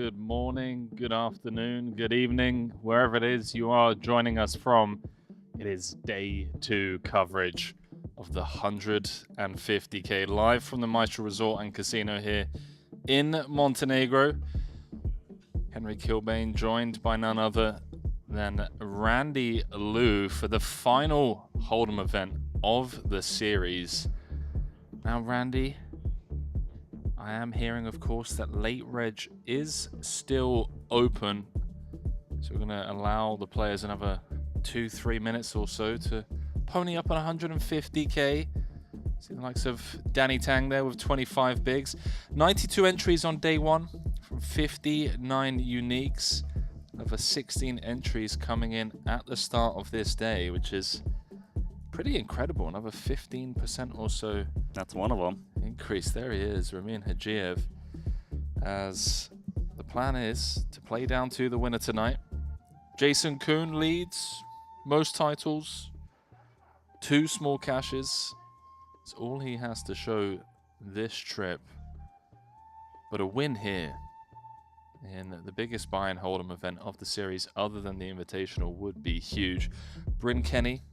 good morning, good afternoon, good evening, wherever it is you are joining us from. It is day 2 coverage of the 150K live from the Maestral Resort and Casino here in Montenegro. Henry Kilbane joined by none other than Randy Liu for the final Hold'em event of the series. Now, Randy, I am hearing, of course, that late reg is still open. So we're going to allow the players another 2-3 minutes or so to pony up on 150K. See the likes of Danny Tang there with 25 bigs. 92 entries on day 1 from 59 uniques. Over 16 entries coming in at the start of this day, which is pretty incredible. Another 15% or so. That's one of them. Increase. There he is, Ramin Hajiev. As the plan is to play down to the winner tonight. Jason Kuhn leads most titles. 2 small cashes. It's all he has to show this trip. But a win here in the biggest buy and Hold'em event of the series other than the Invitational would be huge. Bryn Kenny,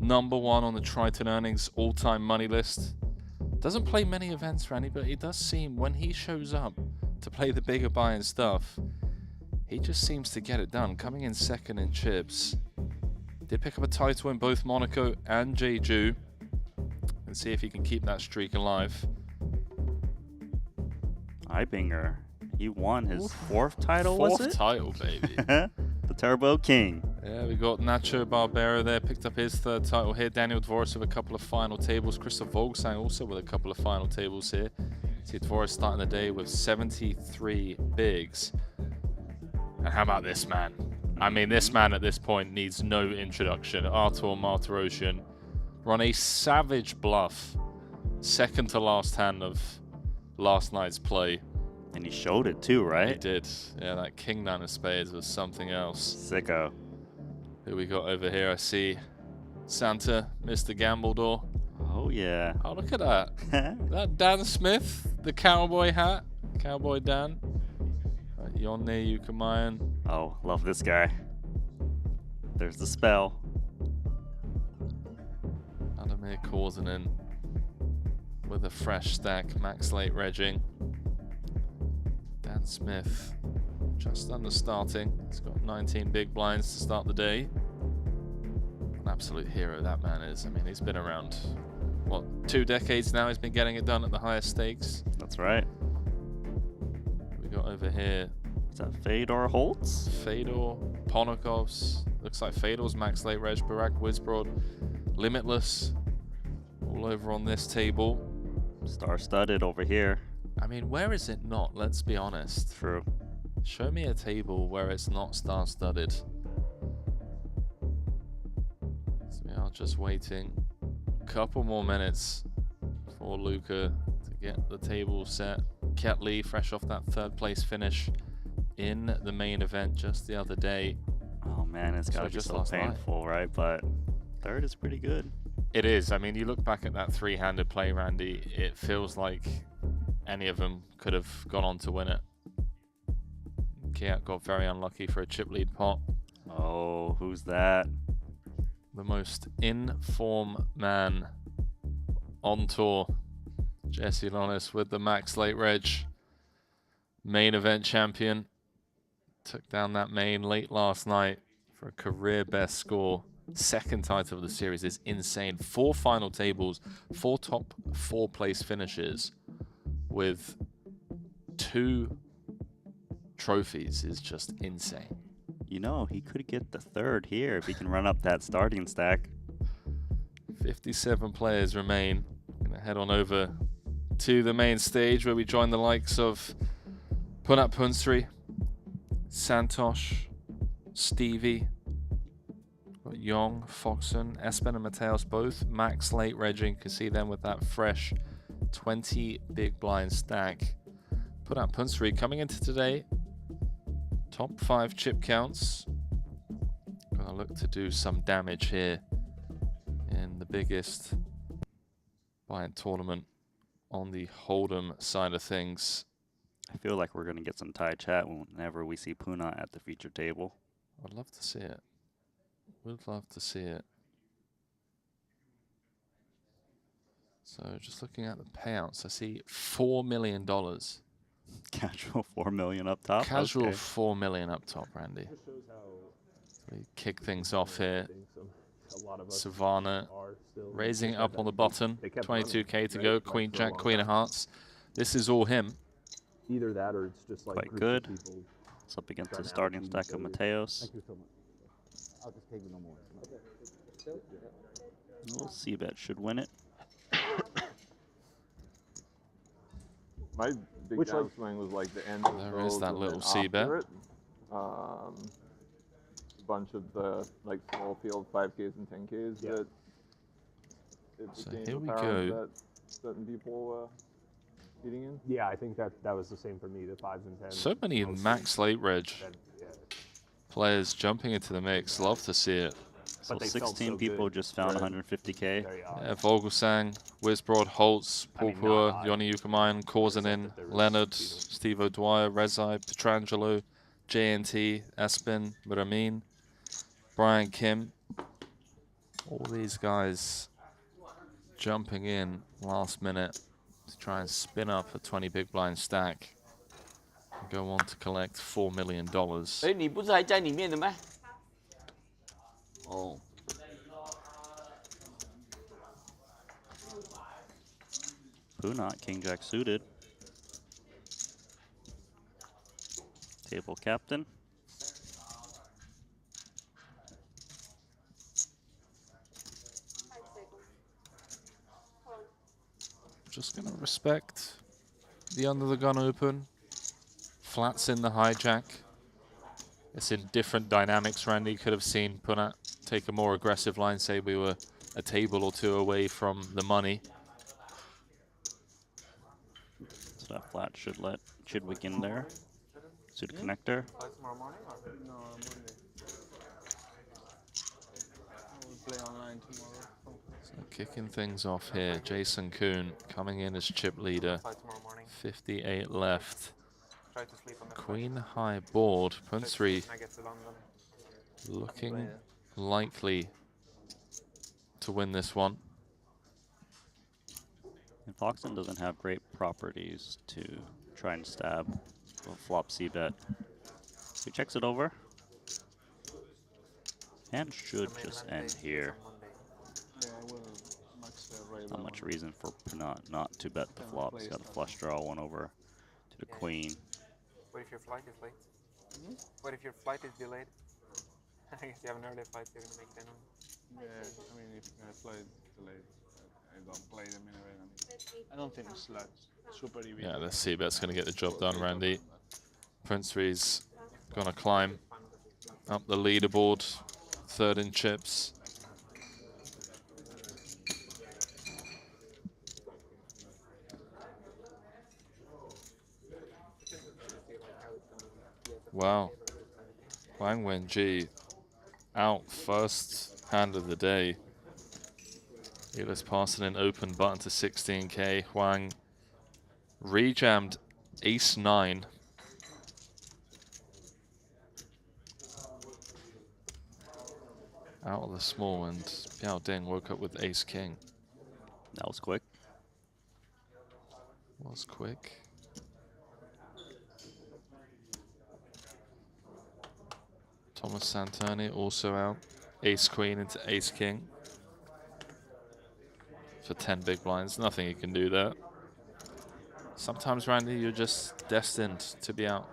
#1 on the Triton earnings all-time money list. Doesn't play many events, Randy, but it does seem when he shows up to play the bigger buy and stuff, he just seems to get it done. Coming in second in chips. Did pick up a title in both Monaco and Jeju. And see if he can keep that streak alive. Ibinger, he won his 4th title, was it? 4th title, baby. The Turbo King. Yeah, we got Nacho Barbera there, picked up his 3rd title here. Daniel Dvorak with a couple of final tables. Christoph Volksang also with a couple of final tables here. See Dvorak starting the day with 73 bigs. And how about this man? I mean, this man at this point needs no introduction. Artur Martirosyan run a savage bluff. 2nd to last hand of last night's play. And he showed it too, right? He did. Yeah, that King 9 of Spades was something else. Sicko. Who we got over here? I see Santa, Mr. Gambledore. Oh, yeah. Oh, look at that. That Dan Smith, the cowboy hat. Cowboy Dan. Yonne Ukamayan. Oh, love this guy. There's the spell. Adamir Korzanen with a fresh stack. Max late regging. Dan Smith just under starting. He's got 19 big blinds to start the day. An absolute hero that man is. I mean, he's been around, what, 2 decades now. He's been getting it done at the highest stakes. That's right. We got over here. Is that Fedor Holtz? Fedor, Ponokovs. Looks like Fedor's max late reg. Barak Wisbrod, Limitless. All over on this table. Star-studded over here. I mean, where is it not? Let's be honest. True. Show me a table where it's not star-studded. So we are just waiting a couple more minutes for Luca to get the table set. Ket Lee, fresh off that 3rd place finish in the main event just the other day. Oh man, it's gotta be so painful, right? But 3rd is pretty good. It is. I mean, you look back at that 3-handed play, Randy, it feels like any of them could have gone on to win it. Kiat got very unlucky for a chip lead pot. Oh, who's that? The most in-form man on tour. Jesse Lonis with the max late reg. Main event champion. Took down that main late last night for a career best score. 2nd title of the series is insane. 4 final tables, 4 top 4 place finishes with 2 trophies is just insane. You know, he could get the 3rd here if he can run up that starting stack. 57 players remain. Gonna head on over to the main stage where we join the likes of Punat Punsri, Santosh, Stevie, Young, Foxen, Espen and Mateos, both max late regging. You can see them with that fresh 20 big blind stack. Punat Punsri coming into today, top 5 chip counts. Gonna look to do some damage here in the biggest buy-in tournament on the Hold'em side of things. I feel like we're gonna get some Thai chat whenever we see Puna at the feature table. I'd love to see it. Would love to see it. So just looking at the payouts, I see $4 million. Casual 4 million up top. Casual okay. 4 million up top, Randy. We kick things off here. Savannah raising it up on the bottom. 22k to go. Queen Jack, Queen of Hearts. This is all him. Either that or it's just like Quite good. It's up against the starting stack of Mateos. I'll just take no more. We'll see, bet should win it. My big downswing was like the end of There is those that and little then C-bet. after it, a bunch of the like small field 5Ks and 10Ks that it So became here we apparent go. that certain people eating in. Yeah, I think that was the same for me, the 5s and 10s. So many max late reg players jumping into the mix. Love to see it. So But they felt 16 so people good. just found 150k. There you are. Yeah, Vogelsang, Wisbrod, Holtz, I mean, Pulpur, not Yoni Ukamine, Korzanin, that there was, Leonard, you know. Steve O'Dwyer, Rezai, Petrangelo, JNT, Espin, Ramin, Brian Kim. All these guys jumping in last minute to try and spin up a 20 big blind stack. And go on to collect $4 million. 哎，你不是还在里面的吗？哦， Puna, King Jack suited. Table captain. Just gonna respect the under the gun open. Flats in the hijack. It's in different dynamics. Randy could have seen Punat take a more aggressive line, say we were a table or two away from the money. So that flat should let Chidwick in there. Suited connector. Tomorrow morning or no Monday? We'll play online tomorrow. So kicking things off here. Jason Kuhn coming in as chip leader. Tomorrow morning. 58 left. Try to sleep on the Queen high board. Punsri I get to London. looking likely to win this one. And Foxen doesn't have great properties to try and stab a flop C-bet. He checks it over. And should just end here. Yeah, I will much Not much reason for not to bet the flop. He's got a flush draw, one over to the queen. What if your flight is late? What if your flight is delayed? I guess you have an early flight, so you're gonna make 10 on. Yeah, I mean, if I flight delayed, I don't play them anyway. I don't think it's like super easy. Yeah, let's see. Bet's going to get the job done, Randy. Punsri's going to climb up the leaderboard. Third in chips. Wow. Wang Wenji out first hand of the day. Eli's passing an open button to 16k. Huang rejammed ace-9. Out of the small, and Biao Ding woke up with ace-king. That was quick. Was quick. Thomas Santani also out. Ace-queen into ace-king. For 10 big blinds. Nothing you can do there. Sometimes, Randy, you're just destined to be out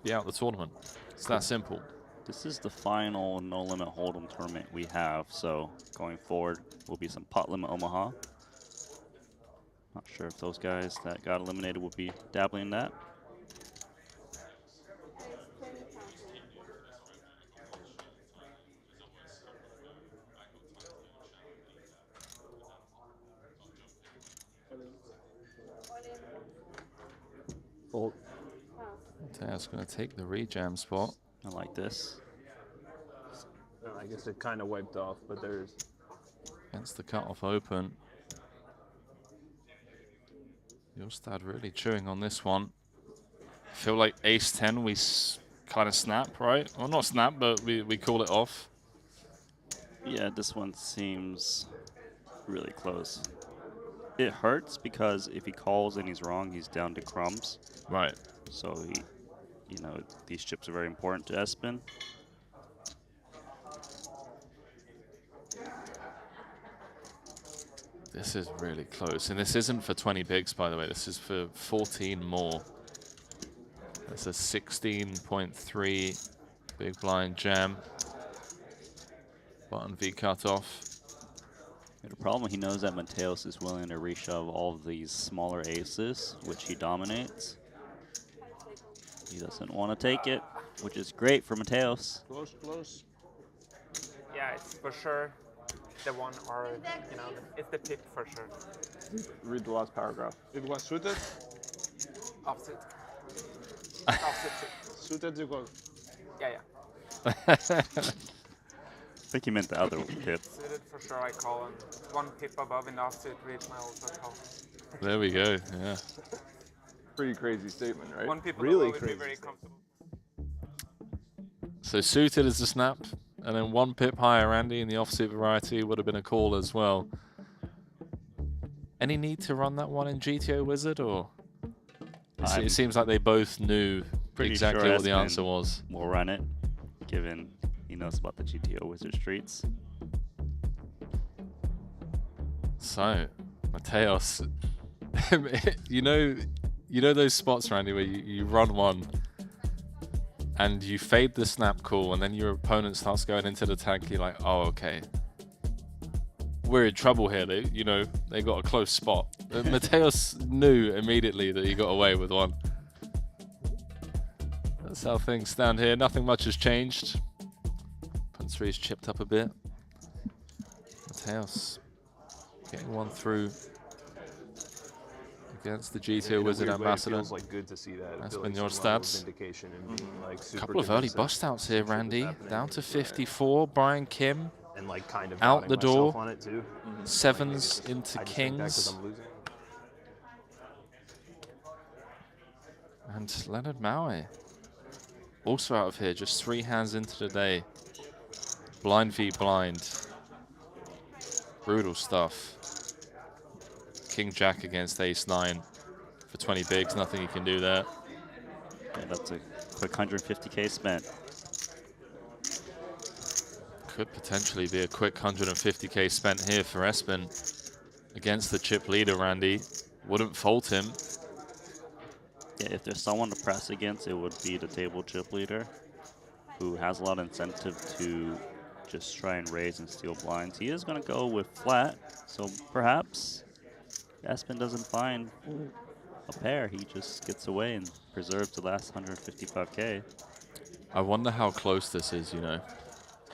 the tournament. It's that simple. This is the final no limit hold'em tournament we have, so going forward will be some pot limit Omaha. Not sure if those guys that got eliminated will be dabbling in that. Fold. Mateo's going to take the rejam spot. I like this. I guess it kind of wiped off, but there's... Against the cutoff open. Jostad really chewing on this one. I feel like ace 10 we kind of snap, right? Well, not snap, but we call it off. Yeah, this one seems really close. It hurts because if he calls and he's wrong, he's down to crumbs. Right. So he, you know, these chips are very important to Espen. This is really close. And this isn't for 20 bigs, by the way. This is for 14 more. That's a 16.3 big blind jam. Button V cut off. The problem, he knows that Mateos is willing to reshove all of these smaller aces, which he dominates. He doesn't want to take it, which is great for Mateos. Close, close. Yeah, it's for sure the one, or you know, it's the pip for sure. Read the last paragraph. It was suited. Opposite. Opposite tip. Suited you go. Yeah, I think he meant the other pip. suited for sure. I call, and one pip above in the offsuit reach my also call. There we go, yeah. Pretty crazy statement, right? One pip Really above would be crazy very statement. comfortable. So suited is the snap, and then one pip higher, Andy, in the offsuit variety would have been a call as well. Any need to run that one in GTO Wizard, or? It seems like they both knew pretty exactly sure what the Espen answer was. We'll run it, given he knows about the GTO Wizard streets. So, Mateos, you know those spots, Randy, where you run one and you fade the snap call, and then your opponent starts going into the tank. You're like, oh, okay, we're in trouble here. They got a close spot. Mateos knew immediately that he got away with one. That's how things stand here. Nothing much has changed. Punch 3's chipped up a bit. Mateos getting one through against the GTO Wizard Ambassador. It feels like good to see that. That's Feel been like your some level of stats. vindication and being, like, super Couple of early convincing. bust outs here, Shit was Randy. happening. Down to Yeah. 54. Brian Kim. And like kind of Out doubting the myself door. on it too. Sevens Like, into I just think that 'cause kings. I'm losing. And Leonard Maui also out of here. Just 3 hands into the day. Blind v blind. Brutal stuff. King Jack against Ace 9 for 20 bigs. Nothing you can do there. Yeah, that's a quick 150K spent. Could potentially be a quick 150K spent here for Espen against the chip leader, Randy. Wouldn't fault him. Yeah, if there's someone to press against, it would be the table chip leader, who has a lot of incentive to just try and raise and steal blinds. He is going to go with flat, so perhaps Espen doesn't find a pair. He just gets away and preserves the last 155K. I wonder how close this is,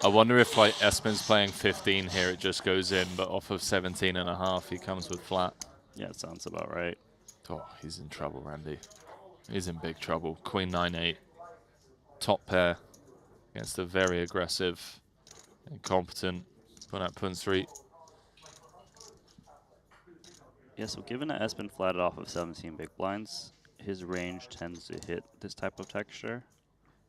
I wonder if, like, Espen's playing 15 here, it just goes in, but off of 17.5, he comes with flat. Yeah, it sounds about right. Oh, he's in trouble, Randy. He's in big trouble. Queen 9-8. Top pair against a very aggressive, incompetent Pun 3. Yeah, so given that Espen flatted off of 17 big blinds, his range tends to hit this type of texture.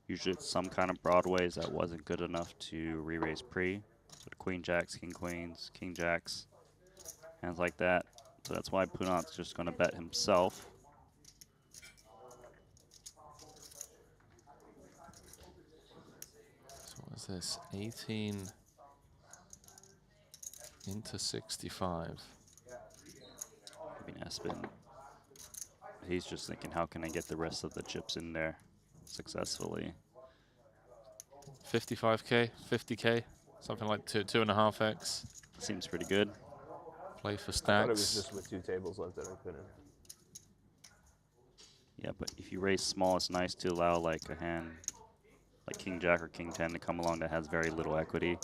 Usually it's some kind of broadways that wasn't good enough to re-raise pre. But queen jacks, king queens, king jacks, hands like that. So that's why Punat's just going to bet himself. So what is this? 18 into 65. I mean, Espen, he's just thinking, how can I get the rest of the chips in there successfully? 55K, 50K, something like 2.5x. Seems pretty good. Play for I thought it was stacks. just with 2 tables left that I couldn't. Yeah, but if you raise small, it's nice to allow like a hand like king jack or king 10 to come along that has very little equity.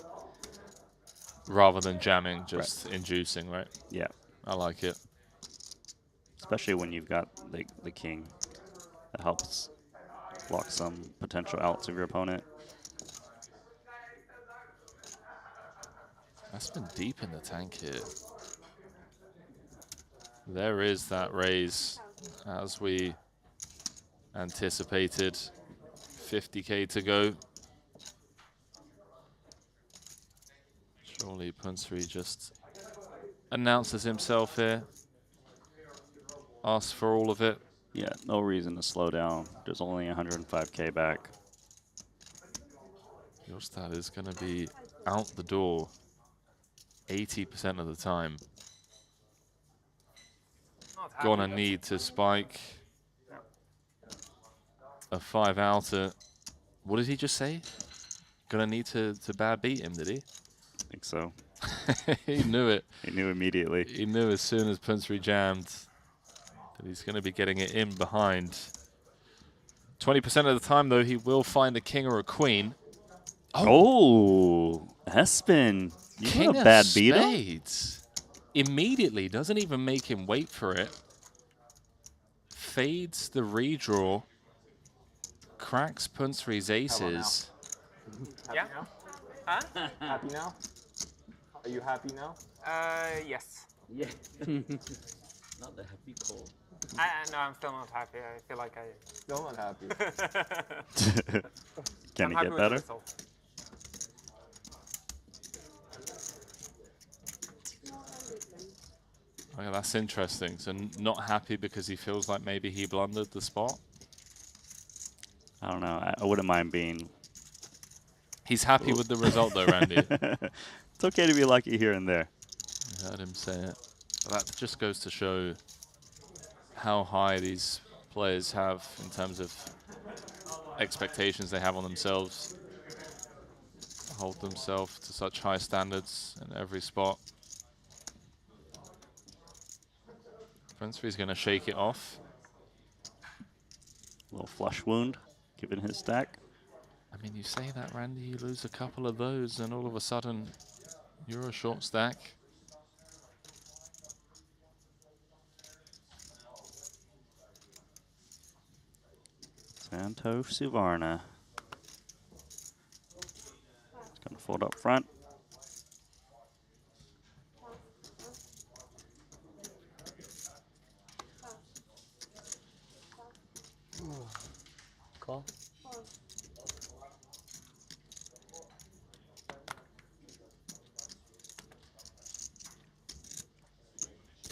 Rather than jamming, just inducing, right? Yeah, I like it. especially when you've got the king. That helps block some potential outs of your opponent. That's been deep in the tank here. There is that raise as we anticipated. 50K to go. Surely Punsri just announces himself here. Asks for all of it. Yeah, no reason to slow down. There's only 105K back. Your stat is going to be out the door 80% of the time. Not Gonna happy, need to spike a 5 outer. What did he just say? Gonna need to bad beat him, did he? I think so. He knew it. He knew immediately. He knew as soon as Punsri jammed that he's going to be getting it in behind. 20% of the time, though, he will find a king or a queen. Oh, Espen. You King got a of bad beat him? spades. Immediately, doesn't even make him wait for it. Fades the redraw. Cracks Punsri's aces. Yeah? Huh? Happy now? Are you happy now? Yes. Yeah. Not the happy call. No, I'm still not happy. I feel like I... Still not happy. Can I'm it happy get with the better? result. Okay, that's interesting. So not happy because he feels like maybe he blundered the spot. I don't know. I wouldn't mind being... He's happy with the result, though, Randy. It's okay to be lucky here and there. I heard him say it. But that just goes to show how high these players have in terms of expectations they have on themselves. Hold themselves to such high standards in every spot. Punsri's going to shake it off. Little flush wound, given his stack. I mean, you say that, Randy, you lose a couple of those, and all of a sudden, you're a short stack. Santo Suvarna. He's going to fold up front. Call.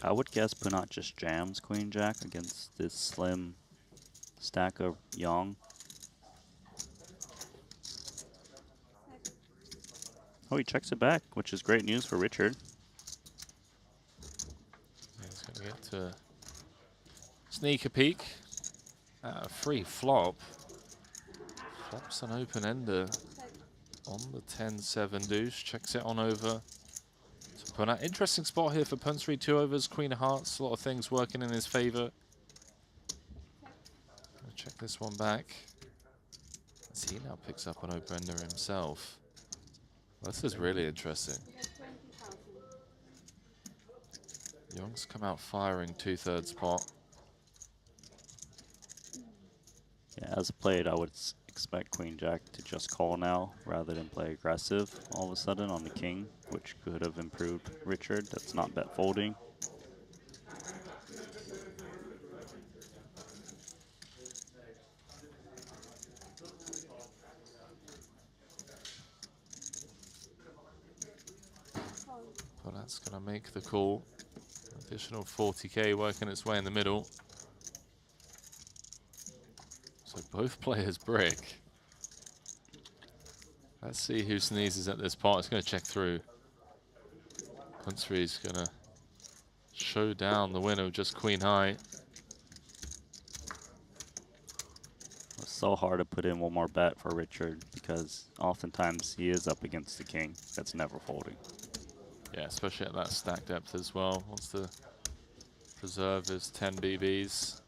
I would guess Punat just jams Queen Jack against this slim stack of Yong. Oh, he checks it back, which is great news for Richard. He's going to get to sneak a peek at a free flop. Flops an open-ender on the 10-7 deuce. Checks it on over to Punat. Interesting spot here for Punsri. 2 overs, Queen of Hearts. A lot of things working in his favor. Check this one back. As he now picks up an open-ender himself. This is really interesting. Young's come out firing 2/3 pot. Yeah, as played, I would expect Queen Jack to just call now rather than play aggressive all of a sudden on the king, which could have improved Richard. That's not bet folding. But that's going to make the call. Additional 40K working its way in the middle. So both players brick. Let's see who sneezes at this pot. It's going to check through. Punsri's going to show down the winner of just Queen High. It's so hard to put in one more bet for Richard because oftentimes he is up against the king that's never folding. Yeah, especially at that stack depth as well. Wants to preserve his 10 BBs.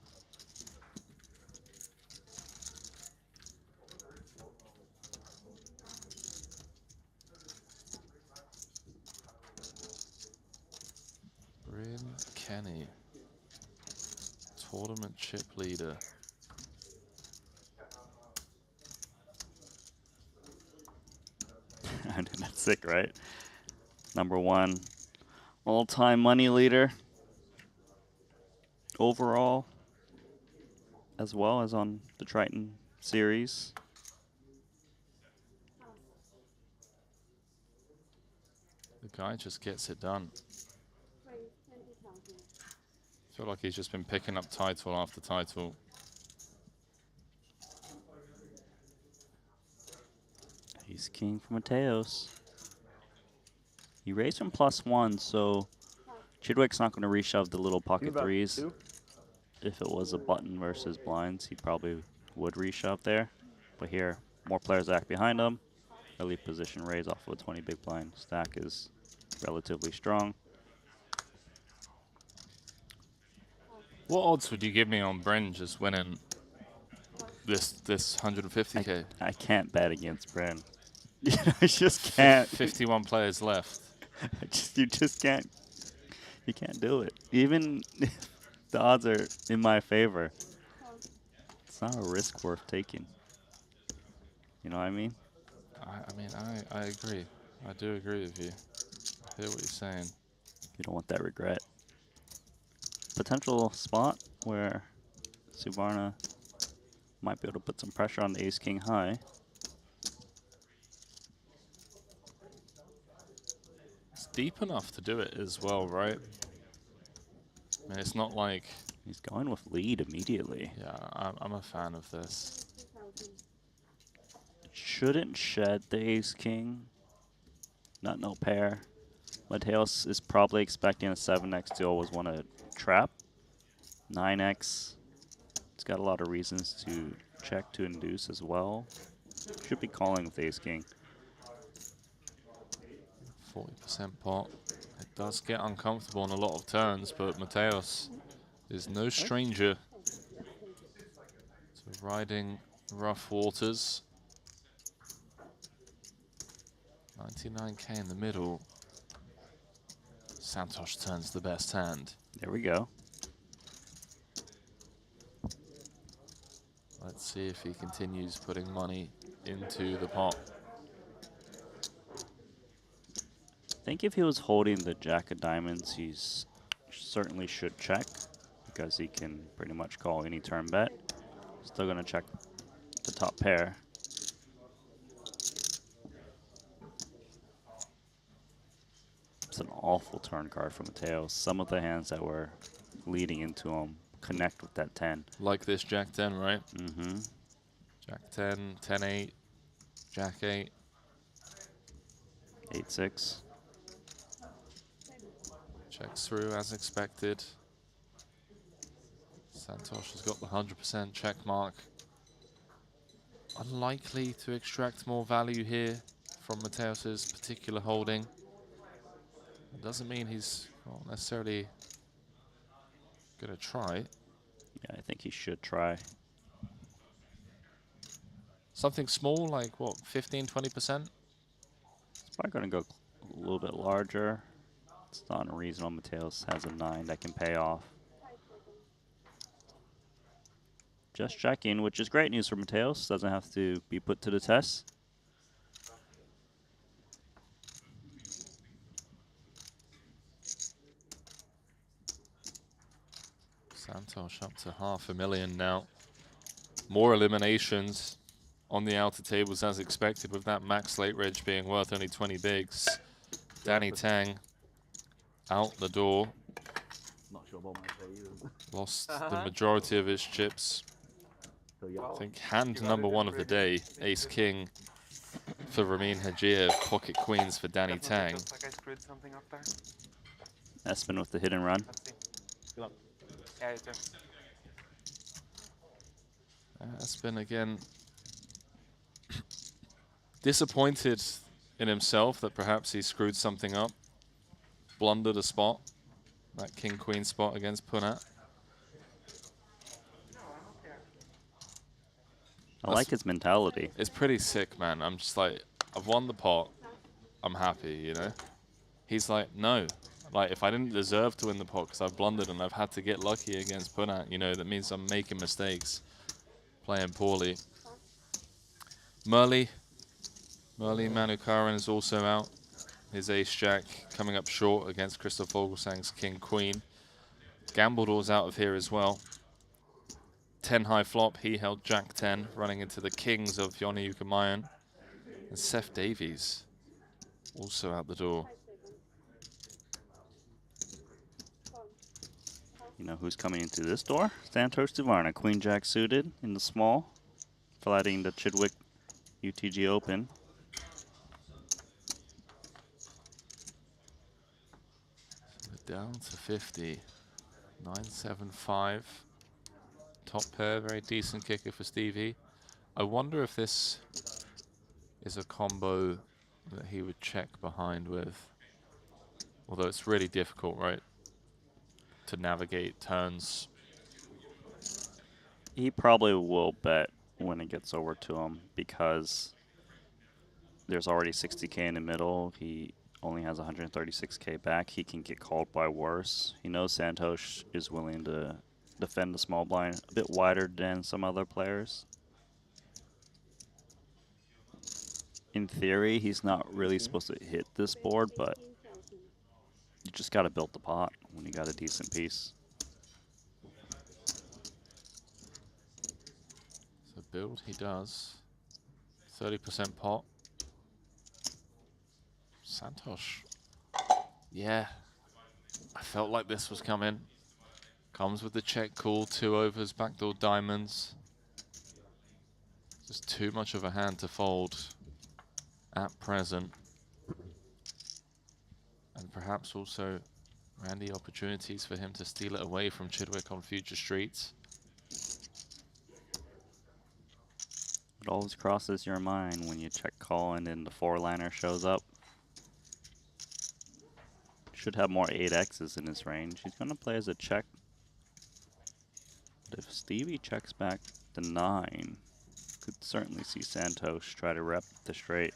Bryn Kenny, tournament chip leader. I mean, that's sick, right? #1 all-time money leader overall. as well as on the Triton series. The guy just gets it done. I feel like he's just been picking up title after title. Ace king for Mateos. He raised from +1, so Chidwick's not going to reshove the little pocket threes. If it was a button versus blinds, he probably would reshove there. But here, more players act behind him. Early position raise off of a 20 big blind. Stack is relatively strong. What odds would you give me on Bren just winning this 150K? I can't bet against Bren. I just can't. 51 players left. You just can't. You can't do it. Even if the odds are in my favor, it's not a risk worth taking. You know what I mean? I agree. I do agree with you. I hear what you're saying. You don't want that regret. Potential spot where Suvarna might be able to put some pressure on the ace king high. It's deep enough to do it as well, right? I mean, it's not like... He's going with lead immediately. Yeah, I'm a fan of this. Shouldn't shed the ace king. Not no pair. Mateos is probably expecting a 7x to always want to trap. 9x. It's got a lot of reasons to check to induce as well. Should be calling with ace king. 40% pot. It does get uncomfortable on a lot of turns, but Mateos is no stranger to riding rough waters. 99K in the middle. Santosh turns the best hand. There we go. Let's see if he continues putting money into the pot. I think if he was holding the jack of diamonds, he's certainly should check because he can pretty much call any turn bet. Still gonna check the top pair. It's an awful turn card for Mateos. Some of the hands that were leading into him connect with that 10. Like this Jack 10, right? Mm-hmm. Jack 10, 10-8, Jack 8. 8-6. Checks through as expected. Santosh has got the 100% check mark. Unlikely to extract more value here from Mateos's particular holding. It doesn't mean he's not necessarily going to try. Yeah, I think he should try. Something small, like what, 15, 20%? It's probably going to go a little bit larger. It's not unreasonable. Mateos has a 9 that can pay off. Just checking, which is great news for Mateos. Doesn't have to be put to the test. Santosh up to $500,000 now. More eliminations on the outer tables as expected, with that max late reg being worth only 20 bigs. Danny Tang out the door. Not sure about my play either. Lost the majority of his chips. So yeah. I think hand number one of the day, Ace King for Ramin Hajir, pocket queens for Danny Tang. Looks like I screwed something up there. Espen with the hit and run. Let's see. Yeah, you do. Espen again disappointed in himself that perhaps he screwed something up, blundered a spot, that king-queen spot against Punat. I like his mentality. It's pretty sick, man. I'm just like, I've won the pot, I'm happy, you know? He's like, no. Like, if I didn't deserve to win the pot because I've blundered and I've had to get lucky against Punat, you know, that means I'm making mistakes, playing poorly. Murli Manukaran is also out. His ace-jack coming up short against Christoph Vogelsang's king-queen. Gambledor's out of here as well. 10 high flop. He held Jack 10, running into the kings of Yoni Ukamayan. And Seth Davies also out the door. You know who's coming into this door? Santosh Duvarna, Queen Jack suited in the small, flatting the Chidwick UTG Open. Down to 50. 975. Top pair, very decent kicker for Stevie. I wonder if this is a combo that he would check behind with. Although it's really difficult, right? To navigate turns. He probably will bet when it gets over to him because there's already 60K in the middle. He only has 136K back. He can get called by worse. He knows Santosh is willing to defend the small blind a bit wider than some other players. In theory, he's not really supposed to hit this board, but you just got to build the pot when you got a decent piece. So build he does. 30% pot. Santosh. Yeah. I felt like this was coming. Comes with the check call, 2 overs, backdoor diamonds. Just too much of a hand to fold at present. And perhaps also Randy opportunities for him to steal it away from Chidwick on future streets. It always crosses your mind when you check call and then the 4-liner shows up. Should have more 8Xs in his range. He's going to play as a check. But if Stevie checks back the 9, could certainly see Santosh try to rep the straight.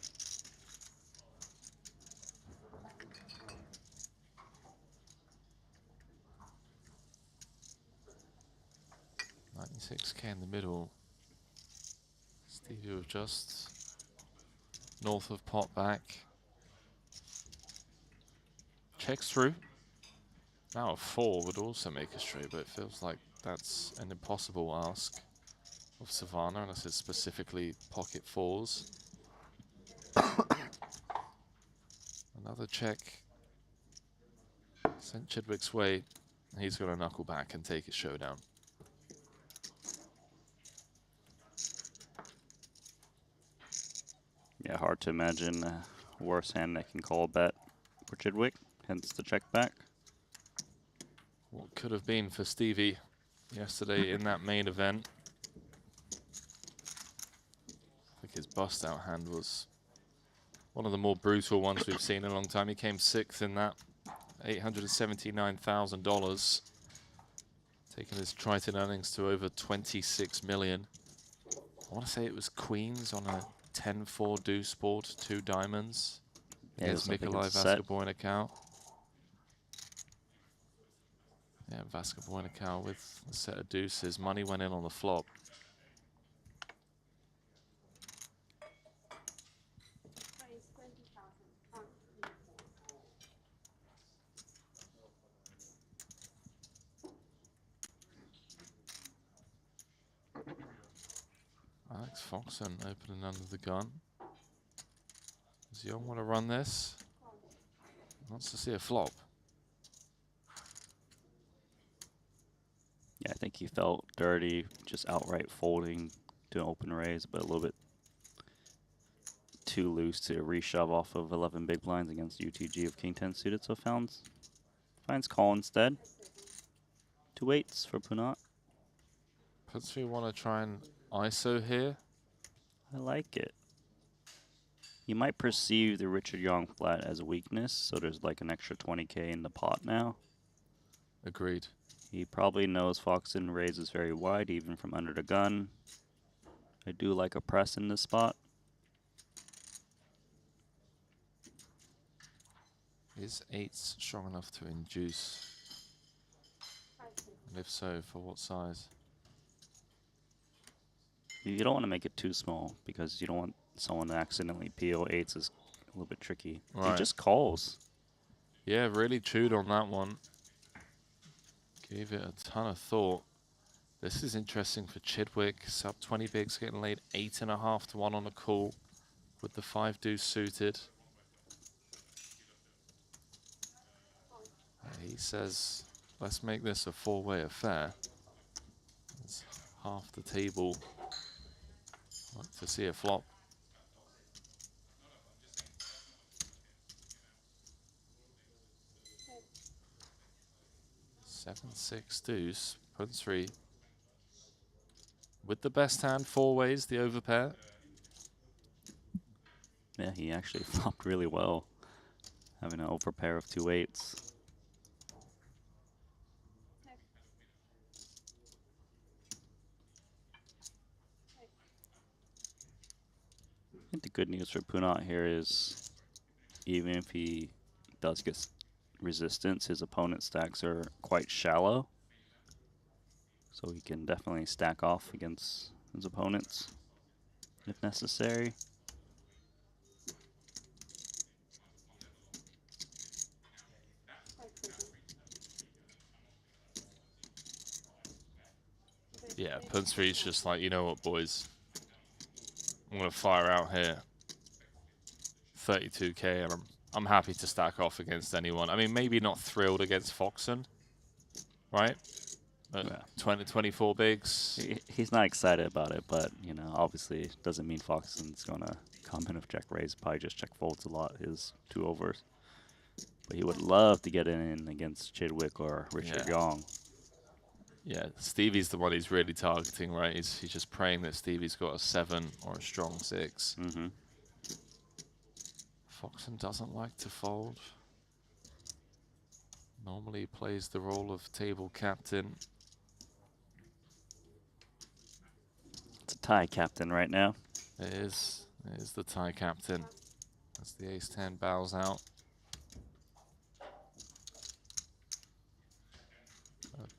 $96K in the middle. Stevie was just north of pot back. Checks through. Now a 4 would also make a straight, but it feels like that's an impossible ask of Savannah unless it's specifically pocket 4s. Another check sent Chidwick's way. He's going to knuckle back and take his showdown. Yeah, hard to imagine a worse hand that can call a bet for Chidwick, hence the check back. What could have been for Stevie yesterday in that main event. I think his bust out hand was one of the more brutal ones we've seen in a long time. He came 6th in that, $879,000, taking his Triton earnings to over 26 million. I want to say it was Queens on a 10-4 deuce board, 2 diamonds against Mikolai Vaska-Boynikau. Yeah, Vaska-Boynikau with a set of deuces. Money went in on the flop. Alex Foxon opening under the gun. Does Young want to run this? Wants to see a flop. Yeah, I think he felt dirty just outright folding to an open raise, but a little bit too loose to reshove off of 11 big blinds against UTG of King 10 suited, so finds call instead. 2 8s for Punat. Puts me want to try and ISO here. I like it. You might perceive the Richard Young flat as a weakness, so there's like an extra 20K in the pot now. Agreed. He probably knows Foxon raises very wide, even from under the gun. I do like a press in this spot. Is 8s strong enough to induce? And if so, for what size? You don't want to make it too small because you don't want someone to accidentally peel. 8s is a little bit tricky. Right. He just calls. Yeah, really chewed on that one. Gave it a ton of thought. This is interesting for Chidwick. Sub 20 bigs getting laid 8.5 to 1 on a call with the 5 deuce suited. He says, let's make this a 4-way affair. It's half the table. Like to see a flop. 7-6 deuce. Put 3. With the best hand, 4 ways, the overpair. Yeah, he actually flopped really well, having an overpair of 2 8s. I think the good news for Punat here is, even if he does get resistance, his opponent's stacks are quite shallow. So he can definitely stack off against his opponents if necessary. Yeah, Pun 3 is just like, you know what, boys? I'm going to fire out here. 32k, and I'm happy to stack off against anyone. I mean, maybe not thrilled against Foxen, right? Yeah. 24 bigs. He's not excited about it, but, you know, obviously it doesn't mean Foxen's going to come in with check raise. Probably just check folds a lot, his 2 overs. But he would love to get in against Chidwick or Richard Yong. Yeah, Stevie's the one he's really targeting, right? He's just praying that Stevie's got a 7 or a strong 6. Mm-hmm. Foxen doesn't like to fold. Normally plays the role of table captain. It's a tie captain right now. It is the tie captain. As the ace-10 bows out.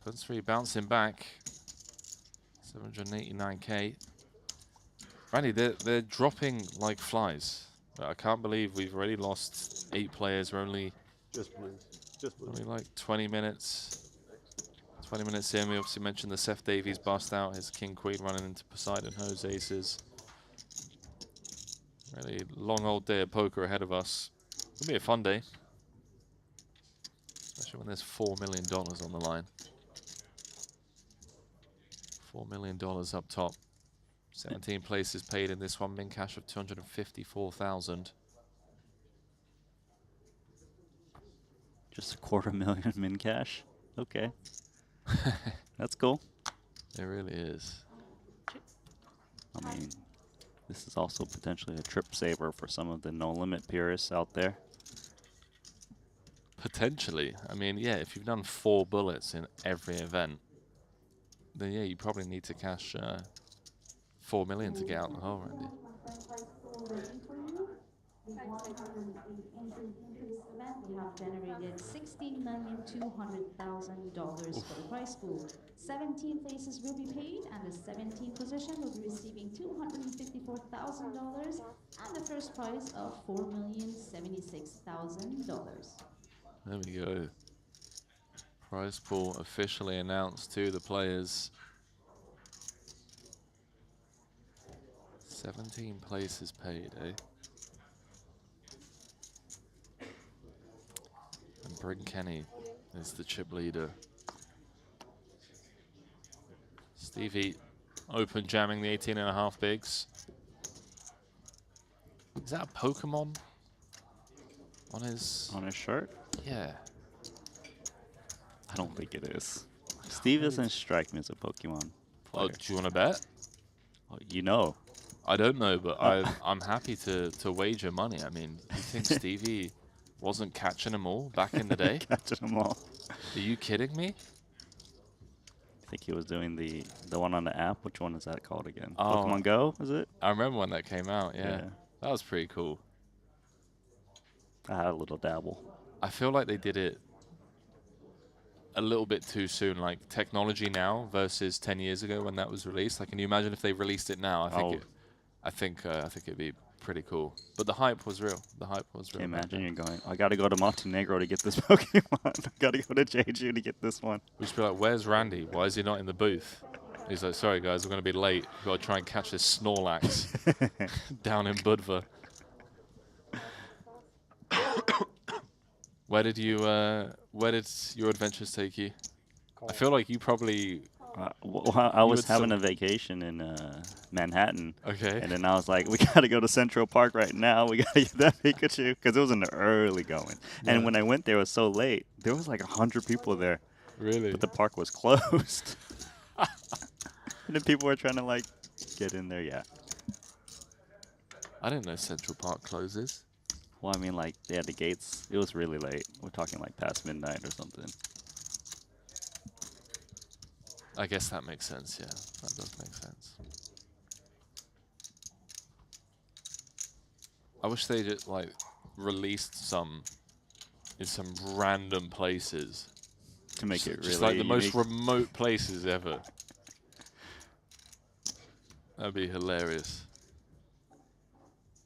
Pun 3 bouncing back. 789k. Randy, they're dropping like flies. I can't believe we've already lost 8 players. We're only Just blues. Just blues. only like 20 minutes. 20 minutes in. We obviously mentioned the Seth Davies bust out. His king queen running into Poseidon Hose aces. Really long old day of poker ahead of us. It'll be a fun day. Especially when there's $4 million on the line. $4 million up top. 17 places paid in this one. Min cash of 254,000. Just a $250,000 min cash. Okay. That's cool. It really is. I mean, this is also potentially a trip saver for some of the no limit purists out there. Potentially. I mean, yeah, if you've done 4 bullets in every event, then yeah, you probably need to cash 4 million to get out the hole, Randy. We have generated $16,200,000 for the prize pool. 17 places will be paid, and the 17th position will be receiving $254,000 and the first prize of $4,076,000. There we go. Prize pool officially announced to the players. 17 places paid, eh? And Bryn Kenny is the chip leader. Stevie open jamming the 18.5 bigs. Is that a Pokemon on his shirt? Yeah. I don't think it is. Steve doesn't strike me as a Pokemon player. Oh, do you want to bet? Oh, you know. I don't know, but I'm happy to wager money. I mean, you think Stevie wasn't catching them all back in the day? Catching them all. Are you kidding me? I think he was doing the one on the app. Which one is that called again? Oh. Pokemon Go, is it? I remember when that came out, yeah. That was pretty cool. I had a little dabble. I feel like they did it a little bit too soon, like technology now versus 10 years ago when that was released. Like, can you imagine if they released it now? I think it'd be pretty cool. But the hype was real. The hype was real. Imagine you're going, I got to go to Montenegro to get this Pokemon. I got to go to Jeju to get this one. We should be like, where's Randy? Why is he not in the booth? He's like, sorry guys, we're going to be late. We've got to try and catch this Snorlax down in Budva. Where did your adventures take you? I feel like you probably... Well, I was had having some- a vacation in Manhattan. Okay. And then I was like, we got to go to Central Park right now. We got to get that Pikachu. Because it was an early going. And Yeah. when I went there, it was so late. There was like 100 people there. Really? But the park was closed. And then people were trying to like get in there. Yeah. I didn't know Central Park closes. Well, I mean, like, yeah, the gates, it was really late. We're talking like past midnight or something. I guess that makes sense, yeah. That does make sense. I wish they just, like, released some in some random places. To make it really Just like the most unique. remote places ever. That'd be hilarious.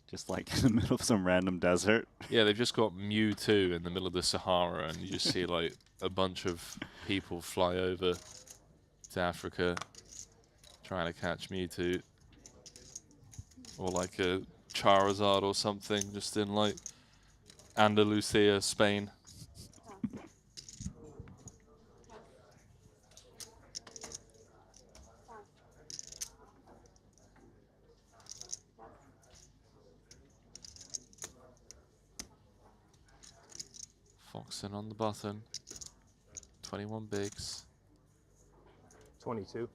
Just like in the middle of some random desert. Yeah, they've just got Mewtwo in the middle of the Sahara, and you just see like a bunch of people fly over to Africa trying to catch Mewtwo. Or like a Charizard or something, just in like Andalusia, Spain. Foxen on the button. 21 bigs. 22.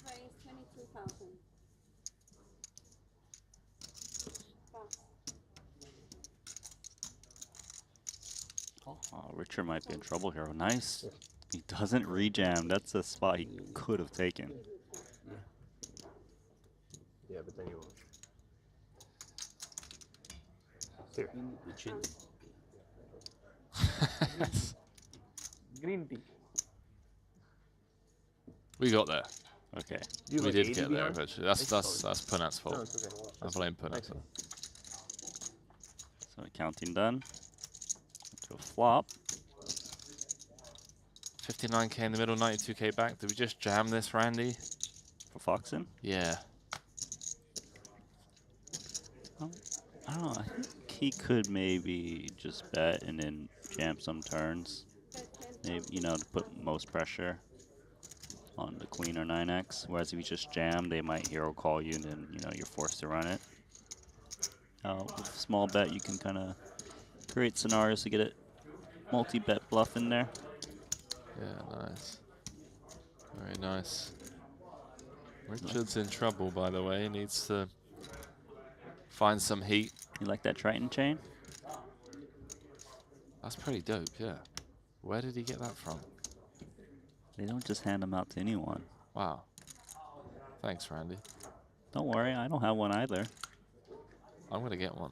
Price 22,000. Oh, Richard might be in trouble here. Oh, nice. He doesn't rejam. That's a spot he could have taken. Yeah, but then you won't. Here. Green tea. We got there. Okay. You We like did 80 get there behind? eventually. That's Punat's No, fault. it's okay. I blame Punat. Next one. So counting done. To a flop. 59k in the middle, 92k back. Did we just jam this, Randy? For Foxen? Yeah. I don't know. I think he could maybe just bet and then jam some turns. Maybe, you know, to put most pressure on the queen or 9x. Whereas if you just jam, they might hero call you and then, you know, you're forced to run it. With a small bet, you can kind of create scenarios to get it multi-bet bluff in there. Yeah, nice. Very nice. Richard's in trouble, by the way. He needs to find some heat. You like that Triton chain? That's pretty dope, yeah. Where did he get that from? They don't just hand them out to anyone. Wow. Thanks, Randy. Don't worry, I don't have one either. I'm going to get one.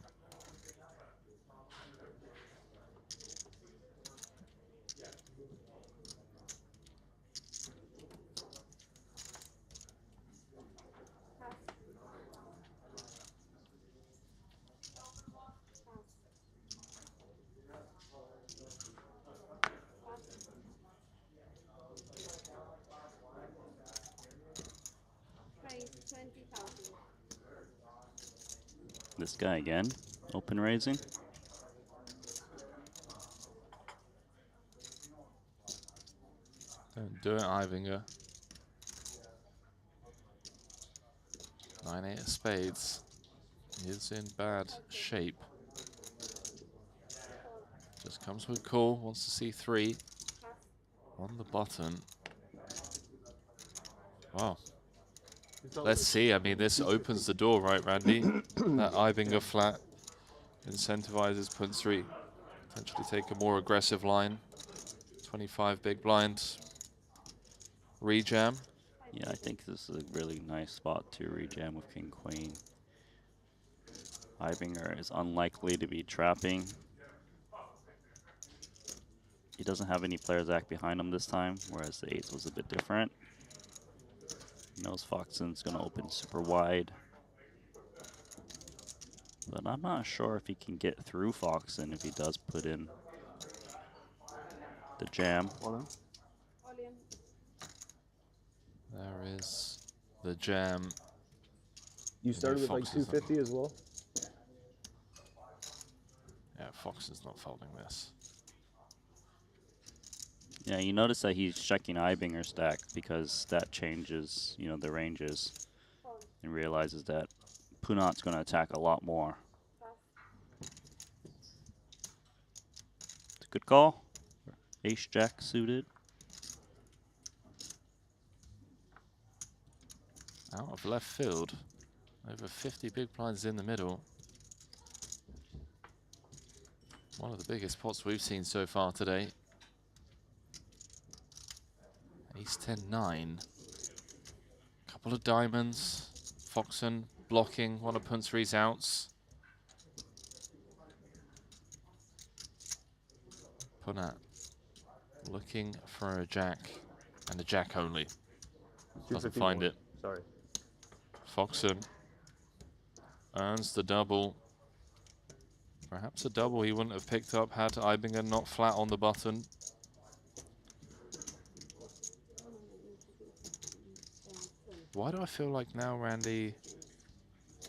Price 20,000. This guy again, open raising. Don't do it, Ivinger. 9-8 of spades. He is in bad shape. Just comes with call, wants to see 3 on the button. Wow. Let's see. I mean, this opens the door, right, Randy? That Ivinger flat incentivizes Punt 3. Potentially take a more aggressive line. 25 big blind. Rejam. Yeah, I think this is a really nice spot to rejam with King Queen. Ivinger is unlikely to be trapping. He doesn't have any players act behind him this time, whereas the 8s was a bit different. He knows Foxen's going to open super wide. But I'm not sure if he can get through Foxen if he does put in the jam. All in. There is the jam. You started with like Fox is 250 as well? Yeah, Fox is not folding this. Yeah, you notice that he's checking Ibinger stack because that changes, you know, the ranges, and realizes that Punat's going to attack a lot more. It's a good call. Ace Jack suited. Out of left field. Over 50 big blinds in the middle. One of the biggest pots we've seen so far today. Ace 10-9. Couple of diamonds. Foxen blocking one of Punsri's outs. Punat looking for a jack, and a jack only. Doesn't 250 find more. it. Sorry. Foxen earns the double. Perhaps a double he wouldn't have picked up had Ibinger not flat on the button. Why do I feel like now, Randy,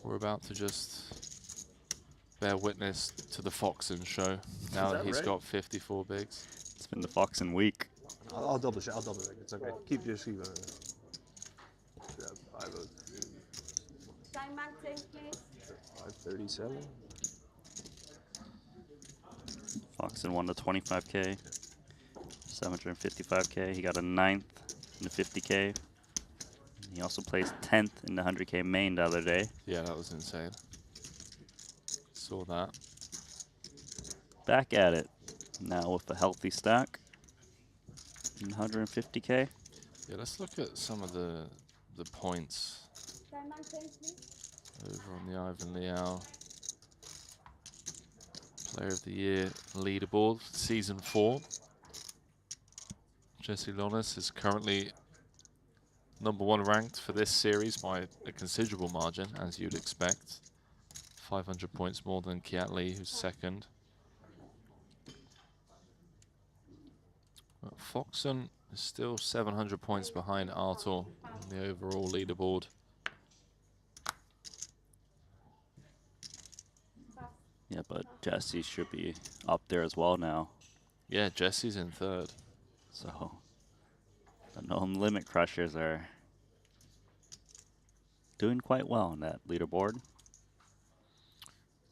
we're about to just bear witness to the Foxen show now that he's right? got 54 bigs? It's been the Foxen week. I'll double check. I'll double check. It's okay. Just keep it. Yeah, 503. Time mountain, please. 537. Foxen won the 25K, 755K. He got a 9th in the 50K. He also placed 10th in the 100K main the other day. Yeah, that was insane. Saw that. Back at it now with a healthy stack in 150K. Yeah, let's look at some of the points Time mountain, please. over on the Ivan Liao Player of the Year leaderboard, Season 4. Jesse Lonis is currently #1 ranked for this series by a considerable margin, as you'd expect. 500 points more than Kiat Lee, who's second. But Foxen is still 700 points behind Artur in the overall leaderboard. Yeah, but Jesse should be up there as well now. Yeah, Jesse's in third. So the known limit crushers are doing quite well on that leaderboard.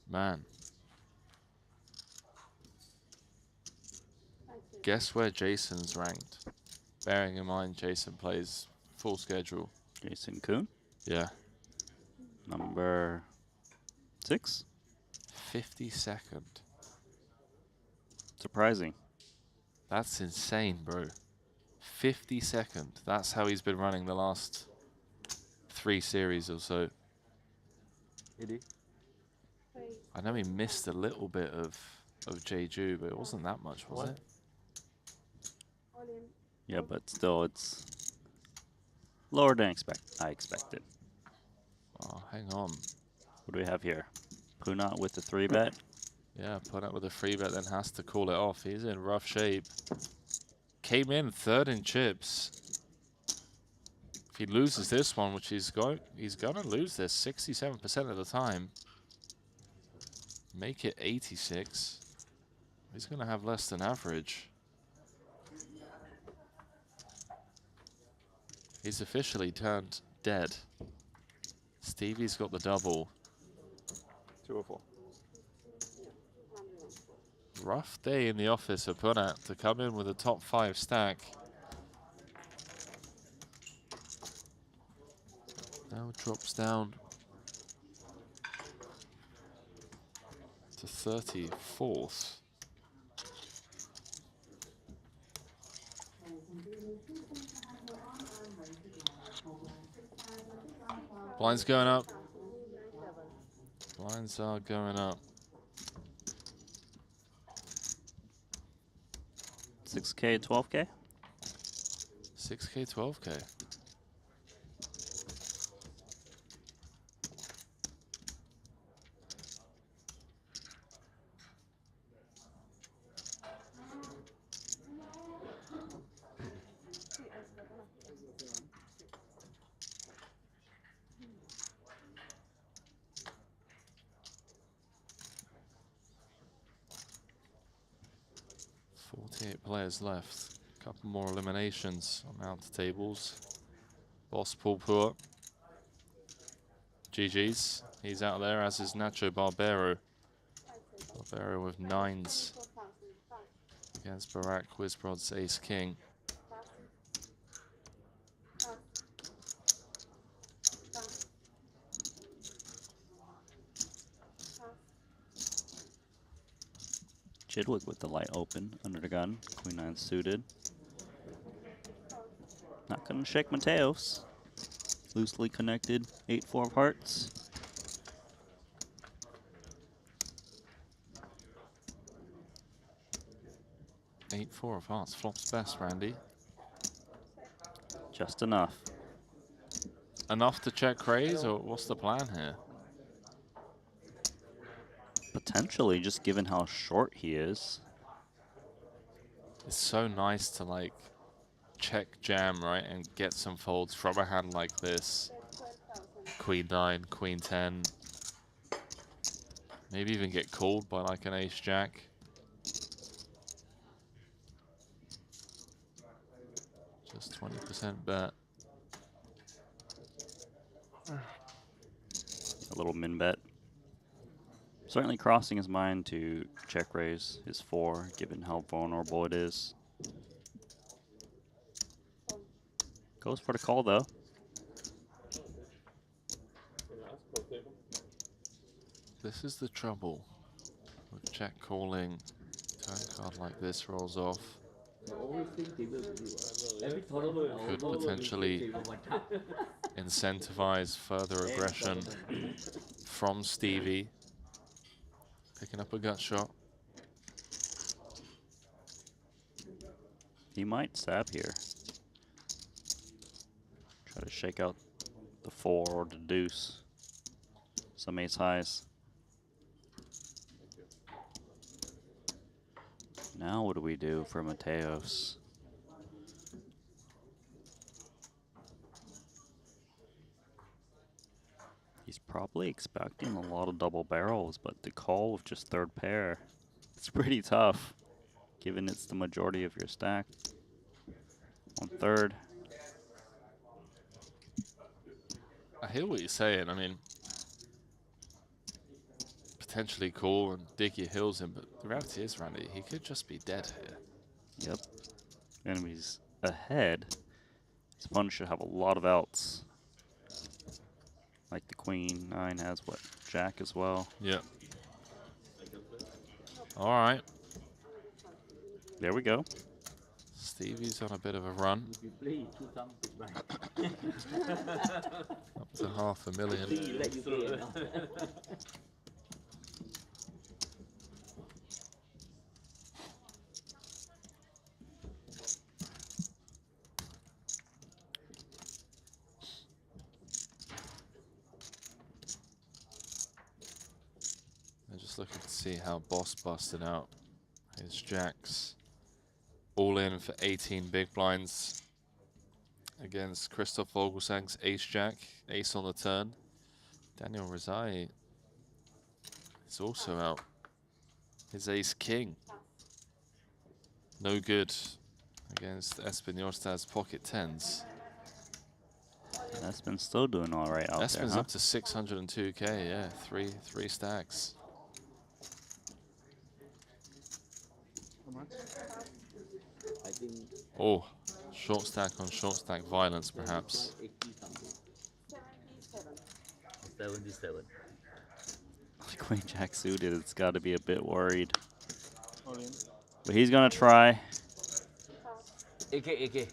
Man. Guess where Jason's ranked? Bearing in mind Jason plays full schedule. Jason Kuhn, Yeah. number 6. 52nd. Surprising. That's insane, bro. 52nd. That's how he's been running the last 3 series or so. I know he missed a little bit of Jeju, but it wasn't that much, was it? All in. Yeah, but still, it's lower than I expected. Oh, hang on. What do we have here? Punat with the 3-bet. Yeah, put up with a free bet, then has to call it off. He's in rough shape. Came in third in chips. If he loses this one, which he's going to lose this 67% of the time. Make it 86. He's going to have less than average. He's officially turned dead. Stevie's got the double. 204. Rough day in the office for Punat to come in with a top 5 stack. Now drops down to 34th. Blinds going up. Blinds are going up. 6K, 12K. 6K, 12K. 8 players left. A couple more eliminations on out the tables. Boss Paul Pur. GG's. He's out there, as is Nacho Barbero. Barbero with 9s against Barack Wizbrod's Ace King. Chidwick with the light open under the gun. Queen 9 suited. Not gonna shake Mateos. Loosely connected 8-4 of hearts. Eight, 4 of hearts. Flops best, Randy. Just enough. Enough to check raise, or what's the plan here? Potentially, just given how short he is. It's so nice to like check jam, right, and get some folds from a hand like this. Queen 9, Queen 10. Maybe even get called by like an Ace Jack. Just 20% bet. A little min bet. Certainly crossing his mind to check raise his 4, given how vulnerable it is. Goes for the call though. This is the trouble with check calling. Turn card like this rolls off. Could potentially incentivize further aggression from Stevie. Picking up a gut shot. He might stab here. Try to shake out the 4 or the deuce. Some ace highs. Now what do we do for Mateos? He's probably expecting a lot of double barrels, but to call with just 3rd pair, it's pretty tough, given it's the majority of your stack. On 3rd. I hear what you're saying. I mean, potentially call and dig your heels in, but the reality is, Randy, he could just be dead here. Yep. Enemies ahead. His opponent should have a lot of outs. Like the Queen 9 has, what, Jack as well. Yep. All right. There we go. Stevie's on a bit of a run. Up to $500,000. I'm just looking to see how Boss busted out his jacks. All in for 18 big blinds against Christoph Vogelsang's Ace Jack, Ace on the turn. Daniel Rizai is also out. His Ace King. No good against Espen Jorstad's Pocket 10s. Espen's still doing all right out there, Espen's huh? up to 602K, yeah, three stacks. Oh, short stack on short stack violence, perhaps. 77. Queen Jack suited, it's got to be a bit worried. But he's going to try. AK.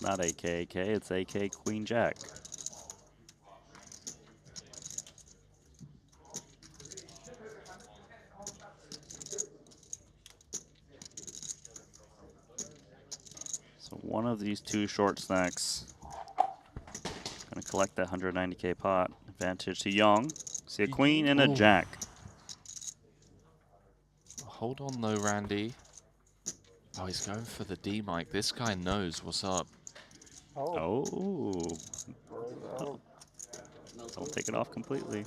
Not AK, it's AK Queen Jack. So one of these 2 short stacks. Gonna collect that 190K pot. Advantage to Young. See a queen and a jack. Hold on though, Randy. Oh, he's going for the D mic. This guy knows what's up. Oh. Don't take it off completely.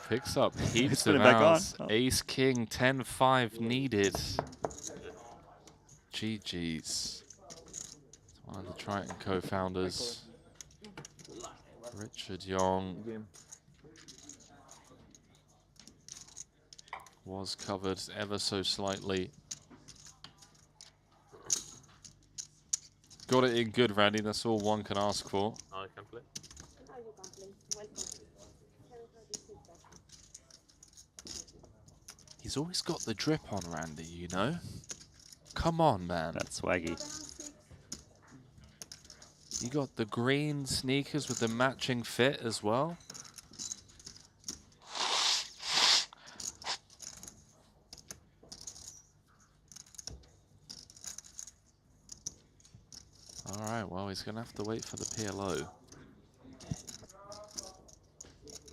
Picks up heaps put of it back on. outs. Oh. Ace King 10-5 needed. GG's. One of the Triton co-founders. Richard Young Game. was covered ever so slightly. Got it in good, Randy. That's all one can ask for. I can play. How you can play? Welcome. 10:36 He's always got the drip on, Randy, you know? Come on, man. That's swaggy. You got the green sneakers with the matching fit as well. All right, well, he's going to have to wait for the PLO.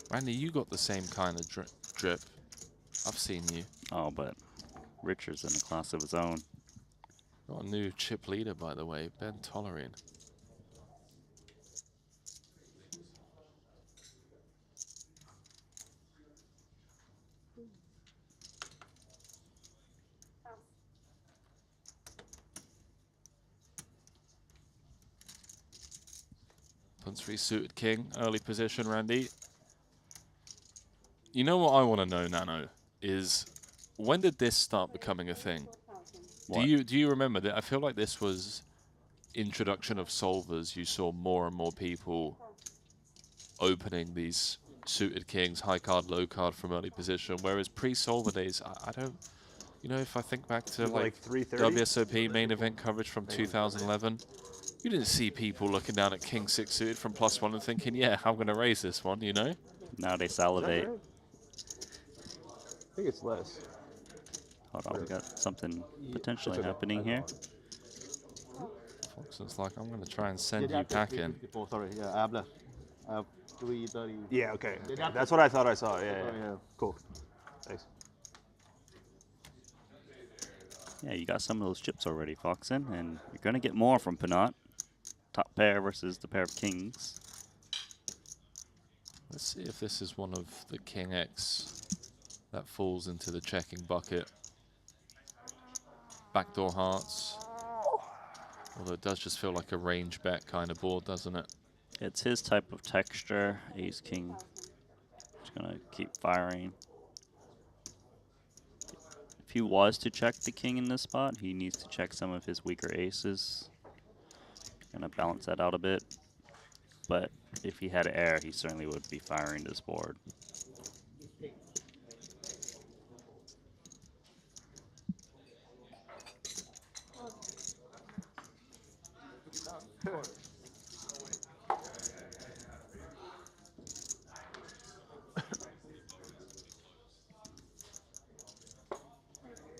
Randy, you got the same kind of drip. I've seen you. Oh, but Richard's in a class of his own. Got a new chip leader, by the way, Ben Tollerine. Punch 3 suited king, early position, Randy. You know what I want to know, Nano, is when did this start becoming a thing? What? Do you remember that? I feel like this was introduction of solvers. You saw more and more people opening these suited kings, high card, low card from early position. Whereas pre-solver days, I don't, you know, if I think back to like 3:30. WSOP main event coverage from 2011, you didn't see people looking down at king 6 suited from +1 and thinking, yeah, I'm going to raise this one, you know? Now they salivate. I think it's less. Hold on, we got something potentially It's okay. happening here. Foxon's like, I'm going to try and send you packing. Sorry, yeah, I have left. I have 3:30. Yeah, okay. That's what I thought I saw. Yeah, Oh, yeah. yeah. Cool. Thanks. Yeah, you got some of those chips already, Foxen, and you're going to get more from Penat. Top pair versus the pair of kings. Let's see if this is one of the King X that falls into the checking bucket. Backdoor hearts. Although it does just feel like a range bet kind of board, doesn't it? It's his type of texture. Ace king. Just going to keep firing. If he was to check the king in this spot, he needs to check some of his weaker aces. Gonna balance that out a bit. But if he had air, he certainly would be firing this board.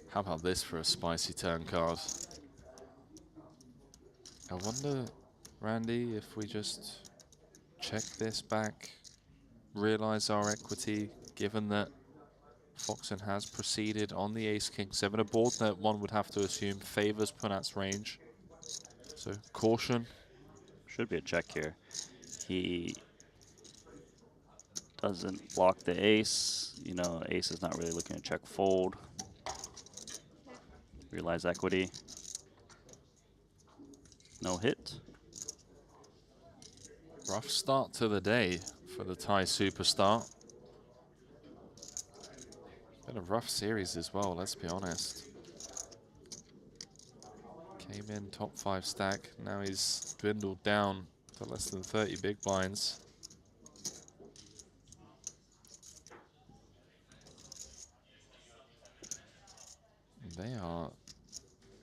How about this for a spicy turn card? I wonder, Randy, if we just check this back, realize our equity, given that Foxen has proceeded on the ace-king 7, a board that one would have to assume favors Punat's range. So caution. Should be a check here. He doesn't block the ace. You know, ace is not really looking to check fold. Realize equity. No hit. Rough start to the day for the Thai superstar. Been a rough series as well, let's be honest. Came in top 5 stack, now he's dwindled down to less than 30 big blinds. They are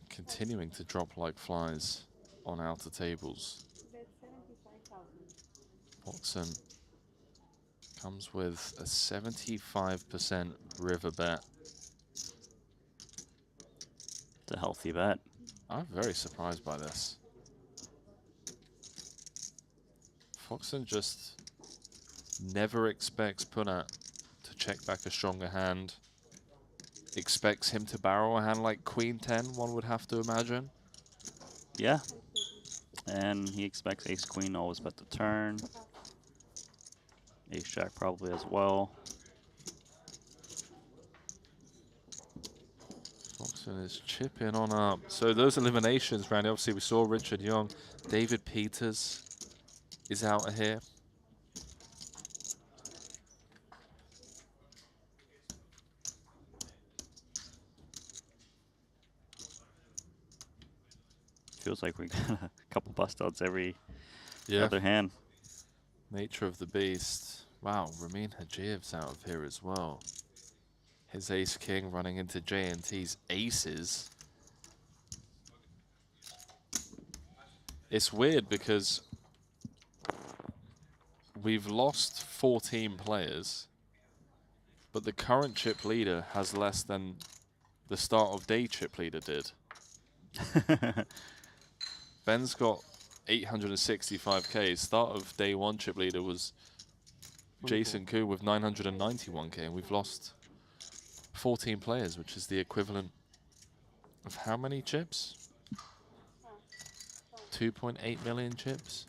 continuing to drop like flies on outer tables. Watson comes with a 75% river bet. It's a healthy bet. I'm very surprised by this. Foxen just never expects Punat to check back a stronger hand. Expects him to barrel a hand like Queen 10, one would have to imagine. Yeah. And he expects ace queen always bet the turn. Ace jack probably as well. Triton is chipping on up. So those eliminations, Randy, obviously we saw Richard Young. David Peters is out of here. Feels like we got a couple bust outs every Yeah. other hand. Nature of the beast. Wow, Ramin Hajiv's out of here as well. His ace king running into J&T's aces. It's weird because we've lost 14 players, but the current chip leader has less than the start of day chip leader did. Ben's got 865k. Start of day one chip leader was Jason Koo with 991k, and we've lost 14 players, which is the equivalent of how many chips? 2.8 million chips.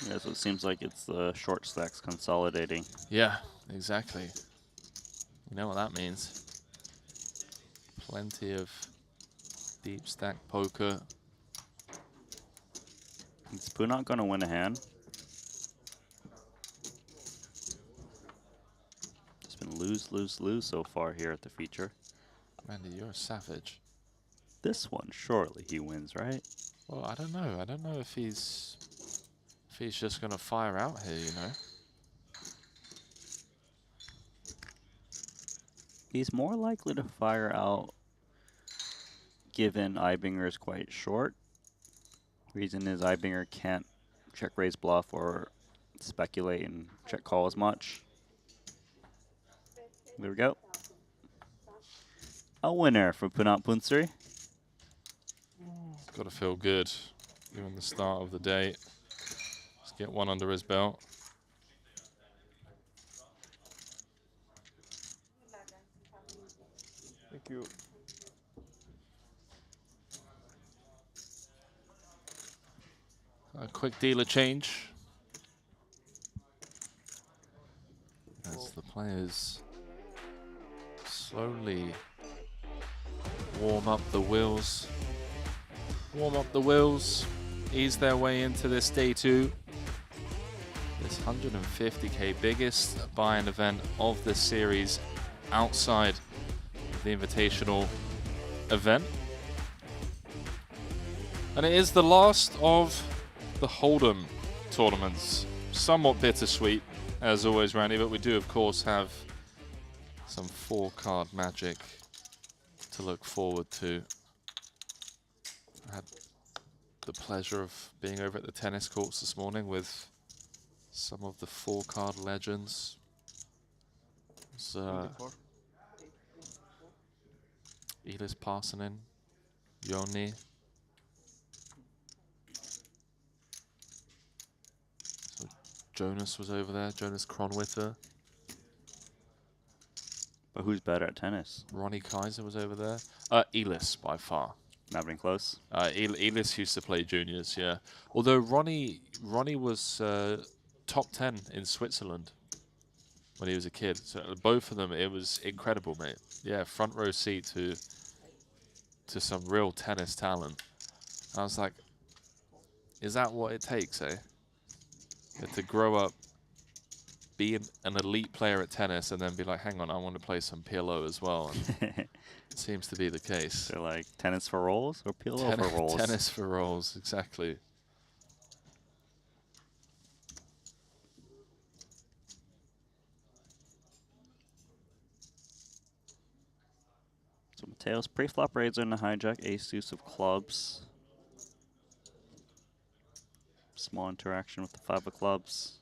Yeah, so it seems like it's the short stacks consolidating. Yeah, exactly. You know what that means. Plenty of deep stack poker. Is Pooh not going to win a hand? It's been lose, lose, lose so far here at the feature. Randy, you're a savage. This one, surely he wins, right? Well, I don't know. I don't know if he's just gonna fire out here, you know. He's more likely to fire out given Ibinger is quite short. Reason is Ibinger can't check raise bluff or speculate and check call as much. There we go. A winner for Punat Punsuri. It's got to feel good, given the start of the day. Let's get one under his belt. Thank you. A quick dealer change. As the players slowly warm up the wheels. Ease their way into this day two. This 150k biggest buy-in event of this series outside of the invitational event. And it is the last of the Hold'em tournaments. Somewhat bittersweet, as always, Randy, but we do, of course, have some 4-card magic to look forward to. I had the pleasure of being over at the tennis courts this morning with some of the 4-card legends. It was, Elis Parsonen, Joni. So Jonas was over there, Jonas Kronwitter. But who's better at tennis? Ronnie Kaiser was over there. Elis by far. Not being close. Elis used to play juniors, yeah. Although Ronnie was top 10 in Switzerland when he was a kid. So both of them, it was incredible, mate. Yeah, front row seat to some real tennis talent. I was like, is that what it takes, eh? To grow up, be an elite player at tennis, and then be like, hang on, I want to play some PLO as well. And it seems to be the case. They're like, tennis for rolls or PLO for rolls? Tennis for rolls, exactly. So Mateo's pre-flop raids in the hijack, ace deuce of clubs. Small interaction with the 5 of clubs.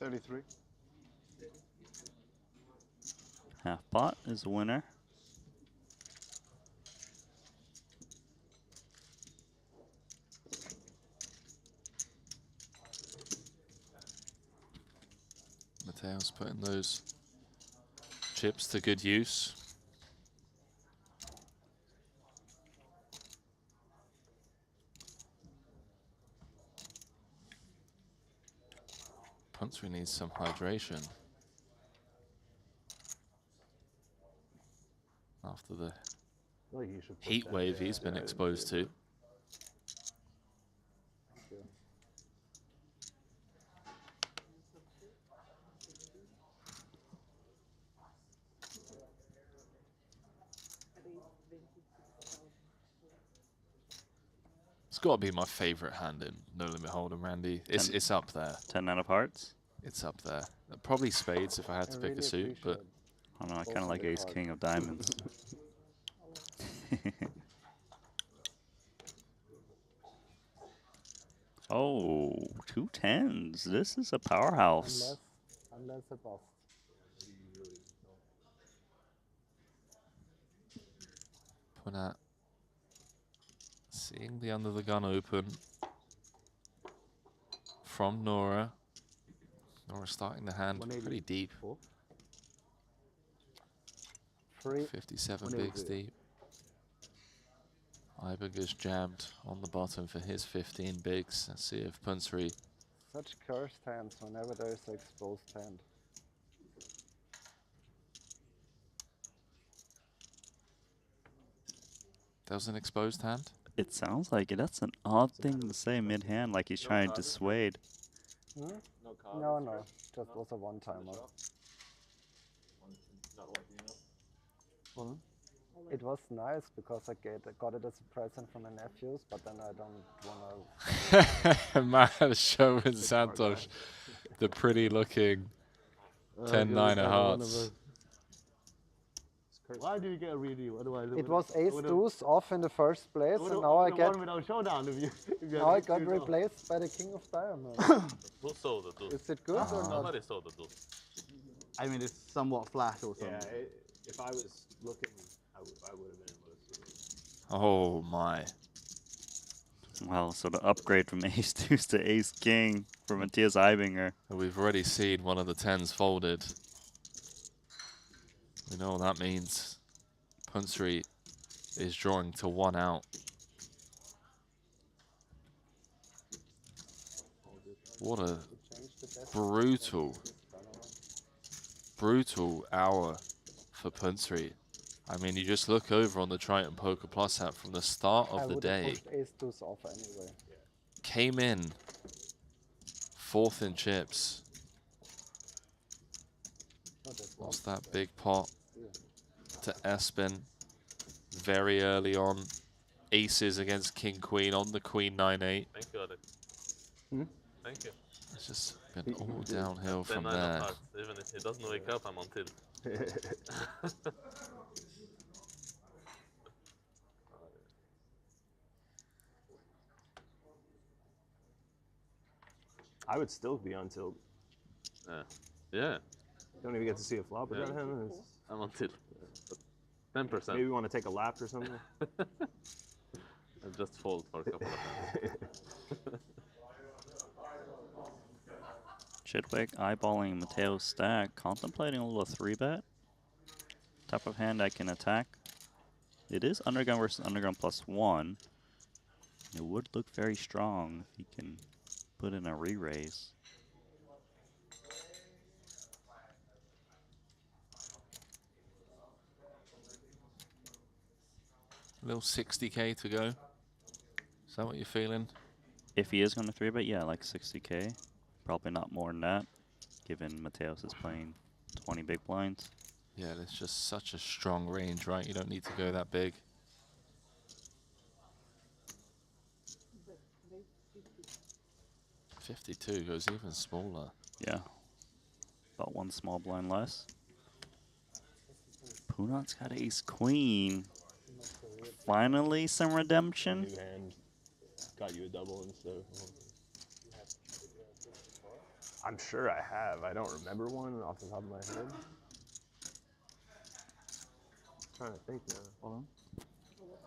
33. Half pot is a winner. Mateo's putting those chips to good use. Punsuri needs some hydration. after the Like you should put heat that- wave yeah, he's been yeah, exposed to. It's got to be my favorite hand in No Limit Hold'em, Randy. It's up there. 10 out of hearts. It's up there. Probably spades if I had to pick a suit, but I don't know. I kind of like ace king of diamonds. Oh, 2 10s. This is a powerhouse. Unless a bust. Punat seeing the under the gun open from Nora. Nora starting the hand pretty deep. 57 bigs deep. Ibig is jammed on the bottom for his 15 bigs. Let's see if Punsri. Such cursed hands whenever there is an exposed hand. That was an exposed hand? It sounds like it. That's an odd thing to say mid-hand, like he's trying to dissuade. Hmm? No, No, just was a one-timer. It was nice because I got it as a present from my nephews, but then I don't wanna. Man, showing Santos the pretty looking 10-9 of hearts. Why do you get a really? What do I do? It was ace deuce off in the first place, and now I get. Without showdown if you Now I got replaced by the king of diamonds. Who sold the deuce? Is it good or not? Somebody sold the deuce. I mean, it's somewhat flat or something. Yeah, if I was looking, I would have been able to see. Oh my. Well, so the upgrade from ace deuce to ace king for Matthias Eibinger. We've already seen one of the 10s folded. We know what that means. Punsri is drawing to 1 out. What a brutal hour for Punsri. I mean, you just look over on the Triton Poker Plus app from the start of the day. Ace deuce off anyway. Came in 4th in chips. Lost that big pot to Espen very early on. Aces against King Queen on the Queen 9-8. Thank you, Alex. Thank you. It's just been all downhill 10 from 9 of there. hearts. Even if he doesn't wake up, I'm on tilt. I would still be on tilt. Yeah, Don't even get to see a flop with Yeah. that hand. It's- I'm on tilt. 10%. Maybe you want to take a lap or something. I just fold for a couple of times. Chidwick eyeballing Mateo's stack, contemplating a little 3-bet. Type of hand I can attack. It is undergun versus undergun +1. It would look very strong if he can put in a re-raise. Little 60k to go. Is that what you're feeling? If he is going to 3-bet, yeah, like 60k. Probably not more than that, given Mateos is playing 20 big blinds. Yeah, there's just such a strong range, right? You don't need to go that big. $52 goes even smaller. Yeah. About 1 small blind less. Punat's got ace queen. Finally some redemption. New hand got you a double instead of one. I'm sure I have. I don't remember one off the top of my head. Trying to think now. Hold on.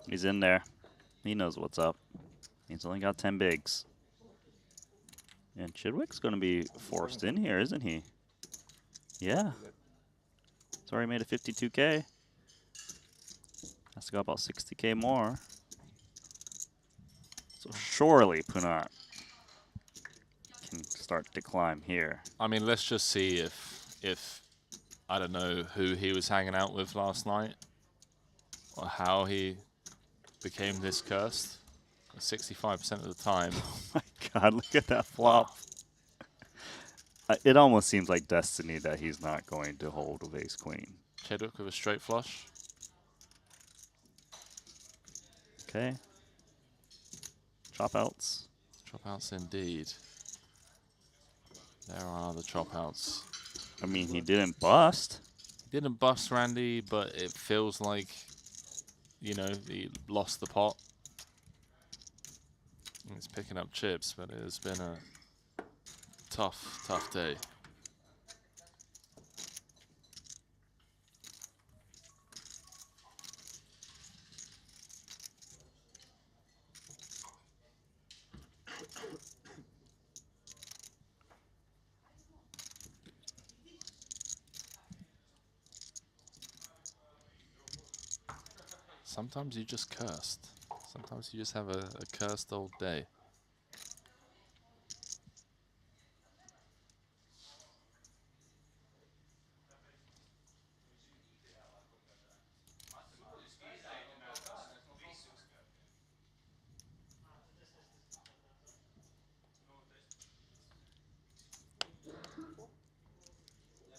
He's in there. He knows what's up. He's only got 10 bigs. And Chidwick's going to be forced in here, isn't he? Yeah. He's already made a 52k. Has to go about 60k more. So surely Punat can start to climb here. I mean, let's just see if I don't know who he was hanging out with last night. or how he became this cursed. 65% of the time. Oh my god, look at that flop. It almost seems like destiny that he's not going to hold with ace queen. Chedwick with a straight flush. Okay. Chop outs. Chop outs indeed. There are the chop outs. I mean, he didn't bust. He didn't bust Randy, but it feels like, you know, he lost the pot. He's picking up chips, but it has been a tough day. Sometimes you just cursed. Sometimes you just have a cursed old day.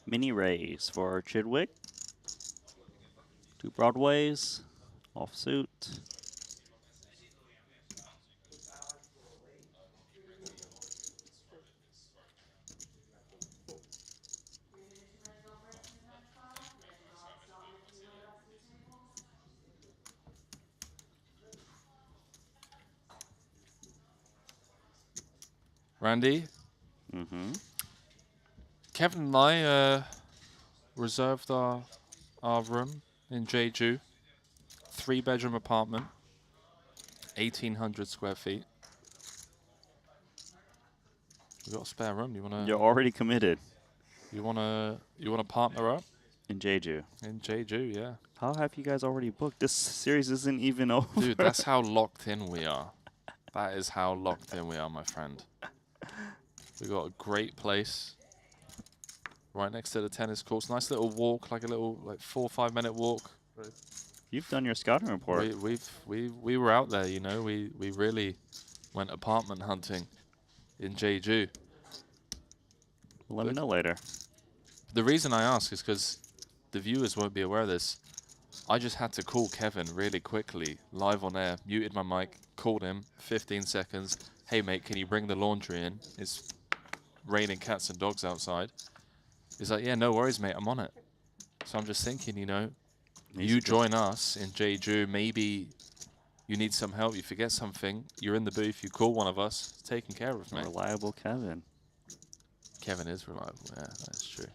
Mini raise for Chidwick. 2 broadways. Offsuit. Randy, Kevin and I reserved our room in Jeju. 3-bedroom apartment, 1,800 square feet. We got a spare room. You wanna? You're already committed. You wanna partner up In Jeju. in Jeju? Yeah. How have you guys already booked? This series isn't even over. Dude, that's how locked in we are. That is how locked in we are, my friend. We got a great place right next to the tennis courts. Nice little walk, like a little 4 or 5 minute walk. Right. You've done your scouting report. We were out there, you know. We really went apartment hunting in Jeju. Let me know later. The reason I ask is because the viewers won't be aware of this. I just had to call Kevin really quickly, live on air, muted my mic, called him, 15 seconds. Hey mate, can you bring the laundry in? It's raining cats and dogs outside. He's like, yeah, no worries, mate, I'm on it. So I'm just thinking, you know, you join us in Jeju, maybe you need some help, you forget something, you're in the booth, you call one of us, it's taken care of, mate. Reliable Kevin. Kevin is reliable, yeah, that's true.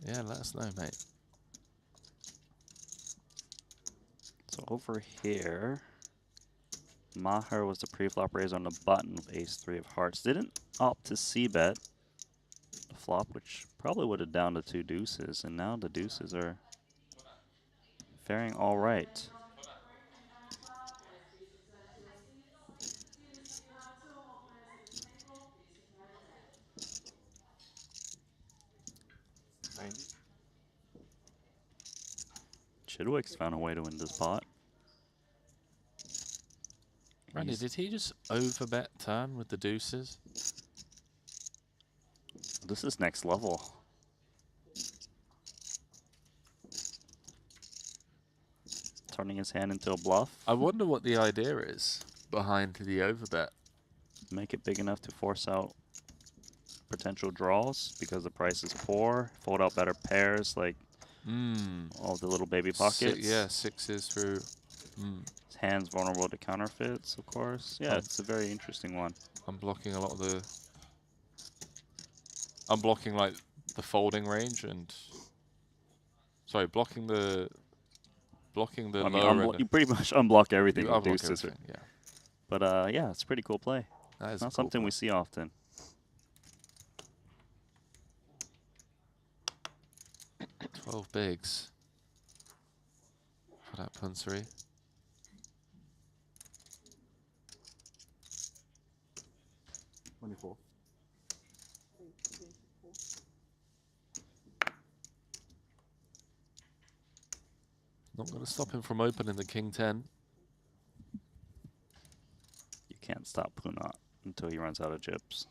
Yeah, let us know, mate. So over here, Maher was the pre-flop raise on the button with ace-3 of hearts. Didn't opt to c-bet the flop, which probably would have downed to 2 deuces, and now the deuces are faring all right. Chidwick's found a way to win this pot. Randy, did he just overbet turn with the deuces? This is next level. Turning his hand into a bluff. I wonder what the idea is behind the overbet. Make it big enough to force out potential draws because the price is poor. Fold out better pairs like all the little baby pockets. Yeah, sixes through. His hand's vulnerable to counterfeits, of course. Yeah, it's a very interesting one. I'm blocking a lot of the. I'm blocking like the folding range and. Sorry, blocking the. Blocking the I mean, lower end. you pretty much unblock everything You with unblock deuces. everything, yeah. But yeah, it's a pretty cool play. That is not a cool something play. we see often. $12 bigs for that punsery. $24. Not going to stop him from opening the king 10. You can't stop Punat until he runs out of chips.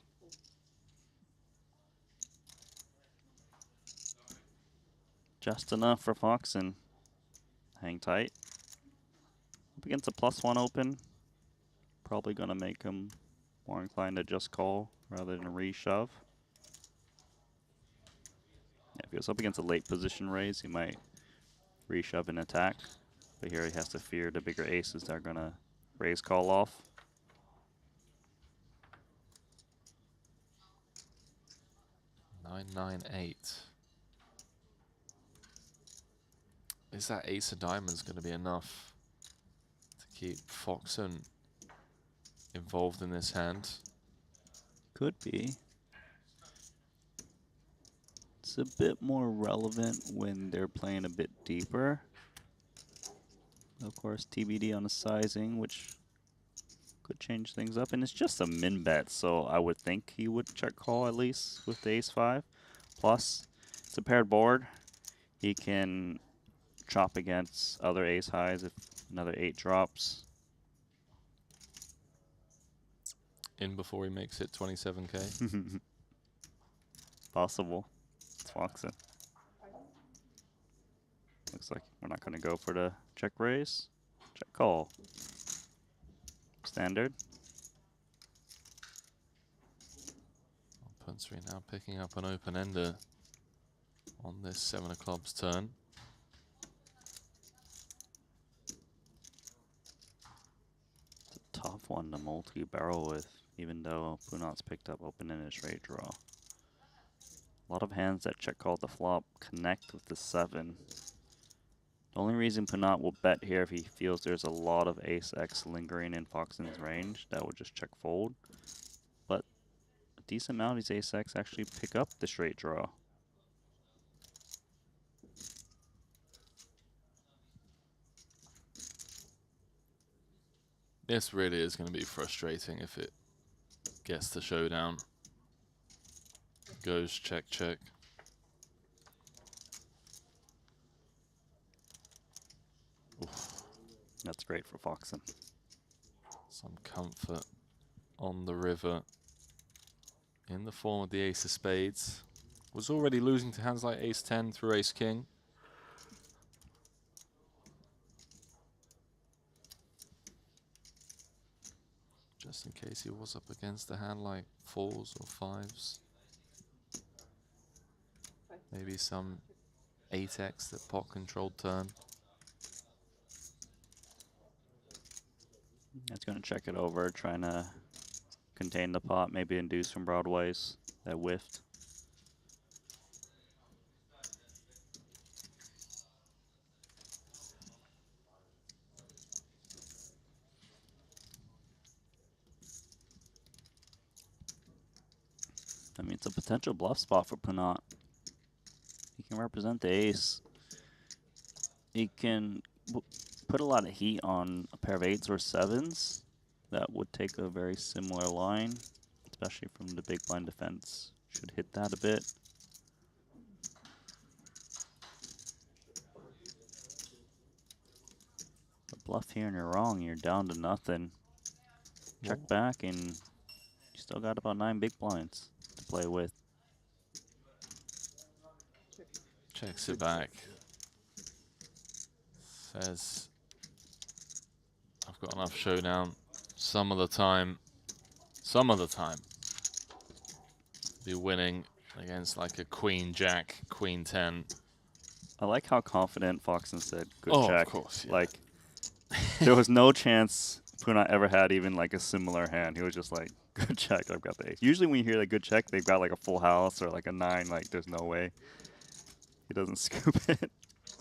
Just enough for Foxen. Hang tight. Up against a +1 open. Probably going to make him more inclined to just call rather than re-shove. Yeah, if he was up against a late position raise, he might re-shove and attack. But here he has to fear the bigger aces that are going to raise call off. 998. Is that ace of diamonds going to be enough to keep Foxen involved in this hand? Could be. It's a bit more relevant when they're playing a bit deeper. Of course, TBD on the sizing, which could change things up. And it's just a min bet, so I would think he would check call at least with the ace-5. Plus, it's a paired board. He can chop against other ace-highs if another 8 drops. In before he makes it 27k. Possible. It's Foxen. Looks like we're not going to go for the check raise. Check call. Standard. Punchery now picking up an open-ender on this 7 of clubs turn. It's a tough one to multi-barrel with, even though Punat's picked up open-ended straight draw. A lot of hands that check call the flop connect with the 7. The only reason Punat will bet here if he feels there's a lot of ace-x lingering in Foxen's range, that would just check fold. But a decent amount of these ace-x actually pick up the straight draw. This really is going to be frustrating if it gets to showdown. Goes check, check. Oof. That's great for Foxen. Some comfort on the river in the form of the ace of spades. Was already losing to hands like ace 10 through ace king. Just in case he was up against a hand like 4s or 5s. Maybe some 8x that pot controlled turn. It's going to check it over, trying to contain the pot, maybe induce some broadways that whiffed. I mean, it's a potential bluff spot for Punat. He can represent the ace. He can put a lot of heat on a pair of 8s or 7s. That would take a very similar line, especially from the big blind defense. Should hit that a bit. But bluff here and you're wrong. You're down to nothing. Check back and you still got about 9 big blinds to play with. Checks it back. Says, I've got enough showdown. Some of the time, be winning against like a queen jack, queen 10. I like how confident Foxen said good Oh, check. of course, yeah. Like, there was no chance Punat ever had even like a similar hand. He was just like, good check, I've got the ace. Usually when you hear like good check, they've got like a full house or like a 9, like there's no way. He doesn't scoop it.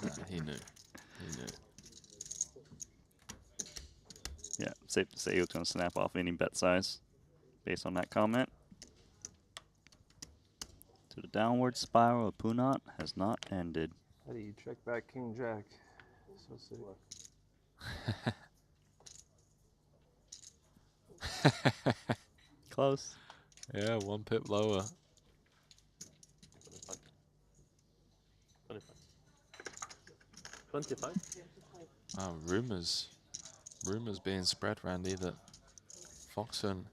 Nah, he knew. He knew. Yeah, safe to say he was going to snap off any bet size based on that comment. So the downward spiral of Punat has not ended. How do you check back King Jack? So sick. Close. Yeah, 1 pip lower. 25. 25? Rumors being spread, Randy, that Foxen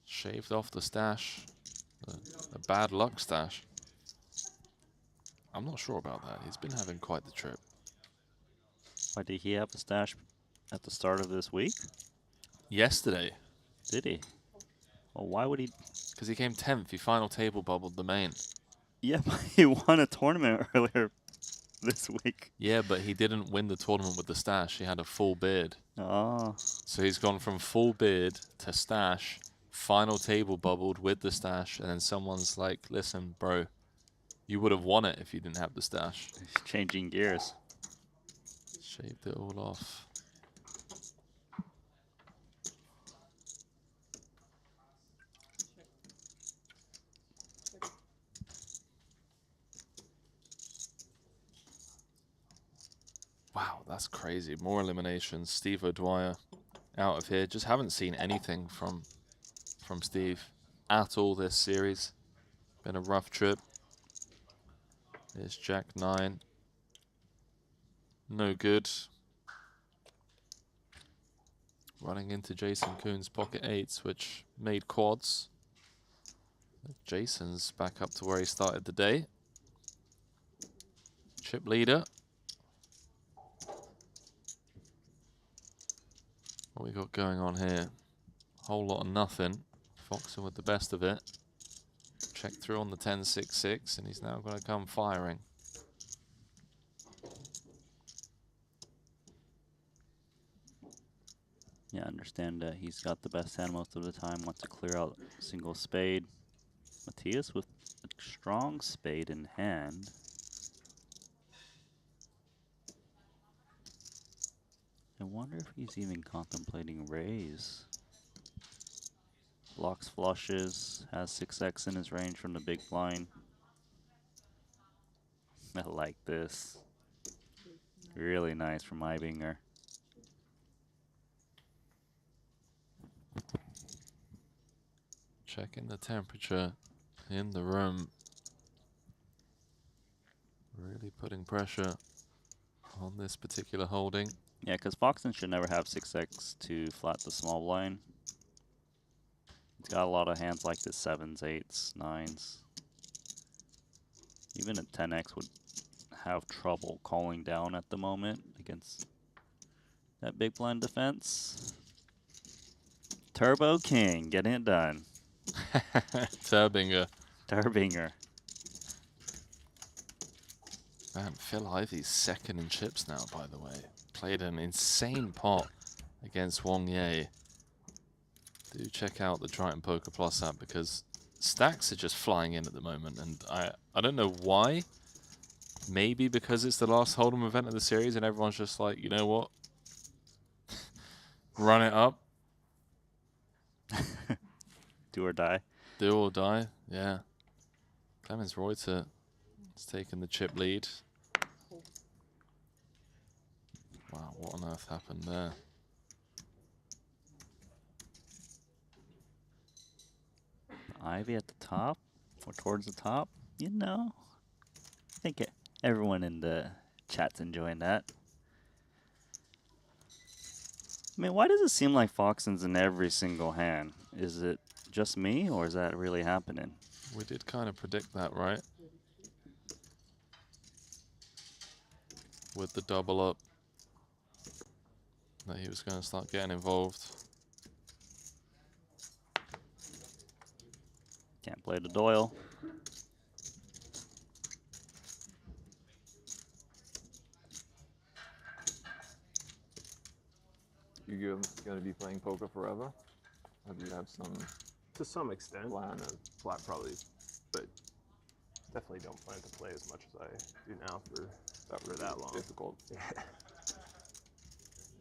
shaved off the stash, the bad luck stash. I'm not sure about that. He's been having quite the trip. Why did he have a stash at the start of this week? Yesterday, Did he? Well, why would he? because he came 10th, he final table bubbled the main. Yeah, but he won a tournament earlier this week. Yeah, but he didn't win the tournament with the stash. He had a full beard. Oh. So he's gone from full beard to stash, final table bubbled with the stash, and then someone's like, listen, bro, you would have won it if you didn't have the stash. He's changing gears. Shaved it all off. Wow, that's crazy. More eliminations. Steve O'Dwyer out of here. Just haven't seen anything from Steve at all this series. Been a rough trip. There's Jack 9. No good. Running into Jason Kuhn's pocket 8s, which made quads. Jason's back up to where he started the day. Chip leader. What we got going on here? Whole lot of nothing. Foxen with the best of it. Check through on the 10-6-6, and he's now going to come firing. Yeah, I understand that he's got the best hand most of the time. Wants to clear out a single spade. Matthias with a strong spade in hand. I wonder if he's even contemplating raise. Blocks flushes, has 6x in his range from the big blind. I like this. Really nice from Ibinger. Checking the temperature in the room. Really putting pressure on this particular holding. Yeah, because Foxen should never have 6x to flat the small blind. He's got a lot of hands like this, 7s, 8s, 9s. Even a 10x would have trouble calling down at the moment against that big blind defense. Turbo King, getting it done. Turbinger. Turbinger. Man, Phil Ivy's second in chips now, by the way. Played an insane pot against Wong Ye. Do check out the Triton Poker Plus app because stacks are just flying in at the moment, and I don't know why. Maybe because it's the last Hold'em event of the series and everyone's just like, you know what? Run it up. Do or die. Do or die, yeah. Clemens Reuter has taken the chip lead. Wow, what on earth happened there? Ivy at the top, or towards the top, you know. I think everyone in the chat's enjoying that. I mean, why does it seem like Foxen's in every single hand? Is it just me, or is that really happening? We did kind of predict that, right? With the double up. That he was going to start getting involved. Can't play the Doyle. You going to be playing poker forever? Or do you have some To some extent. plan? Flat probably, but definitely don't plan to play as much as I do now for that long. Difficult. Yeah.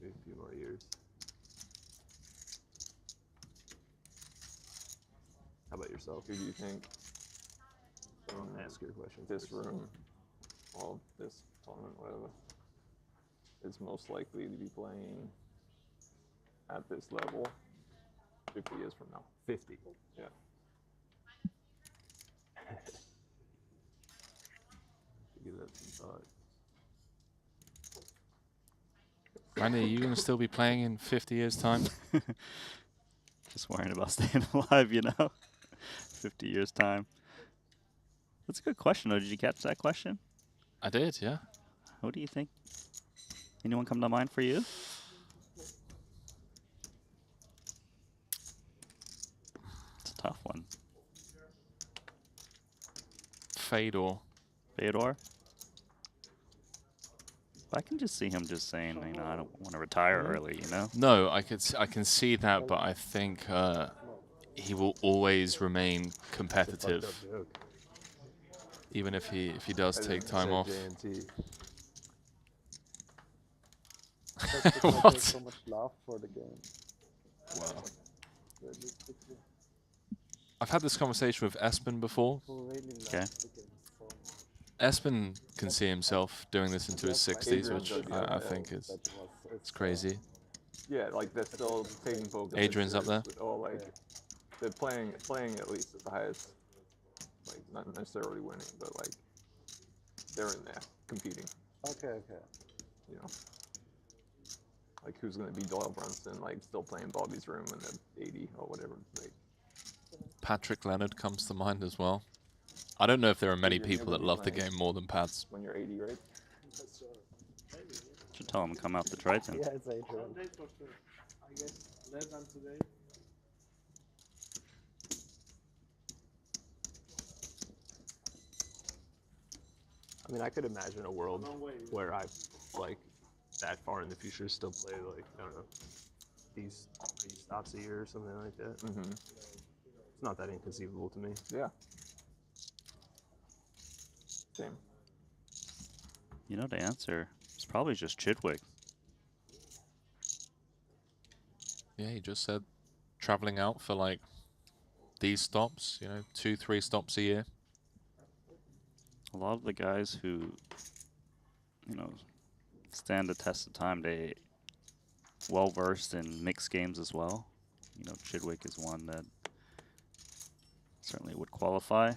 Maybe a few more years. How about yourself? Who do you think Ask your question. this first. room, or this tournament, whatever, is most likely to be playing at this level 50 years from now? 50. Yeah. Give that some thought. Randy, are you going to still be playing in 50 years' time? Just worrying about staying alive, you know? 50 years' time. That's a good question, though. Did you catch that question? I did, yeah. Who do you think? Anyone come to mind for you? It's a tough one. Fedor. Fedor? I can just see him just saying, you know, I don't want to retire early, you know? No, I can see that, but I think he will always remain competitive, even if he does take time off. JNT. What? So much love for the game. Wow. I've had this conversation with Espen before. Okay. Espen can see himself doing this into his 60s, which I think is it's crazy. Yeah, like they're still taking focus. Adrian's up there. Or like they're playing at least at the highest. Like not necessarily winning, but like they're in there competing. Okay. You know, like who's gonna be Doyle Brunson? Like still playing Bobby's Room and they're 80 or whatever. Like Patrick Leonard comes to mind as well. I don't know if there are many Adrian, people you're that gonna be love the playing game more than Pats. when you're 80, right? Should tell him to come out the Triton. Yeah, it's Adrian. Someday for sure. I guess less than today. I mean, I could imagine a world where I, like, that far in the future still play, like, I don't know, these 3 stops a year or something like that. Mm-hmm. It's not that inconceivable to me. Yeah. Same. You know, the answer is probably just Chidwick. Yeah, he just said traveling out for like these stops, you know, 2-3 stops a year. A lot of the guys who, you know, stand the test of time, they well versed in mixed games as well. You know, Chidwick is one that certainly would qualify.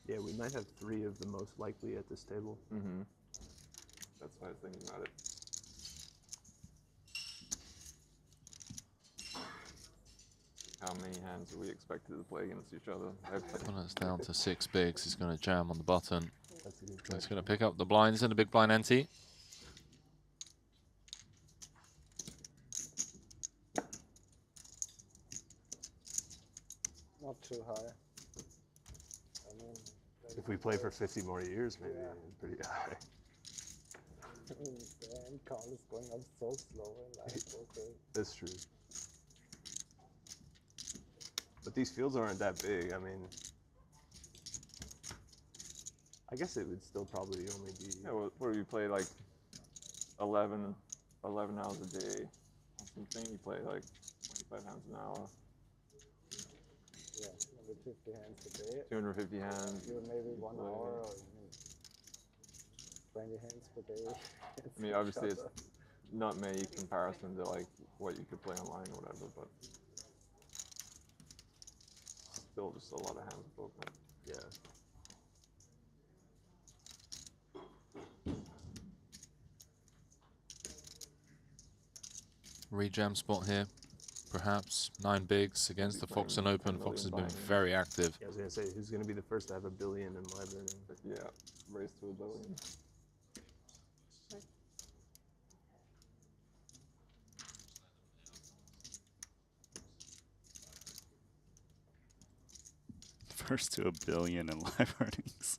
Yeah, we might have 3 of the most likely at this table. Mm-hmm. That's why I was thinking about it. How many hands are we expected to play against each other? When it's down to 6 bigs, he's going to jam on the button. That's a good He's question. going to pick up the blinds and the big blind ante. Not too high. I mean, If we play for 50 more years, maybe pretty high. the end count is going up so slow and like, okay. That's true. But these fields aren't that big. I mean, I guess it would still probably only be. Yeah, what do you play like 11 hours a day? Or something you play like 25 hands an hour, Yeah, maybe 50 hands a day. 250 hands. You maybe 1 hour or even 20 hands per day. I mean, obviously it's not many comparison to like what you could play online or whatever, but still just a lot of hands both. Yeah. Rejam spot here, perhaps. 9 bigs against the Fox and Open. Fox has been very active. Yeah, I was gonna say, who's gonna be the first to have $1 billion in live earning? Yeah, race to $1 billion. First to $1 billion in live earnings.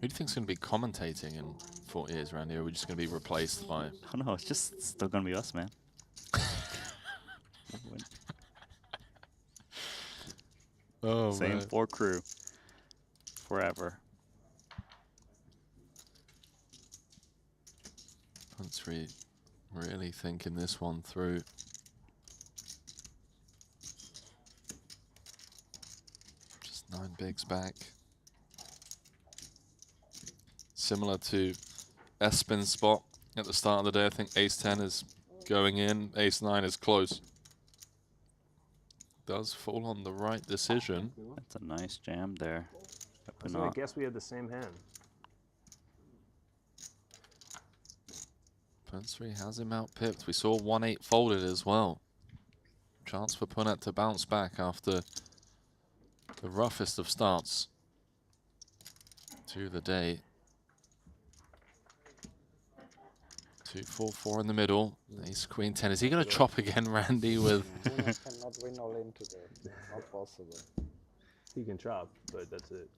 Who do you think's going to be commentating in 4 years, Randy? Or are we just going to be replaced by? I don't know, it's just still gonna be us, man. Oh, Same 4 crew. Forever. Once really thinking this one through. Just 9 bigs back. Similar to Espen's spot at the start of the day. I think Ace 10 is going in, Ace 9 is close. does fall on the right decision. That's a nice jam there. I guess we had the same hand. Punsri has him out pipped. We saw 1-8 folded as well. Chance for Punnett to bounce back after the roughest of starts to the day. 2-4-4 in the middle. Ace Queen 10. Is he going to chop again, Randy? With cannot win all in today. Not possible. He can chop, but that's it.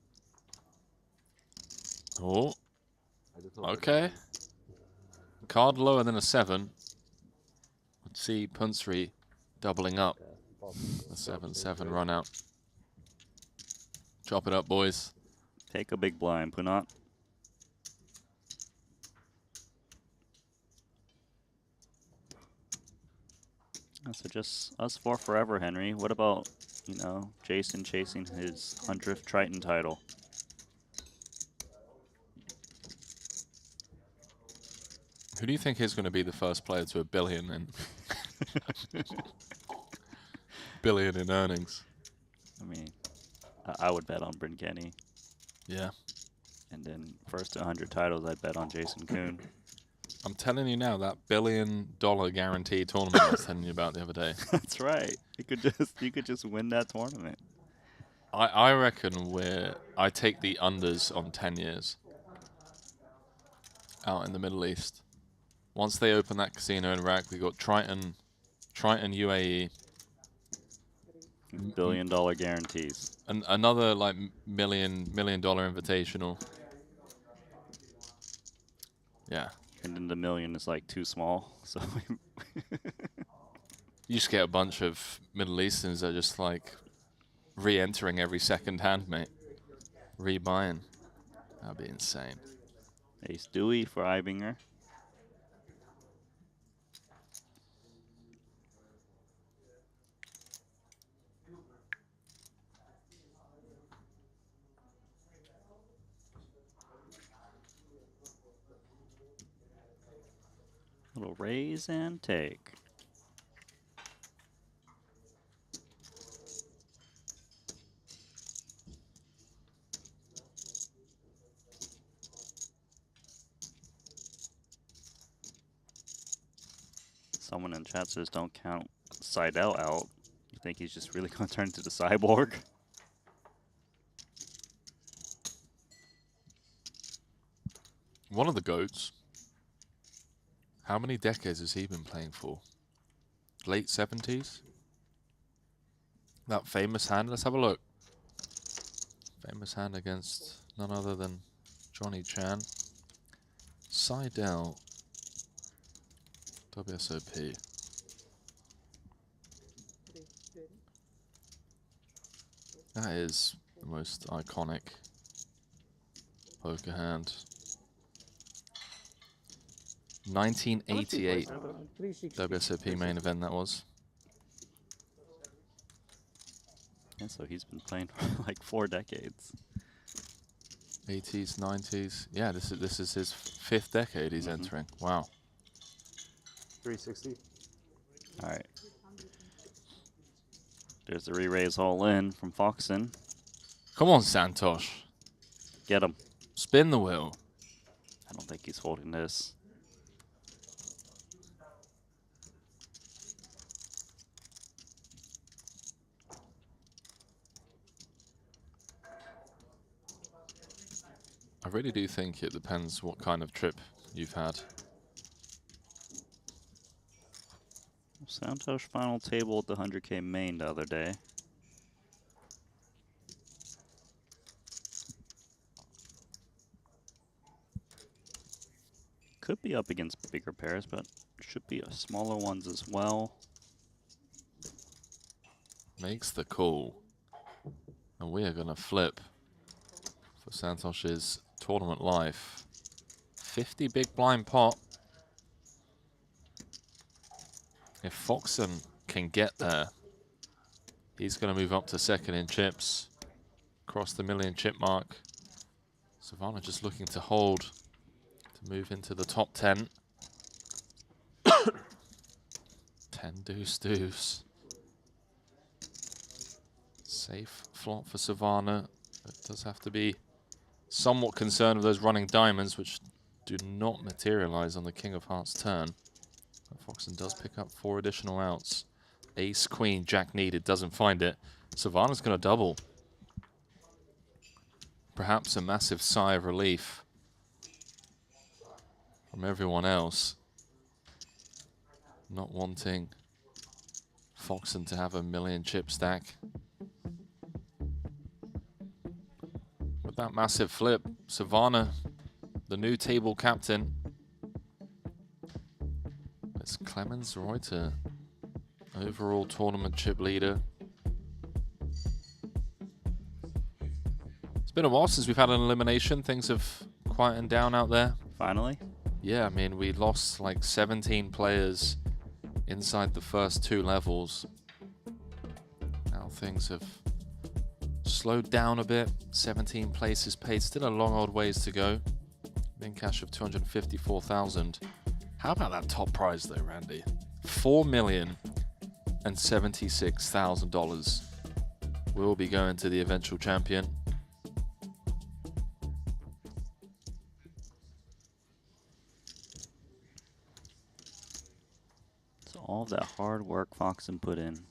Oh, okay. Card lower than a 7. Let's see Punsri doubling up. The 7-7 run out. Chop it up, boys. Take a big blind, Punat. So just us four forever, Henry. What about, you know, Jason chasing his 100th Triton title? Who do you think is going to be the first player to $1 billion in billion in earnings? I mean, I would bet on Bryn Kenny. Yeah. And then first to 100 titles, I'd bet on Jason Kuhn. I'm telling you now, that $1 billion guaranteed tournament I was telling you about the other day. That's right. You could just win that tournament. I reckon I take the unders on 10 years out in the Middle East. Once they open that casino in Iraq, we got Triton UAE. $1 billion guarantees. And another like million dollar invitational. Yeah. And then the million is like too small. So you just get a bunch of Middle Easterns that are just like re-entering every second hand, mate. Rebuying. That'd be insane. Ace Dewey for Ibinger. Little raise and take. Someone in chat says don't count Seidel out. You think he's just really going to turn into the cyborg? One of the GOATs. How many decades has he been playing for? Late 70s? That famous hand, let's have a look. Famous hand against none other than Johnny Chan. Seidel. WSOP. That is the most iconic poker hand. 1988 WSOP main event that was. Yeah, so he's been playing for like 4 decades. 80s, 90s. Yeah, this is his 5th decade he's entering. Wow. 360. All right. There's the re-raise all in from Foxen. Come on, Santosh. Get him. Spin the wheel. I don't think he's holding this. I really do think it depends what kind of trip you've had. Santosh final table at the 100K main the other day. Could be up against bigger pairs, but should be smaller ones as well. Makes the call. And we are going to flip for Santosh's tournament life. 50 big blind pot. If Foxen can get there, he's going to move up to second in chips. Cross the million chip mark. Savannah just looking to hold to move into the top 10. 10 deuce deuce. Safe flop for Savannah. It does have to be somewhat concerned with those running diamonds, which do not materialize on the King of Hearts turn. But Foxen does pick up 4 additional outs. Ace, Queen, Jack needed, doesn't find it. Savannah's going to double. Perhaps a massive sigh of relief from everyone else. Not wanting Foxen to have a 1,000,000 chip stack. With that massive flip, Savannah, the new table captain. It's Clemens Reuter, overall tournament chip leader. It's been a while since we've had an elimination. Things have quietened down out there. Finally? Yeah, I mean, we lost like 17 players inside the first 2 levels. Now things have slowed down a bit. 17 places paid. Still a long old ways to go. Min cash of 254,000. How about that top prize though, Randy? $4,076,000 will be going to the eventual champion. So all that hard work Foxen put in.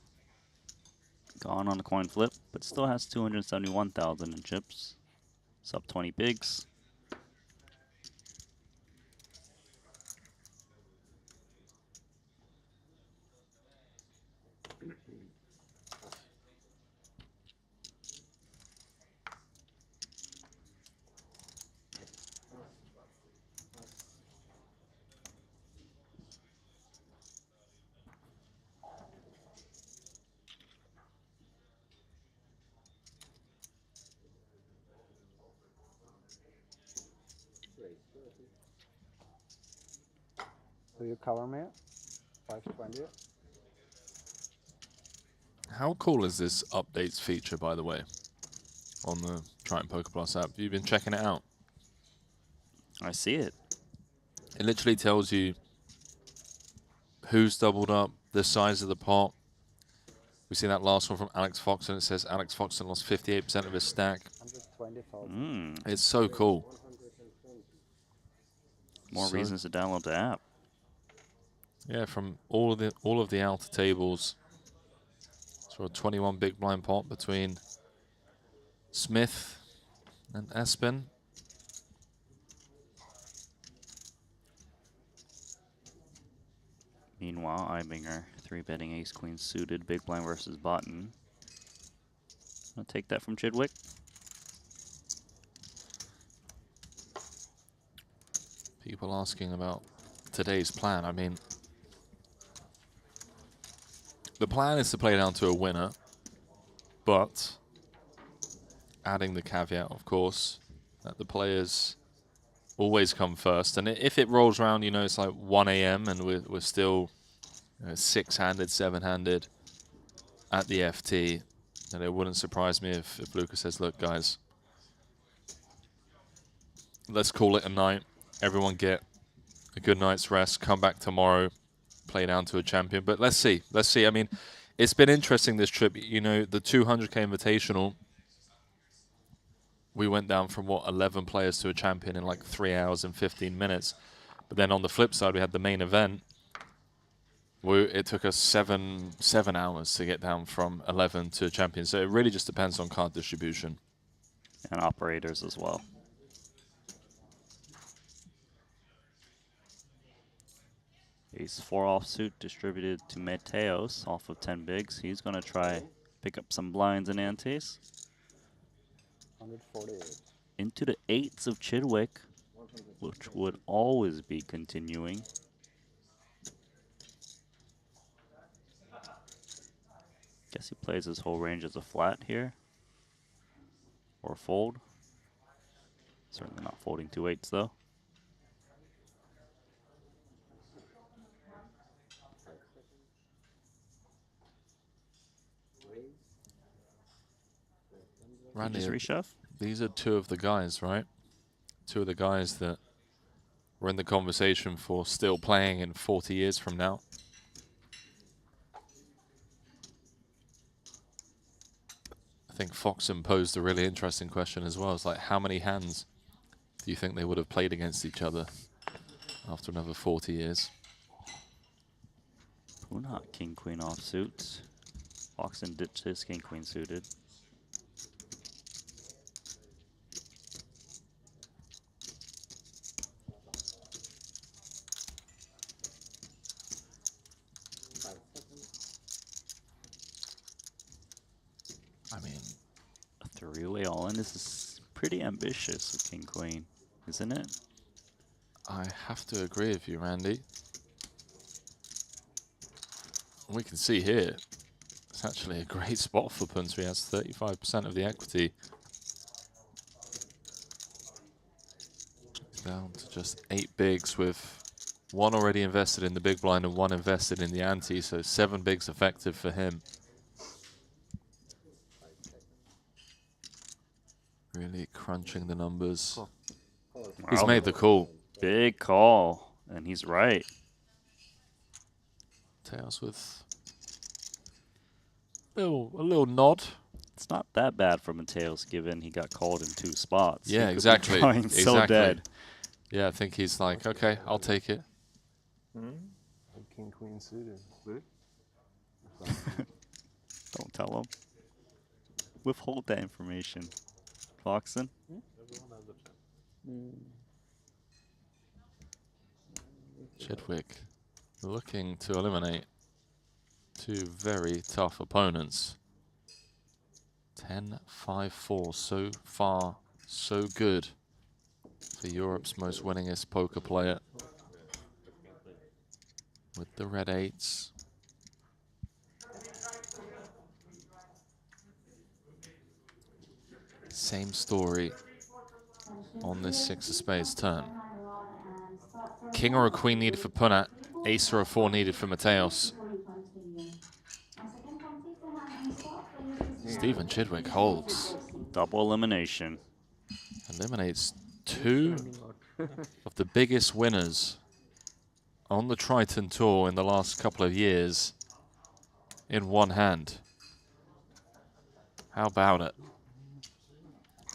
Gone on the coin flip, but still has 271,000 in chips. Sub 20 bigs. Do you cover me? 520. How cool is this updates feature, by the way, on the Triton Poker Plus app? Have you been checking it out? I see it. It literally tells you who's doubled up, the size of the pot. We see that last one from Alex Foxen. It says Alex Foxen lost 58% of his stack. 120,000. It's so cool. More reasons to download the app. Yeah, from all of the outer tables. So a 21 big blind pot between Smith and Espen. Meanwhile, Ibinger 3-betting ace queen suited, big blind versus button. I'll take that from Chidwick. People asking about today's plan. I mean, the plan is to play down to a winner, but adding the caveat, of course, that the players always come first. And if it rolls around, you know, it's like 1 a.m. and we're still 6-handed, 7-handed at the FT, then it wouldn't surprise me if Lucas says, look, guys, let's call it a night. Everyone get a good night's rest, come back tomorrow, play down to a champion. But let's see. Let's see. I mean, it's been interesting this trip. You know, the 200K Invitational, we went down from, what, 11 players to a champion in like 3 hours and 15 minutes. But then on the flip side, we had the main event. It took us 7 hours to get down from 11 to a champion. So it really just depends on card distribution. And operators as well. Ace 4 offsuit distributed to Mateos off of 10 bigs. He's going to try pick up some blinds and antes. 148. Into the 8s of Chidwick, which would always be continuing. Guess he plays his whole range as a flat here. Or fold. Certainly not folding 2 8s though. Randy, Just reshove? These are 2 of the guys, right? 2 of the guys that were in the conversation for still playing in 40 years from now. think Foxen posed a really interesting question as well. It's like, how many hands do you think they would have played against each other after another 40 years? Punat king queen offsuit. Foxen ditched his king queen suited. I mean, A three-way all-in is pretty ambitious with king queen, isn't it? I have to agree with you, Randy. We can see here, it's actually a great spot for Punter. He has 35% of the equity. He's down to just 8 bigs with 1 already invested in the big blind and 1 invested in the ante, so 7 bigs effective for him. Really crunching the numbers. He's Wow. made the call. Big call, and he's right. Tails with a little nod. It's not that bad for Mateos, given he got called in 2 spots. Yeah, He could be exactly. drawing so dead. Yeah, I think he's like, okay, I'll take it. King queen suited. Good. Don't tell him. Withhold that information. Foxen? Chidwick looking to eliminate 2 very tough opponents. 10-5-4, so far, so good for Europe's most winningest poker player. With the red 8s. Same story on this 6 of spades turn. King or a queen needed for Punat, ace or a 4 needed for Mateos. Stephen Chidwick holds. Double elimination. Eliminates 2 of the biggest winners on the Triton Tour in the last couple of years in one hand. How about it?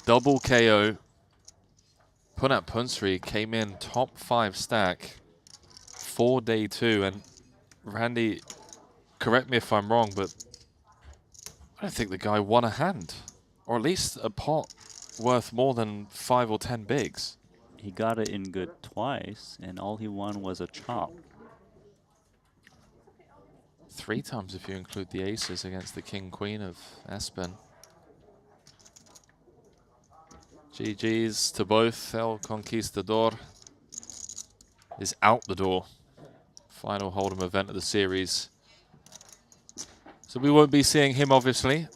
Double KO. Punat Punsri came in top 5 stack for day 2. And Randy, correct me if I'm wrong, but I don't think the guy won a hand. Or at least a pot worth more than 5 or 10 bigs. He got it in good twice, and all he won was a chop. 3 times if you include the aces against the king queen of Espen. GG's to both. El Conquistador is out the door. Final Hold'em event of the series. So we won't be seeing him, obviously.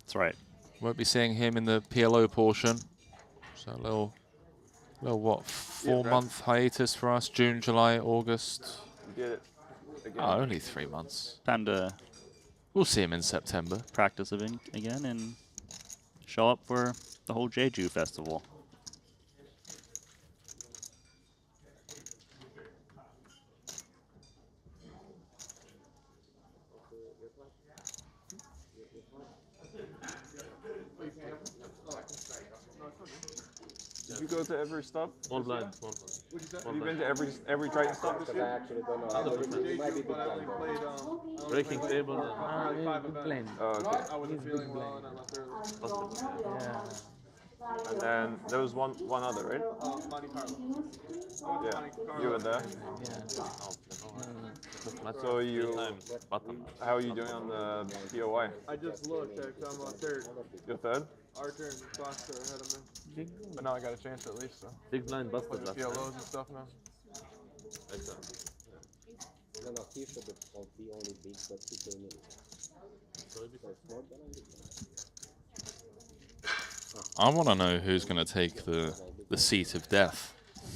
That's right. Won't be seeing him in the PLO portion. So a little what, 4-month hiatus for us? June, July, August. You did it. Again. Oh, only 3 months. Time to We'll see him in September. practice again and show up for the whole Jeju festival. Did you go to every stop? Small blind. Have you been to every Triton stop this year? Breaking table. Okay. I wasn't feeling well and I left early. And then there was one other, right? Monte Carlo. Yeah. You were there. So how are you doing on the POI? I just looked, I'm on third. You're third? Archer and Fox are ahead of me. But now I got a chance at least, so. Big blind busted With the last time. PLOs and stuff now. I want to know who's going to take the seat of death.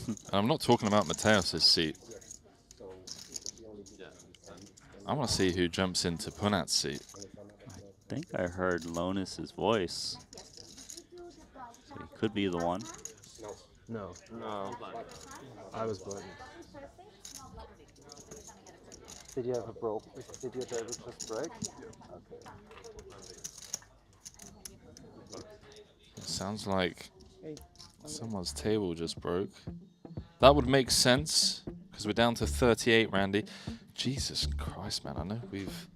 And I'm not talking about Mateos' seat. I want to see who jumps into Punat's seat. I think I heard Lonus's voice. So he could be the one. No. No. I was button. Did you have a broke? Did your table just break? Okay. Sounds like Hey, someone's table just broke. That would make sense, because we're down to 38, Randy. Jesus Christ, man, I know we've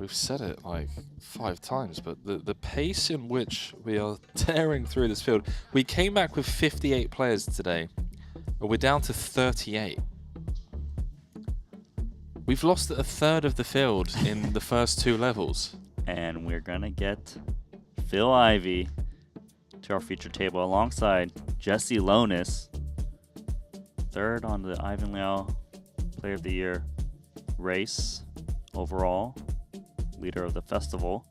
said it like 5 times, but the pace in which we are tearing through this field. We came back with 58 players today, but we're down to 38. We've lost a third of the field in the first 2 levels. And we're going to get Phil Ivey to our feature table alongside Jesse Lonis, 3rd on the Ivan Liao Player of the Year race overall, leader of the festival.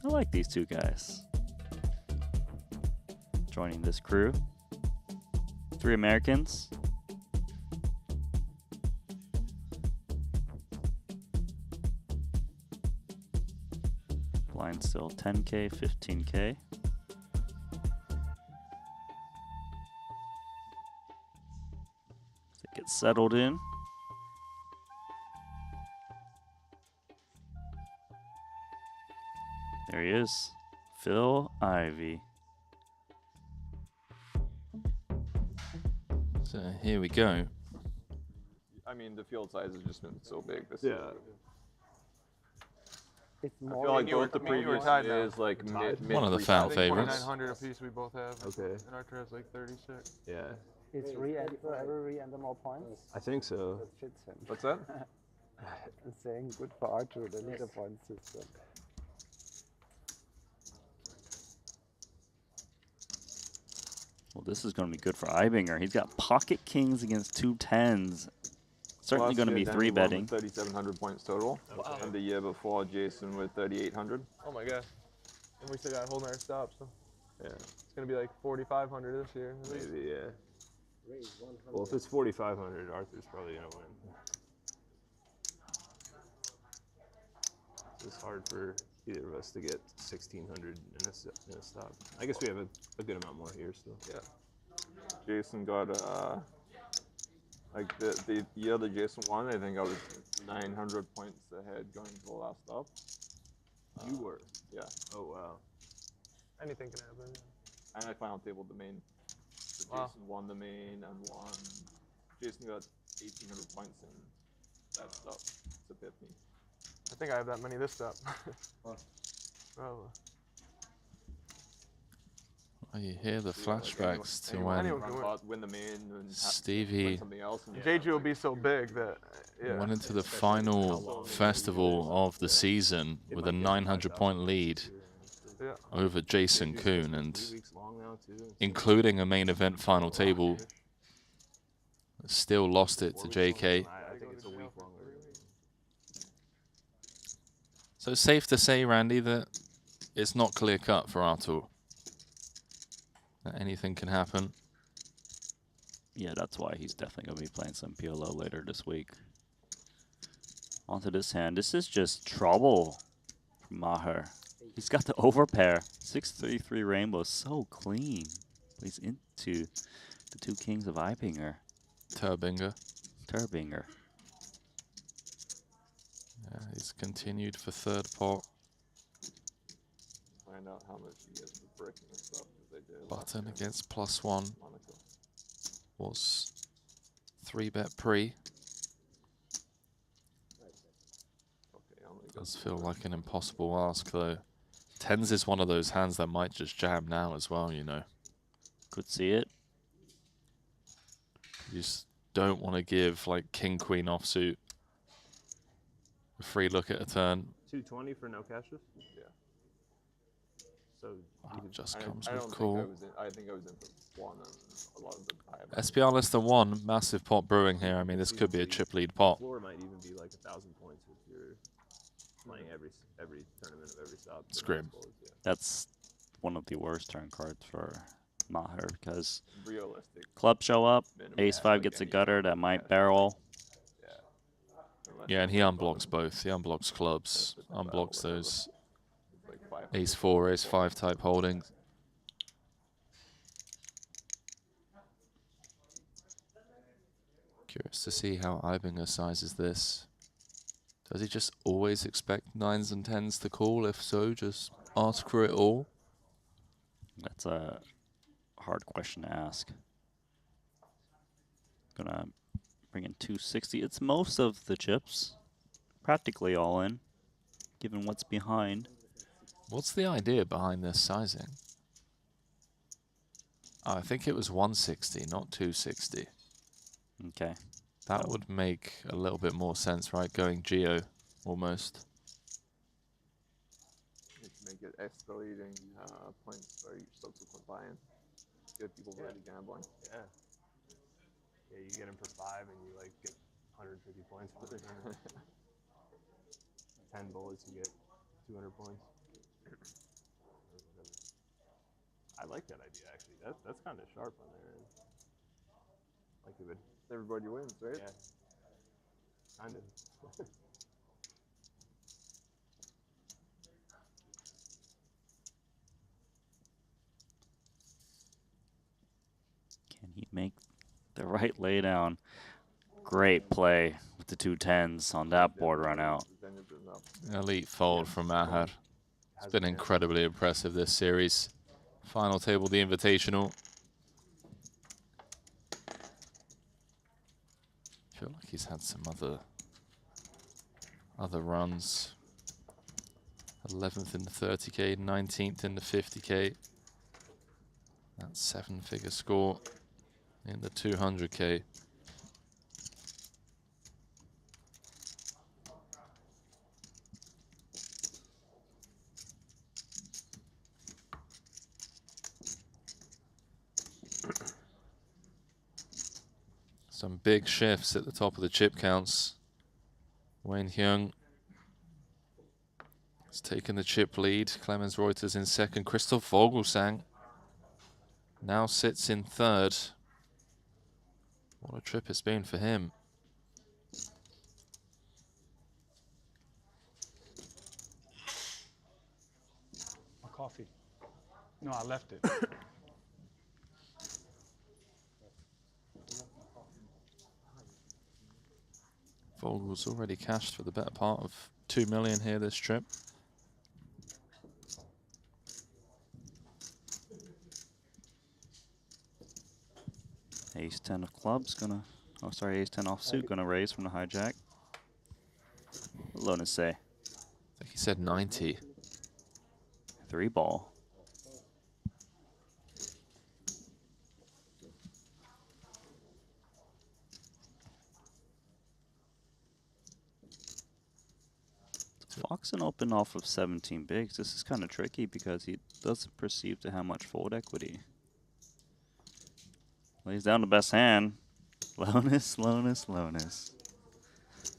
I like these 2 guys joining this crew. 3 Americans. Blind still 10K, 15K. Get settled in. There he is, Phil Ivey. So here we go. I mean, the field size has just been so big this Yeah. year. It's I more feel like You were- both the me and you were previous tied now. is like mid. One of the fan favorites. 4,900 apiece we both have. Okay. And Archer has like 36. Yeah, it's re-enter, every re-enter more points. I think so. That fits him. What's that? I'm saying good for Archer, they need a point system. Well, this is going to be good for Ibinger. He's got pocket kings against 2 10s. Certainly going to be 3 betting. 3,700 points total. Wow. And the year before, Jason with 3,800. Oh my god. And we still got holding our stops. So Yeah, it's going to be like 4,500 this year. At least. maybe, yeah. Well, if it's 4,500, Arthur's probably going to win. It's hard for either of us to get 1,600 in a stop. I guess we have a good amount more here still. Yeah. Jason got, like the year that Jason won, I think I was 900 points ahead going to the last stop. You were? Yeah. Oh, wow. Anything can happen. And I final tabled the main. So Wow. Jason won the main and won. Jason got 1,800 points in that stop to pit me. I think I have that many this stop. Probably. Oh, you hear the flashbacks to anyone when can win. Win the main and Stevie win something else. And JG will be so big that, yeah. went into the final festival of the season with a 900-point lead Yeah. over Jason Kuhn, 3 and weeks long now too. including a main event final table, still lost it to JK. I think it's a week longer. So it's safe to say, Randy, that it's not clear-cut for Artur. That anything can happen. Yeah, that's why he's definitely going to be playing some PLO later this week. Onto this hand. This is just trouble for Maher. He's got the overpair. 633 rainbow. So clean. Plays into the 2 kings of Ibinger. Turbinger. Turbinger. Yeah, he's continued for 3rd pot. Find out how much he gets for breaking and stuff. 'Cause they did Button last against +1 Monaco. was 3-bet pre. Okay, only got Does feel like an impossible ask, though. 10s is one of those hands that might just jam now as well, you know. Could see it. You just don't want to give, like, King-Queen offsuit a free look at a turn. 220 for no cashes? Yeah. So Wow, just I comes don't with think call. I think I was in for 1 and a lot of the SPR Lister 1, massive pot brewing here. I mean, this could be a chip lead pot. floor might even be like 1,000 points if you're playing every tournament of every stop. Scrim. Yeah. That's one of the worst turn cards for Maher because Realistic. clubs show up, Minimum ace has, 5 like, gets a any gutter that might barrel. Yeah. Unless Yeah, and he you're unblocks both. He unblocks clubs, That's the unblocks battle, those like 500. ace 4, ace 5 type holdings. Curious to see how Ibinger sizes this. Does he just always expect 9s and 10s to call? If so, just ask for it all. That's a hard question to ask. Gonna bring in 260. It's most of the chips, practically all in, given what's behind. What's the idea behind this sizing? Oh, I think it was 160, not 260. Okay. That would make a little bit more sense, right? Going geo, almost. Make it escalating points for each subsequent buy-in. Get people ready gambling. Yeah. Yeah, you get them for 5 and you like get 150 points for it. 10 bullets, you get 200 points. I like that idea actually. That's kind of sharp on there. Like it would. Everybody wins, right? Yeah. Kind of. Can he make the right laydown? Great play with the 2 10s on that board run out. Elite fold from Maher. It's been incredibly impressive this series. Final table, the Invitational. I feel like he's had some other runs. 11th in the 30K, 19th in the 50K. That 7-figure score in the 200K. Some big shifts at the top of the chip counts. Wayne Hyung has taken the chip lead. Clemens Reuters in second. Christoph Vogelsang now sits in third. What a trip it's been for him. My coffee. No, I left it. Vogel's already cashed for the better part of 2 million here this trip. Ace 10 of clubs gonna, oh sorry, ace 10 offsuit gonna raise from the hijack. What did Lonas say? I think he said 90. 3 ball. Foxen open off of 17 bigs. This is kind of tricky because he doesn't perceive to have much fold equity. Lays down the best hand. Lonas, Lonas, Lonas.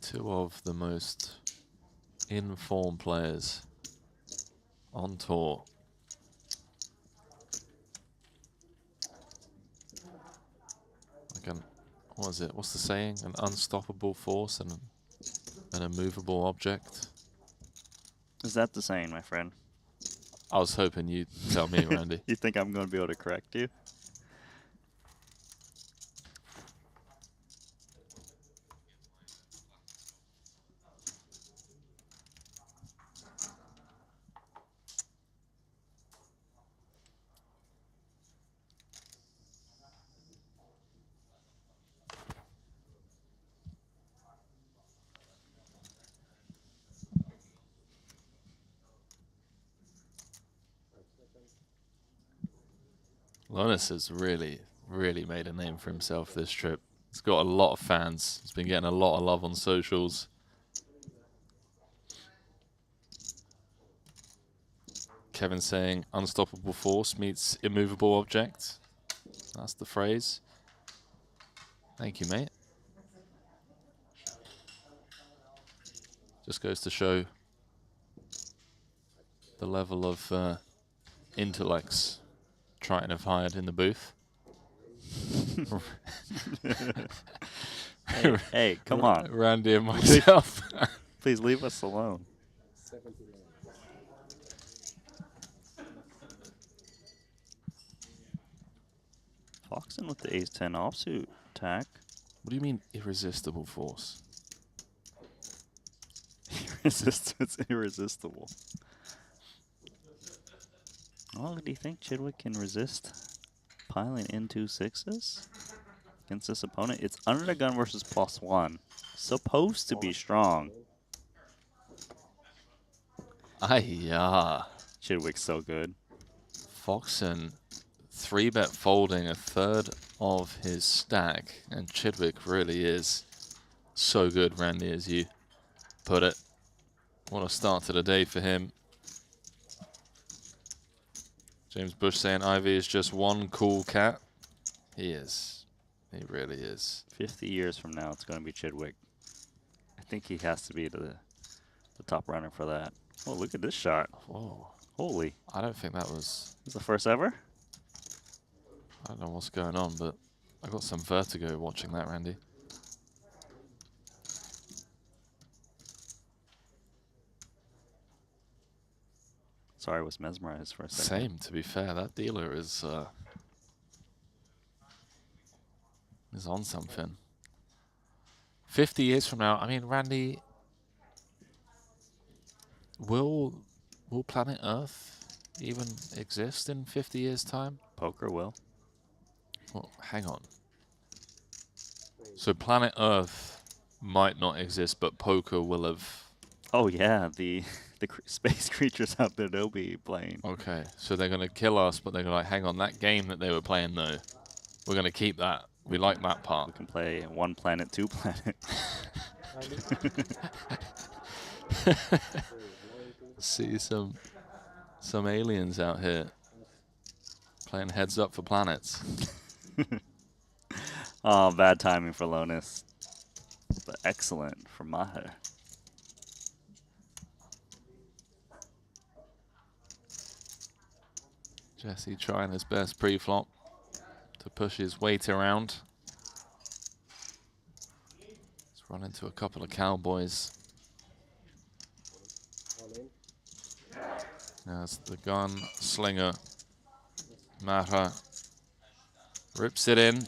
Two of the most in-form players on tour. Like an, what is it? What's the saying? An unstoppable force and an immovable object. Is that the saying, my friend? I was hoping you'd tell me, Randy. You think I'm going to be able to correct you? Lonas has really made a name for himself this trip. He's got a lot of fans. He's been getting a lot of love on socials. Kevin saying unstoppable force meets immovable object. That's the phrase. Thank you, mate. Just goes to show the level of intellects Triton have hired in the booth. hey, come on. Randy and myself. Please leave us alone. Foxen with the ace 10 offsuit attack. What do you mean irresistible force? It's irresistible. Oh, do you think Chidwick can resist piling into sixes against this opponent? It's under the gun versus +1. Supposed to be strong. Yeah. Chidwick's so good. Foxen 3-bet folding a third of his stack, and Chidwick really is so good, Randy, as you put it. What a start to the day for him. James Bush saying Ivy is just one cool cat. He is. He really is. 50 years from now, it's going to be Chidwick. I think he has to be the top runner for that. Oh, look at this shot. Whoa. Holy. I don't think that was... Is the first ever? I don't know what's going on, but I got some vertigo watching that, Randy. Sorry, I was mesmerized for a second. Same, to be fair. That dealer is on something. 50 years from now, I mean, Randy, will planet Earth even exist in 50 years' time? Poker will. Well, hang on. So planet Earth might not exist, but poker will have... Oh, yeah, the space creatures out there, they'll be playing. Okay, so they're going to kill us, but they're going to like, hang on, that game that they were playing, though, we're going to keep that. We like that part. We can play one planet, two planet. See some aliens out here playing heads up for planets. Oh, bad timing for Lonis, but excellent for Maher. Jesse trying his best pre-flop to push his weight around. He's run into a couple of cowboys. As the gun slinger, Maher rips it in.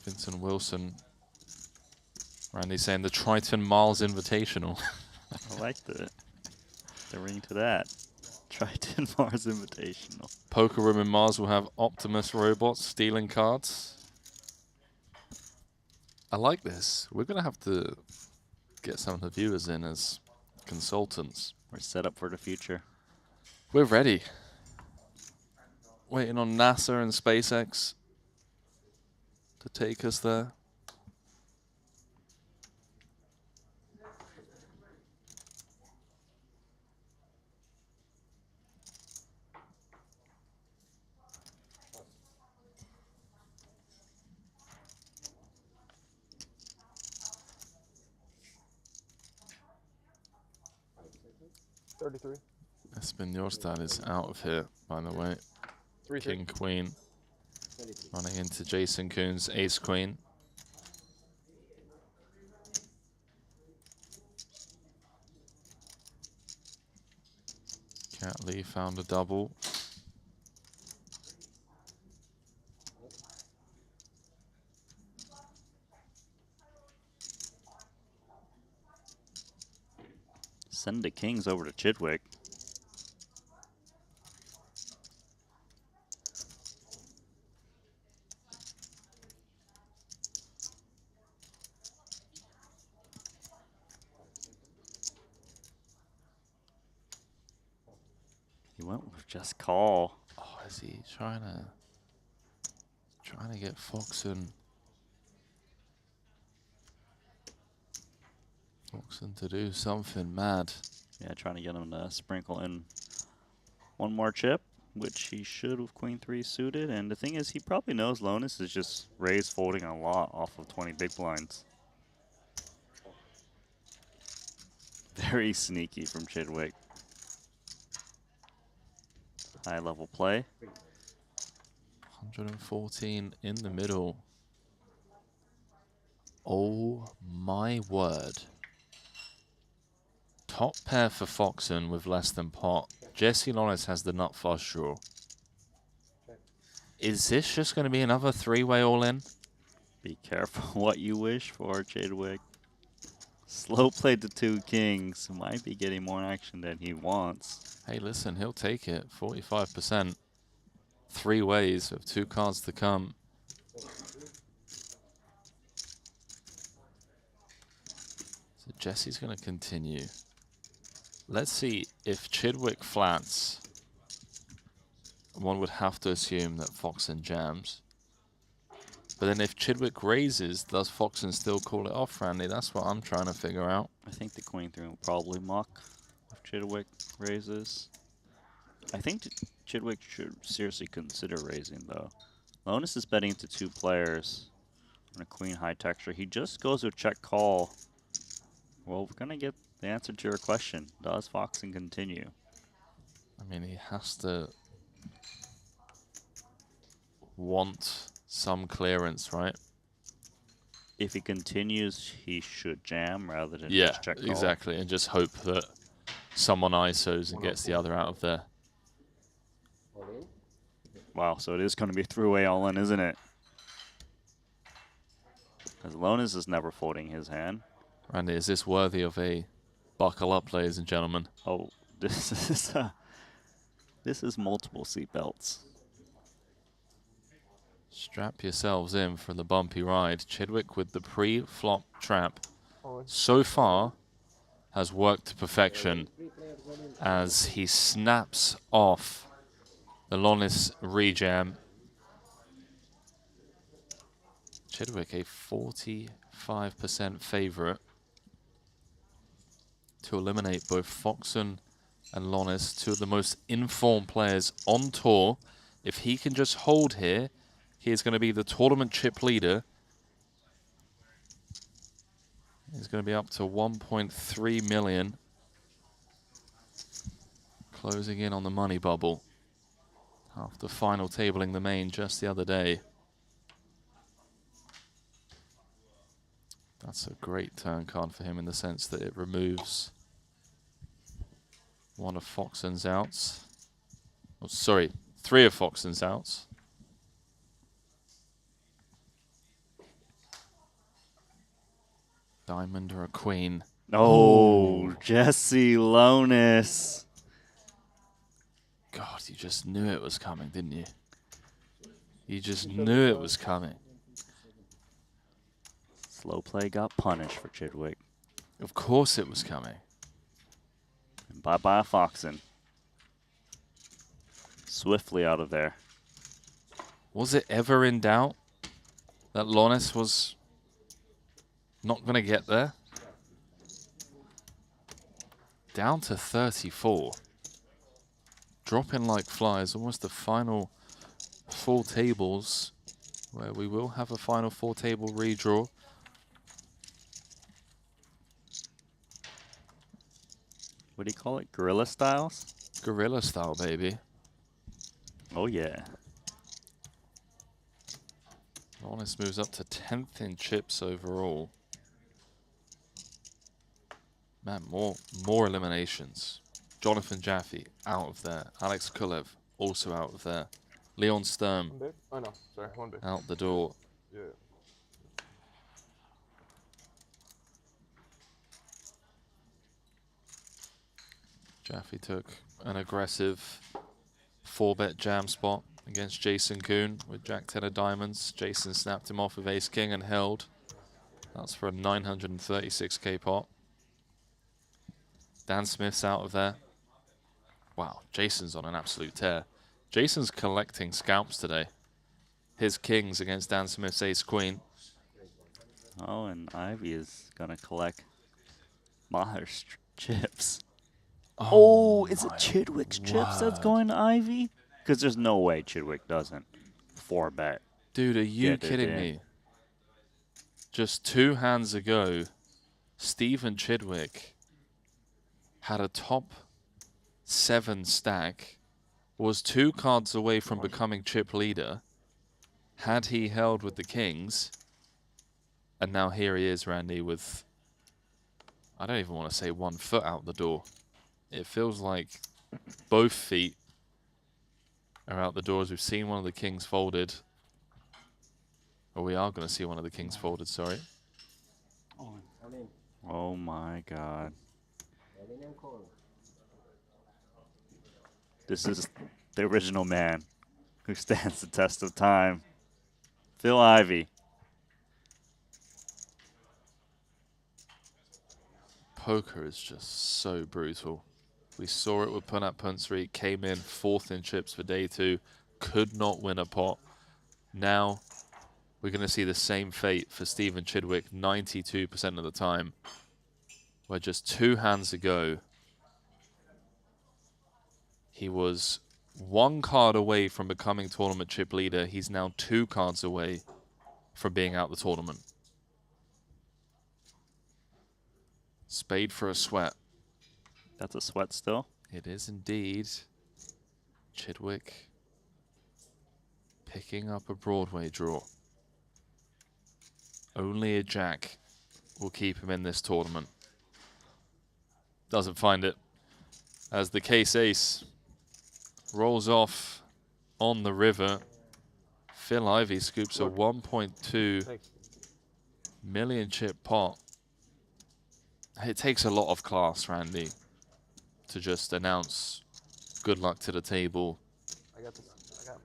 Vincent Wilson. Randy saying the Triton Miles Invitational. I like the ring to that. Triton Mars Invitational. Poker Room in Mars will have Optimus robots stealing cards. I like this. We're going to have to get some of the viewers in as consultants. We're set up for the future. We're ready. Waiting on NASA and SpaceX to take us there. Espinosa is out of here, by the way. King, Queen. Running into Jason Coon's Ace, Queen. Cat Lee found a double. Send the kings over to Chidwick. He went with just call. Oh, is he trying to get Foxen to do something mad? Yeah, trying to get him to sprinkle in one more chip, which he should with Queen 3 suited. And the thing is, he probably knows Lonis is just raise folding a lot off of 20 big blinds. Very sneaky from Chidwick. High level play. 114 in the middle. Oh my word. Top pair for Foxen with less than pot. Jesse Lawrence has the nut flush draw. Is this just going to be another three-way all-in? Be careful what you wish for, Chadwick. Slow play to 2 kings. Might be getting more action than he wants. Hey, listen, he'll take it. 45%. 3 ways with 2 cards to come. So Jesse's going to continue. Let's see if Chidwick flats. One would have to assume that Foxen jams. But then if Chidwick raises, does Foxen still call it off, Randy? That's what I'm trying to figure out. I think the queen 3 will probably muck if Chidwick raises. I think Chidwick should seriously consider raising, though. Lonus is betting to 2 players on a queen high texture. He just goes with check call. Well, we're going to get the answer to your question. Does Foxen continue? I mean, he has to want some clearance, right? If he continues, he should jam rather than Yeah, just check call. exactly. And just hope that someone ISOs and gets the other out of there. Wow, so it is going to be 3-way all-in, isn't it? Because Lonus is never folding his hand. Randy, is this worthy of a buckle up, ladies and gentlemen? Oh, this is multiple seatbelts. Strap yourselves in for the bumpy ride. Chidwick with the pre-flop trap so far has worked to perfection as he snaps off the Lonis rejam. Chidwick a 45% favorite to eliminate both Foxen and Lonis, 2 of the most informed players on tour. If he can just hold here, he is going to be the tournament chip leader. He's going to be up to 1.3 million. Closing in on the money bubble after final tabling the main just the other day. That's a great turn card for him in the sense that it removes one of Foxen's outs. Oh, sorry, 3 of Foxen's outs. Diamond or a queen. Oh, Jesse Lonus. God, you just knew it was coming, didn't you? You just knew it was coming. Slow play got punished for Chidwick. Of course it was coming. And bye-bye Foxen. Swiftly out of there. Was it ever in doubt that Lonis was not going to get there? Down to 34. Dropping like flies, almost the final 4 tables, where we will have a final 4 table redraw. What do you call it? Guerrilla styles? Guerrilla style, baby. Oh, yeah. Lonis moves up to 10th in chips overall. Man, more eliminations. Jonathan Jaffe out of there. Alex Kulev also out of there. Leon Sturm Oh no, sorry, 1 bit. out the door. Yeah. Jaffe took an aggressive 4-bet jam spot against Jason Kuhn with Jack 10 of diamonds. Jason snapped him off with Ace King and held. That's for a 936k pot. Dan Smith's out of there. Wow, Jason's on an absolute tear. Jason's collecting scalps today. His kings against Dan Smith's ace queen. Oh, and Ivy is going to collect Maher's chips. Oh, is it Chidwick's chips that's going to Ivy? Because there's no way Chidwick doesn't 4-bet. Dude, are you kidding me? Just 2 hands ago, Stephen Chidwick had a top 7 stack, was 2 cards away from becoming chip leader, had he held with the kings, And now here he is, Randy, with, I don't even want to say 1 foot out the door. It feels like both feet are out the door, as we've seen one of the kings folded. Or we are going to see one of the kings folded, sorry. Oh my god. This is the original man who stands the test of time. Phil Ivey. Poker is just so brutal. We saw it with Punat Punsri, came in 4th in chips for day 2, could not win a pot. Now we're going to see the same fate for Stephen Chidwick 92% of the time, where just 2 hands ago, he was 1 card away from becoming tournament chip leader. He's now 2 cards away from being out the tournament. Spade for a sweat. That's a sweat still. It is indeed. Chidwick picking up a Broadway draw. Only a jack will keep him in this tournament. Doesn't find it, as the case ace rolls off on the river. Phil Ivey scoops a 1.2 million chip pot. It takes a lot of class, Randy, to just announce good luck to the table I got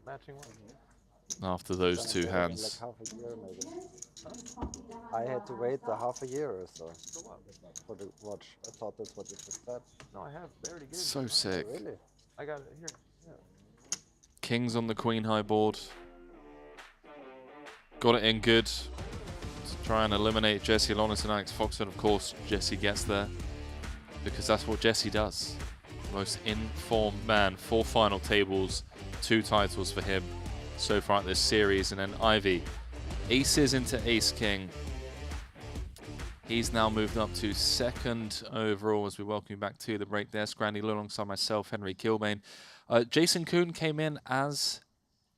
matching one. after those 2 hands. Like half a year maybe. I had to wait a half a year or so for the watch. I thought that's what you just said. No, I have. They already gave So me. sick. Really? I got it here. Yeah. Kings on the queen high board. Got it in good. To try and eliminate Jesse Alonis and Alex Foxton. Of course, Jesse gets there, because that's what Jesse does. Most informed man. 4 final tables, 2 titles for him so far at this series. And then Ivy, aces into ace king. He's now moved up to 2nd overall, as we welcome you back to the break there. Scrandy alongside myself, Henry Kilbane. Jason Kuhn came in as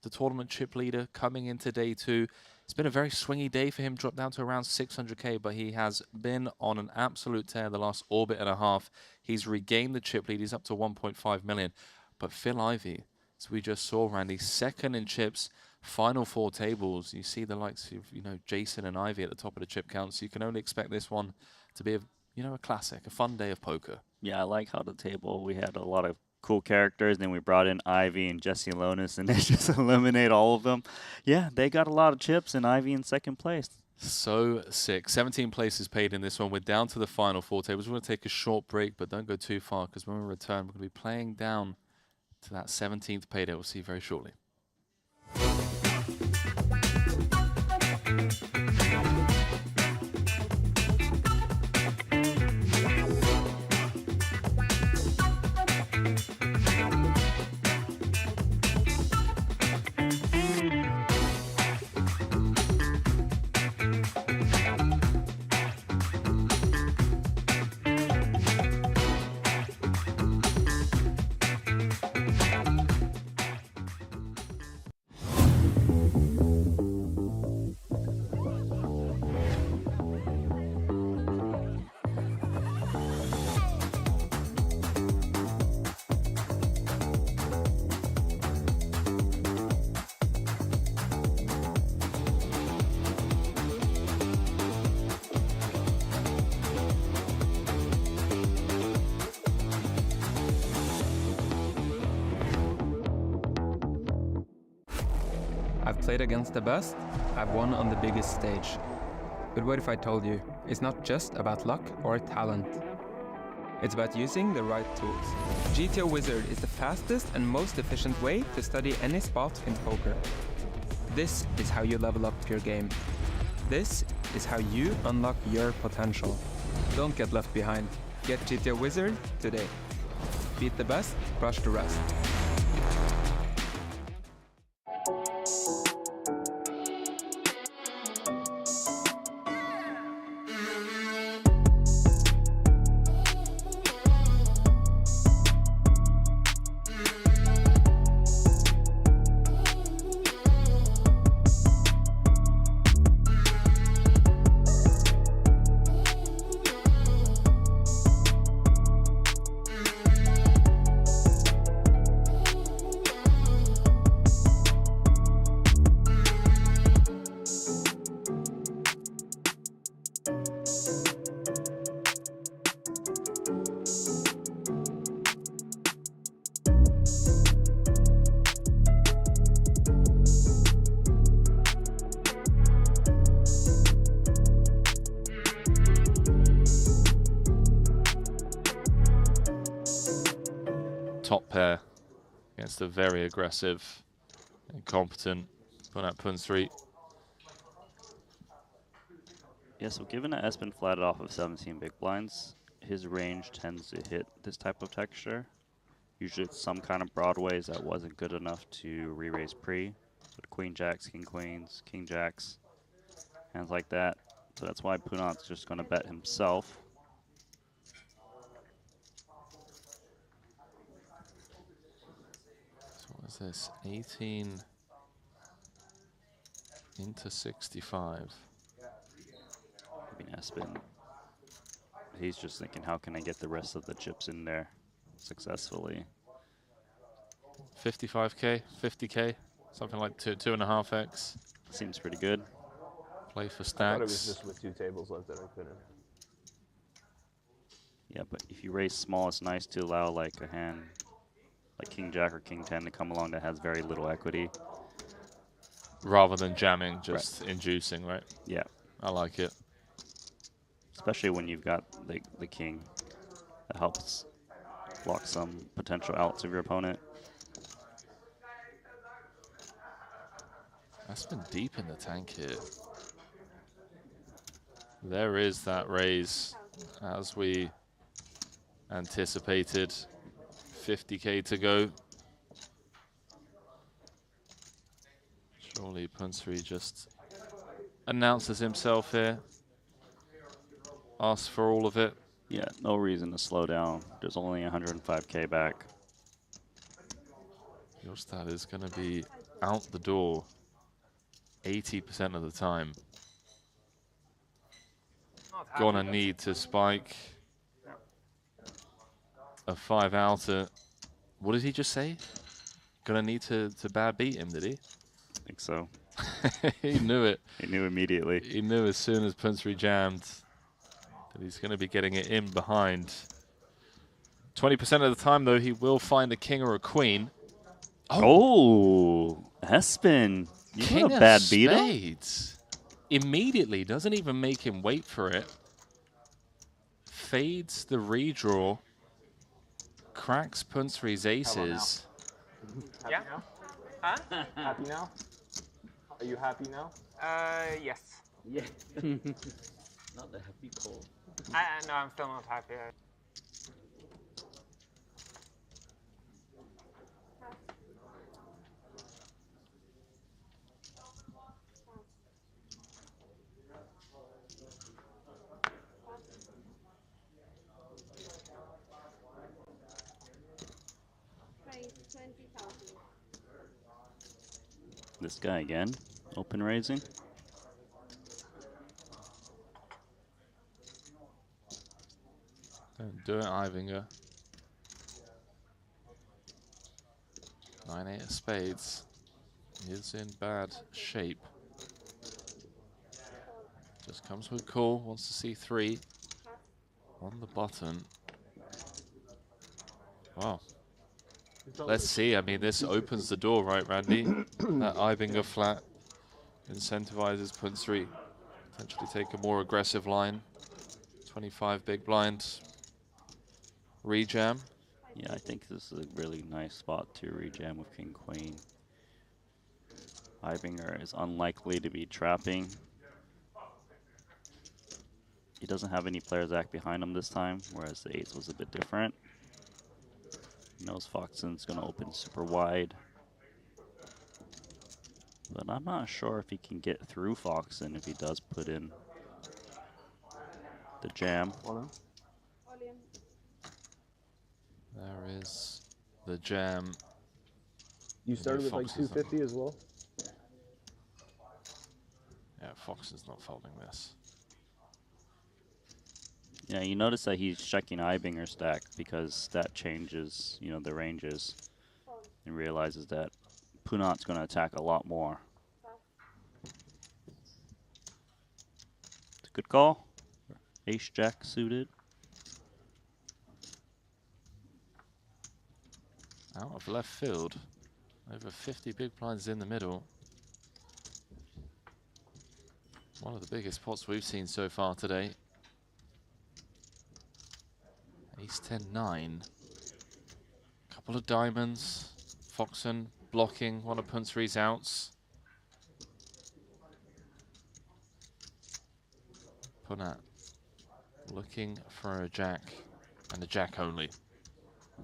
the tournament chip leader coming into day 2. It's been a very swingy day for him, dropped down to around 600k, but he has been on an absolute tear the last orbit and a half. He's regained the chip lead. He's up to 1.5 million. But Phil Ivey, as we just saw, Randy, 2nd in chips, final 4 tables. You see the likes of, you know, Jason and Ivey at the top of the chip count. So you can only expect this one to be, a classic, a fun day of poker. Yeah, I like how the table, we had a lot of cool characters, then we brought in Ivy and Jesse Alonis, and they just eliminate all of them. Yeah, they got a lot of chips, and Ivy in 2nd place. So sick. 17 places paid in this one. We're down to the final 4 tables. We're going to take a short break, but don't go too far, because when we return, we're going to be playing down to that 17th payday. We'll see you very shortly. I've played against the best, I've won on the biggest stage. But what if I told you, it's not just about luck or talent. It's about using the right tools. GTO Wizard is the fastest and most efficient way to study any spot in poker. This is how you level up your game. This is how you unlock your potential. Don't get left behind. Get GTO Wizard today. Beat the best, crush the rest. top pair against a very aggressive and competent Punat-Punsri. Yeah, so given that Espen flatted off of 17 big blinds, his range tends to hit this type of texture. Usually it's some kind of broadways that wasn't good enough to re-raise pre. But queen jacks, king queens, king jacks, hands like that. So that's why Punat's just going to bet himself. So what is this? 18 into 65. I mean, Espen, he's just thinking, how can I get the rest of the chips in there successfully? 55k, 50k, something like 2.5x. Seems pretty good. Play for I thought it was stacks. just with 2 tables left that I couldn't. Yeah, but if you raise small, it's nice to allow like a hand like king jack or king 10 to come along that has very little equity. Rather than jamming, just inducing, right? Yeah. I like it. Especially when you've got the king. That helps block some potential outs of your opponent. That's been deep in the tank here. There is that raise, as we anticipated. 50k to go. Surely Punsri just announces himself here. Asks for all of it. Yeah, no reason to slow down. There's only 105k back. Your stat is going to be out the door 80% of the time. Gonna need to spike a 5 outer. What did he just say? Gonna need to bad beat him, did he? I think so. He knew it. He knew immediately. He knew as soon as Punsri jammed that he's going to be getting it in behind. 20% of the time, though, he will find a king or a queen. Oh, Espen. You King got a of bad beat him? spades. Immediately, doesn't even make him wait for it. Fades the redraw. Cracks Punsri's aces. Yeah? Huh? Happy now? Are you happy now? Yes. Yeah. Not the happy call. No, I'm still not happy. Price 20,000. This guy again, open raising. Don't do it, Ivinger. 9-8 of spades. He is in bad shape. Just comes with call, wants to see 3 on the button. Wow. Let's see. I mean, this opens the door, right, Randy? That Ivinger flat incentivizes Punsri. Potentially take a more aggressive line. 25 big blind. Rejam. Yeah, I think this is a really nice spot to rejam with king queen. Ivinger is unlikely to be trapping. He doesn't have any players act behind him this time, whereas the 8s was a bit different. He knows Foxen's going to open super wide. But I'm not sure if he can get through Foxen if he does put in the jam. There is the jam. You started with like 250 as well? Yeah, Foxen's not folding this. Yeah, you notice that he's checking Ivinger's stack because that changes, you know, the ranges, and realizes that Punat's going to attack a lot more. It's a good call. Ace-Jack suited. Out of left field. Over 50 big blinds in the middle. One of the biggest pots we've seen so far today. Ace 10-9. Couple of diamonds. Foxen blocking one of Punsri's outs. Punat looking for a jack, and a jack only.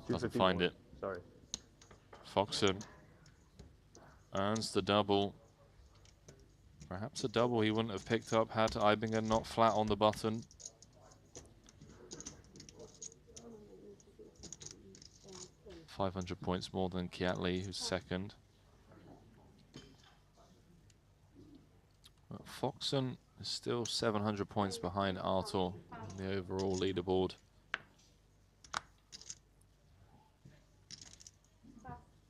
Doesn't find it. Sorry. Foxen earns the double. Perhaps a double he wouldn't have picked up had Eibinger not flat on the button. $500 points more than Kiatley, who's second. But Foxen is still 700 points behind Artur in the overall leaderboard.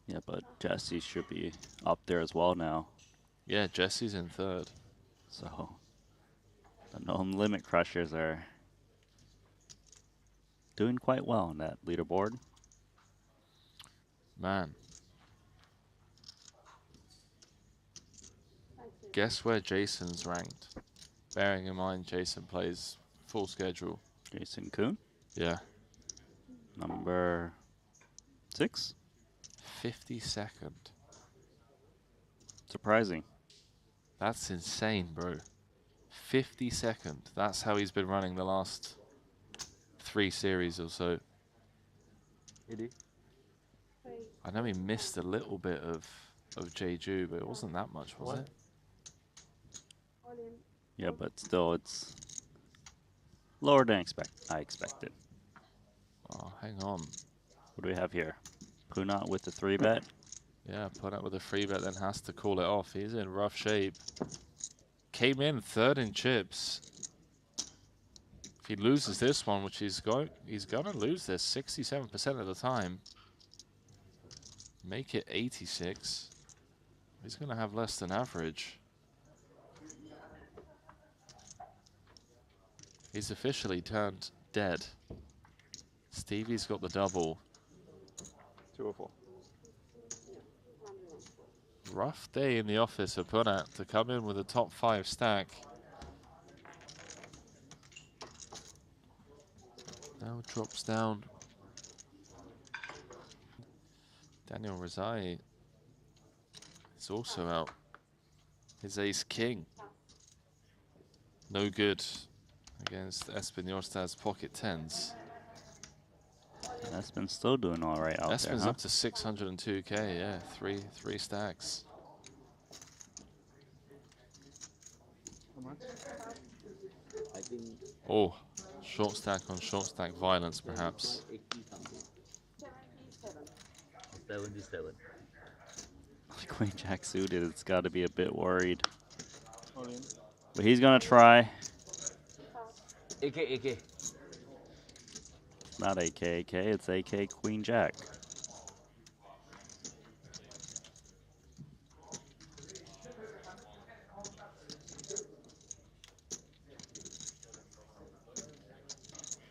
Yeah, but Jesse should be up there as well now. Yeah, Jesse's in third. So the known limit crushers are doing quite well on that leaderboard. Man. Guess where Jason's ranked? Bearing in mind Jason plays full schedule. Jason Kuhn? Yeah. Number 6? 52nd. Surprising. That's insane, bro. 52nd. That's how he's been running the last 3 series or so. I know he missed a little bit of Jeju, but it wasn't that much, was it? Yeah, but still, it's lower than I expected. Oh, hang on. What do we have here? Punat with the 3-bet. Yeah, put up with a free bet, then has to call it off. He's in rough shape. Came in third in chips. If he loses this one, which he's gonna lose this 67% of the time. Make it 86. He's gonna have less than average. He's officially turned dead. Stevie's got the double. 204. Rough day in the office for Punat to come in with a top 5 stack. Now drops down. Daniel Rezai is also out. His ace king. No good against Espen Jorstad's pocket 10s. Espen's still doing all right out there, Espen's huh? up to 602k, yeah, three stacks. Oh, short stack on short stack violence, perhaps. 77. Queen Jack suited, it's got to be a bit worried. But he's going to try. AK. Not AK, it's AK Queen Jack.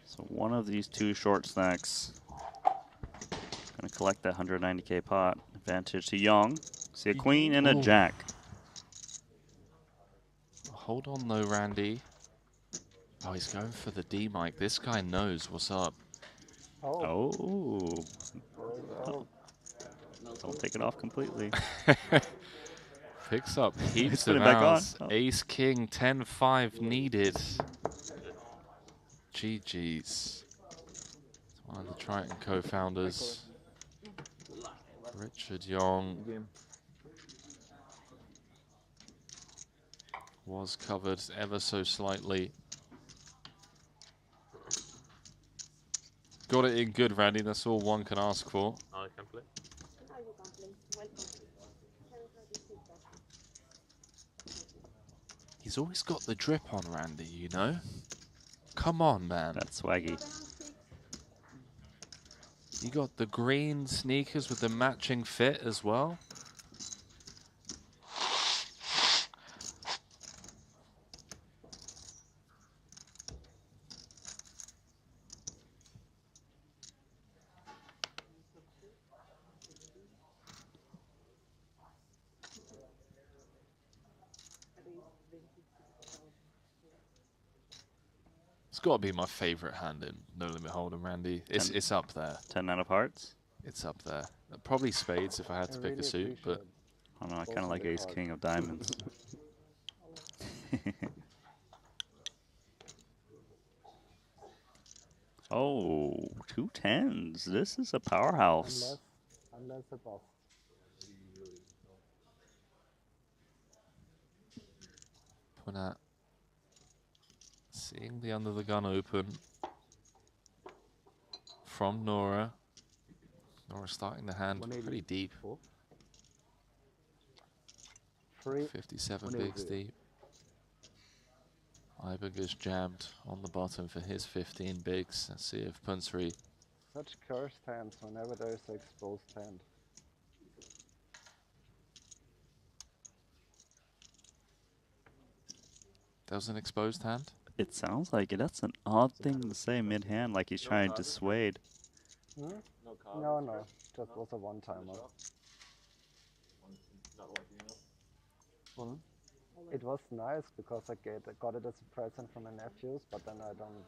So one of these 2 short stacks going to collect that 190k pot. Advantage to Young. See a queen and a jack. Hold on though, Randy. Oh, he's going for the D mic. This guy knows what's up. Oh. Don't take it off completely. Picks up heaps Put of it back on. outs. Ace King 10-5 needed. GG's. One of the Triton co-founders. Richard Young was covered ever so slightly. Got it in good, Randy. That's all one can ask for. I can play. He's always got the drip on, Randy, you know? Come on, man. That's swaggy. You got the green sneakers with the matching fit as well. It's got to be my favorite hand in No Limit Hold'em, Randy. It's up there. 10 out of hearts. It's up there. Probably spades if I had to pick a suit, but I don't know, I kind of like ace king of diamonds. Oh, 2 10s. This is a powerhouse. Unless above. Punat seeing the under the gun open from Nora. Nora starting the hand pretty deep. 57 bigs deep. Ibig is jammed on the bottom for his 15 bigs. Let's see if Punsri. Such cursed hands whenever there is an exposed hand. That was an exposed hand? It sounds like it. That's an odd thing to say mid-hand, like he's trying to dissuade. Hmm? No. That was a one-timer. It was nice because I got it as a present from my nephews, but then I don't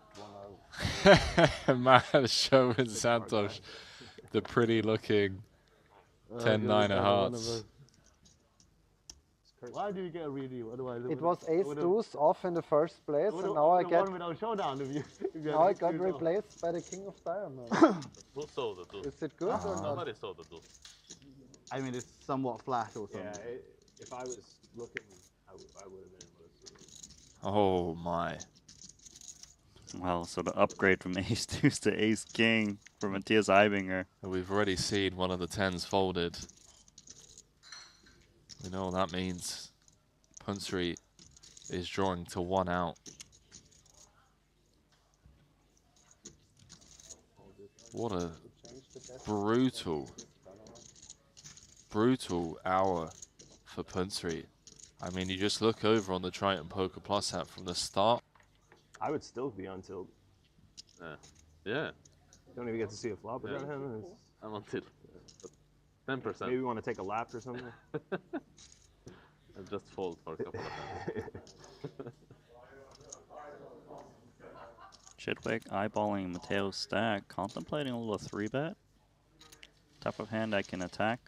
wanna. Man, showing Santos the pretty looking 10-9 of hearts. Why do you get a really? What do I do? It was ace deuce off in the first place, and now I get. Without showdown, if you now I got replaced by the king of diamonds. Who sold the deuce? Is it good or not? Somebody sold the deuce. I mean, it's somewhat flat or something. Yeah, if I was looking, I would have been able to see. Oh my. Well, so the upgrade from ace deuce to ace king for Matthias Eibinger. We've already seen one of the 10s folded. We know what that means. Punsri is drawing to 1 out. What a brutal hour for Punsri. I mean, you just look over on the Triton Poker Plus app from the start. I would still be on tilt. Yeah. Don't even get to see a flop with that hand. I'm on tilt. 10%. Maybe we want to take a lap or something. I'll just fold for a couple of hands. Chidwick eyeballing Mateo's stack, contemplating a little 3-bet. Type of hand I can attack.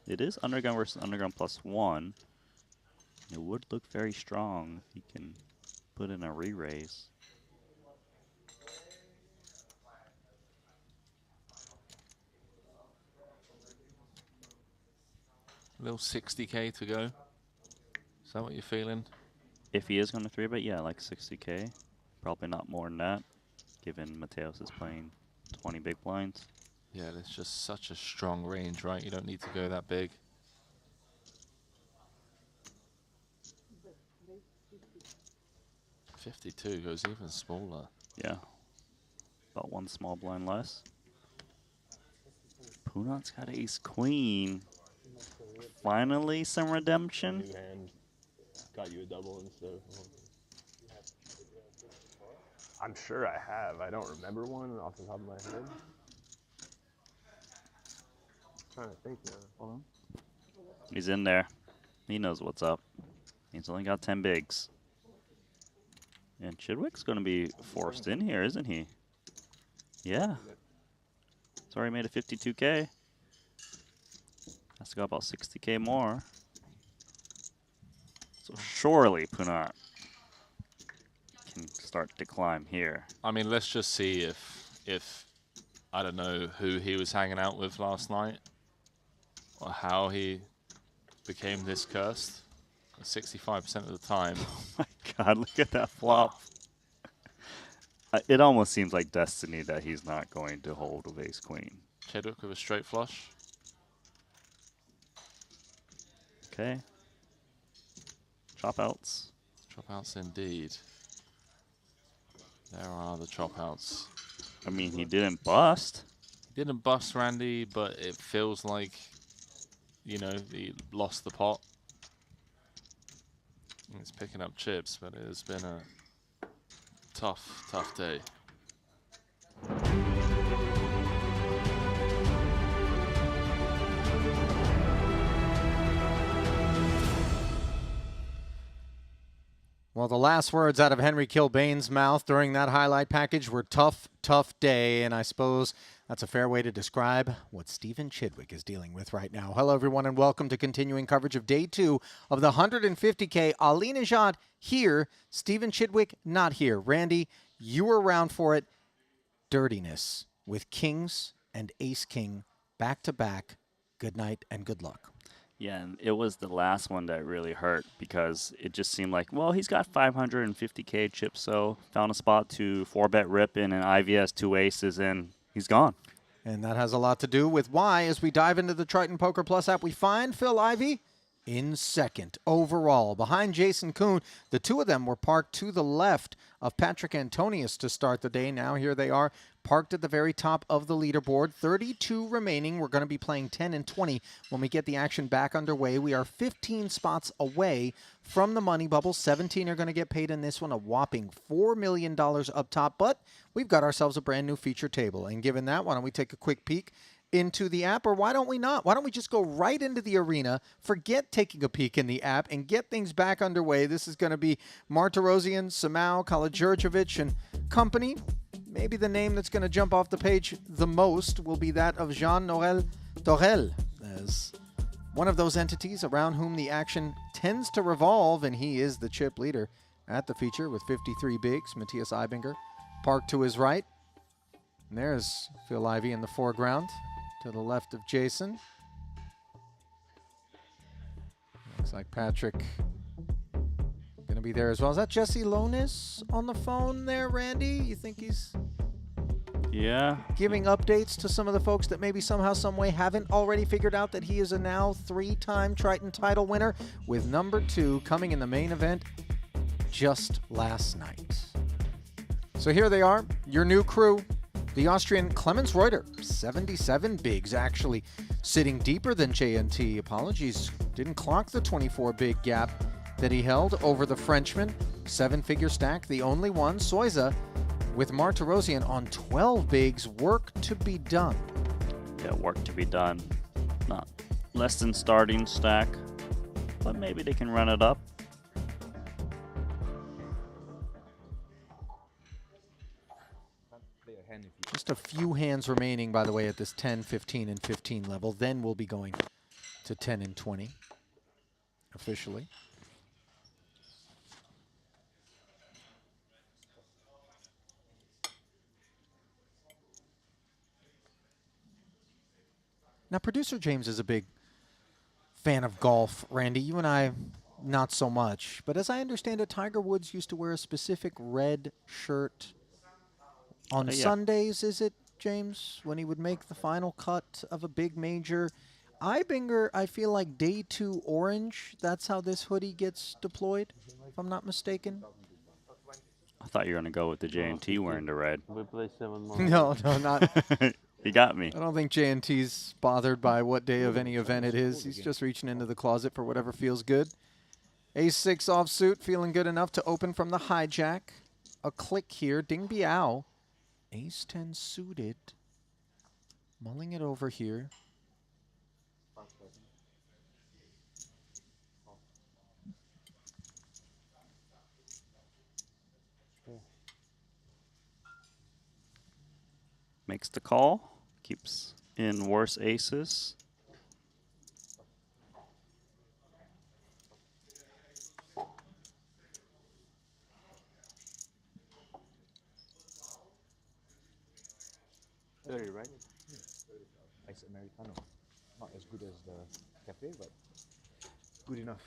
It is undergun versus undergun +1. It would look very strong if he can put in a re-raise. A little 60k to go. Is that what you're feeling? If he is going to 3-bet, yeah, like 60k. Probably not more than that, given Mateos is playing 20 big blinds. Yeah, there's just such a strong range, right? You don't need to go that big. $52 goes even smaller. Yeah. About 1 small blind less. Punat's got ace queen. Finally some redemption. New hand got you a double instead of. I'm sure I have. I don't remember one off the top of my head. I'm trying to think now. Hold on. He's in there. He knows what's up. He's only got 10 bigs. And Chidwick's going to be forced in here, isn't he? Yeah. He's already made a 52k. Has to go about 60k more. So surely Punat can start to climb here. I mean, let's just see if I don't know who he was hanging out with last night or how he became this cursed. 65% of the time. Oh my god, look at that flop. It almost seems like destiny that he's not going to hold with ace queen. Chidwick with a straight flush. Okay. Chop outs. Chop outs indeed. There are the chop outs. I mean, he didn't bust. He didn't bust, Randy, but it feels like, you know, he lost the pot. He's picking up chips, but it has been a tough day. Well, the last words out of Henry Kilbane's mouth during that highlight package were tough, tough day, and I suppose that's a fair way to describe what Stephen Chidwick is dealing with right now. Hello, everyone, and welcome to continuing coverage of Day 2 of the 150K. Ali Nejad here, Stephen Chidwick not here. Randy, you were around for it. Dirtiness with Kings and Ace King back-to-back. Good night and good luck. Yeah, and it was the last one that really hurt because it just seemed like, well, he's got 550K chips, so found a spot to 4-bet rip in an IVS 2 aces, and he's gone. And that has a lot to do with why, as we dive into the Triton Poker Plus app, we find Phil Ivey in second overall. Behind Jason Kuhn, the two of them were parked to the left of Patrick Antonius to start the day. Now here they are, parked at the very top of the leaderboard. 32 remaining. We're going to be playing 10 and 20 when we get the action back underway. We are 15 spots away from the money bubble. 17 are going to get paid in this one, a whopping $4 million up top. But we've got ourselves a brand new feature table. And given that, why don't we take a quick peek into the app, or why don't we not? Why don't we just go right into the arena, forget taking a peek in the app, and get things back underway? This is going to be Martirosyan, Samao, Kalajerjevic, and company. Maybe the name that's going to jump off the page the most will be that of Jean-Noël Torel, as one of those entities around whom the action tends to revolve, and he is the chip leader at the feature with 53 bigs. Matthias Eibinger parked to his right. And there's Phil Ivey in the foreground to the left of Jason. Looks like Patrick going to be there as well. Is that Jesse Lonis on the phone there, Randy? You think he's giving updates to some of the folks that maybe somehow, some way haven't already figured out that he is a now 3-time Triton title winner, with number 2 coming in the main event just last night. So here they are, your new crew. The Austrian Clemens Reuter, 77 bigs, actually sitting deeper than JNT. Apologies, didn't clock the 24 big gap that he held over the Frenchman. 7-figure stack, the only one. Soiza with Martirosyan on 12 bigs. Work to be done. Yeah, work to be done. Not less than starting stack, but maybe they can run it up. Just a few hands remaining, by the way, at this 10, 15, and 15 level. Then we'll be going to 10 and 20 officially. Now, producer James is a big fan of golf. Randy, you and I, not so much. But as I understand it, Tiger Woods used to wear a specific red shirt on Sundays, is it, James, when he would make the final cut of a big major? Eibinger, I feel like day 2 orange. That's how this hoodie gets deployed, if I'm not mistaken. I thought you were going to go with the JNT wearing the red. We play 7 more. No, not. He got me. I don't think JNT's bothered by what day of any event it is. He's just reaching into the closet for whatever feels good. Ace-6 offsuit, feeling good enough to open from the hijack. A click here. Ding Biao. Ace-10 suited. Mulling it over here. Makes the call. Keeps in worse aces. Right? Ice Americano. Not as good as the cafe, but good enough.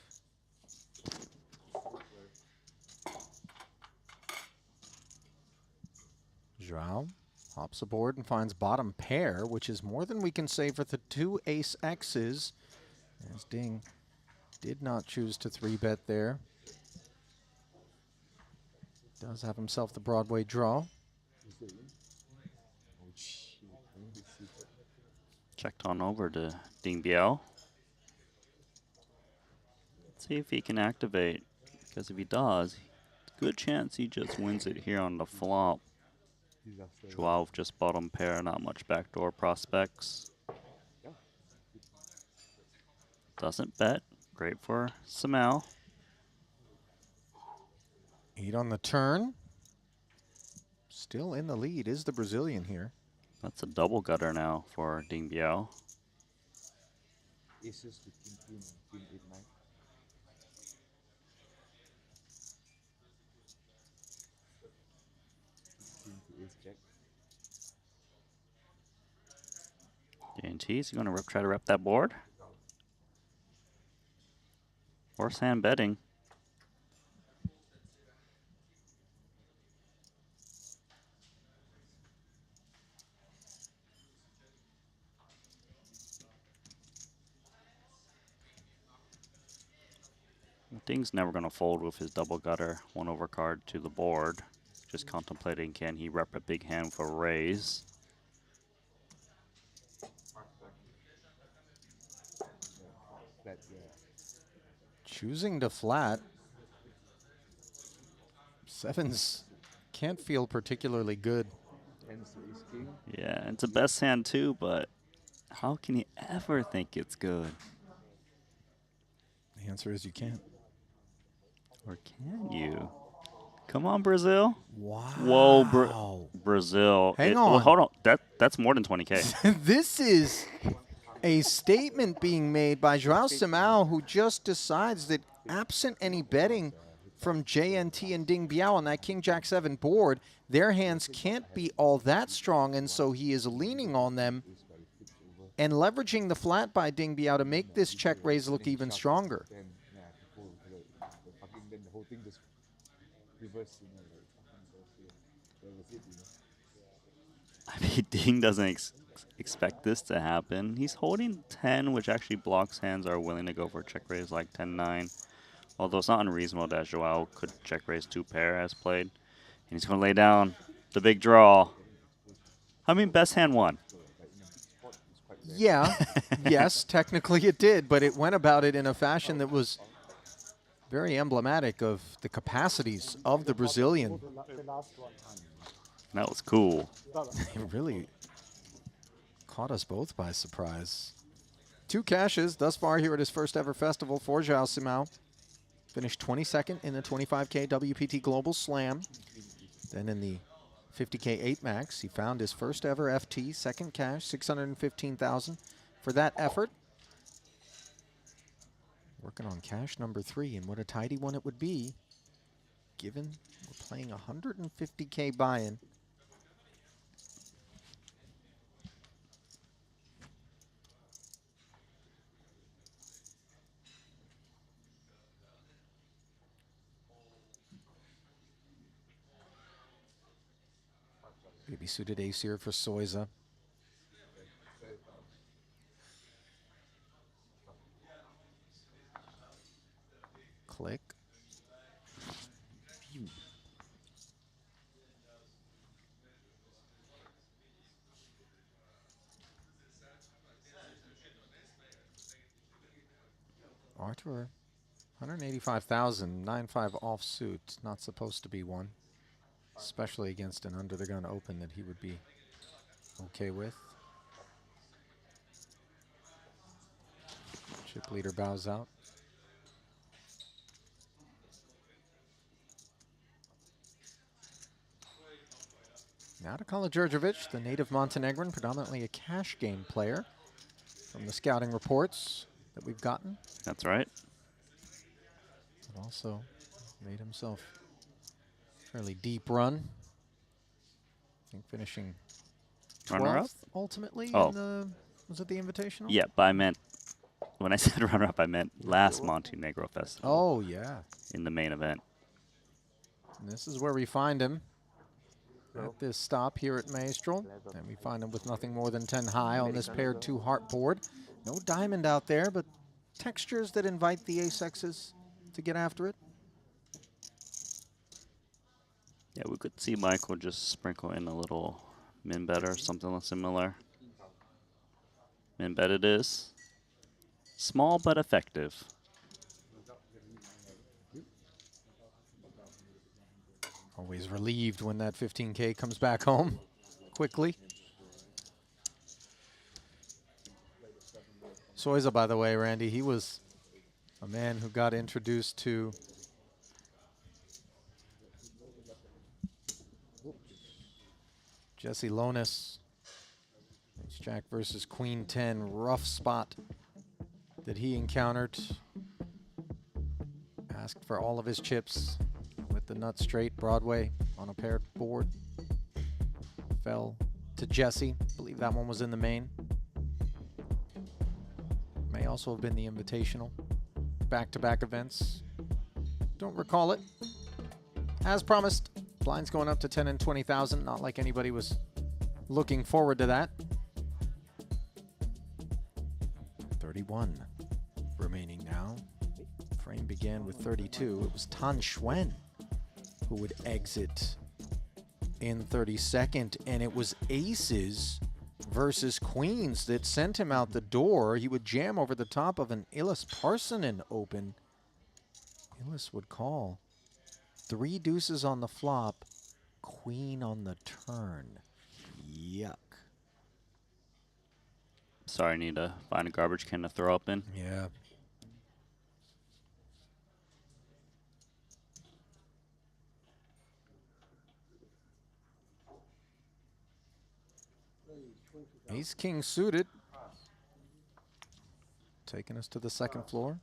Joao hops aboard and finds bottom pair, which is more than we can say for the 2 ace-X's. As Ding did not choose to 3-bet there. Does have himself the Broadway draw. Checked on over to Ding Biao. Let's see if he can activate, because if he does, good chance he just wins it here on the flop. Joao just bottom pair, not much backdoor prospects. Doesn't bet. Great for Samao. 8 on the turn. Still in the lead is the Brazilian here. That's a double gutter now for Ding Biao. Aces to king queen and queen 8 9. King to ace jack. J&T's going to try to rep that board. Horse hand betting. Ding's never going to fold with his double gutter 1-over card to the board. Just contemplating, can he rep a big hand for raise? Flat, yeah. Choosing to flat. Sevens can't feel particularly good. Tens to ace king. Yeah, it's a best hand too, but how can you ever think it's good? The answer is you can't. Or can you? Come on, Brazil. Wow. Whoa, Brazil. Hang on. Well, hold on. That's more than 20K. This is a statement being made by Joao Simão, who just decides that absent any betting from JNT and Ding Biao on that King Jack 7 board, their hands can't be all that strong, and so he is leaning on them and leveraging the flat by Ding Biao to make this check raise look even stronger. Then, yeah, before then the whole thing just reversed, you know, like, that was it, you know. I mean, Ding doesn't expect this to happen. He's holding 10, which actually blocks hands are willing to go for a check raise like 10-9. Although it's not unreasonable that Joao could check raise 2 pair as played. And he's going to lay down the big draw. I mean, best hand won. Yeah, yes, technically it did, but it went about it in a fashion that was very emblematic of the capacities of the Brazilian. That was cool. It really caught us both by surprise. 2 cashes thus far here at his first ever festival for Joao Simão. Finished 22nd in the 25K WPT Global Slam. Then in the 50K 8 Max, he found his first ever FT, second cash, $615,000 for that effort. Working on cash number 3, and what a tidy one it would be, given we're playing 150K buy-in. Maybe suited ace here for Soiza. Click. Arthur, 185,000, 9-5 offsuit. Not supposed to be one, especially against an under the gun open that he would be okay with. Chip leader bows out. Now to Kala Djurdjevic, the native Montenegrin, predominantly a cash game player from the scouting reports that we've gotten. That's right. But also made himself a fairly deep run. I think finishing 12th Runner-up? ultimately Oh. in the, was it the Invitational? Yeah, but I meant, when I said runner-up, I meant last Montenegro Festival. Oh, yeah. In the main event. And this is where we find him at this stop here at Maestral. And we find him with nothing more than 10 high on this paired 2 heart board. No diamond out there, but textures that invite the ace-X's to get after it. Yeah, we could see Michael just sprinkle in a little min bet or something similar. Min bet it is. Small but effective. Always relieved when that 15K comes back home quickly. Soiza, by the way, Randy, he was a man who got introduced to Jesse Lonis. Ace Jack versus Queen 10. Rough spot that he encountered. Asked for all of his chips with the nut straight Broadway on a paired board. Fell to Jesse. I believe that one was in the main. May also have been the invitational. Back-to-back events. Don't recall it. As promised, blinds going up to 10 and 20,000. Not like anybody was looking forward to that. 31 remaining now. Frame began with 32. It was Tan Xuan who would exit in 32nd, and it was aces versus queens that sent him out the door. He would jam over the top of an Illis Parsonen open. Illis would call. 3 deuces on the flop, queen on the turn. Yuck. Sorry, I need to find a garbage can to throw up in. Yeah. Ace King suited. Taking us to the second floor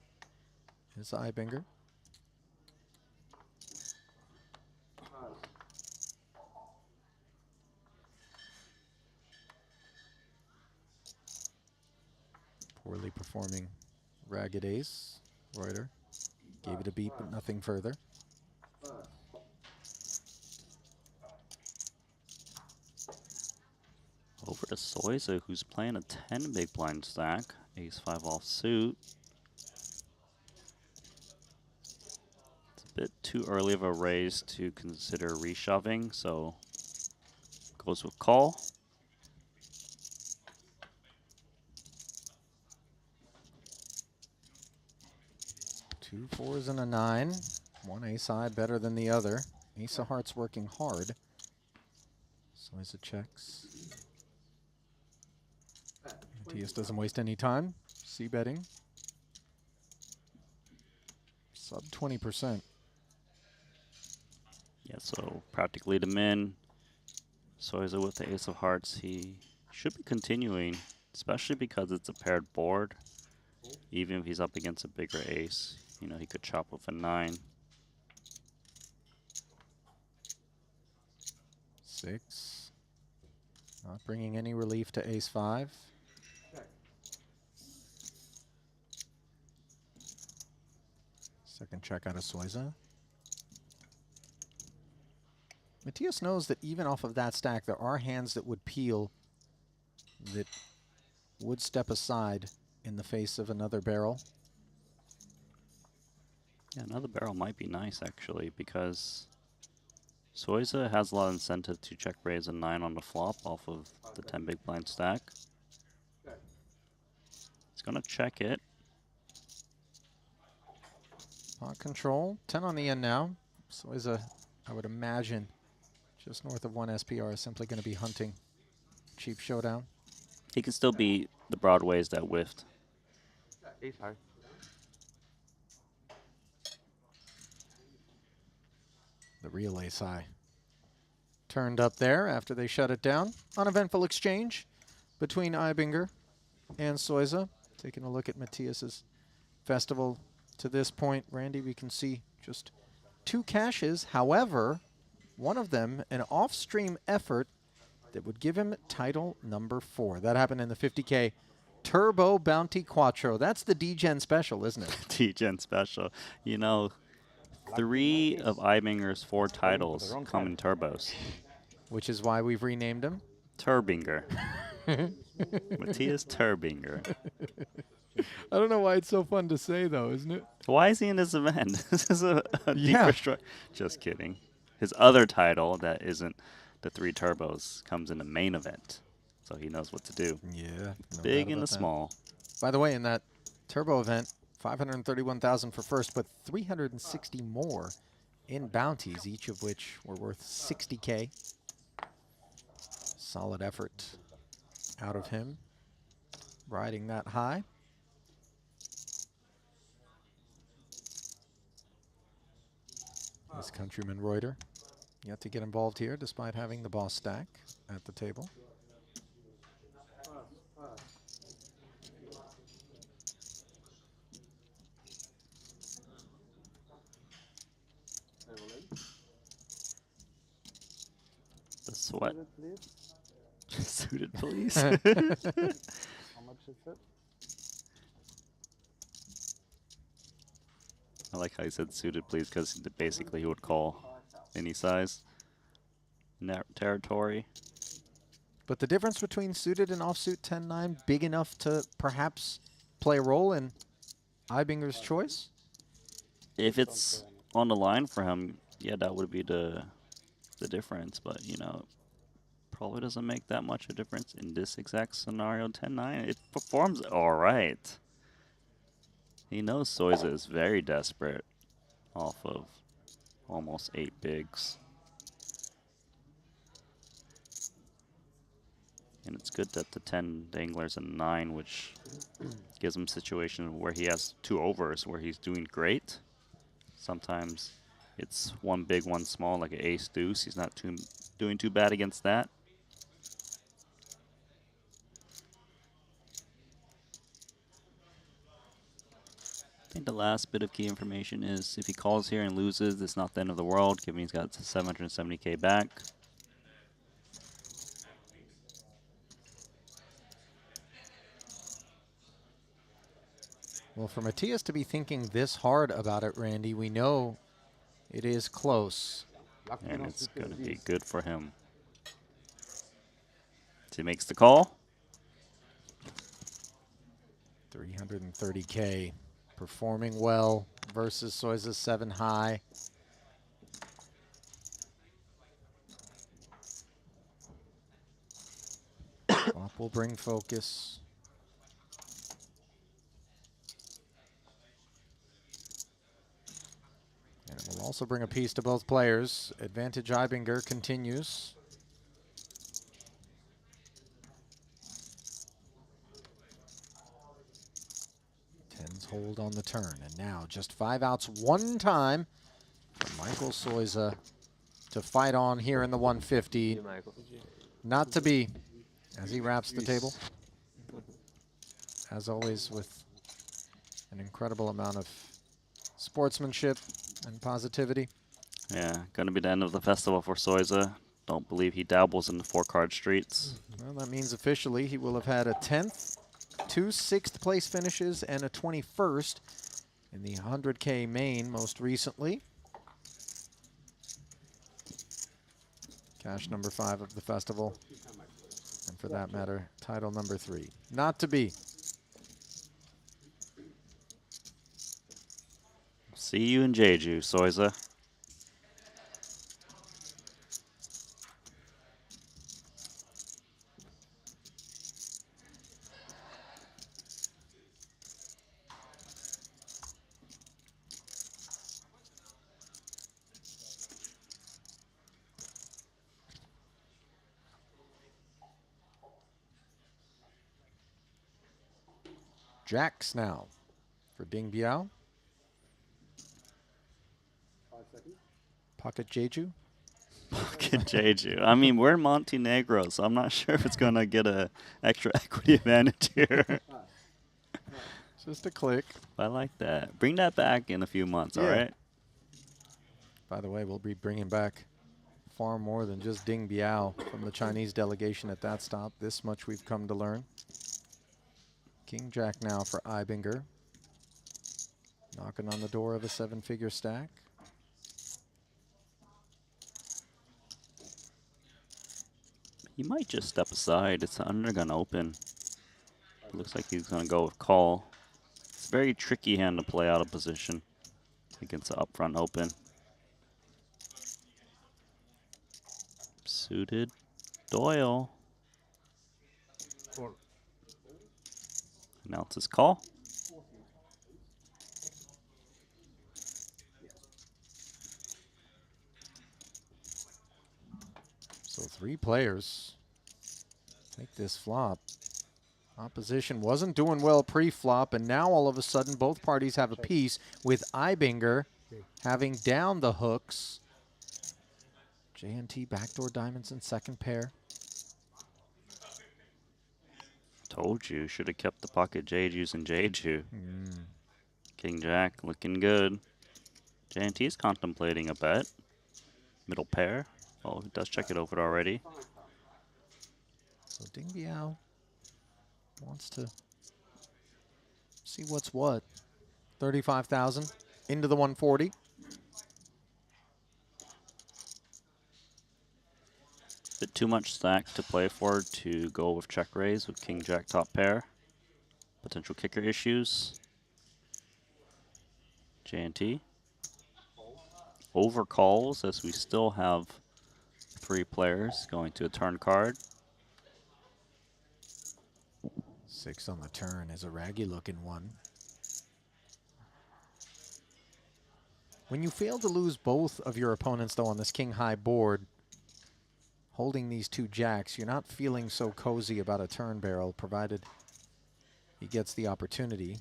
is Ibinger. Poorly performing Ragged Ace. Reuter gave it a beat, but nothing further. Over to Soiza, who's playing a 10 big blind stack. Ace-5 offsuit. It's a bit too early of a raise to consider reshoving, so goes with call. Two 4s and a 9. One ace high better than the other. Ace of hearts working hard. Soiza checks. Matias doesn't waste any time. C-betting. Sub 20%. Yeah, so practically the min. Soiza with the ace of hearts. He should be continuing, especially because it's a paired board. Even if he's up against a bigger ace, you know, he could chop with a 9. 6. Not bringing any relief to ace-5. Second check out of Soiza. Matias knows that even off of that stack, there are hands that would peel, that would step aside in the face of another barrel. Yeah, another barrel might be nice, actually, because Soiza has a lot of incentive to check raise a 9 on the flop off of the 10 big blind stack. He's going to check it. Pot control, 10 on the end now. Soiza, I would imagine, just north of 1 SPR is simply going to be hunting cheap showdown. He can still beat the broadways that whiffed. Ace high. The real ace high turned up there after they shut it down. Uneventful exchange between Ibinger and Soiza. Taking a look at Matias's festival to this point, Randy, we can see just 2 cashes. However, one of them an off-stream effort that would give him title number 4. That happened in the 50K Turbo Bounty Quattro. That's the D-Gen special, isn't it? D-Gen special. You know, 3 of Ibinger's 4 titles come in turbos. Which is why we've renamed him Turbinger. Matthias Turbinger. I don't know why it's so fun to say, though, isn't it? Why is he in this event? This is a Yeah. deeper strike. Just kidding. His other title that isn't the 3 turbos comes in the main event. So he knows what to do. Yeah. No Big doubt and the about that. small. By the way, in that turbo event, 531,000 for first, but 360 more in bounties, each of which were worth 60K. Solid effort out of him, riding that high. His countryman Reuter yet to get involved here, despite having the boss stack. at the table. The sweat. Suited, please. How much is it? I like how he said suited, please, because basically he would call any size territory. But the difference between suited and offsuit 10-9 big enough to perhaps play a role in Eibinger's choice? If it's on the line for him, yeah, that would be the difference. But, you know, probably doesn't make that much a difference in this exact scenario. 10-9, it performs all right. He knows Soiza is very desperate off of almost 8 bigs. And it's good that the 10 danglers and 9, which gives him situations where he has 2 overs where he's doing great. Sometimes it's 1 big, 1 small, like an ace deuce. He's not doing too bad against that. I think the last bit of key information is if he calls here and loses, it's not the end of the world, given he's got 770K back. Well, for Matthias to be thinking this hard about it, Randy, we know it is close. And it's going to be good for him. So he makes the call. 330K, performing well versus Soiza's 7 high. Flop will bring focus. And it will also bring a piece to both players. Advantage Eibinger continues. Tens hold on the turn. And now just 5 outs one time for Michael Soiza to fight on here in the 150. Not to be, as he wraps the table. As always, with an incredible amount of sportsmanship and positivity. Yeah, going to be the end of the festival for Soiza. Don't believe he dabbles in the 4-card streets. Well, that means officially he will have had a 10th, 2 6th place finishes, and a 21st in the 100K main most recently. Cash number 5 of the festival. And for that matter, title number 3. Not to be. See you in Jeju, Soiza. Jacks now for Ding Biao. Pocket Jeju. Pocket Jeju. I mean, we're in Montenegro, so I'm not sure if it's going to get a extra equity advantage here. Just a click. I like that. Bring that back in a few months, all right? By the way, we'll be bringing back far more than just Ding Biao from the Chinese delegation at that stop. This much we've come to learn. King Jack now for Eibinger. Knocking on the door of a 7-figure stack. He might just step aside. It's an undergun open. Looks like he's going to go with call. It's a very tricky hand to play out of position against the upfront open. Suited Doyle. Announces call. So 3 players take this flop. Opposition wasn't doing well pre-flop, and now all of a sudden both parties have a piece, with Eibinger having down the hooks. J&T backdoor diamonds in second pair. Told you. Should have kept the pocket Jeju's and Jeju. Mm. King Jack looking good. JNT's contemplating a bet. Middle pair. Oh, he does check it over already. So Ding Biao wants to see what's what. 35,000 into the 140. Bit too much stack to play for to go with check raise with King Jack top pair. Potential kicker issues. JNT. Overcalls as we still have 3 players going to a turn card. 6 on the turn is a raggy looking one. When you fail to lose both of your opponents though on this king high board, holding these 2 jacks, you're not feeling so cozy about a turn barrel provided he gets the opportunity.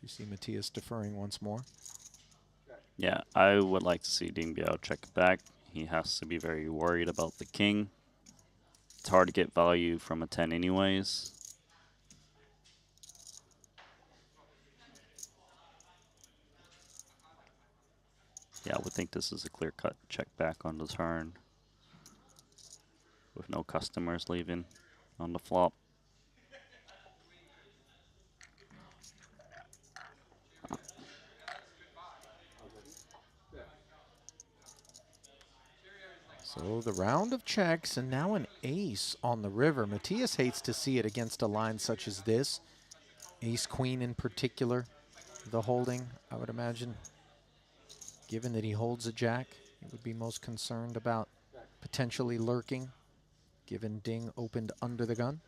You see Matthias deferring once more. Yeah, I would like to see Ding Biao check back. He has to be very worried about the king. It's hard to get value from a 10 anyways. Yeah, I would think this is a clear-cut check back on the turn with no customers leaving on the flop. So the round of checks and now an ace on the river. Matthias hates to see it against a line such as this. Ace queen in particular, the holding, I would imagine. Given that he holds a jack, he would be most concerned about potentially lurking, given Ding opened under the gun.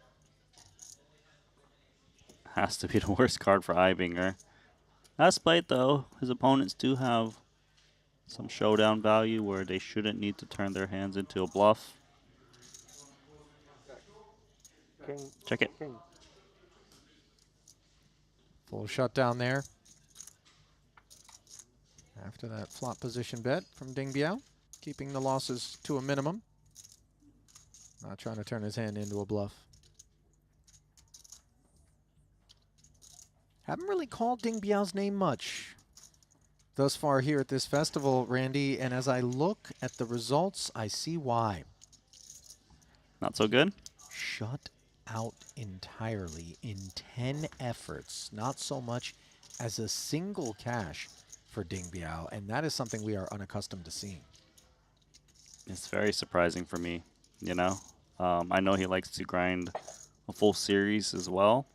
Has to be the worst card for Ibinger. That's played though. His opponents do have some showdown value where they shouldn't need to turn their hands into a bluff. King. Check it. King. Full shutdown there. After that flop position bet from Ding Biao, keeping the losses to a minimum. Not trying to turn his hand into a bluff. Haven't really called Ding Biao's name much thus far here at this festival, Randy, and as I look at the results, I see why. Not so good? Shut out entirely in 10 efforts, not so much as a single cash for Ding Biao, and that is something we are unaccustomed to seeing. It's very surprising for me, you know. I know he likes to grind a full series as well.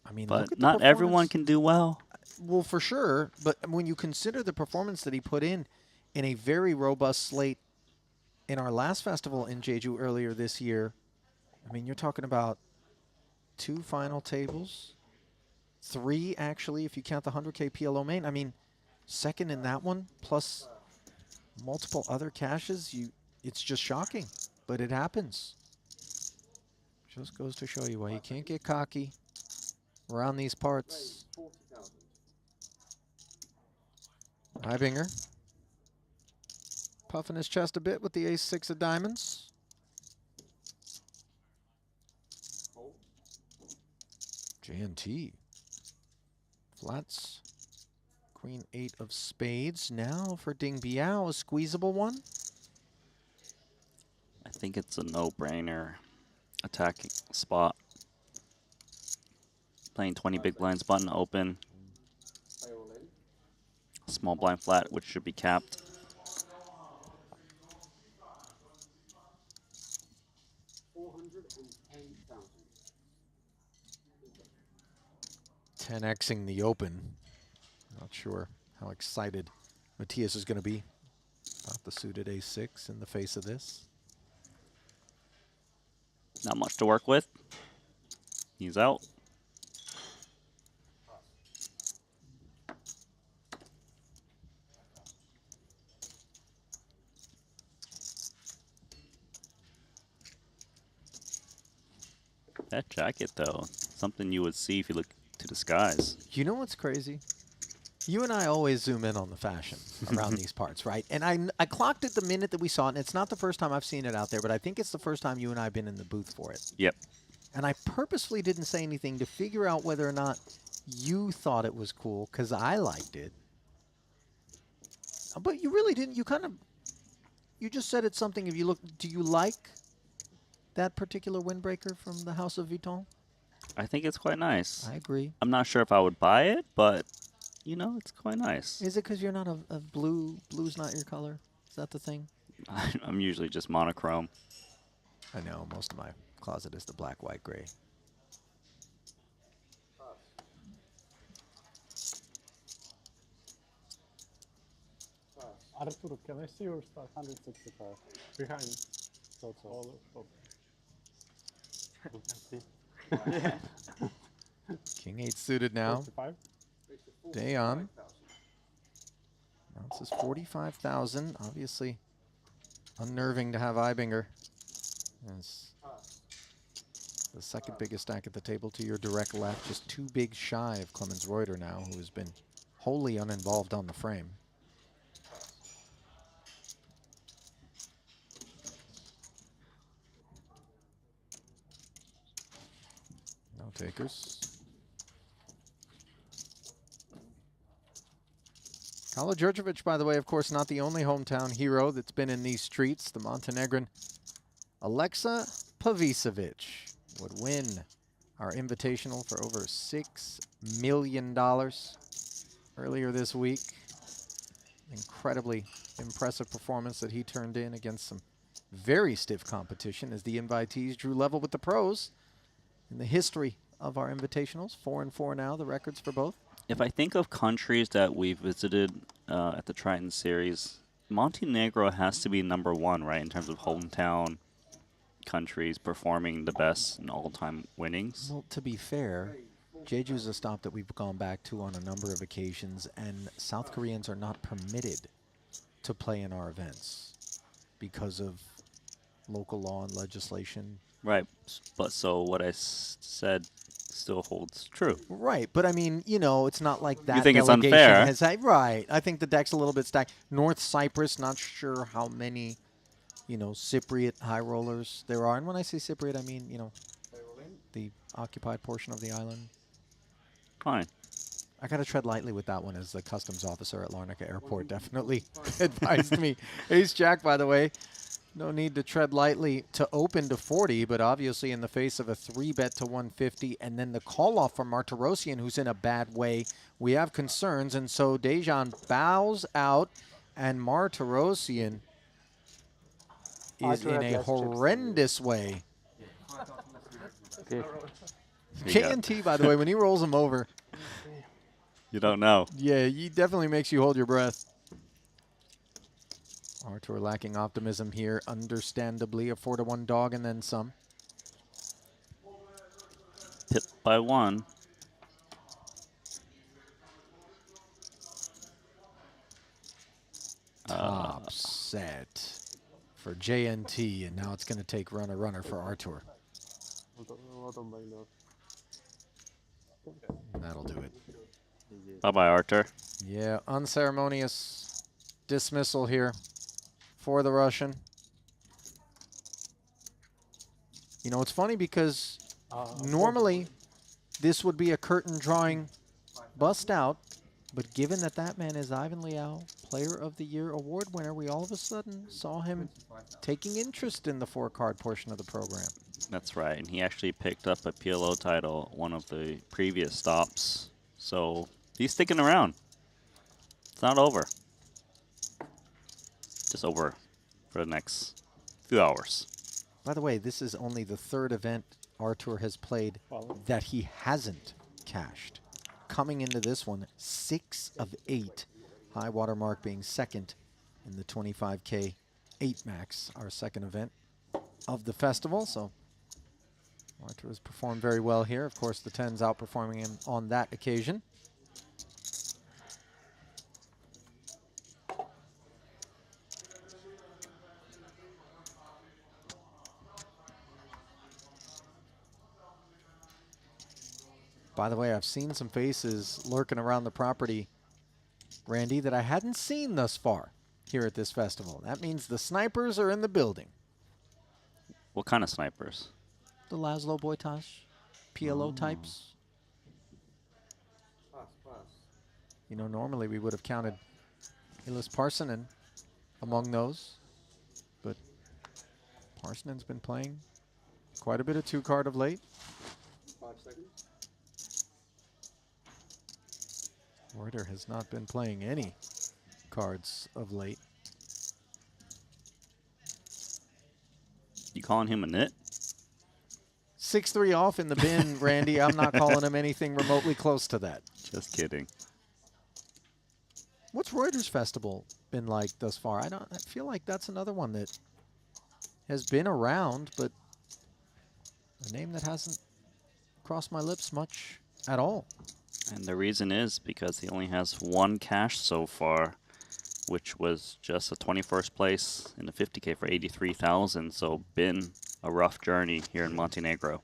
I mean, but not everyone can do well. Well, for sure, but when you consider the performance that he put in a very robust slate in our last festival in Jeju earlier this year, I mean, you're talking about 2 final tables, 3 actually, if you count the 100K PLO main. I mean, second in that one, plus multiple other caches. It's just shocking, but it happens. Just goes to show you why you can't get cocky around these parts. Ibinger puffing his chest a bit with the ace-6 of diamonds. JNT. Flats. Queen-8 of spades. Now for Ding Biao, a squeezable one. I think it's a no-brainer attacking spot. Playing 20 big blinds, button open. Small blind flat, which should be capped. $10Xing the open. Not sure how excited Matthias is going to be about the suited ace-6 in the face of this. Not much to work with. He's out. That jacket, though, something you would see if you look to the skies. You know what's crazy? You and I always zoom in on the fashion around these parts, right? And I clocked it the minute that we saw it, and it's not the first time I've seen it out there, but I think it's the first time you and I have been in the booth for it. Yep. And I purposefully didn't say anything to figure out whether or not you thought it was cool, because I liked it. But you really didn't. You kind of, you just said it's something. If you look, do you like that particular windbreaker from the House of Vuitton? I think it's quite nice. I agree. I'm not sure if I would buy it, but, you know, it's quite nice. Is it because you're not a blue? Blue's not your color? Is that the thing? I'm usually just monochrome. I know. Most of my closet is the black, white, gray. Arturo, can I see your start? 165. Behind. So it's all King 8 suited now. 45? Dayon. This is 45,000. Obviously unnerving to have Ibinger as the second biggest stack at the table to your direct left. Just 2 bigs shy of Clemens Reuter now, who has been wholly uninvolved on the frame. No takers. Kala Djurdjevic, by the way, of course, not the only hometown hero that's been in these streets. The Montenegrin Alexa Pavicevic would win our invitational for over $6 million earlier this week. Incredibly impressive performance that he turned in against some very stiff competition as the invitees drew level with the pros in the history of our invitationals. 4-4 now, the records for both. If I think of countries that we visited at the Triton series, Montenegro has to be #1, right, in terms of hometown countries performing the best in all-time winnings. Well, to be fair, Jeju's a stop that we've gone back to on a number of occasions, and South Koreans are not permitted to play in our events because of local law and legislation. Right, but so what I said still holds true. Right, but I mean, you know, it's not like that. You think it's delegation unfair? has right, I think the deck's a little bit stacked. North Cyprus, not sure how many, you know, Cypriot high rollers there are. And when I say Cypriot, I mean, you know, the occupied portion of the island. Fine. I got to tread lightly with that one, as the customs officer at Larnaca Airport definitely advised me. Ace Jack, by the way. No need to tread lightly to open to 40, but obviously in the face of a 3-bet to 150 and then the call-off from Martirosyan, who's in a bad way, we have concerns. And so Dejan bows out, and Martirosyan is in a horrendous way. JNT, by the way, when he rolls him over, you don't know. Yeah, he definitely makes you hold your breath. Artur lacking optimism here, understandably. A 4-1 dog and then some. Pip by 1. Top set for JNT, and now it's going to take runner for Artur. That'll do it. Bye-bye, Artur. Yeah, unceremonious dismissal here for the Russian. You know, it's funny because normally this would be a curtain drawing bust out, but given that that man is Ivan Liao, Player of the Year award winner, we all of a sudden saw him taking interest in the 4-card portion of the program. That's right, and he actually picked up a PLO title one of the previous stops, so he's sticking around. It's not over. Just over for the next few hours. By the way, this is only the 3rd event Artur has played that he hasn't cashed. Coming into this one, 6 of 8. High water mark being second in the 25K 8 max, our second event of the festival. So Artur has performed very well here. Of course, the 10s outperforming him on that occasion. By the way, I've seen some faces lurking around the property, Randy, that I hadn't seen thus far here at this festival. That means the snipers are in the building. What kind of snipers? the Laszlo Boytash, PLO types. You know, normally we would have counted Ilis Parsonen among those, but Parsonen's been playing quite a bit of two-card of late. 5 seconds. Reuter has not been playing any cards of late. You calling him a nit? 6-3 off in the bin, Randy. I'm not calling him anything remotely close to that. Just kidding. What's Reuters Festival been like thus far? I feel like that's another one that has been around, but a name that hasn't crossed my lips much at all. And the reason is because he only has one cash so far, which was just a 21st place in the 50K for 83,000. So been a rough journey here in Montenegro.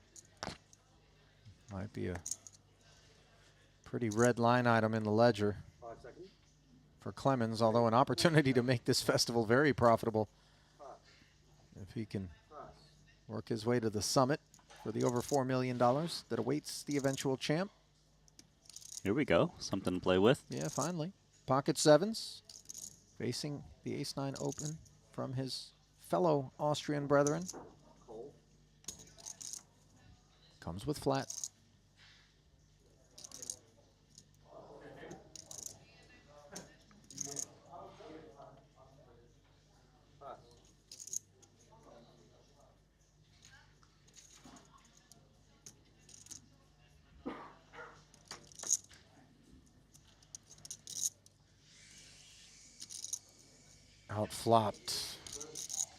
Might be a pretty red line item in the ledger 5 seconds. for Clemens, although an opportunity to make this festival very profitable if he can work his way to the summit for the over $4 million that awaits the eventual champ. Here we go. Something to play with. Yeah, finally. Pocket sevens, facing the ace-9 open from his fellow Austrian brethren. Comes with flat. Outflopped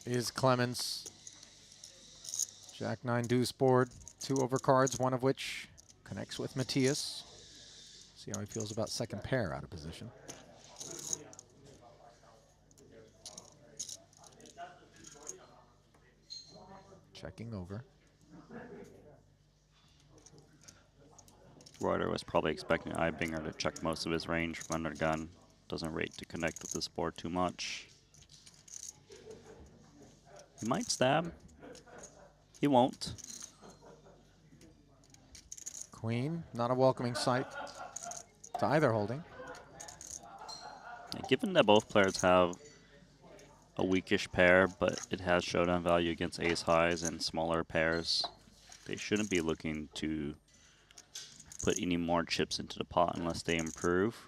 is Clemens. Jack-9 deuce board. 2 overcards, one of which connects with Matthias. See how he feels about second pair out of position. Checking over. Reuter was probably expecting Ibinger to check most of his range from under gun. Doesn't rate to connect with this board too much. He might stab. He won't. Queen, not a welcoming sight to either holding. And given that both players have a weakish pair, but it has showdown value against ace highs and smaller pairs, they shouldn't be looking to put any more chips into the pot unless they improve.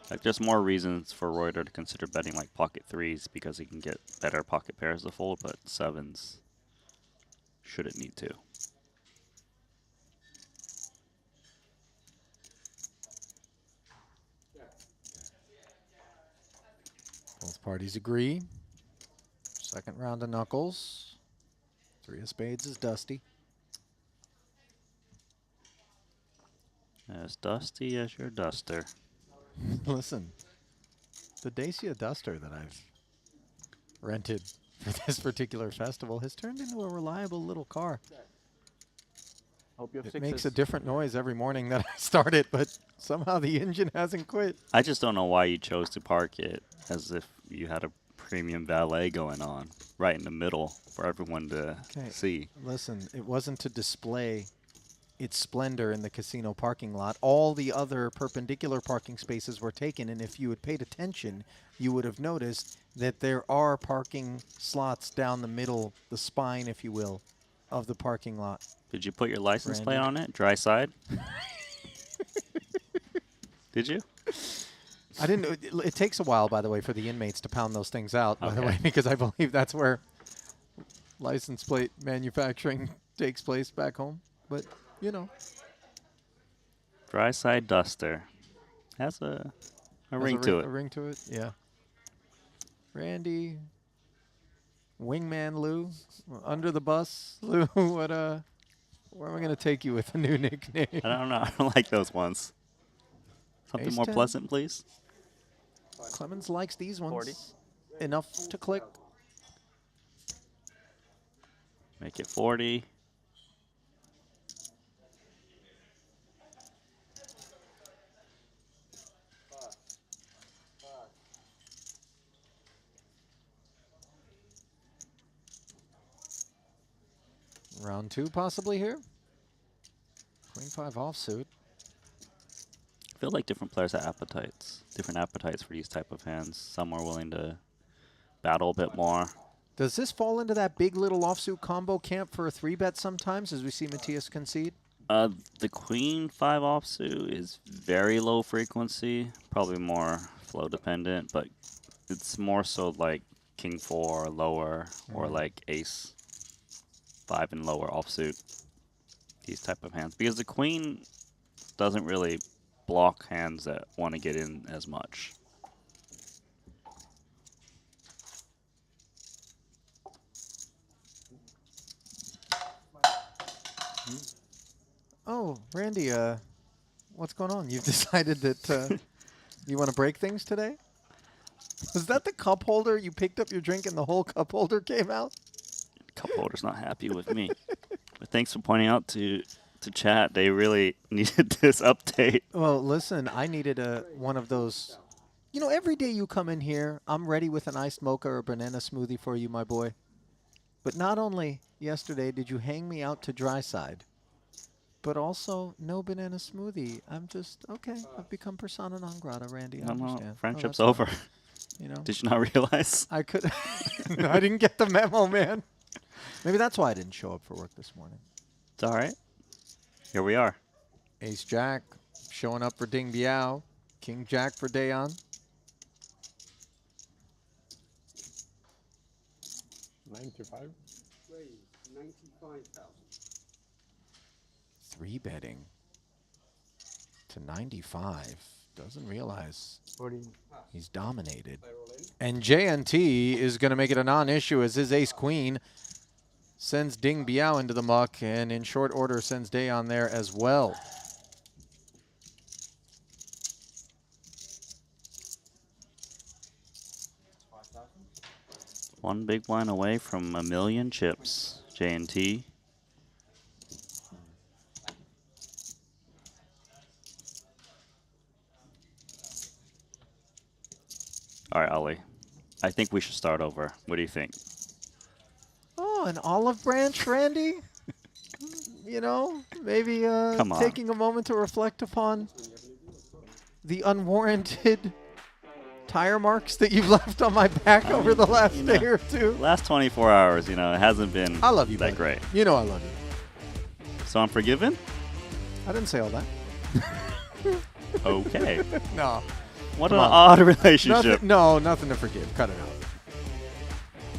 Like, there's more reasons for Reuter to consider betting like pocket threes because he can get better pocket pairs to fold, but sevens shouldn't need to. Both parties agree. Second round of knuckles. 3 of spades is Dusty. As dusty as your duster. Listen, the Dacia Duster that I've rented for this particular festival has turned into a reliable little car. Hope you have It sixes. makes a different noise every morning that I start it, but somehow the engine hasn't quit. I just don't know why you chose to park it as if you had a premium valet going on right in the middle for everyone to see. Listen, it wasn't to display its splendor in the casino parking lot. All the other perpendicular parking spaces were taken, and if you had paid attention, you would have noticed that there are parking slots down the middle, the spine, if you will, of the parking lot. Did you put your license plate Brandon. on it? Dry side? Did you? I didn't. It takes a while, by the way, for the inmates to pound those things out, by the way, because I believe that's where license plate manufacturing takes place back home. But, you know. Dry side duster. Has a ring to it. A ring to it, yeah. Randy, Wingman Lou, under the bus. Lou, what where am I going to take you with a new nickname? I don't know. I don't like those ones. Something Ace more 10. pleasant, please. Clemens likes these ones 40. enough to click. Make it 40. Round 2 possibly here. Queen 5 offsuit. I feel like different players have different appetites for these type of hands. Some are willing to battle a bit more. Does this fall into that big little offsuit combo camp for a 3-bet sometimes, as we see Matthias concede? The Queen 5 offsuit is very low frequency, probably more flow dependent, but it's more so like King 4 or lower, or like Ace 5 and lower offsuit. These type of hands, because the Queen doesn't really block hands that want to get in as much. Oh, Randy, what's going on? You've decided that you want to break things today? Was that the cup holder? You picked up your drink and the whole cup holder came out? Cup holder's not happy with me. But thanks for pointing out to chat. They really needed this update. Well, listen, I needed one of those. You know, every day you come in here, I'm ready with an iced mocha or a banana smoothie for you, my boy. But not only yesterday did you hang me out to dry side, but also no banana smoothie. I'm just, okay, I've become persona non grata, Randy. I understand. Friendship's Oh, over. You know? Did you not realize? I could. No, I didn't get the memo, man. Maybe that's why I didn't show up for work this morning. It's all right. Here we are. Ace Jack showing up for Ding Biao. King Jack for Dayon. 95. Raise 95,000. 3-betting to 95. Doesn't realize he's dominated. And JNT is going to make it a non-issue as his ace-queen sends Ding Biao into the muck, and in short order sends Dayon there as well. One big blind away from a million chips. J&T. All right, Ollie. I think we should start over. What do you think? Oh, an olive branch, Randy? You know, maybe Come on. taking a moment to reflect upon the unwarranted tire marks that you've left on my back over the last day or two. Last 24 hours, you know, it hasn't been I love you, that buddy. great. You know I love you. So I'm forgiven? I didn't say all that. Okay. No. What Come an on. odd relationship. Nothing to forgive. Cut it out.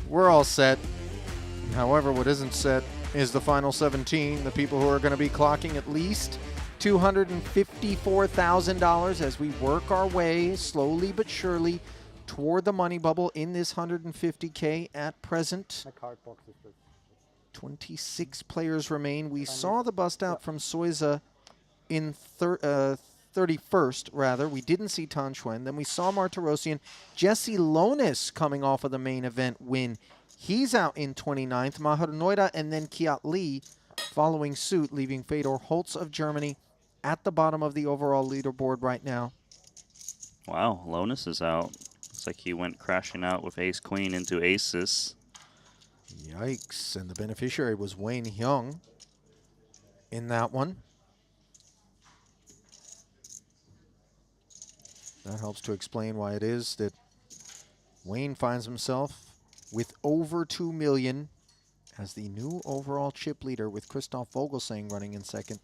We're all set. However, what isn't set is the final 17. The people who are going to be clocking at least $254,000 as we work our way slowly but surely toward the money bubble in this 150K at present. My card box is good. 26 players remain. We saw the bust out from Soiza in 31st, rather. We didn't see Tan Xuan. Then we saw Martirosyan. Jesse Lonis coming off of the main event win. He's out in 29th. Maher Noida and then Kiat Lee following suit, leaving Fedor Holtz of Germany at the bottom of the overall leaderboard right now. Wow, Lonis is out. Looks like he went crashing out with ace-queen into aces. Yikes. And the beneficiary was Wayne Hyung in that one. That helps to explain why it is that Wayne finds himself with over 2 million as the new overall chip leader, with Christoph Vogelsang running in second.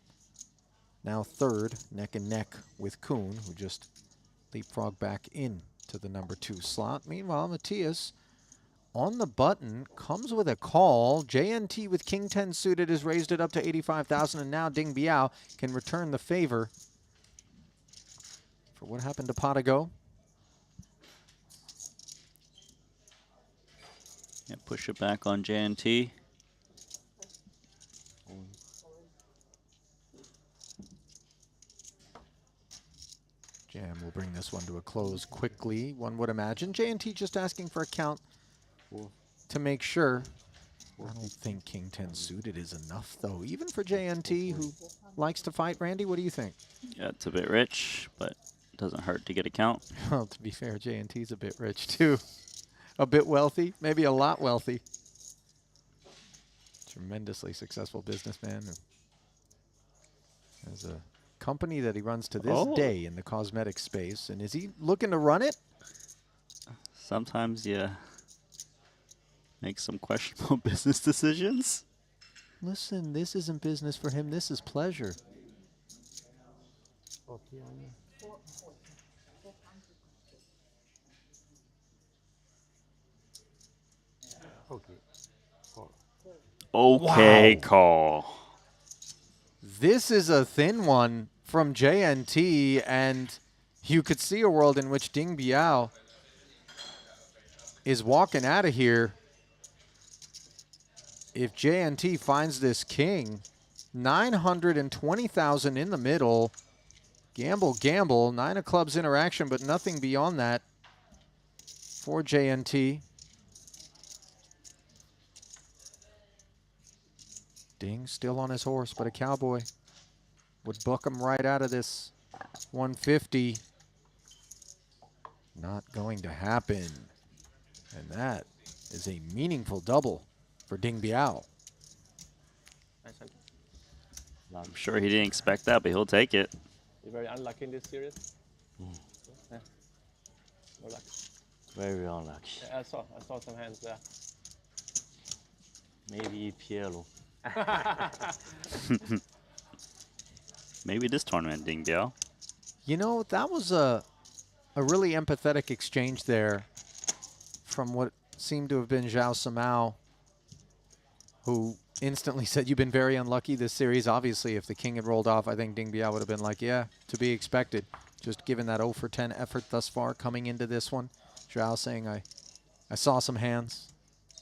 Now third, neck and neck with Kuhn, who just leapfrogged back in to the number 2 slot. Meanwhile, Matthias on the button comes with a call. JNT with King 10 suited has raised it up to 85,000, and now Ding Biao can return the favor for what happened to Potago. Yeah, push it back on JNT. Jam will bring this one to a close quickly, one would imagine. JNT just asking for a count to make sure. I don't think King 10 suited is enough, though, even for JNT, who likes to fight. Randy, what do you think? Yeah, it's a bit rich, but it doesn't hurt to get a count. Well, to be fair, JNT's a bit rich, too. A bit wealthy, maybe a lot wealthy. tremendously successful businessman who has a company that he runs to this Oh. day in the cosmetic space. And is he looking to run it? Sometimes you make some questionable business decisions. Listen, this isn't business for him. This is pleasure. Okay, Wow. call. This is a thin one from JNT, and you could see a world in which Ding Biao is walking out of here. If JNT finds this king, 920,000 in the middle. Gamble, gamble. 9 of clubs interaction, but nothing beyond that for JNT. Ding still on his horse, but a cowboy would book him right out of this 150. Not going to happen. And that is a meaningful double for Ding Biao. I'm sure he didn't expect that, but he'll take it. You're very unlucky in this series. Yeah. No luck. Very unlucky. Yeah, I saw some hands there. Maybe Piero. Maybe this tournament, Ding Biao. You know, that was a really empathetic exchange there from what seemed to have been Zhao Samao, who instantly said, you've been very unlucky this series. Obviously, if the king had rolled off, I think Ding Biao would have been like, yeah, to be expected. Just given that 0 for 10 effort thus far coming into this one. Zhao saying, I saw some hands.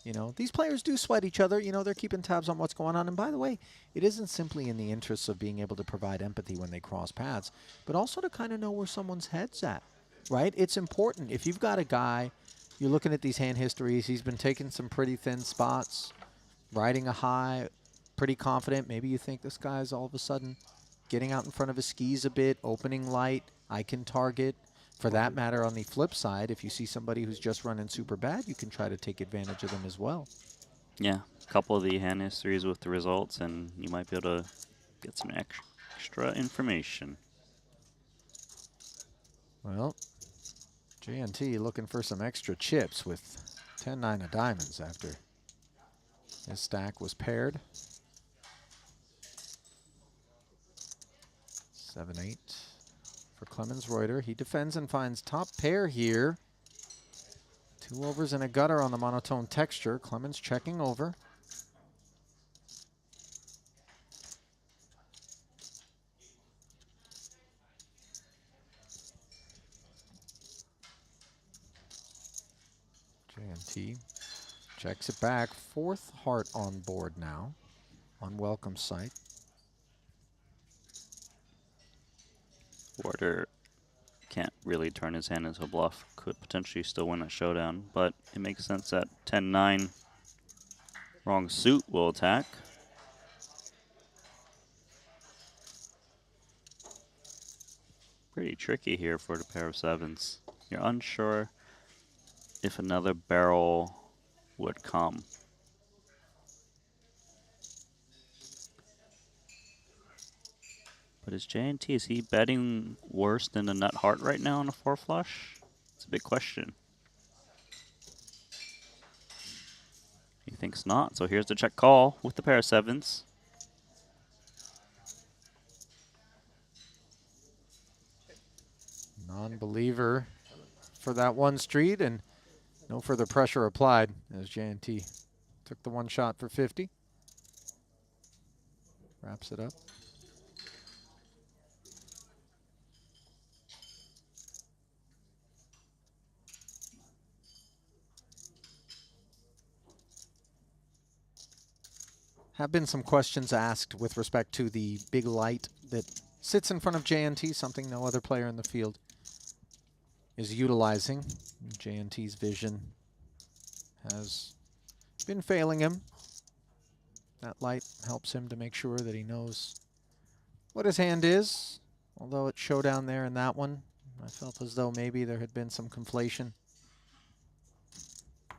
You know, these players do sweat each other. You know, they're keeping tabs on what's going on. And by the way, it isn't simply in the interests of being able to provide empathy when they cross paths, but also to kind of know where someone's head's at, right? It's important. If you've got a guy, you're looking at these hand histories, he's been taking some pretty thin spots, riding a high, pretty confident. Maybe you think this guy's all of a sudden getting out in front of his skis a bit, opening light, I can target. For that matter, on the flip side, if you see somebody who's just running super bad, you can try to take advantage of them as well. Yeah, a couple of the hand histories with the results, and you might be able to get some extra information. Well, JNT looking for some extra chips with 10-9 of diamonds after his stack was paired. 7-8 for Clemens Reuter. He defends and finds top pair here. 2 overs and a gutter on the monotone texture. Clemens checking over. JNT checks it back. 4th heart on board now. Unwelcome sight. Warder can't really turn his hand into a bluff. Could potentially still win a showdown, but it makes sense that 10-9 wrong suit will attack. Pretty tricky here for the pair of sevens. You're unsure if another barrel would come. But is JNT, is he betting worse than the nut heart right now on a 4 flush? It's a big question. He thinks not, so here's the check call with the pair of sevens. Non-believer for that one street, and no further pressure applied as JNT took the one shot for 50. Wraps it up. Have been some questions asked with respect to the big light that sits in front of JNT, something no other player in the field is utilizing. JNT's vision has been failing him. That light helps him to make sure that he knows what his hand is. Although it's showdown there in that one, I felt as though maybe there had been some conflation.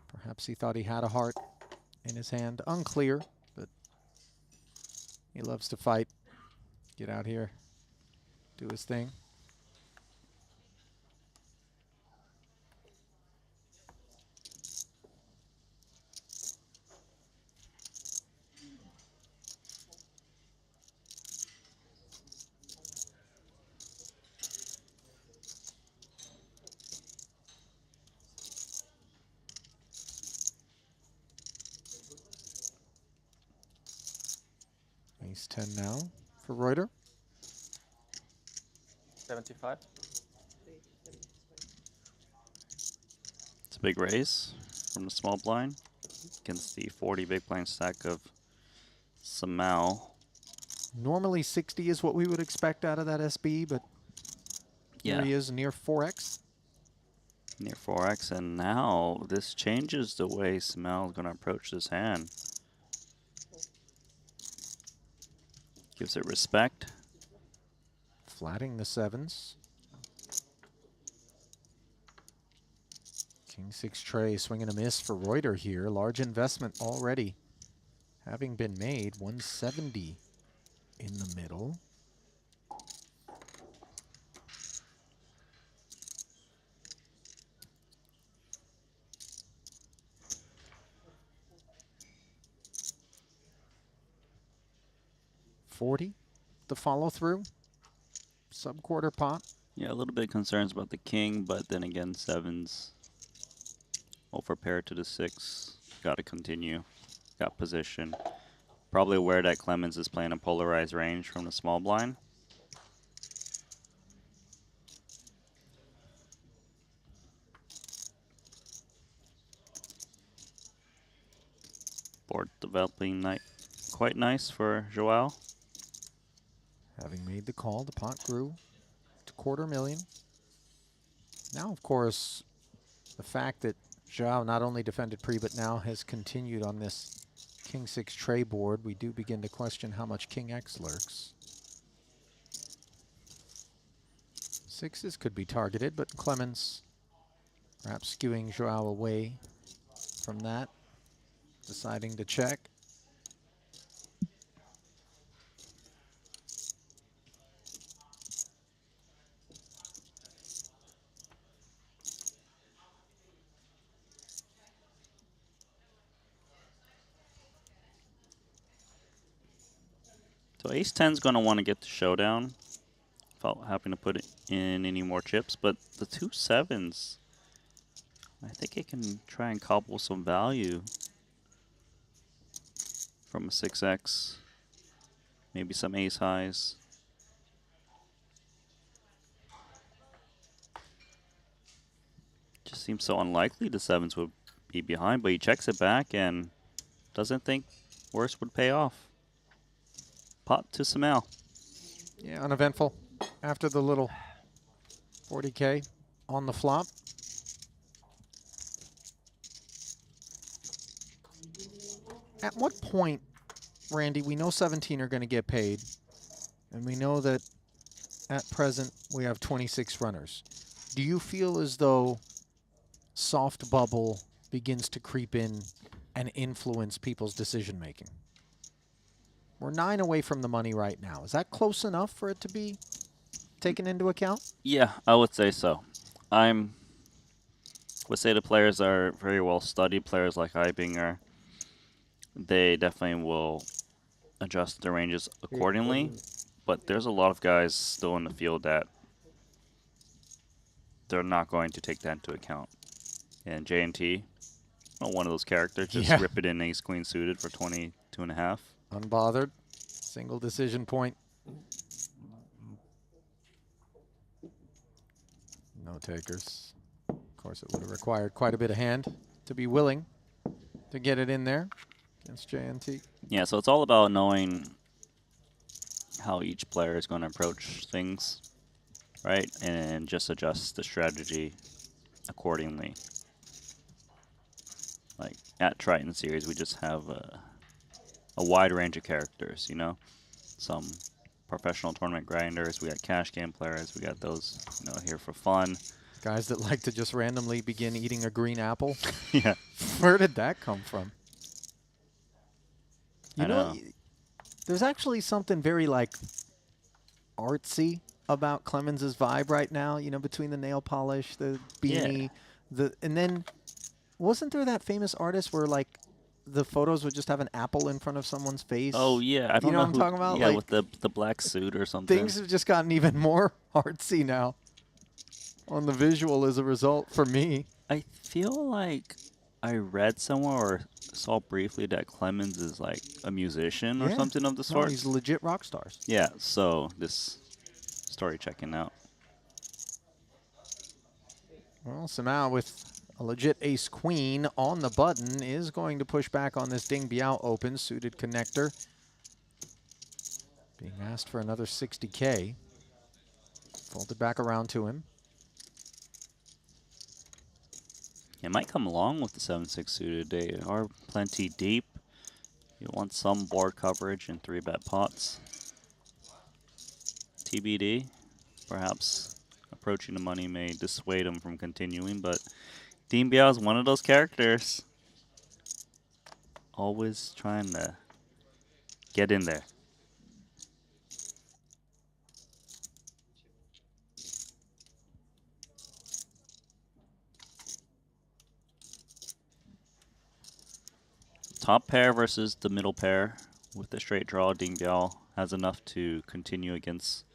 Perhaps he thought he had a heart in his hand. Unclear, but He loves to fight. Get out here, do his thing. Ace 10 now for Reuter. 75. It's a big raise from the small blind against the 40 big blind stack of Samal. Normally 60 is what we would expect out of that SB, but here he is near 4x. Near 4x, and now this changes the way Samal is going to approach this hand. Gives it respect. Flatting the 7s. King 6 tray, swing and a miss for Reuter here. Large investment already having been made. 170 in the middle. $40, the follow through. Sub-quarter pot. Yeah, a little bit of concerns about the king, but then again, 7s. Over pair to the 6. Got to continue. Got position. Probably aware that Clemens is playing a polarized range from the small blind. Board developing quite nice for Joao. Having made the call, the pot grew to $250,000. Now, of course, the fact that Joao not only defended pre, but now has continued on this King 6 tray board, we do begin to question how much King X lurks. 6s could be targeted, but Clemens perhaps skewing Joao away from that, deciding to check. So ace 10 is going to want to get the showdown without having to put in any more chips, but the 2 7s, I think it can try and cobble some value from a 6x, maybe some ace highs. Just seems so unlikely the 7s would be behind, but he checks it back and doesn't think worse would pay off. Pot to Samal. Yeah, uneventful. After the little 40K on the flop. At what point, Randy, we know 17 are going to get paid, and we know that at present we have 26 runners. Do you feel as though soft bubble begins to creep in and influence people's decision making? We're 9 away from the money right now. Is that close enough for it to be taken into account? Yeah, I would say so. Would say the players are very well studied. Players like Ibinger, they definitely will adjust their ranges accordingly. But there's a lot of guys still in the field that they're not going to take that into account. And J&T, one of those characters, just rip it in ace queen suited for 22.5. Unbothered. Single decision point. No takers. Of course, it would have required quite a bit of hand to be willing to get it in there against JNT. Yeah, so it's all about knowing how each player is going to approach things, right? And just adjust the strategy accordingly. Like at Triton series, we just have a wide range of characters, you know? Some professional tournament grinders, we got cash game players, we got those, you know, here for fun. Guys that like to just randomly begin eating a green apple. Yeah. Where did that come from? I know. There's actually something very like artsy about Clemens's vibe right now, you know, between the nail polish, the beanie, and then wasn't there that famous artist where like the photos would just have an apple in front of someone's face? Oh yeah, I don't you know know what I'm who, talking about? Yeah, like, with the black suit or something. things have just gotten even more artsy now on the visual as a result for me. I feel like I read somewhere or saw briefly that Clemens is like a musician or something of the sort. No, he's legit rock stars. Yeah, so this story checking out. Well, Samao with a legit ace-queen on the button is going to push back on this Ding Biao open suited connector. Being asked for another 60K. Folded back around to him. It might come along with the 7-6 suited. They are plenty deep. You want some board coverage in 3-bet pots. TBD. Perhaps approaching the money may dissuade him from continuing, but Ding Biao is one of those characters. Always trying to get in there. Top pair versus the middle pair. With the straight draw, Ding Biao has enough to continue against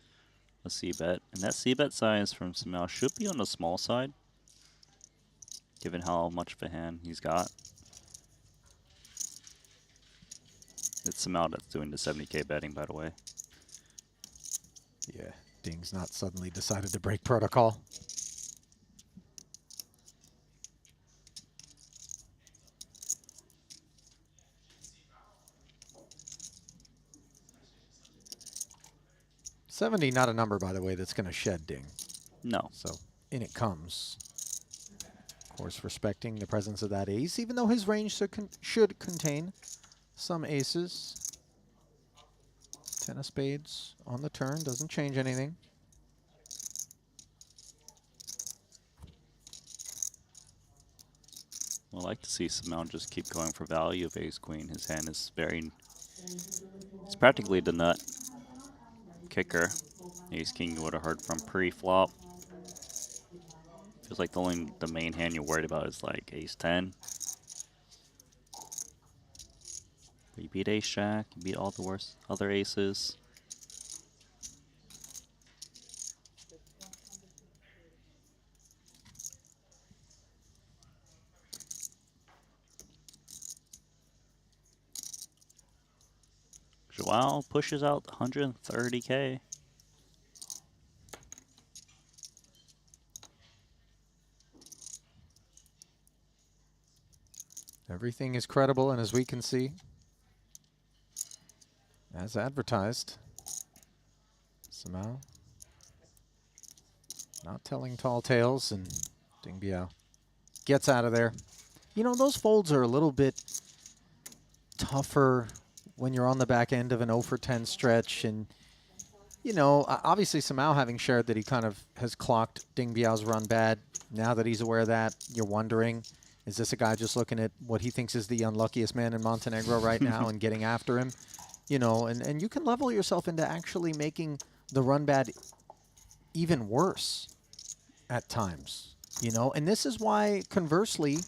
a c-bet. And that c-bet size from Samao should be on the small side, given how much of a hand he's got. It's Samao that's doing the 70K betting, by the way. Yeah, Ding's not suddenly decided to break protocol. $70, not a number, by the way, that's going to shed Ding. No. So in it comes. Of course, respecting the presence of that ace, even though his range should contain some aces. 10 of spades on the turn, doesn't change anything. I like to see Samao just keep going for value of ace-queen. His hand is very... It's practically the nut kicker. Ace-king you would have heard from pre-flop. Feels like the main hand you're worried about is like ace-10. You beat ace-jack, you beat all the worst other aces. Joao pushes out 130K. Everything is credible, and as we can see, as advertised, Samao not telling tall tales, and Ding Biao gets out of there. You know, those folds are a little bit tougher when you're on the back end of an 0 for 10 stretch, and you know, obviously Samao having shared that he kind of has clocked Ding Biao's run bad. Now that he's aware of that, you're wondering, is this a guy just looking at what he thinks is the unluckiest man in Montenegro right now and getting after him? You know, and you can level yourself into actually making the run bad even worse at times, you know? And this is why, conversely,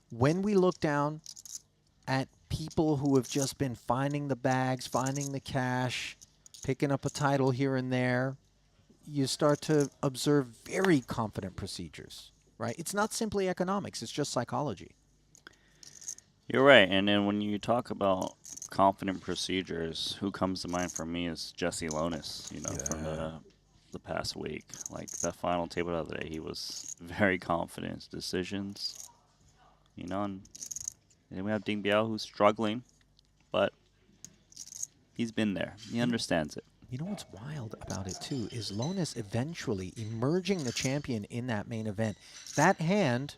when we look down at people who have just been finding the bags, finding the cash, picking up a title here and there, you start to observe very confident procedures, right? It's not simply economics, it's just psychology. You're right, and then when you talk about confident procedures, who comes to mind for me is Jesse Lonis, you know, from the past week. Like, that final table the other day, he was very confident in his decisions, you know, and then we have Ding Biao who's struggling, but he's been there. He understands it. You know what's wild about it, too, is Lonis eventually emerging the champion in that main event. That hand,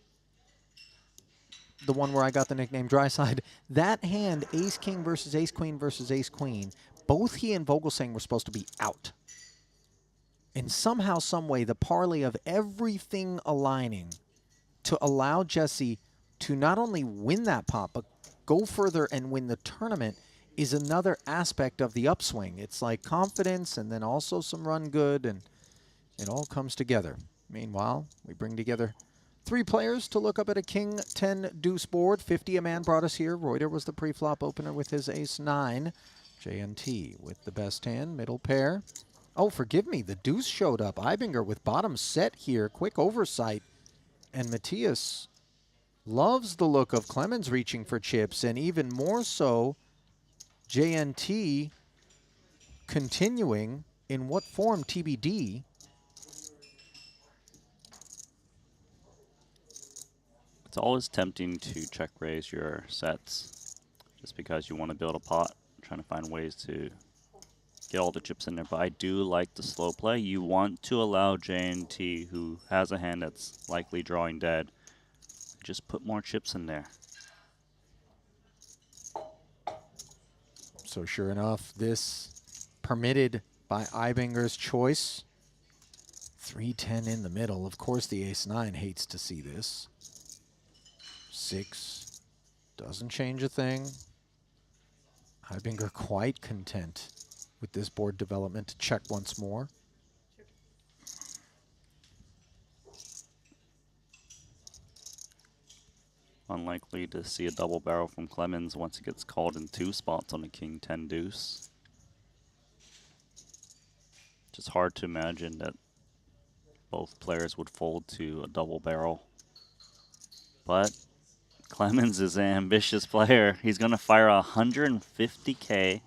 the one where I got the nickname Dry Side, that hand, ace-king versus ace-queen versus ace-queen, both he and Vogelsang were supposed to be out. And somehow, some way, the parlay of everything aligning to allow Jesse to not only win that pot, but go further and win the tournament is another aspect of the upswing. It's like confidence and then also some run good, and it all comes together. Meanwhile, we bring together 3 players to look up at a King 10 deuce board. 50 a man brought us here. Reuter was the pre-flop opener with his ace-9. JNT with the best hand, middle pair. Oh, forgive me, the deuce showed up. Ibinger with bottom set here. Quick oversight. And Matthias loves the look of Clemens reaching for chips, and even more so, JNT continuing in what form TBD. It's always tempting to check raise your sets just because you want to build a pot, trying to find ways to get all the chips in there. But I do like the slow play. You want to allow JNT, who has a hand that's likely drawing dead, just put more chips in there. So sure enough, this permitted by Ibinger's choice. 3-10 in the middle. Of course, the ace-9 hates to see this. 6 doesn't change a thing. Ibinger quite content with this board development to check once more. Unlikely to see a double barrel from Clemens once it gets called in 2 spots on a King 10 deuce. Just hard to imagine that both players would fold to a double barrel. But Clemens is an ambitious player. He's going to fire 150K.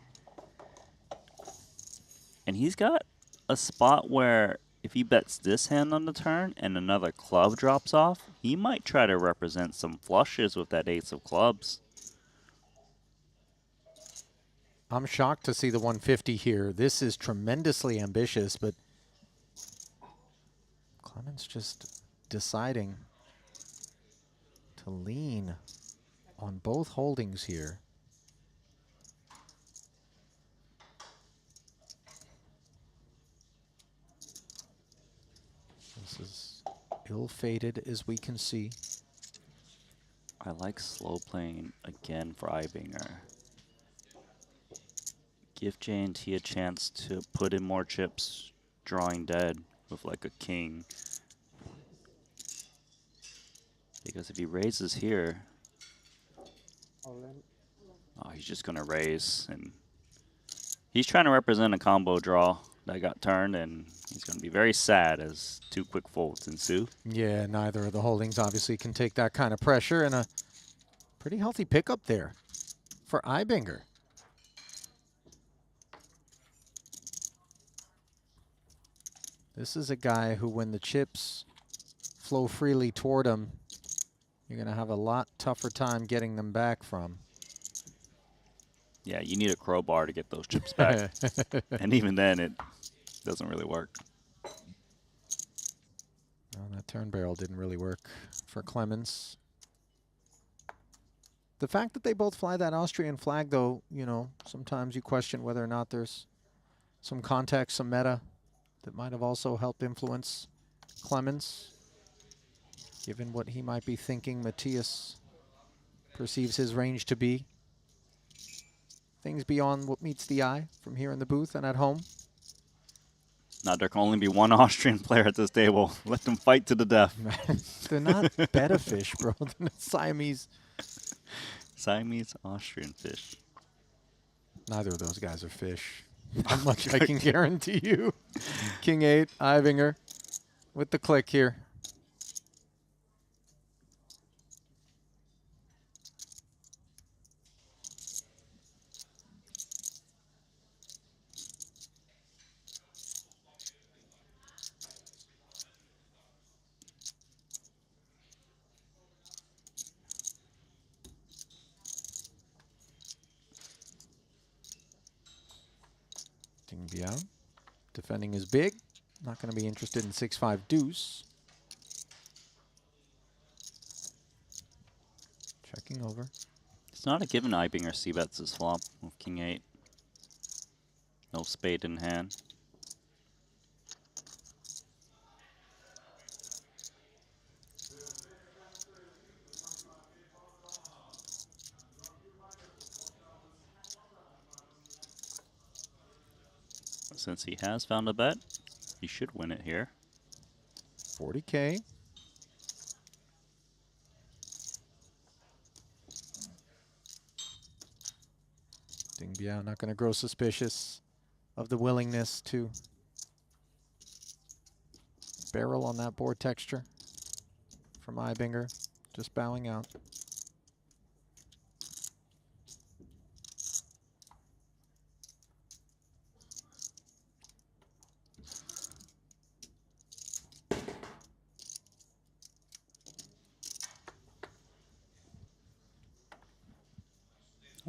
And he's got a spot where if he bets this hand on the turn and another club drops off, he might try to represent some flushes with that ace of clubs. I'm shocked to see the 150 here. This is tremendously ambitious, but Clemens just deciding to lean on both holdings here. This is ill-fated as we can see. I like slow playing again for Ibinger. Give JNT a chance to put in more chips, drawing dead with like a king. Because if he raises here, oh, he's just gonna raise, and he's trying to represent a combo draw that got turned, and he's gonna be very sad as 2 quick folds ensue. Yeah, neither of the holdings obviously can take that kind of pressure, and a pretty healthy pickup there for Ibinger. This is a guy who, when the chips flow freely toward him, you're going to have a lot tougher time getting them back from. Yeah, you need a crowbar to get those chips back. And even then, it doesn't really work. Well, that turn barrel didn't really work for Clemens. The fact that they both fly that Austrian flag, though, you know, sometimes you question whether or not there's some context, some meta that might have also helped influence Clemens, given what he might be thinking Matthias perceives his range to be. Things beyond what meets the eye from here in the booth and at home. Now, there can only be one Austrian player at this table. Let them fight to the death. They're not betta fish, bro. They're not Siamese. Siamese Austrian fish. Neither of those guys are fish. Not much I can guarantee you. King 8, Ibinger with the click here. Biao defending his big. Not going to be interested in 6-5 deuce. Checking over. It's not a given Ibinger c-bets this flop with King 8. No spade in hand. Since he has found a bet, he should win it here. 40K. Ding Biao not going to grow suspicious of the willingness to barrel on that board texture from Ibinger, just bowing out.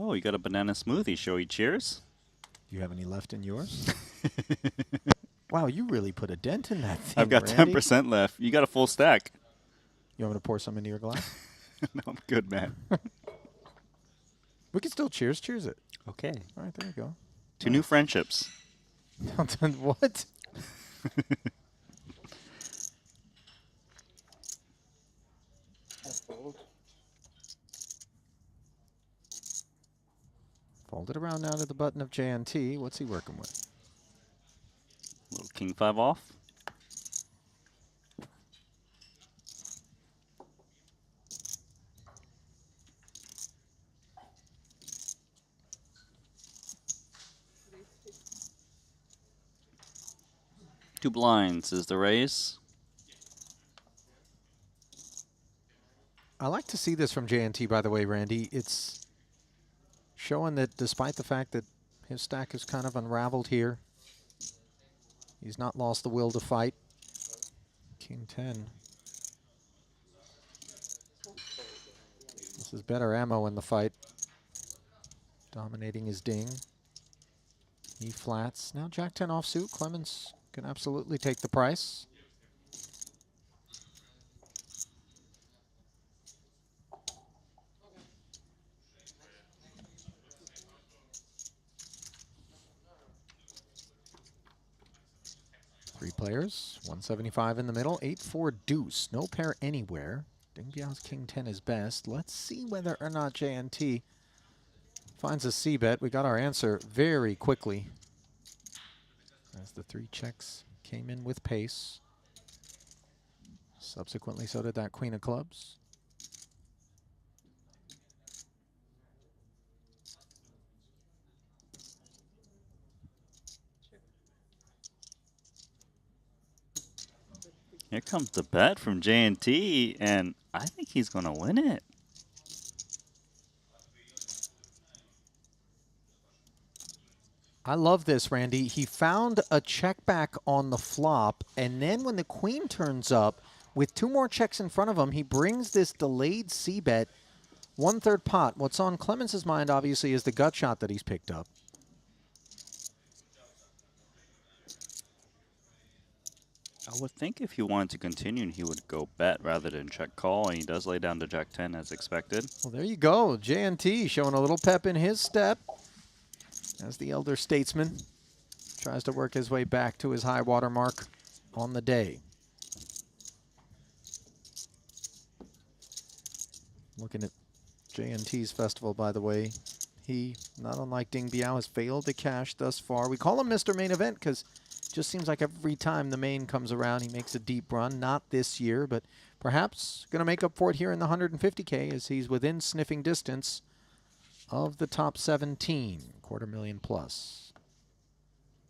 Oh, you got a banana smoothie. Shall we cheers? Do you have any left in yours? Wow, you really put a dent in that thing, I've got Randy. 10% left. You got a full stack. You want me to pour some into your glass? No, I'm good, man. We can still cheers it. Okay. All right, there you go. Two new friendships. What? Fold it around now to the button of JNT. What's he working with? Little king 5 off. Two blinds is the raise. I like to see this from JNT, by the way, Randy. It's showing that despite the fact that his stack is kind of unraveled here, he's not lost the will to fight. King 10. This is better ammo in the fight. Dominating his ding. He flats. Now Jack 10 offsuit. Clemens can absolutely take the price. Three players, 175 in the middle, 8-4 deuce, no pair anywhere. Ding Biao's King 10 is best. Let's see whether or not JNT finds a C-bet. We got our answer very quickly as the three checks came in with pace. Subsequently, so did that Queen of Clubs. Here comes the bet from JNT, and I think he's going to win it. I love this, Randy. He found a check back on the flop, and then when the queen turns up, with two more checks in front of him, he brings this delayed C-bet, 1/3 pot. What's on Clemens' mind, obviously, is the gut shot that he's picked up. I would think if he wanted to continue, he would go bet rather than check call, and he does lay down to Jack 10 as expected. Well, there you go. JNT showing a little pep in his step as the elder statesman tries to work his way back to his high water mark on the day. Looking at JNT's festival, by the way, he, not unlike Ding Biao, has failed to cash thus far. We call him Mr. Main Event because it just seems like every time the main comes around, he makes a deep run. Not this year, but perhaps going to make up for it here in the 150K as he's within sniffing distance of the top 17, $250,000 plus.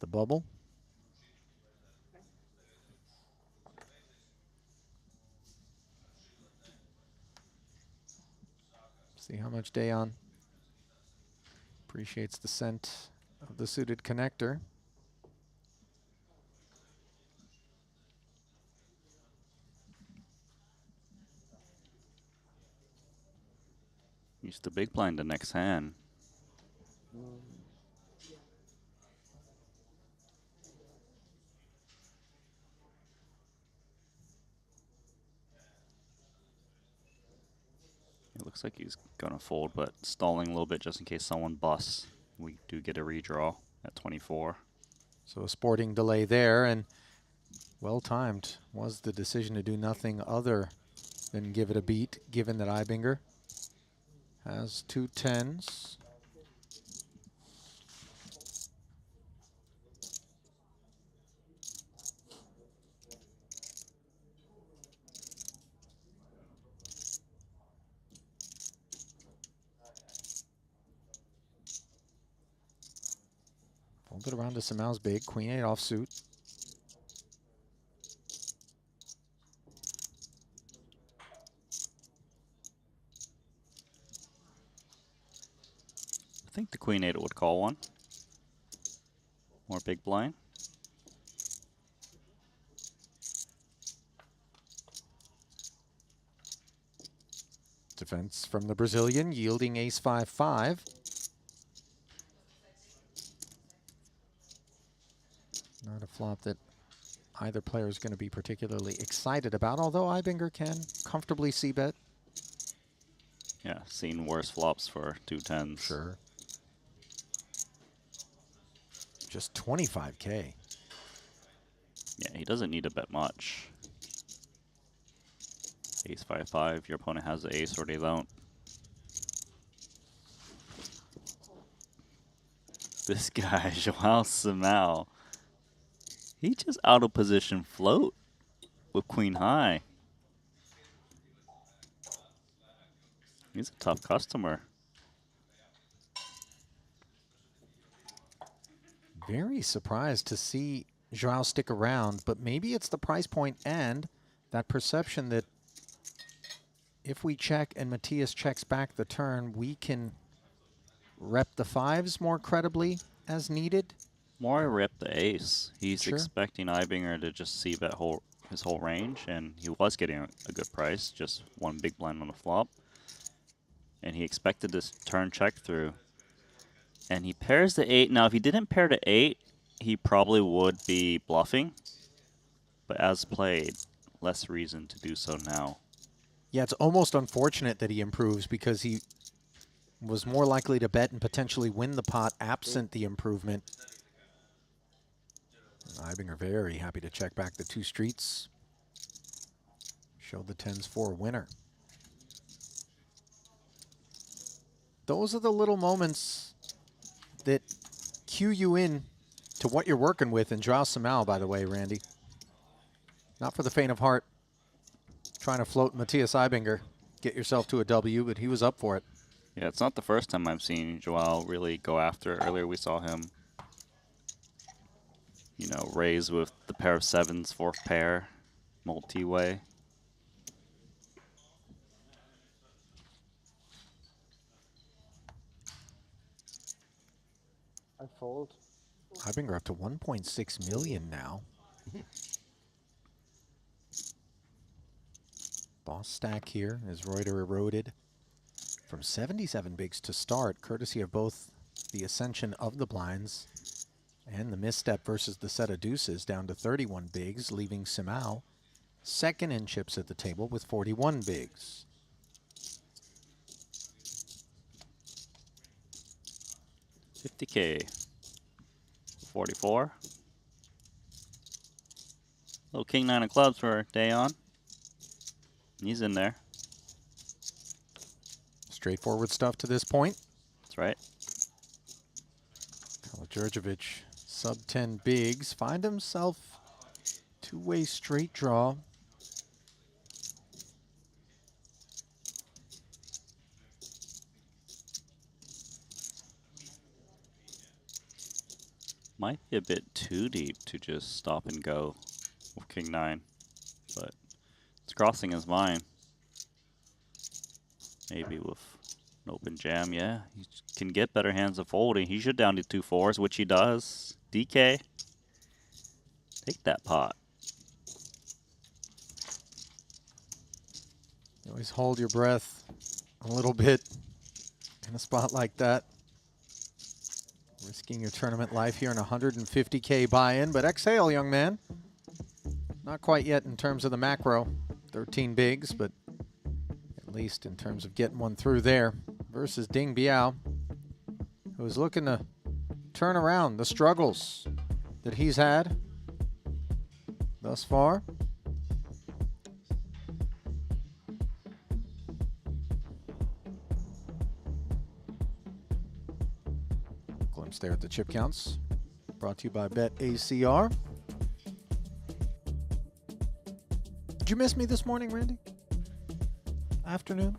The bubble. See how much Dayon appreciates the scent of the suited connector. Use the big blind the next hand. It looks like he's going to fold, but stalling a little bit just in case someone busts. We do get a redraw at 24. So a sporting delay there, and well-timed was the decision to do nothing other than give it a beat, given that Ibinger has two tens. Hold it around to Samal's big. Queen 8 offsuit. I think the Queen 8 would call one. More big blind. Defense from the Brazilian, yielding ace 5-5. Not a flop that either player is going to be particularly excited about, although Ibinger can comfortably c-bet. Yeah, seen worse flops for 210s. Sure. Just 25K. Yeah, he doesn't need to bet much. Ace 5-5, your opponent has the ace or they don't. This guy, Joao Samal, he just out of position float with Queen High. He's a tough customer. Very surprised to see Joao stick around, but maybe it's the price point and that perception that if we check and Matthias checks back the turn, we can rep the fives more credibly as needed. More rep the ace. He's Sure. expecting Ibinger to just see bet his whole range, and he was getting a good price, just one big blind on the flop. And he expected this turn check through. And he pairs the 8. Now, if he didn't pair the 8, he probably would be bluffing. But as played, less reason to do so now. Yeah, it's almost unfortunate that he improves because he was more likely to bet and potentially win the pot absent the improvement. Ibinger very happy to check back the 2 streets. Show the 10s for a winner. Those are the little moments that cue you in to what you're working with. And Joao Samal, by the way, Randy. Not for the faint of heart. Trying to float Matthias Ibinger. Get yourself to a W, but he was up for it. Yeah, it's not the first time I've seen Joao really go after it. Earlier we saw him, you know, raise with the pair of 7s, 4th pair, multi-way. I fold. Ibinger up to 1.6 million now. Boss stack here as Reuter eroded from 77 bigs to start, courtesy of both the ascension of the blinds and the misstep versus the set of deuces, down to 31 bigs, leaving Samal second in chips at the table with 41 bigs. $50K. 44. Little King 9 of clubs for day on. He's in there. Straightforward stuff to this point. That's right. Djurjevic, sub 10 bigs, find himself two-way straight draw. Might be a bit too deep to just stop and go with King 9, but it's crossing his mind. Maybe with an open jam, yeah. He can get better hands of folding. He should down to 2 4s, which he does. DK, take that pot. You always hold your breath a little bit in a spot like that. Risking your tournament life here in 150K buy-in, but exhale, young man. Not quite yet in terms of the macro. 13 bigs, but at least in terms of getting one through there. Versus Ding Biao, who's looking to turn around the struggles that he's had thus far. Glimpse there at the chip counts. Brought to you by BetACR. Did you miss me this morning, Randy? Afternoon?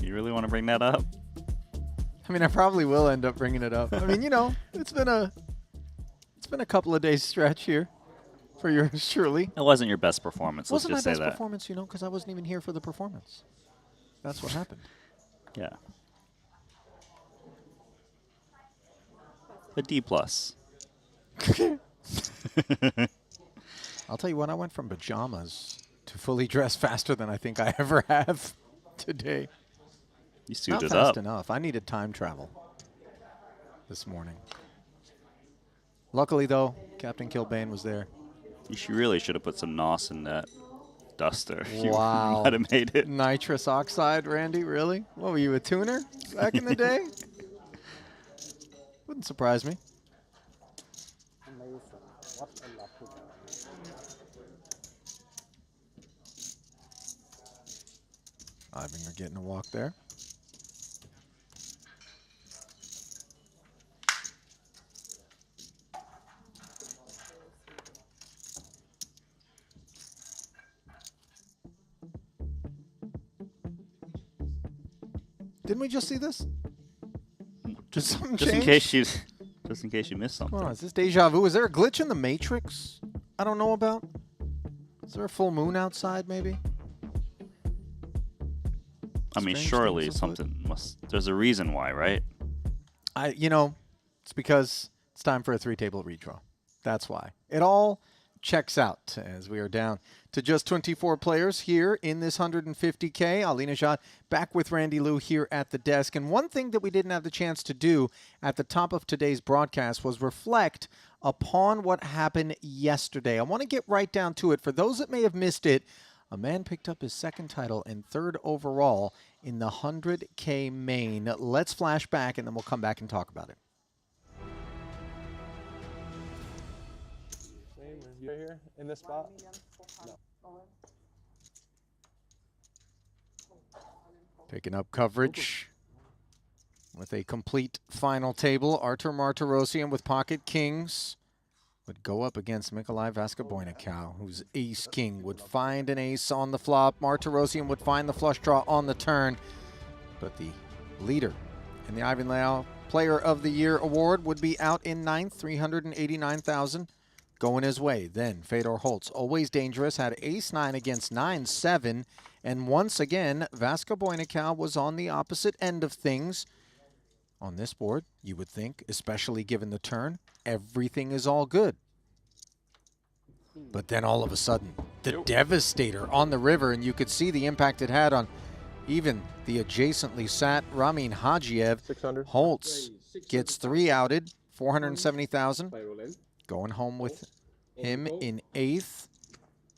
You really want to bring that up? I mean, I probably will end up bringing it up. I mean, you know, it's been a couple of days stretch here for yours truly. It wasn't your best performance. Let's Wasn't my just say best that. performance, you know, because I wasn't even here for the performance. That's what happened. Yeah. A D+. I'll tell you what, I went from pajamas to fully dressed faster than I think I ever have today. You suited Not fast up. enough. I needed time travel this morning. Luckily, though, Captain Kilbane was there. You really should have put some NOS in that duster. Wow. You might have made it. Nitrous oxide, Randy, really? What, were you a tuner back in the day? Wouldn't surprise me. Amazing. What a lucky guy. Ivinger getting a walk there. Didn't we just see this? Just something Just in changed? case you missed something. Oh, is this deja vu? Is there a glitch in the Matrix I don't know about? Is there a full moon outside, maybe? I mean, Strange surely things afoot. something must. There's a reason why, right? You know, it's because it's time for a three-table redraw. That's why. It all checks out as we are down to just 24 players here in this 150K. Eliminations back with Randy Lou here at the desk. And one thing that we didn't have the chance to do at the top of today's broadcast was reflect upon what happened yesterday. I want to get right down to it. For those that may have missed it, a man picked up his second title and third overall in the 100K main. Let's flash back and then we'll come back and talk about it. You here in this spot? No. Picking up coverage with a complete final table. Artur Martirosyan with pocket kings would go up against Mikolai Vaskoboynikau, whose ace king would find an ace on the flop. Martirosyan would find the flush draw on the turn. But the leader in the Ivan Leal Player of the Year award would be out in ninth, $389,000 going his way. Then Fedor Holtz, always dangerous, had ace-9 against 9-7. And once again, Vaskoboynikau was on the opposite end of things. On this board, you would think, especially given the turn, everything is all good. But then all of a sudden, the Devastator on the river, and you could see the impact it had on even the adjacently sat Ramin Hajiev. 600. Holtz gets 3 outed, $470,000. Going home with him in 8th.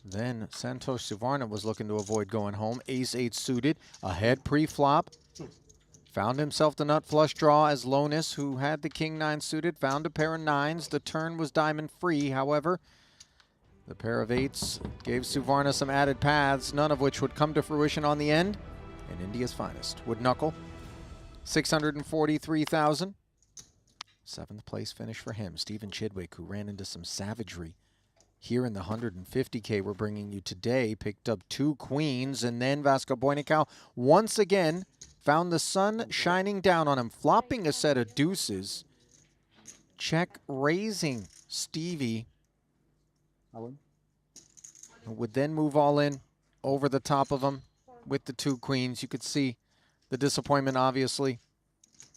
Then Santosh Suvarna was looking to avoid going home. Ace-8 suited, ahead pre-flop. Found himself the nut flush draw as Lonis, who had the king-9 suited, found a pair of 9s. The turn was diamond free, however. The pair of 8s gave Suvarna some added paths, none of which would come to fruition on the end. And India's finest would knuckle. $643,000. 7th place finish for him. Stephen Chidwick, who ran into some savagery here in the 150K we're bringing you today, picked up 2 queens, and then Vaskoboynikau once again found the sun shining down on him, flopping a set of deuces. Check raising Stevie, who would then move all in over the top of him with the 2 queens. You could see the disappointment, obviously,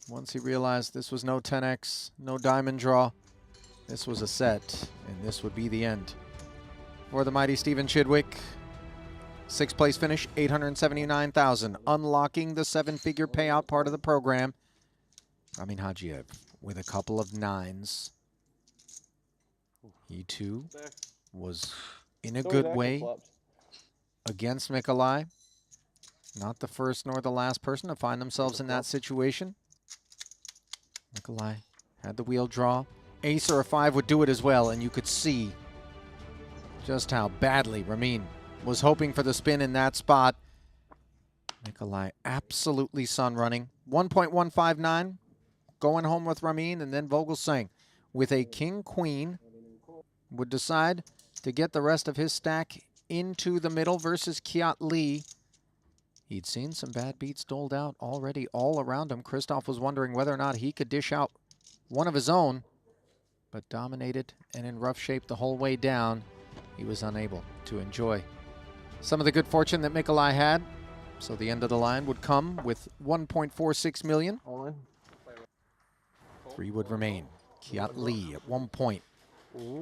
once he realized this was no 10x, no diamond draw. This was a set, and this would be the end for the mighty Stephen Chidwick. 6th place finish, $879,000, unlocking the 7-figure payout part of the program. Ramin Hajiev with a couple of 9s. He too was in a good way against Mikolai. Not the first nor the last person to find themselves in that situation. Mikolai had the wheel draw. Ace or a 5 would do it as well, and you could see just how badly Ramin was hoping for the spin in that spot. Mikolai absolutely sun running. 1.159 going home with Ramin, and then Vogelsang with a king-queen would decide to get the rest of his stack into the middle versus Kiat Lee. He'd seen some bad beats doled out already all around him. Christoph was wondering whether or not he could dish out one of his own, but dominated and in rough shape the whole way down. He was unable to enjoy some of the good fortune that Mikolai had. So the end of the line would come with 1.46 million. Three would remain. Kiat Lee at one point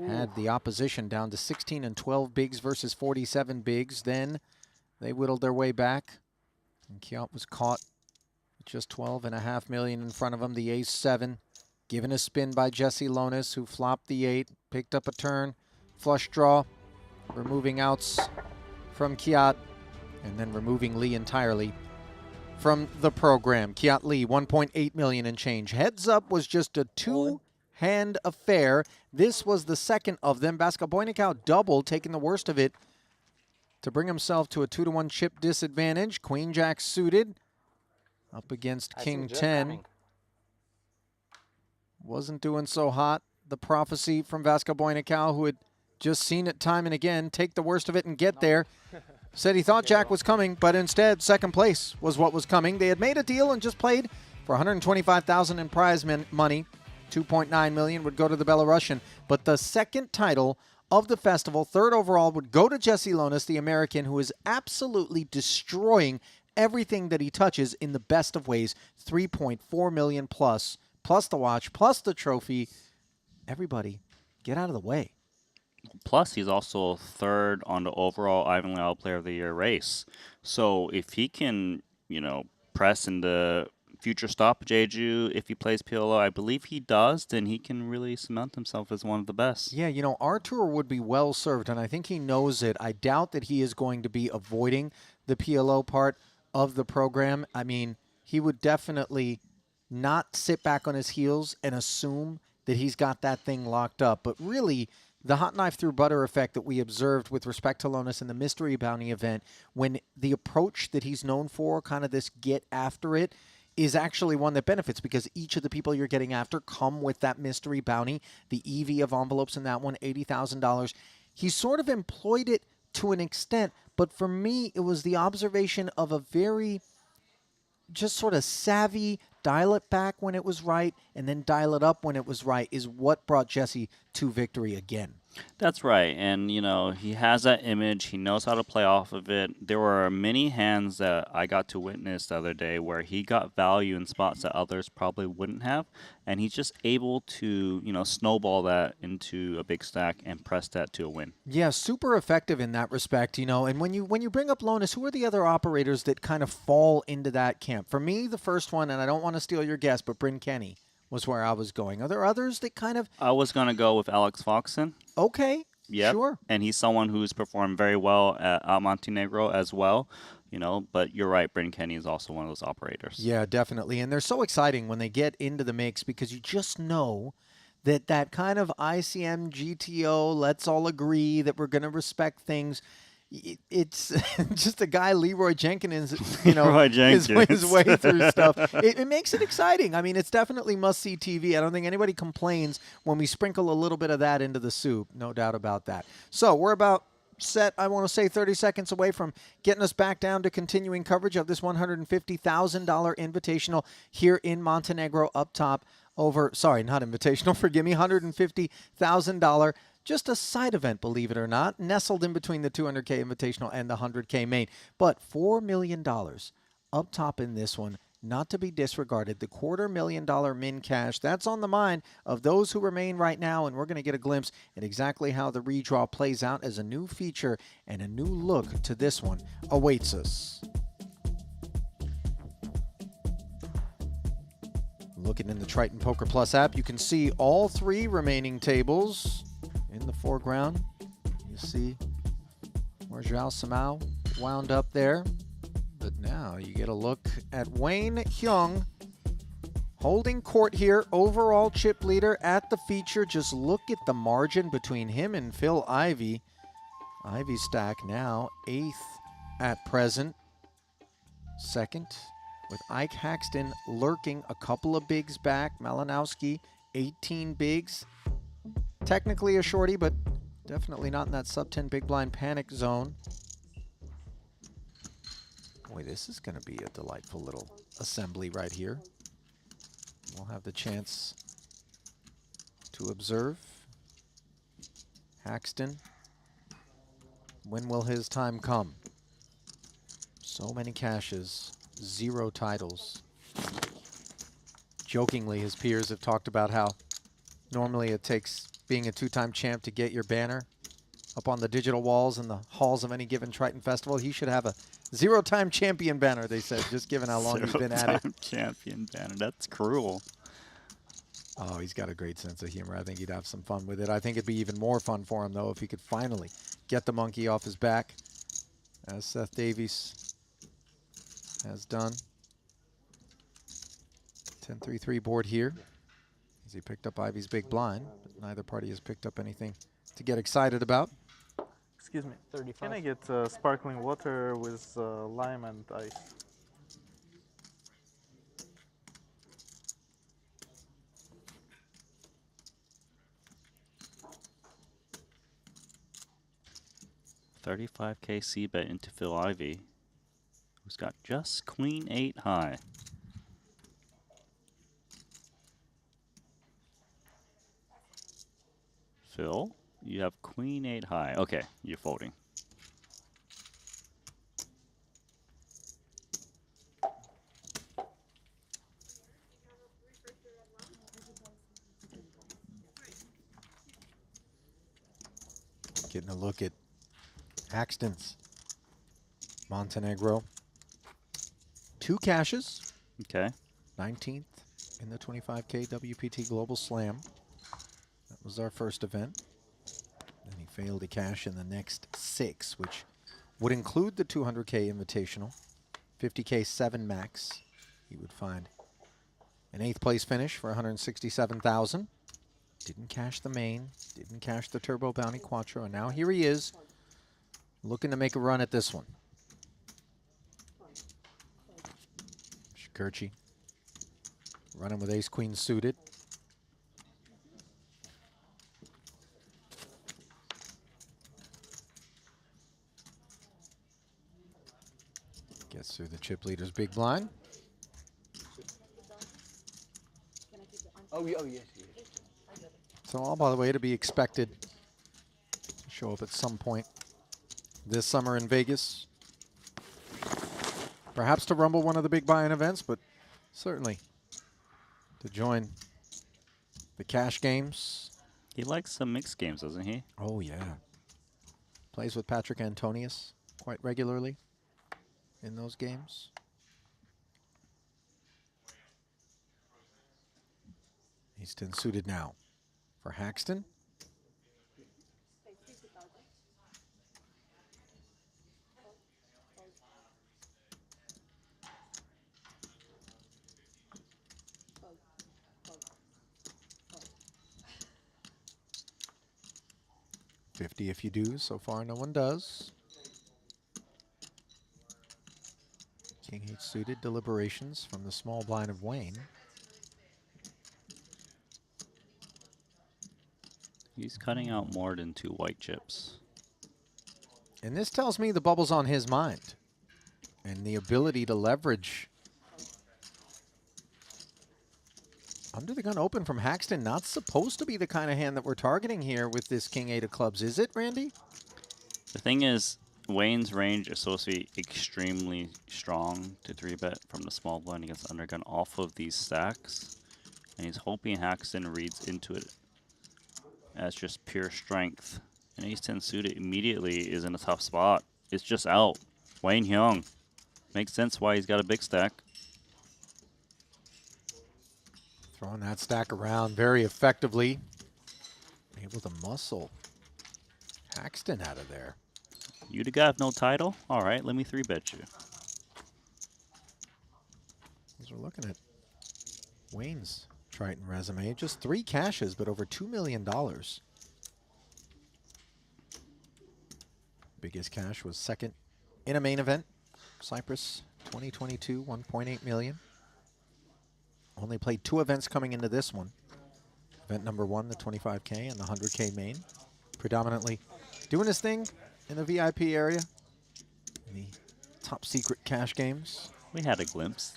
had the opposition down to 16 and 12 bigs versus 47 bigs. Then they whittled their way back, and Kiat was caught with just 12.5 million in front of him. The ace-7 given a spin by Jesse Lonis, who flopped the 8, picked up a turn, flush draw, removing outs from Kiat, and then removing Lee entirely from the program. Kiat Lee, 1.8 million and change. Heads up was just a two-hand affair. This was the second of them. Baskaboynikau doubled, taking the worst of it to bring himself to a 2-to-1 chip disadvantage. Queen Jack suited up against King 10. Wasn't doing so hot. The prophecy from Baskaboynikau, who had just seen it time and again, take the worst of it and get there. Said he thought Jack was coming, but instead second place was what was coming. They had made a deal and just played for 125,000 in prize money. 2.9 million would go to the Belarusian, but the second title of the festival, third overall, would go to Jesse Lonis, the American, who is absolutely destroying everything that he touches in the best of ways. 3.4 million plus the watch, plus the trophy. Everybody, get out of the way. Plus, he's also third on the overall Ivan Leal Player of the Year race. So if he can, you know, press in the future stop Jeju, if he plays PLO, I believe he does, then he can really cement himself as one of the best. Yeah, you know, Artur would be well served, and I think he knows it. I doubt that he is going to be avoiding the PLO part of the program. I mean, he would definitely not sit back on his heels and assume that he's got that thing locked up. But really, the hot knife through butter effect that we observed with respect to Lonis in the mystery bounty event, when the approach that he's known for, kind of this get after it, is actually one that benefits because each of the people you're getting after come with that mystery bounty. The EV of envelopes in that one, $80,000. He sort of employed it to an extent, but for me, it was the observation of a very just sort of savvy, dial it back when it was right, and then dial it up when it was right, is what brought Jesse to victory again. That's right, and you know, he has that image, he knows how to play off of it. There were many hands that I got to witness the other day where he got value in spots that others probably wouldn't have, and he's just able to, you know, snowball that into a big stack and press that to a win. Yeah, super effective in that respect, you know, and when you bring up Lonis, who are the other operators that kind of fall into that camp? For me, the first one, and I don't want to steal your guess, but Bryn Kenny was where I was going. Are there others that kind of... I was going to go with Alex Foxon. Okay, yep. Sure. And he's someone who's performed very well at Montenegro as well, you know, but you're right, Bryn Kenny is also one of those operators. Yeah, definitely. And they're so exciting when they get into the mix because you just know that that kind of ICM GTO, let's all agree that we're going to respect things. It's just a guy, Leroy Jenkins, you know, his way through stuff. It makes it exciting. I mean, it's definitely must-see TV. I don't think anybody complains when we sprinkle a little bit of that into the soup. No doubt about that. So we're about set, I want to say 30 seconds away from getting us back down to continuing coverage of this $150,000 invitational here in Montenegro up top over, sorry, not invitational, forgive me, $150,000. Just a side event, believe it or not, nestled in between the 200K Invitational and the 100K main. But $4 million up top in this one, not to be disregarded. The $250,000 min cash, that's on the mind of those who remain right now, and we're going to get a glimpse at exactly how the redraw plays out as a new feature and a new look to this one awaits us. Looking in the Triton Poker Plus app, you can see all three remaining tables. In the foreground, you see where Joao Samao wound up there. But now you get a look at Wayne Hyung holding court here, overall chip leader at the feature. Just look at the margin between him and Phil Ivey. Ivey's stack now 8th at present. Second with Ike Haxton lurking a couple of bigs back. Malinowski, 18 bigs. Technically a shorty, but definitely not in that sub-10 big blind panic zone. Boy, this is going to be a delightful little assembly right here. We'll have the chance to observe Haxton. When will his time come? So many caches, 0 titles. Jokingly, his peers have talked about how normally it takes being a 2-time champ to get your banner up on the digital walls in the halls of any given Triton festival. He should have a 0-time champion banner, they said, just given how long he's been at it. 0-time champion banner, that's cruel. Oh, he's got a great sense of humor. I think he'd have some fun with it. I think it'd be even more fun for him, though, if he could finally get the monkey off his back, as Seth Davies has done. 10-3-3 board here, as he picked up Ivy's big blind, but neither party has picked up anything to get excited about. Excuse me, can I get sparkling water with lime and ice? $35K C bet into Phil Ivey, who's got just queen 8 high. Phil, you have queen 8 high. Okay, you're folding. Getting a look at Haxton's Montenegro. 2 caches. Okay. 19th in the 25K WPT Global Slam. That was our first event. Then he failed to cash in the next 6, which would include the 200K Invitational. 50K 7 max. He would find an 8th place finish for 167,000. Didn't cash the main, didn't cash the Turbo Bounty Quattro, and now here he is, looking to make a run at this one. Shikurchi running with ace-queen suited. Gets through the chip leader's big blind. Oh, yes, yes. So all, by the way, to be expected to show up at some point this summer in Vegas. Perhaps to rumble one of the big buy-in events, but certainly to join the cash games. He likes some mixed games, doesn't he? Oh, yeah. Plays with Patrick Antonius quite regularly in those games. He's 10 suited now for Haxton. $50 if you do. So far, no one does. King 8 suited, deliberations from the small blind of Wayne. He's cutting out more than 2 white chips. And this tells me the bubble's on his mind. And the ability to leverage under the gun open from Haxton. Not supposed to be the kind of hand that we're targeting here with this King 8 of clubs, is it, Randy? The thing is, Wayne's range is supposed to be extremely strong to 3-bet from the small blind against undergun off of these stacks. And he's hoping Haxton reads into it as just pure strength. And ace 10 suited immediately is in a tough spot. It's just out. Wayne Hyung. Makes sense why he's got a big stack. Throwing that stack around very effectively. Able to muscle Haxton out of there. You the guy have no title? All right, let me 3-bet you. As we're looking at Wayne's Triton resume, just 3 caches, but over $2 million. Biggest cash was second in a main event, Cyprus 2022, 1.8 million. Only played 2 events coming into this one. Event number 1, the 25K and the 100K main. Predominantly doing his thing in the VIP area, in the top secret cash games. We had a glimpse.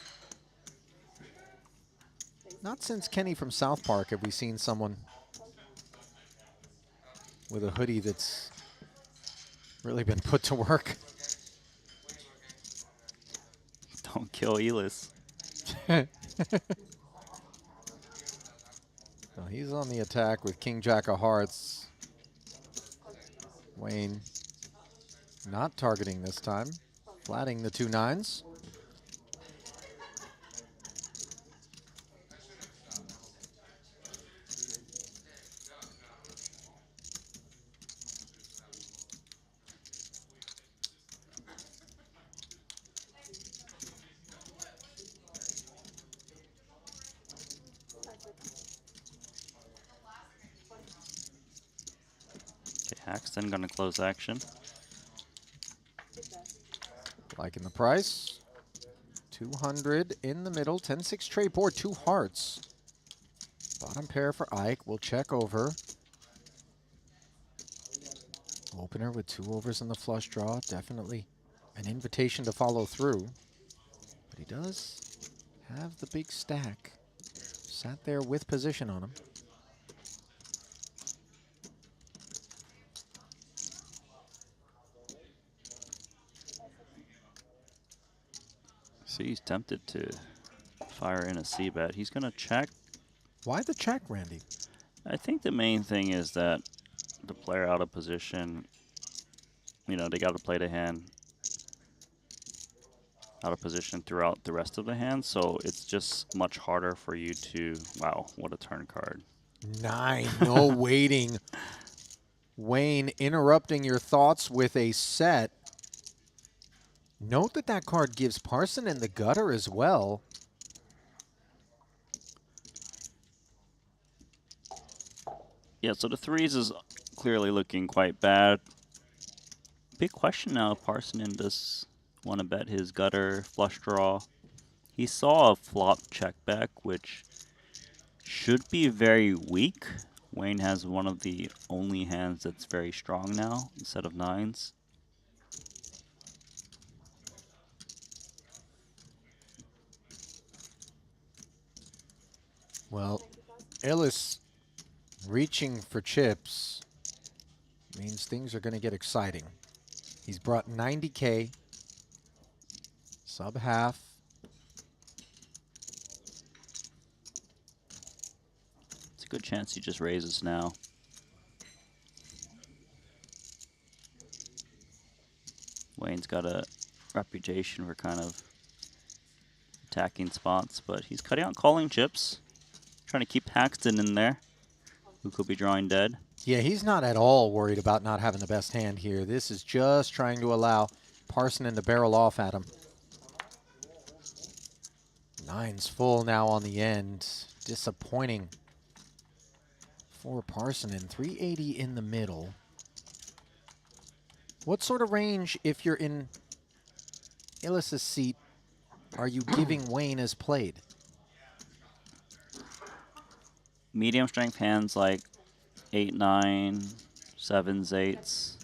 Not since Kenny from South Park have we seen someone with a hoodie that's really been put to work. Don't kill Elis. Well, he's on the attack with King Jack of Hearts. Wayne not targeting this time, flatting the 2 9s. Haxton gonna close action. Liking the price. 200 in the middle. 10-6 trade board. 2 hearts. Bottom pair for Ike. We'll check over. Opener with 2 overs in the flush draw. Definitely an invitation to follow through. But he does have the big stack. Sat there with position on him. See, he's tempted to fire in a C-bet. He's going to check. Why the check, Randy? I think the main thing is that the player out of position, you know, they got to play the hand out of position throughout the rest of the hand, so it's just much harder for you to, wow, what a turn card. 9, no waiting. Wayne interrupting your thoughts with a set. Note that that card gives Parson in the gutter as well. Yeah, so the 3s is clearly looking quite bad. Big question now if Parsonen does want to bet his gutter flush draw. He saw a flop check back, which should be very weak. Wayne has one of the only hands that's very strong now instead of 9s. Well, Ellis reaching for chips means things are going to get exciting. He's brought 90K, sub half. It's a good chance he just raises now. Wayne's got a reputation for kind of attacking spots, but he's cutting out calling chips. Trying to keep Haxton in there, who could be drawing dead. Yeah, he's not at all worried about not having the best hand here. This is just trying to allow Parsonen to barrel off at him. 9's full now on the end. Disappointing for Parsonen. 380 in the middle. What sort of range, if you're in Illis's seat, are you giving Wayne as played? Medium strength hands like 8, 9, 7s, 8s,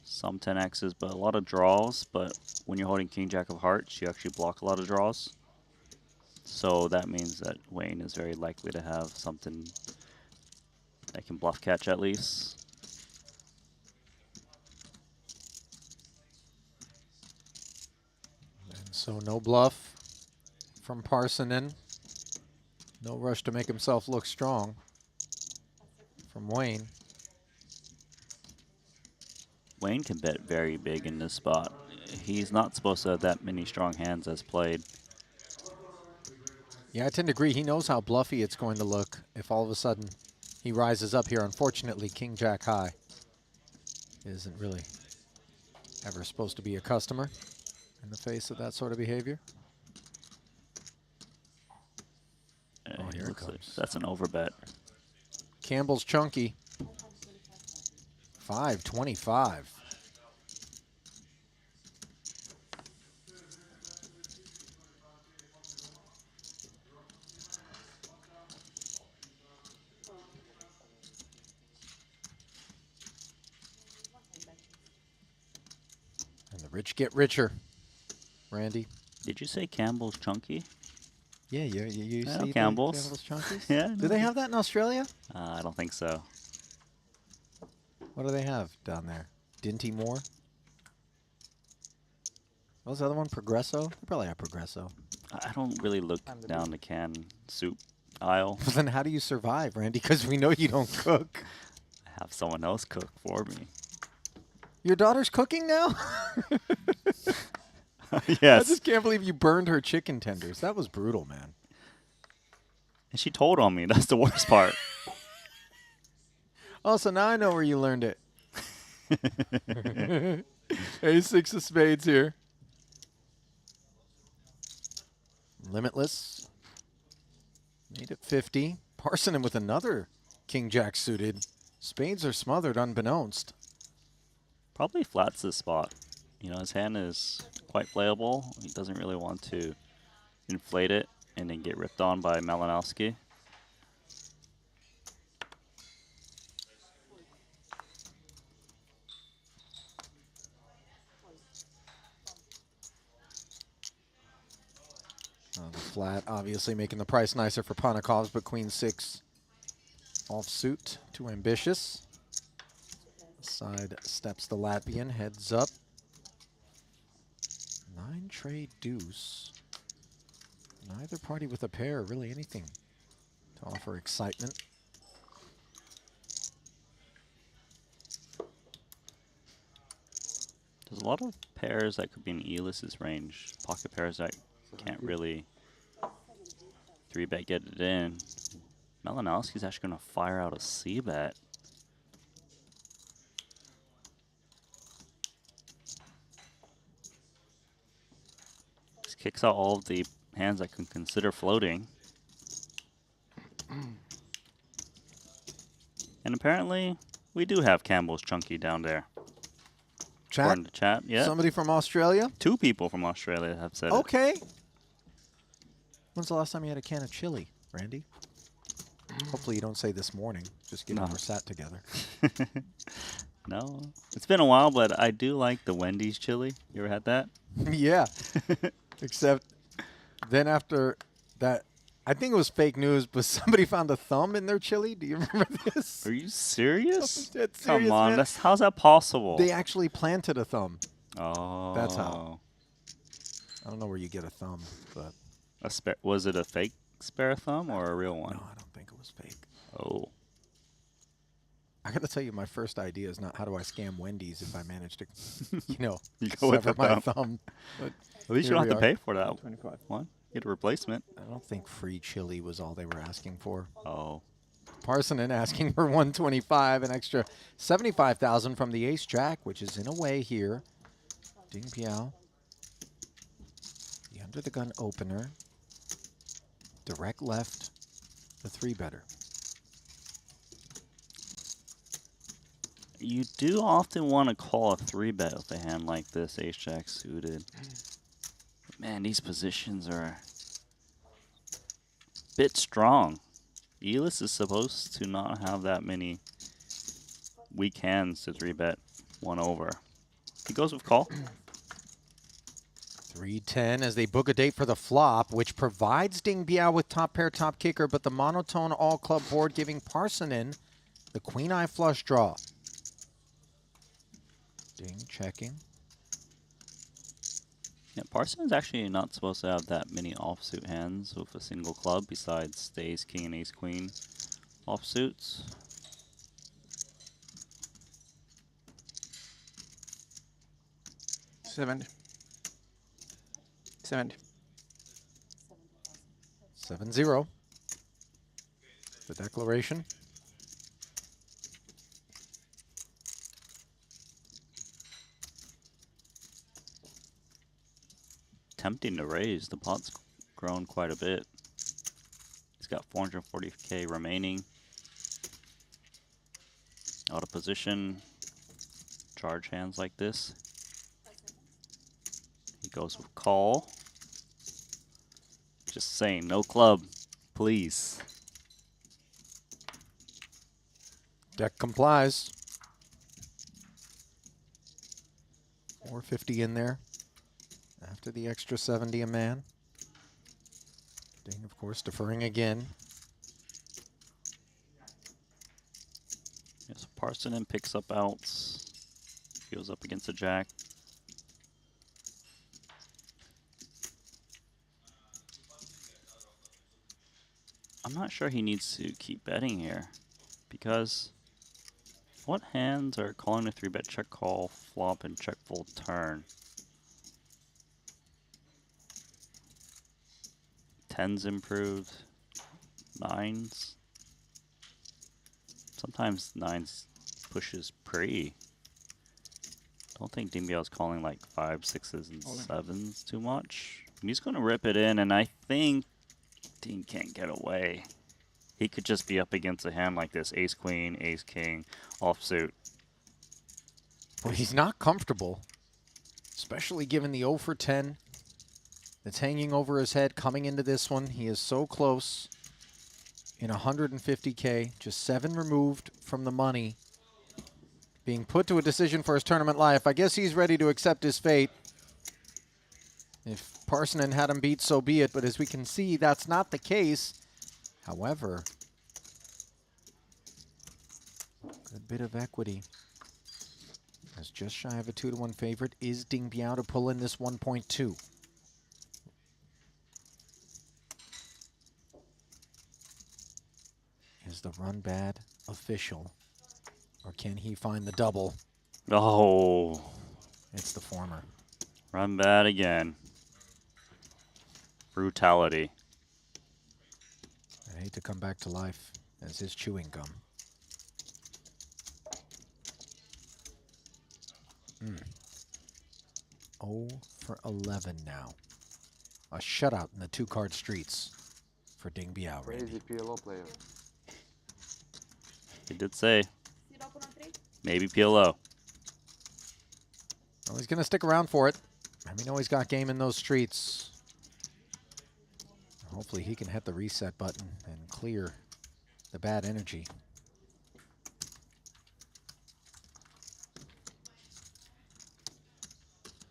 some 10x's, but a lot of draws. But when you're holding King Jack of Hearts, you actually block a lot of draws. So that means that Wayne is very likely to have something that can bluff catch at least. And so no bluff from Parsonen. No rush to make himself look strong from Wayne. Wayne can bet very big in this spot. He's not supposed to have that many strong hands as played. Yeah, I tend to agree. He knows how bluffy it's going to look if all of a sudden he rises up here. Unfortunately, King Jack high isn't really ever supposed to be a customer in the face of that sort of behavior. Oh, here it comes. That's an overbet. Campbell's chunky. 525. And the rich get richer. Randy? Did you say Campbell's Chunky? Yeah, you I know see the Campbell's. Chunkies? Yeah. Do they have that in Australia? I don't think so. What do they have down there? Dinty Moore? What was the other one? Progresso? They probably have Progresso. I don't really look down the canned soup aisle. Well, then how do you survive, Randy? Because we know you don't cook. I have someone else cook for me. Your daughter's cooking now? Yes. I just can't believe you burned her chicken tenders. That was brutal, man. And she told on me. That's the worst part. Oh, so now I know where you learned it. A6 of spades here. Limitless. Made it 50. Parsing him with another King Jack suited. Spades are smothered unbeknownst. Probably flats this spot. You know, his hand is quite playable. He doesn't really want to inflate it and then get ripped on by Malinowski. The flat obviously making the price nicer for Panakovs, but Queen 6 offsuit, too ambitious. Side steps the Latvian, heads up. 9 trade deuce. Neither party with a pair, really anything to offer excitement. There's a lot of pairs that could be in Elis's range. Pocket pairs that can't really 3-bet get it in. Malinowski's actually going to fire out a C-bet. This kicks out all of the hands that can consider floating. And apparently, we do have Campbell's Chunky down there. Chat? According to chat, yeah. Somebody from Australia? 2 people from Australia have said it. Okay. When's the last time you had a can of chili, Randy? Hopefully you don't say this morning, just given we're sat together. No, it's been a while, but I do like the Wendy's chili. You ever had that? Yeah. Except then after that, I think it was fake news, but somebody found a thumb in their chili. Do you remember this? Are you serious? Dead Come serious, on, man. how's that possible? They actually planted a thumb. Oh. That's how. I don't know where you get a thumb, but. Was it a fake spare thumb or a real one? No, I don't think it was fake. Oh. I got to tell you, my first idea is not how do I scam Wendy's if I manage to, You go with sever the my thumb. thumb. But At least you here don't have we to are. pay for that one. Get a replacement. I don't think free chili was all they were asking for. Oh. Parsonen asking for 125, an extra 75,000 from the ace jack, which is in a way here. Ding Piao. The under the gun opener. Direct left, the 3-better. You do often want to call a 3-bet with a hand like this, ace jack suited. But man, these positions are a bit strong. Elis is supposed to not have that many weak hands to 3-bet 1 over. He goes with call. 3-10 as they book a date for the flop, which provides Ding Biao with top pair, top kicker, but the monotone all-club board giving Parsonen the queen-eye flush draw. Ding checking. Yeah, Parson's actually not supposed to have that many offsuit hands with a single club besides the ace, king, and ace, queen offsuits. $70. 7-0. The declaration. Tempting to raise. The pot's grown quite a bit. He's got 440K remaining. Out of position. Charge hands like this. He goes with call. Just saying, no club, please. Deck complies. 450 in there. after the extra 70 a man. Ding, of course, deferring again. Yes, Parsonen picks up outs. Goes up against the jack. I'm not sure he needs to keep betting here, because what hands are calling a 3-bet check call, flop, and check fold turn? 10s improved, 9s. Sometimes 9s pushes pre. Don't think DMBL's calling like 5s, 6s, and 7s too much. And he's going to rip it in, and I think Dean can't get away. He could just be up against a hand like this, ace queen, ace king, offsuit. Well, he's not comfortable, especially given the 0 for 10 that's hanging over his head coming into this one. He is so close in 150K, just 7 removed from the money. Being put to a decision for his tournament life. I guess he's ready to accept his fate. If Parsonen had him beat, so be it. But as we can see, that's not the case. However, good bit of equity. As just shy of a 2-to-1 favorite is Ding Biao to pull in this 1.2. Is the run bad official? Or can he find the double? Oh. It's the former. Run bad again. Brutality. I hate to come back to life as his chewing gum. 0 for 11 now. A shutout in the 2-card streets for Ding Biao. Crazy PLO player. He did say maybe PLO. Well, he's going to stick around for it. And we know he's got game in those streets. Hopefully he can hit the reset button and clear the bad energy.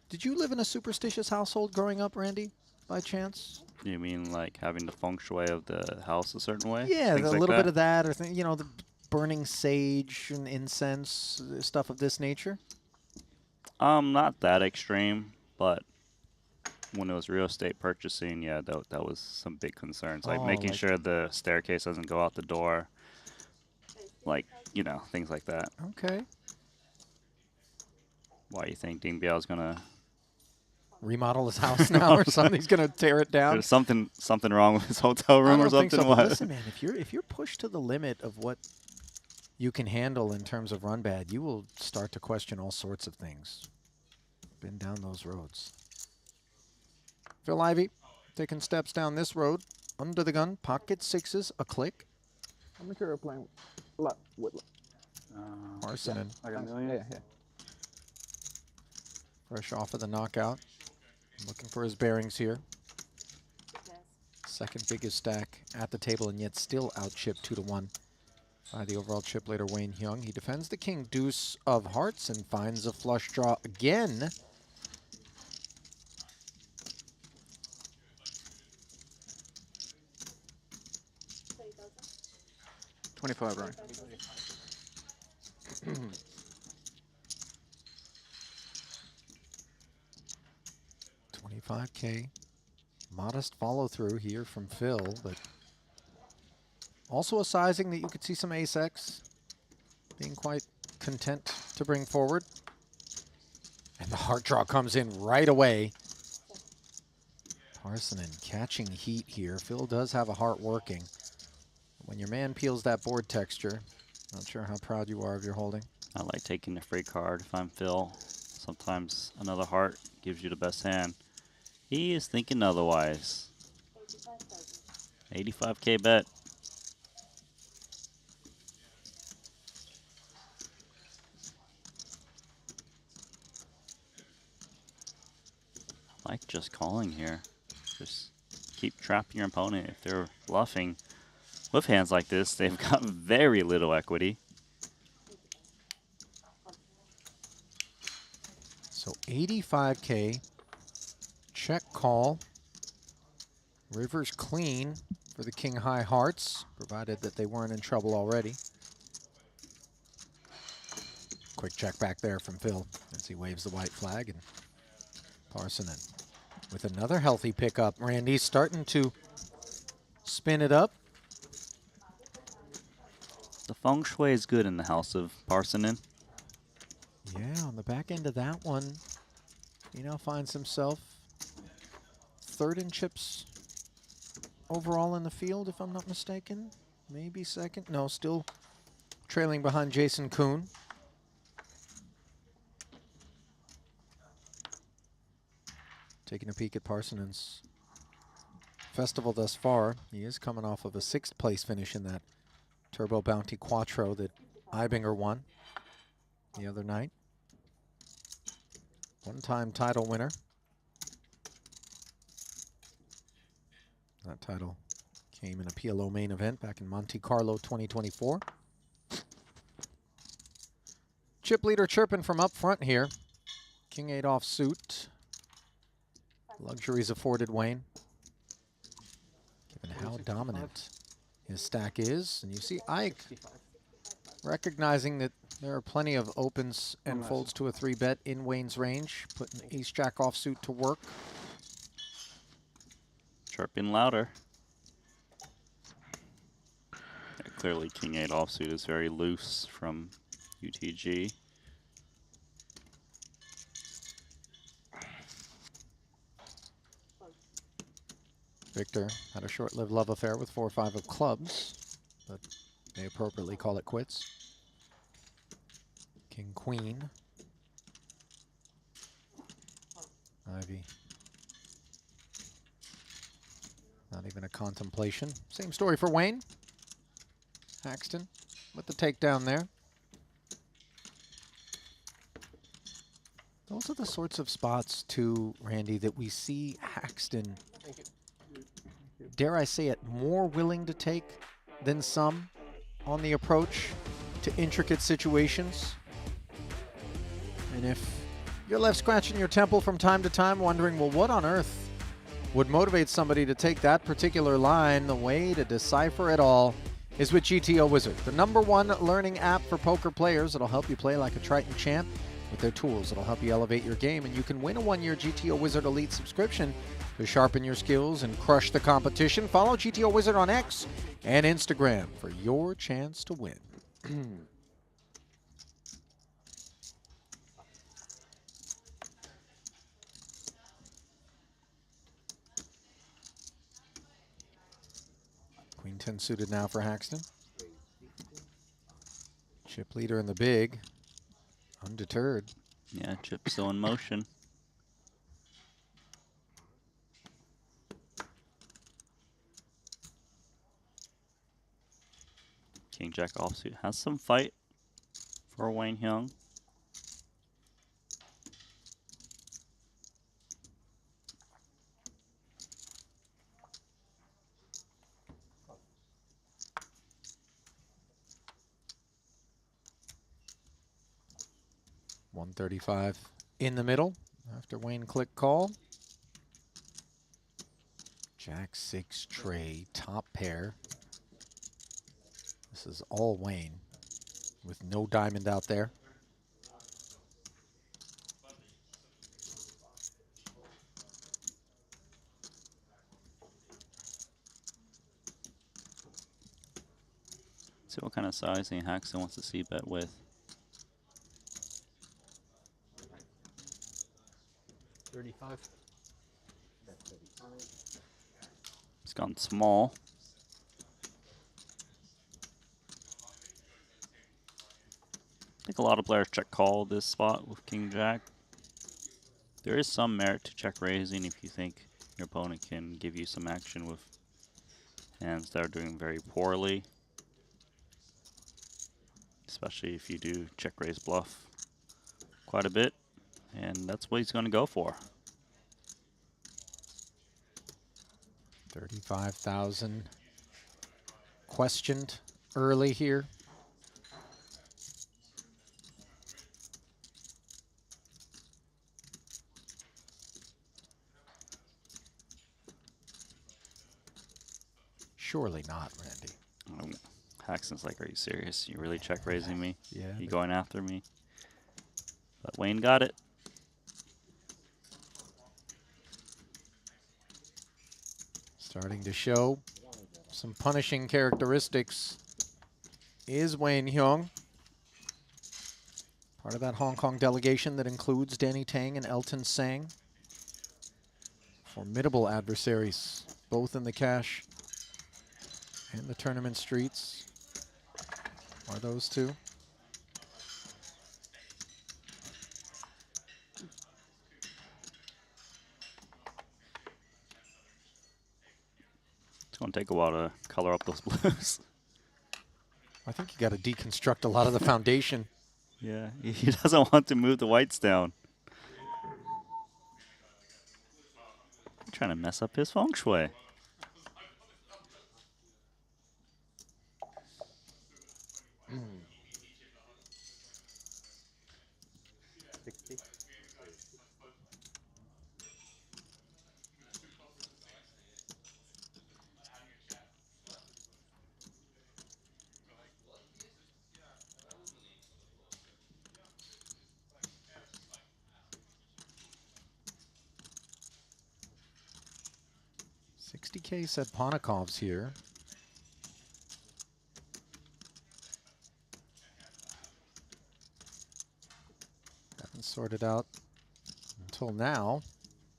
Did you live in a superstitious household growing up, Randy, by chance? You mean like having the feng shui of the house a certain way? Yeah, a Things like little that? bit of that, or you know, the burning sage and incense, stuff of this nature? Not that extreme, but when it was real estate purchasing, yeah, that was some big concerns. Like making sure the staircase doesn't go out the door. Like, you know, things like that. Okay. Why you think Ding Biao's gonna remodel his house now or something? He's gonna tear it down? There's something wrong with his hotel room or something? So. What? Listen, man, if you're pushed to the limit of what you can handle in terms of run bad, you will start to question all sorts of things. Been down those roads. Phil Ivey taking steps down this road. Under the gun, pocket 6s, a click. I'm not sure playing with Parsonen. Like a million? Yeah. Fresh off of the knockout. Looking for his bearings here. Second biggest stack at the table, and yet still out-chipped 2-to-1 by the overall chip leader Wayne Hyung. He defends the king deuce of hearts and finds a flush draw again. $25, right? 25K. Modest follow-through here from Phil, but also a sizing that you could see some ace-X being quite content to bring forward. And the heart draw comes in right away. Parsonen catching heat here. Phil does have a heart working. When your man peels that board texture, not sure how proud you are of your holding. I like taking the free card if I'm Phil. Sometimes another heart gives you the best hand. He is thinking otherwise. 85K bet. I like just calling here. Just keep trapping your opponent. If they're bluffing with hands like this, they've got very little equity. So 85K. call. River's clean for the King High Hearts, provided that they weren't in trouble already. Quick check back there from Phil as he waves the white flag, and Parsonen with another healthy pickup. Randy's starting to spin it up. The feng shui is good in the house of Parsonen. Yeah, on the back end of that one, he now finds himself third in chips overall in the field, if I'm not mistaken. Maybe second. No, still trailing behind Jason Kuhn. Taking a peek at Parsonen's festival thus far. He is coming off of a 6th place finish in that Turbo Bounty Quattro that Ibinger won the other night. One-time title winner. That title came in a PLO main event back in Monte Carlo 2024. Chip leader chirping from up front here. King 8 offsuit. Luxuries afforded Wayne, given how dominant his stack is. And you see Ike recognizing that there are plenty of opens and folds to a 3-bet in Wayne's range, putting ace-jack offsuit to work. Chirping louder. Yeah, clearly King 8 offsuit is very loose from UTG. Victor had a short-lived love affair with 4-5 of clubs, but they appropriately call it quits. King Queen. Ivy. Not even a contemplation. Same story for Wayne. Haxton with the takedown there. Those are the sorts of spots, too, Randy, that we see Haxton, dare I say it, more willing to take than some on the approach to intricate situations. And if you're left scratching your temple from time to time wondering, well, what on earth would motivate somebody to take that particular line, the way to decipher it all is with GTO Wizard, the #1 learning app for poker players. It'll help you play like a Triton champ with their tools. It'll help you elevate your game, and you can win a 1-year GTO Wizard Elite subscription to sharpen your skills and crush the competition. Follow GTO Wizard on X and Instagram for your chance to win. Queen 10 suited now for Haxton. Chip leader in the big, undeterred. Yeah, chip still in motion. King Jack offsuit has some fight for Wayne Hyung. $135 in the middle after Wayne click call. Jack 6 tray, top pair. This is all Wayne with no diamond out there. See what kind of sizing Haxton wants to see bet with. $35. He's gone small. I think a lot of players check call this spot with King Jack. There is some merit to check raising if you think your opponent can give you some action with hands that are doing very poorly. Especially if you do check raise bluff quite a bit. And that's what he's going to go for. 35,000 questioned early here. Surely not, Randy. Haxton's like, are you serious? You really check raising me? Yeah. You going after me? But Wayne got it. Starting to show some punishing characteristics is Wayne Hyung. Part of that Hong Kong delegation that includes Danny Tang and Elton Sang. Formidable adversaries, both in the cash and the tournament streets, are those two. It's going to take a while to color up those blues. I think you got to deconstruct a lot of the foundation. Yeah, he doesn't want to move the whites down. Trying to mess up his feng shui. Mm. 60. $60K said Ponikov's here. Haven't sorted out until now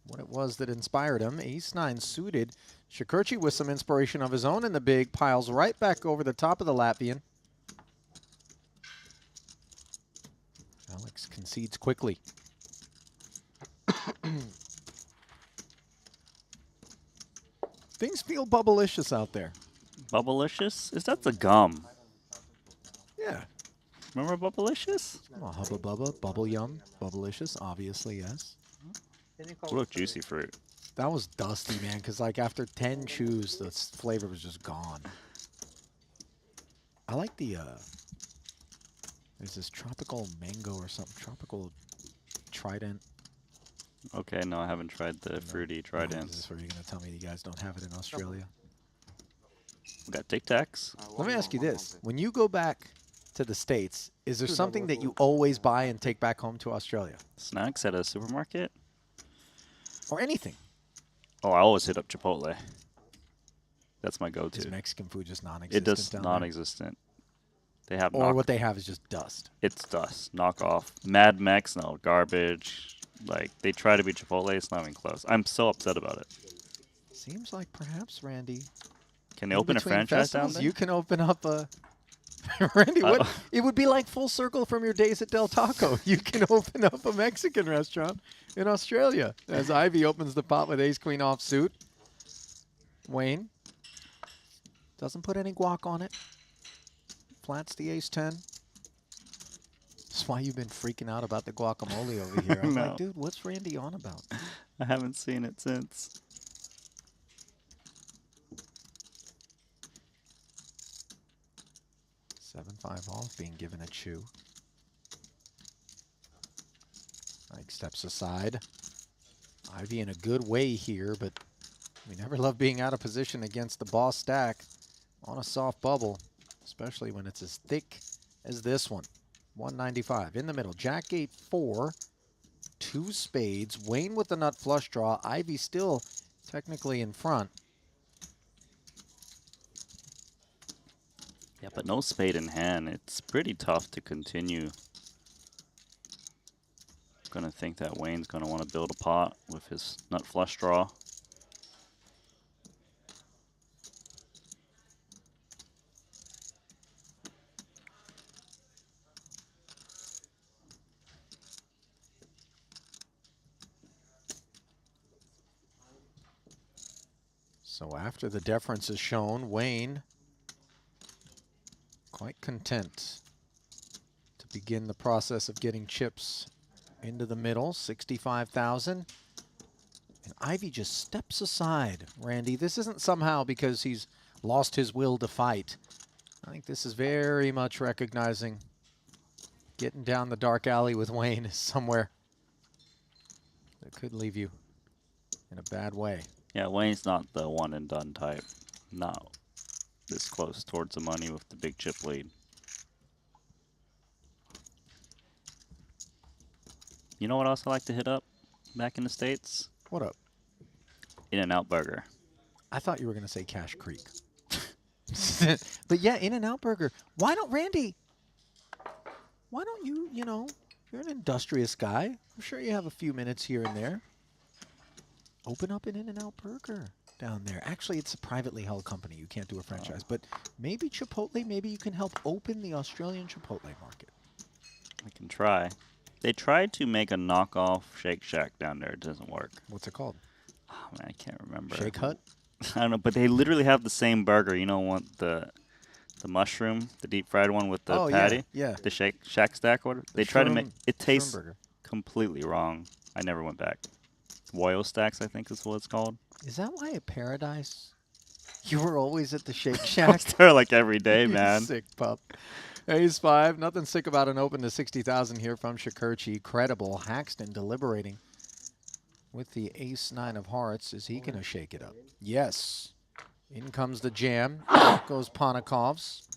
what it was that inspired him. Ace-9 suited. Shakurchi with some inspiration of his own in the big, piles right back over the top of the Latvian. Alex concedes quickly. Things feel bubblicious out there. Bubblicious? Is that the gum? Yeah. Remember Bubblicious? Oh, Hubba Bubba, Bubble Yum, Bubblicious, obviously, yes. What a juicy fruit. That was dusty, man, because like after 10 chews, the flavor was just gone. I like the, there's this tropical mango or something, tropical Triton. Okay, no, I haven't tried the fruity Tridents. Is this where you're going to tell me you guys don't have it in Australia? We got Tic Tacs. Let me ask you this. When you go back to the States, is there something that you always buy and take back home to Australia? Snacks at a supermarket? Or anything? Oh, I always hit up Chipotle. That's my go-to. Is Mexican food just non-existent? It does non-existent. They have or what they have is just dust. It's dust. Knockoff. Mad Mex, no, garbage. Like, they try to be Chipotle, it's not even close. I'm so upset about it. Seems like perhaps, Randy. Can they open a franchise down there? You can open up a... Randy, what? It would be like full circle from your days at Del Taco. You can open up a Mexican restaurant in Australia. As Ivy opens the pot with ace-queen offsuit. Wayne doesn't put any guac on it. Flats the ace-10. That's why you've been freaking out about the guacamole over here. I'm like, dude, what's Randy on about? I haven't seen it since. 7-5 off, being given a chew. Ike steps aside. Ivy in a good way here, but we never love being out of position against the boss stack on a soft bubble, especially when it's as thick as this one. 195 in the middle. Jack 8-4, 2 spades. Wayne with the nut flush draw. Ivy still technically in front. Yeah, but no spade in hand. It's pretty tough to continue. Gonna think that Wayne's gonna want to build a pot with his nut flush draw. So after the deference is shown, Wayne quite content to begin the process of getting chips into the middle, 65,000. And Ivy just steps aside, Randy. This isn't somehow because he's lost his will to fight. I think this is very much recognizing getting down the dark alley with Wayne is somewhere that could leave you in a bad way. Yeah, Wayne's not the one and done type. No. this close towards the money with the big chip lead. You know what else I like to hit up back in the States? What up? In-N-Out Burger. I thought you were going to say Cash Creek. But yeah, In-N-Out Burger. Why don't, Randy, why don't you, you know, you're an industrious guy. I'm sure you have a few minutes here and there. Open up an In-N-Out Burger down there. Actually, it's a privately held company. You can't do a franchise. But maybe Chipotle, maybe you can help open the Australian Chipotle market. I can try. They tried to make a knockoff Shake Shack down there. It doesn't work. What's it called? Oh, man, I can't remember. Shake Hut? I don't know, but they literally have the same burger. You know what? The mushroom, the deep fried one with the patty? Yeah. The Shake Shack stack order. They try to make it tastes burger. completely wrong. I never went back. Royal Stacks, I think is what it's called. Is that why at Paradise you were always at the Shake I Shack? was there like every day, You man. sick pup. Ace 5, nothing sick about an open to 60,000 here from Shakurchi. Credible. Haxton deliberating with the Ace 9 of hearts. Is he going to shake it up? Yes. In comes the jam. Out goes Ponikov's.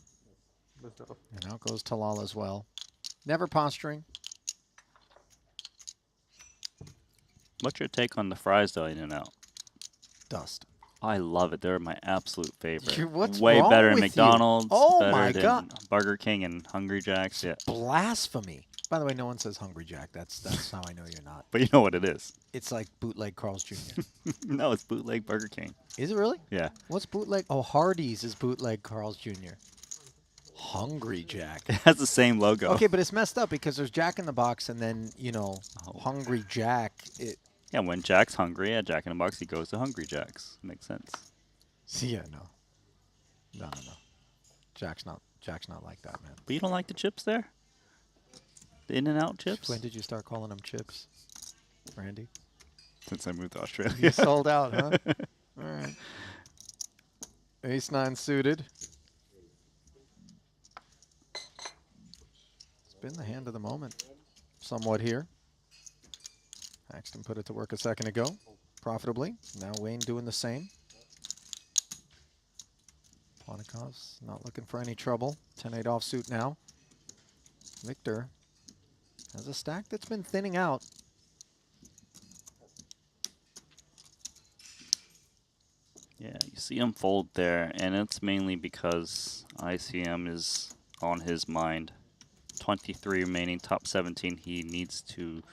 And out goes Talal as well. Never posturing. What's your take on the fries, though, In-N-Out? Dust. I love it. They're my absolute favorite. What's Way wrong better with than you? McDonald's. Oh better my than God. Burger King and Hungry Jack's. Yeah. Blasphemy. By the way, no one says Hungry Jack. That's how I know you're not. But you know what it is. It's like bootleg Carl's Jr. No, it's bootleg Burger King. Is it really? Yeah. What's bootleg? Oh, Hardee's is bootleg Carl's Jr. Hungry Jack. It has the same logo. Okay, but it's messed up because there's Jack in the Box and then, you know, Hungry Jack. Yeah, when Jack's hungry at Jack in the Box, he goes to Hungry Jack's. Makes sense. Yeah, no. Jack's not like that, man. But you don't like the chips there? The In-N-Out chips? When did you start calling them chips, Randy? Since I moved to Australia. You sold out, huh? All right. Ace 9 suited. It's been the hand of the moment somewhat here. Paxton put it to work a second ago, profitably. Now Wayne doing the same. Ponikov's not looking for any trouble. 10-8 offsuit now. Victor has a stack that's been thinning out. Yeah, you see him fold there, and it's mainly because ICM is on his mind. 23 remaining, top 17. He needs to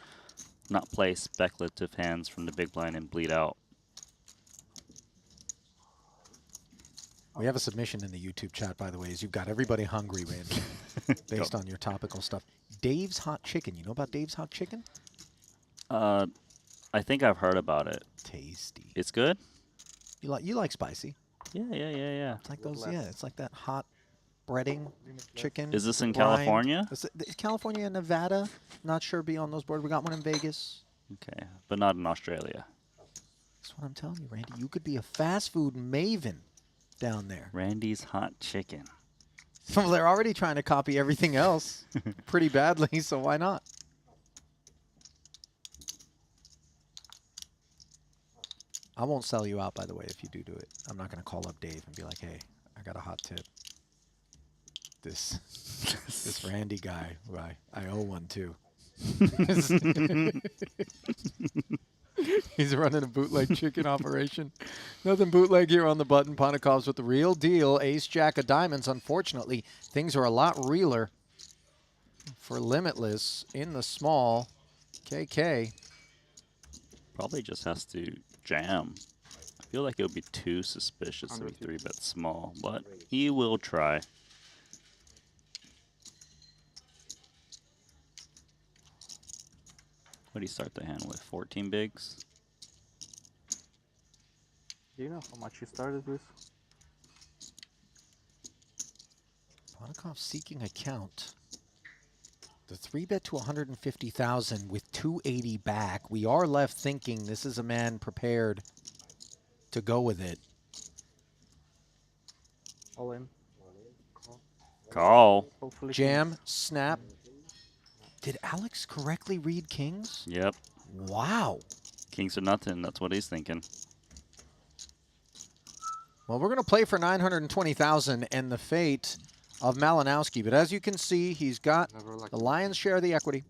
not play speculative hands from the big blind and bleed out. We have a submission in the YouTube chat, by the way, is you've got everybody hungry, Randy, based on your topical stuff. Dave's Hot Chicken. You know about Dave's Hot Chicken? I think I've heard about it. Tasty. It's good? You like spicy? Yeah. It's like those. Yeah, it's like that hot breading chicken. Is this in brine. California? It's California and Nevada. Not sure beyond those borders. We got one in Vegas. Okay, but not in Australia. That's what I'm telling you, Randy. You could be a fast food maven down there. Randy's Hot Chicken. Well, they're already trying to copy everything else pretty badly, so why not? I won't sell you out, by the way, if you do it. I'm not going to call up Dave and be like, hey, I got a hot tip. This Randy guy, who I owe one to. He's running a bootleg chicken operation. Nothing bootleg here on the button. Ponikov's with the real deal. Ace, Jack of diamonds. Unfortunately, things are a lot realer for Limitless in the small. KK. Probably just has to jam. I feel like it would be too suspicious if he 3-bet small, but he will try. What do you start the hand with? 14 bigs? Do you know how much you started with? Ponikov seeking a count. The 3-bet to 150,000 with 280 back. We are left thinking this is a man prepared to go with it. All in. Call. Hopefully Jam, snap. Did Alex correctly read kings? Yep. Wow. Kings are nothing. That's what he's thinking. Well, we're going to play for 920,000 and the fate of Malinowski. But as you can see, he's got the lion's share of the equity.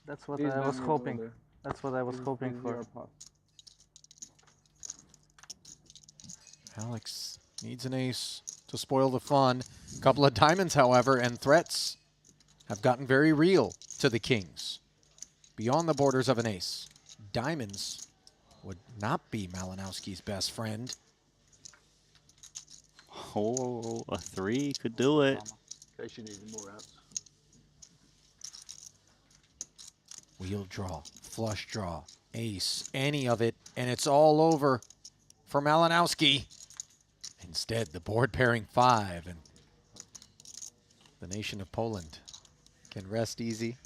That's what I was hoping. That's what I was hoping for. Alex needs an ace to spoil the fun. A couple of diamonds, however, and threats have gotten very real to the Kings. Beyond the borders of an ace, diamonds would not be Malinowski's best friend. Oh, a 3 could do it. In case you needed more outs. Wheel draw, flush draw, ace, any of it, and it's all over for Malinowski. Instead, the board pairing 5, and the nation of Poland can rest easy.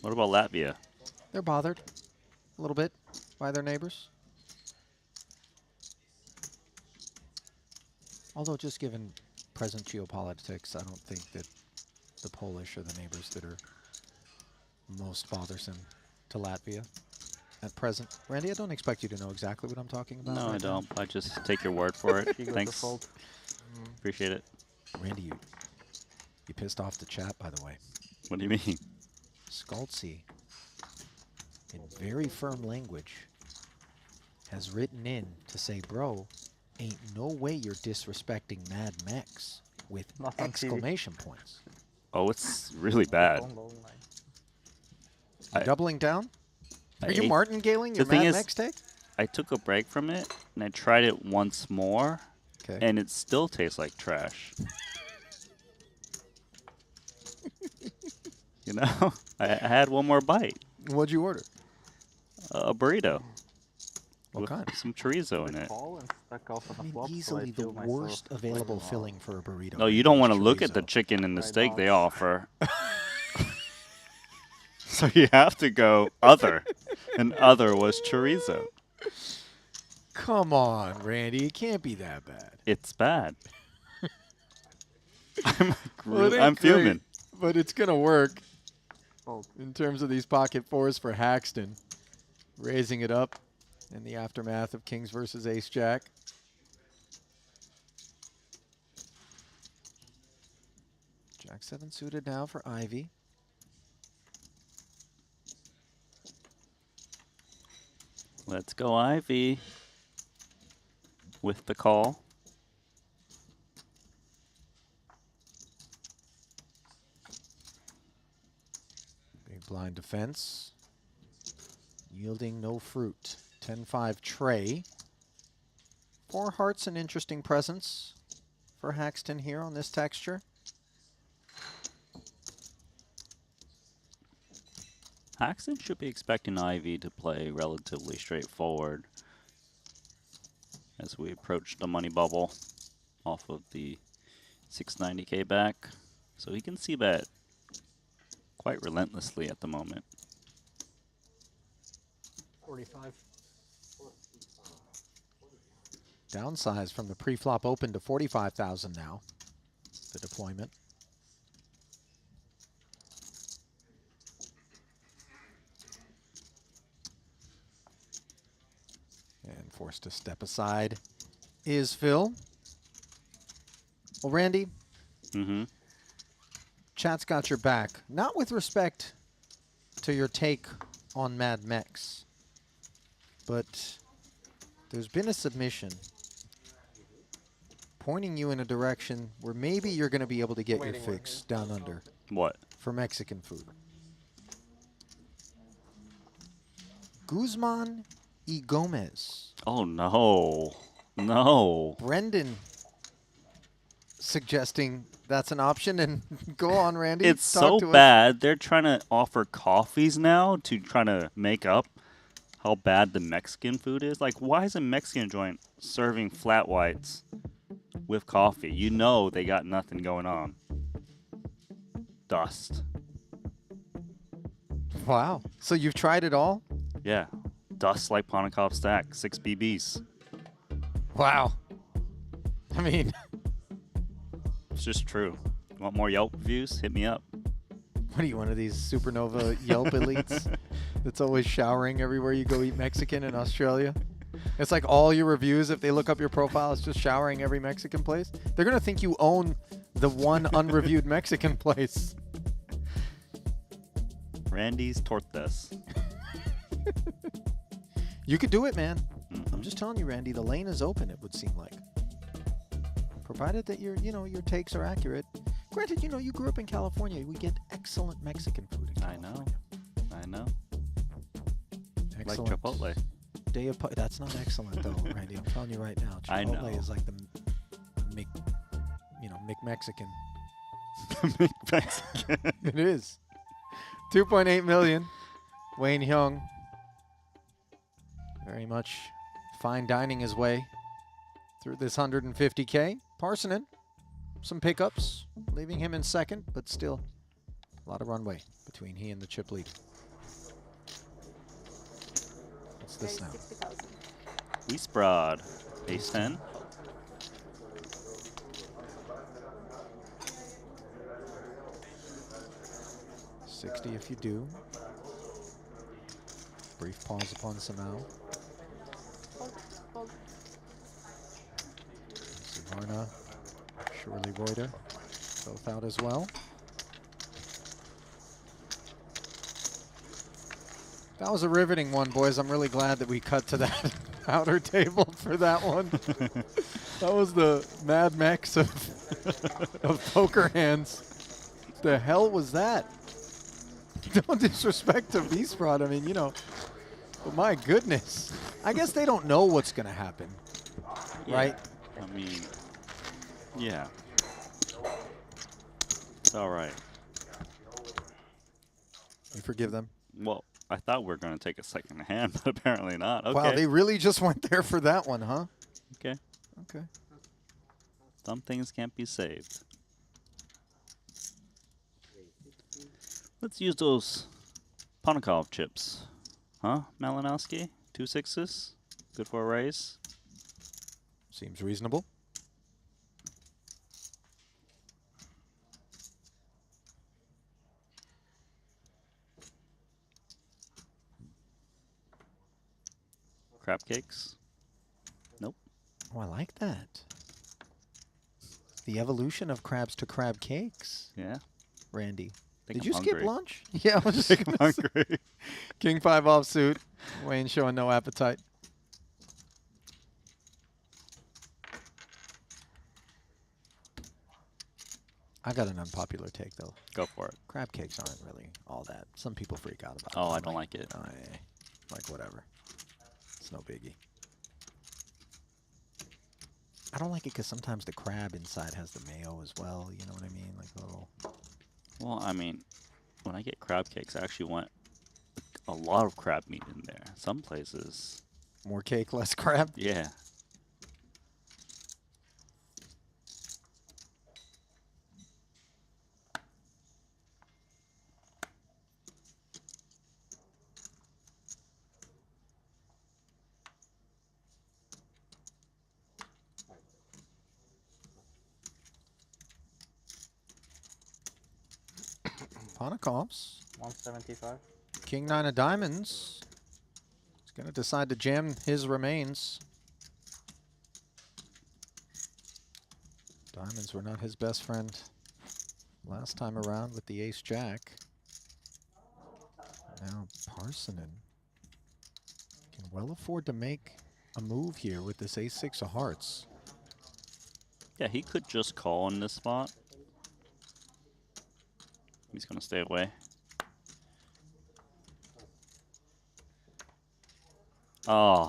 What about Latvia? They're bothered a little bit by their neighbors. Although just given present geopolitics, I don't think that the Polish are the neighbors that are most bothersome to Latvia at present. Randy, I don't expect you to know exactly what I'm talking about. No, right I don't. now. I just take your word for it. Thanks. Appreciate it. Randy, you pissed off the chat, by the way. What do you mean? Skaltzy, in very firm language, has written in to say, bro, ain't no way you're disrespecting Mad Mex with exclamation points. Oh, it's really bad. Doubling down? Are you ate- martingaling the your thing Mad is, Mex take? I took a break from it, and I tried it once more, and it still tastes like trash. You know? I had one more bite. What'd you order? A burrito. What with kind? some chorizo in it. I mean, easily the worst available filling for a burrito. No, you don't want to look at the chicken and the steak they offer. So you have to go other. And other was chorizo. Come on, Randy. It can't be that bad. It's bad. Well, it ain't I'm great, fuming. but it's going to work in terms of these pocket fours for Haxton. Raising it up in the aftermath of Kings versus Ace-Jack. Jack 7 suited now for Ivy. Let's go, Ivy. With the call. Big blind defense. Yielding no fruit. 10-5 tray. 4 hearts, an interesting presence for Haxton here on this texture. Haxton should be expecting Ivy to play relatively straightforward as we approach the money bubble off of the 690K back. So he can see bet quite relentlessly at the moment. 45. Downsize from the pre-flop open to 45,000 now. The deployment. And forced to step aside is Phil. Well, Randy, chat's got your back. Not with respect to your take on Mad Mex, but there's been a submission pointing you in a direction where maybe you're going to be able to get your fix down under. What? For Mexican food. Guzman y Gomez. Oh, no. No. Brendan suggesting that's an option, and go on, Randy. It's talk so to us. bad. They're trying to offer coffees now to try to make up how bad the Mexican food is. Like, why is a Mexican joint serving flat whites with coffee? You know they got nothing going on. Dust. Wow. So you've tried it all? Yeah. Dust like Ponnikov stack. 6 BBs. Wow. I mean, it's just true. You want more Yelp reviews? Hit me up. What are you, one of these supernova Yelp elites that's always showering everywhere you go eat Mexican in Australia? It's like all your reviews, if they look up your profile, it's just showering every Mexican place. They're going to think you own the one unreviewed Mexican place. Randy's Tortas. You could do it, man. I'm just telling you, Randy, the lane is open, it would seem like. Provided that your takes are accurate. Granted, you grew up in California. We get excellent Mexican food in California. I know. Excellent. Like Chipotle. That's not excellent, though, Randy. I'm telling you right now. Chipotle I know. is like the McMexican. McMexican. It is. 2.8 million. Wayne Hyung. Very much fine dining his way through this 150K. Parsonen, some pickups, leaving him in second, but still a lot of runway between he and the chip lead. What's this now? 60,000. Wiesbrod, ace 10. $60 if you do. Brief pause upon Samau. Varna, Shirley Reuter, both out as well. That was a riveting one, boys. I'm really glad that we cut to that outer table for that one. That was the Mad Max of poker hands. The hell was that? No disrespect to Wiesbrod. I mean, but my goodness. I guess they don't know what's going to happen, right? I mean, yeah. It's all right. You forgive them? Well, I thought we were going to take a second hand, but apparently not. Okay. Wow, they really just went there for that one, huh? Okay. Okay. Some things can't be saved. Let's use those Ponnikov chips. Huh, Malinowski? 2 6s? Good for a raise? Seems reasonable. Crab cakes? Nope. Oh, I like that. The evolution of crabs to crab cakes. Yeah. Randy. Think Did you I'm skip hungry. lunch? Yeah, I was just I'm gonna say. hungry. King 5 offsuit. Wayne showing no appetite. I got an unpopular take, though. Go for it. Crab cakes aren't really all that. Some people freak out about Oh, it. I don't like it. Like, whatever. It's no biggie. I don't like it because sometimes the crab inside has the mayo as well. You know what I mean? Like a little... Well, I mean, when I get crab cakes, I actually want a lot of crab meat in there. Some places... More cake, less crab? Yeah. Ponnikovs. 175. King 9 of diamonds. He's going to decide to jam his remains. Diamonds were not his best friend last time around with the ace-jack. Now Parsonen can well afford to make a move here with this ace-6 of hearts. Yeah, he could just call in this spot. He's going to stay away. Oh.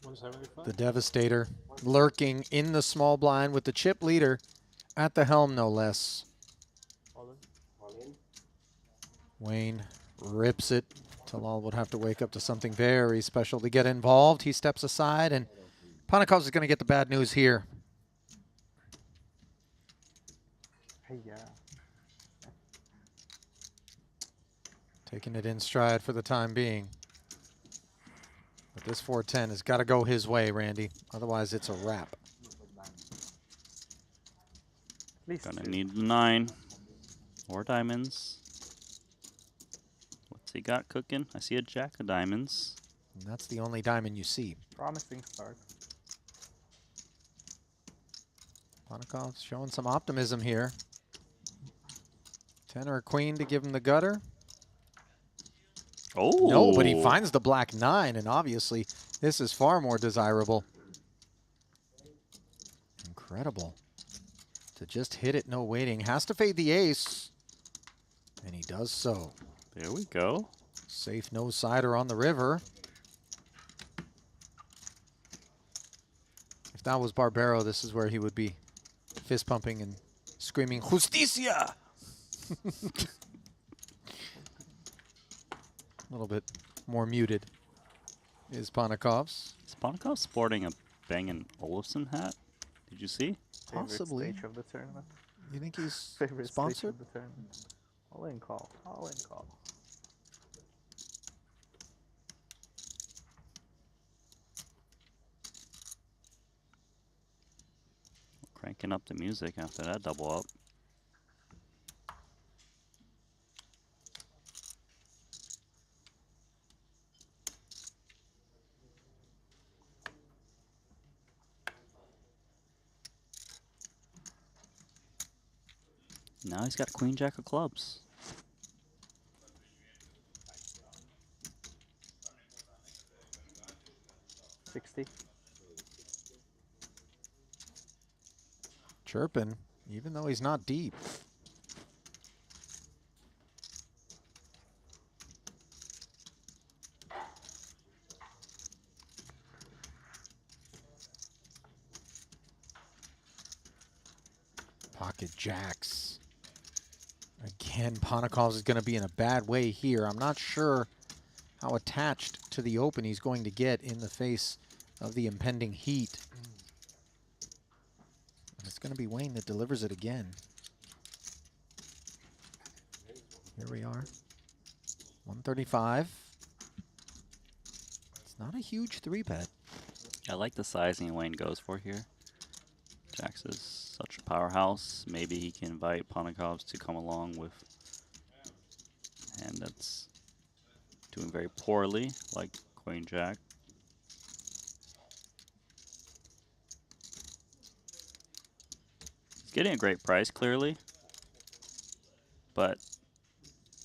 175. The Devastator lurking in the small blind with the chip leader at the helm, no less. Wayne rips it. Talal would have to wake up to something very special to get involved. He steps aside, and Ponnikovs is going to get the bad news here. Hey, yeah. Taking it in stride for the time being. But this 410 has got to go his way, Randy. Otherwise, it's a wrap. Gonna need 9 or diamonds. What's he got cooking? I see a jack of diamonds. And that's the only diamond you see. Promising start. Panakov's showing some optimism here. 10 or a queen to give him the gutter. Oh. No, but he finds the black 9, and obviously this is far more desirable. Incredible. To just hit it, no waiting. Has to fade the ace, and he does so. There we go. Safe no-sider on the river. If that was Barbero, this is where he would be fist pumping and screaming, Justicia! A little bit more muted is Panakov's. Is Panikov sporting a Bang & Olufsen hat? Did you see? Possibly. Favorite stage of the tournament. You think he's Favorite sponsored? stage of the tournament. All in call. All in call. Cranking up the music after that double up. Now he's got Queen Jack of clubs. Chirping, even though he's not deep. Pocket jacks. Again, Panakov's is going to be in a bad way here. I'm not sure how attached to the open he's going to get in the face of the impending heat. And it's going to be Wayne that delivers it again. Here we are. 135. It's not a huge 3-bet. I like the sizing Wayne goes for here. Jax is such a powerhouse. Maybe he can invite Panakov's to come along with a hand that's doing very poorly, like Queen Jack. He's getting a great price, clearly. But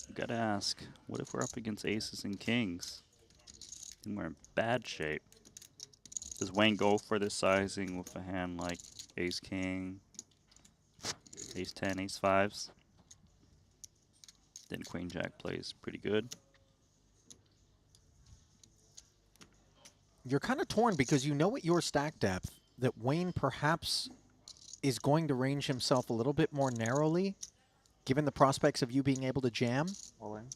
you gotta ask, what if we're up against aces and kings? And we're in bad shape. Does Wayne go for this sizing with a hand like ace king, ace 10, ace 5s? Then Queen Jack plays pretty good. You're kind of torn because you know at your stack depth that Wayne perhaps is going to range himself a little bit more narrowly, given the prospects of you being able to jam. All in.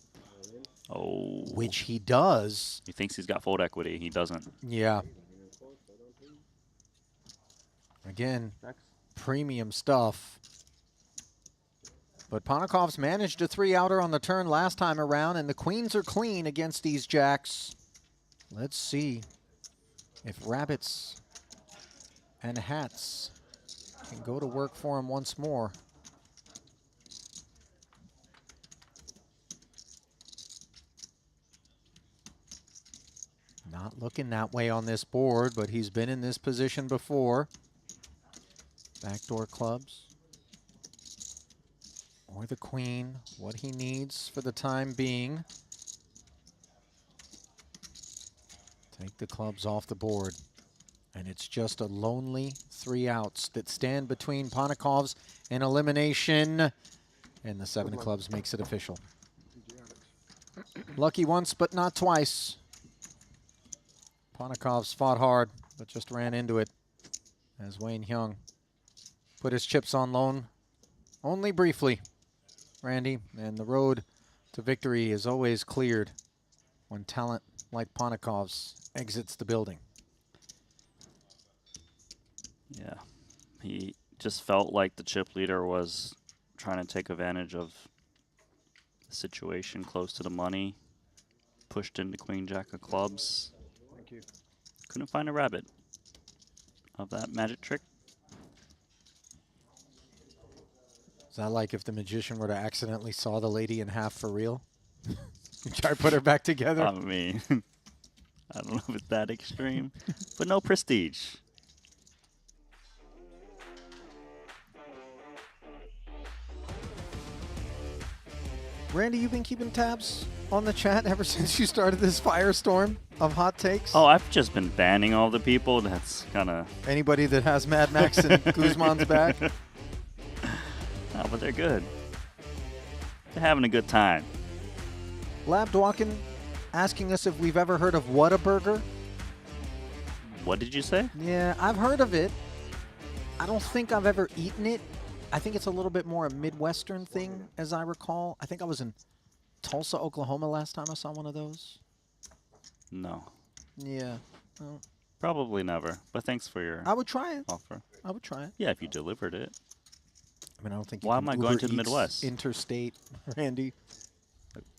Oh. Which he does. He thinks he's got fold equity. He doesn't. Yeah. Again, premium stuff. But Panakov's managed a 3-outer on the turn last time around, and the queens are clean against these jacks. Let's see if rabbits and hats can go to work for him once more. Not looking that way on this board, but he's been in this position before. Backdoor clubs. Or the queen, what he needs for the time being. Take the clubs off the board. And it's just a lonely 3 outs that stand between Panakov's and elimination. And the 7 of clubs makes it official. Lucky once, but not twice. Panakov's fought hard, but just ran into it as Wayne Hyung put his chips on loan only briefly, Randy, and the road to victory is always cleared when talent like Panakov's exits the building. Yeah, he just felt like the chip leader was trying to take advantage of the situation close to the money, pushed into Queen Jack of clubs. Thank you. Couldn't find a rabbit of that magic trick. Is that like if the magician were to accidentally saw the lady in half for real? Try to put her back together? I mean, don't know if it's that extreme, but no prestige. Randy, you've been keeping tabs on the chat ever since you started this firestorm of hot takes? Oh, I've just been banning all the people. That's kind of... Anybody that has Mad Max and Guzman's back? No, but they're good. They're having a good time. Lab Dwalkin asking us if we've ever heard of Whataburger. What did you say? Yeah, I've heard of it. I don't think I've ever eaten it. I think it's a little bit more a Midwestern thing, as I recall. I think I was in Tulsa, Oklahoma last time I saw one of those. No. Yeah. Well, probably never. But thanks for your I would try it. offer. I would try it. Yeah, if you delivered it. I mean, I don't think. Why am I going to the Midwest? Interstate, Randy.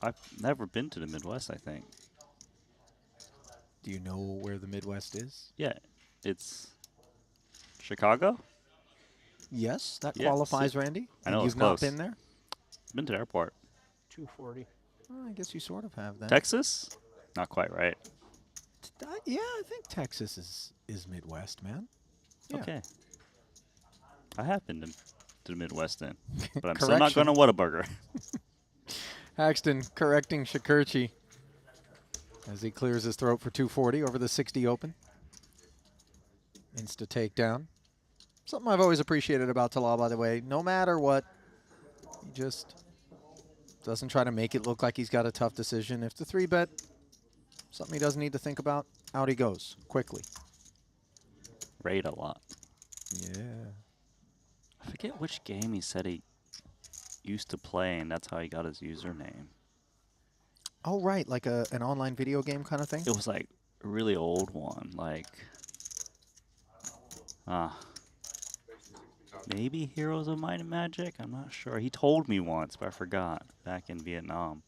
I've never been to the Midwest, I think. Do you know where the Midwest is? Yeah, it's Chicago. Yes, that Yeah, qualifies, see, Randy. I know You've it's close. not been there? Been to the airport. 240. Well, I guess you sort of have that. Texas? Not quite right. Yeah, I think Texas is Midwest, man. Yeah. Okay. I have been to the Midwest then, but I'm still not going to Whataburger. Haxton correcting Shakurchi as he clears his throat for 240 over the 60 open. Insta takedown. Something I've always appreciated about Talal, by the way. No matter what, he just doesn't try to make it look like he's got a tough decision. If the 3-bet, something he doesn't need to think about, out he goes quickly. Raid a lot. Yeah. I forget which game he said he used to play, and that's how he got his username. Oh, right, like an online video game kind of thing? It was like a really old one, like maybe Heroes of Might and Magic? I'm not sure. He told me once, but I forgot, back in Vietnam.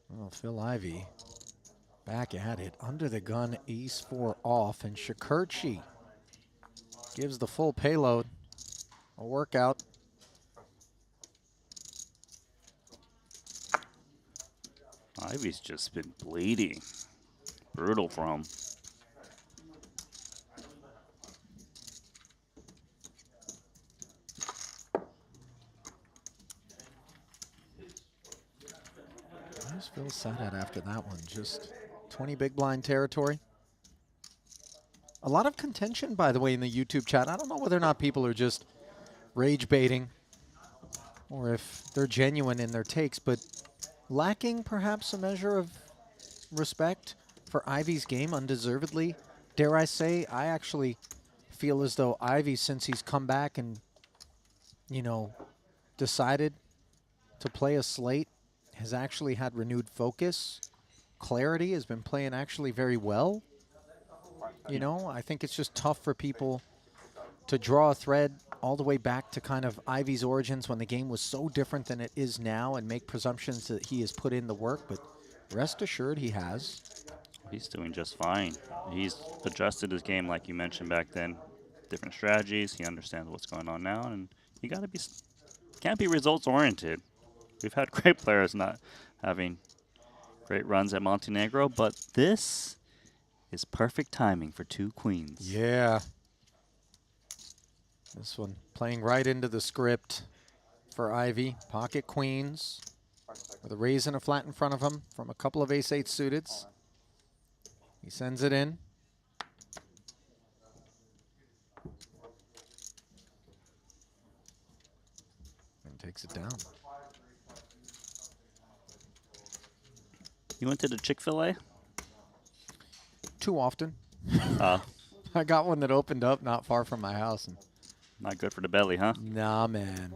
Well, Phil Ivey back at it. Under the gun, ace-4 off, and Shakurchi gives the full payload. A workout. Ivey's just been bleeding. Brutal for him. Where's Phil sat at after that one? Just 20 big blind territory. A lot of contention, by the way, in the YouTube chat. I don't know whether or not people are just rage baiting or if they're genuine in their takes, but lacking perhaps a measure of respect for Ivey's game undeservedly. Dare I say, I actually feel as though Ivey, since he's come back and, you know, decided to play a slate, has actually had renewed focus. Clarity has been playing actually very well. You know, I think it's just tough for people to draw a thread all the way back to kind of Ivey's origins when the game was so different than it is now and make presumptions that he has put in the work, but rest assured he has. He's doing just fine. He's adjusted his game like you mentioned back then. Different strategies. He understands what's going on now, and you gotta be, can't be results oriented. We've had great players not having great runs at Montenegro, but this is perfect timing for 2 queens. Yeah. This one playing right into the script for Ivey. Pocket queens with a raise and a flat in front of him from a couple of ace-8 suiteds. He sends it in. And takes it down. You went to the Chick-fil-A? Too often. I got one that opened up not far from my house. And not good for the belly, huh? Nah, man.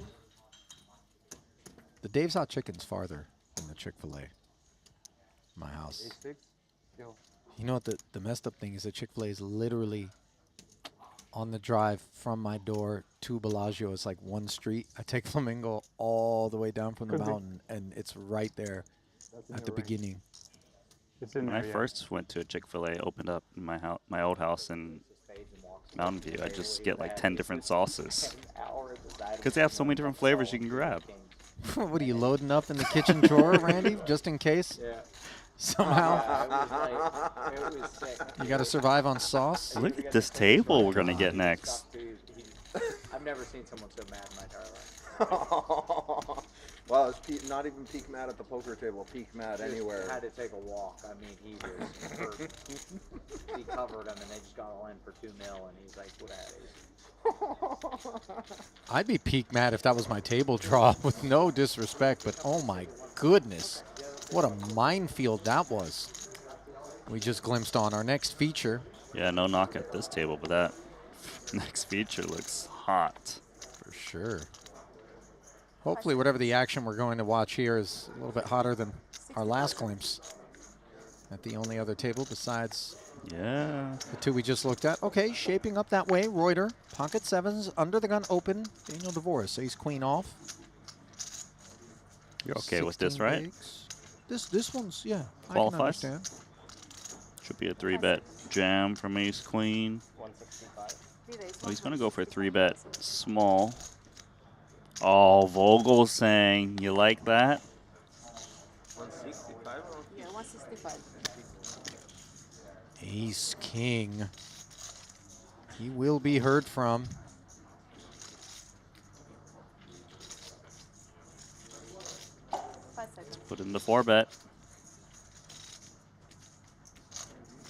The Dave's Hot Chicken's farther than the Chick-fil-A. My house. You know what the messed up thing is? The Chick-fil-A is literally on the drive from my door to Bellagio. It's like one street. I take Flamingo all the way down from the mountain, and it's right there at the beginning. When I first went to a Chick-fil-A, opened up in my old house in Mountain View, I just get like 10 different sauces because they have so many different flavors you can grab. What are you loading up in the kitchen drawer, Randy, just in case? Yeah. Somehow. Yeah, it was sick. You got to survive on sauce. Look at this table we're gonna get next. I've never seen someone so mad in my entire life. Well, it's not even peak mad at the poker table, peak mad anywhere. Had to take a walk. I mean, he was hurt. He covered him, and they just got all in for 2 mil, and he's like, what that is. I'd be peak mad if that was my table draw, with no disrespect, but oh my goodness, what a minefield that was. We just glimpsed on our next feature. Yeah, no knock at this table, but that next feature looks hot. For sure. Hopefully whatever the action we're going to watch here is a little bit hotter than our last glimpse at the only other table besides the two we just looked at. Okay, shaping up that way. Reuter, pocket sevens, under the gun open. Daniel DeVoris, ace queen off. You're okay with this, right? Bigs. This one's, yeah, Qualifies? I can understand. Should be a 3-bet jam from ace queen. 165. Oh, he's gonna go for a 3-bet small. Oh, Vogel's saying, you like that? 165? Yeah, 165. Ace king. He will be heard from. Let's put in the 4-bet.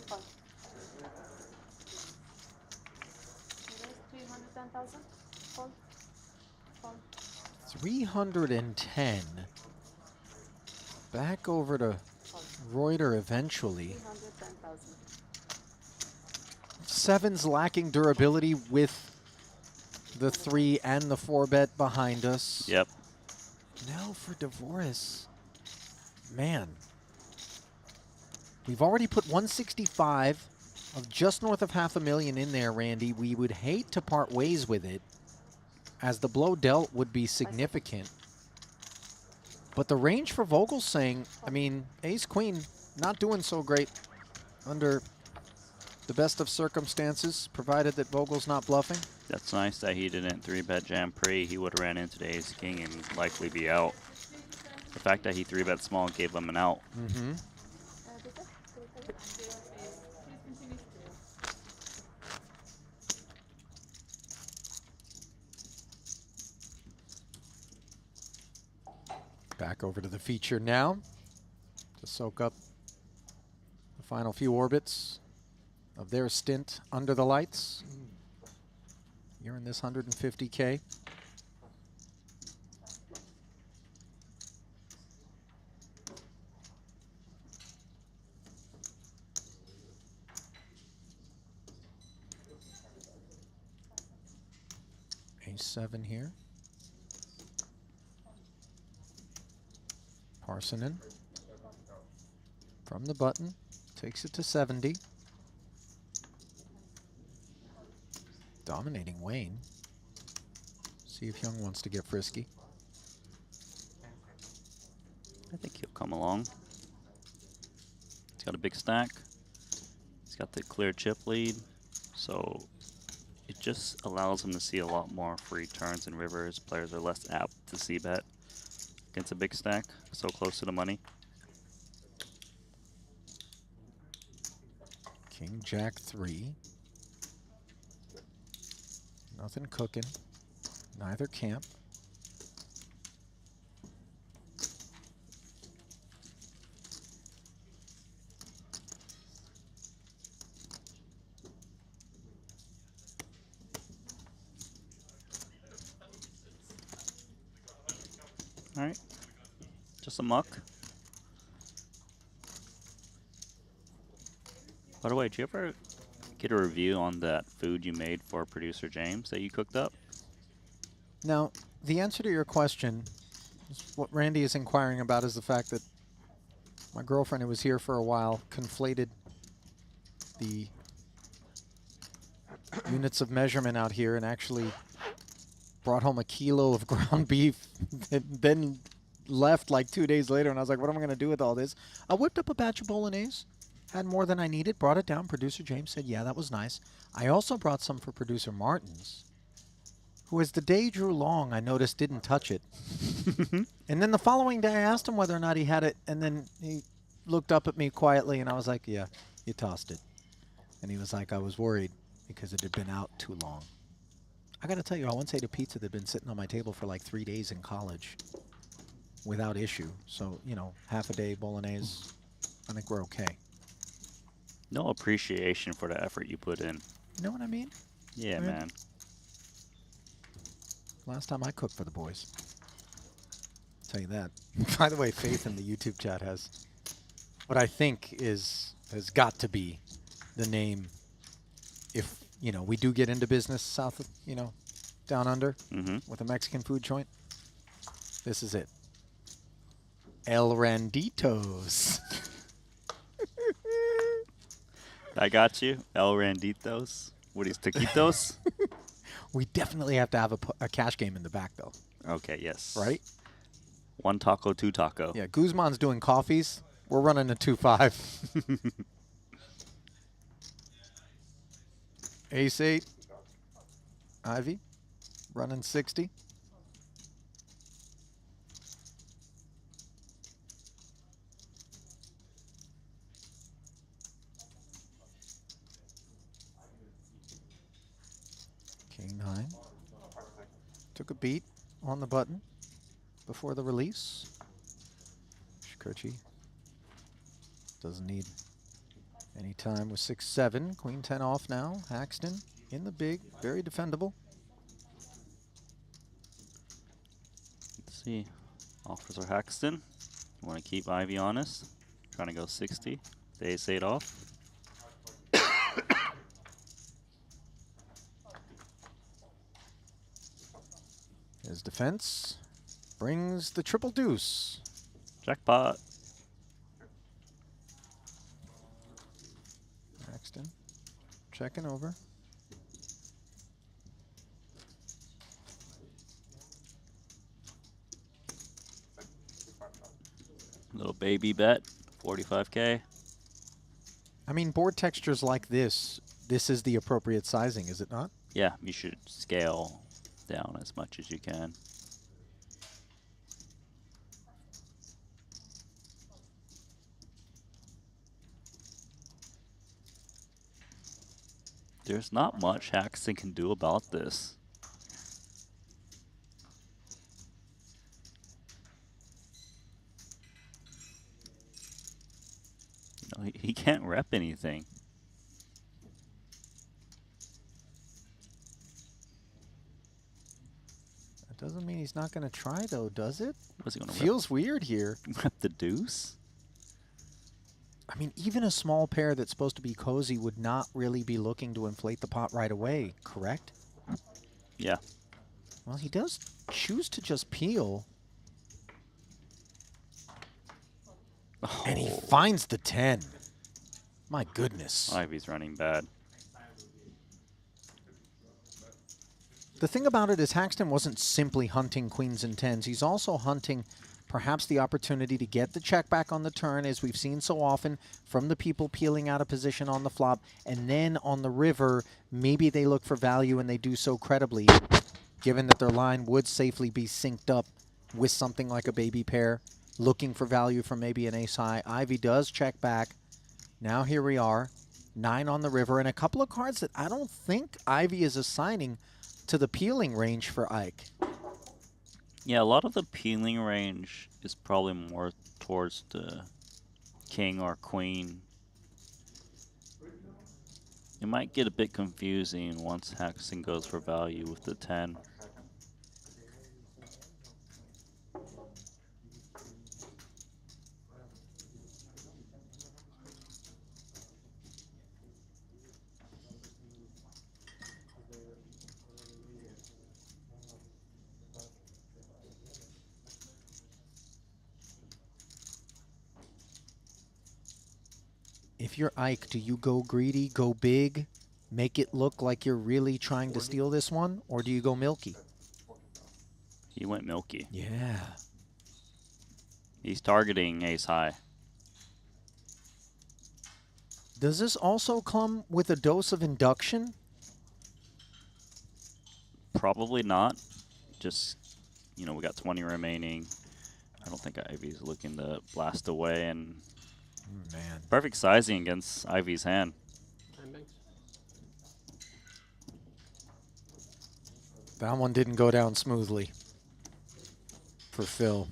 Call. 310,000. Call. Call. 310. Back over to Reuter eventually. 310,000. Sevens lacking durability with the 3 and the 4-bet behind us. Yep. Now for DeVoris. Man. We've already put 165 of just north of $500,000 in there, Randy. We would hate to part ways with it, as the blow dealt would be significant. But the range for Vogel's saying, I mean, ace-queen not doing so great under the best of circumstances, provided that Vogel's not bluffing. That's nice that he didn't 3-bet jam pre. He would have ran into the ace king and likely be out. The fact that he 3-bet small gave him an out. Mm-hmm. Back over to the feature now to soak up the final few orbits of their stint under the lights. You're in this 150K. Ace-7 here. Parsonen from the button takes it to 70. Dominating Wayne. See if Young wants to get frisky. I think he'll come along. He's got a big stack. He's got the clear chip lead, so it just allows him to see a lot more free turns and rivers. Players are less apt to see bet against a big stack, so close to the money. King, Jack 3. Nothing cooking. Neither camp. All right, just a muck. By the way, did you ever get a review on that food you made for producer James that you cooked up? Now, the answer to your question, is what Randy is inquiring about, is the fact that my girlfriend, who was here for a while, conflated the units of measurement out here and actually brought home a kilo of ground beef and then left like 2 days later, and I was like, what am I going to do with all this? I whipped up a batch of bolognese, had more than I needed, brought it down. Producer James said, yeah, that was nice. I also brought some for producer Martins, who as the day drew long, I noticed didn't touch it. And then the following day, I asked him whether or not he had it, and then he looked up at me quietly, and I was like, yeah, you tossed it. And he was like, I was worried because it had been out too long. I got to tell you, I once ate a pizza that had been sitting on my table for like 3 days in college without issue. So, you know, half a day bolognese, I think we're okay. No appreciation for the effort you put in. You know what I mean? Yeah, man. Last time I cooked for the boys. I'll tell you that. By the way, Faith in the YouTube chat has what I think has got to be the name if, you know, we do get into business south of, you know, down under with a Mexican food joint. This is it. El Randitos. I got you. El Randitos. What is taquitos? We definitely have to have a cash game in the back, though. Okay, yes. Right? 1 taco, 2 taco. Yeah, Guzman's doing coffees. We're running a 2-5. Ace 8. Ivy. Running 60. King 9. Took a beat on the button before the release. Shikochi doesn't need any time with 6-7. Queen 10 off now. Haxton in the big, very defendable. Let's see. Offers are Haxton. You want to keep Ivy honest. Trying to go 60. The ace 8 off. His defense brings the triple deuce. Jackpot. Paxton checking over. Little baby bet, 45K. I mean, board textures like this is the appropriate sizing, is it not? Yeah, you should scale down as much as you can. There's not much Haxton can do about this. No, he can't rep anything. That doesn't mean he's not going to try, though, does it? What's he going to Feels weird here. Rep the deuce? I mean, even a small pair that's supposed to be cozy would not really be looking to inflate the pot right away, correct? Yeah. Well, he does choose to just peel. Oh. And he finds the 10. My goodness. Ivy's running bad. The thing about it is Haxton wasn't simply hunting queens and 10s. He's also hunting perhaps the opportunity to get the check back on the turn, as we've seen so often from the people peeling out of position on the flop. And then on the river, maybe they look for value and they do so credibly, given that their line would safely be synced up with something like a baby pair, looking for value from maybe an ace high. Ivy does check back. Now here we are, 9 on the river, and a couple of cards that I don't think Ivy is assigning to the peeling range for Ike. Yeah, a lot of the peeling range is probably more towards the king or queen. It might get a bit confusing once Haxton goes for value with the 10. If you're Ike, do you go greedy, go big, make it look like you're really trying to steal this one, or do you go milky? He went milky. Yeah. He's targeting ace high. Does this also come with a dose of induction? Probably not. Just, you know, we got 20 remaining. I don't think Ivy's looking to blast away, and man, perfect sizing against Ivy's hand. That one didn't go down smoothly for Phil.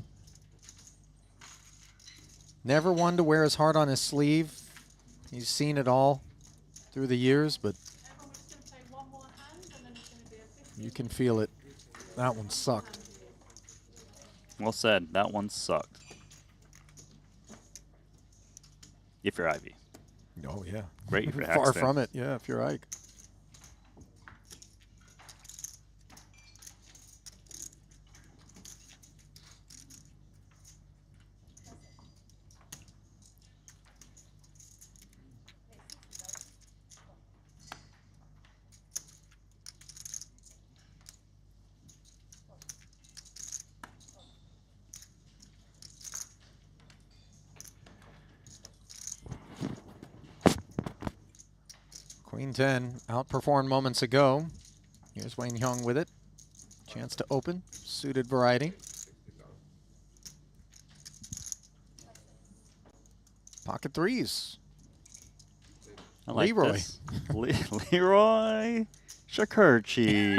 Never one to wear his heart on his sleeve. He's seen it all through the years, but you can feel it. That one sucked. Well said. That one sucked. If you're Ivy. Oh, yeah. Great if you're Far Haxton. from it, yeah, if you're Ike. Queen 10 outperformed moments ago. Here's Wayne Hyung with it. Chance to open. Suited variety. Pocket threes. I like Leroy. this. Leroy Shakurchi.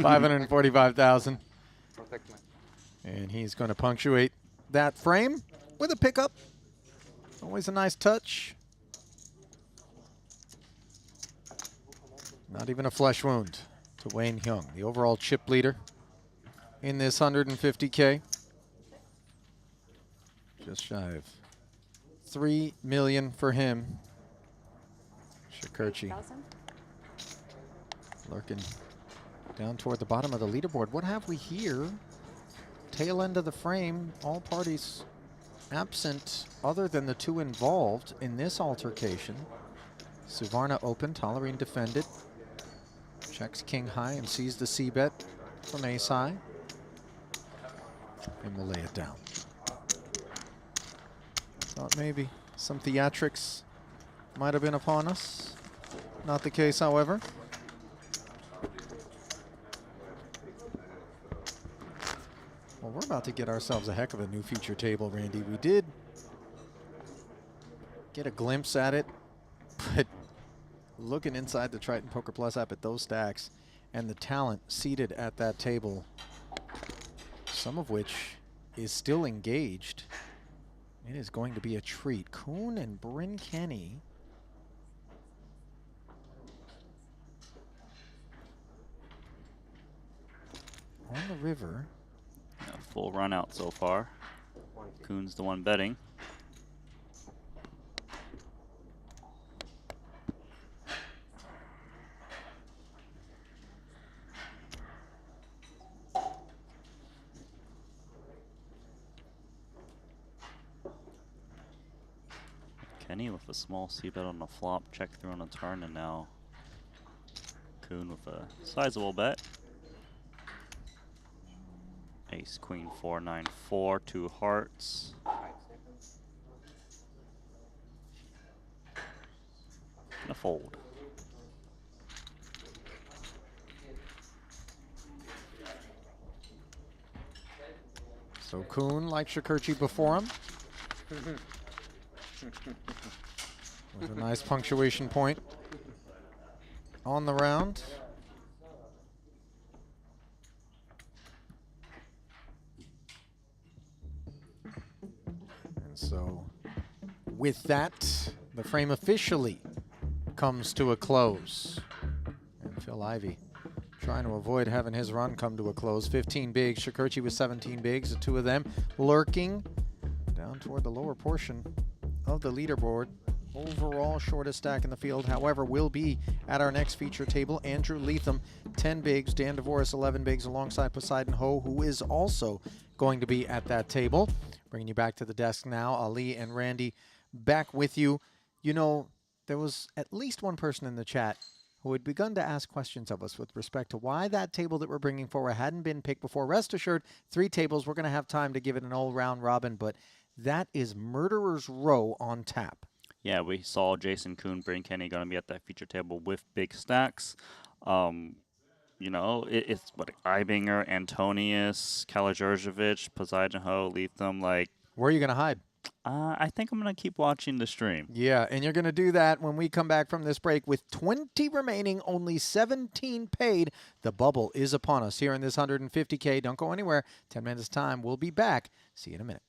545,000. Protect my. And he's going to punctuate that frame with a pickup. Always a nice touch. Not even a flesh wound to Wayne Hyung, the overall chip leader in this 150K. Just shy of $3 million for him. Shakurchi lurking down toward the bottom of the leaderboard. What have we here? Tail end of the frame, all parties absent other than the two involved in this altercation. Suvarna open, Tolerine defended. Checks king high and sees the c-bet from ace high. And will lay it down. Thought maybe some theatrics might have been upon us. Not the case, however. Well, we're about to get ourselves a heck of a new feature table, Randy. We did get a glimpse at it, but looking inside the Triton Poker Plus app at those stacks and the talent seated at that table, some of which is still engaged, it is going to be a treat. Kuhn and Bryn Kenny. On the river. Yeah, full run out so far. Kuhn's the one betting. Kenny with a small c-bet on the flop, check through on a turn, and now Kuhn with a sizable bet. Ace, queen, 4, 9, 4, 2 hearts. And a fold. So Kuhn, like Shakurchi before him, with a nice punctuation point on the round. And so with that, the frame officially comes to a close. And Phil Ivey trying to avoid having his run come to a close. 15 bigs, Shakurchi with 17 bigs, the two of them lurking down toward the lower portion of the leaderboard. Overall shortest stack in the field, however, will be at our next feature table. Andrew Leatham, 10 bigs, Dan DeVoris, 11 bigs, alongside Poseidon Ho, who is also going to be at that table. Bringing you back to the desk now, Ali and Randy back with you. You know, there was at least one person in the chat who had begun to ask questions of us with respect to why that table that we're bringing forward hadn't been picked before. Rest assured, 3 tables, we're going to have time to give it an old round robin, but that is Murderer's Row on tap. Yeah, we saw Jason Kuhn, Bryn Kenny going to be at that feature table with big stacks. you know, it's what Ibinger, Antonius, Kala-Georgievich, Poseidon-Ho, Lethem, like. Where are you going to hide? I think I'm going to keep watching the stream. Yeah, and you're going to do that when we come back from this break with 20 remaining, only 17 paid. The bubble is upon us here in this 150K. Don't go anywhere. 10 minutes time. We'll be back. See you in a minute.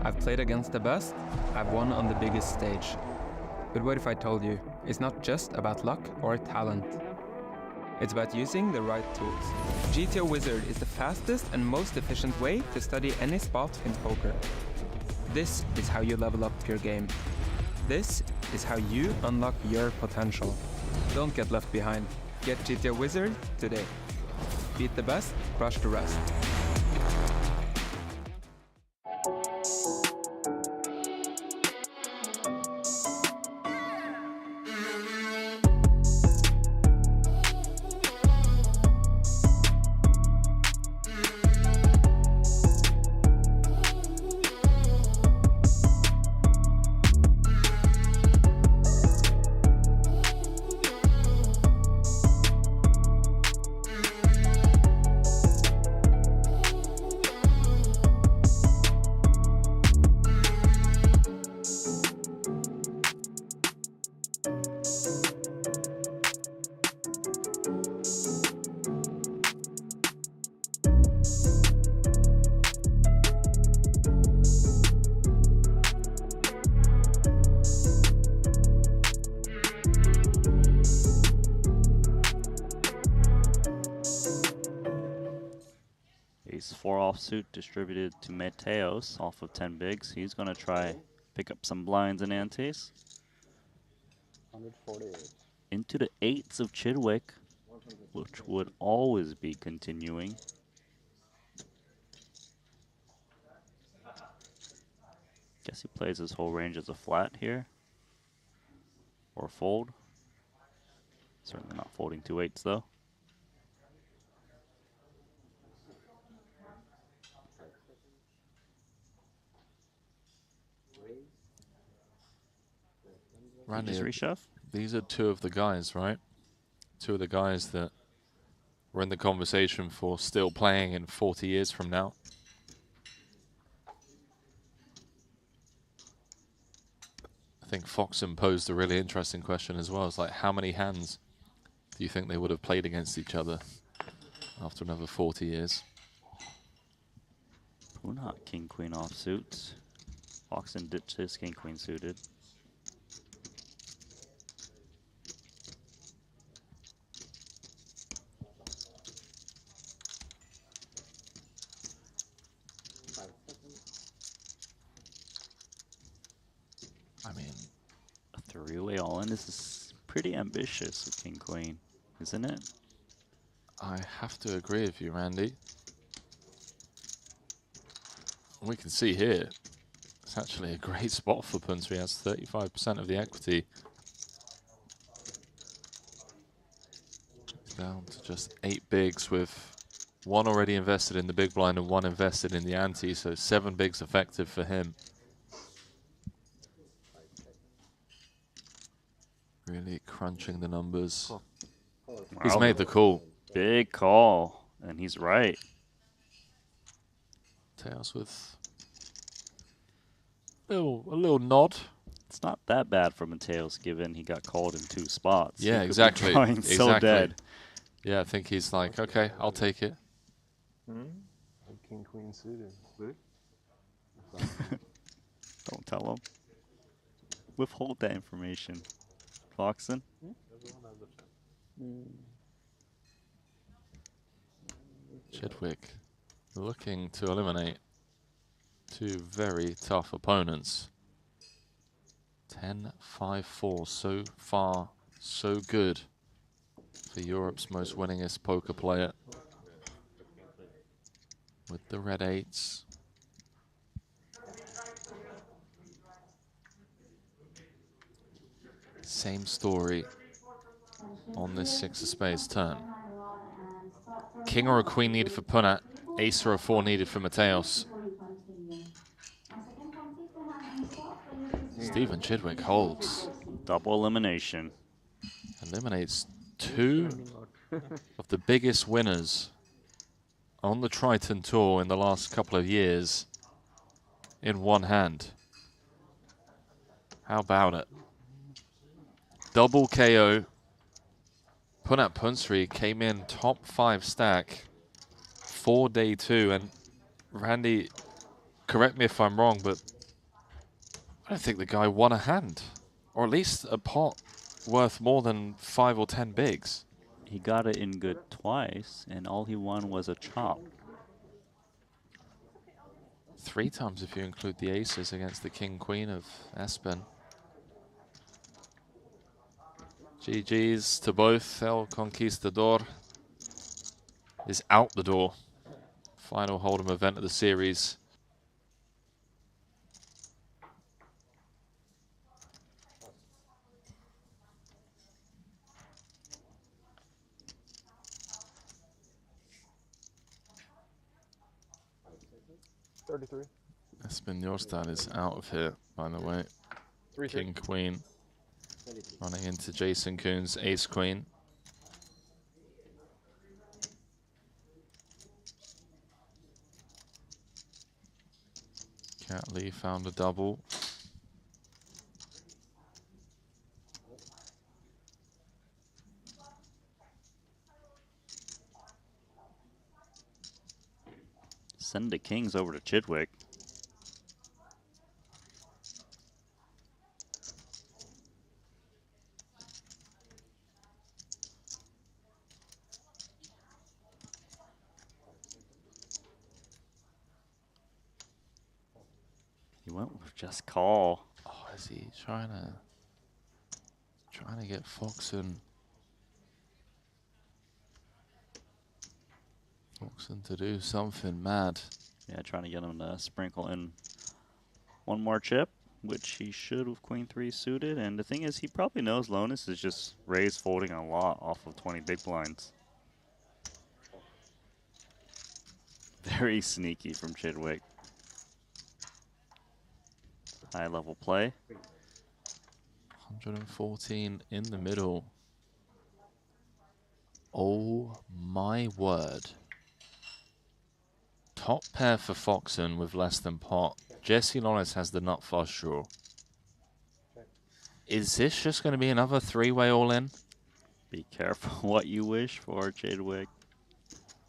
I've played against the best, I've won on the biggest stage. But what if I told you, it's not just about luck or talent. It's about using the right tools. GTO Wizard is the fastest and most efficient way to study any spot in poker. This is how you level up your game. This is how you unlock your potential. Don't get left behind. Get GTO Wizard today. Beat the best, crush the rest. Ace 4 offsuit distributed to Mateos off of 10 bigs. He's going to try pick up some blinds and antes. 148. Into the 8s of Chidwick, which would always be continuing. Guess he plays his whole range as a flat here. Or fold. Certainly not folding 2 8s though. Randy, Just reshove? These are two of the guys, right? Two of the guys that were in the conversation for still playing in 40 years from now. I think Foxen posed a really interesting question as well. It's like, how many hands do you think they would have played against each other after another 40 years? Punat king-queen offsuit. Foxen ditched his king-queen suited. I mean, a three-way all-in is pretty ambitious with king-queen, isn't it? I have to agree with you, Randy. We can see here, it's actually a great spot for Punta. He has 35% of the equity. He's down to just 8 bigs with 1 already invested in the big blind and 1 invested in the ante, so 7 bigs effective for him. Really crunching the numbers. He's made the call. Big call, and he's right. Tails with a little nod. It's not that bad for Mateos, given he got called in 2 spots. Yeah, He could be exactly. drawing so dead. Yeah, I think he's like, okay, I'll take it. King Queen suited. Good. Don't tell him. Withhold that information. Foxen? Everyone has a chance. Chidwick looking to eliminate two very tough opponents. 10-5-4, so far so good for Europe's most winningest poker player. With the red eights. Same story on this six of spades turn. King or a queen needed for Punat, ace or a four needed for Mateos. Stephen Chidwick holds. Double elimination. Eliminates two of the biggest winners on the Triton Tour in the last couple of years in one hand. How about it? Double KO. Punat Punsri came in top 5 stack for day 2. And Randy, correct me if I'm wrong, but I don't think the guy won a hand. Or at least a pot worth more than 5 or 10 bigs. He got it in good twice, and all he won was a chop. 3 times if you include the aces against the King Queen of Espen. GG's to both. El Conquistador is out the door. Final Hold'em event of the series. Espen Jorstad is out of here, by the way. King Queen running into Jason Kuhn's Ace Queen. Cat Lee found a double. Send the kings over to Chidwick. He went with just call. Oh, is he trying to get Foxen to do something mad? Yeah, trying to get him to sprinkle in one more chip, which he should with Queen 3 suited. And the thing is, he probably knows Lonus is just raise folding a lot off of 20 big blinds. Very sneaky from Chidwick. High level play. 114 in the middle. Oh my word. Top pair for Foxen with less than pot. Jesse Lonis has the nut flush draw. Is this just going to be another three-way all-in? Be careful what you wish for, Chidwick.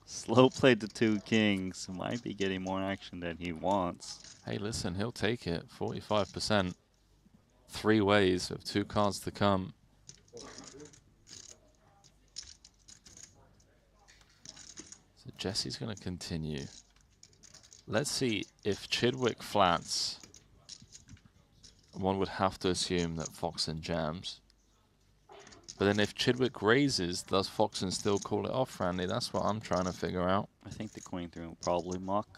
Slow played the 2 kings. Might be getting more action than he wants. Hey, listen, he'll take it. 45%. 3 ways of 2 cards to come. So Jesse's going to continue. Let's see if Chidwick flats. One would have to assume that Foxen jams. But then if Chidwick raises, does Foxen still call it off, Randy? That's what I'm trying to figure out. I think the Queen 3 will probably muck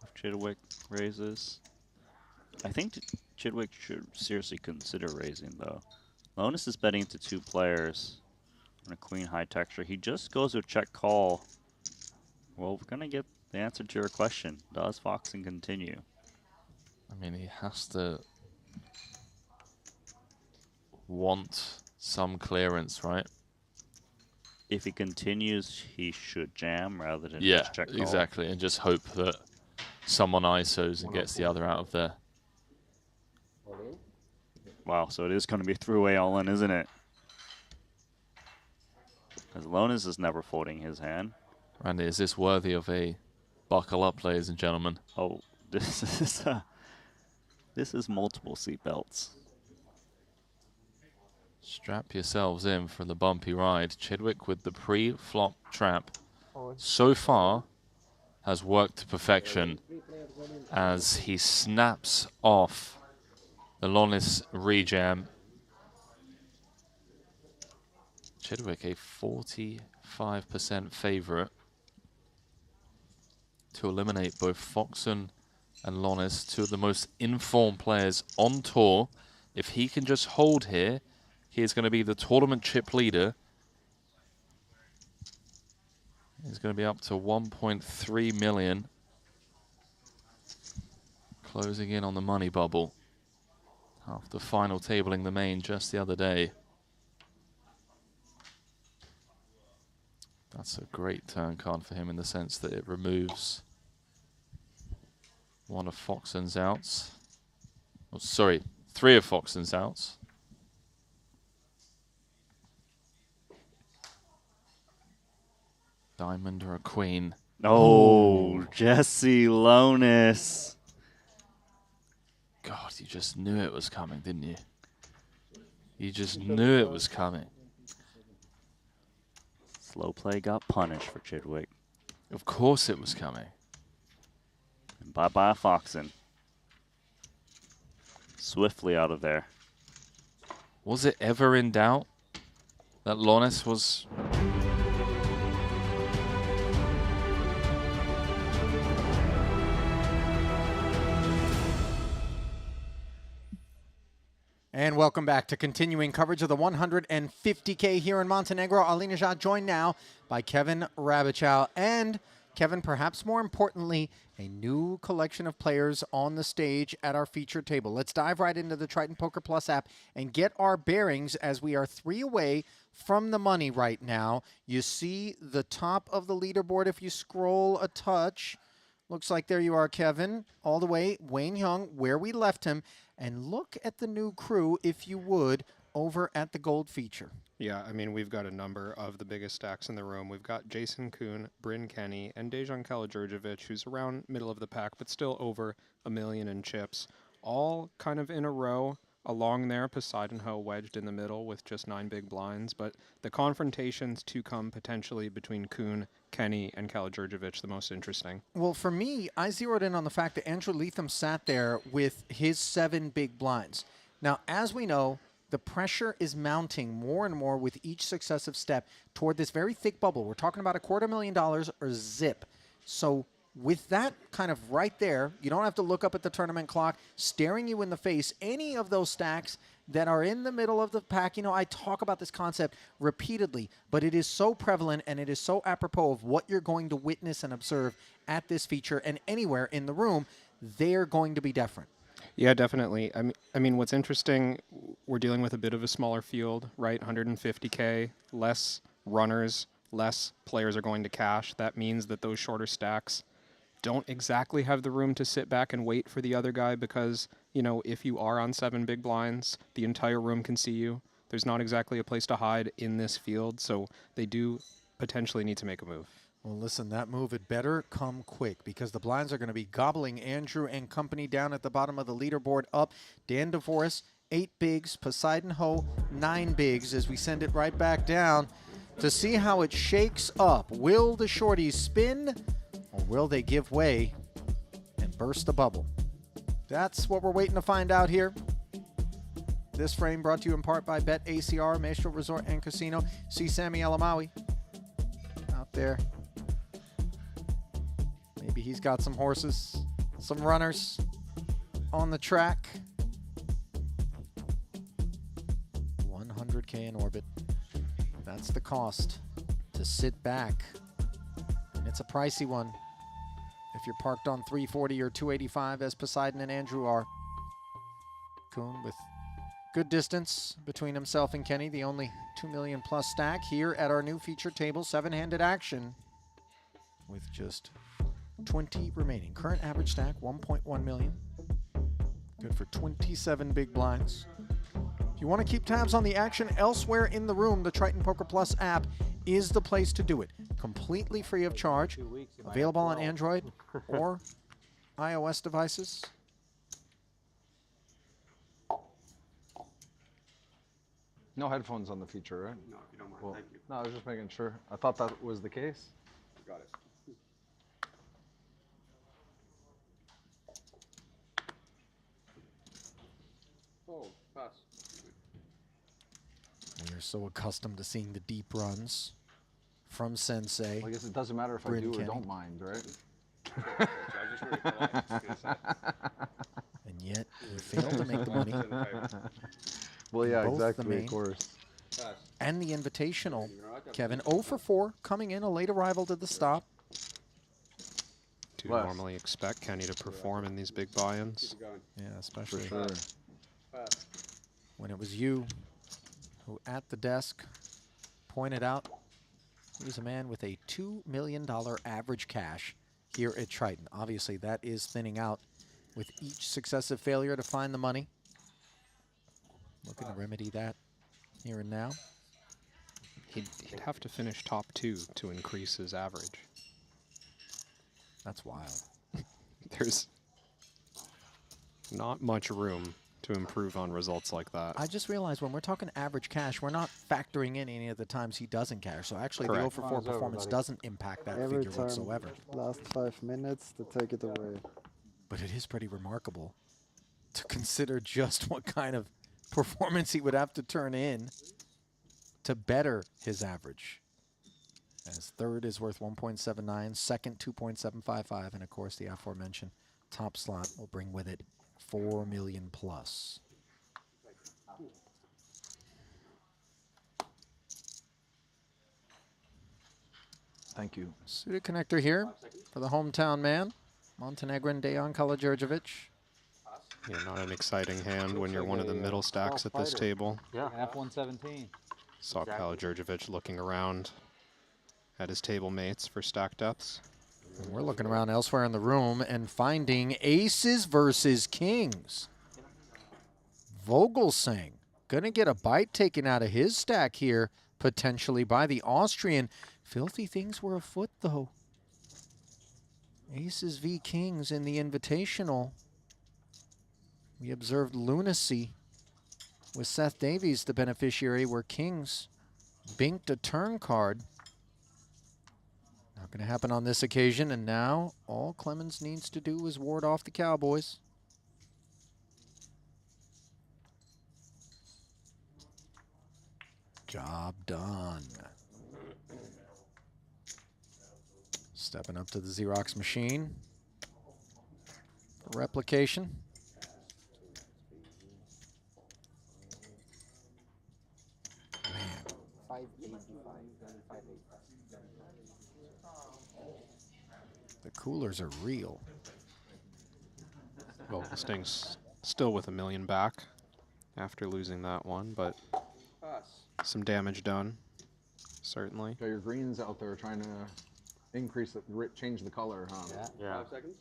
if Chidwick raises. I think Chidwick should seriously consider raising, though. Lonus is betting to 2 players on a Queen high texture. He just goes with check call. Well, we're going to get the answer to your question. Does Foxen continue? I mean, he has to want some clearance, right? If he continues, he should jam rather than Yeah, just check call. exactly, and just hope that someone ISOs and gets the other out of there. Wow, so it is going to be 3-way all-in, isn't it? As Lonis is never folding his hand. Randy, is this worthy of a buckle up, ladies and gentlemen? Oh, this is multiple seatbelts. Strap yourselves in for the bumpy ride. Chidwick with the pre-flop trap so far has worked to perfection as he snaps off the Lonis rejam. Chidwick a 45% favorite to eliminate both Foxen and Lonis, two of the most informed players on tour. If he can just hold here, he is going to be the tournament chip leader. He's going to be up to 1.3 million. Closing in on the money bubble after final tabling the main just the other day. That's a great turn card for him in the sense that it removes one of Foxen's outs. Oh, sorry, 3 of Foxen's outs. Diamond or a queen. Oh, Jesse Lonis. God, you just knew it was coming, didn't you? You just knew it was coming. Slow play got punished for Chidwick. Of course it was coming. And bye-bye Foxen. Swiftly out of there. Was it ever in doubt that Lonis was... And welcome back to continuing coverage of the 150K here in Montenegro. Eliminations joined now by Kevin Rabichow. And Kevin, perhaps more importantly, a new collection of players on the stage at our featured table. Let's dive right into the Triton Poker Plus app and get our bearings as we are 3 away from the money right now. You see the top of the leaderboard if you scroll a touch. Looks like there you are, Kevin, all the way, Wayne Young, where we left him. And look at the new crew, if you would, over at the gold feature. Yeah, I mean, we've got a number of the biggest stacks in the room. We've got Jason Kuhn, Bryn Kenny, and Dejan Karađorđević, who's around middle of the pack, but still over 1 million in chips. All kind of in a row along there, Poseidon Ho wedged in the middle with just 9 big blinds. But the confrontations to come potentially between Kuhn, Kenny, and Karađorđević the most interesting. Well, for me, I zeroed in on the fact that Andrew Leatham sat there with his 7 big blinds. Now, as we know, the pressure is mounting more and more with each successive step toward this very thick bubble. We're talking about $250,000 or zip. So with that kind of right there, you don't have to look up at the tournament clock, staring you in the face. Any of those stacks that are in the middle of the pack, you know, I talk about this concept repeatedly, but it is so prevalent and it is so apropos of what you're going to witness and observe at this feature and anywhere in the room. They're going to be different. Yeah, definitely. I mean, what's interesting, we're dealing with a bit of a smaller field, right? 150K, less runners, less players are going to cash. That means that those shorter stacks don't exactly have the room to sit back and wait for the other guy because, you know, if you are on 7 big blinds, the entire room can see you. There's not exactly a place to hide in this field, so they do potentially need to make a move. Well, listen, that move had better come quick because the blinds are going to be gobbling Andrew and company down at the bottom of the leaderboard up. Dan DeVoris, 8 bigs. Poseidon Ho, 9 bigs as we send it right back down to see how it shakes up. Will the shorties spin or will they give way and burst the bubble? That's what we're waiting to find out here. This frame brought to you in part by Bet ACR, Maestral Resort and Casino. See Sammy Alamawi out there. Maybe he's got some horses, some runners on the track. 100K in orbit. That's the cost to sit back. And it's a pricey one if you're parked on 340 or 285 as Poseidon and Andrew are. Kuhn with good distance between himself and Kenny, the only 2 million plus stack here at our new feature table, 7-handed action with just 20 remaining. Current average stack, 1.1 million. Good for 27 big blinds. If you want to keep tabs on the action elsewhere in the room, the Triton Poker Plus app is the place to do it. Completely free of charge. Available on Android or iOS devices. No headphones on the feature, right? No, if you don't mind. Well, Thank you. no, I was just making sure. I thought that was the case. Got it. Oh, pass. We are so accustomed to seeing the deep runs from Sensei. Well, I guess it doesn't matter if I Bryn do or Kenny. don't mind, right? And yet, we failed to make the money. Well, yeah, Both the exactly, main of course. and the invitational. Kevin 0 for 4, coming in a late arrival to the stop. Do you normally expect Kenny to perform in these big buy-ins? Yeah, especially sure. when it was you who, at the desk, pointed out he's a man with a $2 million average cash here at Triton. Obviously, that is thinning out with each successive failure to find the money. Looking to remedy that here and now. He'd have to finish top 2 to increase his average. That's wild. There's not much room to improve on results like that. I just realized when we're talking average cash, we're not factoring in any of the times he doesn't cash. So actually, the 0 Correct. for 4 performance doesn't impact that Every figure time, whatsoever. last 5 minutes to take it away. But it is pretty remarkable to consider just what kind of performance he would have to turn in to better his average. As third is worth 1.79, second 2.755, and of course the aforementioned top slot will bring with it 4 million plus. Thank you. Suited connector here for the hometown man, Montenegrin Dejan Karađorđević. Yeah, not an exciting hand when you're one of the middle stacks at this table. Yeah. F-117. Saw Karađorđević looking around at his table mates for stack depths. And we're looking around elsewhere in the room and finding aces versus kings. Vogelsang gonna get a bite taken out of his stack here, potentially by the Austrian. Filthy things were afoot, though. Aces v kings in the invitational. We observed lunacy with Seth Davies, the beneficiary, where kings binked a turn card. Not going to happen on this occasion, and now all Clemens needs to do is ward off the Cowboys. Job done. Stepping up to the Xerox machine for replication. The coolers are real. Well, Sting's still with $1 million back after losing that one, but some damage done, certainly. Got your greens out there trying to increase it, change the color, huh? Yeah. 5 seconds.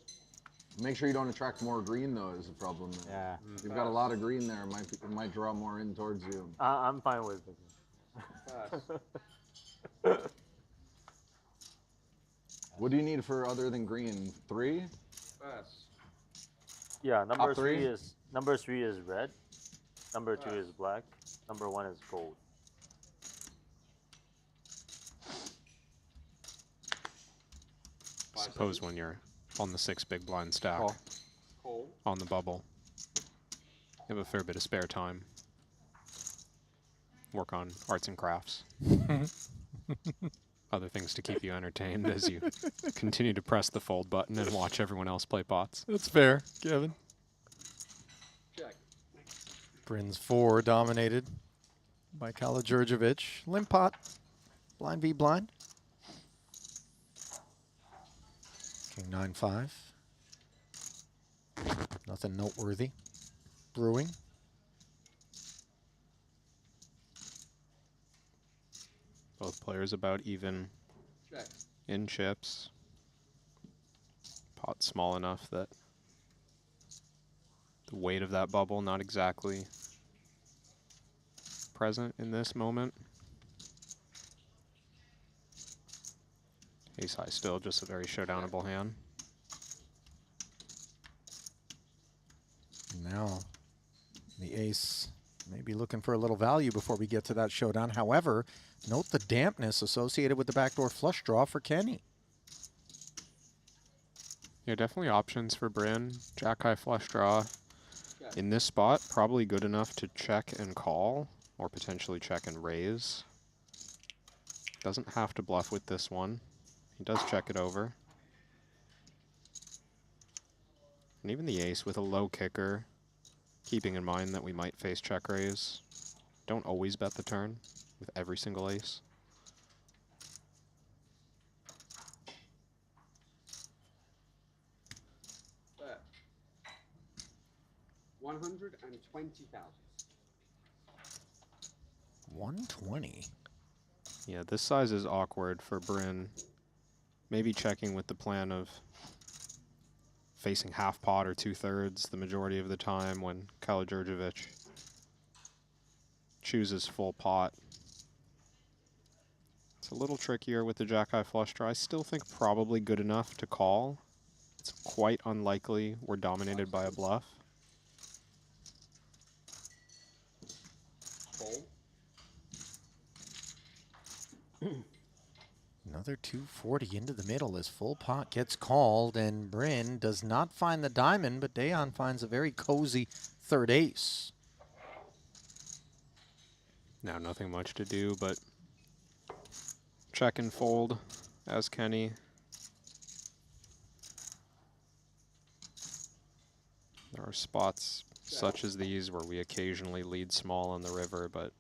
Make sure you don't attract more green, though, is the problem. Yeah. You've got a lot of green there. It might draw more in towards you. I'm fine with it. Pass. What do you need for other than green? 3? Pass. Yeah, number Top 3? number 3 is red. Number 2 is black. Number 1 is gold. Suppose when you're on the 6 big blind stack, Cold. on the bubble, you have a fair bit of spare time. Work on arts and crafts. Other things to keep you entertained as you continue to press the fold button and watch everyone else play pots. That's fair, Kevin. Check. Bryn's 4 dominated by Karađorđević. Limp pot, blind v blind. King 9-5. Nothing noteworthy brewing. Both players about even Check. in chips. Pot small enough that the weight of that bubble not exactly present in this moment. Ace high still, just a very showdownable hand. Now, the ace may be looking for a little value before we get to that showdown. However, note the dampness associated with the backdoor flush draw for Kenny. Yeah, definitely options for Bryn. Jack high flush draw. In this spot, probably good enough to check and call, or potentially check and raise. Doesn't have to bluff with this one. He does check it over. And even the ace with a low kicker, keeping in mind that we might face check raise. Don't always bet the turn with every single ace. Bet. 120,000. 120. Yeah, this size is awkward for Bryn. Maybe checking with the plan of facing half pot or 2/3 the majority of the time when Kala-Djurdjevic chooses full pot. It's a little trickier with the jack high flush draw. I still think probably good enough to call. It's quite unlikely we're dominated by a bluff. Another 240 into the middle as full pot gets called, and Bryn does not find the diamond, but Dayon finds a very cozy third ace. Now nothing much to do, but check and fold as Kenny. There are spots such as these where we occasionally lead small on the river, but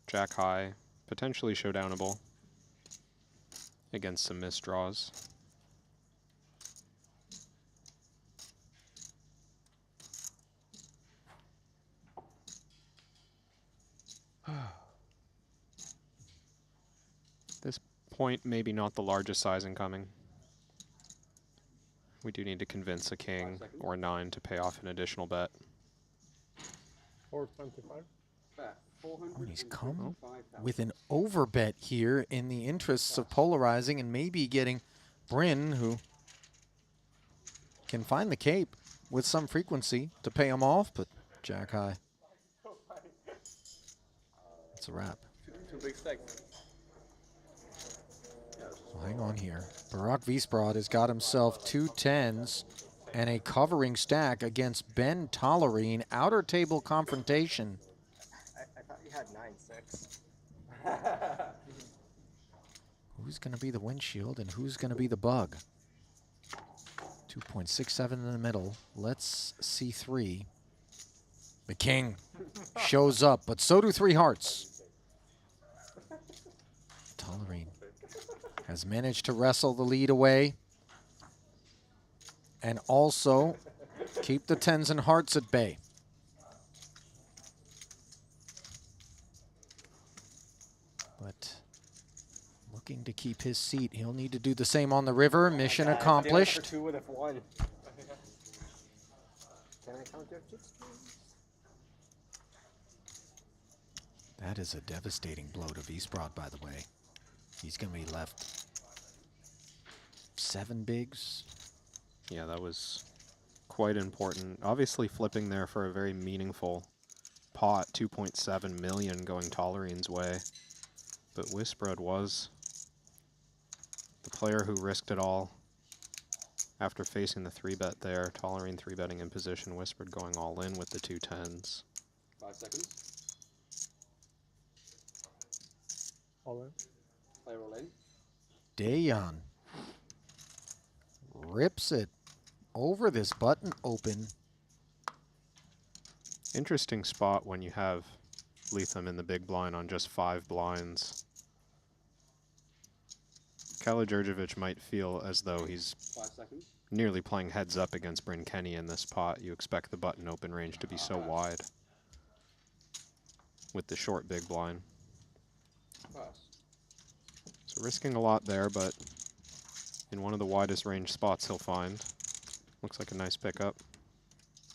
jack high, potentially showdownable against some misdraws. This point, maybe not the largest size incoming. We do need to convince a king or a 9 to pay off an additional bet. 425. And he's come with an overbet here in the interests of polarizing and maybe getting Bryn, who can find the cape with some frequency, to pay him off, but jack high. It's a wrap. Too big stacks. Well, hang on here. Barack Wiesbrod has got himself 2 10s and a covering stack against Ben Tollerine. Outer table confrontation. I thought you had 9-6. Who's going to be the windshield and who's going to be the bug? 2.67 in the middle. Let's see 3. The king shows up, but so do 3 hearts. Tollerine has managed to wrestle the lead away and also keep the 10s and hearts at bay. But looking to keep his seat. He'll need to do the same on the river. Mission accomplished. 2 would have won. Can I count your chips, please? That is a devastating blow to Wiesbrod, by the way. He's going to be left 7 bigs. Yeah, that was quite important. Obviously flipping there for a very meaningful pot, 2.7 million going Tollerine's way. But Wiesbrod was the player who risked it all after facing the 3-bet there. Tollerine 3-betting in position, Wiesbrod going all in with the 2 10s. 5 seconds. All in. Play roll in. Dayon rips it over this button open. Interesting spot when you have Leatham in the big blind on just 5 blinds. Kala-Djurdjevic might feel as though he's 5 seconds. nearly playing heads up against Bryn Kenny in this pot. You expect the button open range to be so wide with the short big blind. Pass. So risking a lot there, but in one of the widest range spots he'll find. Looks like a nice pickup.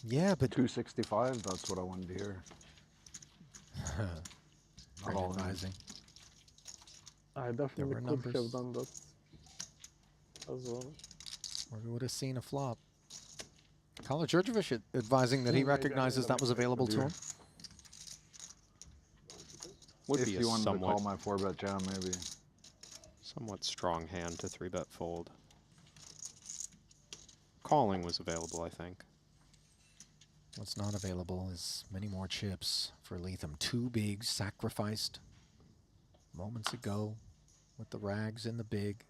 Yeah, but 265, that's what I wanted to hear. Great all in. advising. I definitely were could numbers. have done that as well. Or we would have seen a flop. Kala Djurdjevic advising that he recognizes that was available to him. Would If be a you wanted to somewhat, call my 4-bet jam, maybe. somewhat strong hand to 3-bet fold. Calling was available, I think. What's not available is many more chips for Leatham. 2 bigs sacrificed moments ago with the rags in the big.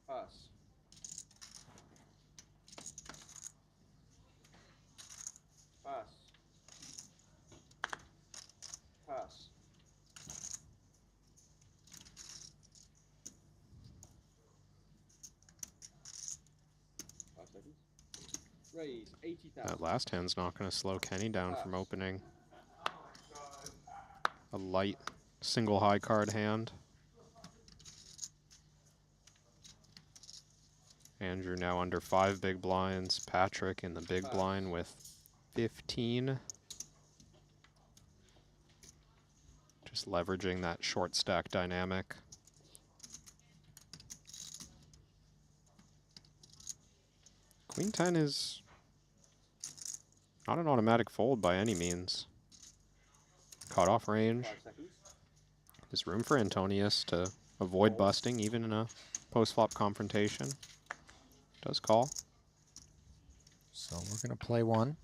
Pass. Pass. Pass. Raise 80,000. That last hand's not going to slow Kenny down from opening. A light single high card hand. Andrew now under 5 big blinds. Patrick in the big blind with 15. Just leveraging that short stack dynamic. Queen 10 is not an automatic fold by any means. Cut off range. There's room for Antonius to avoid busting even in a post-flop confrontation. Does call. So we're going to play one.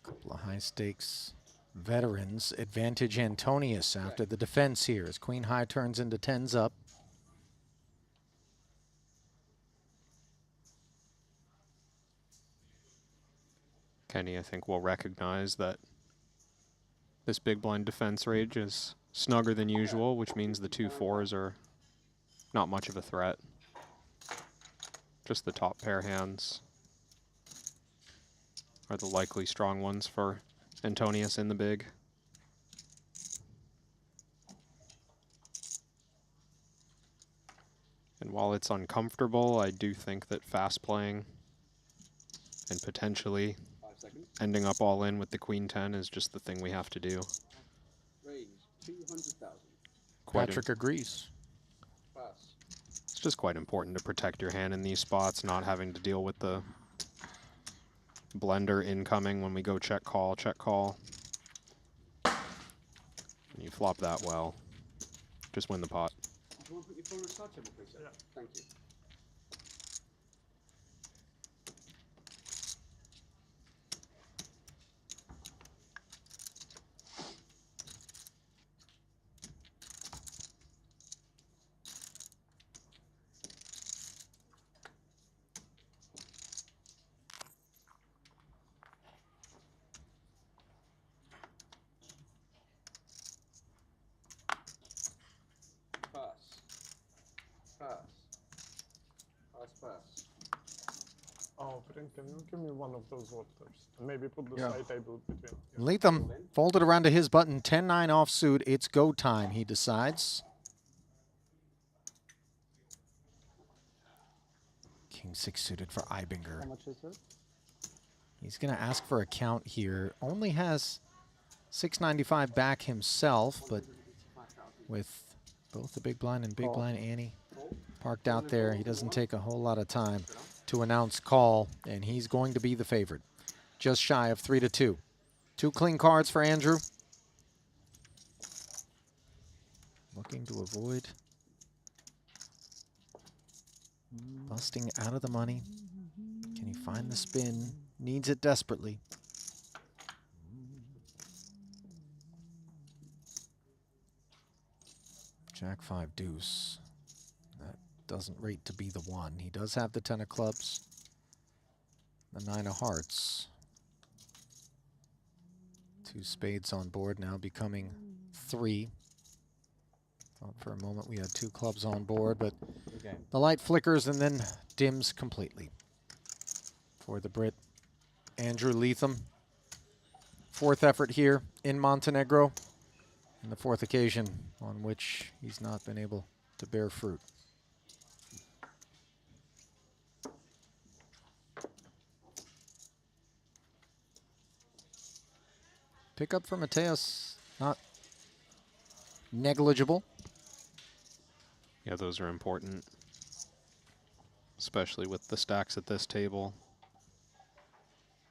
Couple of high stakes veterans. Advantage Antonius after the defense here as Queen High turns into 10s up. Kenny, I think, will recognize that this big blind defense range is snugger than usual, which means the 2 4s are not much of a threat. Just the top pair hands are the likely strong ones for Antonius in the big. And while it's uncomfortable, I do think that fast playing and potentially ending up all in with the Queen 10 is just the thing we have to do. Raise 200,000. Patrick agrees. Pass. It's just quite important to protect your hand in these spots, not having to deal with the blender incoming when we go check call, check call. And you flop that well. Just win the pot. Do you want to put your phone on start table, please, sir? Thank you. Oh, Brent, can you give me one of those waters? And maybe put the side table between. Leatham folded around to his button. 10-9 offsuit. It's go time, he decides. King 6 suited for Ibinger. How much is it? He's going to ask for a count here. Only has 695 back himself, but with both the big blind and big blind Annie parked out there, he doesn't take a whole lot of time to announce call, and he's going to be the favorite. Just shy of 3-2. 2 clean cards for Andrew. Looking to avoid busting out of the money. Can he find the spin? Needs it desperately. Jack 5 deuce. That doesn't rate to be the one. He does have the 10 of clubs. The 9 of hearts. 2 spades on board, now becoming 3. Thought for a moment we had 2 clubs on board, but the light flickers and then dims completely. For the Brit, Andrew Leatham. 4th effort here in Montenegro, and the 4th occasion on which he's not been able to bear fruit. Pickup for Mateos, not negligible. Yeah, those are important, especially with the stacks at this table.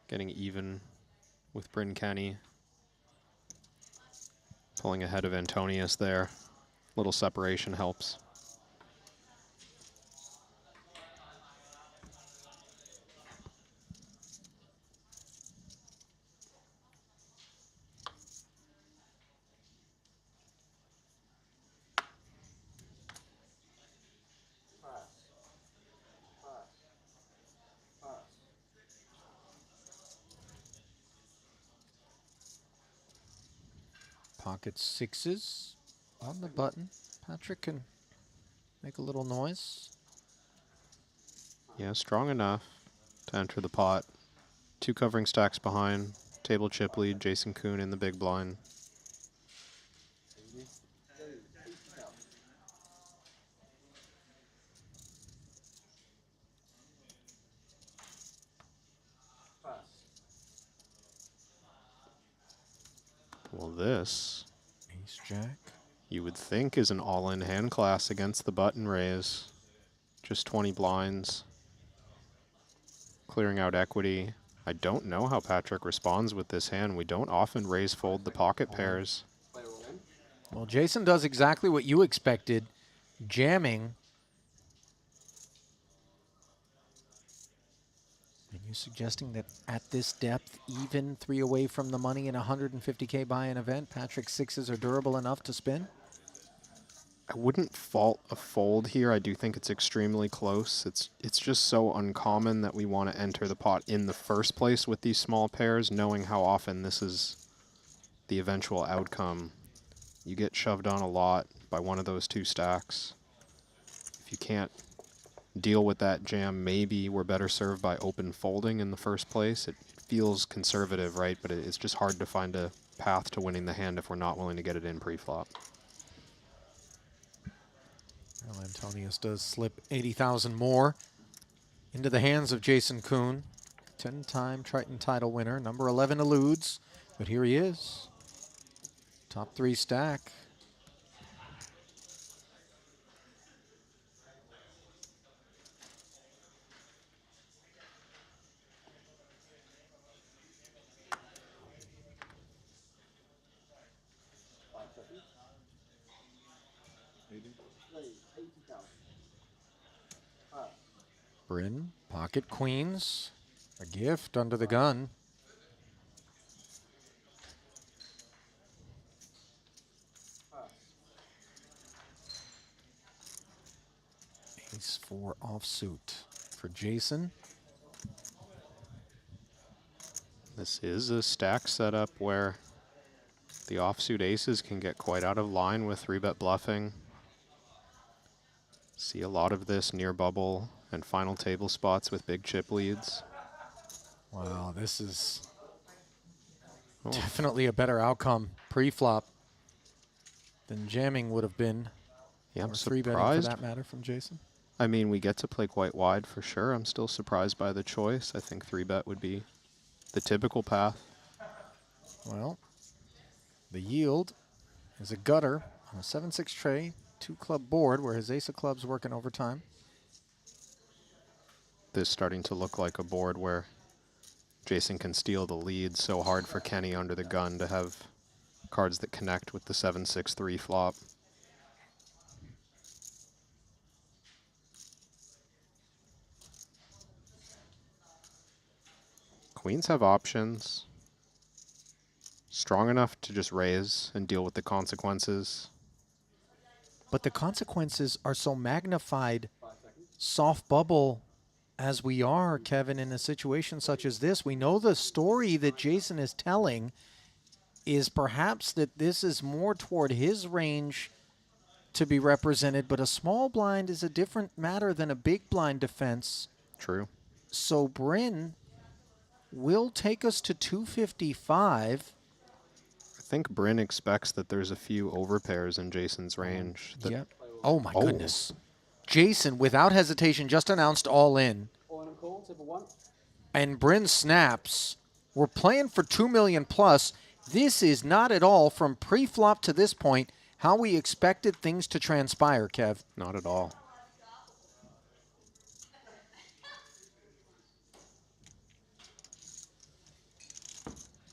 Getting even with Bryn Kenny. Pulling ahead of Antonius there. Little separation helps. Pocket sixes on the button. Patrick can make a little noise. Yeah, strong enough to enter the pot. 2 covering stacks behind. Table chip lead, Jason Kuhn in the big blind. Well, this, Ace Jack, you would think is an all-in hand class against the button raise. Just 20 blinds. Clearing out equity. I don't know how Patrick responds with this hand. We don't often raise fold the pocket pairs. Well, Jason does exactly what you expected, jamming. Are you suggesting that at this depth, even 3 away from the money in a 150K buy-in event, Patrick's sixes are durable enough to spin? I wouldn't fault a fold here. I do think it's extremely close. It's just so uncommon that we want to enter the pot in the first place with these small pairs, knowing how often this is the eventual outcome. You get shoved on a lot by one of those 2 stacks. If you can't deal with that jam, maybe we're better served by open folding in the first place. It feels conservative, right? But it's just hard to find a path to winning the hand if we're not willing to get it in pre-flop. Well, Antonius does slip 80,000 more into the hands of Jason Kuhn. 10-time Triton title winner. Number 11 eludes, but here he is. Top 3 stack. Bryn, pocket queens, a gift under the gun. Ace 4 offsuit for Jason. This is a stack setup where the offsuit aces can get quite out of line with 3-bet bluffing. See a lot of this near bubble and final table spots with big chip leads. Wow, this is definitely a better outcome pre-flop than jamming would have been. Yeah, I'm or 3-betting for that matter from Jason. I mean, we get to play quite wide for sure. I'm still surprised by the choice. I think 3-bet would be the typical path. Well, the yield is a gutter on a 7-6 tray, 2-club board where his ace of clubs working overtime. This starting to look like a board where Jason can steal the lead. So hard for Kenny under the gun to have cards that connect with the 7-6-3 flop. Queens have options. Strong enough to just raise and deal with the consequences. But the consequences are so magnified. Soft bubble as we are, Kevin, in a situation such as this. We know the story that Jason is telling is perhaps that this is more toward his range to be represented, but a small blind is a different matter than a big blind defense. True. So Bryn will take us to 255. I think Bryn expects that there's a few overpairs in Jason's range. Yep. Oh my goodness. Jason, without hesitation, just announced all in. And Bryn snaps. We're playing for 2 million plus. This is not at all, from pre-flop to this point, how we expected things to transpire, Kev. Not at all.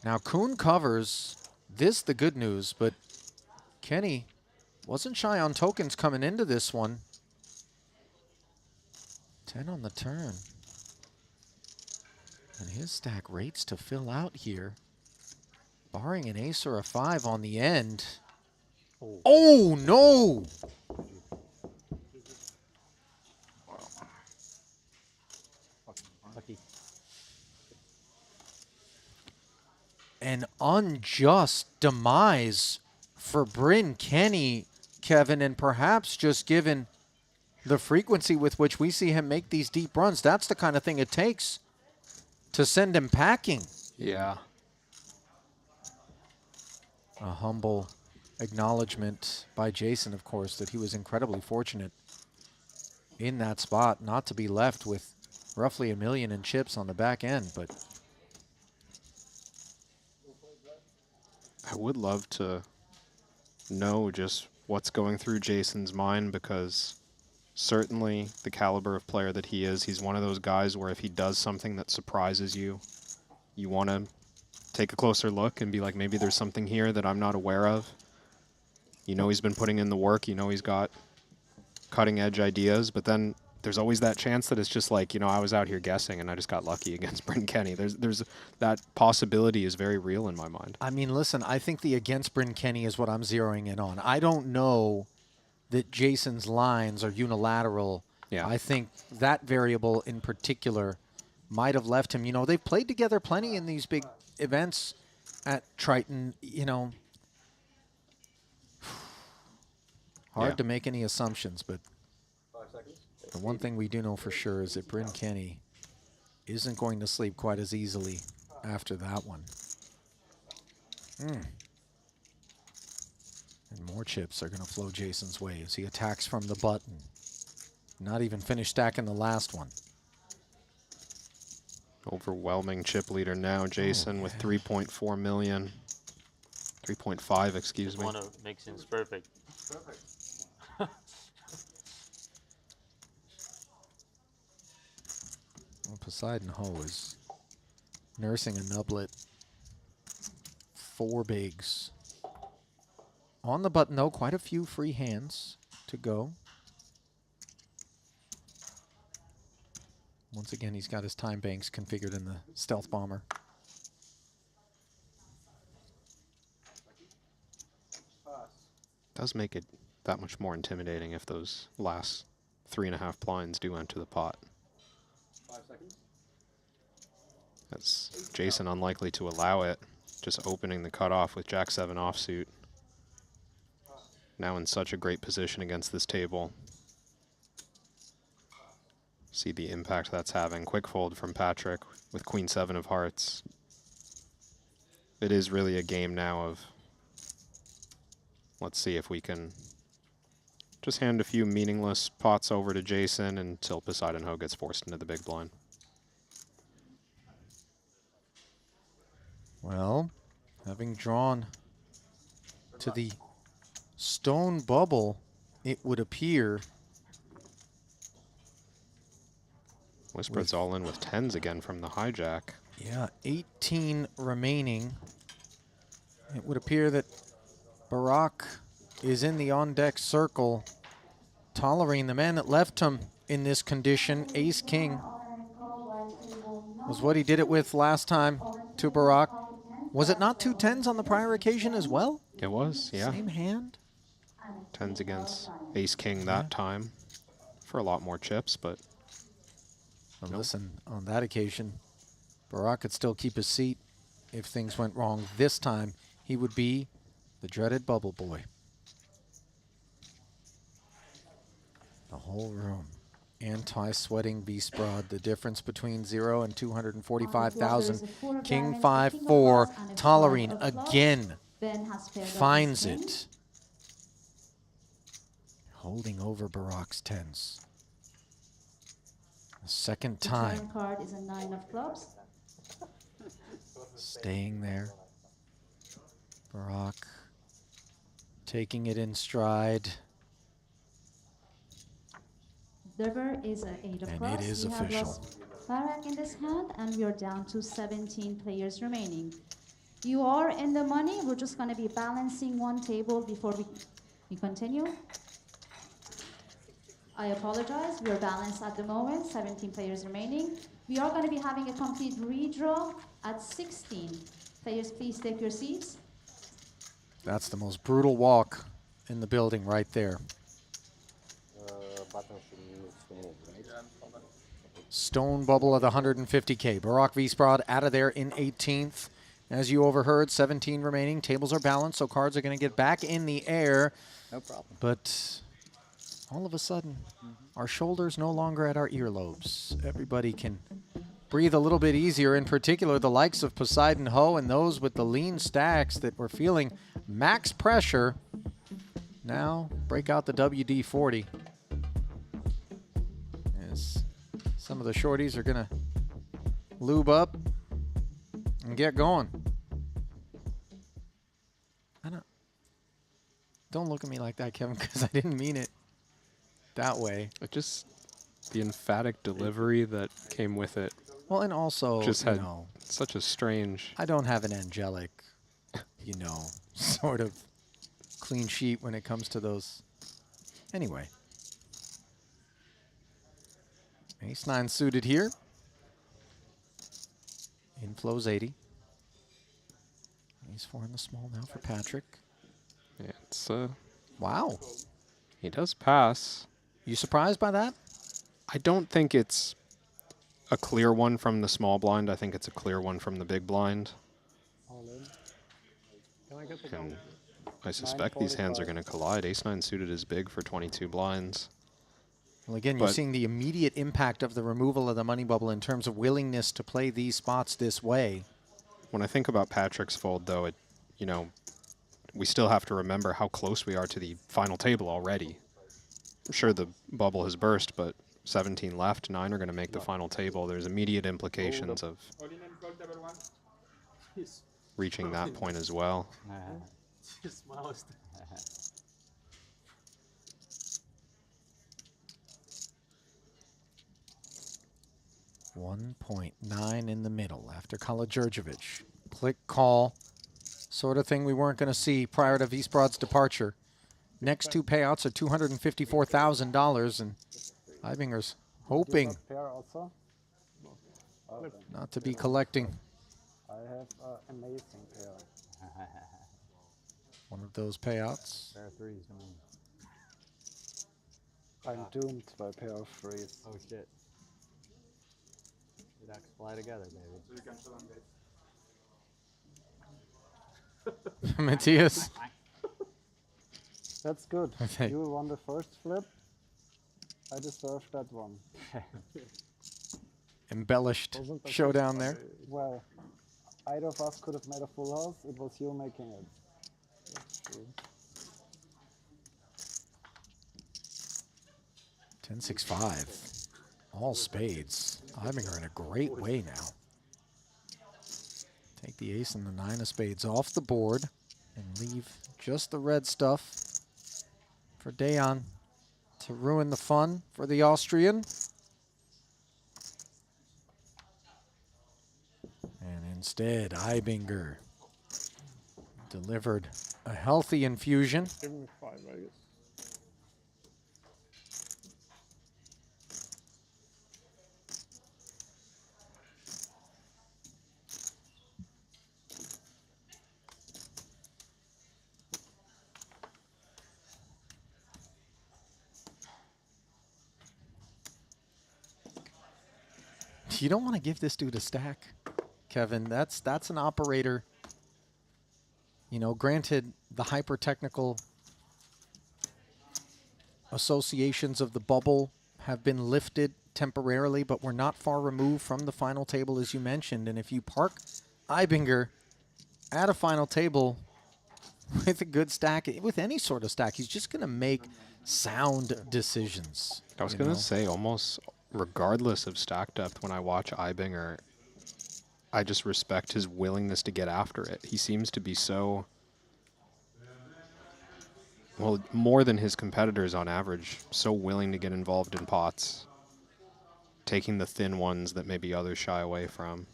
Now, Kuhn covers. This the good news, but Kenny wasn't shy on tokens coming into this one. 10 on the turn. And his stack rates to fill out here. Barring an ace or a 5 on the end. Oh, no! Lucky. An unjust demise for Bryn Kenny, Kevin, and perhaps just given the frequency with which we see him make these deep runs, that's the kind of thing it takes to send him packing. Yeah. A humble acknowledgement by Jason, of course, that he was incredibly fortunate in that spot not to be left with roughly $1 million in chips on the back end, but I would love to know just what's going through Jason's mind, because certainly the caliber of player that he is, he's one of those guys where if he does something that surprises you, you want to take a closer look and be like, maybe there's something here that I'm not aware of. You know he's been putting in the work, you know he's got cutting edge ideas, but then there's always that chance that it's just like, you know, I was out here guessing and I just got lucky against Bryn Kenny. There's that possibility is very real in my mind. I mean, listen, I think the against Bryn Kenny is what I'm zeroing in on. I don't know that Jason's lines are unilateral. Yeah. I think that variable in particular might have left him. You know, they've played together plenty in these big events at Triton, you know. Hard to make any assumptions, but the one thing we do know for sure is that Bryn Kenny isn't going to sleep quite as easily after that one. And more chips are going to flow Jason's way as he attacks from the button. Not even finished stacking the last one. Overwhelming chip leader now, Jason, with 3.4 million. 3.5, excuse me. One makes things perfect. Perfect. Well, Poseidon Ho is nursing a nublet. 4 bigs. On the button, though, quite a few free hands to go. Once again, he's got his time banks configured in the Stealth Bomber. Does make it that much more intimidating if those last 3.5 blinds do enter the pot. 5 seconds. That's Jason unlikely to allow it. Just opening the cutoff with Jack-7 offsuit. Now in such a great position against this table. See the impact that's having. Quick fold from Patrick with Queen-7 of hearts. It is really a game now of, let's see if we can just hand a few meaningless pots over to Jason until Poseidon Ho gets forced into the big blind. Well, having drawn to the stone bubble, it would appear. Whispered's all in with 10s again from the hijack. Yeah, 18 remaining. It would appear that Barak is in the on-deck circle, tolerating the man that left him in this condition. Ace-King was what he did it with last time to Barak. Was it not 2 10s on the prior occasion as well? It was, yeah. Same hand? 10s against Ace-King that time for a lot more chips, but Well, listen, on that occasion, Barak could still keep his seat. If things went wrong this time, he would be the dreaded bubble boy. The whole room. Anti-sweating Beast Broad. The difference between 0 and 245,000. King 5-4. Tolerine again finds it. Holding over Barak's 10s. The second time. Card is a 9 of clubs. Staying there. Barak taking it in stride. The river is an 8 And across. it is We have official. lost Barak in this hand, and we are down to 17 players remaining. You are in the money. We're just going to be balancing one table before we continue. I apologize. We are balanced at the moment. 17 players remaining. We are going to be having a complete redraw at 16. Players, please take your seats. That's the most brutal walk in the building right there. Button should use to move, right? Stone bubble of the 150K. Barak Visprad out of there in 18th. As you overheard, 17 remaining. Tables are balanced, so cards are going to get back in the air. No problem. But all of a sudden, our shoulders no longer at our earlobes. Everybody can breathe a little bit easier, in particular the likes of Poseidon Ho and those with the lean stacks that were feeling max pressure. Now break out the WD-40. As some of the shorties are going to lube up and get going. Don't look at me like that, Kevin, because I didn't mean it that way. It just, the emphatic delivery that came with it. Well, and also, just had know, such a strange. I don't have an angelic, sort of clean sheet when it comes to those. Anyway. Ace-9 suited here. Inflows 80. Ace-4 in the small now for Patrick. Yeah, it's wow. He does pass. You surprised by that? I don't think it's a clear one from the small blind. I think it's a clear one from the big blind. All in. Can I get the And I suspect these hands are going to collide. Ace-9 suited is big for 22 blinds. Well, again, you're seeing the immediate impact of the removal of the money bubble in terms of willingness to play these spots this way. When I think about Patrick's fold, though, we still have to remember how close we are to the final table already. I'm sure the bubble has burst, but 17 left, 9 are going to make the final table. There's immediate implications of reaching that point as well. 1.9 in the middle after Kala-Djurdjevic. Click call, sort of thing we weren't going to see prior to Visprad's departure. Next two payouts are $254,000, and Eibinger's hoping not to be collecting. I have an amazing pair. One of those payouts. Pair of threes, I'm doomed by a pair of threes. Oh shit. The ducks fly together, baby. Matthias. That's good. Okay. You won the first flip. I deserve that one. Embellished showdown there. Well, either of us could have made a full house. It was you making it. That's true. 10-6-5. All spades. Eibinger in a great way now. Take the ace and the 9 of spades off the board and leave just the red stuff for Dejan to ruin the fun for the Austrian. And instead, Eibinger delivered a healthy infusion. Give me 5, I guess. You don't want to give this dude a stack, Kevin. That's an operator. Granted, the hyper-technical associations of the bubble have been lifted temporarily, but we're not far removed from the final table, as you mentioned. And if you park Eibinger at a final table with a good stack, with any sort of stack, he's just going to make sound decisions. I was going to say, almost regardless of stack depth, when I watch Eibinger, I just respect his willingness to get after it. He seems to be so well, more than his competitors on average, so willing to get involved in pots, taking the thin ones that maybe others shy away from.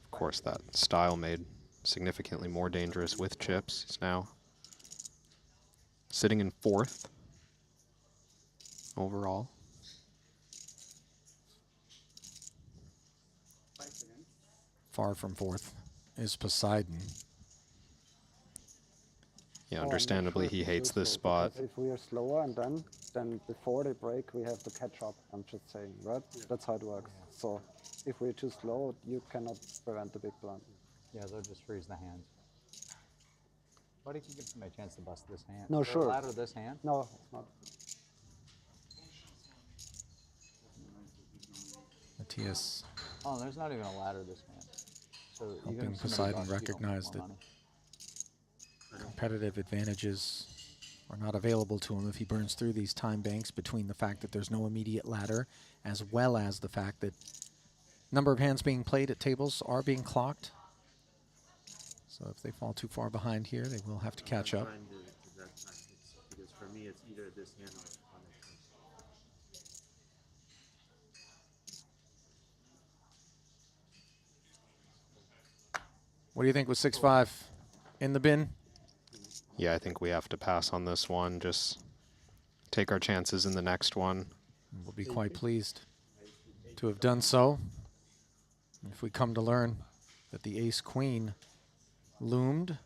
Of course, that style made significantly more dangerous with chips. He's now sitting in 4th overall. Far from 4th is Poseidon. Yeah, Oh, I'm not understandably, sure he if we hates do this so, spot. because if we are slower and then before they break, we have to catch up. I'm just saying, right? That's how it works. So if we're too slow, you cannot prevent the big blind. Yeah, they'll just freeze the hand. What if you give somebody a chance to bust this hand? No, Is there a sure. ladder this hand? No, it's not. Matthias Oh, there's not even a ladder this hand. So even helping if somebody Poseidon busts, you don't recognize make that more money. competitive advantages are not available to him if he burns through these time banks, between the fact that there's no immediate ladder, as well as the fact that number of hands being played at tables are being clocked. So if they fall too far behind here, they will have to catch up. Because for me, it's either this hand or What do you think with 6-5 in the bin? Yeah, I think we have to pass on this one. Just take our chances in the next one. We'll be quite pleased to have done so. If we come to learn that the ace-queen loomed.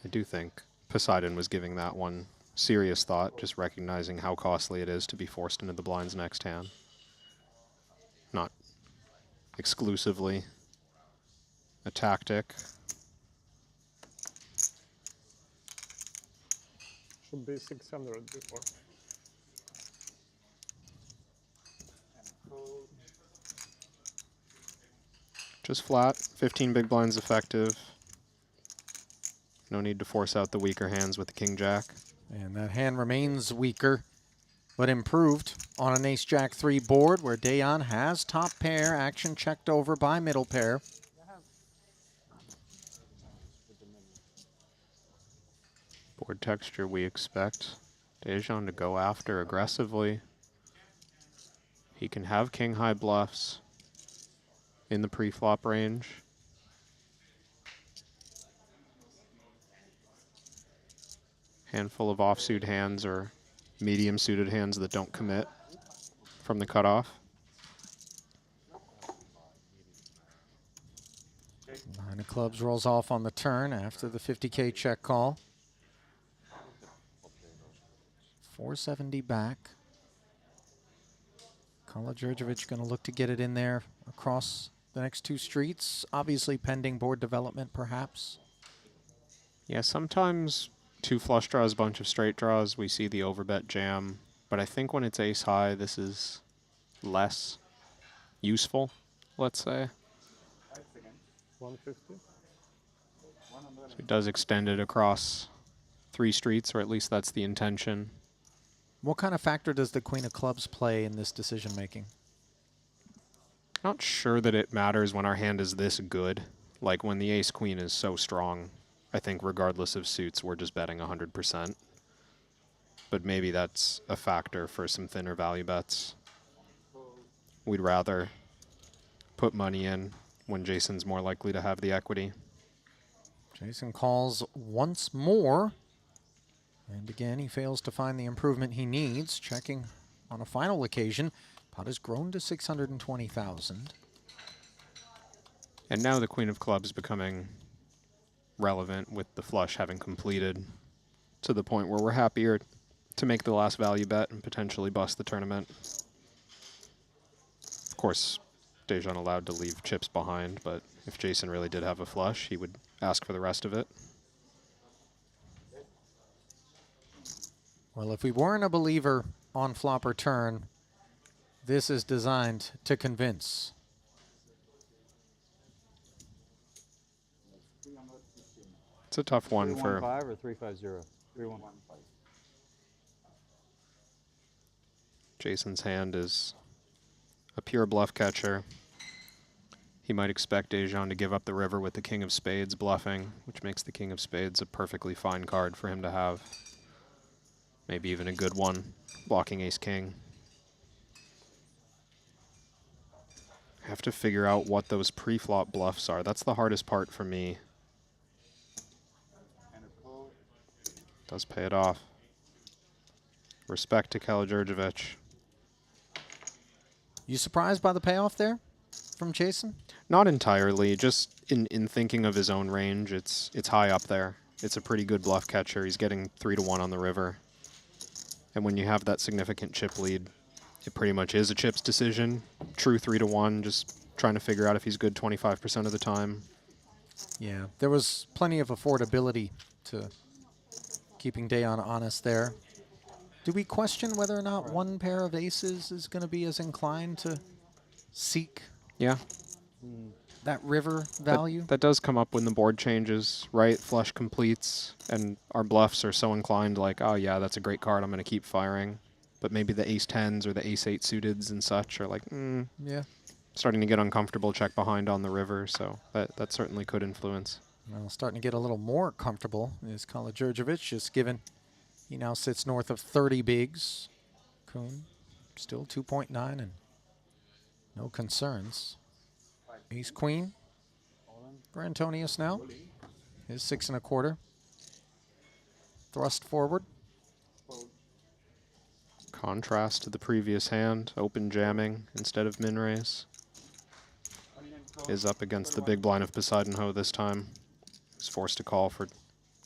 I do think Poseidon was giving that one serious thought, just recognizing how costly it is to be forced into the blinds next hand. Not exclusively a tactic. Should be 600 before. Just flat, 15 big blinds effective. No need to force out the weaker hands with the king-jack. And that hand remains weaker, but improved on an ace-jack 3 board where Dayon has top pair, action checked over by middle pair. Board texture we expect Dajon to go after aggressively. He can have king-high bluffs in the pre-flop range. Handful of offsuit hands or medium-suited hands that don't commit from the cutoff. Nine of clubs rolls off on the turn after the 50K check call. 470 back. Kala-Djurdjevic going to look to get it in there across the next 2 streets. Obviously pending board development, perhaps. Yeah, sometimes 2 flush draws, bunch of straight draws, we see the overbet jam. But I think when it's ace high, this is less useful, let's say. 150. So it does extend it across 3 streets, or at least that's the intention. What kind of factor does the queen of clubs play in this decision making? Not sure that it matters when our hand is this good. Like when the ace queen is so strong, I think regardless of suits, we're just betting 100%. But maybe that's a factor for some thinner value bets. We'd rather put money in when Jason's more likely to have the equity. Jason calls once more. And again, he fails to find the improvement he needs. Checking on a final occasion. Pot has grown to 620,000. And now the queen of clubs becoming relevant with the flush having completed to the point where we're happier to make the last value bet and potentially bust the tournament. Of course, Dajon allowed to leave chips behind, but if Jason really did have a flush, he would ask for the rest of it. Well, if we weren't a believer on flop or turn, this is designed to convince. It's a tough one for 315 or 350? 315. Jason's hand is a pure bluff catcher. He might expect Dejan to give up the river with the king of spades bluffing, which makes the king of spades a perfectly fine card for him to have. Maybe even a good one, blocking ace-king. Have to figure out what those pre-flop bluffs are. That's the hardest part for me. Does pay it off. Respect to Kalogjurjevic. You surprised by the payoff there from Jason? Not entirely. Just in thinking of his own range, it's high up there. It's a pretty good bluff catcher. He's getting 3-1 on the river. And when you have that significant chip lead, it pretty much is a chips decision. True 3-1, just trying to figure out if he's good 25% of the time. Yeah, there was plenty of affordability to keeping Dejan honest there. Do we question whether or not one pair of aces is going to be as inclined to seek that river value? That does come up when the board changes, right? Flush completes, and our bluffs are so inclined like, oh yeah, that's a great card, I'm going to keep firing. But maybe the ace-10s or the ace-8 suiteds and such are like, yeah, starting to get uncomfortable, check behind on the river, so that certainly could influence. Well, starting to get a little more comfortable is Kalogjurjevic, just given he now sits north of 30 bigs. Kuhn still 2.9 and no concerns. Ace Queen for Antonius now. His 6 1/4. Thrust forward. Contrast to the previous hand, open jamming instead of min raise. Is up against the big blind of Poseidon Ho this time. He's forced to call for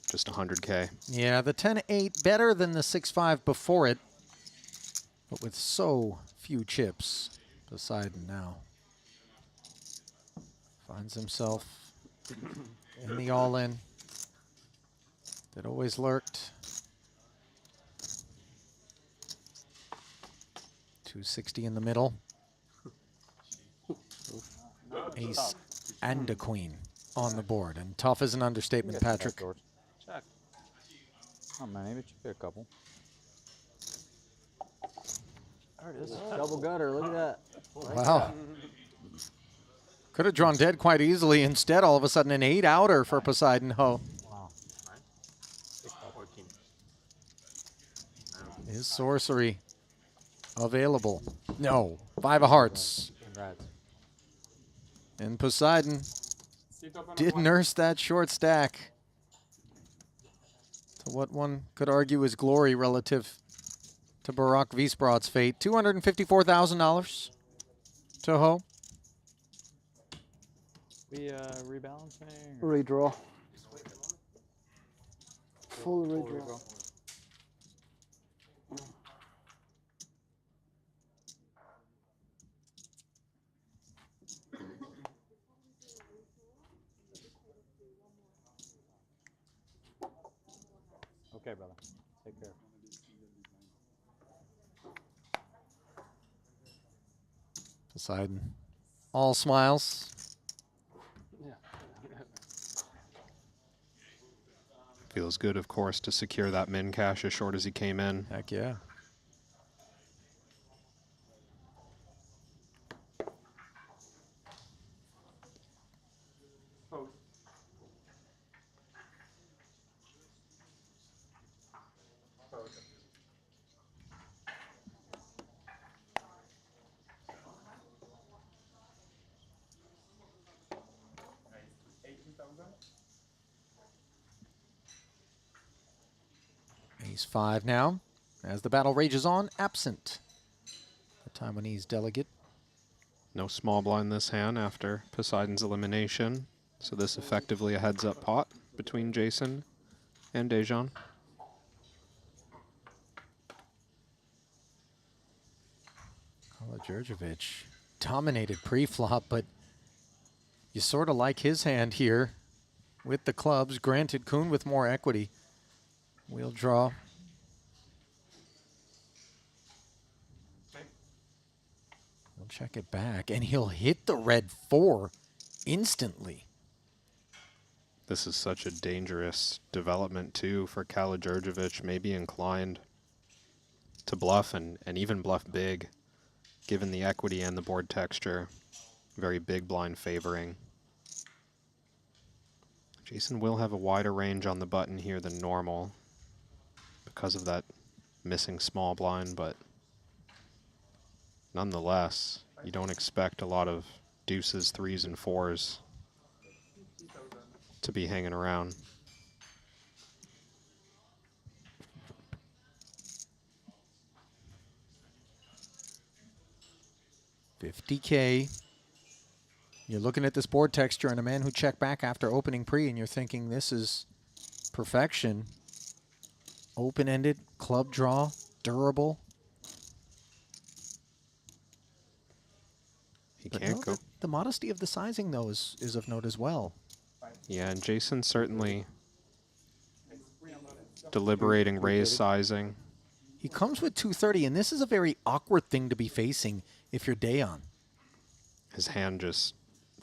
just 100K. Yeah, the 10-8 better than the 6-5 before it, but with so few chips, Poseidon now finds himself in the all-in that always lurked. 260 in the middle. Ace and a queen on the board, and tough is an understatement, Patrick. Check. Oh man, maybe it should be a couple. There it is. Double gutter. Look at that. Wow. Could have drawn dead quite easily. Instead, all of a sudden, an 8-outer for Poseidon Ho. Wow. Is sorcery available? No. 5 of hearts. Congrats. And Poseidon did nurse that short stack to what one could argue is glory relative to Barack Wiesbrod's fate. $254,000 to Ho. We rebalancing? Redraw. Full redraw. Okay, brother. Take care. Poseidon. All smiles. Feels good, of course, to secure that min cash as short as he came in. Heck yeah. Ace 5 now, as the battle rages on, absent the Taiwanese delegate. No small blind this hand after Poseidon's elimination, so this effectively a heads-up pot between Jason and Dejan. Kalogjurjevic dominated pre-flop, but you sort of like his hand here with the clubs. Granted, Kuhn with more equity. We'll draw. We'll check it back, and he'll hit the red 4 instantly. This is such a dangerous development, too, for Kalogjurjevic, maybe inclined to bluff and even bluff big, given the equity and the board texture. very big blind favoring. Jason will have a wider range on the button here than normal because of that missing small blind, but nonetheless, you don't expect a lot of deuces, threes, and fours to be hanging around. $50K. You're looking at this board texture and a man who checked back after opening pre, and you're thinking this is perfection. Open-ended, club draw, durable. He But can't no, go. the modesty of the sizing, though, is of note as well. Yeah, and Jason certainly deliberating raise sizing. He comes with 230, and this is a very awkward thing to be facing if you're Dayon. His hand just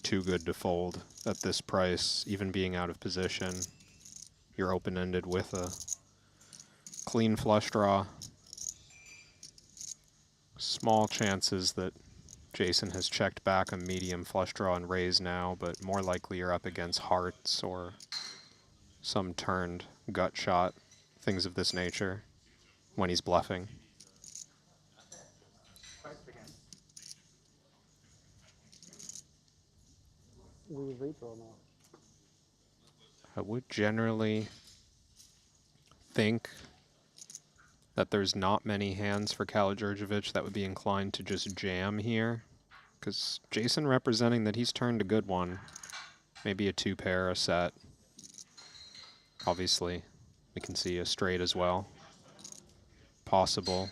too good to fold at this price, even being out of position. You're open-ended with a clean flush draw. Small chances that Jason has checked back a medium flush draw and raise now, but more likely you're up against hearts or some turned gut shot, things of this nature, when he's bluffing. We redraw now. I would generally think that there's not many hands for Kalogjurjevic that would be inclined to just jam here, because Jason representing that he's turned a good one. Maybe a two pair, a set. Obviously, we can see a straight as well. Possible.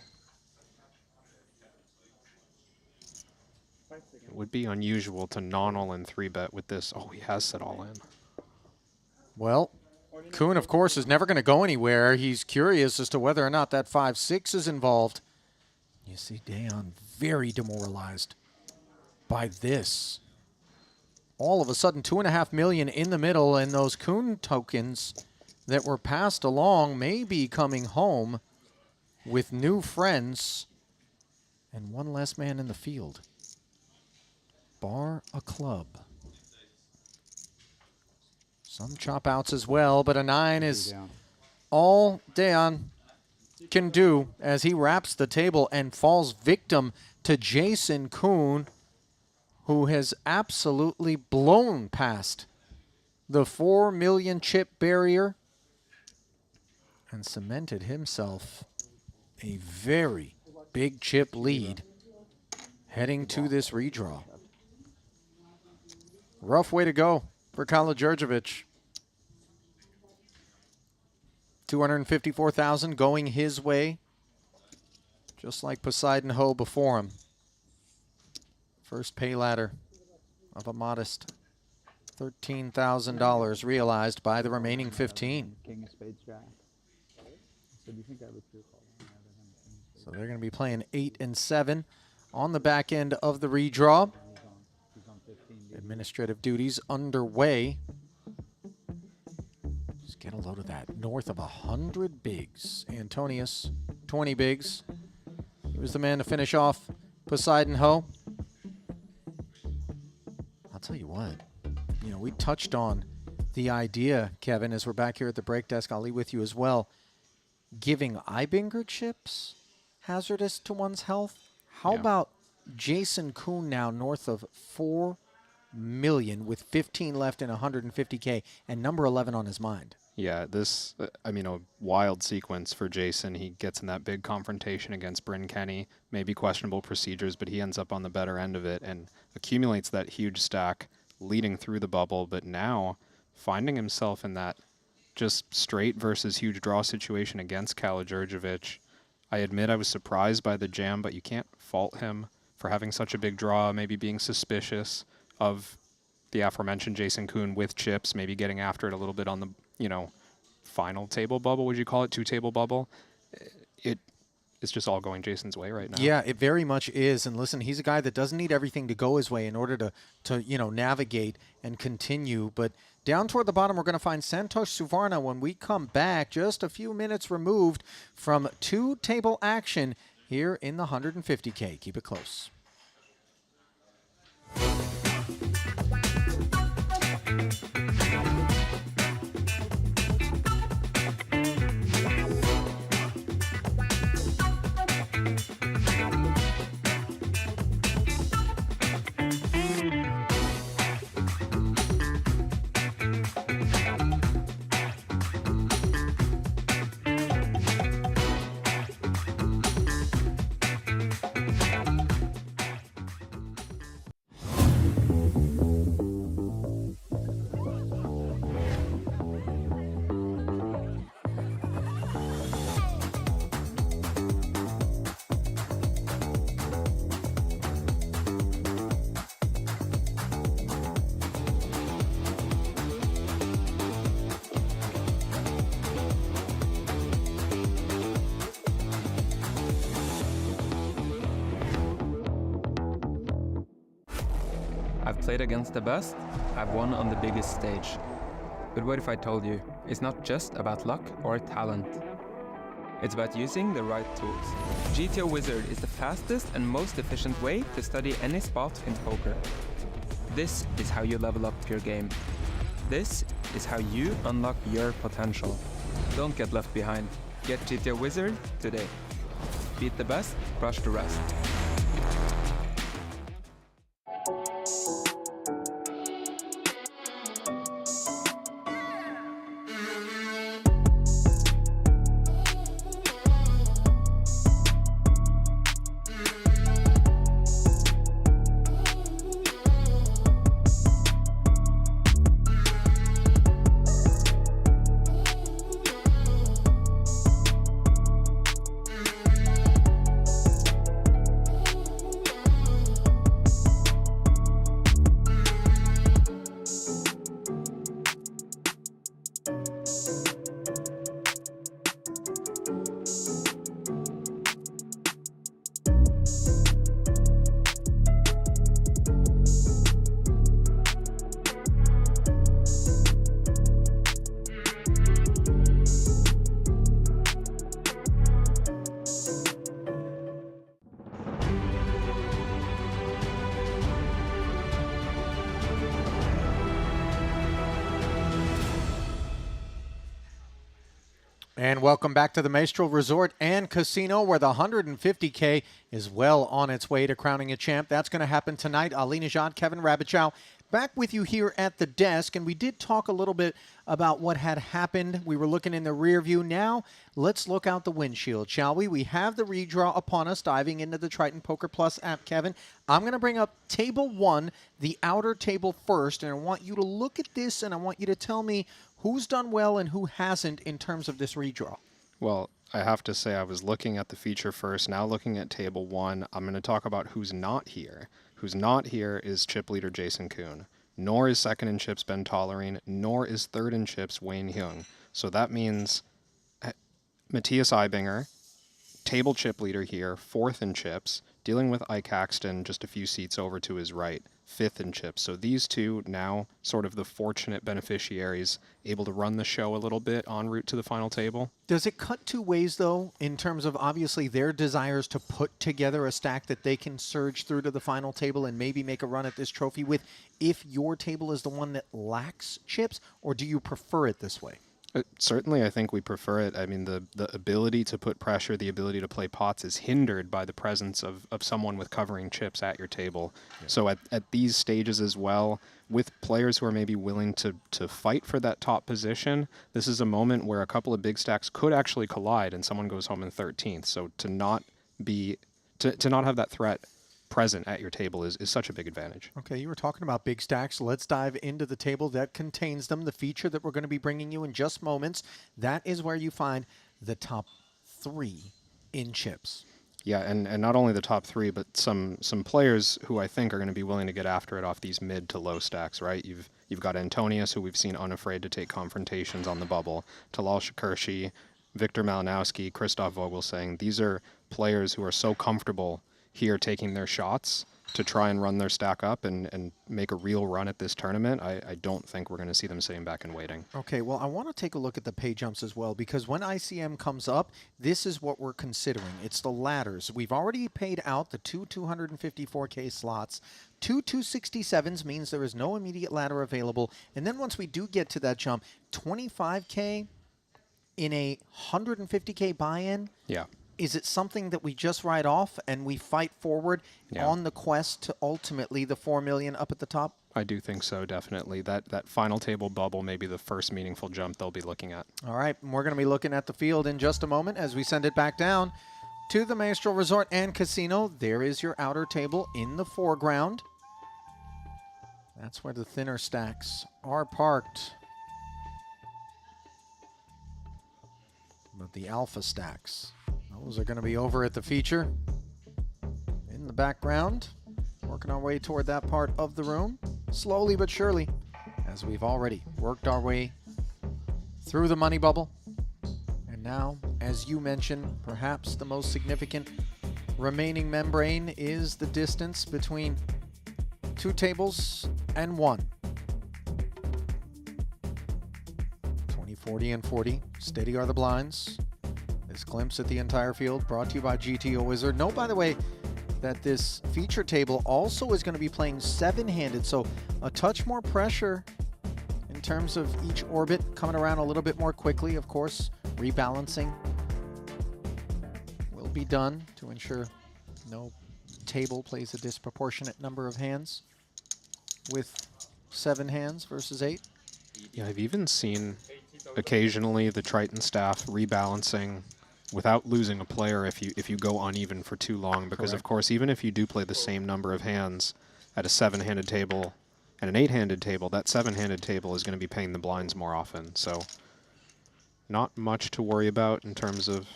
It would be unusual to non-all-in 3-bet with this. Oh, he has set all in. Well, Kuhn, of course, is never going to go anywhere. He's curious as to whether or not that 5-6 is involved. You see Dayon very demoralized by this. All of a sudden, $2.5 million in the middle, and those Kuhn tokens that were passed along may be coming home with new friends and one less man in the field. Bar a club. Some chop outs as well, but a 9 is all Dayon can do as he wraps the table and falls victim to Jason Kuhn, who has absolutely blown past the 4 million chip barrier and cemented himself a very big chip lead heading to this redraw. Rough way to go for Kalogjurjevic. 254,000 going his way, just like Poseidon Ho before him. First pay ladder of a modest $13,000 realized by the remaining 15. King of spades jack. So do you think I would call? So they're going to be playing 8 and 7 on the back end of the redraw. Administrative duties underway. Just get a load of that. North of 100 bigs. Antonius, 20 bigs. He was the man to finish off Poseidon Ho. I'll tell you what. You know, we touched on the idea, Kevin, as we're back here at the break desk. I'll leave with you as well. Giving Ibinger chips hazardous to one's health. How about Jason Kuhn now north of 4 million with 15 left in 150K and number 11 on his mind? Yeah, this, I mean, a wild sequence for Jason. He gets in that big confrontation against Bryn Kenny, maybe questionable procedures, but he ends up on the better end of it and accumulates that huge stack leading through the bubble, but now finding himself in that just straight versus huge draw situation against Kalogjurjevic. I admit I was surprised by the jam, but you can't fault him for having such a big draw, maybe being suspicious of the aforementioned Jason Kuhn with chips, maybe getting after it a little bit on the, you know, final table bubble, would you call it, 2-table bubble? It's just all going Jason's way right now. Yeah, it very much is. And listen, he's a guy that doesn't need everything to go his way in order to you know, navigate and continue. But down toward the bottom, we're going to find Santosh Suvarna when we come back, just a few minutes removed from 2-table action here in the 150K. Keep it close. I've played against the best, I've won on the biggest stage. But what if I told you, it's not just about luck or talent. It's about using the right tools. GTO Wizard is the fastest and most efficient way to study any spot in poker. This is how you level up your game. This is how you unlock your potential. Don't get left behind. Get GTO Wizard today. Beat the best, crush the rest. And welcome back to the Maestral Resort and Casino, where the 150K is well on its way to crowning a champ. That's going to happen tonight. Ali Najad, Kevin Rabichow, back with you here at the desk. And we did talk a little bit about what had happened. We were looking in the rear view. Now, let's look out the windshield, shall we? We have the redraw upon us, diving into the Triton Poker Plus app, Kevin. I'm going to bring up table 1, the outer table first, and I want you to look at this, and I want you to tell me who's done well and who hasn't in terms of this redraw. Well, I have to say I was looking at the feature first, now looking at table 1. I'm going to talk about who's not here. Who's not here is chip leader Jason Kuhn, nor is second in chips Ben Tollerine, nor is third in chips Wayne Hyung. So that means Matthias Eibinger, table chip leader here, fourth in chips, dealing with Ike Axton just a few seats over to his right, fifth in chips. So these two now sort of the fortunate beneficiaries, able to run the show a little bit en route to the final table. Does it cut two ways, though, in terms of obviously their desires to put together a stack that they can surge through to the final table and maybe make a run at this trophy with, if your table is the one that lacks chips, or do you prefer it this way? Certainly, I think we prefer it. I mean, the ability to put pressure, the ability to play pots is hindered by the presence of someone with covering chips at your table. Yeah. So at these stages as well, with players who are maybe willing to fight for that top position, this is a moment where a couple of big stacks could actually collide and someone goes home in 13th. So to not have that threat present at your table is such a big advantage. Okay, you were talking about big stacks. Let's dive into the table that contains them. The feature that we're going to be bringing you in just moments, that is where you find the top 3 in chips. Yeah, and not only the top 3, but some players who I think are going to be willing to get after it off these mid to low stacks, right? You've got Antonius, who we've seen unafraid to take confrontations on the bubble, Talal Shakurshi, Victor Malinowski, Christoph Vogelsang. These are players who are so comfortable here taking their shots to try and run their stack up and make a real run at this tournament, I don't think we're going to see them sitting back and waiting. Okay, well, I want to take a look at the pay jumps as well, because when ICM comes up, this is what we're considering. It's the ladders. We've already paid out the two 254K slots. Two 267s means there is no immediate ladder available. And then once we do get to that jump, 25K in a 150K buy-in? Yeah. Is it something that we just write off and we fight forward on the quest to ultimately the 4 million up at the top? I do think so, definitely. That final table bubble may be the first meaningful jump they'll be looking at. All right, and we're going to be looking at the field in just a moment as we send it back down to the Maestral Resort and Casino. There is your outer table in the foreground. That's where the thinner stacks are parked. But the alpha stacks, those are going to be over at the feature in the background. Working our way toward that part of the room, slowly but surely, as we've already worked our way through the money bubble. And now, as you mentioned, perhaps the most significant remaining membrane is the distance between 2 tables and 1. 20, 40, and 40. Steady are the blinds. This glimpse at the entire field brought to you by GTO Wizard. Note, by the way, that this feature table also is going to be playing 7-handed, so a touch more pressure in terms of each orbit coming around a little bit more quickly. Of course, rebalancing will be done to ensure no table plays a disproportionate number of hands with 7 hands versus 8. Yeah, I've even seen occasionally the Triton staff rebalancing without losing a player if you go uneven for too long, because of course even if you do play the same number of hands at a 7-handed table and an 8-handed table, that 7-handed table is going to be paying the blinds more often. So not much to worry about in terms of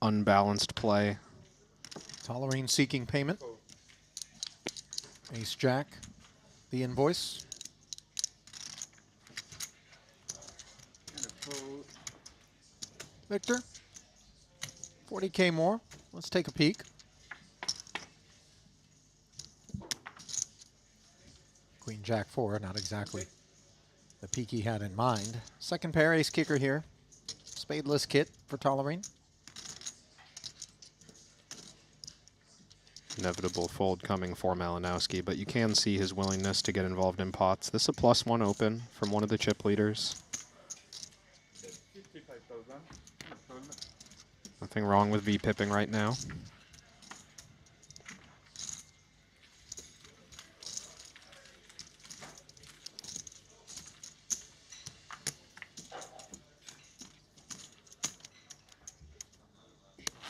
unbalanced play. Tolerine seeking payment. Ace Jack, the invoice. Victor, 40K more. Let's take a peek. Queen Jack 4, not exactly the peak he had in mind. Second pair, ace kicker here. Spadeless kit for Tolerine. Inevitable fold coming for Malinowski, but you can see his willingness to get involved in pots. This is a +1 open from one of the chip leaders. Nothing wrong with V-pipping right now.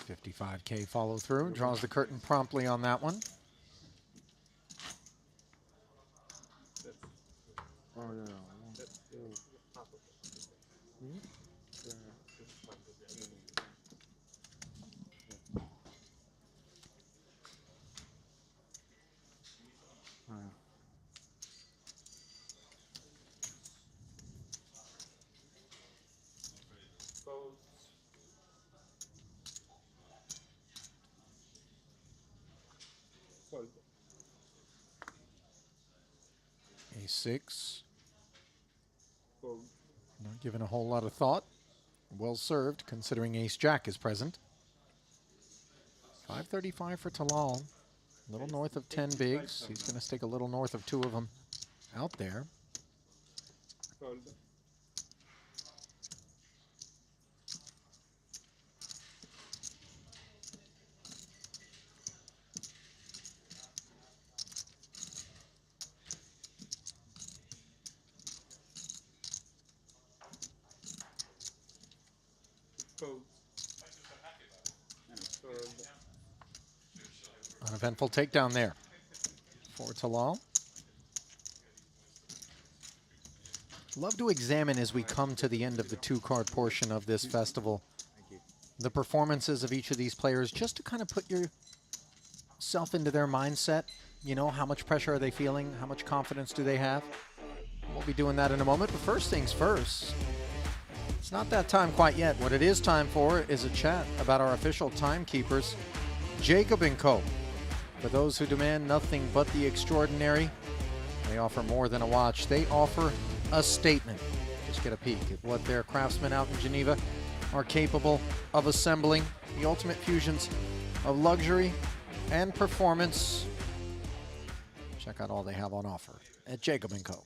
$55K follow through, draws the curtain promptly on that one. A6. Not given a whole lot of thought. Well served, considering Ace Jack is present. 535 for Talal. A little north of 10 bigs. He's going to stick a little north of 2 of them out there. Uneventful takedown there for Talal. Love to examine as we come to the end of the 2-card portion of this festival the performances of each of these players, just to kind of put yourself into their mindset. You know, how much pressure are they feeling? How much confidence do they have? We'll be doing that in a moment, but first things first. It's not that time quite yet. What it is time for is a chat about our official timekeepers, Jacob & Co. For those who demand nothing but the extraordinary, they offer more than a watch. They offer a statement. Just get a peek at what their craftsmen out in Geneva are capable of assembling. The ultimate fusions of luxury and performance. Check out all they have on offer at Jacob & Co.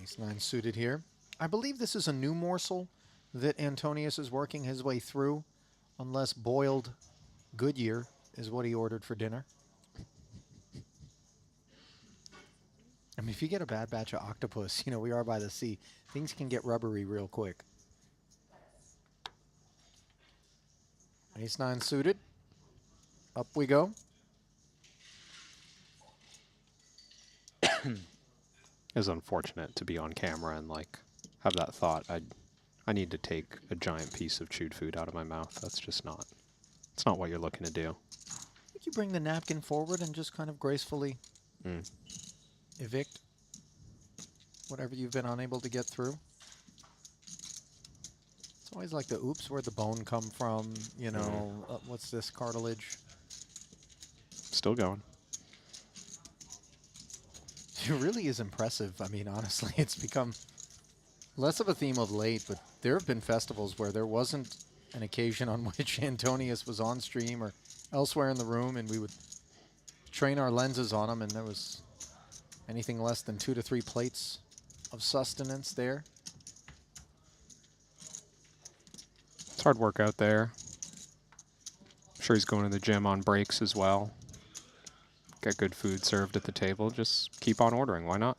Ace-9 suited here. I believe this is a new morsel that Antonius is working his way through, unless boiled Goodyear is what he ordered for dinner. I mean, if you get a bad batch of octopus, you know, we are by the sea, things can get rubbery real quick. Ace-9 suited. Up we go. It's unfortunate to be on camera and like have that thought. I need to take a giant piece of chewed food out of my mouth. That's just not. It's not what you're looking to do. I think you bring the napkin forward and just kind of gracefully evict whatever you've been unable to get through. It's always like the oops, where'd the bone come from? You know, what's this cartilage? Still going. It really is impressive. I mean, honestly, it's become less of a theme of late, but there have been festivals where there wasn't an occasion on which Antonius was on stream or elsewhere in the room, and we would train our lenses on him, and there was anything less than 2 to 3 plates of sustenance there. It's hard work out there. I'm sure he's going to the gym on breaks as well. Get good food served at the table. Just keep on ordering. Why not?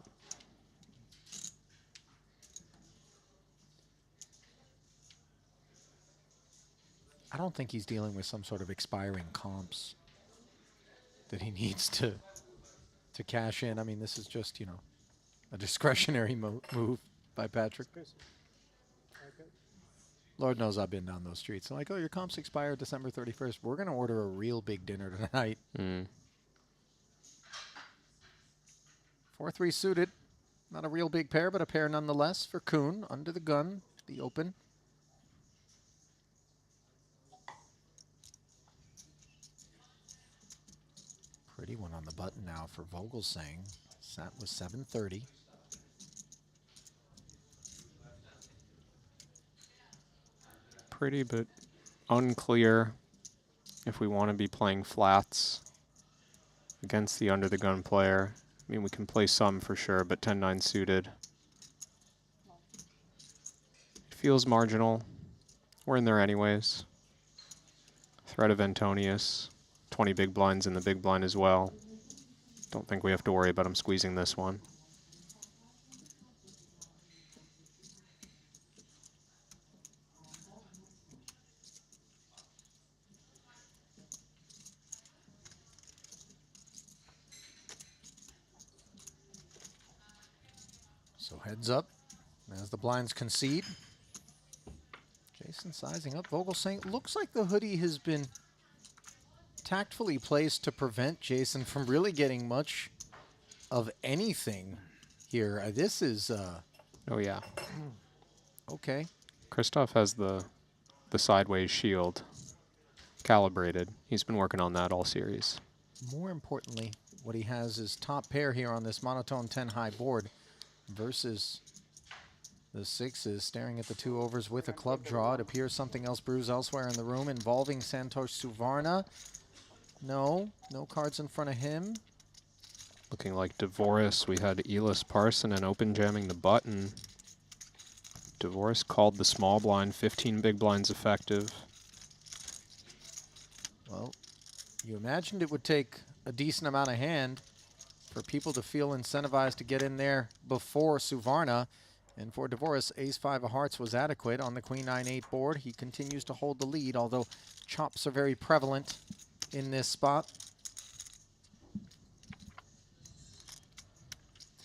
I don't think he's dealing with some sort of expiring comps that he needs to cash in. I mean, this is just, you know, a discretionary move by Patrick. Lord knows I've been down those streets. I'm like, oh, your comps expire December 31st. We're going to order a real big dinner tonight. 4-3 suited. Not a real big pair, but a pair nonetheless for Kuhn. Under the gun, the open. Pretty one on the button now for Vogelsang. Sat was 730. Pretty, but unclear if we want to be playing flats against the under the gun player. I mean, we can play some for sure, but 10-9 suited. It feels marginal. We're in there anyways. Threat of Antonius. 20 big blinds in the big blind as well. Don't think we have to worry about him squeezing this one. So heads up as the blinds concede. Jason sizing up. Vogelsang, looks like the hoodie has been tactfully placed to prevent Jason from really getting much of anything here. This is oh yeah. Okay. Christoph has the sideways shield calibrated. He's been working on that all series. More importantly, what he has is top pair here on this monotone 10 high board versus the sixes, staring at the 2 overs with a club draw. It appears something else brews elsewhere in the room involving Santosh Suvarna. No cards in front of him. Looking like Dvoris. We had Elis Parson and open jamming the button. Dvoris called the small blind, 15 big blinds effective. Well, you imagined it would take a decent amount of hand for people to feel incentivized to get in there before Suvarna. And for Dvoris, ace-5 of hearts was adequate on the queen 9-8 board. He continues to hold the lead, although chops are very prevalent in this spot.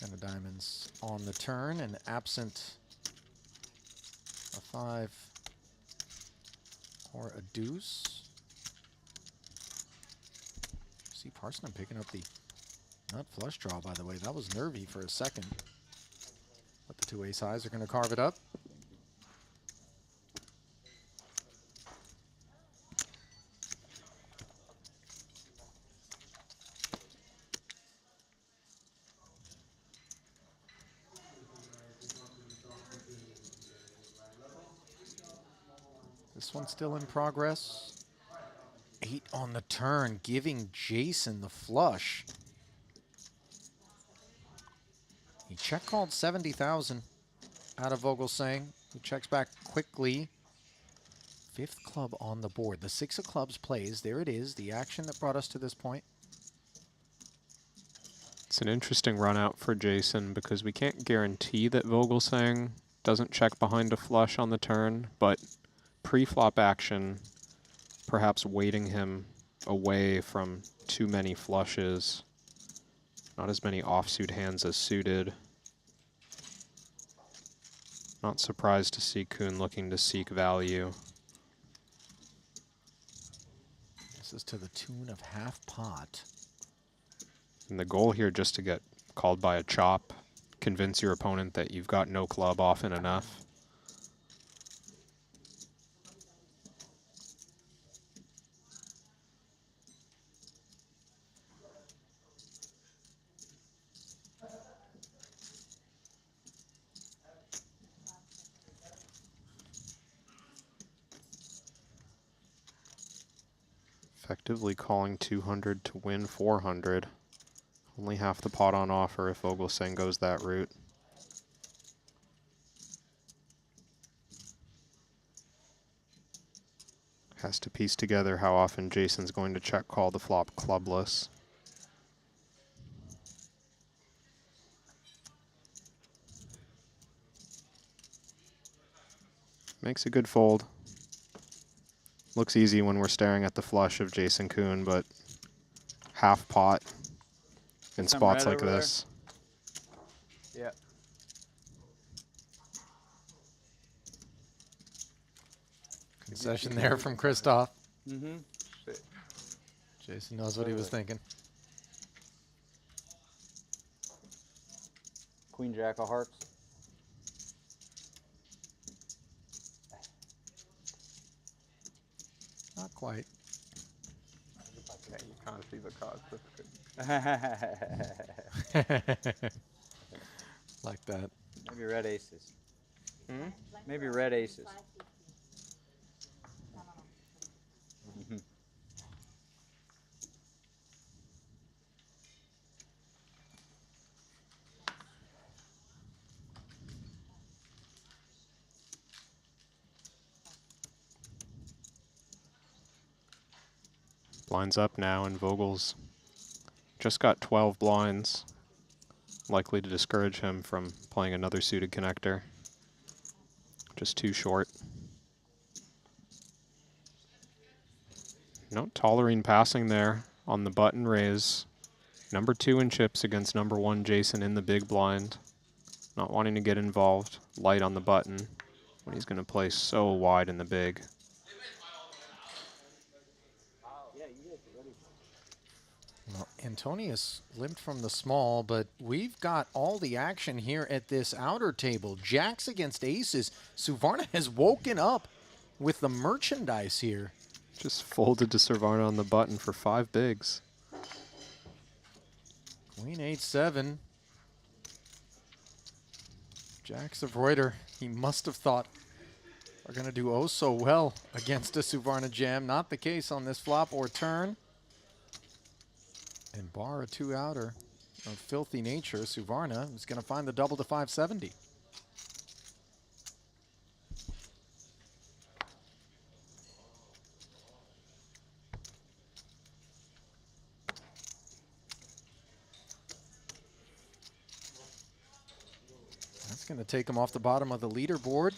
10 of diamonds on the turn, and absent a 5 or a deuce. See Parsonham picking up the Not flush draw, by the way. That was nervy for a second. But the two ace highs are going to carve it up. This one's still in progress. 8 on the turn, giving Jason the flush. He check called 70,000 out of Vogelsang. He checks back quickly. 5th club on the board. The 6 of clubs plays. There it is, the action that brought us to this point. It's an interesting run out for Jason because we can't guarantee that Vogelsang doesn't check behind a flush on the turn, but pre-flop action, perhaps weighting him away from too many flushes. Not as many offsuit hands as suited. Not surprised to see Kuhn looking to seek value. This is to the tune of half pot. And the goal here just to get called by a chop, convince your opponent that you've got no club often enough. Effectively calling 200 to win 400. Only half the pot on offer if Vogelsang goes that route. Has to piece together how often Jason's going to check call the flop clubless. Makes a good fold. Looks easy when we're staring at the flush of Jason Kuhn, but half pot in spots like this. Yeah. Concession there from Christoph. Mm-hmm. Jason knows what he was thinking. Queen Jack of Hearts. Not quite. Yeah, you can't see the cards. Like that. Maybe red aces. Hmm? Maybe red aces. Blinds up now, and Vogel's just got 12 blinds. Likely to discourage him from playing another suited connector. Just too short. No tolerant passing there on the button raise. Number 2 in chips against number 1 Jason in the big blind. Not wanting to get involved. Light on the button when he's going to play so wide in the big. Well, Antonius limped from the small, but we've got all the action here at this outer table. Jacks against aces. Suvarna has woken up with the merchandise here. Just folded to Suvarna on the button for 5 bigs. Queen 8-7. Jacks of Reuter, he must have thought are going to do oh so well against a Suvarna jam. Not the case on this flop or turn. And bar a 2-outer of filthy nature, Suvarna is going to find the double to 570. That's going to take him off the bottom of the leaderboard.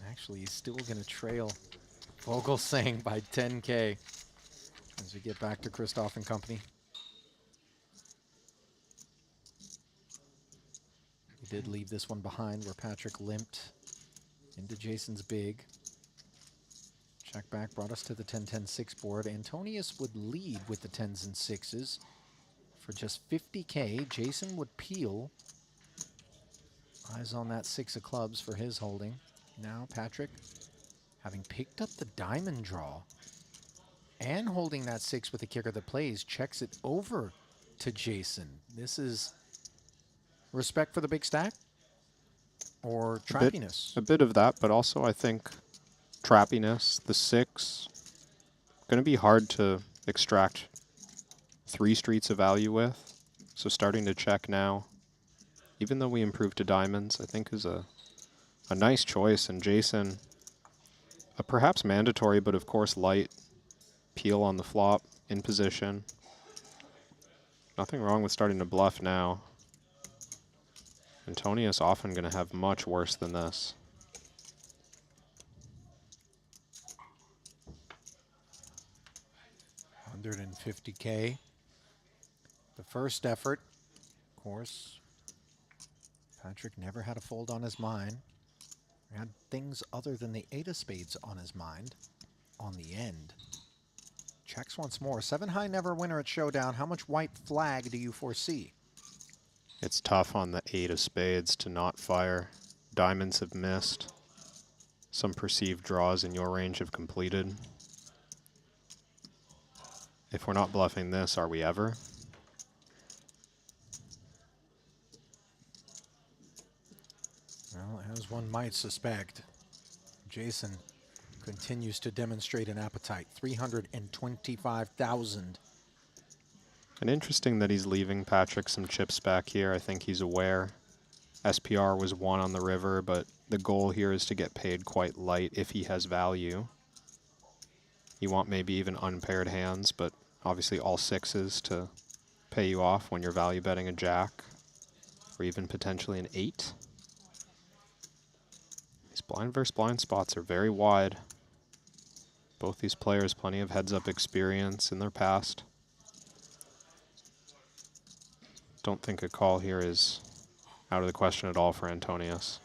Actually, he's still going to trail Vogelsang by 10K as we get back to Christoph and company. We did leave this one behind where Patrick limped into Jason's big. Check back brought us to the 10-10-6 board. Antonius would lead with the 10s and 6s. For just 50K, Jason would peel. Eyes on that 6 of clubs for his holding. Now Patrick, having picked up the diamond draw and holding that 6 with the kicker that plays, checks it over to Jason. This is respect for the big stack or trappiness? A bit of that, but also I think trappiness. The 6, going to be hard to extract 3 streets of value with. So starting to check now, even though we improved to diamonds, I think is a nice choice. And Jason, a perhaps mandatory, but of course light peel on the flop in position. Nothing wrong with starting to bluff now. Antonius often going to have much worse than this. $150K. The first effort, of course. Patrick never had a fold on his mind. He had things other than the 8 of spades on his mind on the end. Checks once more. 7 high, never winner at showdown. How much white flag do you foresee? It's tough on the 8 of spades to not fire. Diamonds have missed. Some perceived draws in your range have completed. If we're not bluffing this, are we ever? Well, as one might suspect, Jason continues to demonstrate an appetite. 325,000. And interesting that he's leaving Patrick some chips back here. I think he's aware. SPR was 1 on the river, but the goal here is to get paid quite light if he has value. You want maybe even unpaired hands, but obviously all 6s to pay you off when you're value betting a jack, or even potentially an 8. These blind versus blind spots are very wide. Both these players, plenty of heads-up experience in their past. Don't think a call here is out of the question at all for Antonius.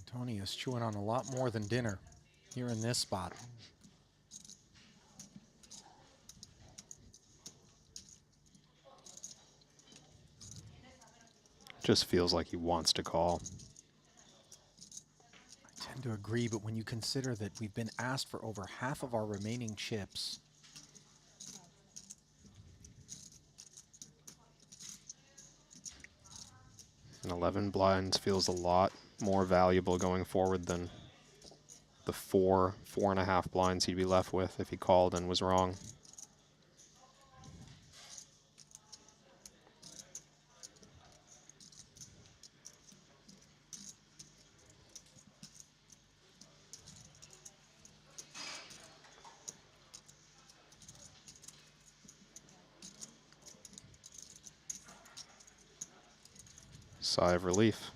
Antonius chewing on a lot more than dinner here in this spot. Just feels like he wants to call. I tend to agree, but when you consider that we've been asked for over half of our remaining chips, And 11 blinds feels a lot more valuable going forward than the 4.5 blinds he'd be left with if he called and was wrong. Sigh of relief.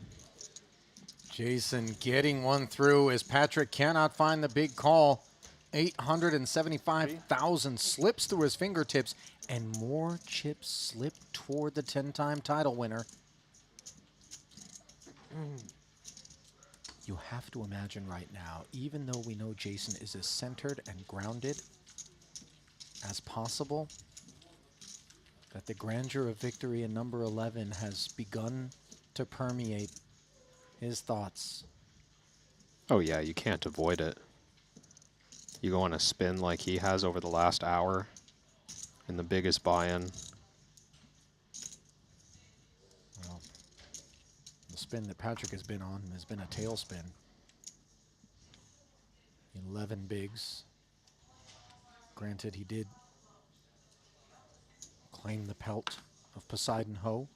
Jason getting one through as Patrick cannot find the big call. 875,000 slips through his fingertips, and more chips slip toward the 10-time title winner. You have to imagine right now, even though we know Jason is as centered and grounded as possible, that the grandeur of victory in number 11 has begun to permeate his thoughts. Oh yeah, you can't avoid it. You go on a spin like he has over the last hour in the biggest buy-in. Well, the spin that Patrick has been on has been a tailspin. 11 bigs. Granted, he did claim the pelt of Poseidon Ho.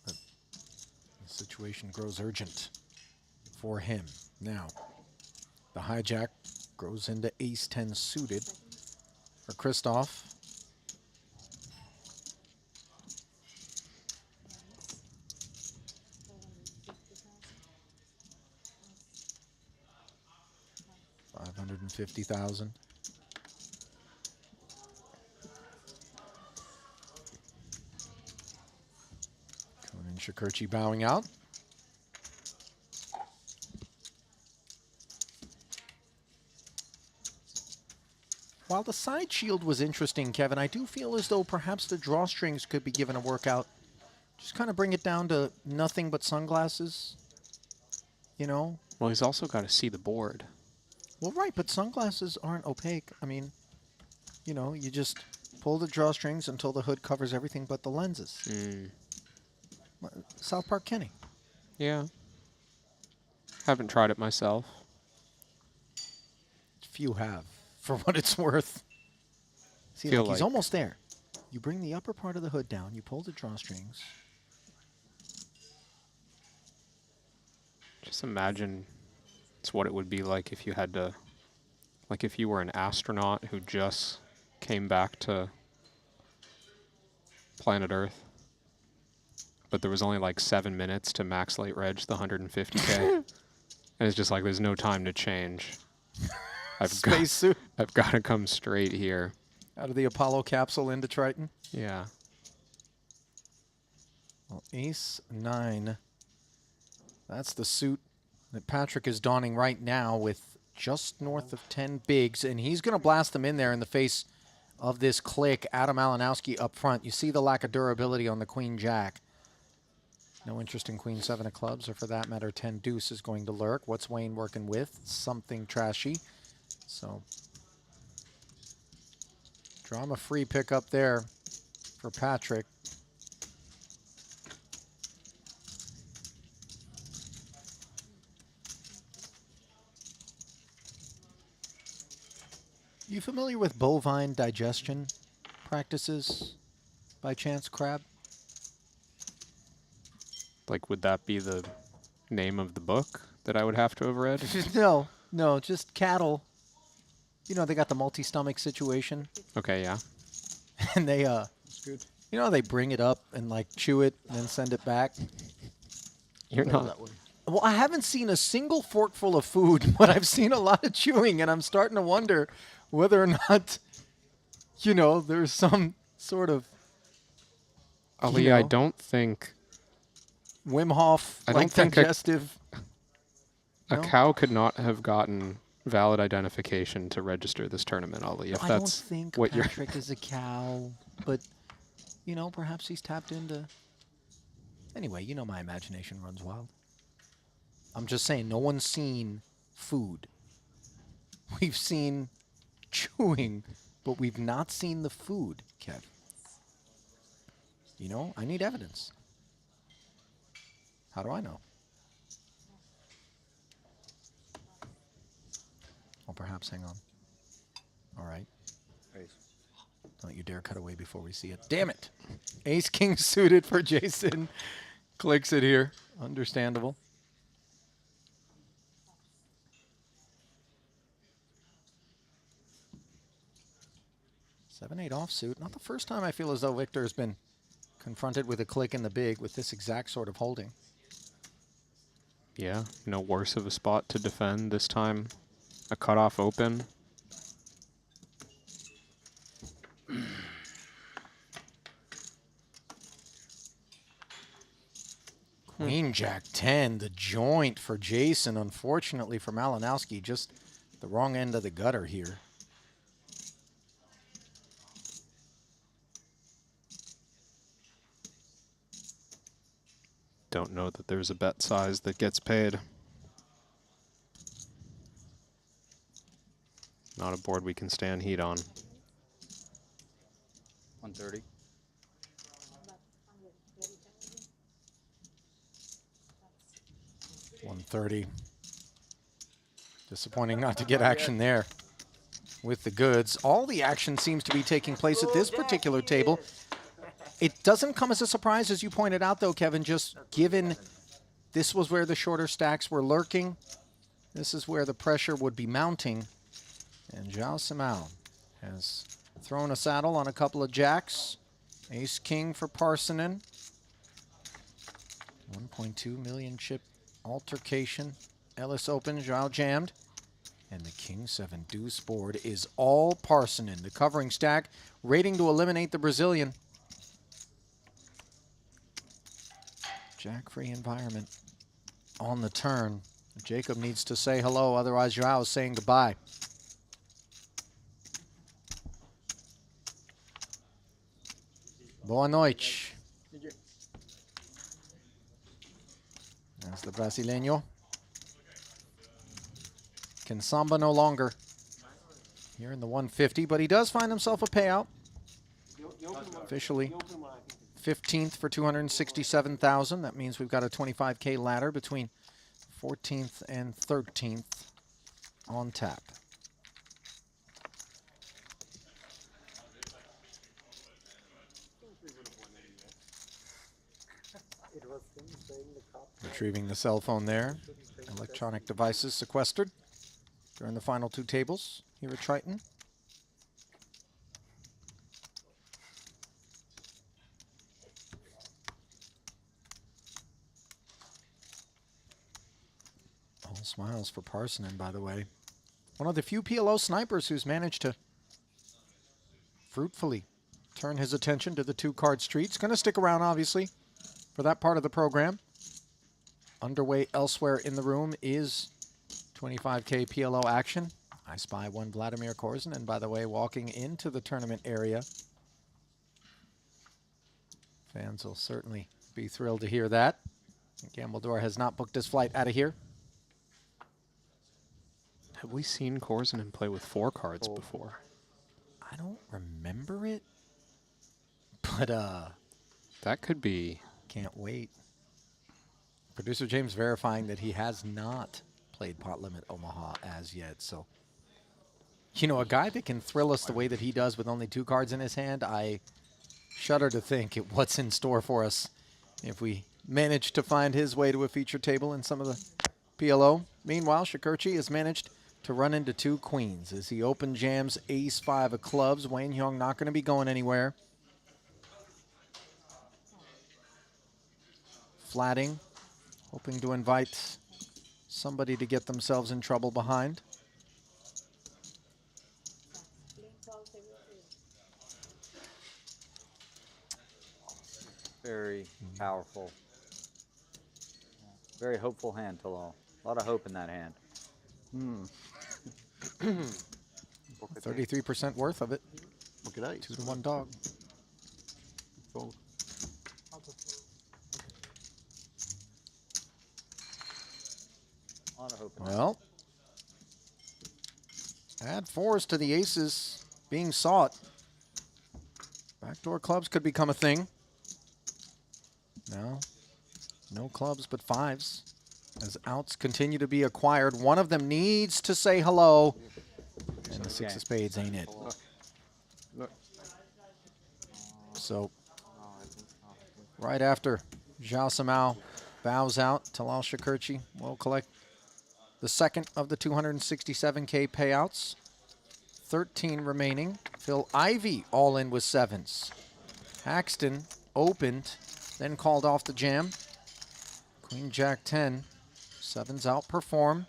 But the situation grows urgent for him. Now, the hijack grows into ace-10 suited for Christoph. 550,000. Kuhn and Shakurchi bowing out. While the side shield was interesting, Kevin, I do feel as though perhaps the drawstrings could be given a workout. Just kind of bring it down to nothing but sunglasses, you know? Well, he's also got to see the board. Well, right, but sunglasses aren't opaque. I mean, you know, you just pull the drawstrings until the hood covers everything but the lenses. Mm. South Park Kenny. Yeah. Haven't tried it myself. Few have, for what it's worth. See, Feel look, he's like- almost there. You bring the upper part of the hood down, you pull the drawstrings. Just imagine it's what it would be like if you had to, like if you were an astronaut who just came back to planet Earth, but there was only like 7 minutes to max late reg the 150K. And it's just like, there's no time to change. Spacesuit. I've got to come straight here. Out of the Apollo capsule into Triton. Yeah. Well, ace 9. That's the suit that Patrick is donning right now with just north of 10 bigs, and he's going to blast them in there in the face of this click. Adam Malinowski up front. You see the lack of durability on the Queen Jack. No interest in Queen 7 of clubs, or for that matter, 10 deuce is going to lurk. What's Wayne working with? Something trashy. So, drama-free pick up there for Patrick. You familiar with bovine digestion practices by chance, Crab? Like, would that be the name of the book that I would have to have read? No, no, just cattle. You know, they got the multi-stomach situation. Okay, yeah. And they, That's good. you know, they bring it up and, like, chew it and then send it back. You're Know not. that one. Well, I haven't seen a single forkful of food, but I've seen a lot of chewing, and I'm starting to wonder whether or not, you know, there's some sort of, Ali, you know, I don't think Wim Hof, I like, don't think digestive. a No? cow could not have gotten valid identification to register this tournament, Ali. If I don't that's think what you're. Patrick is a cow, but, you know, perhaps he's tapped into... Anyway, you know my imagination runs wild. I'm just saying, no one's seen food. We've seen chewing, but we've not seen the food, Kev. You know, I need evidence. How do I know? Or perhaps, hang on. All right. Don't you dare cut away before we see it. Damn it. Ace King suited for Jason. Clicks it here. Understandable. Seven, 8 offsuit. Not the first time I feel as though Victor has been confronted with a click in the big with this exact sort of holding. Yeah, no worse of a spot to defend this time. A cutoff open. Queen Jack 10, the joint for Jason. Unfortunately for Malinowski, just the wrong end of the gutter here. Don't know that there's a bet size that gets paid. Not a board we can stand heat on. 130. $130. Disappointing not to get action there with the goods. All the action seems to be taking place at this particular table. It doesn't come as a surprise, as you pointed out, though, Kevin, just given this was where the shorter stacks were lurking. This is where the pressure would be mounting. And Zhao Simao has thrown a saddle on a couple of jacks. Ace-king for Parsonen. 1.2 million chip altercation. Ellis open, Zhao jammed. And the King 7 deuce board is all Parsonen. The covering stack, rating to eliminate the Brazilian. Jack-free environment on the turn. Jacob needs to say hello, otherwise Joao is saying goodbye. Boa noite. That's the Brasileño. Can samba no longer here in the 150, but he does find himself a payout. Officially 15th for 267,000. That means we've got a 25K ladder between 14th and 13th on tap. Retrieving the cell phone there. Electronic devices sequestered during the final two tables here at Triton. All smiles for Parsonen, by the way. One of the few PLO snipers who's managed to fruitfully turn his attention to the two-card streets. Going to stick around, obviously, for that part of the program. Underway elsewhere in the room is 25K PLO action. I spy one Vladimir Korzen, and by the way, walking into the tournament area. Fans will certainly be thrilled to hear that. Gambledore has not booked his flight out of here. Have we seen Korzen play with 4 cards before? I don't remember it, but that could be. Can't wait. Producer James verifying that he has not played Pot Limit Omaha as yet. So, you know, a guy that can thrill us the way that he does with only 2 cards in his hand, I shudder to think at what's in store for us if we manage to find his way to a feature table in some of the PLO. Meanwhile, Shakurchi has managed to run into 2 queens as he open jams ace-5 of clubs. Wayne Hyung not going to be going anywhere. Flatting, hoping to invite somebody to get themselves in trouble behind. Very powerful. Very hopeful hand, Talal. A lot of hope in that hand. 33% worth of it. Look at that. 2-to-1 dog. A lot of hope in that. Well, add 4s to the aces being sought. Backdoor clubs could become a thing. No, no clubs but 5s. As outs continue to be acquired, one of them needs to say hello. And the 6 of spades ain't it. Look. So, right after Zhao Samao bows out, Talal Shakurchi will collect the second of the 267K payouts. 13 remaining. Phil Ivey all in with 7s. Haxton opened, then called off the jam. Queen Jack 10. 7s outperform.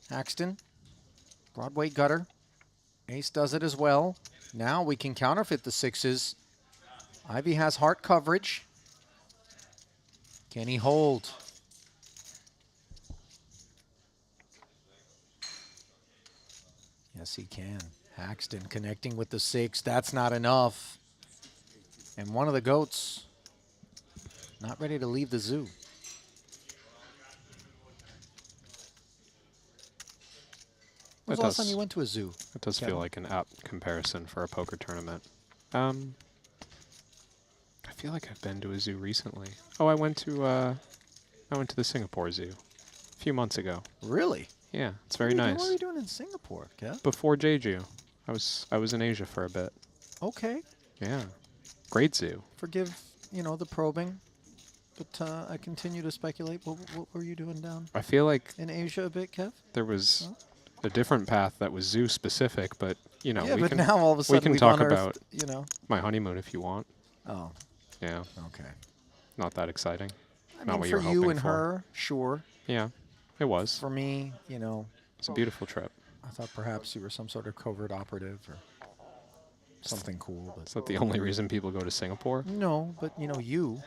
Haxton, Broadway gutter. Ace does it as well. Now we can counterfeit the 6s. Ivy has heart coverage. Can he hold? Yes, he can. Haxton connecting with the 6. That's not enough. And one of the goats not ready to leave the zoo. When's the last time you went to a zoo? It does Kevin? feel like an apt comparison for a poker tournament. I feel like I've been to a zoo recently. Oh, I went to the Singapore Zoo a few months ago. Really? Yeah, it's very nice. What were you doing in Singapore, Kev? Before Jeju, I was in Asia for a bit. Okay. Yeah, great zoo. Forgive, you know, the probing, but I continue to speculate. What were you doing down? I feel like in Asia a bit, Kev. There was a different path that was zoo specific, but you know, yeah, we but can, now all of a sudden we can we've talk unearthed, about you know, my honeymoon if you want. Oh. Yeah. Okay. Not that exciting. I Not mean, what for you were you hoping and for. her, sure. Yeah, it was. For me, you know, It's a beautiful trip. I thought perhaps you were some sort of covert operative or something cool. But Is that the only reason people go to Singapore? no, but you know, you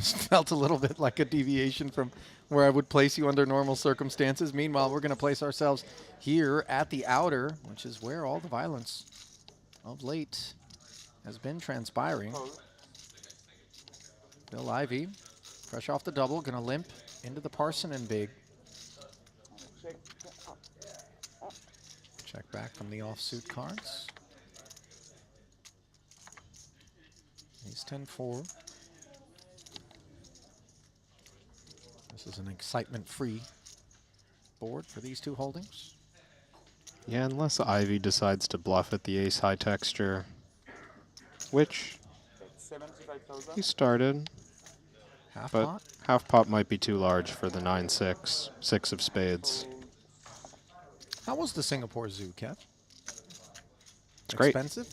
felt a little bit like a deviation from where I would place you under normal circumstances. Meanwhile, we're going to place ourselves here at the outer, which is where all the violence of late has been transpiring. Bill Ivy, fresh off the double, going to limp into the Parson and big. Check back from the offsuit cards. He's 10-4. This is an excitement-free board for these two holdings. Yeah, unless Ivy decides to bluff at the ace high texture, which he started. Half but pot? half pot might be too large for the 9-6, 6 of spades. How was the Singapore Zoo, Kev? It's great. Expensive?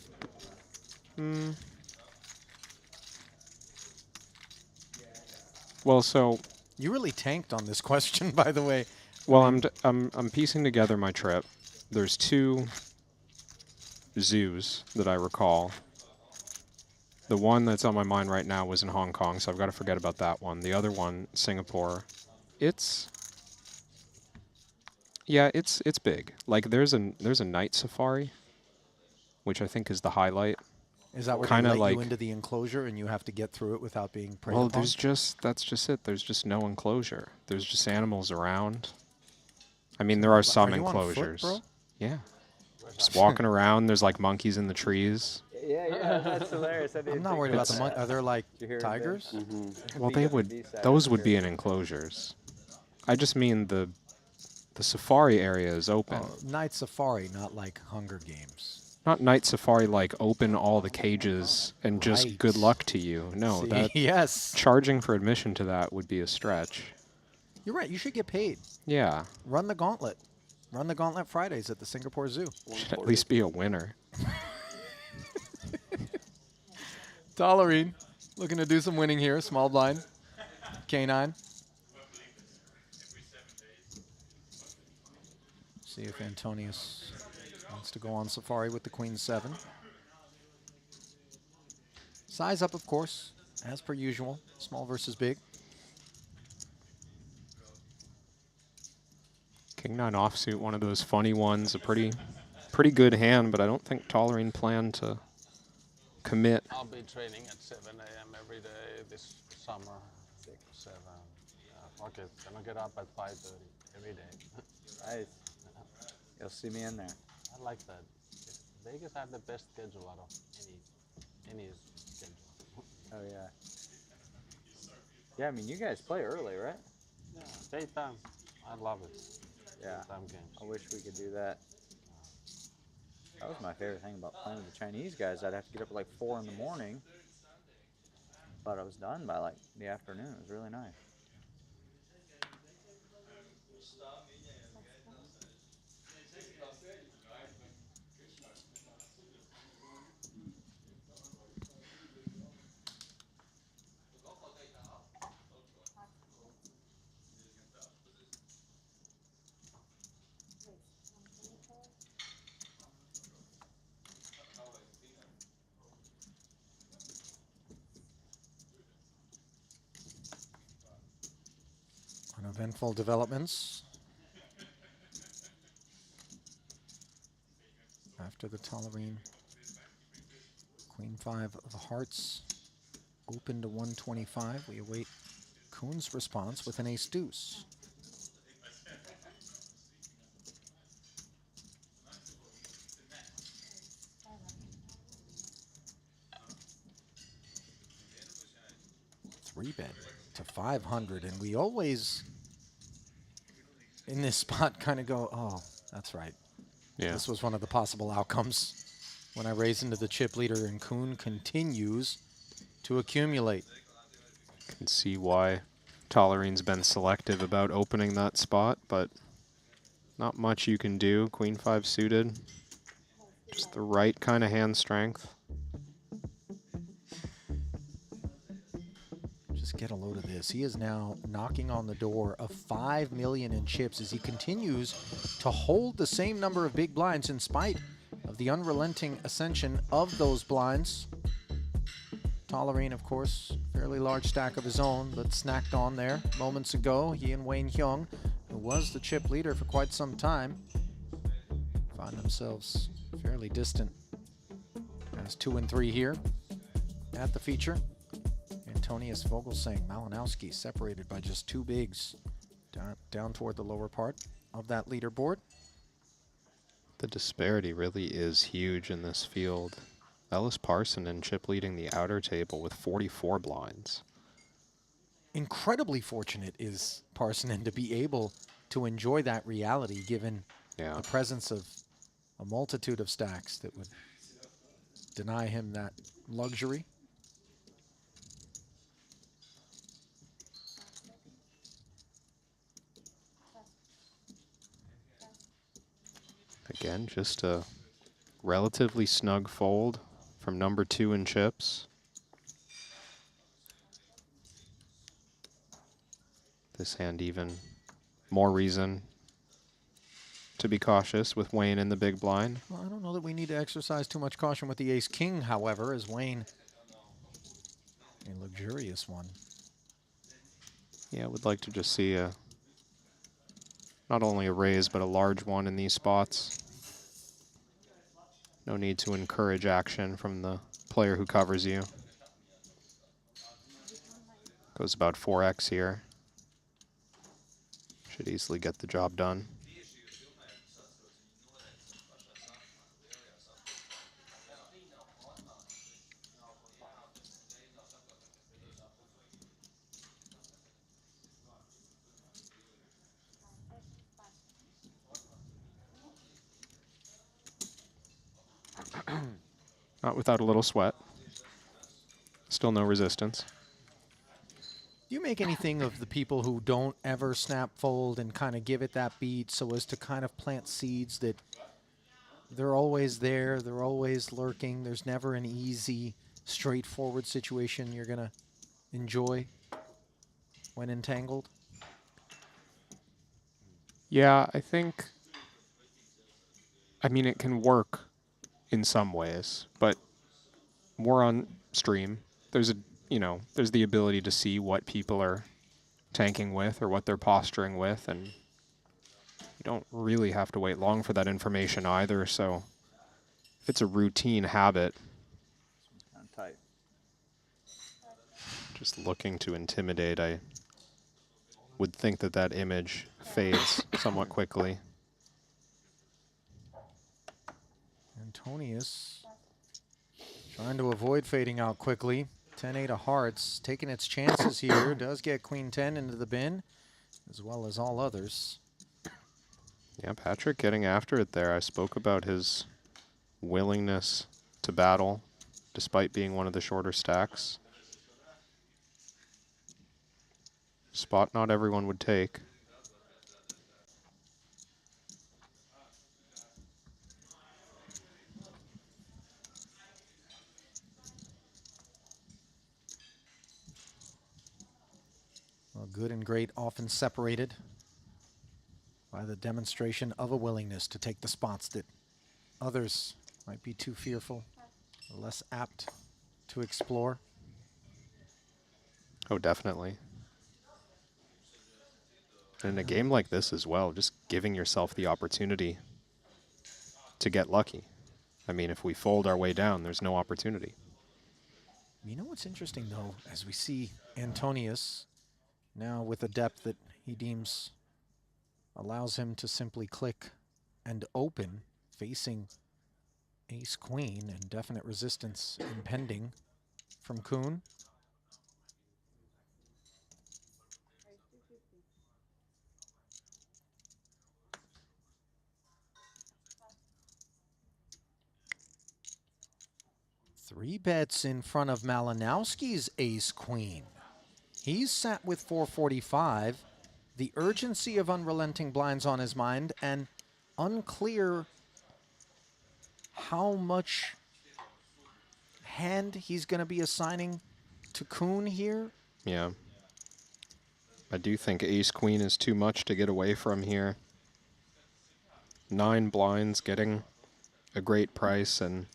Well, so you really tanked on this question, by the way. Well, I'm piecing together my trip. There's 2 zoos that I recall. The one that's on my mind right now was in Hong Kong, so I've got to forget about that one. The other one, Singapore, it's big. Like there's a night safari, which I think is the highlight. Is that where they let you into the enclosure and you have to get through it without being preyed upon? Well, that's just it. There's just no enclosure. There's just animals around. I mean, there are some enclosures. On foot, bro? Yeah. Just walking around. There's like monkeys in the trees. Yeah, that's hilarious. I'm not worried about the monkeys. Are there like tigers? Well, those would be in enclosures. I just mean the safari area is open. Night safari, not like Hunger Games. Not night safari like open all the cages and just good luck to you. No, that yes. Charging for admission to that would be a stretch. You're right. You should get paid. Yeah. Run the gauntlet. Run the gauntlet Fridays at the Singapore Zoo. Should at least be a winner. Tolerine looking to do some winning here. Small blind. K9. See if Antonius wants to go on safari with the Queen 7. Size up, of course, as per usual. Small versus big. King 9 offsuit, one of those funny ones. A pretty good hand, but I don't think Tolerine planned to commit. I'll be training at 7 a.m. every day this summer. 6, 7. Fuck it. Gonna get up at 5:30 every day. Nice. You'll see me in there. I like that. Vegas had the best schedule out of any schedule. Oh yeah. Yeah, I mean you guys play early, right? Yeah, daytime. I love it. Yeah. Daytime games. I wish we could do that. That was my favorite thing about playing with the Chinese guys. I'd have to get up at like 4 in the morning, but I was done by like the afternoon. It was really nice. Uneventful developments. After the Tolerine, Queen 5 of hearts open to 125. We await Kuhn's response with an ace deuce. Three bet to 500, and we always in this spot kind of go, oh, that's right. Yeah. This was one of the possible outcomes when I raise into the chip leader and Kuhn continues to accumulate. Can see why Tolerine's been selective about opening that spot, but not much you can do. Queen 5 suited. Just the right kind of hand strength. Just get a load of this. He is now knocking on the door of 5 million in chips as he continues to hold the same number of big blinds in spite of the unrelenting ascension of those blinds. Tolerine, of course, fairly large stack of his own, but snacked on there moments ago. He and Wayne Hyung, who was the chip leader for quite some time, find themselves fairly distant as 2 and 3 here at the feature. Antonius Vogelsang, Malinowski separated by just 2 bigs down toward the lower part of that leaderboard. The disparity really is huge in this field. Ellis Parsonen chip leading the outer table with 44 blinds. Incredibly fortunate is Parsonen to be able to enjoy that reality given the presence of a multitude of stacks that would deny him that luxury. Again, just a relatively snug fold from number 2 in chips. This hand even more reason to be cautious with Wayne in the big blind. Well, I don't know that we need to exercise too much caution with the ace-king, however, as Wayne, a luxurious one. Yeah, I would like to just see a not only a raise, but a large one in these spots. No need to encourage action from the player who covers you. Goes about 4x here. Should easily get the job done. Not without a little sweat. Still no resistance. Do you make anything of the people who don't ever snap fold and kind of give it that beat so as to kind of plant seeds that they're always there, they're always lurking, there's never an easy, straightforward situation you're going to enjoy when entangled? Yeah, I think, I mean, it can work in some ways, but we're on stream. There's there's the ability to see what people are tanking with or what they're posturing with, and you don't really have to wait long for that information either. So if it's a routine habit, kind of tight. Just looking to intimidate, I would think that that image fades somewhat quickly. Antonius trying to avoid fading out quickly. 10-8 of hearts, taking its chances here. Does get queen 10 into the bin, as well as all others. Yeah, Patrick getting after it there. I spoke about his willingness to battle, despite being one of the shorter stacks. Spot not everyone would take. Well, good and great often separated by the demonstration of a willingness to take the spots that others might be too fearful or less apt to explore. Oh, definitely. And in a game like this as well, just giving yourself the opportunity to get lucky. I mean, if we fold our way down, there's no opportunity. You know what's interesting, though, as we see Antonius now with a depth that he deems allows him to simply click and open, facing ace-queen and definite resistance impending from Kuhn. Three bets in front of Malinowski's ace-queen. He's sat with 445, the urgency of unrelenting blinds on his mind, and unclear how much hand he's going to be assigning to Kuhn here. Yeah. I do think ace-queen is too much to get away from here. 9 blinds getting a great price, and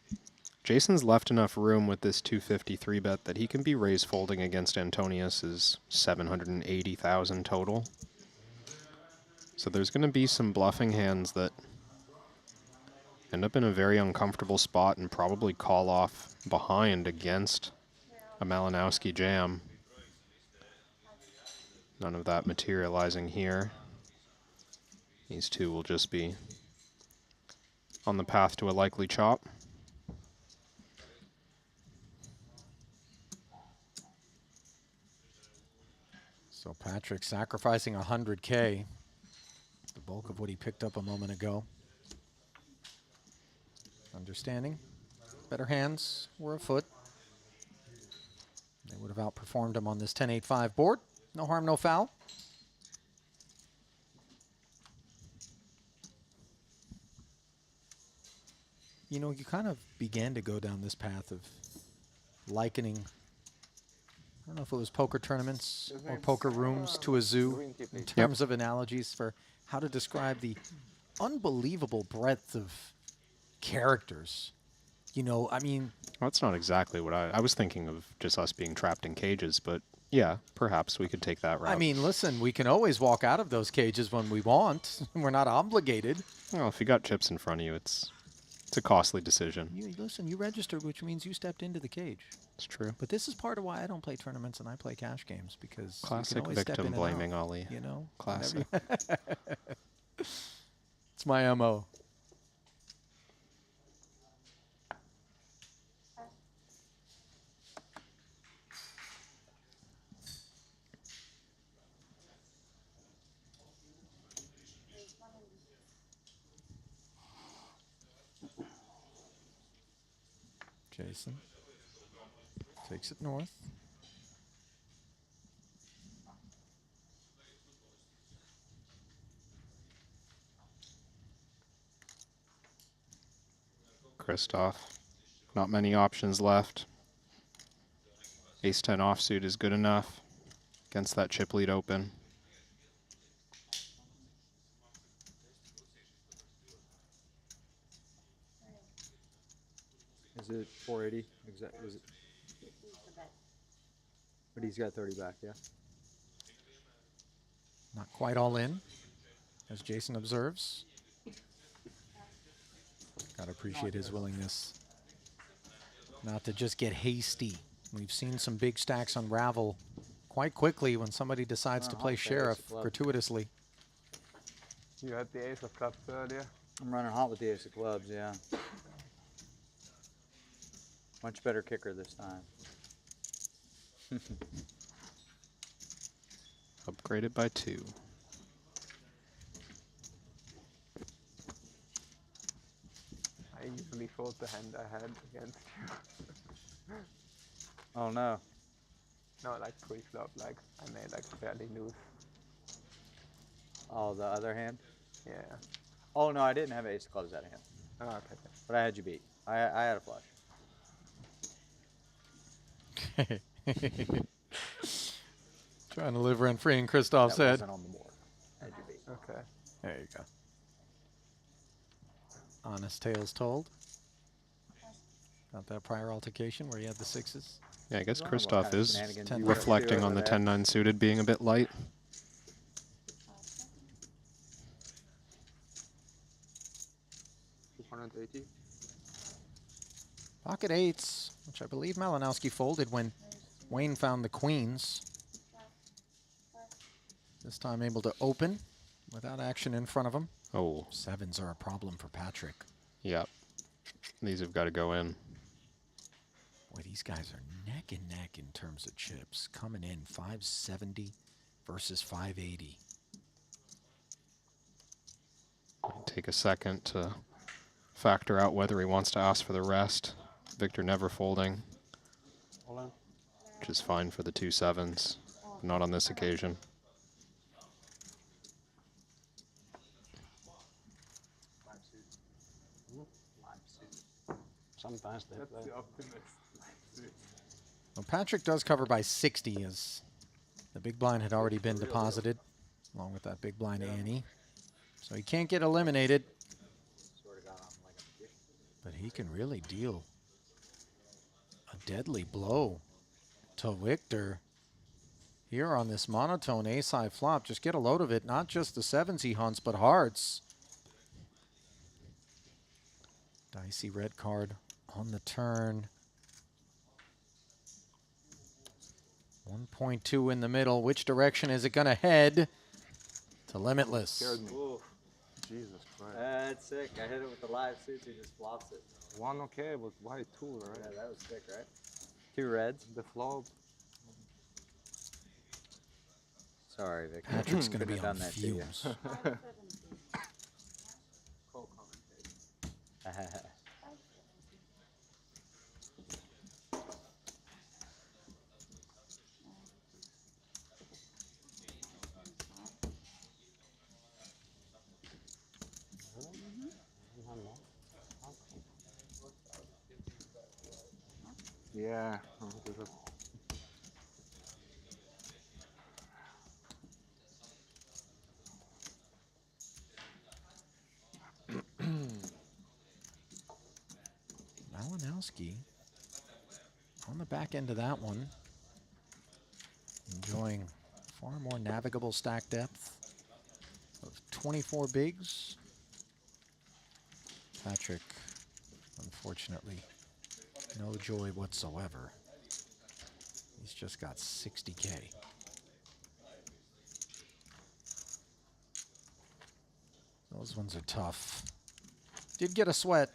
Jason's left enough room with this 253 bet that he can be raise folding against Antonius's 780,000 total. So there's going to be some bluffing hands that end up in a very uncomfortable spot and probably call off behind against a Malinowski jam. None of that materializing here. These two will just be on the path to a likely chop. So Patrick sacrificing 100K, the bulk of what he picked up a moment ago. Understanding, better hands were afoot. They would have outperformed him on this 10-8-5 board. No harm, no foul. You know, you kind of began to go down this path of likening, I don't know if it was poker tournaments or poker rooms to a zoo in terms of analogies for how to describe the unbelievable breadth of characters. You know, I mean... Well, that's not exactly what I was thinking of, just us being trapped in cages, but yeah, perhaps we could take that route. I mean, listen, we can always walk out of those cages when we want. We're not obligated. Well, if you got chips in front of you, it's a costly decision. Listen, you registered, which means you stepped into the cage. It's true. But this is part of why I don't play tournaments and I play cash games, because classic you can always step in victim and blaming, out, Ollie. you know, Classic. It's my MO. Jason takes it north. Christoph, not many options left. Ace-10 offsuit is good enough against that chip lead open. Is it 480? Exactly. Is it? But he's got 30 back, yeah. Not quite all in, as Jason observes. Gotta appreciate his willingness not to just get hasty. We've seen some big stacks unravel quite quickly when somebody decides to play sheriff gratuitously. You had the ace of clubs earlier. I'm running hot with the ace of clubs, yeah. Much better kicker this time. Upgraded by 2. I usually fold the hand I had against you. Oh no. No, like pre-flop, like I made like fairly loose. Oh, the other hand? Yeah. Oh no, I didn't have ace of clubs that hand. Oh, okay. But I had you beat. I had a flush. Trying to live rent free in Christoph's head. That wasn't on the board. I had you beat. Okay. There you go. Honest tales told. Got that prior altercation where he had the 6s. Yeah, I guess I don't know what Christoph kind of is shenanigans you reflecting were on the up to 10-9 suited being a bit light. Pocket 8s, which I believe Malinowski folded when Wayne found the queens. This time able to open without action in front of him. Oh. 7s are a problem for Patrick. Yep. These have got to go in. Boy, these guys are neck and neck in terms of chips. Coming in 570 versus 580. Take a second to factor out whether he wants to ask for the rest. Victor never folding, which is fine for the 2 7s, but not on this occasion. Sometimes they play. Well, Patrick does cover by 60 as The big blind had already been deposited, along with that big blind Annie. So he can't get eliminated. But he can really deal a deadly blow to Victor here on this monotone ace-high flop. Just get a load of it. Not just the sevens he hunts, but hearts. Dicey red card on the turn. 1.2 in the middle. Which direction is it going to head? To Limitless. Scared me. Jesus Christ. That's sick. I hit it with the live suits. He just flops it. One okay, but why two, right? Yeah, that was sick, right? Two reds. The flop. Sorry, Vic. Patrick's going to be on that fumes. Yeah. Malinowski on the back end of that one, enjoying far more navigable stack depth of 24 bigs. Patrick, unfortunately, no joy whatsoever. He's just got 60K. Those ones are tough. Did get a sweat.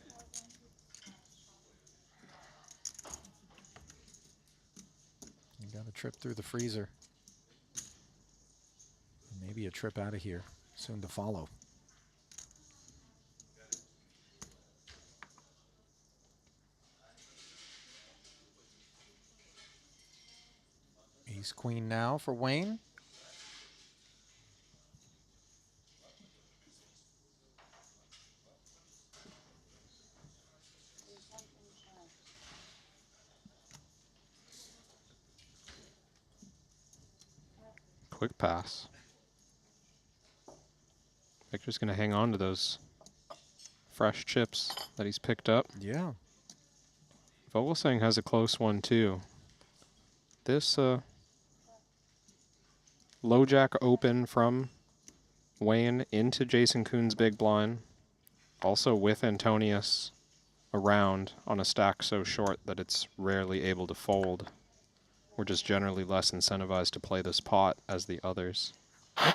You got a trip through the freezer. Maybe a trip out of here soon to follow. Ace queen now for Wayne. Quick pass. Victor's going to hang on to those fresh chips that he's picked up. Yeah. Vogelsang has a close one too. This low jack open from Wayne into Jason Kuhn's big blind. Also with Antonius around on a stack so short that it's rarely able to fold. We're just generally less incentivized to play this pot as the others. I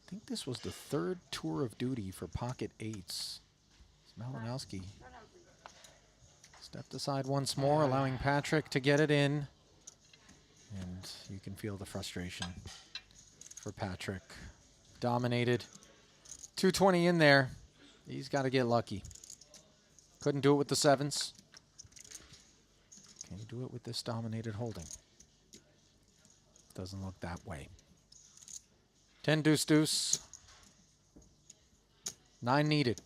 think this was the third tour of duty for pocket eights. Malinowski stepped aside once more, allowing Patrick to get it in. And you can feel the frustration for Patrick. Dominated. 220 in there. He's got to get lucky. Couldn't do it with the sevens. Can you do it with this dominated holding? Doesn't look that way. 10 deuce deuce. 9 needed.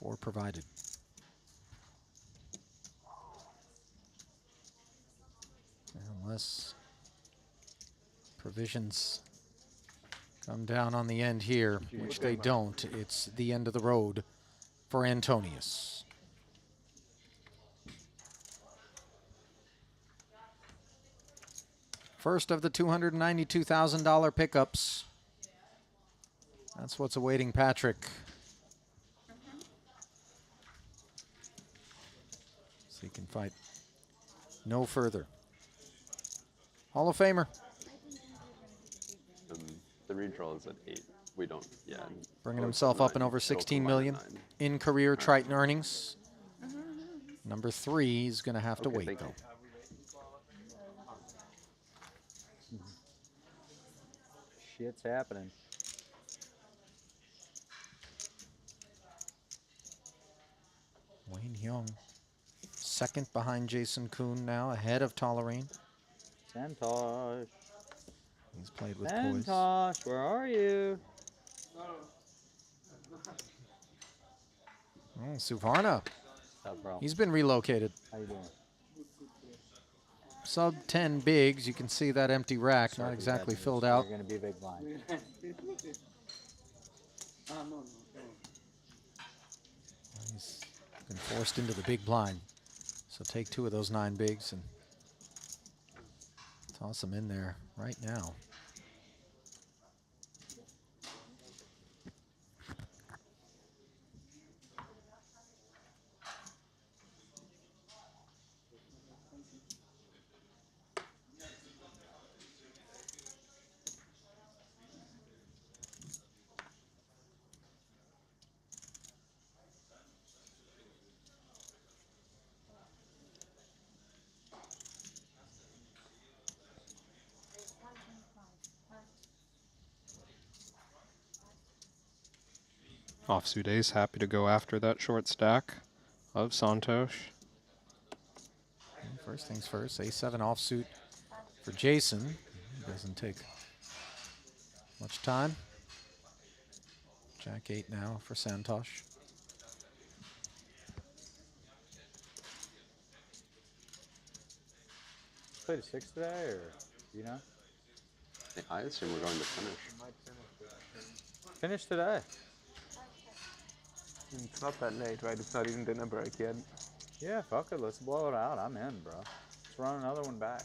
Four provided. Unless provisions come down on the end here, which they don't, it's the end of the road for Antonius. First of the $292,000 pickups. That's what's awaiting Patrick. So he can fight no further. Hall of Famer. The redraw is at 8. We don't, yeah. Bringing himself up in over 16 million in career Triton earnings. Number 3 is going to have to wait, though. Shit's happening. Wayne Hyung, second behind Jason Kuhn now, ahead of Tolerane. Santosh. He's played with poise. Santosh, where are you? Oh, Suvarna. What's up, bro? He's been relocated. How you doing? Sub 10 bigs. You can see that empty rack, not exactly filled out. You're going to be a big blind. He's been forced into the big blind. So take 2 of those 9 bigs and toss them in there right now. Offsuit ace, happy to go after that short stack of Santosh. First things first, A7 offsuit for Jason. Doesn't take much time. Jack 8 now for Santosh. Played a 6 today, or you know? I assume we're going to finish. Finish today. It's not that late, right? It's not even dinner break yet. Yeah, fuck it. Let's blow it out. I'm in, bro. Let's run another one back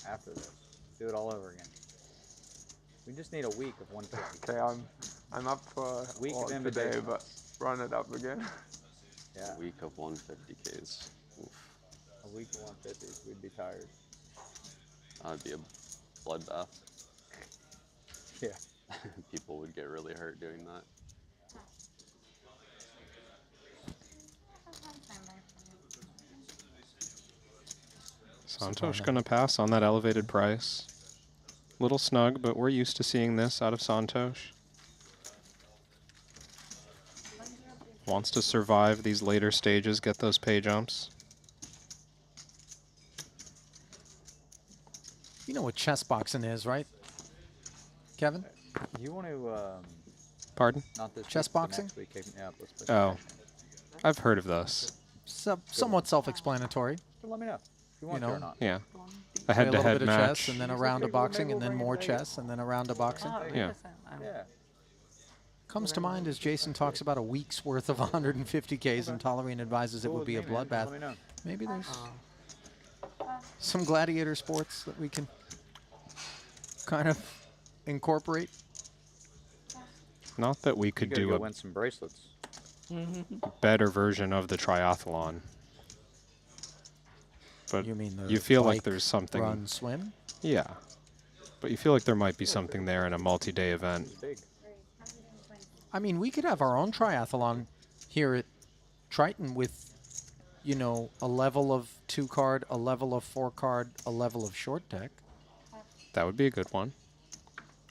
after this. Do it all over again. We just need a week of 150. Okay, I'm up for week all of today, but run it up again. Yeah. A week of 150Ks. Oof. A week of 150s. We'd be tired. That'd be a bloodbath. Yeah. People would get really hurt doing that. Santosh gonna pass on that elevated price. Little snug, but we're used to seeing this out of Santosh. Wants to survive these later stages, get those pay jumps. You know what chess boxing is, right, Kevin? You want to? Pardon? Not this Chess week, but boxing? next week. Yeah, let's play Oh, I've heard of this. Somewhat self-explanatory. So let me know if you want You to or know, not. Yeah. A Play a head-to-head little bit of match. chess, and then a round of boxing, and then more chess, and then a round of boxing. Yeah. Yeah. Comes to mind as Jason talks about a week's worth of 150Ks, and Tolerine advises it would be a bloodbath. Maybe there's some gladiator sports that we can kind of incorporate. Not that we could do a win some bracelets. better version of the triathlon. But You mean the you feel like bike, there's something. run, swim? Yeah. But you feel like there might be something there in a multi-day event. I mean, we could have our own triathlon here at Triton with, you know, a level of 2-card, a level of 4-card, a level of short deck. That would be a good one.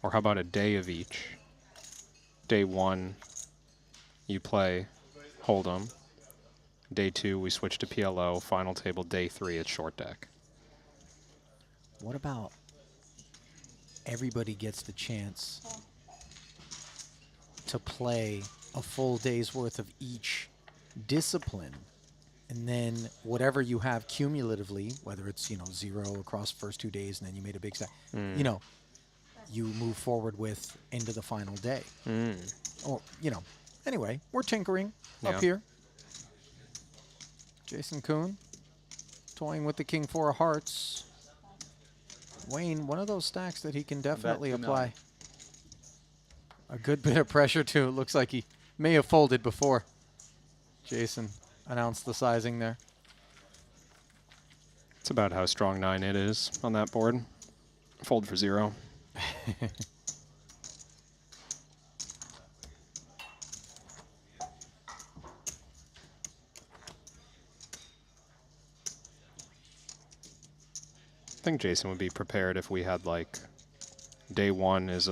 Or how about a day of each? Day 1, you play Hold'em. Day 2, we switch to PLO. Final table, day 3, it's short deck. What about everybody gets the chance to play a full day's worth of each discipline, and then whatever you have cumulatively, whether it's, you know, 0 across the first 2 days and then you made a big stack, you know, you move forward with into the final day. Or, you know, anyway, we're tinkering up here. Jason Kuhn toying with the King 4 of Hearts. Wayne, one of those stacks that he can definitely apply a good bit of pressure to. It looks like he may have folded before Jason announced the sizing there. It's about how strong 9 it is on that board. Fold for 0. I think Jason would be prepared if we had, like, day 1 is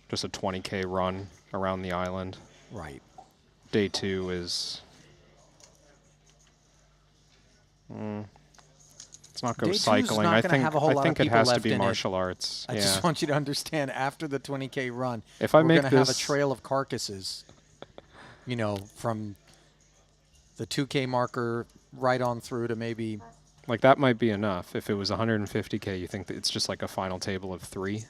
just a 20K run around the island. Right. Day 2 is it's not go Day 2's cycling. not I gonna have a whole lot of think it people has to left be in it. martial arts. I just want you to understand, after the 20K run, If I we're make going to have a this- trail of carcasses. you know, from the 2K marker right on through to maybe. Like that might be enough. If it was 150K, you think that it's just like a final table of 3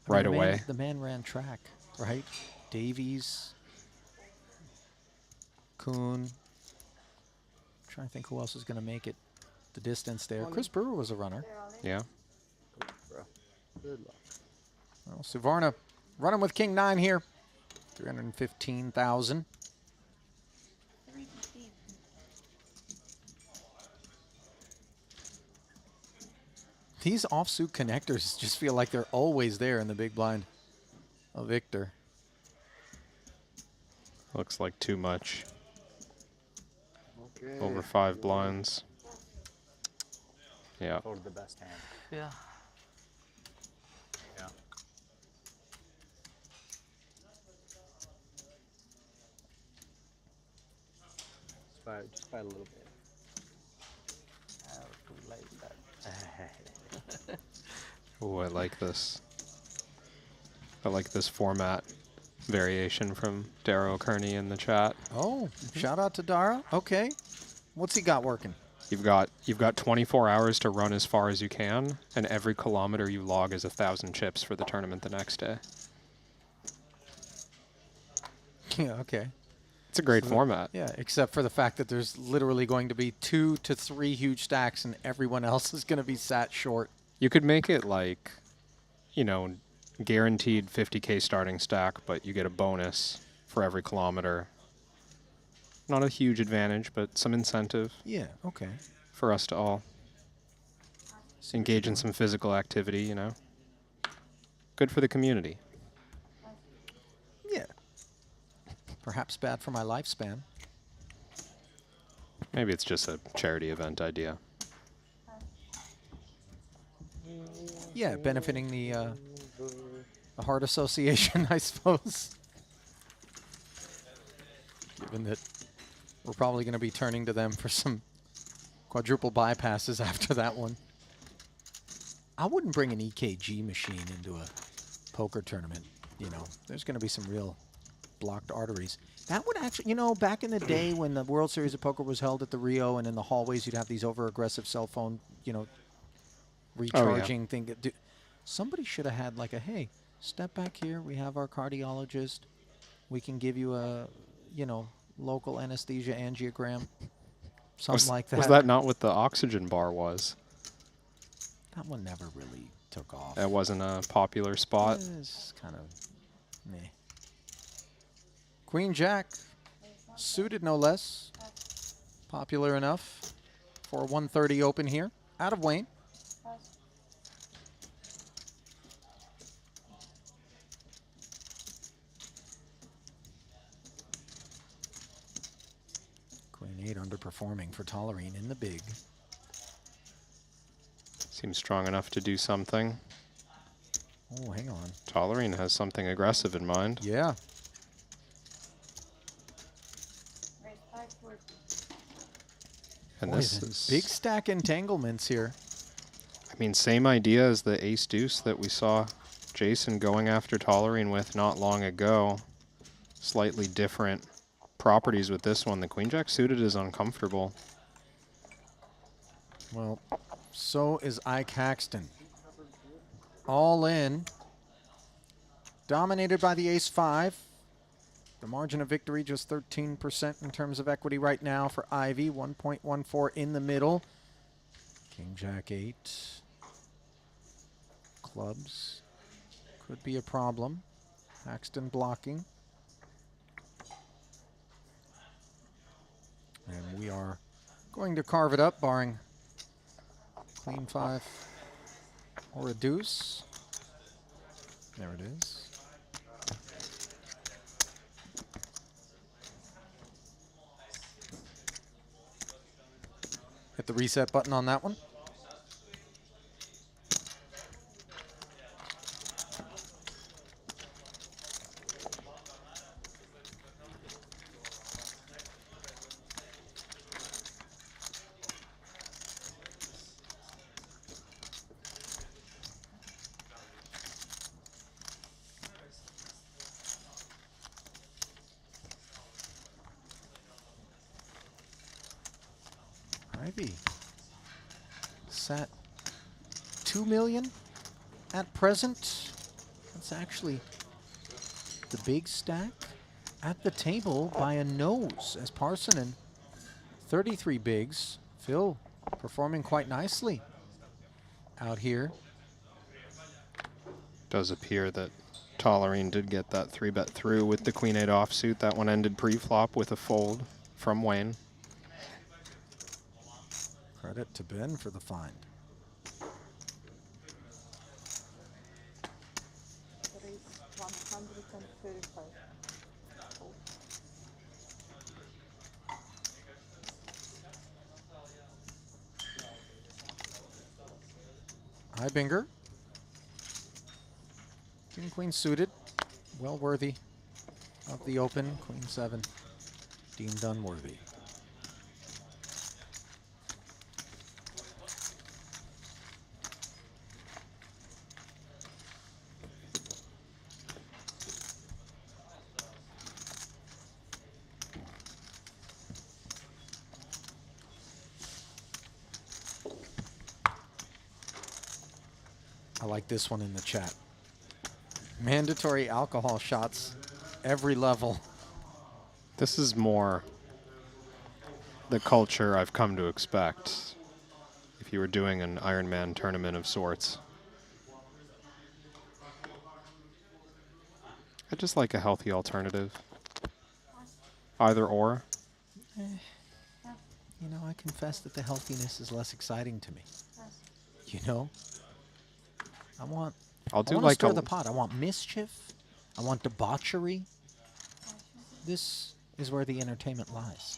right away? The man ran track, right? Davies, Kuhn. Trying to think who else is going to make it the distance there. Chris Brewer was a runner. Yeah. Good luck. Well, Suvarna running with King 9 here. 315,000. These offsuit connectors just feel like they're always there in the big blind of Victor. Looks like too much. Okay. Over 5 blinds. Yeah. Totally the best hand. Yeah. Yeah. Just by a little bit. Too late that. Oh, I like this. I like this format variation from Darrow Kearney in the chat. Oh, shout out to Dara. Okay. What's he got working? You've got 24 hours to run as far as you can, and every kilometer you log is 1,000 chips for the tournament the next day. Yeah, okay. It's a great format. Yeah, except for the fact that there's literally going to be 2 to 3 huge stacks and everyone else is going to be sat short. You could make it like, you know, guaranteed 50K starting stack, but you get a bonus for every kilometer. Not a huge advantage, but some incentive. Yeah, okay. For us to all engage in some physical activity, you know. Good for the community. Yeah. Perhaps bad for my lifespan. Maybe it's just a charity event idea. Yeah, benefiting the Heart Association, I suppose. Given that we're probably going to be turning to them for some quadruple bypasses after that one. I wouldn't bring an EKG machine into a poker tournament. You know, there's going to be some real blocked arteries. That would actually, you know, back in the day when the World Series of Poker was held at the Rio and in the hallways you'd have these over-aggressive cell phone, you know, recharging thing. Somebody should have had like a, hey, step back here. We have our cardiologist. We can give you a, you know, local anesthesia angiogram. Something like that. Was that not what the oxygen bar was? That one never really took off. That wasn't a popular spot. It's kind of meh. Queen Jack, suited no less. Popular enough for a 130 open here. Out of Wayne. Queen 8 underperforming for Tollerine in the big. Seems strong enough to do something. Oh, hang on. Tollerine has something aggressive in mind. Yeah. And Boy, this is big stack entanglements here. I mean, same idea as the ace deuce that we saw Jason going after Tollerine with not long ago. Slightly different properties with this one. The queen jack suited is uncomfortable. Well, so is Ike Haxton. All in. Dominated by the ace-5. The margin of victory just 13% in terms of equity right now for Ivy. 1.14 in the middle. King Jack 8. Clubs. Could be a problem. Haxton blocking. And we are going to carve it up, barring Queen 5 or a deuce. There it is. Hit the reset button on that one. Ivy. Sat 2 million at present. That's actually the big stack at the table by a nose as Parsonen 33 bigs. Phil performing quite nicely out here. Does appear that Tollerine did get that 3-bet through with the Queen-8 offsuit. That one ended pre-flop with a fold from Wayne. Credit to Ben for the find. There is 135. Ibinger. King Queen suited. Well worthy of the open. Queen 7 deemed unworthy. I like this one in the chat. Mandatory alcohol shots every level. This is more the culture I've come to expect if you were doing an Ironman tournament of sorts. I just like a healthy alternative. Either or. You know, I confess that the healthiness is less exciting to me. You know? I want to stir the pot. I want mischief. I want debauchery. This is where the entertainment lies.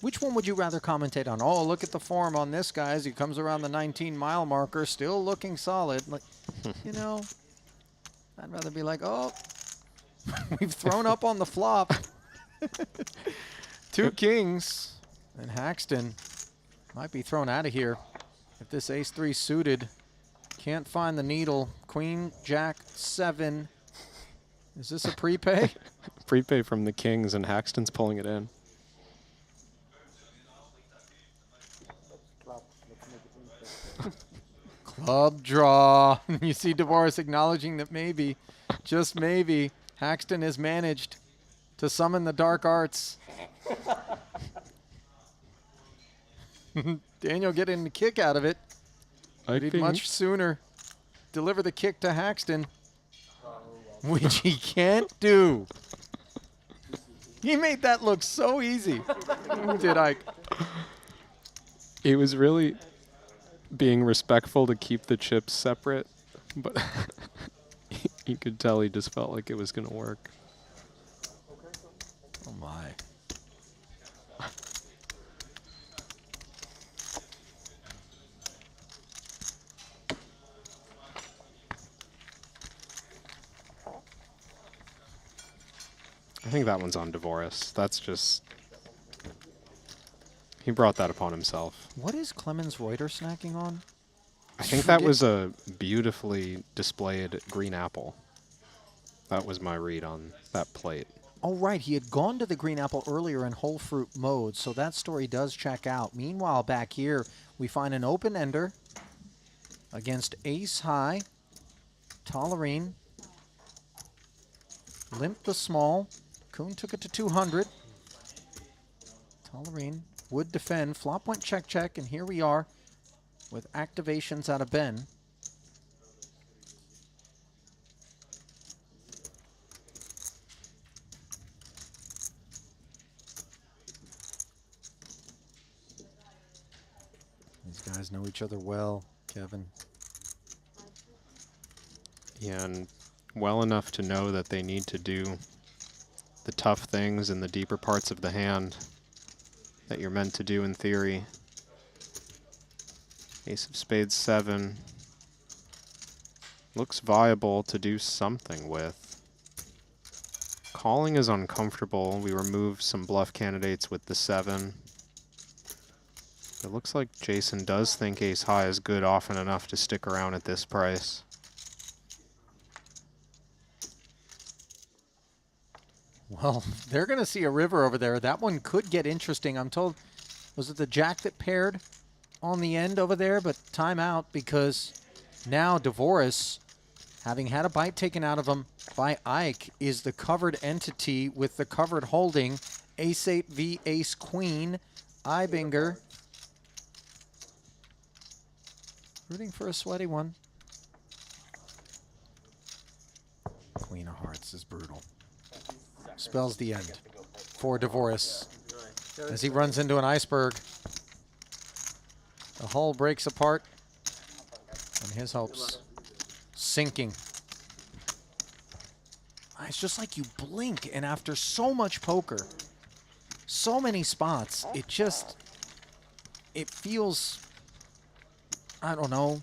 Which one would you rather commentate on? Oh, look at the form on this guy as he comes around the 19-mile marker, still looking solid. Like, you know, I'd rather be like, oh, we've thrown up on the flop. 2 kings. And Haxton might be thrown out of here if this ace-3 suited can't find the needle. Queen, Jack, 7. Is this a prepay? Prepay from the kings, and Haxton's pulling it in. Club draw. You see DeVoris acknowledging that maybe, just maybe, Haxton has managed to summon the dark arts. Daniel getting the kick out of it. He'd much sooner deliver the kick to Haxton, which he can't do. He made that look so easy. Did Ike? He was really being respectful to keep the chips separate, but you could tell he just felt like it was going to work. Oh my. I think that one's on DeVoris. That's just... He brought that upon himself. What is Clemens Reuter snacking on? I think that was a beautifully displayed green apple. That was my read on that plate. Oh, right. He had gone to the green apple earlier in whole fruit mode, so that story does check out. Meanwhile, back here, we find an open ender against ace high. Tollerine limped the small. Kuhn took it to 200. Tollerine would defend. Flop went check, check, and here we are with activations out of Ben. These guys know each other well, Kevin. Yeah, and well enough to know that they need to do the tough things in the deeper parts of the hand that you're meant to do in theory. Ace of spades 7. Looks viable to do something with. Calling is uncomfortable. We remove some bluff candidates with the 7. It looks like Jason does think ace high is good often enough to stick around at this price. Well, they're going to see a river over there. That one could get interesting. I'm told, was it the jack that paired on the end over there? But timeout, because now Dvoris, having had a bite taken out of him by Ike, is the covered entity with the covered holding. Ace-8 v Ace-Queen. Ibinger rooting for a sweaty one. Queen of Hearts is brutal. Spells the end for Dvoris as he runs into an iceberg. The hull breaks apart and his hopes sinking. It's just like you blink, and after so much poker, so many spots, it feels, I don't know,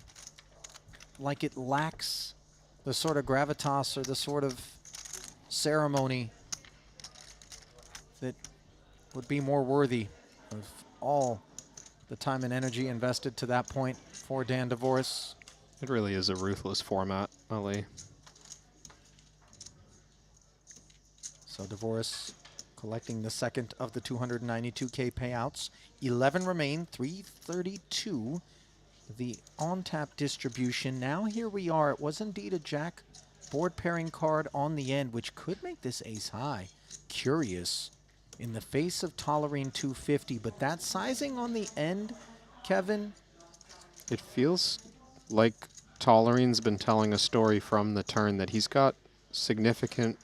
like it lacks the sort of gravitas or the sort of ceremony that would be more worthy of all the time and energy invested to that point for Dan Dvoris. It really is a ruthless format, Ali. So Dvoris collecting the second of the 292K payouts. 11 remain, 332. The on-tap distribution. Now here we are. It was indeed a jack board pairing card on the end, which could make this ace high. Curious in the face of Tolerine 250, but that sizing on the end, Kevin? It feels like Tolerine's been telling a story from the turn that he's got significant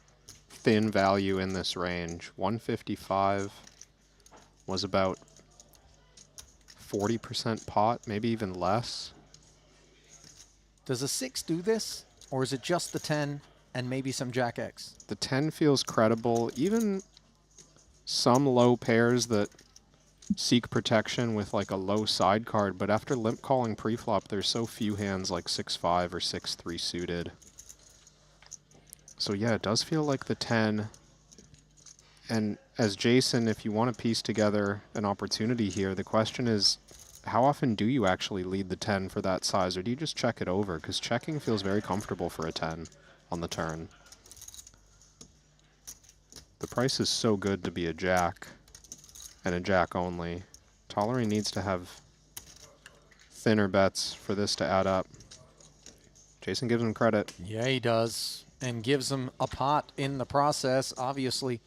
thin value in this range. 155 was about 40% pot, maybe even less. Does a 6 do this, or is it just the 10 and maybe some Jack X? The 10 feels credible. Even some low pairs that seek protection with like a low side card, but after limp calling preflop, there's so few hands like 6-5 or 6-3 suited. So yeah, it does feel like the 10. And as Jason, if you want to piece together an opportunity here, the question is, how often do you actually lead the 10 for that size, or do you just check it over? Because checking feels very comfortable for a 10 on the turn. The price is so good to be a jack, and a jack only. Tolerine needs to have thinner bets for this to add up. Jason gives him credit. Yeah, he does, and gives him a pot in the process, obviously.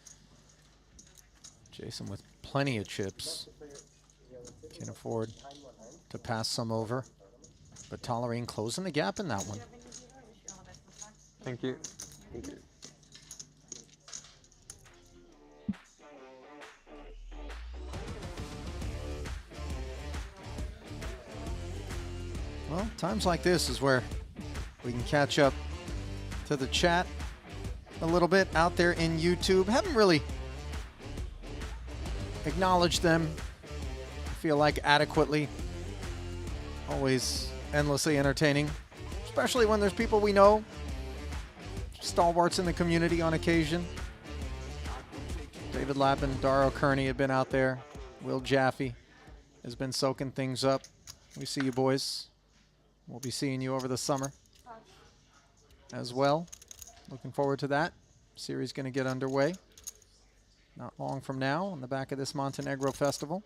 Jason with plenty of chips can afford to pass some over, but Tolerine closing the gap in that one. Thank you. Thank you. Well, times like this is where we can catch up to the chat a little bit out there in YouTube. Haven't really acknowledged them, I feel like, adequately. Always endlessly entertaining, especially when there's people we know, stalwarts in the community on occasion. David Lappin, Daro Kearney have been out there. Will Jaffe has been soaking things up. We see you, boys. We'll be seeing you over the summer as well. Looking forward to that. Series going to get underway not long from now on the back of this Montenegro festival.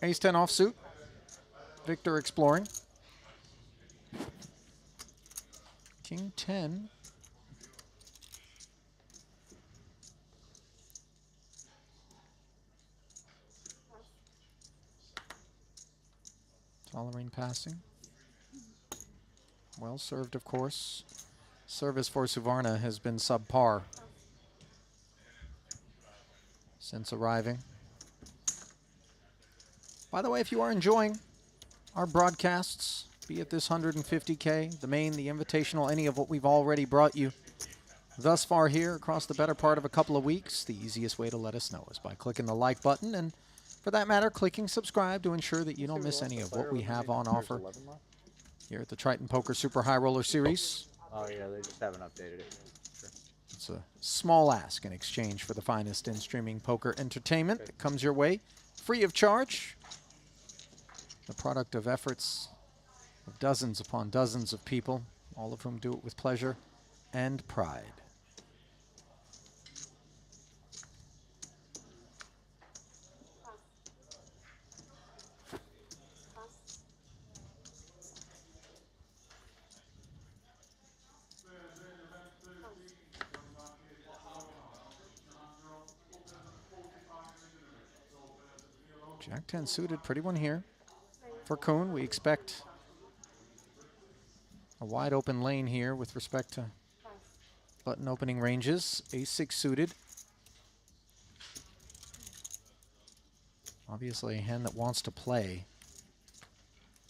Ace-10 offsuit. Victor exploring. King-10. Tolerine passing. Well served, of course. Service for Suvarna has been subpar since arriving. By the way, if you are enjoying our broadcasts, be it this 150K, the main, the invitational, any of what we've already brought you thus far here across the better part of a couple of weeks, the easiest way to let us know is by clicking the like button, and for that matter, clicking subscribe to ensure that you don't miss any of what we have on offer here at the Triton Poker Super High Roller Series. Oh yeah, they just haven't updated it. Sure. It's a small ask in exchange for the finest in streaming poker entertainment that comes your way free of charge. The product of efforts of dozens upon dozens of people, all of whom do it with pleasure and pride. Jack 10 suited, pretty one here. For Kuhn, we expect a wide open lane here with respect to button opening ranges. Ace 6 suited. Obviously a hand that wants to play.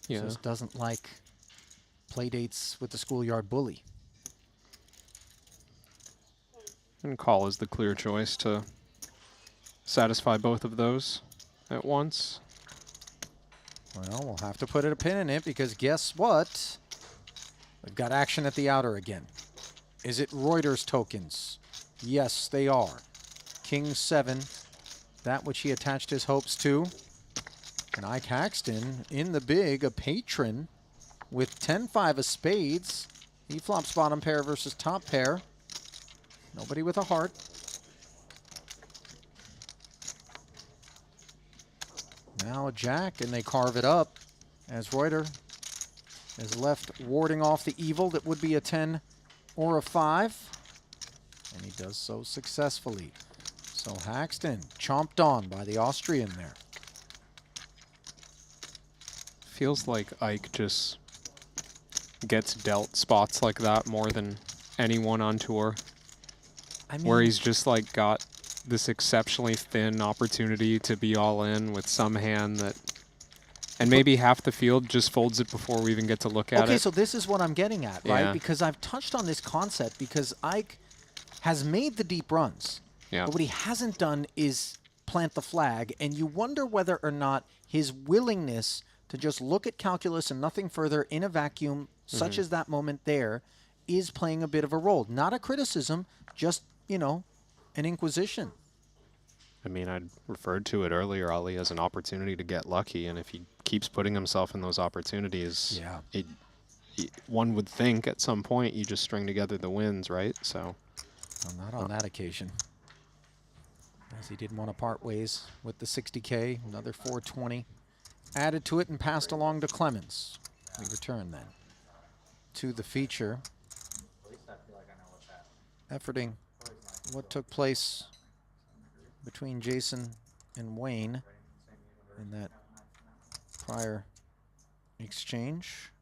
Yeah. Just doesn't like play dates with the schoolyard bully. And call is the clear choice to satisfy both of those at once. Well, we'll have to put a pin in it because guess what? We've got action at the outer again. Is it Reuters tokens? Yes, they are. King 7, that which he attached his hopes to. And Ike Haxton in the big, a patron with 10-5 of spades. He flops bottom pair versus top pair. Nobody with a heart. Now a jack, and they carve it up as Reuter is left warding off the evil that would be a 10 or a 5. And he does so successfully. So Haxton chomped on by the Austrian there. Feels like Ike just gets dealt spots like that more than anyone on tour. I mean, where he's just like got this exceptionally thin opportunity to be all in with some hand that, and maybe half the field just folds it before we even get to look at it. Okay, so this is what I'm getting at, right? Yeah. Because I've touched on this concept because Ike has made the deep runs. Yeah. But what he hasn't done is plant the flag, and you wonder whether or not his willingness to just look at calculus and nothing further in a vacuum, such as that moment there, is playing a bit of a role. Not a criticism, just, you know, an inquisition. I mean, I referred to it earlier, Ali, as an opportunity to get lucky, and if he keeps putting himself in those opportunities, one would think at some point you just string together the wins, right? So, well, not on that occasion. As he didn't want to part ways with the 60K, another 420 added to it and passed along to Clemens. We return then to the feature, efforting what took place between Jason and Wayne in that prior exchange.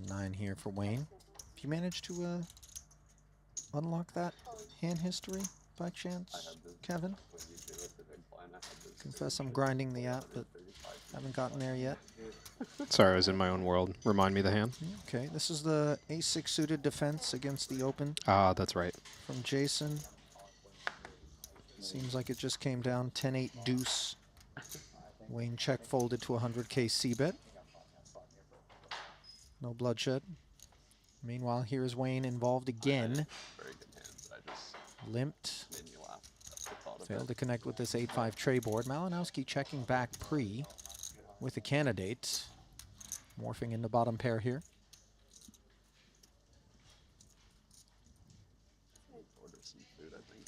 Nine here for Wayne. Have you managed to unlock that hand history by chance, Kevin? Confess I'm grinding the app, but haven't gotten there yet. sorry, I was in my own world. Remind me the hand. Okay, this is the ace-6 suited defense against the open. Ah, that's right. From Jason. Seems like it just came down 10-8 deuce. Wayne check folded to 100K c-bet. No bloodshed. Meanwhile, here's Wayne involved again. Very good hands. I just Limped. made me laugh. That's the thought of Failed it. to connect with this 8-5 tray board. Malinowski checking back pre with the candidate. Morphing into bottom pair here. Order some food, I think.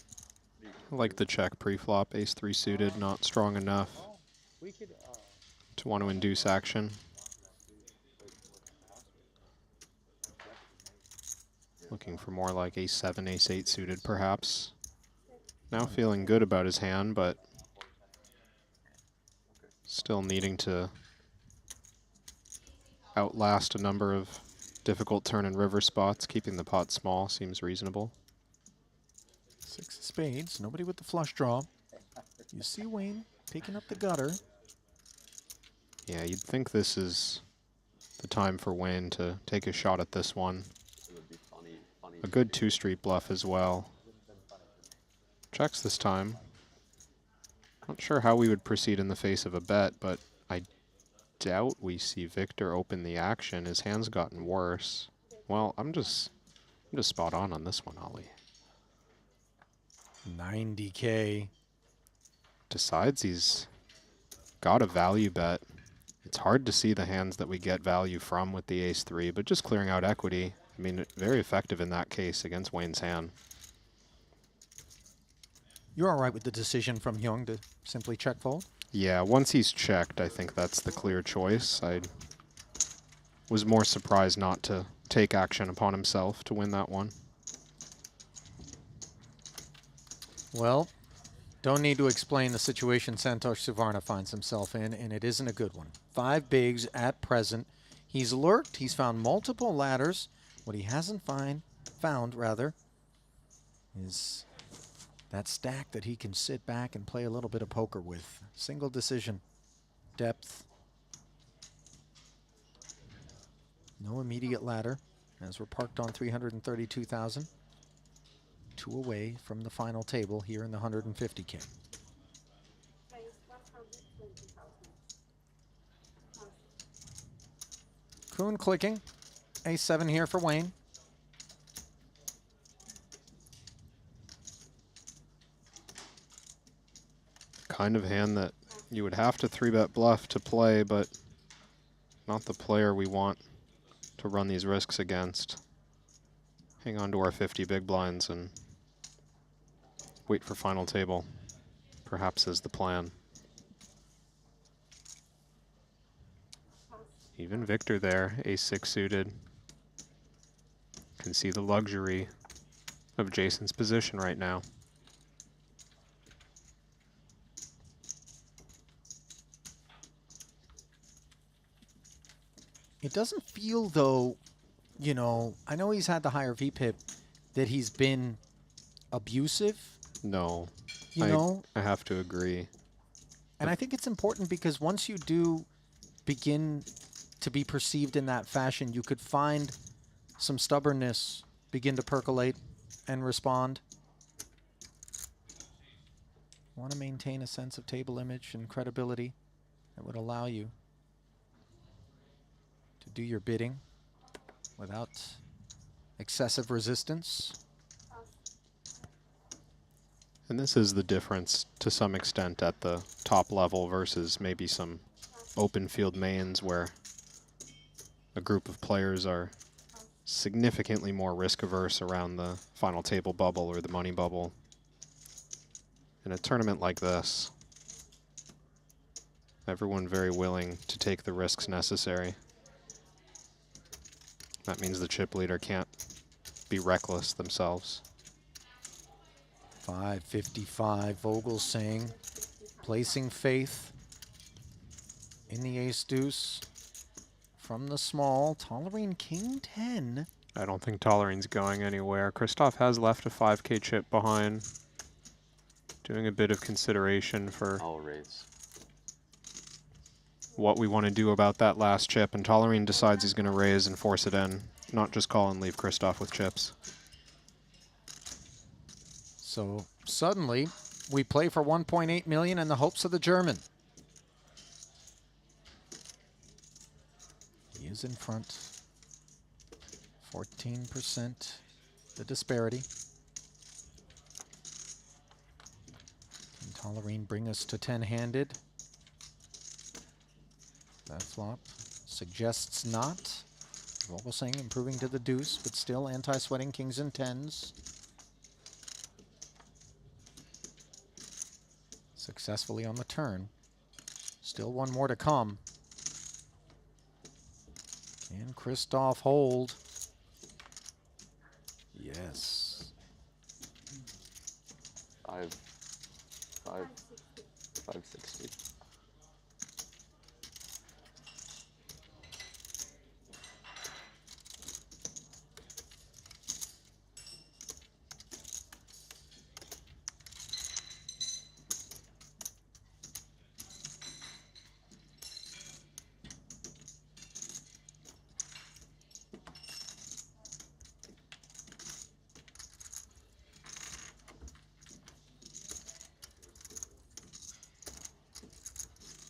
I like the check pre-flop, ace-3 suited, not strong enough to want to induce action. Looking for more like ace-7, ace-8 suited, perhaps. Now feeling good about his hand, but still needing to outlast a number of difficult turn and river spots. Keeping the pot small seems reasonable. 6 of spades. Nobody with the flush draw. You see Wayne picking up the gutter. Yeah, you'd think this is the time for Wayne to take a shot at this one. A good two-street bluff as well. Checks this time. Not sure how we would proceed in the face of a bet, but I doubt we see Victor open the action. His hand's gotten worse. Well, I'm just spot on this one, Ollie. 90K. Decides he's got a value bet. It's hard to see the hands that we get value from with the ace-3, but just clearing out equity. I mean, very effective in that case against Wayne's hand. You're all right with the decision from Hyung to simply check fold? Yeah, once he's checked, I think that's the clear choice. I was more surprised not to take action upon himself to win that one. Well, don't need to explain the situation Santosh Suvarna finds himself in, and it isn't a good one. 5 bigs at present. He's lurked. He's found multiple ladders. What he hasn't found, is that stack that he can sit back and play a little bit of poker with. Single decision, depth. No immediate ladder, as we're parked on 332,000. 2 away from the final table here in the 150K. Kuhn clicking. A7 here for Wayne. Kind of hand that you would have to 3-bet bluff to play, but not the player we want to run these risks against. Hang on to our 50 big blinds and wait for final table, perhaps is the plan. Even Victor there, ace-6 suited. Can see the luxury of Jason's position right now. It doesn't feel, though, you know, I know he's had the higher VPIP, that he's been abusive. No, You know? I have to agree. And I think it's important because once you do begin to be perceived in that fashion, you could find some stubbornness begin to percolate and respond. Want to maintain a sense of table image and credibility that would allow you to do your bidding without excessive resistance. And this is the difference to some extent at the top level versus maybe some open field mains where a group of players are significantly more risk averse around the final table bubble or the money bubble. In a tournament like this, everyone very willing to take the risks necessary. That means the chip leader can't be reckless themselves. 555, Vogel saying, placing faith in the ace-deuce from the small, Tolerine King 10. I don't think Tolerine's going anywhere. Christoph has left a 5K chip behind. Doing a bit of consideration for I'll raise. What we want to do about that last chip, and Tolerine decides he's going to raise and force it in, not just call and leave Christoph with chips. So suddenly, we play for 1.8 million in the hopes of the German. He is in front. 14% the disparity. Can Tolerine bring us to 10-handed? That flop suggests not. Vogel saying improving to the deuce, but still anti-sweating kings and tens. Successfully on the turn. Still one more to come. Can Christoph hold? Yes. 560.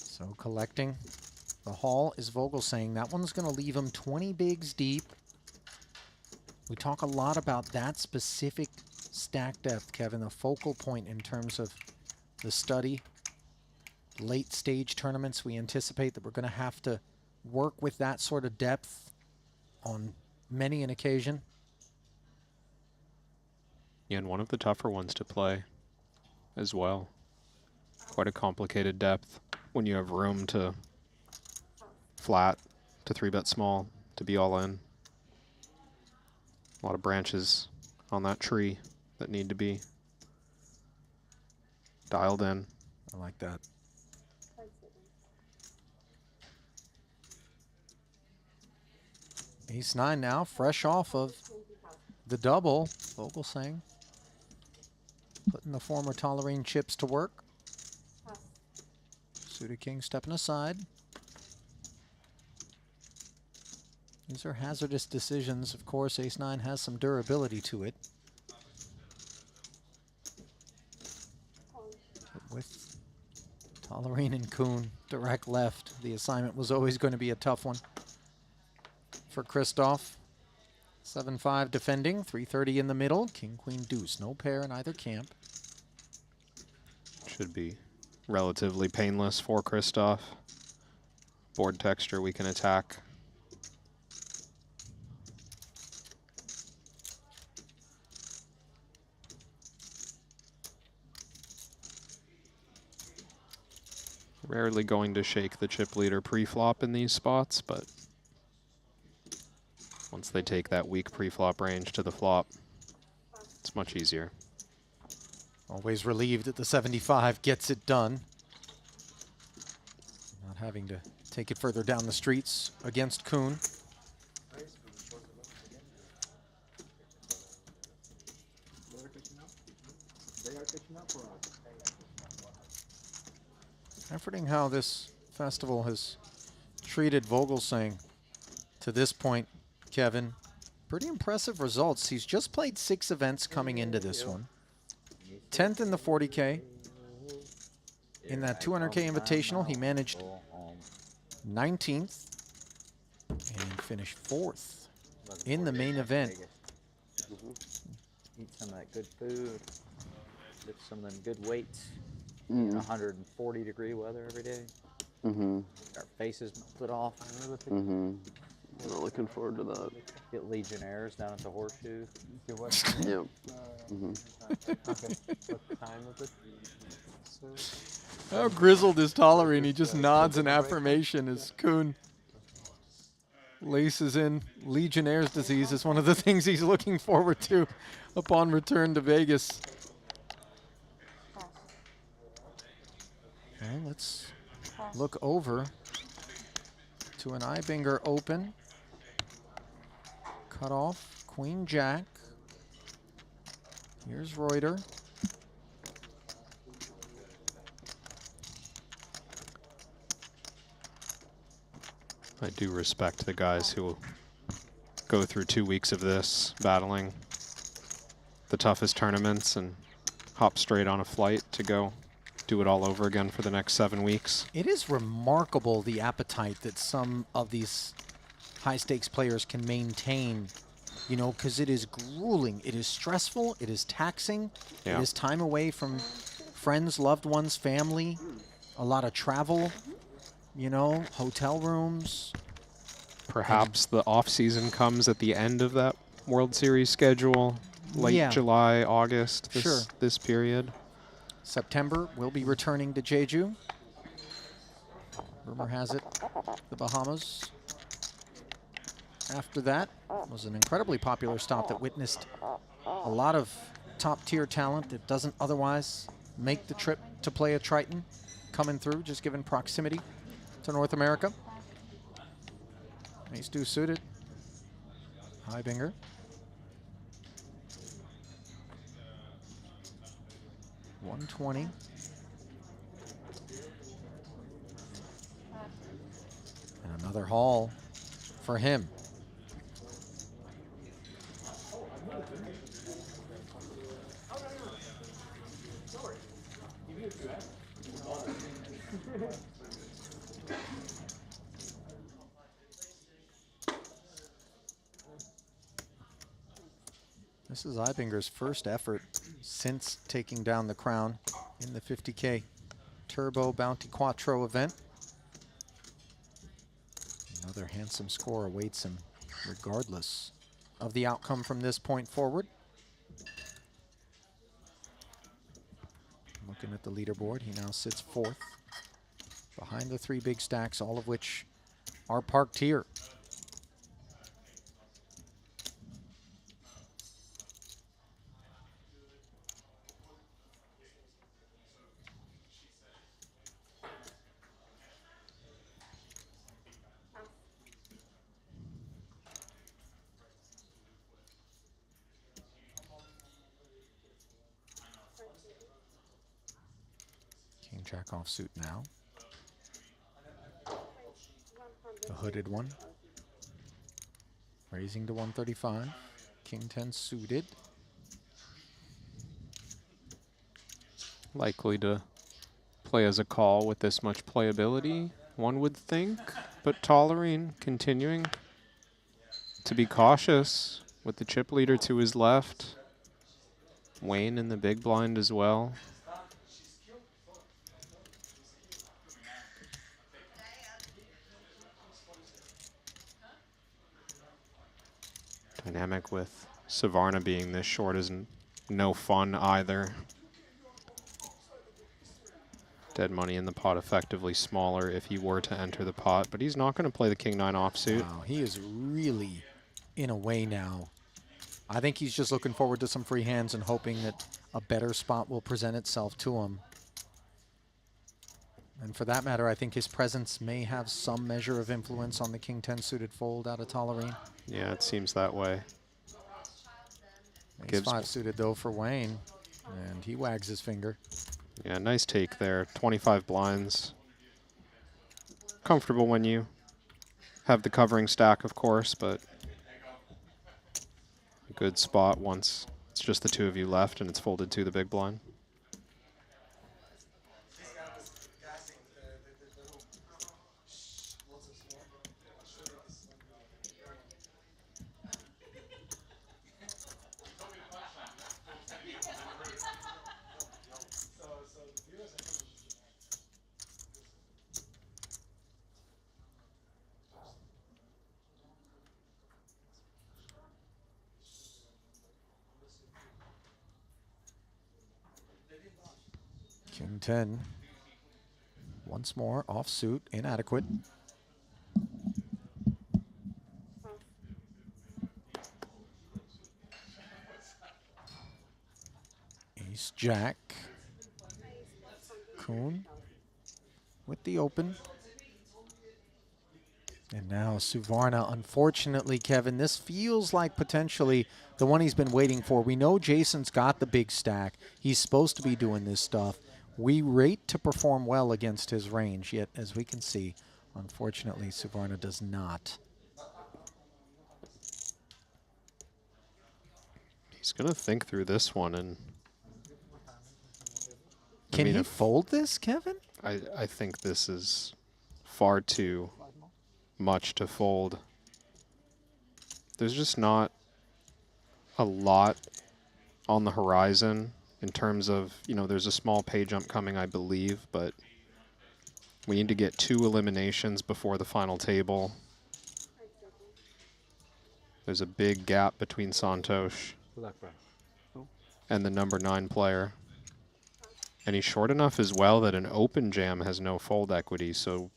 So collecting the haul is Vogel saying that one's going to leave him 20 bigs deep. We talk a lot about that specific stack depth, Kevin, the focal point in terms of the study. Late stage tournaments, we anticipate that we're going to have to work with that sort of depth on many an occasion. Yeah, and one of the tougher ones to play as well. Quite a complicated depth when you have room to flat, to 3-bet small, to be all in. A lot of branches on that tree that need to be dialed in. I like that. Ace-9 now, fresh off of the double. Vogelsang putting the former Tolerine chips to work. Suited king stepping aside. These are hazardous decisions. Of course, Ace-9 has some durability to it. But with Tolerine and Kuhn direct left, the assignment was always going to be a tough one for Christoph. 7-5 defending, 330 in the middle. King, queen, deuce. No pair in either camp. Should be relatively painless for Christoph. Board texture we can attack. Rarely going to shake the chip leader pre-flop in these spots, but once they take that weak pre-flop range to the flop, it's much easier. Always relieved that the 75 gets it done. Not having to take it further down the streets against Kuhn. Efforting how this festival has treated Vogelsang to this point, Kevin. Pretty impressive results. He's just played 6 events coming into this one. 10th in the 40K. In that 200K Invitational, he managed 19th and finished 4th in the main event. Eat some of that good food. Lift some of them good weights. In 140-degree weather every day. Our faces melted off. Not looking forward to that. Get Legionnaires down at the Horseshoe. Yep. Okay. What time is it? How grizzled is Tolerine? He just nods in affirmation as Kuhn laces in Legionnaire's disease as one of the things he's looking forward to upon return to Vegas. Well, let's look over to an Ibinger open. Cut off, Queen Jack. Here's Reuter. I do respect the guys who go through 2 weeks of this, battling the toughest tournaments and hop straight on a flight to go do it all over again for the next 7 weeks. It is remarkable the appetite that some of these high-stakes players can maintain, you know, because it is grueling, it is stressful, it is taxing, Yeah. It is time away from friends, loved ones, family, a lot of travel, you know, hotel rooms. Perhaps the off-season comes at the end of that World Series schedule, late July, August, this period. September, we'll be returning to Jeju. Rumor has it, the Bahamas. After that was an incredibly popular stop that witnessed a lot of top-tier talent that doesn't otherwise make the trip to play a Triton coming through, just given proximity to North America. Ace-2 suited. Ibinger. $120. And another haul for him. This is Ibinger's first effort since taking down the crown in the 50K Turbo Bounty Quattro event. Another handsome score awaits him regardless of the outcome from this point forward. Looking at the leaderboard, he now sits 4th behind the 3 big stacks, all of which are parked here. King Jack offsuit now. The hooded one. Raising to 135. King 10 suited. Likely to play as a call with this much playability, one would think. But Tollerine continuing to be cautious with the chip leader to his left. Wayne in the big blind as well. Dynamic with Savarna being this short is no fun either. Dead money in the pot effectively smaller if he were to enter the pot, but he's not going to play the King 9 offsuit. Wow, he is really in a way now. I think he's just looking forward to some free hands and hoping that a better spot will present itself to him. And for that matter, I think his presence may have some measure of influence on the King 10 suited fold out of Tollerine. Yeah, it seems that way. Ace 5 suited though for Wayne, and he wags his finger. Yeah, nice take there. 25 blinds. Comfortable when you have the covering stack, of course, but a good spot once it's just the 2 of you left and it's folded to the big blind. King 10, once more offsuit, inadequate. Ace Jack. Kuhn with the open. And now Savarna, unfortunately, Kevin, this feels like potentially the one he's been waiting for. We know Jason's got the big stack. He's supposed to be doing this stuff. We rate to perform well against his range, yet as we can see, unfortunately, Savarna does not. He's going to think through this one. And can he fold this, Kevin? I think this is far too much to fold. There's just not a lot on the horizon in terms of, you know, there's a small pay jump coming, I believe, but we need to get 2 eliminations before the final table. There's a big gap between Santosh and the number 9 player. And he's short enough as well that an open jam has no fold equity, so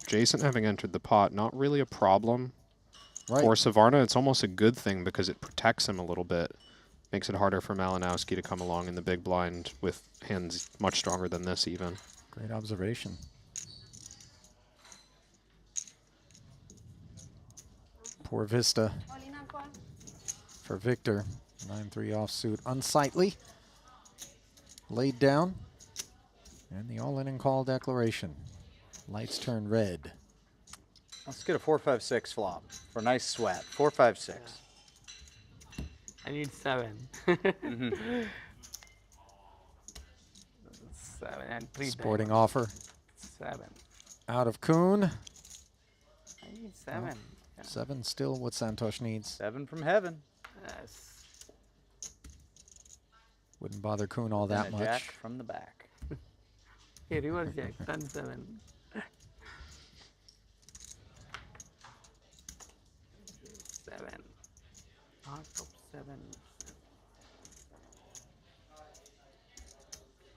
Jason having entered the pot, not really a problem. Right. For Savarna, it's almost a good thing because it protects him a little bit. Makes it harder for Malinowski to come along in the big blind with hands much stronger than this even. Great observation. Poor Vista for Victor. 9-3 offsuit, unsightly. Laid down. And the all-in and call declaration. Lights turn red. Let's get a 4-5-6 flop for a nice sweat. 4-5-6. I need 7. Mhm. 7 and 3. Sporting offer. 7. Out of Kuhn. I need 7. Well, 7 still what Santosh needs. 7 from heaven. Yes. Wouldn't bother Kuhn all that And a much. jack from the back. Hey, reverse jack, turn 7. 7. Top 7.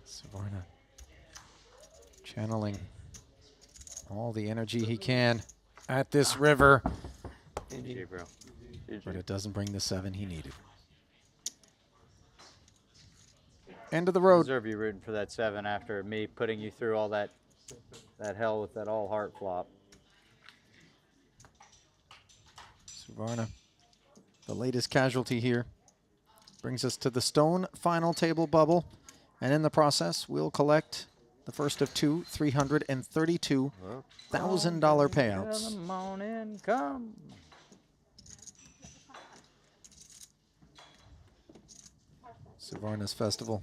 Savarna channeling all the energy he can at this river. GG, bro. But it doesn't bring the 7 he needed. End of the road. Deserve you rooting for that 7 after me putting you through all that hell with that all heart flop. Savarna, the latest casualty here, brings us to the stone final table bubble. And in the process, we'll collect the first of 2 $332,000 payouts. In the morning, come. Savarna's festival.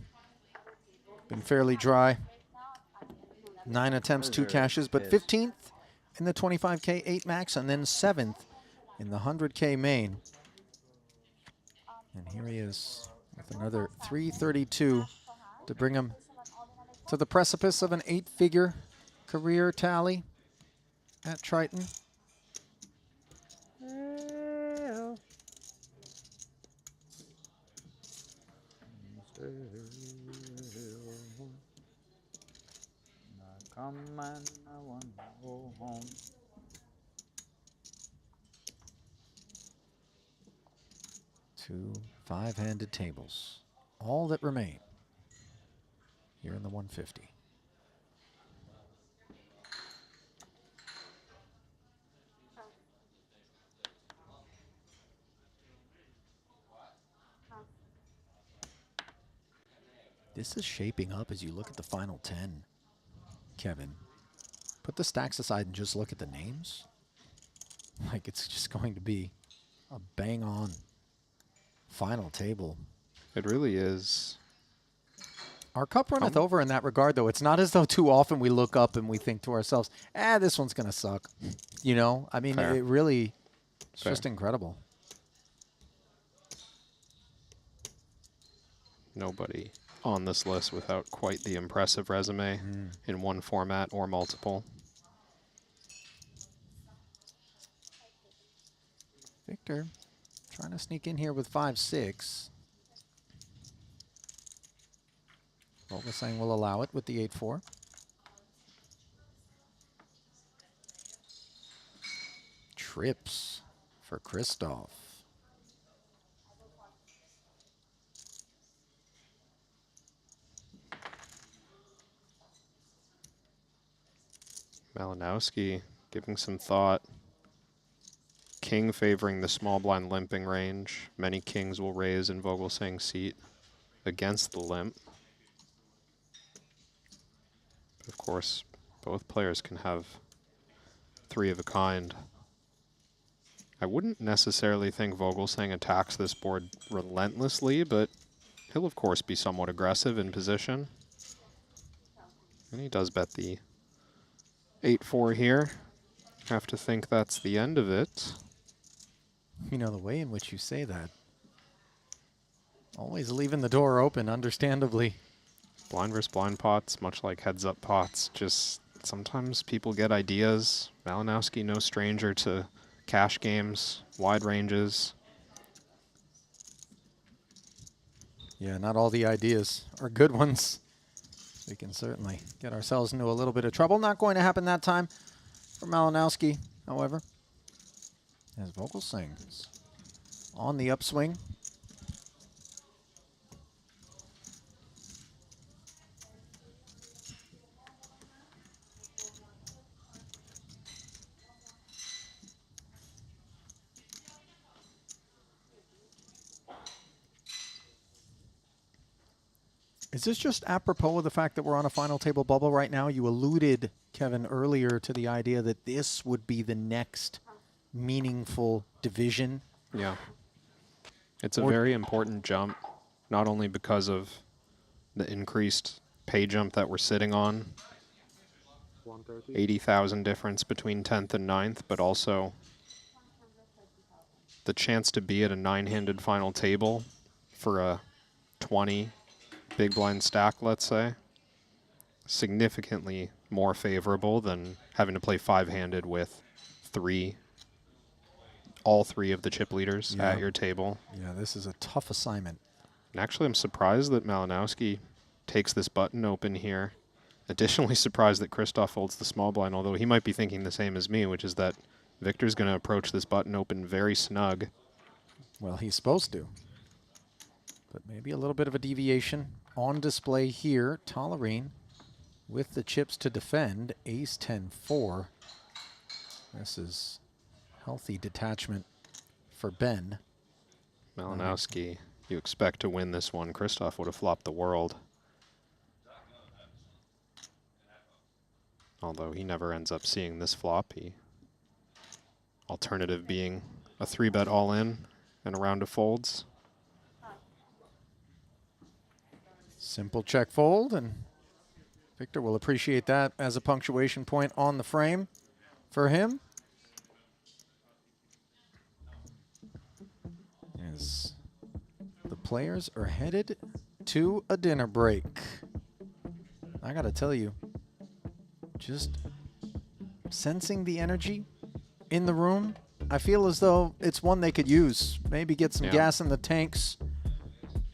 Been fairly dry. 9 attempts, 2 cashes, but 15th in the 25K 8 max, and then 7th in the 100K main. And here he is with another 332 to bring him to the precipice of an 8-figure career tally at Triton. Come and I want to go home. Two 5-handed tables, all that remain here in the 150. This is shaping up as you look at the final 10, Kevin. Put the stacks aside and just look at the names. Like, it's just going to be a bang-on final table. It really is. Our cup runneth over in that regard, though. It's not as though too often we look up and we think to ourselves, this one's going to suck. You know? I mean, Fair. it really, it's Fair. just incredible. Nobody on this list without quite the impressive resume in one format or multiple. Victor trying to sneak in here with 5-6. What we're saying we'll allow it with the 8-4. Trips for Christoph. Malinowski giving some thought. King favoring the small blind limping range. Many kings will raise in Vogelsang's seat against the limp. But of course, both players can have 3 of a kind. I wouldn't necessarily think Vogelsang attacks this board relentlessly, but he'll of course be somewhat aggressive in position. And he does bet the 8-4 here. Have to think that's the end of it. You know, the way in which you say that. Always leaving the door open, understandably. Blind versus blind pots, much like heads-up pots, just sometimes people get ideas. Malinowski, no stranger to cash games, wide ranges. Yeah, not all the ideas are good ones. We can certainly get ourselves into a little bit of trouble. Not going to happen that time for Malinowski, however. As Vogelsang's on the upswing. Is this just apropos of the fact that we're on a final table bubble right now? You alluded, Kevin, earlier to the idea that this would be the next meaningful division. Yeah. It's a very important jump, not only because of the increased pay jump that we're sitting on, 80,000 difference between 10th and 9th, but also the chance to be at a 9-handed final table for a 20 big blind stack, let's say, significantly more favorable than having to play 5-handed with 3 all three of the chip leaders Yeah. at your table. Yeah, this is a tough assignment. And actually, I'm surprised that Malinowski takes this button open here. Additionally surprised that Christoph folds the small blind, although he might be thinking the same as me, which is that Victor's going to approach this button open very snug. Well, he's supposed to. But maybe a little bit of a deviation on display here. Tolerine with the chips to defend. Ace 10-4. This is healthy detachment for Ben. Malinowski, you expect to win this one. Christoph would have flopped the world. Although he never ends up seeing this flop. Alternative being a 3-bet all-in and a round of folds. Simple check fold, and Victor will appreciate that as a punctuation point on the frame for him. As the players are headed to a dinner break. I gotta tell you, just sensing the energy in the room, I feel as though it's one they could use. Maybe get some gas in the tanks,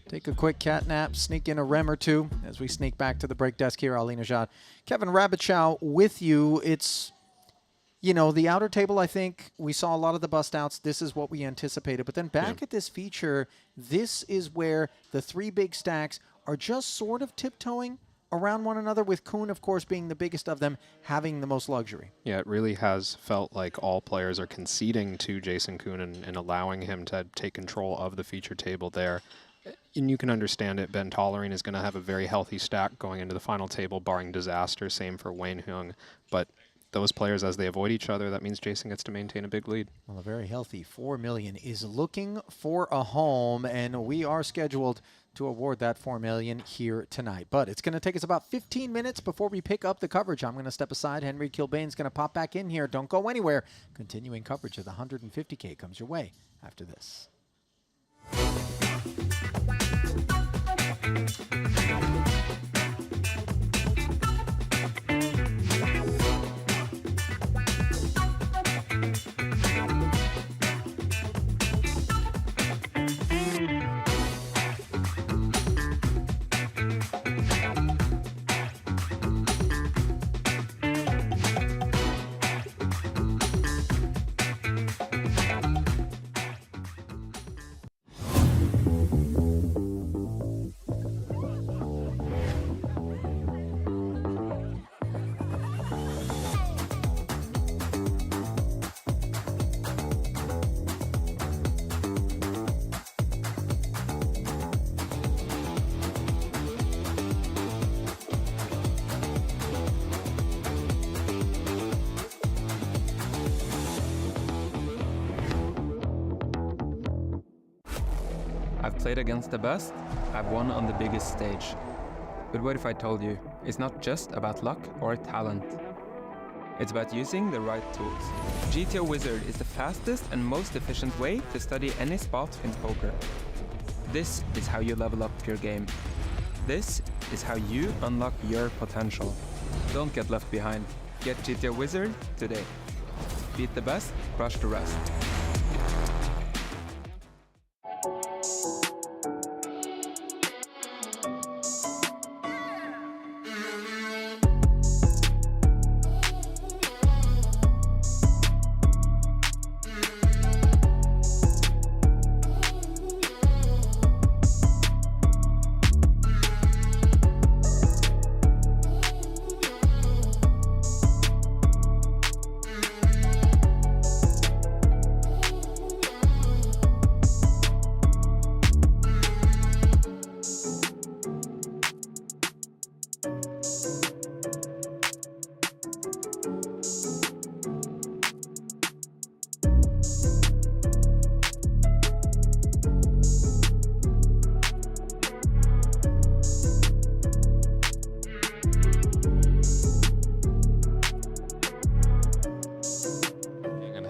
take a quick cat nap, sneak in a rem or two as we sneak back to the break desk here. Ali Najad, Kevin Rabichow with you. It's, you know, the outer table, I think we saw a lot of the bust outs. This is what we anticipated. But then back at this feature, this is where the three big stacks are just sort of tiptoeing around one another, with Kuhn, of course, being the biggest of them, having the most luxury. Yeah, it really has felt like all players are conceding to Jason Kuhn and allowing him to take control of the feature table there. And you can understand it. Ben Tolerine is going to have a very healthy stack going into the final table, barring disaster. Same for Wayne Hyung. But those players, as they avoid each other, that means Jason gets to maintain a big lead. Well, a very healthy $4 million is looking for a home, and we are scheduled to award that $4 million here tonight. But it's going to take us about 15 minutes before we pick up the coverage. I'm going to step aside. Henry Kilbane's going to pop back in here. Don't go anywhere. Continuing coverage of the 150K comes your way after this. I've played against the best, I've won on the biggest stage. But what if I told you, it's not just about luck or talent. It's about using the right tools. GTO Wizard is the fastest and most efficient way to study any spot in poker. This is how you level up your game. This is how you unlock your potential. Don't get left behind. Get GTO Wizard today. Beat the best, crush the rest.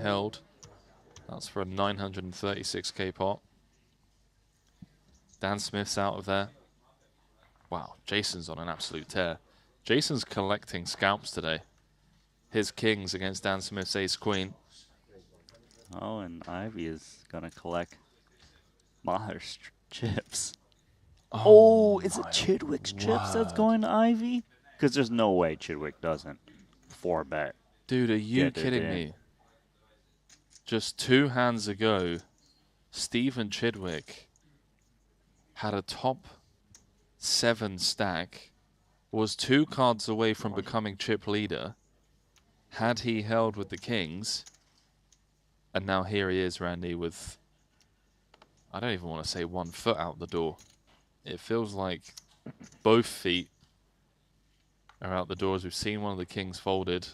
Held. That's for a 936k pot. Dan Smith's out of there. Wow, Jason's on an absolute tear. Jason's collecting scalps today. His kings against Dan Smith's ace queen. Oh, and Ivy is gonna collect Maher's chips. Oh, is it Chidwick's chips that's going to Ivy? Because there's no way Chidwick doesn't 4-bet. Dude, are you Get it kidding in. me? Just 2 hands ago, Stephen Chidwick had a top 7 stack, was 2 cards away from becoming chip leader, had he held with the Kings, and now here he is, Randy, with, I don't even want to say 1 foot out the door. It feels like both feet are out the door as we've seen one of the Kings folded.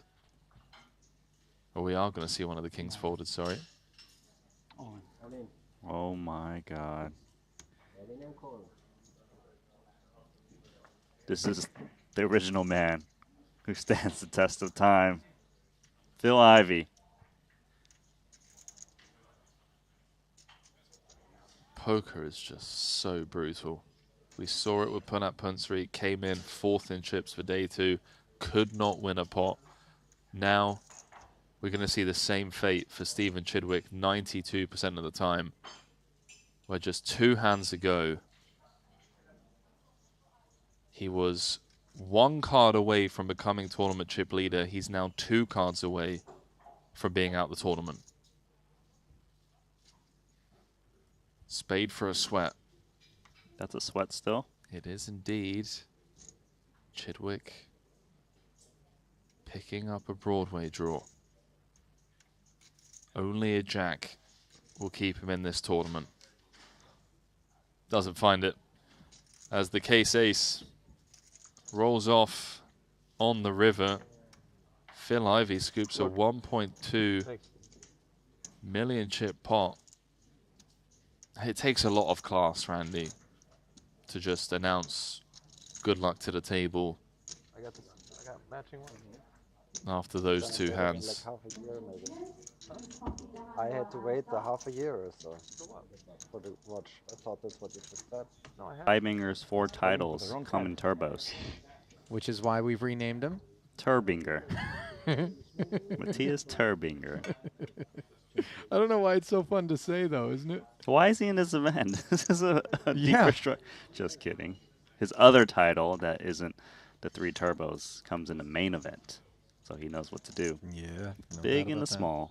Or we are going to see one of the Kings folded, sorry. Oh my god. This is the original man who stands the test of time. Phil Ivey. Poker is just so brutal. We saw it with Punat Punsri, came in 4th in chips for day 2, could not win a pot. Now we're going to see the same fate for Stephen Chidwick 92% of the time, where just 2 hands ago, he was 1 card away from becoming tournament chip leader. He's now 2 cards away from being out the tournament. Spade for a sweat. That's a sweat still? It is indeed. Chidwick picking up a Broadway draw. Only a jack will keep him in this tournament. Doesn't find it as the case ace rolls off on the river. Phil Ivey scoops a 1.2 million chip pot. It takes a lot of class, Randy, to just announce good luck to the table I got matching one. after those 2 hands. Like half a year maybe. I had to wait a half a year or so for the watch. I thought that's what you just said. No, I have. Ibinger's 4 titles come in turbos. Which is why we've renamed him. Turbinger. Matthias Turbinger. I don't know why it's so fun to say, though, isn't it? Why is he in this event? This is a Yeah. deeper strike. Just kidding. His other title that isn't the 3 turbos comes in the main event. So he knows what to do. Yeah. Big and the small.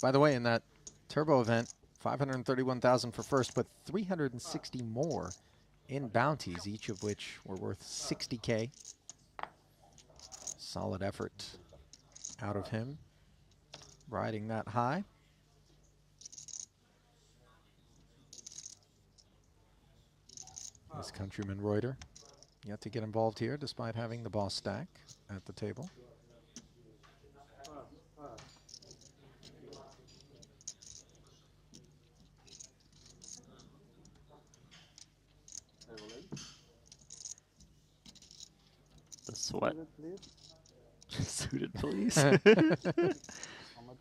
By the way, in that turbo event, 531,000 for first, but 360 more in bounties, each of which were worth 60K. Solid effort out of him, riding that high. His countryman Reuter yet to get involved here, despite having the boss stack at the table. The sweat. Suited, please. How much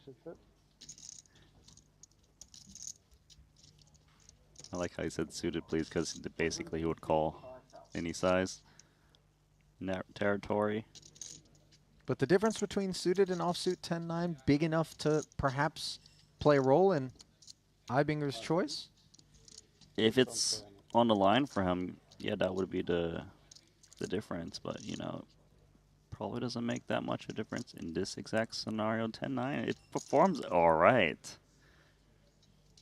is it? I like how he said suited, please, because basically he would call any size territory. But the difference between suited and offsuit 10-9 big enough to perhaps play a role in Ibinger's choice? If it's on the line for him, yeah, that would be the difference. But, you know, probably doesn't make that much of a difference in this exact scenario. 10-9, it performs all right.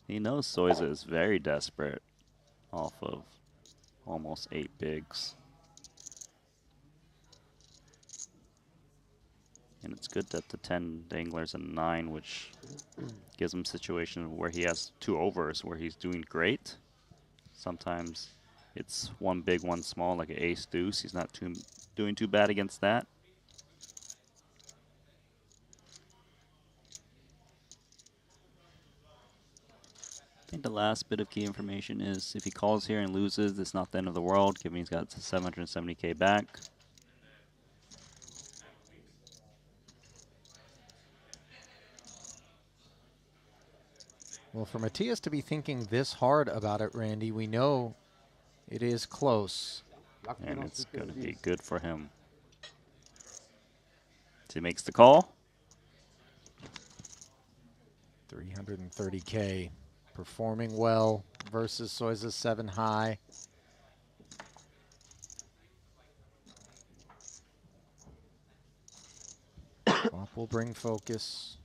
He knows Soiza is very desperate off of almost 8 bigs. And it's good that the 10 danglers and 9, which gives him a situation where he has 2 overs where he's doing great. Sometimes it's 1 big, 1 small, like an ace deuce. He's not doing too bad against that. I think the last bit of key information is if he calls here and loses, it's not the end of the world, given he's got 770K back. Well, for Matthias to be thinking this hard about it, Randy, we know it is close. And it's going to be good for him. So he makes the call. 330K. Performing well versus Soiza's 7 high. Flop will bring focus.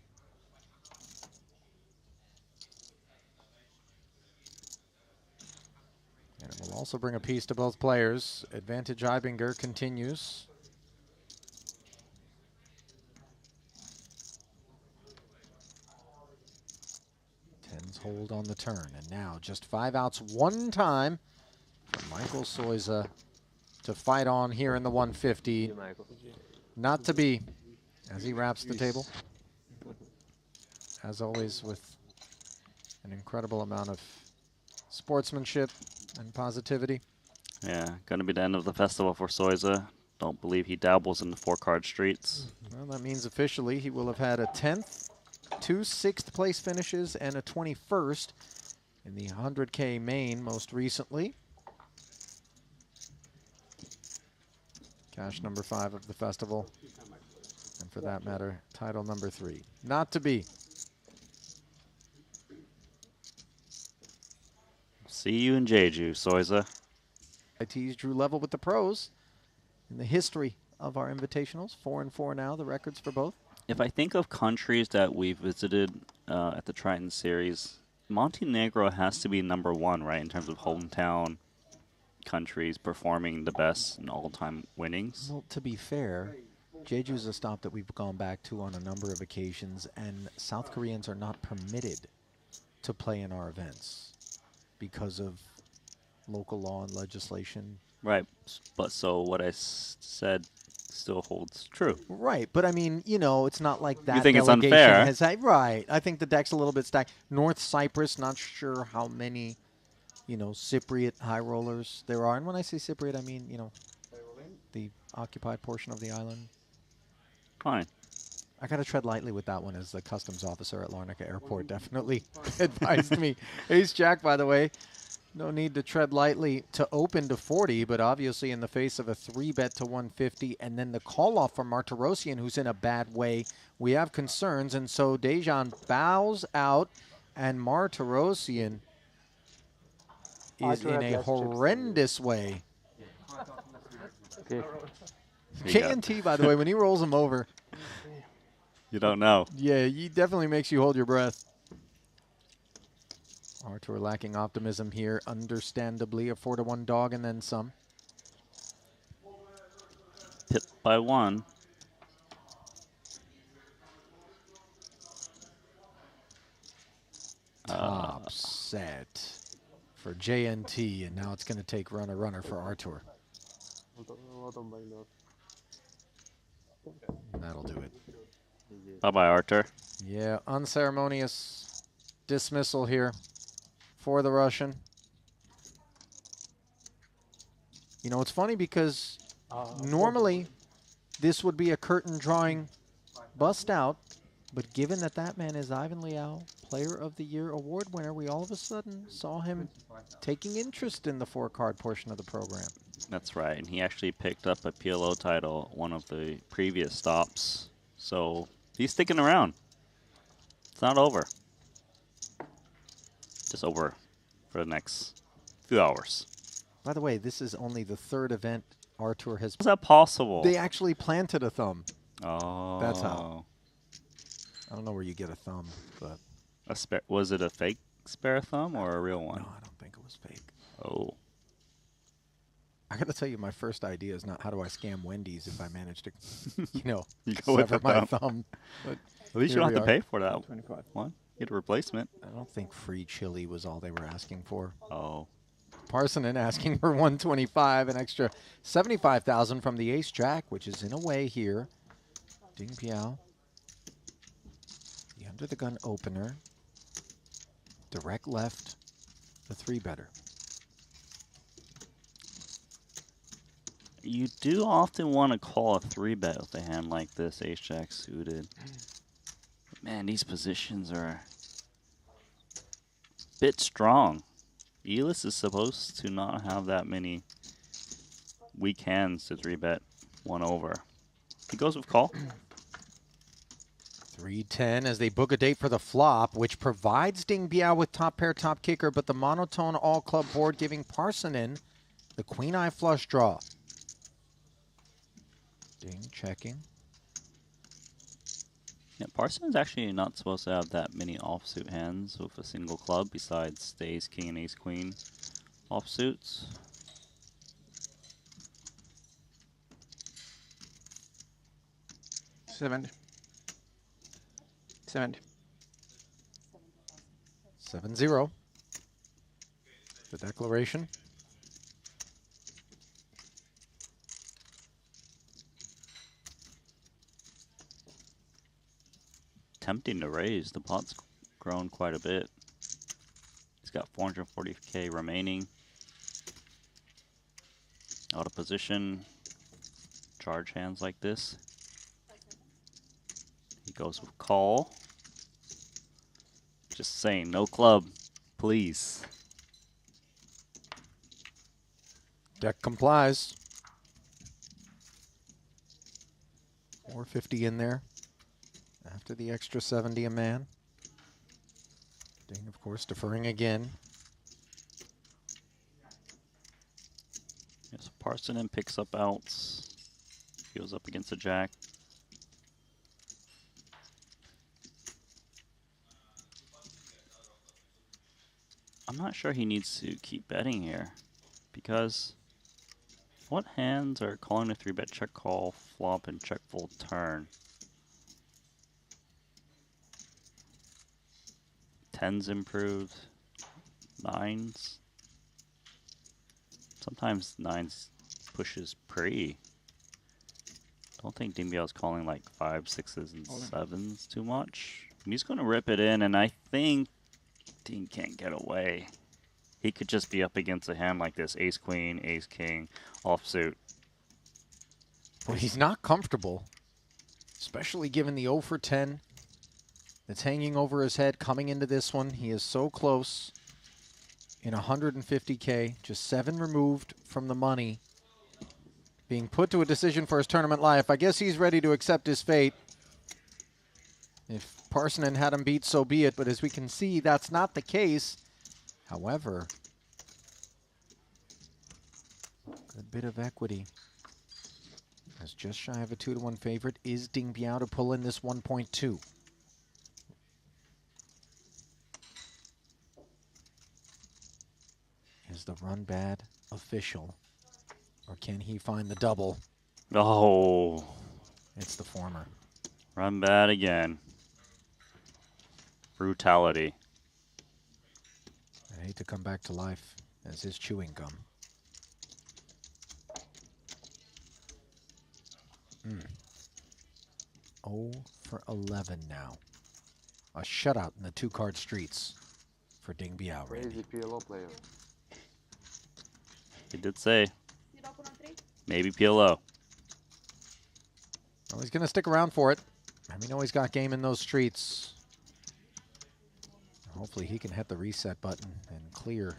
And it will also bring a piece to both players. Advantage Ibinger continues. Tens hold on the turn. And now just 5 outs one time for Michael Soiza to fight on here in the 150. Not to be, as he wraps the table. As always, with an incredible amount of sportsmanship and positivity. Yeah, going to be the end of the festival for Soiza. Don't believe he dabbles in the 4-card streets. Well, that means officially he will have had a 10th, 2 6th place finishes, and a 21st in the 100K main most recently. Cash number 5 of the festival. And for that matter, title number 3. Not to be. See you in Jeju, Soiza. ITs drew level with the pros in the history of our invitationals. 4-4 now, the records for both. If I think of countries that we visited at the Triton series, Montenegro has to be number 1, right, in terms of hometown countries performing the best in all-time winnings. Well, to be fair, Jeju's a stop that we've gone back to on a number of occasions, and South Koreans are not permitted to play in our events because of local law and legislation. Right, but so what I said still holds true. Right, but I mean, you know, it's not like that. You think it's delegation unfair? has, right, I think the deck's a little bit stacked. North Cyprus, not sure how many, you know, Cypriot high rollers there are. And when I say Cypriot, I mean, you know, the occupied portion of the island. Fine. I got to tread lightly with that one, as the customs officer at Larnaca Airport definitely advised me. Ace Jack, by the way, no need to tread lightly to open to 40, but obviously in the face of a 3-bet to 150 and then the call-off from Martirosyan, who's in a bad way, we have concerns. And so Dejan bows out, and Martirosyan is in a horrendous way. JNT, by the way, when he rolls him over, you don't know. Yeah, he definitely makes you hold your breath. Artur lacking optimism here, understandably. A 4-1 dog and then some. Hit by 1. Top set for JNT, and now it's going to take runner for Artur. That'll do it. Bye-bye, Artur. Yeah, unceremonious dismissal here for the Russian. You know, it's funny because normally this would be a curtain drawing bust out, but given that that man is Ivan Liao, Player of the Year award winner, we all of a sudden saw him taking interest in the 4-card portion of the program. That's right, and he actually picked up a PLO title one of the previous stops, so he's sticking around. It's not over. Just over for the next few hours. By the way, this is only the 3rd event Artur has... How's that possible? They actually planted a thumb. Oh. That's how. I don't know where you get a thumb, but... Was it a fake spare thumb or a real one? No, I don't think it was fake. Oh. I got to tell you, my first idea is not how do I scam Wendy's if I manage to, you know, you go with sever the my thumb. thumb. But at least you don't have to pay for that 25. one. Get a replacement. I don't think free chili was all they were asking for. Oh. Parsonen asking for 125, an extra 75,000 from the Ace Jack, which is in a way here. Ding Piao. The under the gun opener. Direct left, the 3-better. You do often want to call a 3-bet with a hand like this, Ace Jack suited. Man, these positions are a bit strong. Elis is supposed to not have that many weak hands to 3-bet 1 over. He goes with call. 3-10 as they book a date for the flop, which provides Ding Biao with top pair, top kicker, but the monotone all-club board giving Parsonen the queen-eye flush draw. Ding checking. Yeah, Parson's actually not supposed to have that many offsuit hands with a single club besides the ace king and ace queen offsuits. $70. 7-0. The declaration. Tempting to raise. The pot's grown quite a bit. He's got 440k remaining. Out of position. Charge hands like this. He goes with call. Just saying, no club, please. Deck complies. 450 in there. After the extra 70 a man. Ding, of course, deferring again. Yes, Parsonen picks up outs. Goes up against a jack. I'm not sure he needs to keep betting here, because what hands are calling a 3-bet check call, flop, and check fold turn? 10s improved, 9s. Sometimes 9s pushes pre. Don't think Ding Biao's calling like 5s, 6s, and 7s too much. And he's going to rip it in, and I think Ding can't get away. He could just be up against a hand like this, ace queen, ace king, offsuit. Well, he's not comfortable, especially given the 0 for 10 that's hanging over his head coming into this one. He is so close in 150K, just 7 removed from the money. Being put to a decision for his tournament life. I guess he's ready to accept his fate. If Parsonen had him beat, so be it. But as we can see, that's not the case. However, good bit of equity. As just shy of a 2-to-1 favorite is Ding Biao to pull in this 1.2. Is the run bad official? Or can he find the double? Oh. It's the former. Run bad again. Brutality. I hate to come back to life as his chewing gum. 0 for 11 now. A shutout in the 2-card streets for Ding Biao. Crazy PLO player. He did say maybe PLO. Well, he's going to stick around for it. And we know he's got game in those streets. Hopefully he can hit the reset button and clear.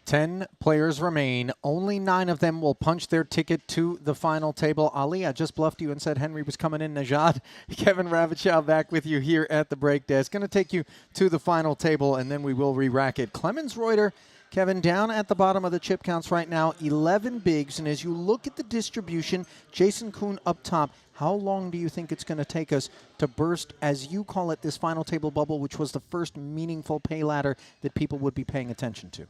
Ten players remain. Only 9 of them will punch their ticket to the final table. Ali, I just bluffed you and said Henry was coming in. Najad, Kevin Ravitchow back with you here at the break desk. Going to take you to the final table, and then we will re-rack it. Clemens Reuter, Kevin, down at the bottom of the chip counts right now, 11 bigs. And as you look at the distribution, Jason Kuhn up top, how long do you think it's going to take us to burst, as you call it, this final table bubble, which was the first meaningful pay ladder that people would be paying attention to?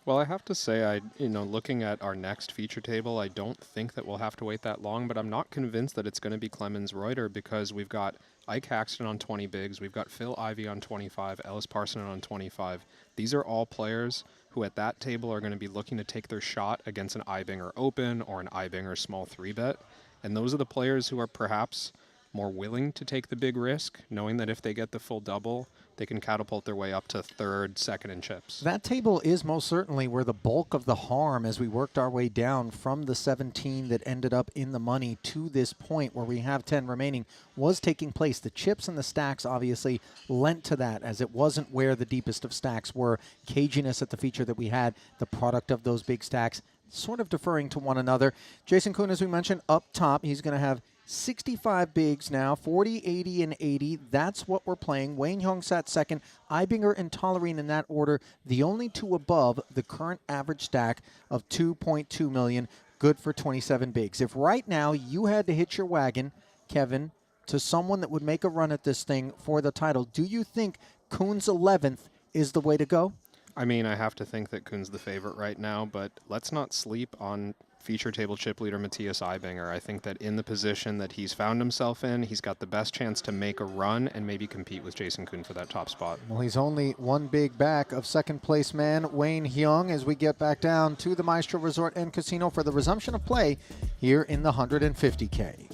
Well, I have to say, looking at our next feature table, I don't think that we'll have to wait that long, but I'm not convinced that it's going to be Clemens Reuter, because we've got Ike Haxton on 20 bigs, we've got Phil Ivey on 25, Ellis Parsonen on 25. These are all players who at that table are going to be looking to take their shot against an Ibinger Open or an Ibinger small 3-bet. And those are the players who are perhaps more willing to take the big risk, knowing that if they get the full double, they can catapult their way up to third, second in chips. That table is most certainly where the bulk of the harm as we worked our way down from the 17 that ended up in the money to this point where we have 10 remaining was taking place. The chips and the stacks obviously lent to that as it wasn't where the deepest of stacks were. Caginess at the feature that we had, the product of those big stacks, sort of deferring to one another. Jason Kuhn, as we mentioned, up top, he's going to have 65 bigs now, 40, 80, and 80. That's what we're playing. Wayne Hyung sat second. Ibinger and Tollerine in that order. The only two above the current average stack of 2.2 million. Good for 27 bigs. If right now you had to hitch your wagon, Kevin, to someone that would make a run at this thing for the title, do you think Kuhn's 11th is the way to go? I mean, I have to think that Kuhn's the favorite right now, but let's not sleep on feature table chip leader Matthias Ibinger. I think that in the position that he's found himself in, he's got the best chance to make a run and maybe compete with Jason Kuhn for that top spot. Well, he's only one big back of second place man Wayne Hyung as we get back down to the Maestral Resort and Casino for the resumption of play here in the 150K.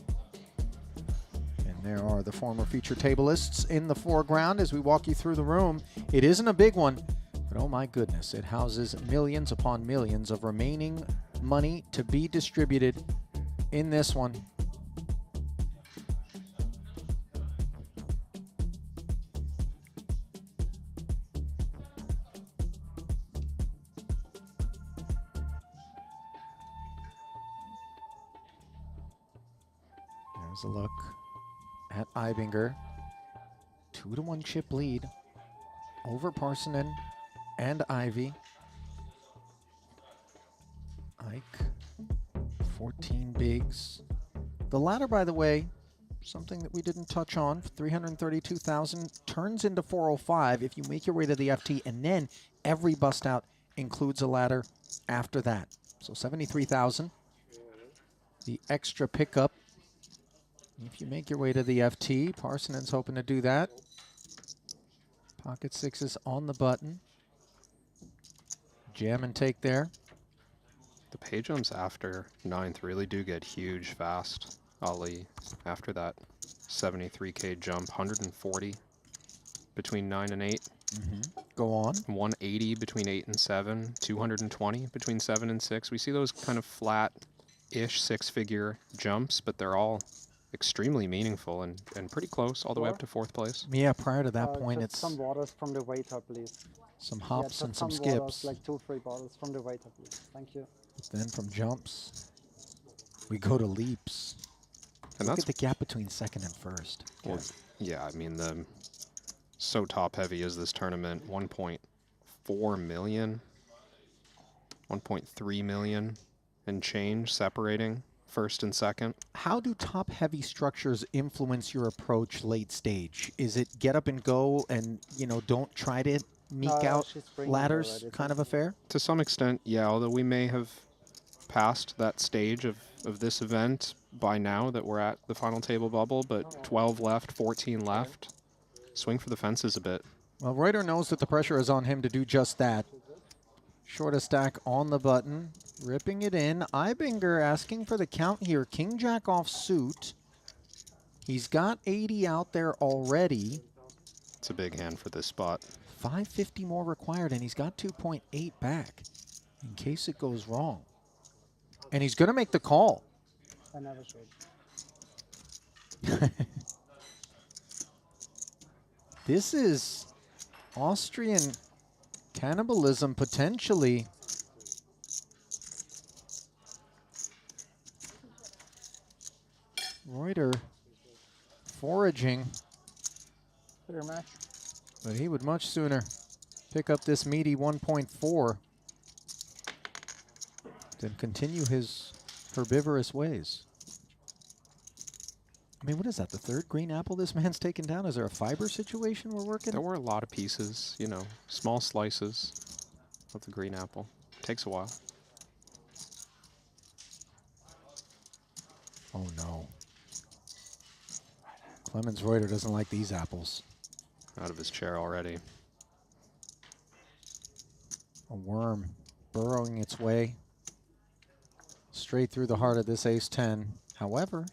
And there are the former feature tablists in the foreground as we walk you through the room. It isn't a big one, but oh my goodness, it houses millions upon millions of remaining money to be distributed in this one. There's a look at Ibinger. 2-1 chip lead over Parsonen and Ivy. Ike, 14 bigs. The ladder, by the way, something that we didn't touch on, 332,000 turns into 405 if you make your way to the FT, and then every bust out includes a ladder after that. So 73,000. The extra pickup. If you make your way to the FT, Parsonen's hoping to do that. Pocket sixes on the button. Jam and take there. The pay jumps after 9th really do get huge fast, Ali. After that 73K jump, 140 between 9 and 8. Go on. 180 between 8 and 7, 220 between 7 and 6. We see those kind of flat-ish six-figure jumps, but they're all extremely meaningful and pretty close all the way up to 4th place. Yeah, prior to that point, just it's some waters from the waiter, please. some hops Yeah, and some waters, skips. like 2-3 bottles from the waiter, please. Thank you. Then from jumps, we go to leaps. And Look that's at the gap between second and first. Well, yeah, I mean, so top-heavy is this tournament. 1.4 million, 1.3 million and change separating first and second. How do top-heavy structures influence your approach late stage? Is it get up and go and, you know, don't try to meek out ladders kind of affair? To some extent, yeah, although we may have passed that stage of this event by now that we're at the final table bubble, but 12 left, 14 left. Swing for the fences a bit. Well, Reuter knows that the pressure is on him to do just that. Shortest stack on the button, ripping it in. Ibinger asking for the count here. King Jack off suit. He's got 80 out there already. It's a big hand for this spot. 550 more required, and he's got 2.8 back in case it goes wrong. And he's going to make the call. I never showed. This is Austrian cannibalism, potentially. Reuter foraging. Clear match. But he would much sooner pick up this meaty 1.4 than continue his herbivorous ways. I mean, what is that, the third green apple this man's taken down? Is there a fiber situation we're working? There were a lot of pieces, you know, small slices of the green apple. Takes a while. Oh, no. Clemens Reuter doesn't like these apples. Out of his chair already. A worm burrowing its way straight through the heart of this ace-10. However,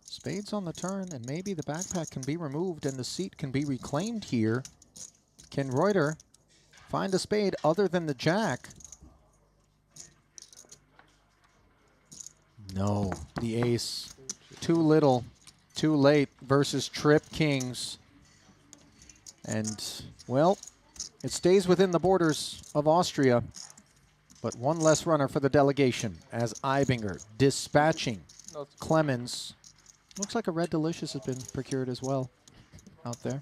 this Spades on the turn, and maybe the backpack can be removed and the seat can be reclaimed here. Can Reuter find a spade other than the jack? No, the ace. Too little, too late versus Trip Kings. And, well, it stays within the borders of Austria, but one less runner for the delegation as Ibinger dispatching Clemens. Looks like a Red Delicious has been procured as well out there.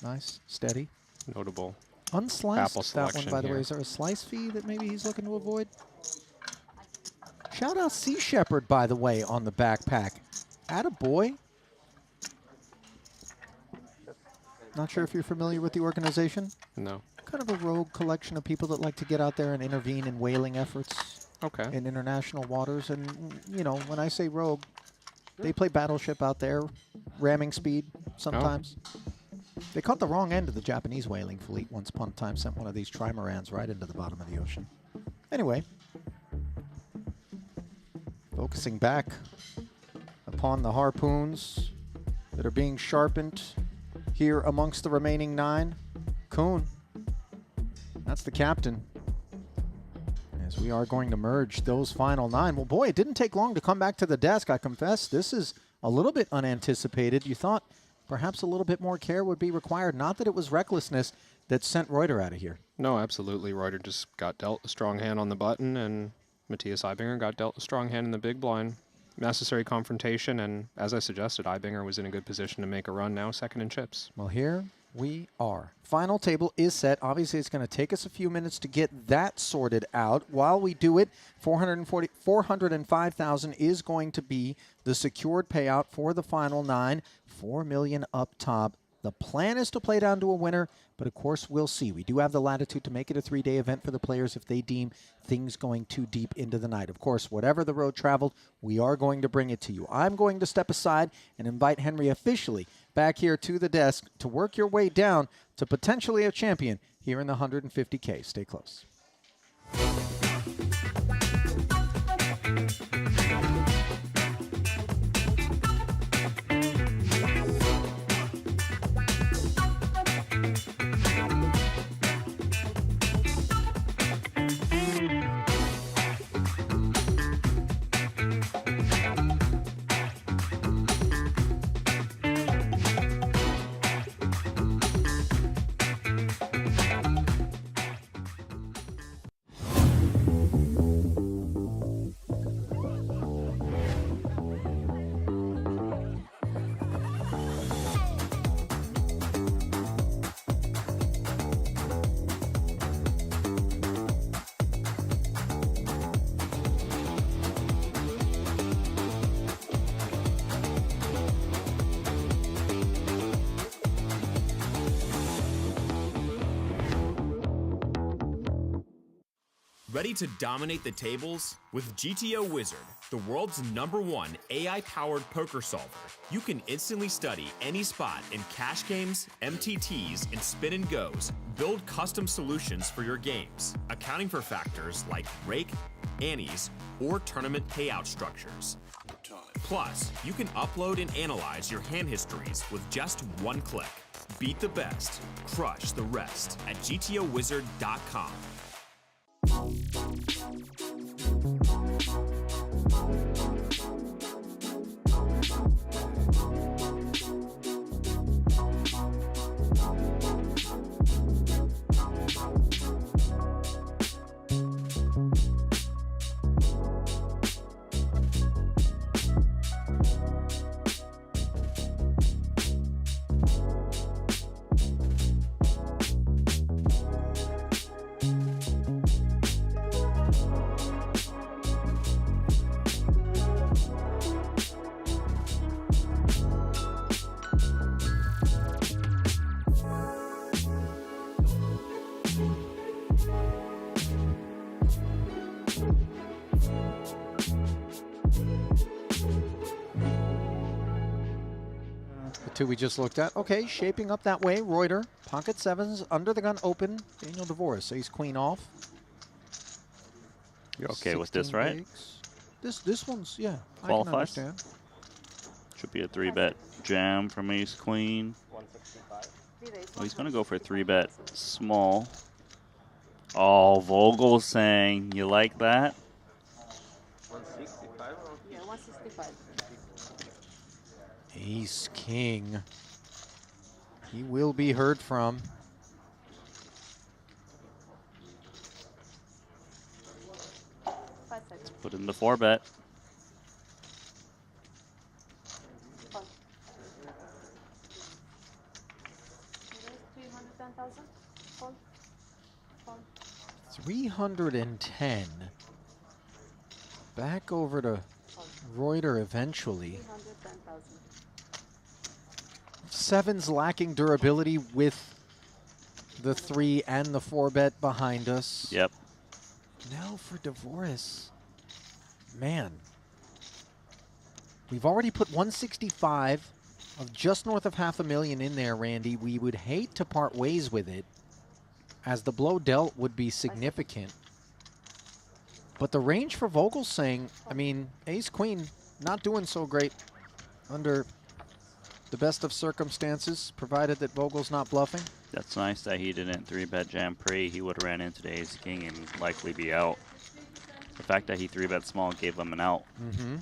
Nice, steady. Notable Unsliced, apple that one, selection by the way. here. Is there a slice fee that maybe he's looking to avoid? Shout out Sea Shepherd, by the way, on the backpack. Attaboy. Not sure if you're familiar with the organization. No. Kind of a rogue collection of people that like to get out there and intervene in whaling efforts. Okay. In international waters. And, you know, when I say rogue, they play Battleship out there, ramming speed sometimes. They caught the wrong end of the Japanese whaling fleet once upon a time, sent one of these trimarans right into the bottom of the ocean. Anyway, focusing back upon the harpoons that are being sharpened here amongst the remaining 9. Kuhn, that's the captain. As we are going to merge those final 9. Well, boy, it didn't take long to come back to the desk. I confess, this is a little bit unanticipated. You thought perhaps a little bit more care would be required. Not that it was recklessness that sent Reuter out of here. No, absolutely. Reuter just got dealt a strong hand on the button, and Matthias Ibinger got dealt a strong hand in the big blind. Necessary confrontation, and as I suggested, Ibinger was in a good position to make a run now, second in chips. Well, here we are. Final table is set. Obviously, it's going to take us a few minutes to get that sorted out. While we do it, $405,000 is going to be the secured payout for the final 9. $4 million up top. The plan is to play down to a winner, but of course we'll see. We do have the latitude to make it a 3-day event for the players if they deem things going too deep into the night. Of course, whatever the road traveled, we are going to bring it to you. I'm going to step aside and invite Henry officially back here to the desk to work your way down to potentially a champion here in the 150K. Stay close. Ready to dominate the tables? With GTO Wizard, the world's #1 AI-powered poker solver, you can instantly study any spot in cash games, MTTs, and spin and goes. Build custom solutions for your games, accounting for factors like rake, annies, or tournament payout structures. Plus, you can upload and analyze your hand histories with just one click. Beat the best, crush the rest at gtowizard.com. Two we just looked at. Okay, shaping up that way. Reuter, pocket sevens, under the gun open. Daniel DeVoris, ace queen off. You're okay with this, right? This one's, yeah, Qualifies? I can understand. Should be a 3-bet jam from ace queen. 165. Oh, he's gonna go for a 3-bet small. Oh, Vogel saying, you like that? 165? Yeah, 165. Ace king. He will be heard from. Let's put in the 4-bet. Fun. 310,000. Fun. Fun. 310. Back over to Reuter eventually. 310,000. Seven's lacking durability with the 3 and the 4-bet behind us. Yep. Now for Devoris. Man. We've already put 165 of just north of $500,000 in there, Randy. We would hate to part ways with it, as the blow dealt would be significant. But the range for Vogelsang, I mean, ace-queen not doing so great under the best of circumstances, provided that Vogel's not bluffing. That's nice that he didn't 3-bet jam pre. He would have ran into the ace king and likely be out. The fact that he 3-bet small gave him an out. Mm-hmm.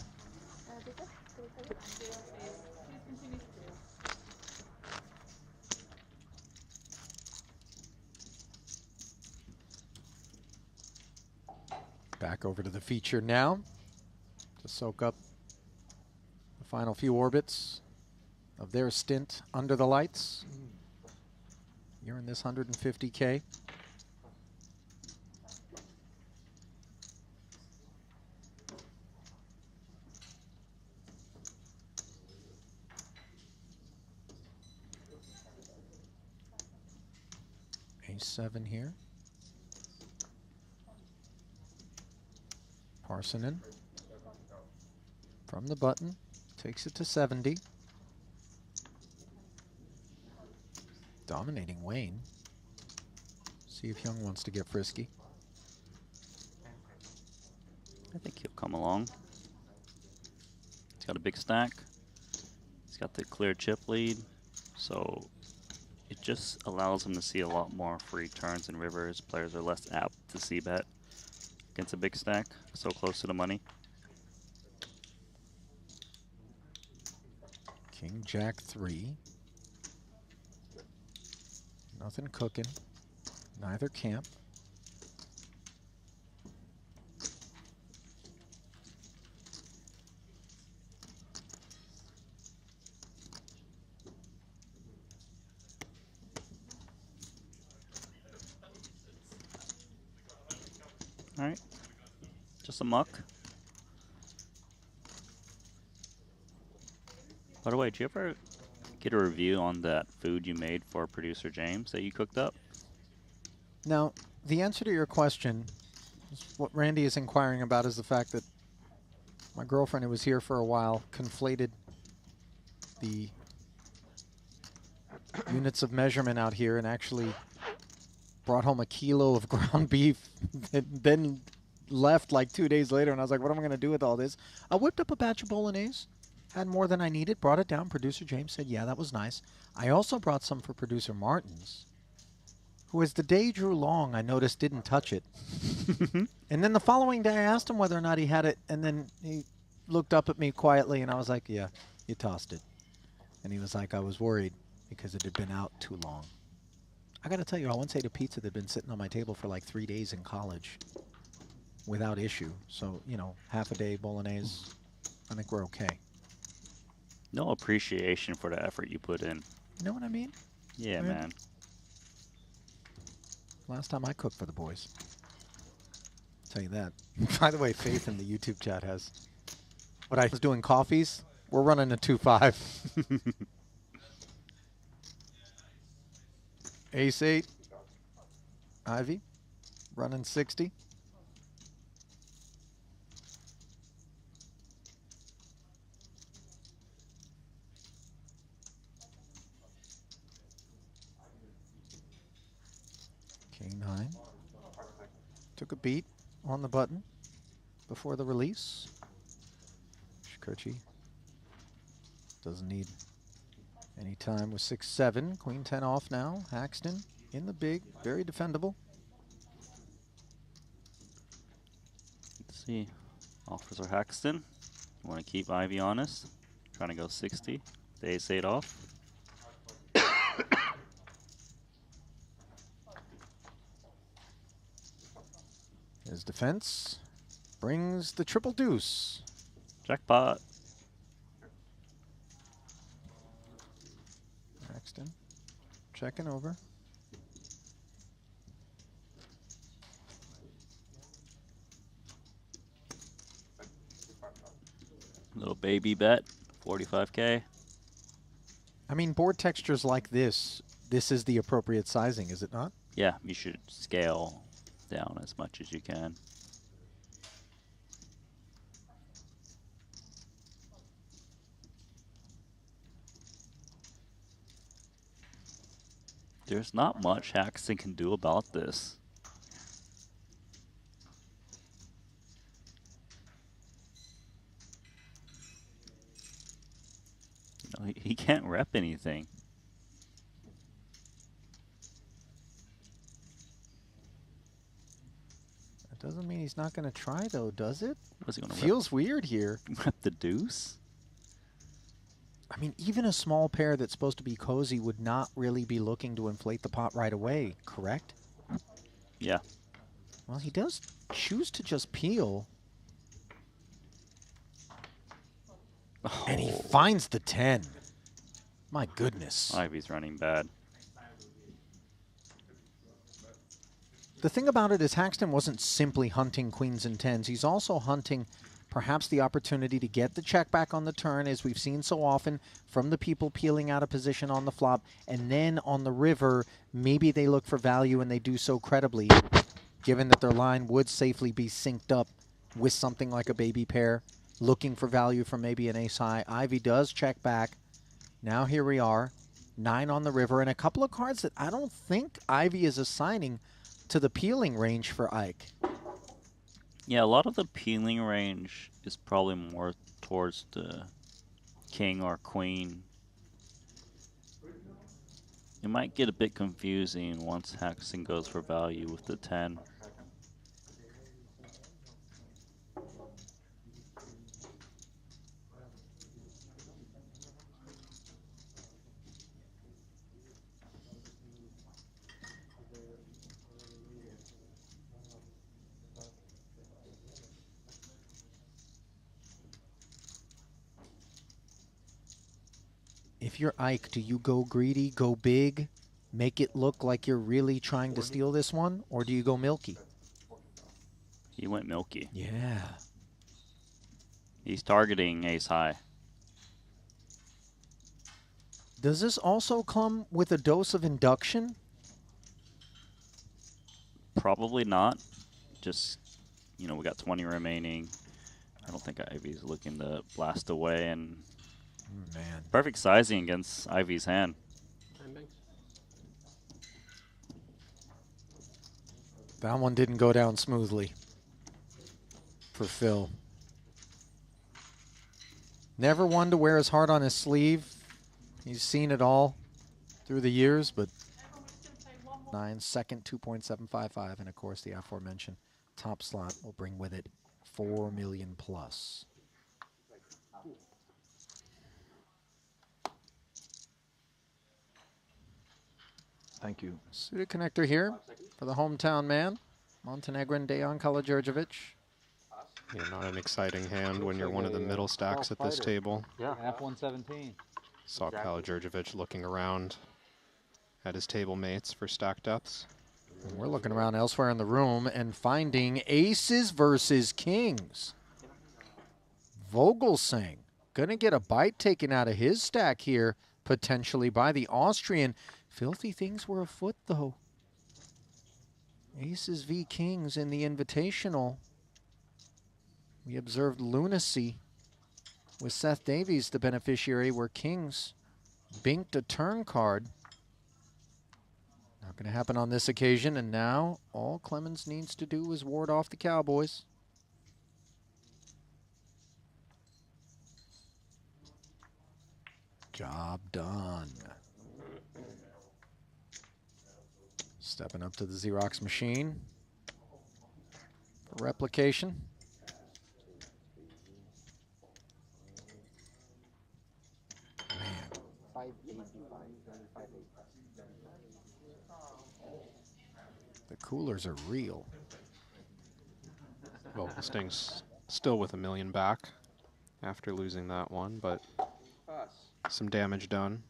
Back over to the feature now to soak up the final few orbits of their stint under the lights. You're in this 150K. Ace-7 here. Parsonen from the button takes it to 70. Dominating Wayne. See if Young wants to get frisky. I think he'll come along. He's got a big stack. He's got the clear chip lead. So it just allows him to see a lot more free turns and rivers. Players are less apt to see bet against a big stack, so close to the money. King, Jack 3. Nothing cooking. Neither camp. All right, just a muck. By the way, did you ever get a review on that food you made for producer James that you cooked up? Now, the answer to your question, what Randy is inquiring about, is the fact that my girlfriend, who was here for a while, conflated the units of measurement out here and actually brought home a kilo of ground beef, and then left like 2 days later, and I was like, what am I going to do with all this? I whipped up a batch of bolognese, had more than I needed, brought it down. Producer James said, yeah, that was nice. I also brought some for producer Martins, who, as the day drew long, I noticed didn't touch it. And then the following day, I asked him whether or not he had it, and then he looked up at me quietly, and I was like, yeah, you tossed it. And he was like, I was worried because it had been out too long. I got to tell you, I once ate a pizza that had been sitting on my table for like 3 days in college without issue. So, you know, half a day bolognese, I think we're okay. No appreciation for the effort you put in. You know what I mean? Yeah, man. Last time I cooked for the boys. I'll tell you that. By the way, Faith in the YouTube chat has what I was doing coffees. We're running a 2-5. Ace-8. Ivy running 60. King 9. Took a beat on the button before the release. Shkurchi Doesn't need any time with 6-7. Queen 10 off now. Haxton in the big, very defendable. Let's see. Offers are Haxton. Want to keep Ivy honest. Trying to go 60. The ace-8 off. His defense brings the triple deuce. Jackpot. Paxton checking over. Little baby bet, 45K. I mean, board textures like this is the appropriate sizing, is it not? Yeah, you should scale down as much as you can. There's not much Haxton can do about this. You know, he can't rep anything. That doesn't mean he's not going to try, though, does it? What's he gonna Feels weird here. Rep the deuce? I mean, even a small pair that's supposed to be cozy would not really be looking to inflate the pot right away, correct? Yeah. Well, he does choose to just peel. Oh. And he finds the 10. My goodness. Ivy's running bad. The thing about it is Haxton wasn't simply hunting queens and tens. He's also hunting perhaps the opportunity to get the check back on the turn, as we've seen so often from the people peeling out of position on the flop. And then on the river, maybe they look for value and they do so credibly, given that their line would safely be synced up with something like a baby pair, looking for value from maybe an ace high. Ivy does check back. Now here we are, 9 on the river, and a couple of cards that I don't think Ivy is assigning to the peeling range for Ike. Yeah, a lot of the peeling range is probably more towards the king or queen. It might get a bit confusing once Haxton goes for value with the 10. If you're Ike, do you go greedy, go big, make it look like you're really trying to steal this one, or do you go milky? He went milky. Yeah. He's targeting ace high. Does this also come with a dose of induction? Probably not. Just, you know, we got 20 remaining. I don't think Ivy's looking to blast away, and man, perfect sizing against Ivy's hand. That one didn't go down smoothly for Phil. Never one to wear his heart on his sleeve. He's seen it all through the years, but 9 second 2.755, and of course the aforementioned top slot will bring with it 4 million plus. Thank you. Suited connector here for the hometown man, Montenegrin Dejan Karađorđević. Yeah, not an exciting hand when you're one of the middle stacks at this table. Yeah. F-117. Saw Karađorđević looking around at his table mates for stack depths. And we're looking around elsewhere in the room and finding aces versus kings. Vogelsang gonna get a bite taken out of his stack here, potentially by the Austrian. Filthy things were afoot, though. Aces v kings in the Invitational. We observed lunacy with Seth Davies, the beneficiary, where kings binked a turn card. Not going to happen on this occasion, and now all Clemens needs to do is ward off the Cowboys. Job done. Stepping up to the Xerox machine for replication. The coolers are real. Well, Sting's still with $1 million back after losing that one, but some damage done.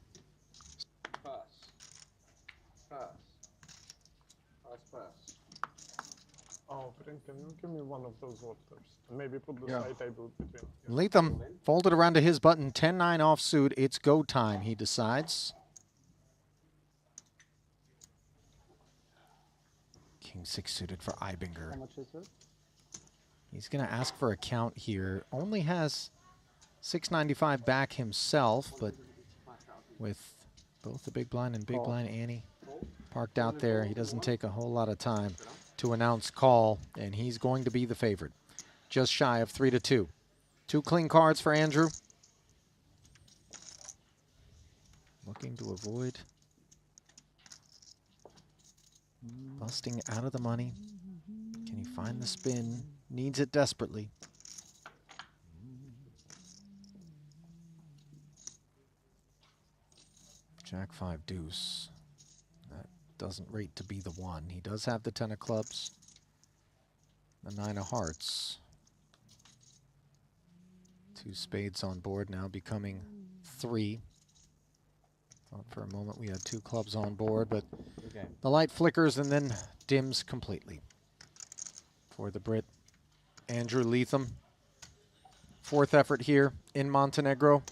Oh, Brent, can you give me one of those waters? And maybe put the Yeah. side table between. Leatham folded around to his button. 10-9 offsuit. It's go time, he decides. King 6 suited for Ibinger. How much is it? He's going to ask for a count here. Only has 695 back himself, but with both the big blind and big blind Annie parked out there, he doesn't take a whole lot of time to announce call, and he's going to be the favorite. Just shy of 3-2. 2 clean cards for Andrew. Looking to avoid busting out of the money. Can he find the spin? Needs it desperately. Jack 5 deuce. That doesn't rate to be the one. He does have the 10 of clubs. The 9 of hearts. 2 spades on board, now becoming 3. Thought for a moment we had 2 clubs on board, but the light flickers and then dims completely. For the Brit, Andrew Leatham. 4th effort here in Montenegro,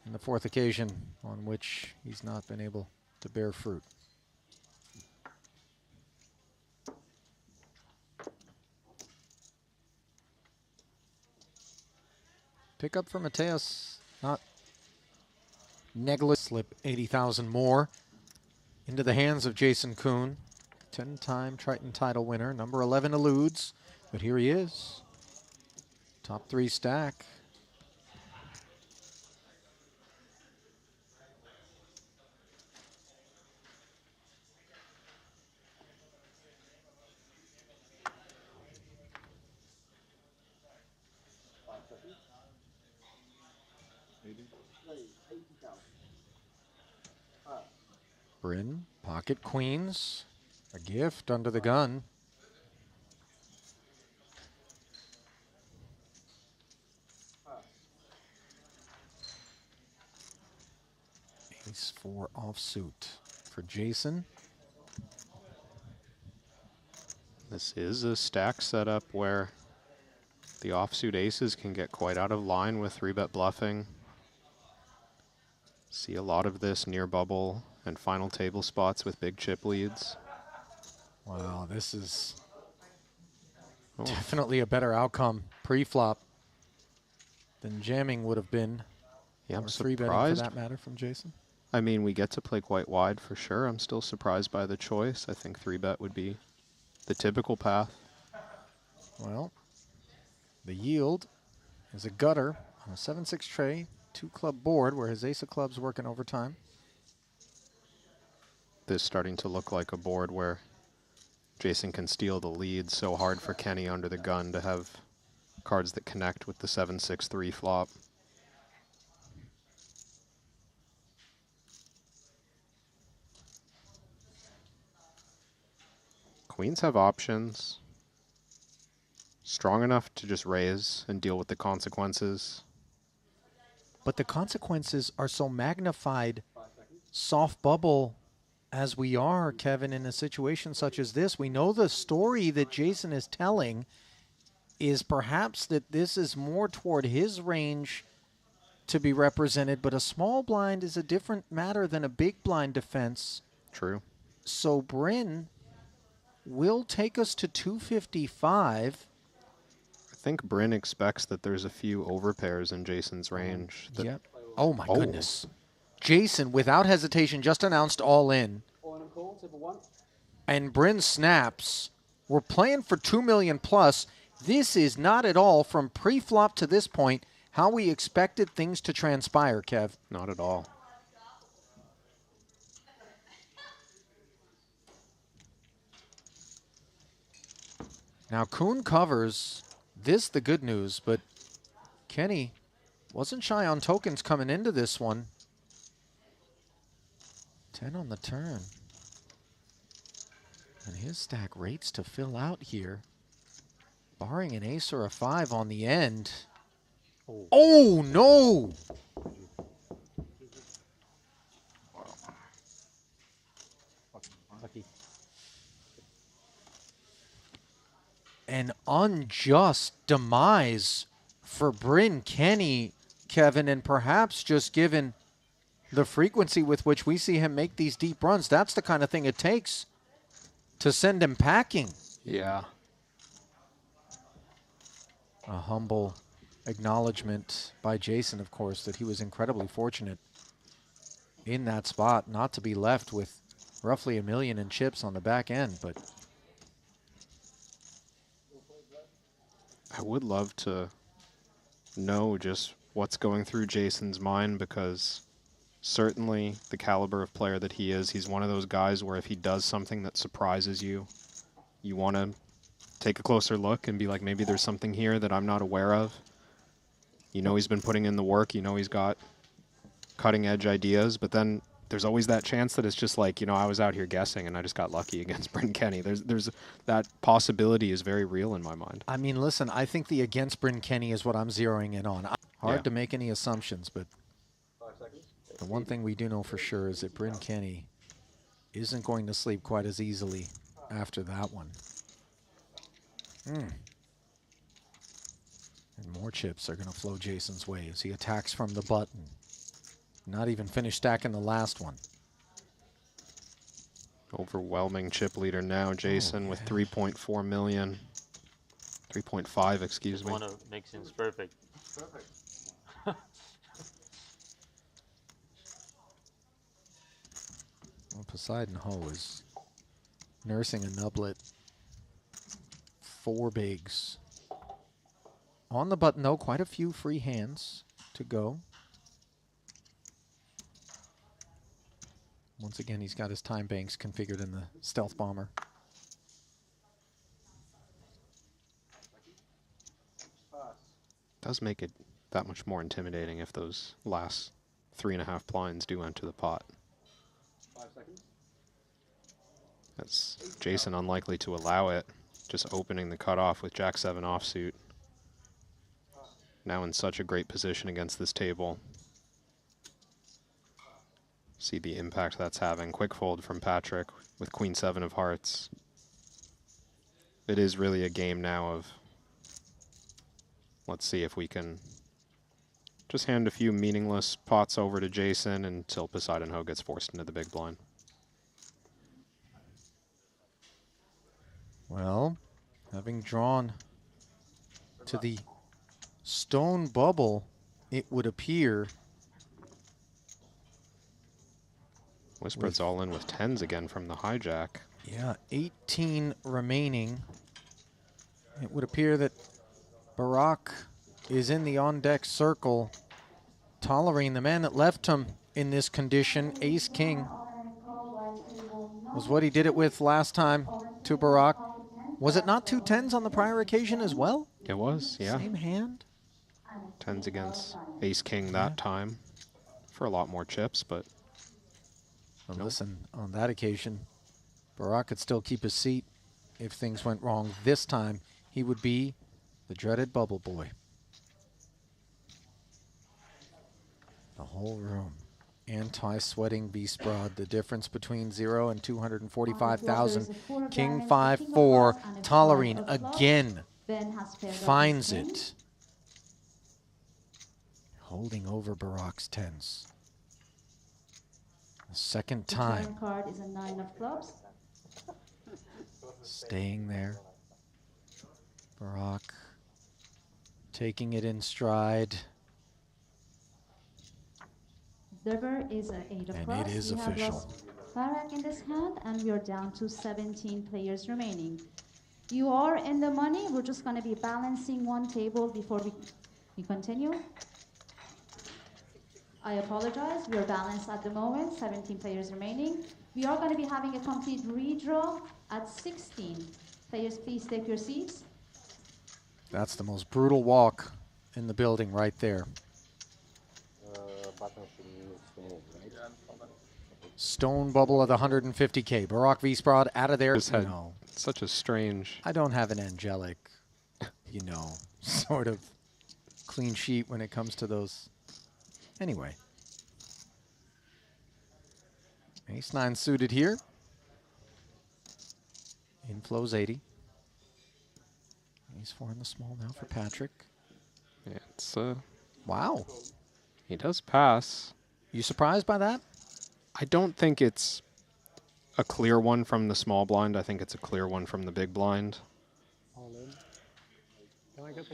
and the 4th occasion on which he's not been able to bear fruit. Pick up for Mateus, not negligible. Slip 80,000 more into the hands of Jason Kuhn. 10-time Triton title winner. Number 11 eludes, but here he is. Top 3 stack. Bryn, pocket queens, a gift under the gun. Ace 4 offsuit for Jason. This is a stack setup where the offsuit aces can get quite out of line with 3-bet bluffing. See a lot of this near bubble and final table spots with big chip leads. Wow, this is definitely a better outcome pre-flop than jamming would have been. Yeah, I'm or 3-betting for surprised. that matter from Jason. I mean, we get to play quite wide for sure. I'm still surprised by the choice. I think 3-bet would be the typical path. Well, the yield is a gutter on a 7-6 tray, 2-club board where his ace of clubs working overtime. This starting to look like a board where Jason can steal the lead. So hard for Kenny under the gun to have cards that connect with the 7-6-3 flop. Queens have options. Strong enough to just raise and deal with the consequences. But the consequences are so magnified, soft bubble as we are, Kevin, in a situation such as this. We know the story that Jason is telling is perhaps that this is more toward his range to be represented, but a small blind is a different matter than a big blind defense. True. So Bryn will take us to 255. I think Bryn expects that there's a few overpairs in Jason's range. That Yep. Oh my goodness. Jason, without hesitation, just announced all in. And Bryn snaps. We're playing for 2 million plus. This is not at all, from pre-flop to this point, how we expected things to transpire, Kev. Not at all. Now, Kuhn covers this, the good news, but Kenny wasn't shy on tokens coming into this one. 10 on the turn. And his stack rates to fill out here. Barring an ace or a 5 on the end. Oh, no! Lucky. An unjust demise for Bryn Kenny, Kevin, and perhaps just given the frequency with which we see him make these deep runs, that's the kind of thing it takes to send him packing. Yeah. A humble acknowledgement by Jason, of course, that he was incredibly fortunate in that spot not to be left with roughly $1 million in chips on the back end, but I would love to know just what's going through Jason's mind, because certainly the caliber of player that he is, he's one of those guys where if he does something that surprises you, you want to take a closer look and be like, maybe there's something here that I'm not aware of. You know he's been putting in the work, you know he's got cutting edge ideas, but then there's always that chance that it's just like, you know, I was out here guessing and I just got lucky against Bryn Kenny. There's that possibility is very real in my mind. I mean, listen, I think the against Bryn Kenny is what I'm zeroing in on. Hard to make any assumptions, but the one thing we do know for sure is that Bryn Kenny isn't going to sleep quite as easily after that one. And more chips are going to flow Jason's way as he attacks from the button. Not even finished stacking the last one. Overwhelming chip leader now, Jason, with 3.4 million. 3.5, excuse me. One of makes things perfect. Perfect. Well, Poseidon Ho is nursing a nublet. 4 bigs. On the button, though, quite a few free hands to go. Once again, he's got his time banks configured in the Stealth Bomber. Does make it that much more intimidating if those last 3.5 blinds do enter the pot. 5 seconds. That's Jason unlikely to allow it. Just opening the cutoff with Jack-7 offsuit. Now in such a great position against this table. See the impact that's having. Quick fold from Patrick with Queen-7 of hearts. It is really a game now of, let's see if we can just hand a few meaningless pots over to Jason until Poseidon Ho gets forced into the big blind. Well, having drawn to the stone bubble, it would appear. Whispered's all in with 10s again from the hijack. Yeah, 18 remaining. It would appear that Barak is in the on-deck circle, tolerating the man that left him in this condition. Ace-King was what he did it with last time to Barak. Was it not 2 10s on the prior occasion as well? It was, yeah. Same hand? 10s against Ace-King that time for a lot more chips, but... Well, listen, on that occasion, Barak could still keep his seat if things went wrong. This time, he would be the dreaded bubble boy. The whole room. Anti-sweating Beast Broad. The difference between 0 and 245,000. King 5-4. Tolerine again finds it. Holding over Barak's 10s. The second time. The card is a 9 of clubs. Staying there. Barak taking it in stride. River is an 8 of And clubs. it is We have official. lost Barak in this hand, and we are down to 17 players remaining. You are in the money. We're just going to be balancing one table before we We continue. I apologize, we are balanced at the moment, 17 players remaining. We are going to be having a complete redraw at 16. Players, please take your seats. That's the most brutal walk in the building right there. Stone bubble of the 150K. Barack V-Sprod out of there. Just had such a strange... I don't have an angelic, you know, sort of clean sheet when it comes to those. Anyway. Ace-9 suited here. Inflows 80. Ace-4 in the small now for Patrick. Yeah, it's wow. He does pass. You surprised by that? I don't think it's a clear one from the small blind. I think it's a clear one from the big blind.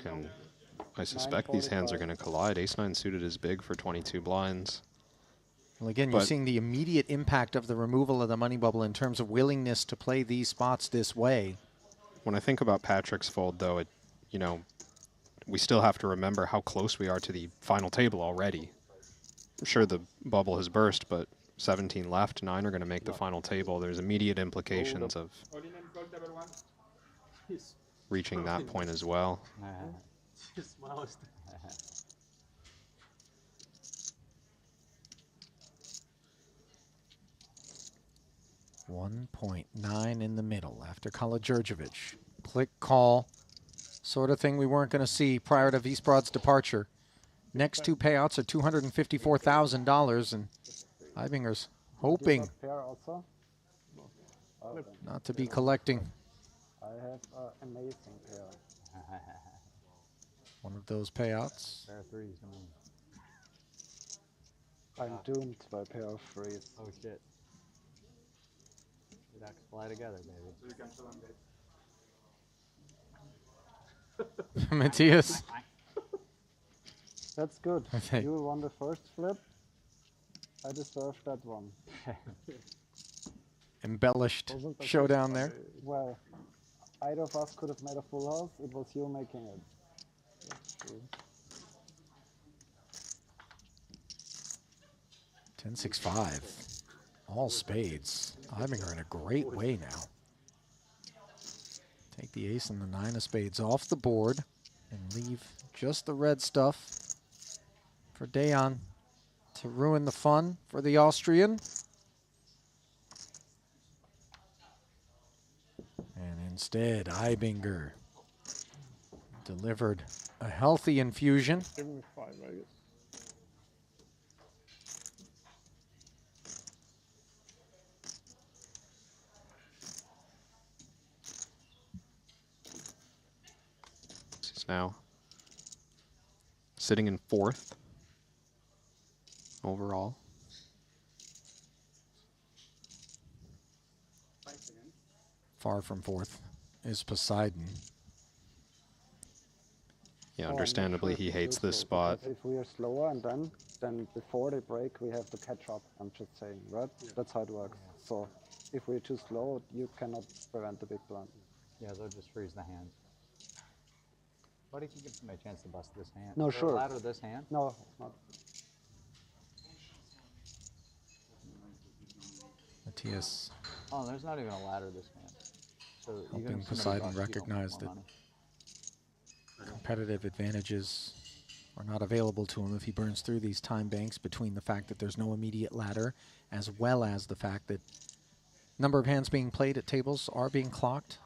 And I suspect these hands are going to collide. Ace-9 suited is big for 22 blinds. Well, again, you're seeing the immediate impact of the removal of the money bubble in terms of willingness to play these spots this way. When I think about Patrick's fold, though, it, you know, we still have to remember how close we are to the final table already. I'm sure the bubble has burst, but 17 left, 9 are going to make the final table. There's immediate implications of reaching that point as well. 1.9 in the middle after Kala-Djurdjevic. Click call, sort of thing we weren't going to see prior to V-Sprod's departure. Next two payouts are $254,000, and Eibinger's hoping not to be collecting. I have an amazing pair. One of those payouts. Pair of threes, I'm doomed by a pair of threes. Oh shit. The ducks fly together, baby. Matthias. That's good. Okay. You won the first flip. I deserve that one. Embellished showdown there. Well, either of us could have made a full house. It was you making it. That's true. 10-6-5. All spades. Eibinger in a great way now. Take the ace and the 9 of spades off the board and leave just the red stuff for Dejan to ruin the fun for the Austrian. And instead, Eibinger delivered a healthy infusion. Give me 5, I guess. He's now sitting in 4th overall. Far from 4th is Poseidon. Yeah, understandably, he hates this spot. If we are slower and then before they break, we have to catch up. I'm just saying, right? That's how it works. So if we're too slow, you cannot prevent the big blind. Yeah, they'll just freeze the hand. What if you give somebody a chance to bust this hand? No, Is there sure. a ladder this hand? No, it's not. Matthias. Oh, there's not even a ladder this hand. So Hoping Poseidon recognized that competitive advantages are not available to him if he burns through these time banks, between the fact that there's no immediate ladder as well as the fact that number of hands being played at tables are being clocked.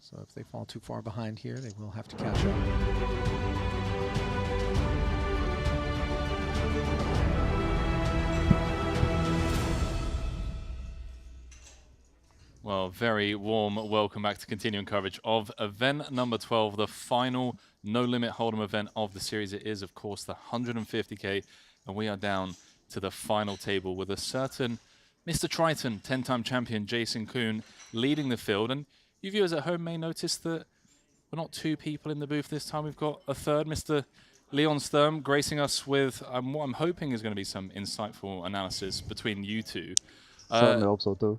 So if they fall too far behind here, they will have to catch up. Well, very warm welcome back to continuing coverage of event number 12, the final No Limit Hold'em event of the series. It is, of course, the 150K, and we are down to the final table with a certain Mr. Triton, 10-time champion Jason Kuhn, leading the field. And you viewers at home may notice that we're not 2 people in the booth this time. We've got a third, Mr. Leon Sturm, gracing us with what I'm hoping is going to be some insightful analysis between you two. Certainly hope so too.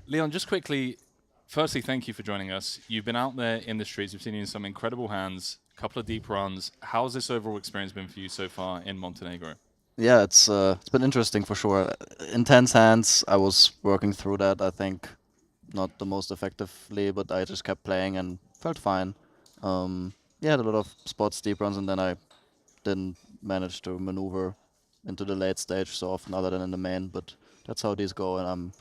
Leon, just quickly, firstly, thank you for joining us. You've been out there in the streets. We've seen you in some incredible hands. couple of deep runs. How's this overall experience been for you so far in Montenegro? Yeah, it's been interesting for sure. Intense hands. I was working through that. I think not the most effectively, but I just kept playing and felt fine. Yeah, had a lot of spots, deep runs, and then I didn't manage to maneuver into the late stage so often, other than in the main. But that's how these go, and I'm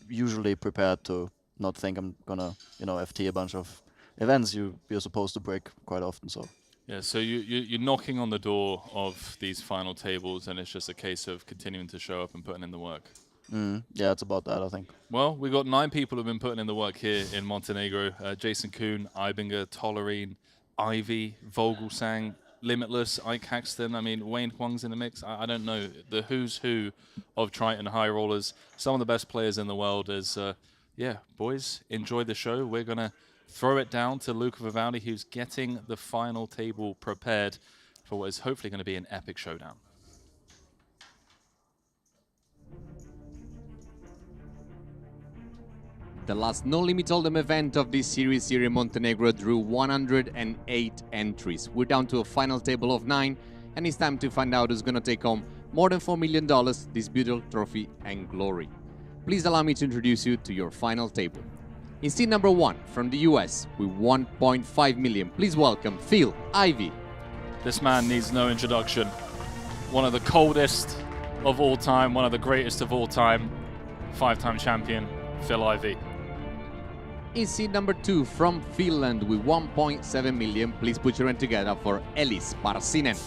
usually prepared to not think I'm gonna, FT a bunch of events you're supposed to break quite often. So. Yeah, so you're knocking on the door of these final tables, and it's just a case of continuing to show up and putting in the work. Yeah, it's about that, I think. Well, we got 9 people who've been putting in the work here in Montenegro. Jason Kuhn, Ibinger, Tollerine, Ivy, Vogelsang, Limitless, Ike Haxton. I mean, Wayne Huang's in the mix. I don't know. The who's who of Triton high rollers. Some of the best players in the world. Yeah, boys, enjoy the show. We're going to throw it down to Luca Vivaldi, who's getting the final table prepared for what is hopefully going to be an epic showdown. The last No Limit Hold'em event of this series here in Montenegro drew 108 entries. We're down to a final table of 9, and it's time to find out who's going to take home more than $4 million, this beautiful trophy and glory. Please allow me to introduce you to your final table. In seed number 1 from the US with 1.5 million, please welcome Phil Ivy. This man needs no introduction. One of the coldest of all time, one of the greatest of all time, 5-time champion, Phil Ivy. In seed number 2 from Finland with 1.7 million, please put your hand together for Ellis Parsinen.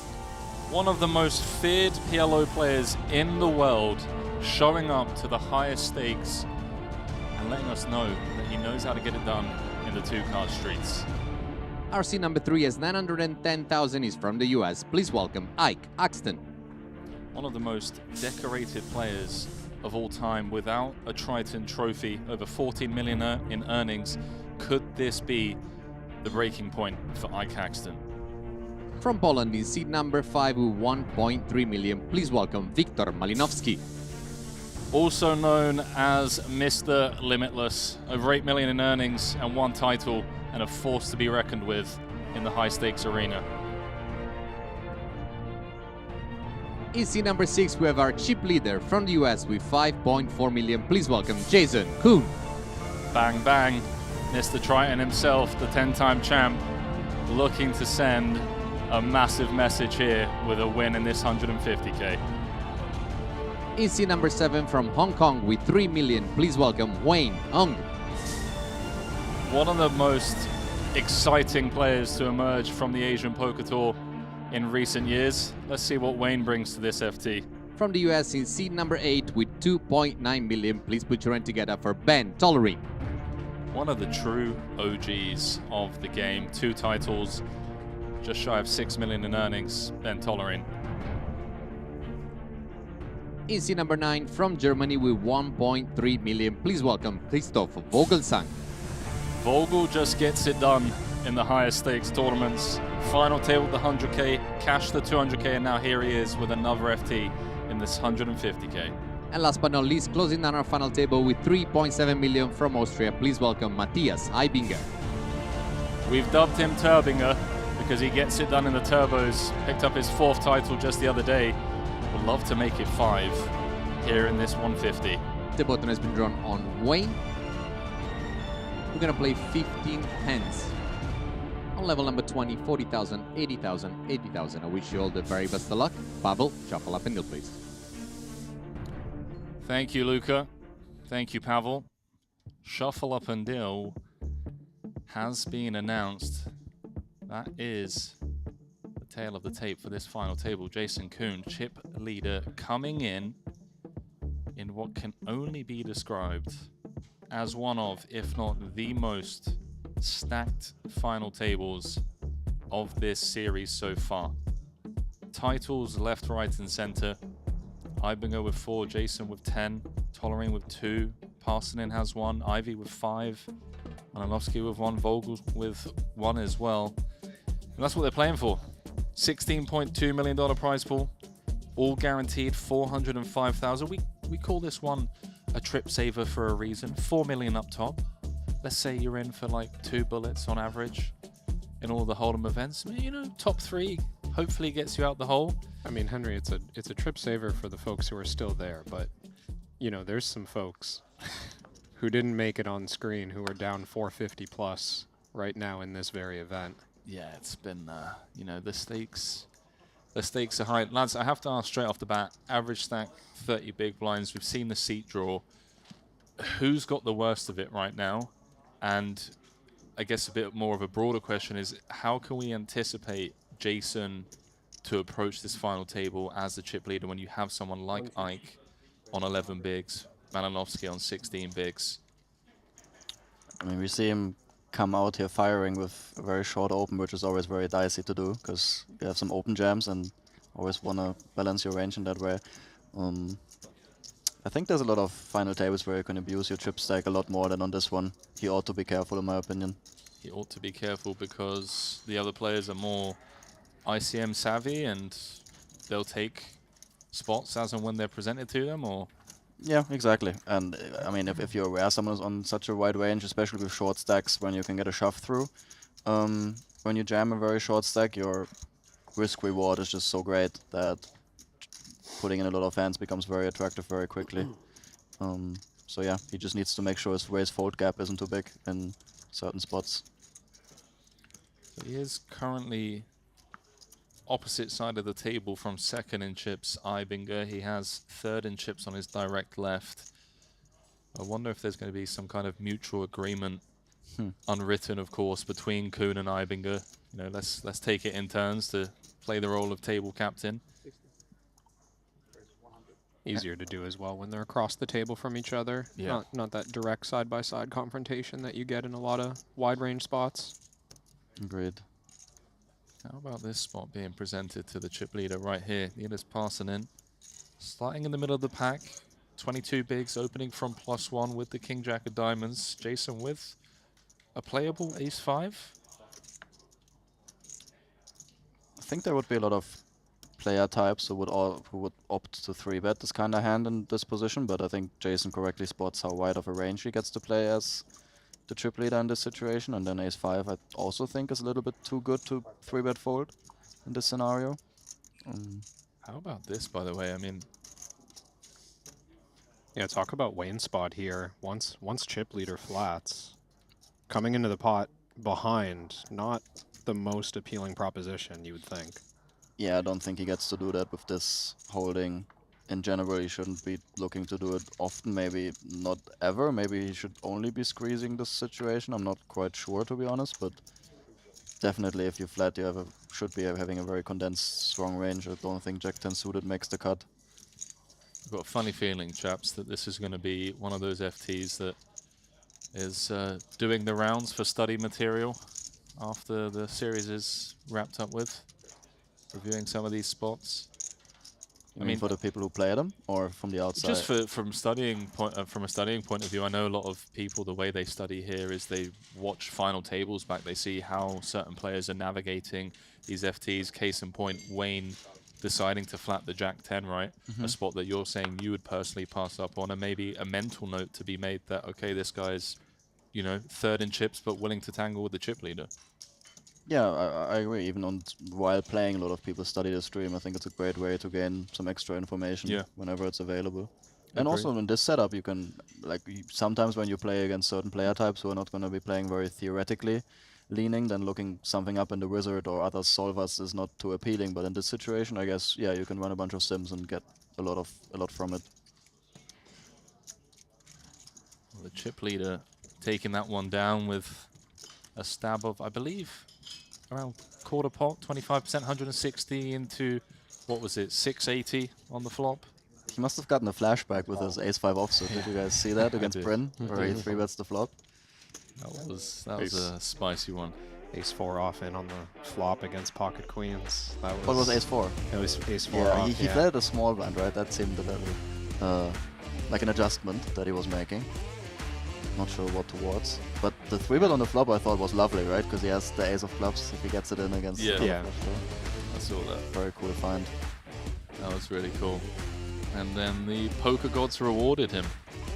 One of the most feared PLO players in the world, showing up to the highest stakes and letting us know that he knows how to get it done in the 2-card streets. Our seed number 3 is 910,000 is from the US. Please welcome Ike Axton. One of the most decorated players of all time without a Triton trophy, over 14 million in earnings. Could this be the breaking point for Ike Haxton? From Poland in seed number 5 with 1.3 million, please welcome Viktor Malinowski. Also known as Mr. Limitless, over 8 million in earnings and 1 title, and a force to be reckoned with in the high stakes arena. In seed number 6, we have our chip leader from the US with 5.4 million. Please welcome Jason Kuhn. Bang, bang. Mr. Triton himself, the 10-time champ, looking to send a massive message here with a win in this 150K. In seed number 7 from Hong Kong with 3 million. Please welcome Wayne Ong. One of the most exciting players to emerge from the Asian Poker Tour in recent years. Let's see what Wayne brings to this FT. From the US in seed number 8 with 2.9 million, please put your hand together for Ben Tollerine. One of the true OGs of the game. 2 titles, just shy of 6 million in earnings, Ben Tollerine. In seed number 9 from Germany with 1.3 million, please welcome Christoph Vogelsang. Vogel just gets it done in the higher stakes tournaments. Final table the 100K, cashed the 200K, and now here he is with another FT in this 150K. And last but not least, closing down our final table with 3.7 million from Austria, please welcome Matthias Ibinger. We've dubbed him Turbinger because he gets it done in the turbos. Picked up his 4th title just the other day. Would love to make it 5 here in this 150. The button has been drawn on Wayne. We're gonna play 15 hands. On level number 20, 40,000, 80,000, 80,000. I wish you all the very best of luck. Pavel, shuffle up and deal, please. Thank you, Luca. Thank you, Pavel. Shuffle up and deal has been announced. That is the tail of the tape for this final table. Jason Kuhn, chip leader, coming in what can only be described as one of, if not the most stacked final tables of this series so far. Titles left, right, and center. Ibinger with 4, Jason with 10, Tollerine with 2, Parsinen has 1, Ivy with 5, Malinowski with 1, Vogel with 1 as well. And that's what they're playing for. $16.2 million prize pool, all guaranteed 405,000. We call this one a trip saver for a reason. 4 million up top. Let's say you're in for like 2 bullets on average. in all the Hold'em events. I mean, you know, top 3 hopefully gets you out the hole. I mean, Henry, it's a trip saver for the folks who are still there, but you know, there's some folks who didn't make it on screen who are down 450 plus right now in this very event. Yeah, it's been, you know, the stakes are high. Lads, I have to ask straight off the bat, average stack, 30 big blinds. We've seen the seat draw. Who's got the worst of it right now? And I guess a bit more of a broader question is, how can we anticipate Jason to approach this final table as the chip leader when you have someone like Ike on 11 bigs, Malinovsky on 16 bigs? I mean, we see him come out here firing with a very short open, which is always very dicey to do, because you have some open jams and always want to balance your range in that way. I think there's a lot of final tables where you can abuse your chip stack a lot more than on this one. He ought to be careful, in my opinion. He ought to be careful because the other players are more ICM savvy and they'll take spots as and when they're presented to them, or? Yeah, exactly. And I mean, if you're aware someone is on such a wide range, especially with short stacks, when you can get a shove through, when you jam a very short stack, your risk reward is just so great that putting in a lot of hands becomes very attractive very quickly. So yeah, he just needs to make sure his raise-fold gap isn't too big in certain spots. So he is currently opposite side of the table from second in chips, Ibinger. He has third in chips on his direct left. I wonder if there's going to be some kind of mutual agreement, unwritten of course, between Kuhn and Ibinger. You know, let's take it in turns to play the role of table captain. Easier to do as well when they're across the table from each other. Yeah. Not that direct side-by-side confrontation that you get in a lot of wide-range spots. Agreed. How about this spot being presented to the chip leader right here? Neela's passing in. Starting in the middle of the pack. 22 bigs opening from +1 with the King Jack of Diamonds. Jason with a playable Ace-5. I think there would be a lot of player types who would opt to 3-bet this kind of hand in this position, but I think Jason correctly spots how wide of a range he gets to play as the chip leader in this situation, and then Ace-5 I also think is a little bit too good to 3-bet fold in this scenario. How about this, by the way? I mean, yeah, talk about Wayne spot here. Once chip leader flats, coming into the pot behind, not the most appealing proposition, you would think. Yeah, I don't think he gets to do that with this holding. In general, he shouldn't be looking to do it often, maybe not ever. Maybe he should only be squeezing this situation. I'm not quite sure, to be honest, but definitely if you flat, you should be having a very condensed, strong range. I don't think Jack-10 suited makes the cut. I've got a funny feeling, chaps, that this is going to be one of those FTs that is doing the rounds for study material after the series is wrapped up with, reviewing some of these spots. I mean, for the people who play them, or from the outside? Just from a studying point of view, I know a lot of people, the way they study here is they watch final tables back. They see how certain players are navigating these FTs. Case in point, Wayne deciding to flat the Jack-10, right? A spot that you're saying you would personally pass up on, and maybe a mental note to be made that, okay, this guy's, you know, third in chips, but willing to tangle with the chip leader. Yeah, I agree. Even while playing, a lot of people study the stream. I think it's a great way to gain some extra information whenever it's available. And also in this setup, you can, like, sometimes when you play against certain player types who are not going to be playing very theoretically leaning, then looking something up in the wizard or other solvers is not too appealing. But in this situation, I guess, yeah, you can run a bunch of sims and get a lot from it. Well, the chip leader taking that one down with a stab of, I believe, around quarter pot, 25%, 160 into, what was it, 680 on the flop? He must have gotten a flashback with his Ace-5 offsuit. Did you guys see that against Bryn, where he 3-bets the flop? That was a spicy one. Ace-4 off in on the flop against pocket queens. That was, what was Ace-4? It was Ace-4 yeah, off, he played a small blind, right? That seemed a little like an adjustment that he was making. Not sure what towards, but the 3-bet on the flop I thought was lovely, right? Because he has the ace of clubs if he gets it in against the I saw that. Very cool find. That was really cool. And then the poker gods rewarded him.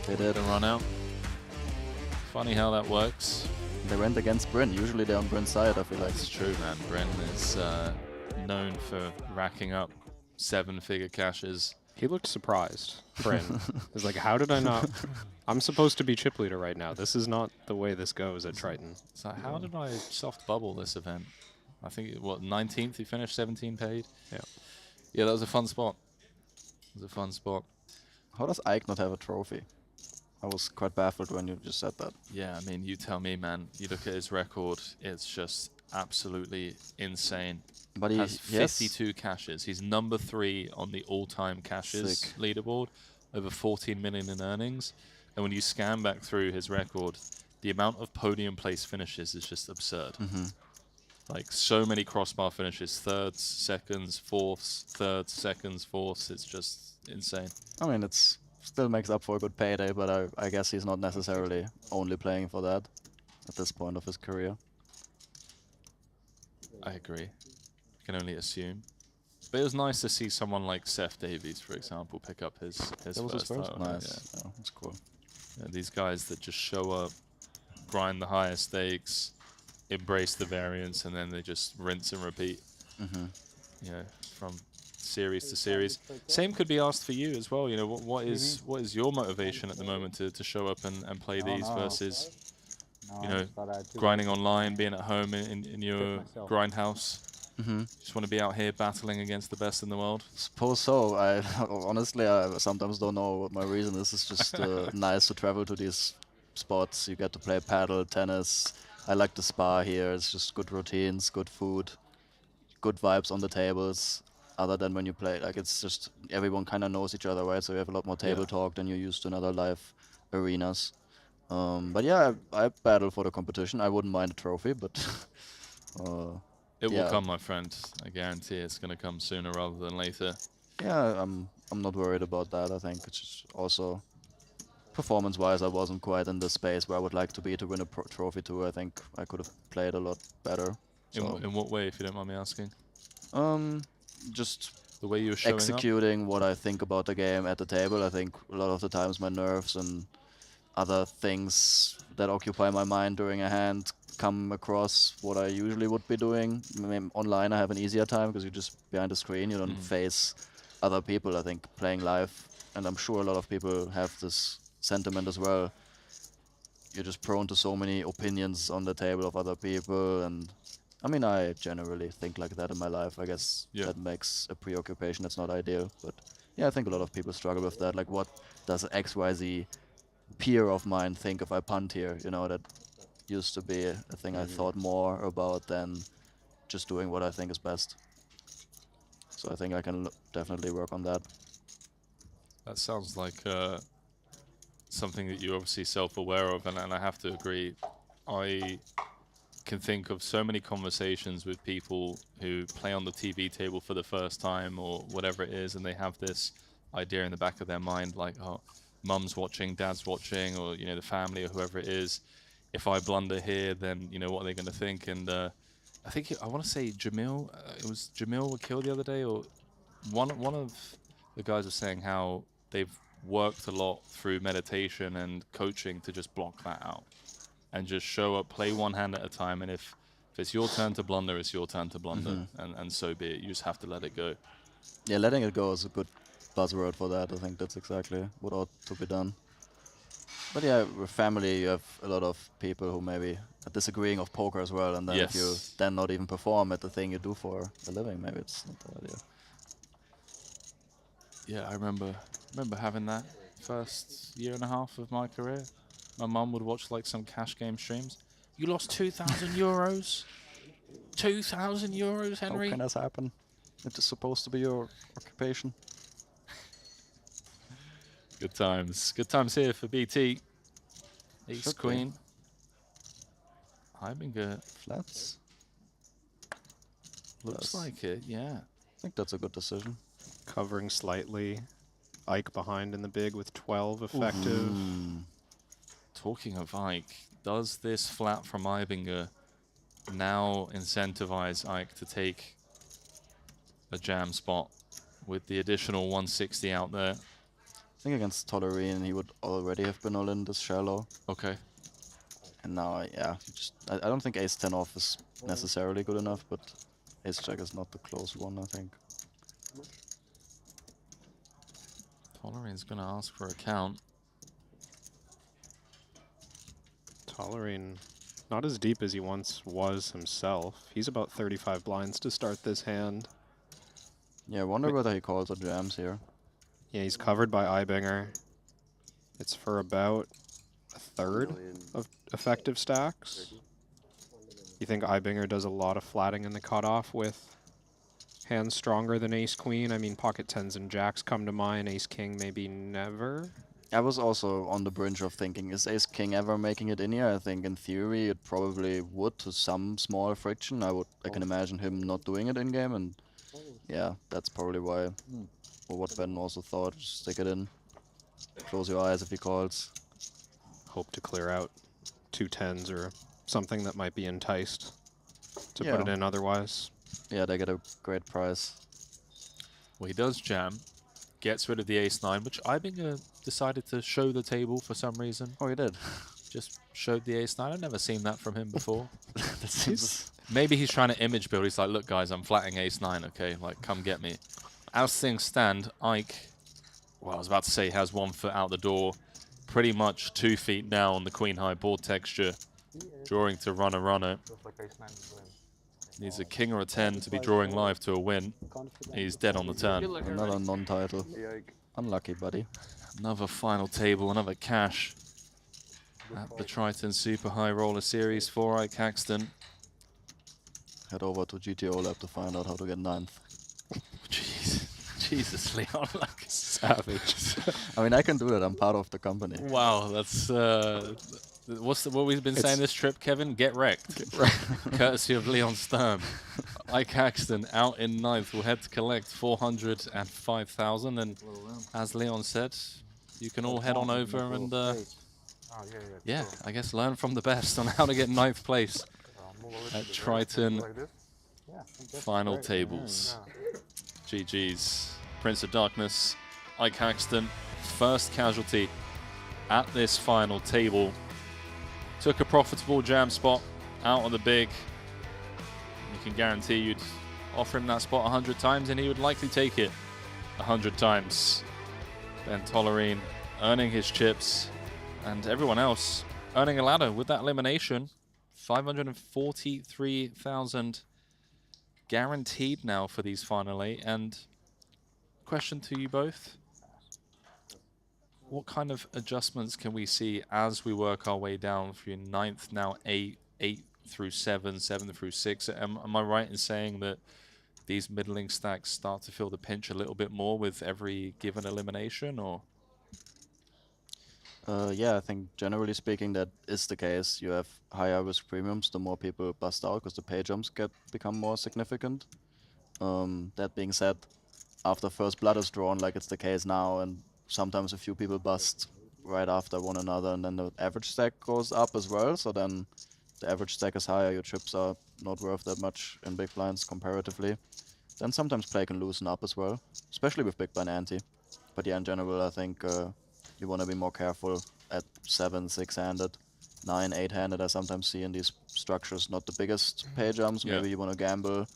They did. The run out. Funny how that works. They went against Bryn. Usually they're on Bryn's side, I feel like. It's true, man. Bryn is known for racking up 7-figure cashes. He looked surprised. Bryn. He's like, how did I not? I'm supposed to be chip leader right now. This is not the way this goes at Triton. It's like, how did I soft bubble this event? I think, what, 19th he finished, 17 paid? Yeah. Yeah, that was a fun spot. It was a fun spot. How does Ike not have a trophy? I was quite baffled when you just said that. Yeah, I mean, you tell me, man. You look at his record, it's just absolutely insane. But he has 52 cashes. He's number 3 on the all-time cashes Sick. leaderboard, over 14 million in earnings. And when you scan back through his record, the amount of podium place finishes is just absurd. Like, so many crossbar finishes, thirds, seconds, fourths, thirds, seconds, fourths. It's just insane. I mean, it's still makes up for a good payday, but I guess he's not necessarily only playing for that at this point of his career. I agree. Can only assume. But it was nice to see someone like Seth Davies, for example, pick up his That was his first? title. Nice. Yeah, that's cool. Yeah, these guys that just show up, grind the higher stakes, embrace the variance, and then they just rinse and repeat. You know, from series to series. Same could be asked for you as well. You know, what is your motivation at the moment to show up and play these versus, you know, grinding online, being at home in your grind house? Just want to be out here battling against the best in the world? Suppose so. I honestly, I sometimes don't know what my reason is. It's just nice to travel to these spots. You get to play paddle, tennis. I like the spa here. It's just good routines, good food, good vibes on the tables. Other than when you play, like, it's just everyone kind of knows each other, right? So you have a lot more table talk than you used to in other live arenas. But yeah, I battle for the competition. I wouldn't mind a trophy, but it will come, my friend. I guarantee it's going to come sooner rather than later. Yeah, I'm not worried about that. I think it's just also performance-wise, I wasn't quite in the space where I would like to be to win a trophy too. I think I could have played a lot better. So. In what way, if you don't mind me asking? Just the way you were showing executing what I think about the game at the table. I think a lot of the times my nerves and other things that occupy my mind during a hand come across what I usually would be doing. I mean, online I have an easier time because you're just behind the screen, you don't face other people. I think playing live, and I'm sure a lot of people have this sentiment as well, you're just prone to so many opinions on the table of other people, and I mean, I generally think like that in my life. I guess that makes a preoccupation that's not ideal, but yeah, I think a lot of people struggle with that. Like, what does XYZ peer of mine think if I punt here? You know, that used to be a thing I thought more about than just doing what I think is best. So I think I can definitely work on that. That sounds like something that you're obviously self-aware of, and I have to agree. I can think of so many conversations with people who play on the TV table for the first time or whatever it is, and they have this idea in the back of their mind, like, oh, mum's watching, dad's watching, or, you know, the family or whoever it is. If I blunder here, then, you know, what are they going to think? And I think, I want to say Jamil, it was Jamil killed the other day, or one of the guys was saying how they've worked a lot through meditation and coaching to just block that out and just show up, play one hand at a time, and if it's your turn to blunder, it's your turn to blunder, and so be it. You just have to let it go. Yeah, letting it go is a good buzzword for that. I think that's exactly what ought to be done. But yeah, with family, you have a lot of people who maybe are disagreeing of poker as well, and then if you then not even perform at the thing you do for a living, maybe it's not the idea. Yeah, I remember having that first year and a half of my career. My mum would watch like some cash game streams. You lost 2,000 euros? 2,000 euros, Henry? How can this happen? It is supposed to be your occupation. Good times. Good times here for BT. Ace Queen. I've been good. Flats. Looks like it, yeah. I think that's a good decision. Covering slightly. Ike behind in the big with 12 effective. Talking of Ike, does this flat from Ibinger now incentivize Ike to take a jam spot with the additional 160 out there? I think against Tolerine he would already have been all in this shallow. Okay. And now, yeah, I don't think ace-10 off is necessarily good enough, but ace-jack is not the close one, I think. Tolerine's going to ask for a count. Tolerine, not as deep as he once was himself. He's about 35 blinds to start this hand. Yeah, I wonder whether he calls or jams here. Yeah, he's covered by Ibinger. It's for about a third of effective stacks. You think Ibinger does a lot of flatting in the cutoff with hands stronger than ace-queen? I mean, pocket tens and jacks come to mind. Ace-king maybe never. I was also on the brink of thinking, is ace-king ever making it in here? I think in theory it probably would to some small friction. I can imagine him not doing it in-game, and yeah, that's probably why, or what Ben also thought, just stick it in. Close your eyes if he calls. Hope to clear out 2 tens or something that might be enticed to put it in otherwise. Yeah, they get a great price. Well, he does jam, gets rid of the ace-9, which Ibinger decided to show the table for some reason. Oh, he did? Just showed the ace-9. I've never seen that from him before. That seems... Maybe he's trying to image build. He's like, look, guys, I'm flatting ace-9, okay? Like, come get me. As things stand, Ike, well, I was about to say, has 1 foot out the door, pretty much 2 feet now on the queen-high board texture, drawing to runner. Needs a king or a 10 to be drawing live to a win. He's dead on the turn. Another non-title. Unlucky, buddy. Another final table, another cash at the Triton Super High Roller Series for Ike Caxton. Head over to GTO Lab to find out how to get 9th. Jesus, Leon, like savage. I mean, I can do that. I'm part of the company. Wow, that's what we've been saying this trip, Kevin? Get wrecked. Get wrecked. Courtesy of Leon Sturm. Ike Caxton out in 9th will head to collect 405,000, and as Leon said, you can all head on over and yeah, I guess learn from the best on how to get 9th place at Triton final tables. GG's. Prince of Darkness, Ike Caxton, first casualty at this final table. Took a profitable jam spot out on the big. You can guarantee you'd offer him that spot 100 times and he would likely take it 100 times. Ben Tolerine earning his chips and everyone else earning a ladder with that elimination. 543,000 guaranteed now for these final 8. And question to you both, what kind of adjustments can we see as we work our way down through 9th, now 8 through 7, 7 through 6? Am I right in saying that these middling stacks start to feel the pinch a little bit more with every given elimination, or? Yeah, I think generally speaking that is the case. You have higher risk premiums the more people bust out because the pay jumps become more significant. That being said, after first blood is drawn, like it's the case now, and sometimes a few people bust right after one another, and then the average stack goes up as well, so then the average stack is higher, your chips are not worth that much in big blinds comparatively. Then sometimes play can loosen up as well, especially with big blind ante. But yeah, in general, I think you want to be more careful at 7, 6-handed, 9, 8-handed. I sometimes see in these structures not the biggest pay jumps. Maybe you want to gamble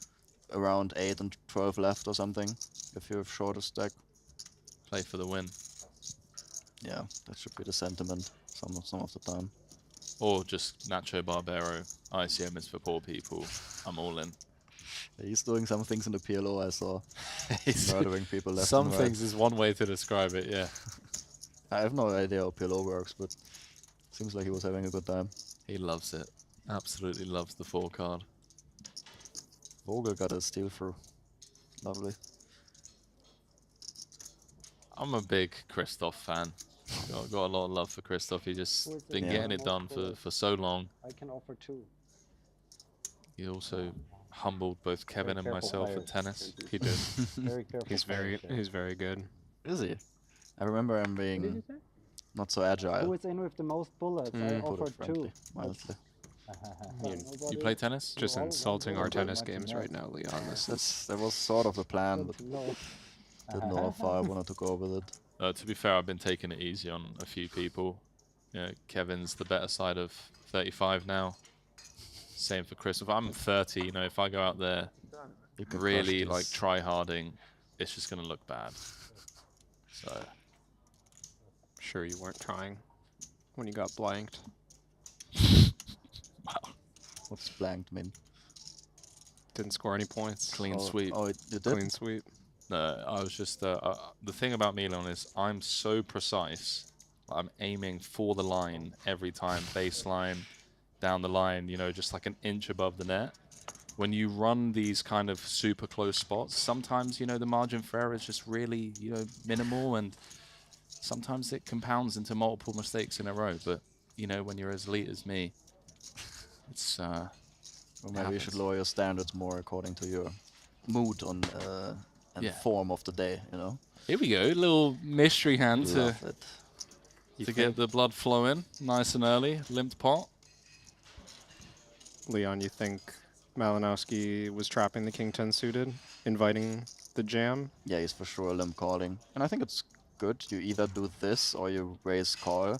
around 8 and 12 left or something if you have shorter stack. Play for the win. Yeah, that should be the sentiment some of the time. Or just Nacho Barbero, ICM is for poor people, I'm all in. He's doing some things in the PLO I saw. He's murdering people left Some and right. things is one way to describe it, yeah. I have no idea how PLO works, but seems like he was having a good time. He loves it. Absolutely loves the 4 card. Vogel got a steal through. Lovely. I'm a big Christoph fan. Got a lot of love for Christoph. He's just been getting it done for so long. I can offer 2. He also humbled both Kevin and myself at tennis. He did. Very careful. He's very good. Is he? I remember him being not so agile. Who is in with the most bullets? I offered 2. Mildly. You play tennis? Just insulting our tennis games right now, Leon. That was sort of the plan, but didn't know how far I wanted to go with it. To be fair, I've been taking it easy on a few people. Kevin's the better side of 35 now. Same for Chris. If I'm 30, you know, if I go out there really like try harding, it's just gonna look bad. So Sure you weren't trying when you got blanked. Wow. What's blanked mean? Didn't score any points. Clean sweep. Oh, you did? Clean sweep. No, I was just the thing about Milan is I'm so precise. I'm aiming for the line every time, baseline, down the line, you know, just like an inch above the net. When you run these kind of super close spots, sometimes, you know, the margin for error is just really, you know, minimal, and sometimes it compounds into multiple mistakes in a row. But, you know, when you're as elite as me, it's Or maybe you should lower your standards more according to your mood on and form of the day, you know? Here we go, little mystery hand to You get the blood flowing nice and early. Limped pot. Leon, you think Malinowski was trapping the King 10 suited, inviting the jam? Yeah, he's for sure limp calling. And I think it's good. You either do this or you raise call.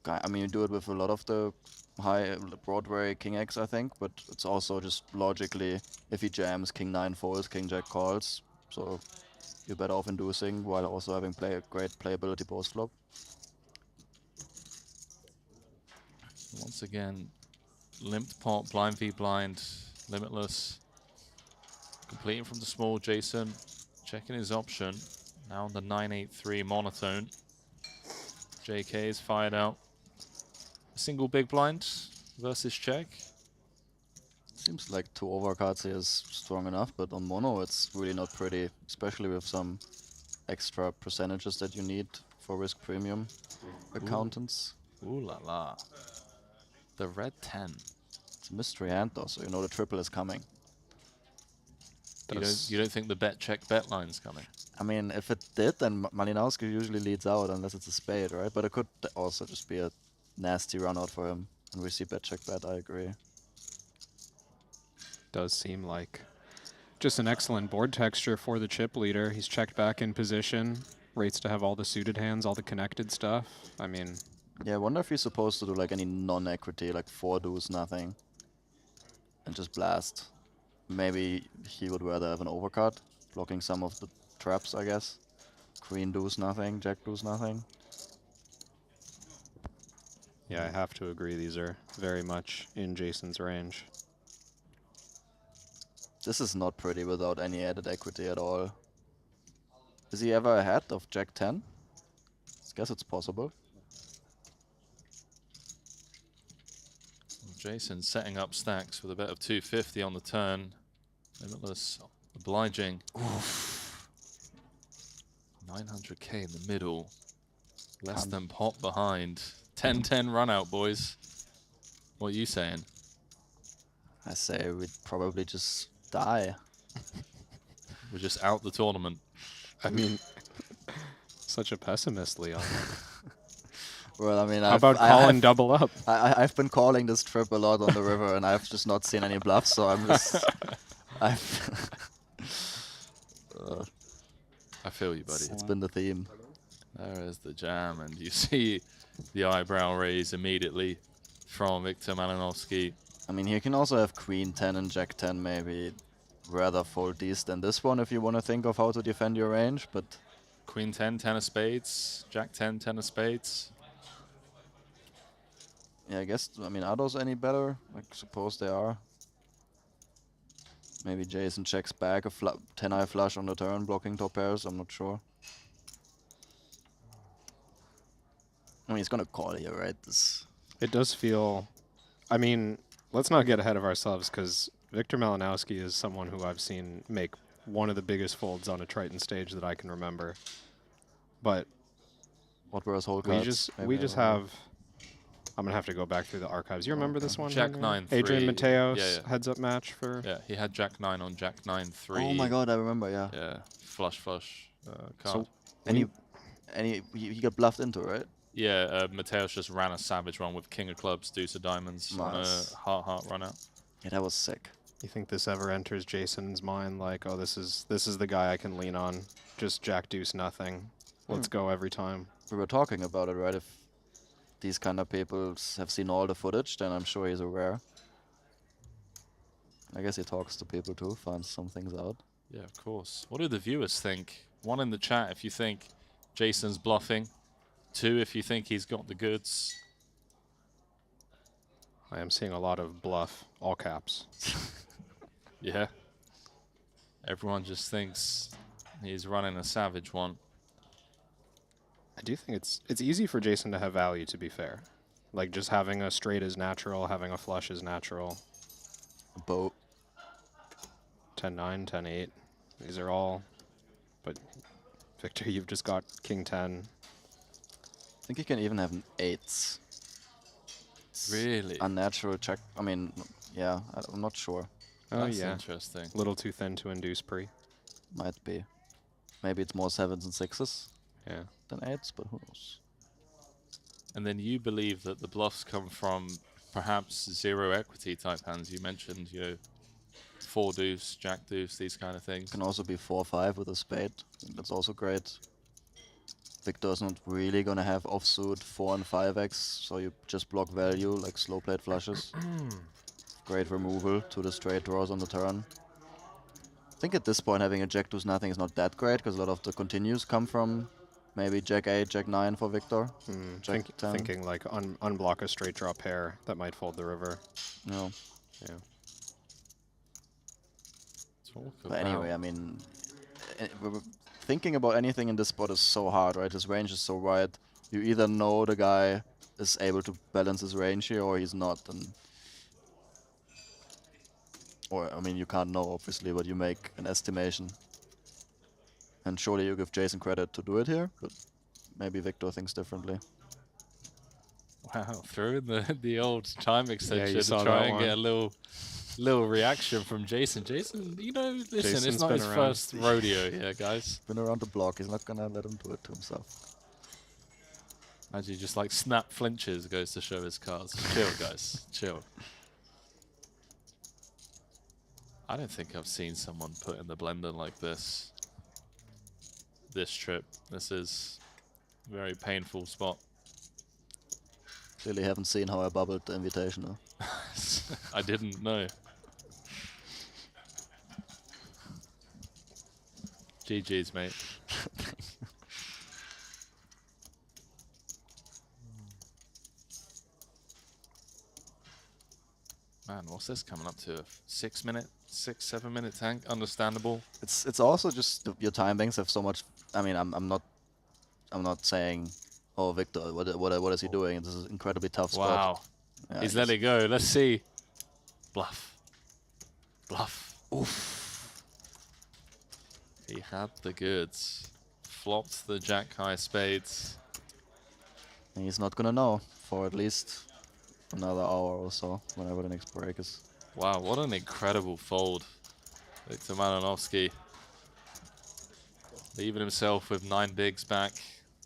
I mean, you do it with a lot of the high Broadway King X, I think, but it's also just logically, if he jams, King 9 folds, King Jack calls. So you're better off inducing while also having great playability post flop. Once again, limped pot, blind v blind, limitless. Completing from the small, Jason checking his option. Now on the 983 monotone. JK is fired out. A single big blind versus check. Seems like 2 overcards here is strong enough, but on mono it's really not pretty, especially with some extra percentages that you need for risk premium accountants. Ooh la la. The red 10. It's a mystery hand though, so you know the triple is coming. You don't think the bet check bet line's coming? I mean, if it did, then Malinowski usually leads out unless it's a spade, right? But it could also just be a nasty run out for him. And we see bet check bet, I agree. Does seem like just an excellent board texture for the chip leader. He's checked back in position, rates to have all the suited hands, all the connected stuff. I mean... Yeah, I wonder if he's supposed to do like any non-equity, like 4 deuce, nothing. And just blast. Maybe he would rather have an overcard, blocking some of the traps, I guess. Queen deuce, nothing. Jack deuce, nothing. Yeah, I have to agree. These are very much in Jason's range. This is not pretty without any added equity at all. Is he ever ahead of Jack 10? I guess it's possible. Jason setting up stacks with a bet of 250 on the turn. Limitless obliging. Oof. 900k in the middle. Less than pot behind. 10-10 run out, boys. What are you saying? I say we'd probably just die. We're just out the tournament. I mean, such a pessimist, Leon. Well, I mean, how about calling double up? I've been calling this trip a lot on the river, and I've just not seen any bluffs. So I'm just, I feel you, buddy. It's been the theme. There is the jam, and you see the eyebrow raise immediately from Victor Malinowski. I mean, he can also have Queen 10 and Jack 10, maybe rather fold these than this one if you want to think of how to defend your range. But Queen 10, 10 of spades, Jack 10, 10 of spades. Yeah, I guess, I mean, are those any better? I suppose they are. Maybe Jason checks back a 10-eye flush on the turn, blocking top pairs, I'm not sure. I mean, he's gonna call here, right? It does feel... I mean, let's not get ahead of ourselves, because Victor Malinowski is someone who I've seen make one of the biggest folds on a Triton stage that I can remember. But... What were his whole cards? We just have... I'm going to have to go back through the archives. You remember this one? Jack 9-3. Adrian Mateos, heads-up match for... Yeah, he had Jack 9 on Jack 9-3. Oh my god, I remember, yeah. Yeah, flush card. So, and he got bluffed into, right? Yeah, Mateos just ran a savage one with King of Clubs, Deuce of Diamonds, on a heart run out. Yeah, that was sick. You think this ever enters Jason's mind, like, oh, this is the guy I can lean on. Just Jack Deuce nothing. Let's go every time. We were talking about it, right? If these kind of people have seen all the footage, then I'm sure he's aware. I guess he talks to people too, finds some things out. Yeah, of course. What do the viewers think? One in the chat if you think Jason's bluffing. Two if you think he's got the goods. I am seeing a lot of bluff, all caps. Yeah. Everyone just thinks he's running a savage one. I do think it's easy for Jason to have value, to be fair. Like, just having a straight is natural, having a flush is natural. A boat. 10-9, 10-8. These are all... But, Victor, you've just got king 10. I think he can even have an 8s. Really? Unnatural check. I mean, yeah, I'm not sure. Oh, That's yeah. interesting. A little too thin to induce pre. Might be. Maybe it's more 7s and 6s. Yeah. Than 8s, but who knows? And then you believe that the bluffs come from perhaps zero equity type hands. You mentioned, you know, 4 deuce, jack deuce, these kind of things. Can also be 4-5 with a spade. That's also great. Victor's not really gonna have offsuit 4 and 5x, so you just block value like slow played flushes. Great removal to the straight draws on the turn. I think at this point having a jack deuce nothing is not that great because a lot of the continues come from maybe jack 8, jack 9 for Victor. Jack 10. Thinking like unblock a straight draw pair that might fold the river. No. Yeah. But anyway, I mean, thinking about anything in this spot is so hard, right? His range is so wide. You either know the guy is able to balance his range here or he's not. And or, I mean, you can't know, obviously, but you make an estimation. And surely you give Jason credit to do it here, but maybe Victor thinks differently. Wow, throw in the old time extension you to saw try that and one. get a little reaction from Jason. Jason, you know, listen, Jason's it's not been his around. first rodeo here, guys. Been around the block, he's not gonna let him do it to himself. Imagine just like snap flinches goes to show his cards. Chill, guys, chill. I don't think I've seen someone put in the blender like this trip. This is a very painful spot. Clearly haven't seen how I bubbled the invitation though. I didn't know. GG's, mate. Man, what's this coming up to? A 6 minute, 7 minute tank? Understandable. It's also just your time banks have so much. I mean, I'm not saying, oh Victor, what is he doing? This is an incredibly tough spot. Wow. Yeah, He's let it go. Let's see. Bluff. Bluff. Oof. He had the goods. Flopped the jack high spades. He's not gonna know for at least another hour or so, whenever the next break is. Wow, what an incredible fold. Victor Malinowski leaving himself with 9 bigs back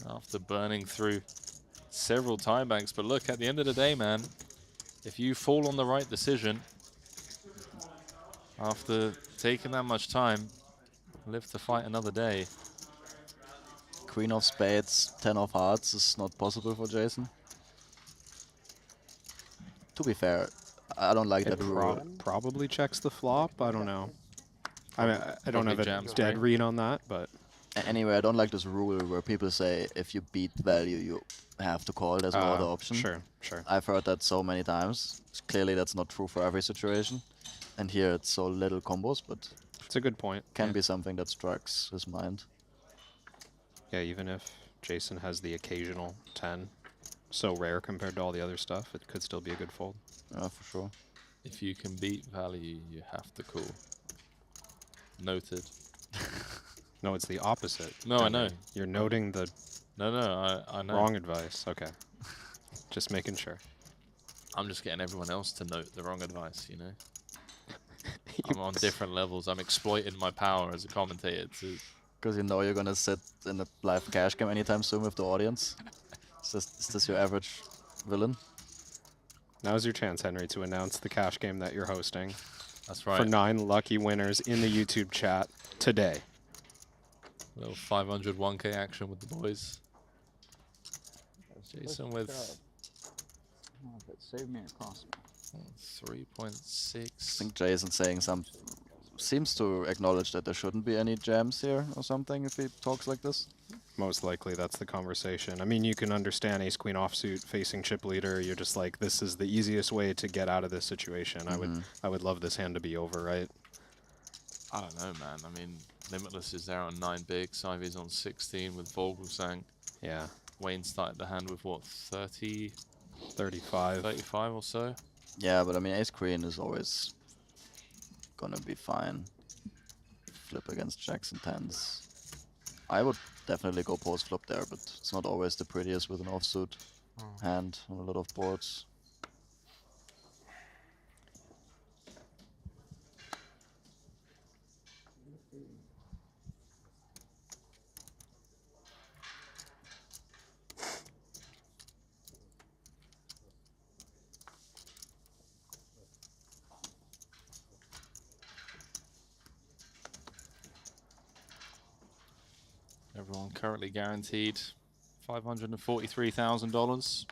after burning through several time banks. But look, at the end of the day, man, if you fall on the right decision after taking that much time, live to fight another day. Queen of spades, 10 of hearts is not possible for Jason. To be fair, I don't like that rule. Probably checks the flop. I don't know. I mean, I don't have a jams, dead right? read on that, but Anyway, I don't like this rule where people say if you beat value, you have to call. There's no other option. Sure. I've heard that so many times. Clearly, that's not true for every situation. And here, it's so little combos, but it's a good point. Can be something that strikes his mind. Yeah, even if Jason has the occasional 10, so rare compared to all the other stuff, it could still be a good fold. For sure. If you can beat value, you have to call. Noted. No, it's the opposite. No, I know. You're noting the No, I know. wrong advice. Okay. Just making sure. I'm just getting everyone else to note the wrong advice, you know? I'm on different levels. I'm exploiting my power as a commentator to... Because you know you're gonna sit in a live cash game anytime soon with the audience. Is this your average villain? Now's your chance, Henry, to announce the cash game that you're hosting. That's right. For 9 lucky winners in the YouTube chat today. A little 501k action with the boys. Jason with Oh, but save me across. 3.6. I think Jason's saying seems to acknowledge that there shouldn't be any jams here or something if he talks like this. Most likely that's the conversation. I mean, you can understand ace queen offsuit facing chip leader. You're just like, this is the easiest way to get out of this situation. I would love this hand to be over, right? I don't know, man. I mean, Limitless is there on 9 bigs. Ivy's on 16 with Vogelsang. Yeah. Wayne started the hand with what, 30? 35. 35 or so? Yeah, but I mean, ace queen is always gonna be fine. Flip against jacks and tens. I would definitely go post flop there, but it's not always the prettiest with an offsuit hand on a lot of boards. Everyone currently guaranteed $543,000.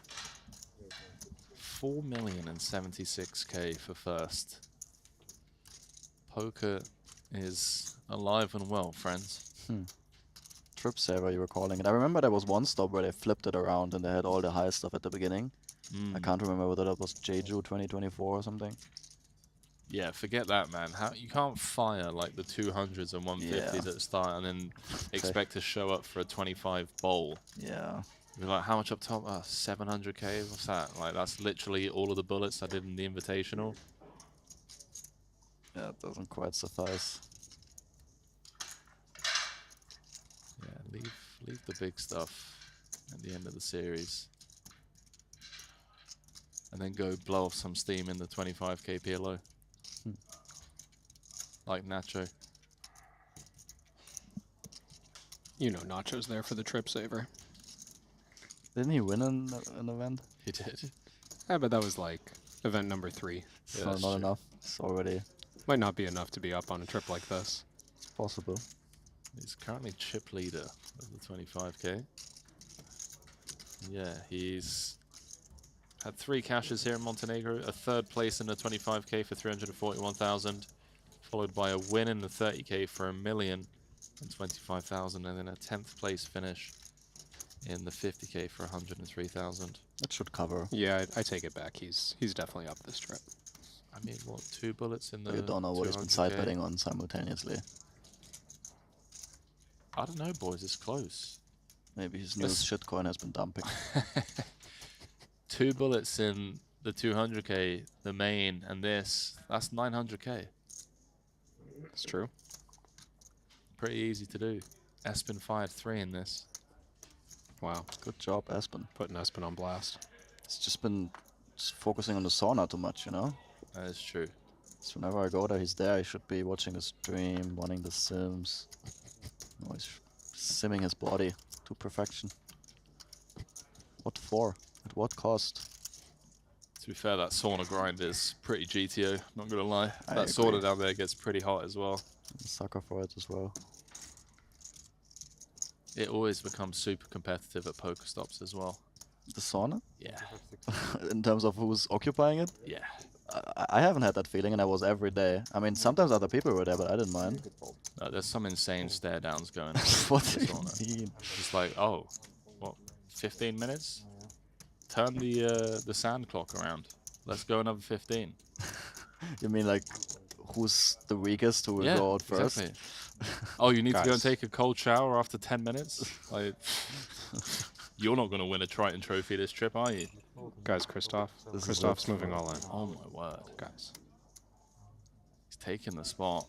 4,076K for first. Poker is alive and well, friends. Trip saver, you were calling it. I remember there was one stop where they flipped it around and they had all the high stuff at the beginning. I can't remember whether that was Jeju 2024 or something. Yeah, forget that, man. How you can't fire like the 200s and 150s at the start and then expect to show up for a 25 bowl. Yeah. You're like, how much up top? 700K? What's that? Like, that's literally all of the bullets I did in the Invitational. Yeah, it doesn't quite suffice. Yeah, leave the big stuff at the end of the series. And then go blow off some steam in the 25K PLO. Like Nacho. You know Nacho's there for the trip saver. Didn't he win an event? He did. Yeah, but that was like event number 3. Yeah, not enough. It's already... Might not be enough to be up on a trip like this. It's possible. He's currently chip leader of the 25K. Yeah, he's had 3 cashes here in Montenegro, a 3rd place in the 25K for 341,000, followed by a win in the 30K for 1,025,000, and then a 10th place finish in the 50K for 103,000. That should cover. Yeah, I take it back. He's definitely up this trip. I mean, what, 2 bullets in the You don't know what he's been 200K? side betting on simultaneously. I don't know, boys. It's close. Maybe his new shitcoin has been dumping. 2 bullets in the 200K, the main, and this. That's 900K. It's true. Pretty easy to do. Espen fired 3 in this. Wow. Good job, Espen. Putting Espen on blast. It's just been focusing on the sauna too much, you know? That is true. So whenever I go there, he's there. He should be watching the stream, running the sims. No, he's simming his body to perfection. What for? At what cost? To be fair, that sauna grind is pretty GTO, not gonna lie. I That agree. sauna down there gets pretty hot as well. I'm a sucker for it as well. It always becomes super competitive at Pokestops as well. The sauna? Yeah. In terms of who's occupying it? Yeah. I haven't had that feeling, and I was every day. I mean, sometimes other people were there, but I didn't mind. There's some insane stare downs going on. What in do the you sauna. mean? Just like, oh, what, 15 minutes? Turn the sand clock around. Let's go another 15. You mean like, who's the weakest who will go out first? Exactly. Oh, you need to go and Guys. take a cold shower after 10 minutes? Like, you're not going to win a Triton trophy this trip, are you? Guys, Christoph. This is Christoph's it. moving all in. Oh my word. Guys. He's taking the spot.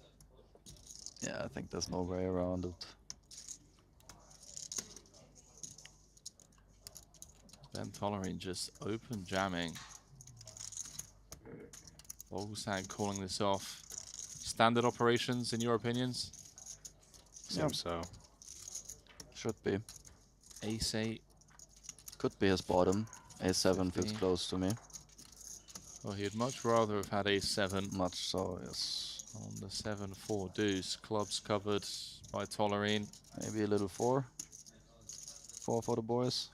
Yeah, I think there's no way around it. Ben Tollerine just open jamming. Vogelsang calling this off. Standard operations, in your opinions? Seems so. Should be. Ace 8. Could be his bottom. A7 feels 15. close to me. Well, he'd much rather have had Ace 7. Much so, yes. On the 7-4 deuce. Clubs covered by Tollerine. Maybe a little 4. 4 for the boys.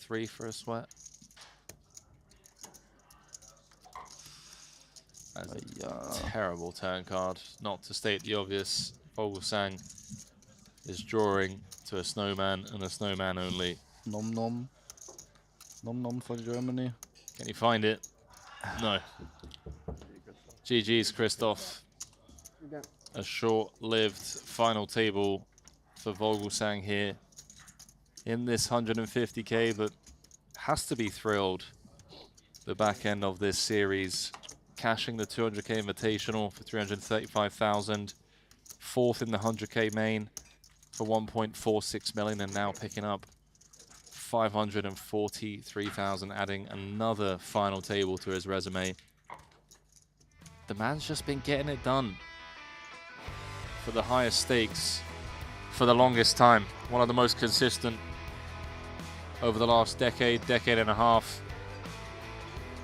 3 for a sweat. That's a terrible turn card. Not to state the obvious, Vogelsang is drawing to a snowman and a snowman only. Nom nom. Nom nom for Germany. Can you find it? No. GG's, Christoph. A short-lived final table for Vogelsang here in this 150K, but has to be thrilled. The back end of this series, cashing the 200K Invitational for 335,000, fourth in the 100K main for 1.46 million, and now picking up 543,000, adding another final table to his resume. The man's just been getting it done for the highest stakes for the longest time. One of the most consistent over the last decade and a half.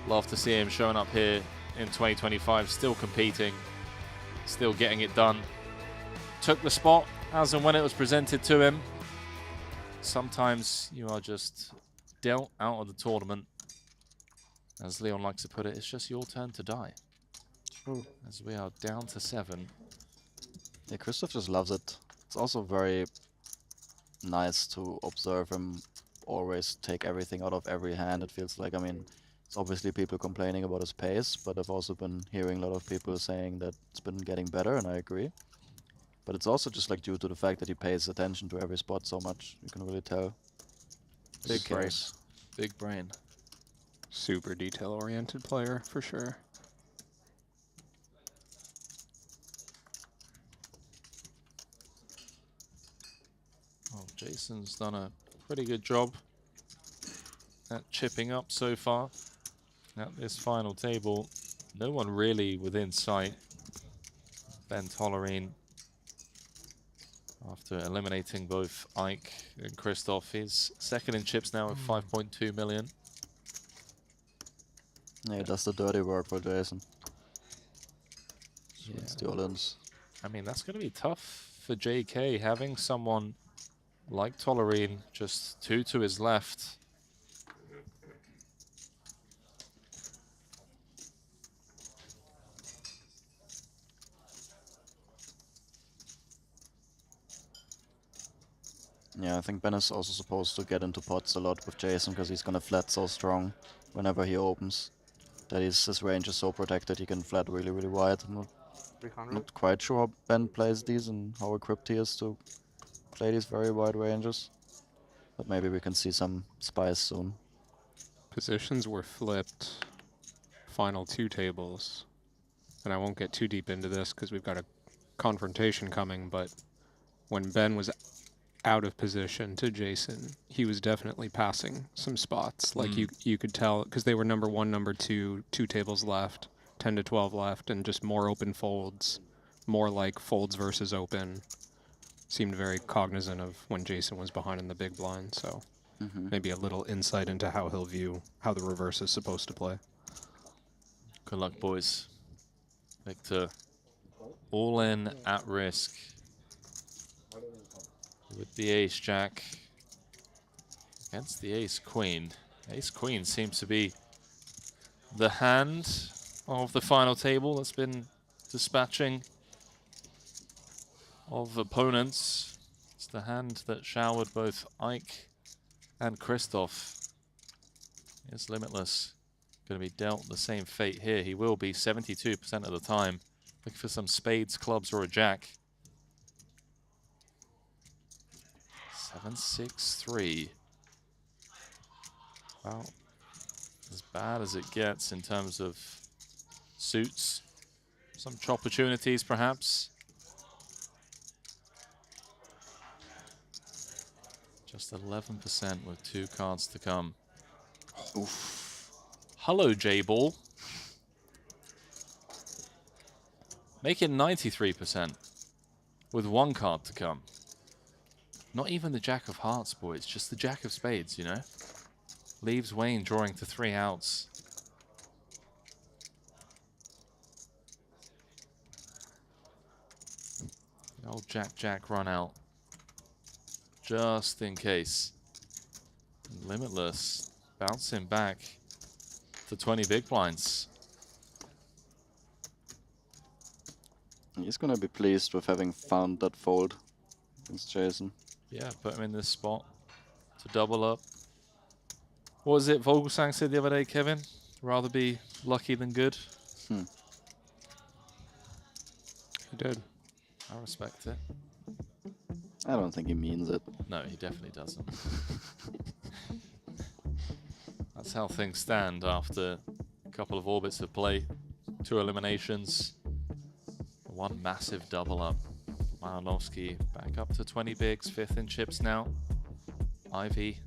Love to see him showing up here in 2025, still competing, still getting it done. Took the spot as and when it was presented to him. Sometimes you are just dealt out of the tournament. As Leon likes to put it, it's just your turn to die. True. As we are down to 7. Yeah, Christoph just loves it. It's also very nice to observe him always take everything out of every hand. It feels like, I mean, it's obviously people complaining about his pace, but I've also been hearing a lot of people saying that it's been getting better, and I agree. But it's also just like due to the fact that he pays attention to every spot so much. You can really tell. Big brain. Big brain. Super detail-oriented player, for sure. Well, Jason's done a pretty good job at chipping up so far at this final table. No one really within sight. Ben Tollerine, after eliminating both Ike and Christoph, is second in chips now with 5.2 million. Yeah, that's the dirty work for Jason. Yeah. It's the all-ins. I mean, that's going to be tough for JK, having someone like Tollerine just 2 to his left. Yeah, I think Ben is also supposed to get into pots a lot with Jason because he's gonna flat so strong whenever he opens. That his range is so protected, he can flat really, really wide. I'm not quite sure how Ben plays these and how equipped he is to play these very wide ranges. But maybe we can see some spice soon. Positions were flipped final 2 tables. And I won't get too deep into this because we've got a confrontation coming, but when Ben was out of position to Jason, he was definitely passing some spots. Like you could tell, because they were number 1, number 2, 2 tables left, 10 to 12 left, and just more open folds, more like folds versus open. Seemed very cognizant of when Jason was behind in the big blind, so maybe a little insight into how he'll view how the reverse is supposed to play. Good luck, boys. Victor, all in at risk with the ace-jack against the ace-queen. Ace-queen seems to be the hand of the final table that's been dispatching of opponents. It's the hand that showered both Ike and Christoph. It's Limitless going to be dealt the same fate here. He will be 72% of the time. Looking for some spades, clubs, or a jack. 7-6-3. Well, as bad as it gets in terms of suits. Some opportunities, perhaps. Just 11% with 2 cards to come. Oof. Hello, J-Ball. Make it 93% with 1 card to come. Not even the Jack of Hearts, boys. Just the Jack of Spades, you know? Leaves Wayne drawing to 3 outs. The old Jack run out. Just in case. Limitless bouncing back to 20 big blinds. He's gonna be pleased with having found that fold against Jason. Yeah, put him in this spot to double up. What was it Vogelsang said the other day, Kevin? Rather be lucky than good. Hmm. He did. I respect it. I don't think he means it. No, he definitely doesn't. That's how things stand after a couple of orbits of play, 2 eliminations, 1 massive double up. Malinowski back up to 20 bigs, 5th in chips now. Ivy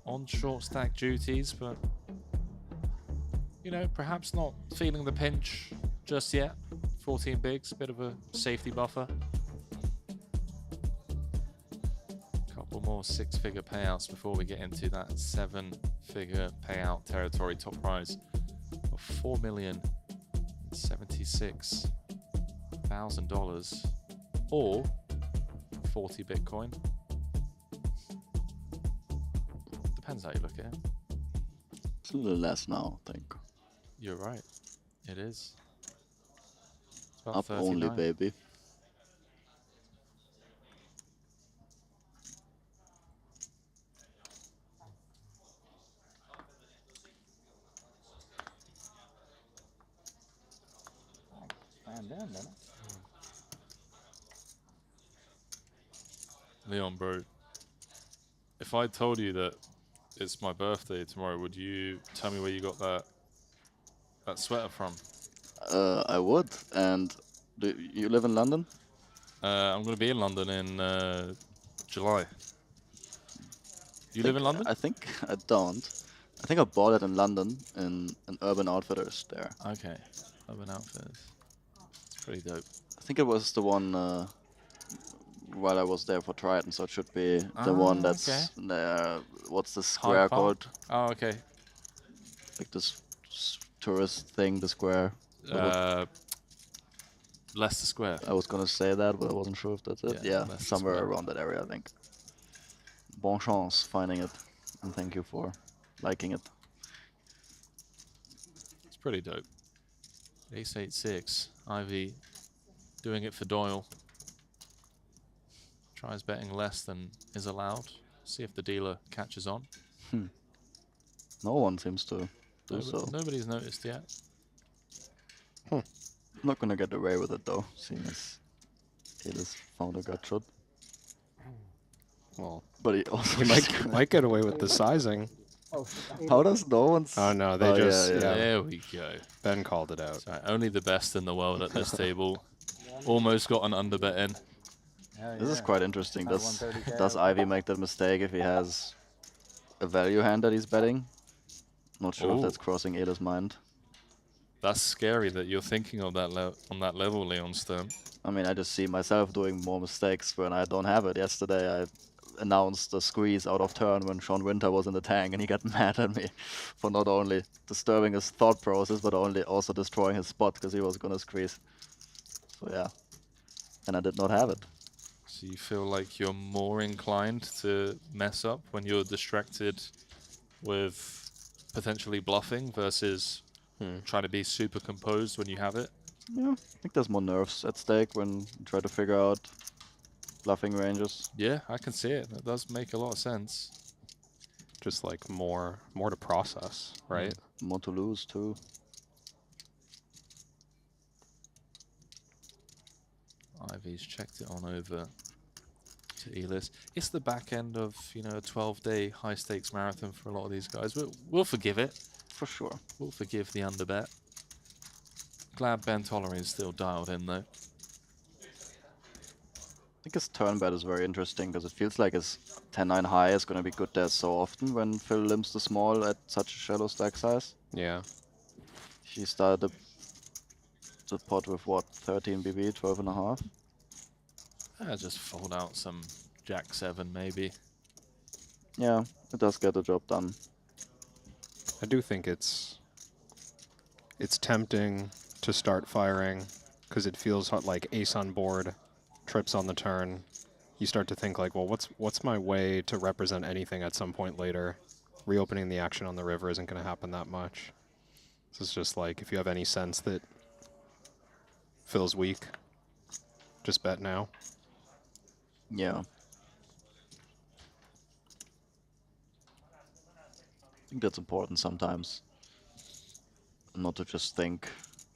on short stack duties, but you know, perhaps not feeling the pinch just yet. 14 bigs, bit of a safety buffer. Couple more 6-figure payouts before we get into that 7-figure payout territory. Top prize of $4,076,000 or 40 Bitcoin. Depends how you look at it. It's a little less now, I think. You're right. It is. It's about Up 39. only, baby. Leon, bro, if I told you that it's my birthday tomorrow, would you tell me where you got that sweater from? I would. And do you live in London? I'm going to be in London in July. You live in London? I think I don't. I think I bought it in London in an Urban Outfitters there. Okay, Urban Outfitters. It's pretty dope. I think it was the one while I was there for Triton, so it should be the one that's what's the square Hyde Park? called? Oh, okay. Like this tourist thing, the square. Leicester Square. I was gonna say that, but I wasn't sure if that's it. Yeah, Leicester somewhere Square. around that area, I think. Bon chance finding it, and thank you for liking it. It's pretty dope. Ace-8-6. Ivy doing it for Doyle. Tries betting less than is allowed. See if the dealer catches on. No one seems to do so. Nobody's noticed yet. I'm not gonna get away with it though, seeing as Elis found a gut shot. Well, but he also might get away with the sizing. How does no one? Oh no, they just yeah. There we go. Ben called it out. So only the best in the world at this table. Almost got an underbet in. This is quite interesting. Does Ivy make that mistake if he has a value hand that he's betting? Not sure if that's crossing Elis' mind. That's scary that you're thinking of that on that level, Leon Stern. I mean, I just see myself doing more mistakes when I don't have it. Yesterday, I announced a squeeze out of turn when Sean Winter was in the tank, and he got mad at me for not only disturbing his thought process, but also destroying his spot because he was going to squeeze. So yeah, and I did not have it. So you feel like you're more inclined to mess up when you're distracted with potentially bluffing versus trying to be super composed when you have it? Yeah, I think there's more nerves at stake when you try to figure out bluffing ranges. Yeah, I can see it. That does make a lot of sense. Just like more to process, right? More to lose too. Ivy's checked it on over to Elis. It's the back end of, you know, a 12-day high-stakes marathon for a lot of these guys. We'll forgive it. For sure. We'll forgive the underbet. Glad Ben Tollery is still dialed in, though. I think his turn bet is very interesting because it feels like his 10-9 high is going to be good there so often when Phil limps the small at such a shallow stack size. Yeah. He started the pot with what, 13 BB, 12.5? Just fold out some Jack 7 maybe. Yeah, it does get the job done. I do think it's tempting to start firing because it feels like ace on board, trips on the turn. You start to think like, well, what's my way to represent anything at some point later? Reopening the action on the river isn't going to happen that much. This is just like if you have any sense that Phil's weak. Just bet now. Yeah. I think that's important sometimes. Not to just think,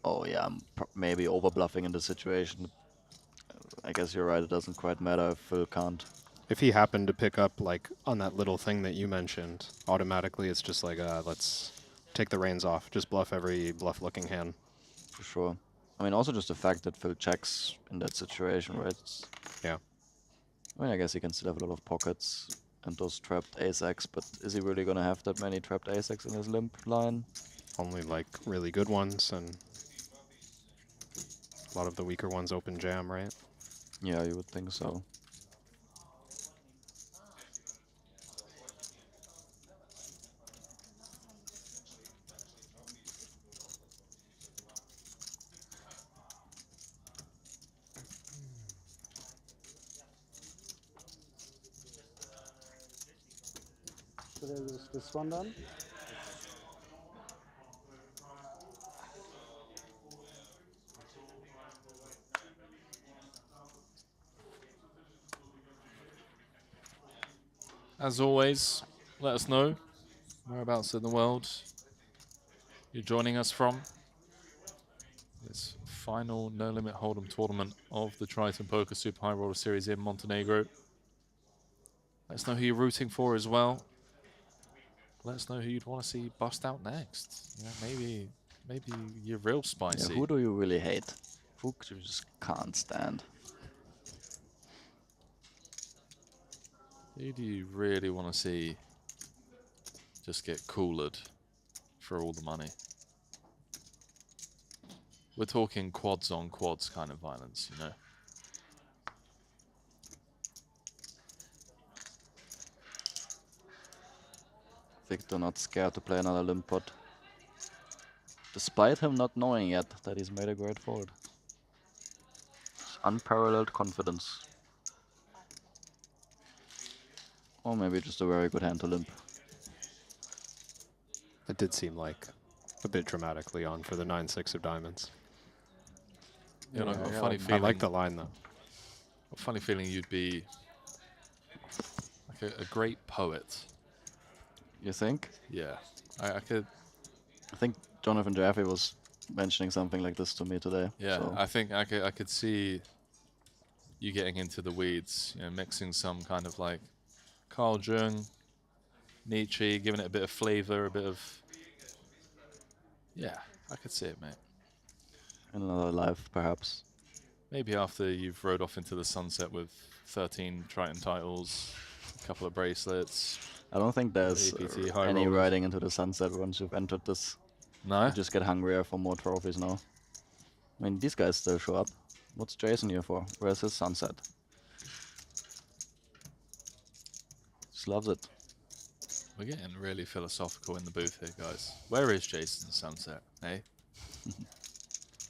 oh yeah, I'm maybe over bluffing in this situation. I guess you're right, it doesn't quite matter if Phil can't. If he happened to pick up like on that little thing that you mentioned, automatically it's just like, let's take the reins off. Just bluff every bluff-looking hand. For sure. I mean, also just the fact that Phil checks in that situation, right? Yeah. I mean, I guess he can still have a lot of pockets and those trapped ace-X, but is he really going to have that many trapped ace-X in his limp line? Only like really good ones, and a lot of the weaker ones open jam, right? Yeah, you would think so. Should I use this one then? As always, let us know whereabouts in the world you're joining us from. This final No Limit Hold'em tournament of the Triton Poker Super High Roller Series in Montenegro. Let us know who you're rooting for as well. Let us know who you'd want to see bust out next. You know, maybe you're real spicy. Yeah, who do you really hate? Who you just can't stand? Who do you really want to see just get cooled for all the money? We're talking quads on quads kind of violence, you know. Victor not scared to play another limp pot. Despite him not knowing yet that he's made a great fold. Unparalleled confidence. Or maybe just a very good hand to limp. It did seem like a bit dramatically on for the 9-6 of diamonds. Yeah, I've got a I funny feeling. I like the line though. A funny feeling you'd be like a great poet. You think? Yeah, I could. I think Jonathan Jaffe was mentioning something like this to me today. Yeah, so. I think I could see you getting into the weeds, you know, mixing some kind of like Carl Jung, Nietzsche, giving it a bit of flavor, a bit of. Yeah, I could see it, mate. In another life, perhaps. Maybe after you've rode off into the sunset with 13 Triton titles, a couple of bracelets. I don't think there's any riding into the sunset once you've entered this. No? You just get hungrier for more trophies now. I mean, these guys still show up. What's Jason here for? Where's his sunset? Just loves it. We're getting really philosophical in the booth here, guys. Where is Jason's sunset, eh?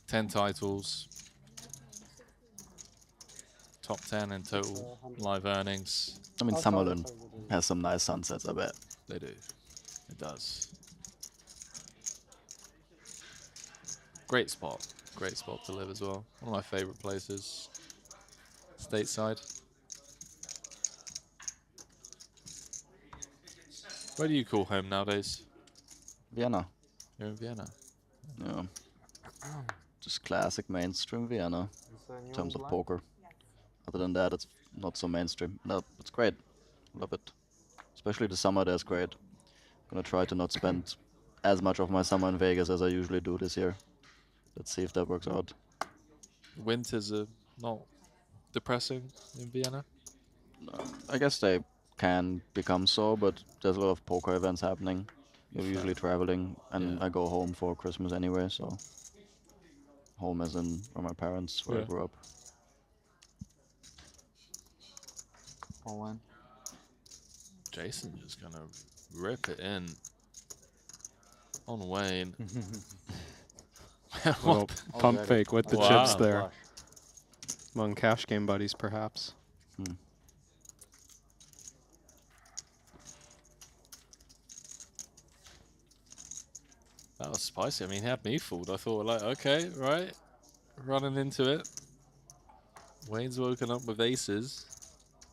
10 titles. Top 10 in total live earnings. I mean, Summerlin has some nice sunsets, I bet. They do. It does. Great spot. Great spot to live as well. One of my favorite places. Stateside. Where do you call home nowadays? Vienna. You're in Vienna. Yeah. Just classic mainstream Vienna in terms of poker. Other than that, it's not so mainstream. No, it's great. Love it. Especially the summer there's great. Gonna try to not spend as much of my summer in Vegas as I usually do this year. Let's see if that works out. Winters are not depressing in Vienna? I guess they can become so, but there's a lot of poker events happening. You're usually traveling, and I go home for Christmas anyway, so... Home as in where my parents, where I grew up. All in. Jason's just gonna rip it in on Wayne. Little pump fake with the chips there. Among cash game buddies, perhaps. That was spicy. I mean, he had me fooled. I thought, like, okay, right, running into it. Wayne's woken up with aces.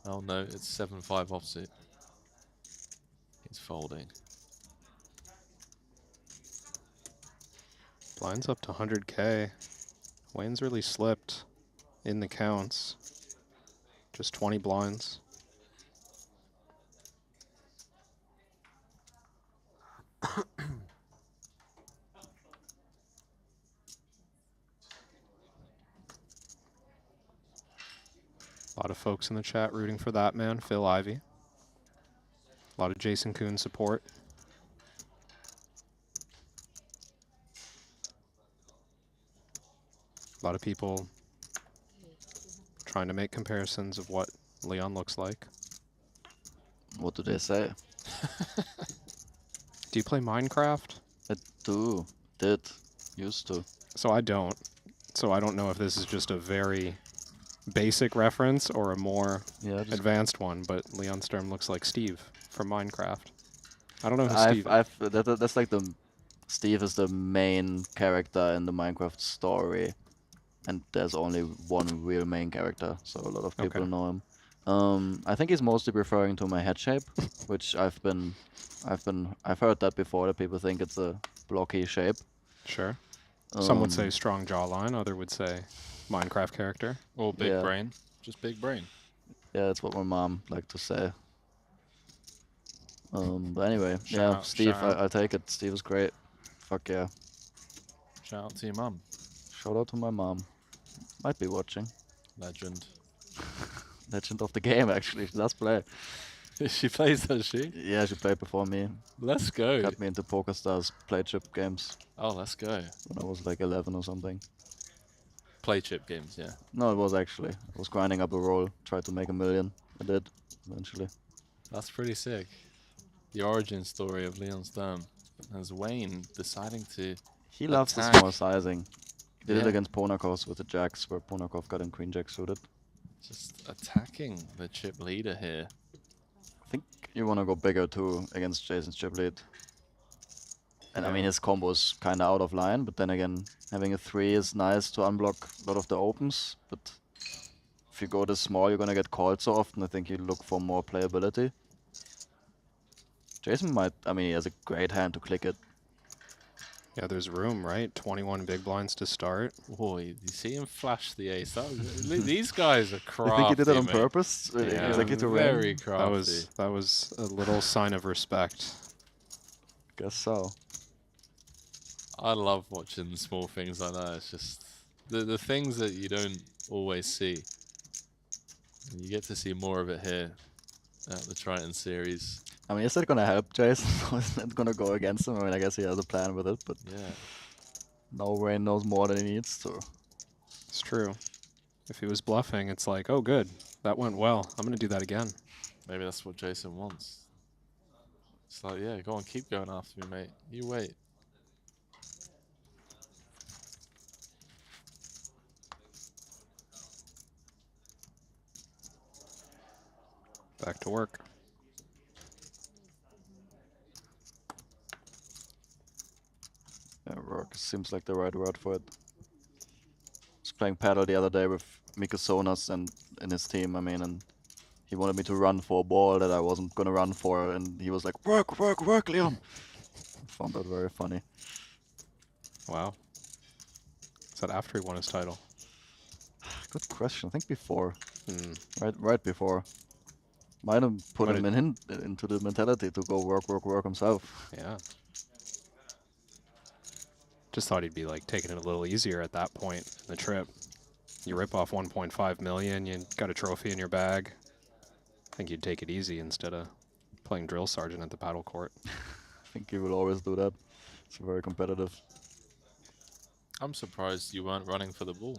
Oh no, it's 7-5 offsuit. He's folding. Blinds up to 100K. Wayne's really slipped in the counts. Just 20 blinds. A lot of folks in the chat rooting for that man, Phil Ivey. A lot of Jason Kuhn support. A lot of people trying to make comparisons of what Leon looks like. What do they say? Do you play Minecraft? I do. Did. Used to. So I don't. So I don't know if this is just a very basic reference or a more advanced one, but Leon Sturm looks like Steve from Minecraft. I don't know who Steve is. That's like Steve is the main character in the Minecraft story, and there's only one real main character, so a lot of people know him. I think he's mostly referring to my head shape, which I've heard that before, that people think it's a blocky shape. Sure. Some would say strong jawline, other would say Minecraft character. Or big brain. Just big brain. Yeah, that's what my mom liked to say. But anyway, Shout yeah, out, Steve, shout out. I'll take it. Steve is great. Fuck yeah. Shout out to your mum. Shout out to my mom. Might be watching. Legend. Legend of the game, actually. She does play. She plays, does she? Yeah, she played before me. Let's go. Got me into PokerStars play chip games. Oh, let's go. When I was like 11 or something. Play chip games, yeah. No, it was actually. I was grinding up a roll, tried to make $1 million. I did, eventually. That's pretty sick. The origin story of Leon Sturm. As Wayne deciding to He loves the attack. small sizing. He did it Yeah. against Ponakov with the jacks, where Ponakov got in queen jack suited. Just attacking the chip leader here. I think you want to go bigger too against Jason's chip lead. And I mean, his combo is kind of out of line, but then again, having a 3 is nice to unblock a lot of the opens. But if you go this small, you're going to get called so often. I think you look for more playability. Jason might, I mean, he has a great hand to click it. Yeah, there's room, right? 21 big blinds to start. Boy, you see him flash the ace. That was, these guys are crafty. You think he did it on mate. purpose? Yeah, Exactly to very rain? crafty. That was a little sign of respect. Guess so. I love watching small things like that. It's just the things that you don't always see. And you get to see more of it here at the Triton series. I mean, is that going to help Jason? Is that going to go against him? I mean, I guess he has a plan with it, but yeah. No Rain knows more than he needs to. It's true. If he was bluffing, it's like, oh, good. That went well. I'm going to do that again. Maybe that's what Jason wants. It's like, yeah, go on, keep going after me, mate. You wait. Back to work. Yeah, work seems like the right word for it. I was playing paddle the other day with Mika Sonas and his team, I mean, and he wanted me to run for a ball that I wasn't gonna run for, and he was like, work, work, work, Leon! I found that very funny. Wow. Is that after he won his title? Good question. I think before. Right before. Might have put him into the mentality to go work, work, work himself. Yeah. Just thought he'd be like taking it a little easier at that point in the trip. You rip off 1.5 million, you got a trophy in your bag. I think you'd take it easy instead of playing drill sergeant at the paddle court. I think he will always do that. It's very competitive. I'm surprised you weren't running for the ball.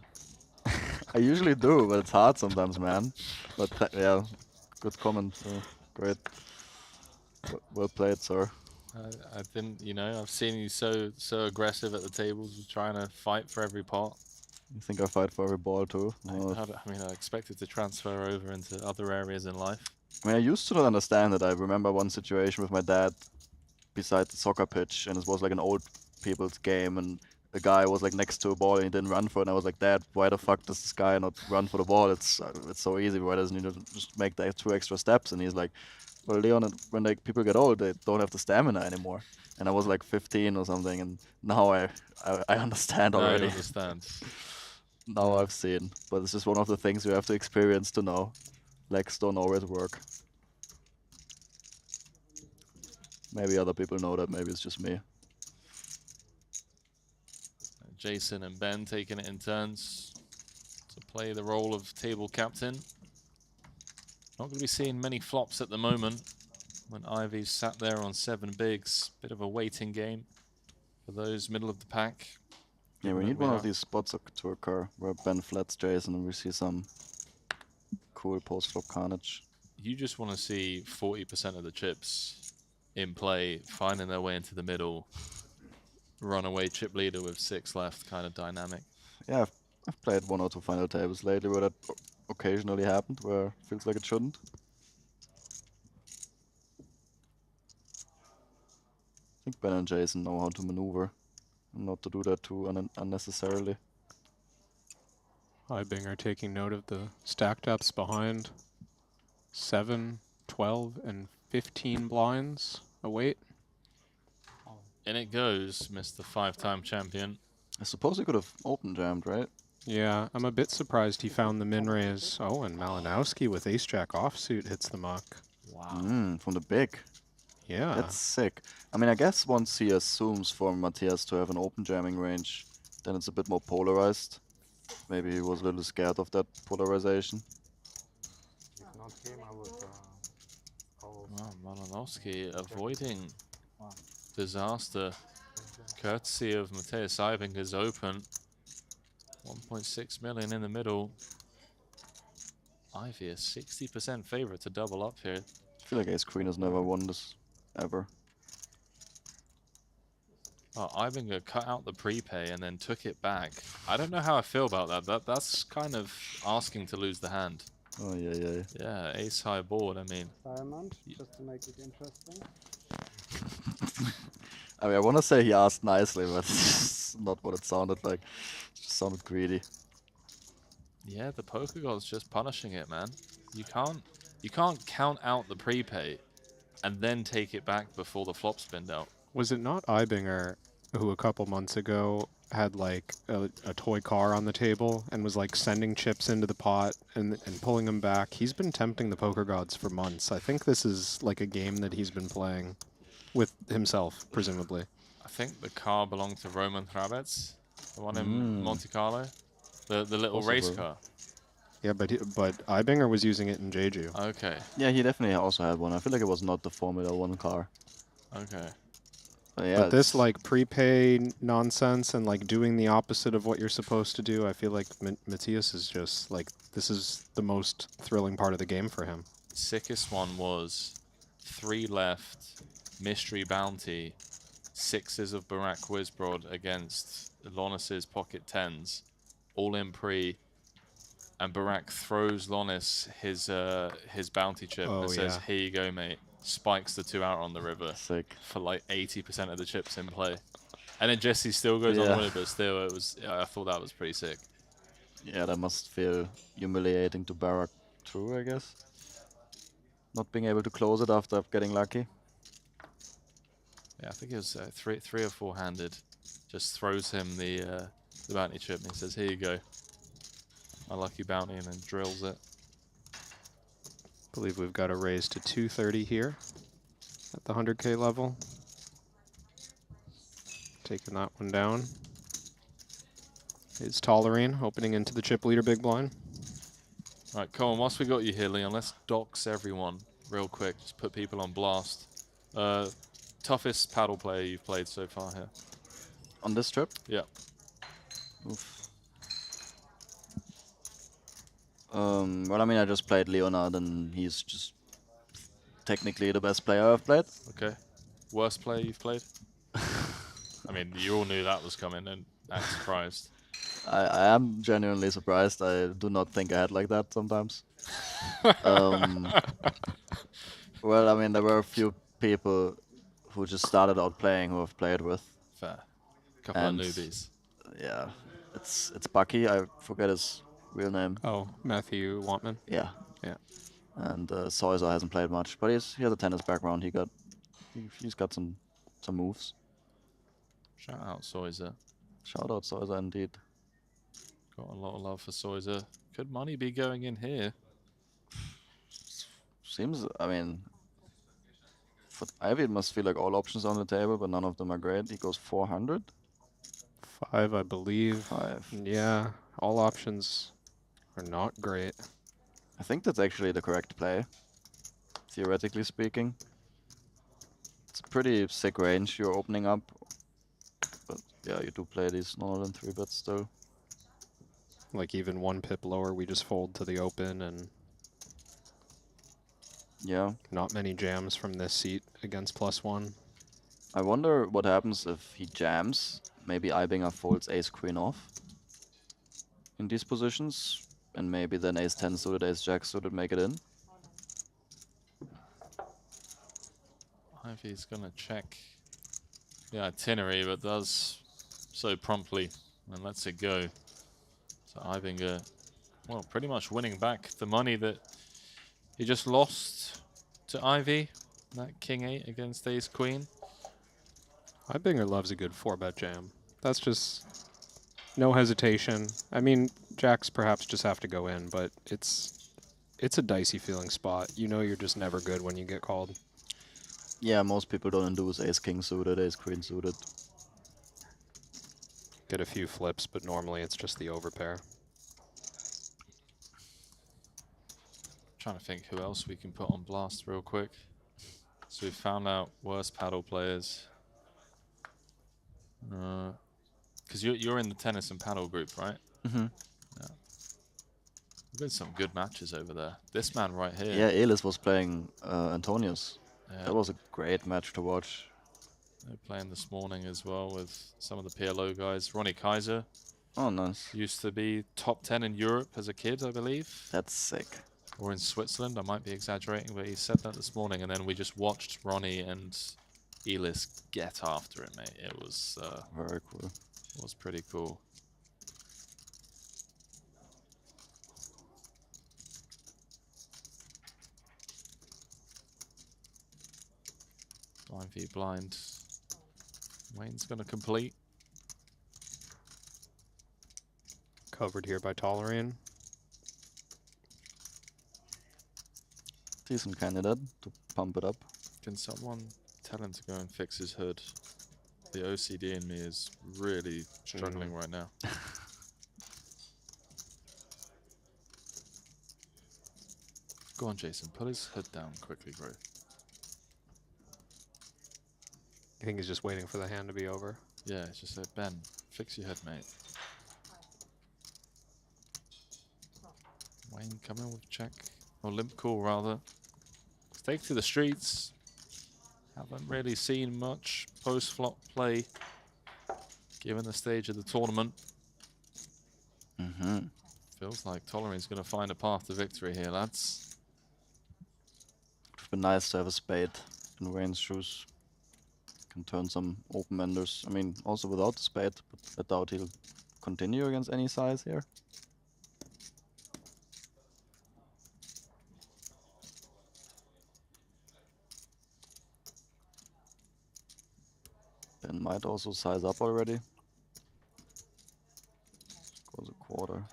I usually do, but it's hard sometimes, man. But yeah, good comment. Great. Well played, sir. I didn't, you know, I've seen you so aggressive at the tables, trying to fight for every pot. You think I fight for every ball too? I mean, I expected to transfer over into other areas in life. I mean, I used to not understand it. I remember one situation with my dad beside the soccer pitch, and it was like an old people's game, and a guy was like next to a ball and he didn't run for it. And I was like, Dad, why the fuck does this guy not run for the ball? It's so easy. Why doesn't he just make the 2 extra steps? And he's like, well, Leon, when like people get old, they don't have the stamina anymore. And I was like 15 or something, and now I understand already. I understand. Now I've seen, but it's just one of the things you have to experience to know. Legs don't always work. Maybe other people know that. Maybe it's just me. Jason and Ben taking it in turns to play the role of table captain. Not going to be seeing many flops at the moment when Ivy's sat there on 7 bigs. Bit of a waiting game for those middle of the pack. Yeah, we need one of these spots to occur where Ben flats Jason and we see some cool post-flop carnage. You just want to see 40% of the chips in play, finding their way into the middle. Runaway chip leader with 6 left, kind of dynamic. Yeah, I've played 1 or 2 final tables lately where that occasionally happened, where it feels like it shouldn't. I think Ben and Jason know how to maneuver and not to do that too unnecessarily. Ibinger taking note of the stacked ups behind. 7, 12, and 15 blinds await. In it goes, Mr. 5-time champion. I suppose he could have open jammed, right? Yeah, I'm a bit surprised he found the min raise. Oh, and Malinowski with ace-jack offsuit hits the muck. Wow. From the big. Yeah. That's sick. I mean, I guess once he assumes for Matthias to have an open jamming range, then it's a bit more polarized. Maybe he was a little scared of that polarization. If not him, I would Wow, Malinowski avoiding disaster. Courtesy of Matthias Ibinger's open. 1.6 million in the middle. Ivy a 60% favorite to double up here. I feel like Ace Queen has never won this, ever. Oh, Ibinger cut out the prepay and then took it back. I don't know how I feel about that. That's kind of asking to lose the hand. Oh, yeah. Yeah, ace high board, I mean. Diamond, just to make it interesting. I mean, I want to say he asked nicely, but it's not what it sounded like. It just sounded greedy. Yeah, the poker god's just punishing it, man. You can't count out the prepay and then take it back before the flop spinned out. Was it not Ibinger who a couple months ago had like a toy car on the table and was like sending chips into the pot and pulling them back? He's been tempting the poker gods for months. I think this is like a game that he's been playing with himself, presumably. I think the car belonged to Roman Hrabets, the one in Monte Carlo, the little race car. Yeah, but Ibinger was using it in Jeju. Okay. Yeah, he definitely also had one. I feel like it was not the Formula 1 car. Okay. Yeah, but this like prepay nonsense and like doing the opposite of what you're supposed to do, I feel like Matthias is just like, this is the most thrilling part of the game for him. Sickest one was 3 left, mystery bounty, 6s of Barak Wizbrod against Lonis's pocket 10s, all in pre, and Barak throws Lonis his bounty chip and says, "Here you go, mate." Spikes the 2 out on the river. Sick. For like 80% of the chips in play. And then Jesse still goes on with it, but still, it was. I thought that was pretty sick. Yeah, that must feel humiliating to Barak too, I guess. Not being able to close it after getting lucky. Yeah, I think it was 3 or 4-handed. Just throws him the bounty chip and he says, "Here you go, my lucky bounty," and then drills it. I believe we've got a raise to 230 here at the 100K level. Taking that one down. It's Tolerine opening into the chip leader big blind. All right, come on, whilst we got you here, Leon, let's dox everyone real quick. Just put people on blast. Toughest paddle player you've played so far here? On this trip? Yeah. Oof. Well, I mean, I just played Leonard, and he's just technically the best player I've played. Okay. Worst player you've played? I mean, you all knew that was coming, and I'm surprised. I am genuinely surprised. I do not think I had like that sometimes. Well, I mean, there were a few people who just started out playing who I've played with. Fair. Couple of newbies. Yeah, it's Bucky. I forget his real name. Oh, Matthew Wantman. Yeah. Yeah. And Soiser hasn't played much, but he has a tennis background. He's got some moves. Shout out Soiser. Shout out Soiser indeed. Got a lot of love for Soiser. Could money be going in here? Seems, I mean, for Ivy it must feel like all options on the table, but none of them are great. He goes 400. 5, I believe. 5. Yeah, all options are not great. I think that's actually the correct play, theoretically speaking. It's a pretty sick range you're opening up. But yeah, you do play these smaller than 3 bets still. Like even 1 pip lower, we just fold to the open, and yeah, not many jams from this seat against +1. I wonder what happens if he jams. Maybe Ibinger folds ace-queen off in these positions, and maybe then ace-10 suited, ace-jack suited make it in. Ivy's gonna check the itinerary, but does so promptly and lets it go. So Ibinger, well, pretty much winning back the money that he just lost to Ivy. That king 8 against ace queen. Ibinger loves a good 4-bet jam. That's just no hesitation. I mean, jacks perhaps just have to go in, but it's a dicey feeling spot. You know you're just never good when you get called. Yeah, most people don't induce ace-king suited, ace-queen suited. Get a few flips, but normally it's just the overpair. Trying to think who else we can put on blast real quick. So we found out worst paddle players. Because you're in the tennis and paddle group, right? Mm-hmm. Yeah. There's been some good matches over there. This man right here. Yeah, Elis was playing Antonius. Yeah. That was a great match to watch. They're playing this morning as well with some of the PLO guys. Ronnie Kaiser. Oh, nice. Used to be top 10 in Europe as a kid, I believe. That's sick. Or in Switzerland, I might be exaggerating, but he said that this morning, and then we just watched Ronnie and Elis get after it, mate. It was very cool. It was pretty cool. Blind v blind. Wayne's gonna complete. Covered here by Tolerine. Decent candidate to pump it up. Can someone tell him to go and fix his hood? The OCD in me is really struggling right now. Go on, Jason. Put his hood down quickly, bro. I think he's just waiting for the hand to be over. Yeah, it's just like, Ben, fix your head, mate. Wayne, come in with check. Or limp call, rather. Stake to the streets. Haven't really seen much post-flop play, given the stage of the tournament. Mm-hmm. Feels like Tolerine's going to find a path to victory here, lads. Would have been nice to have a spade in Wayne's shoes. Can turn some open-enders. I mean, also without the spade, but I doubt he'll continue against any size here. Ben might also size up already. Goes a quarter.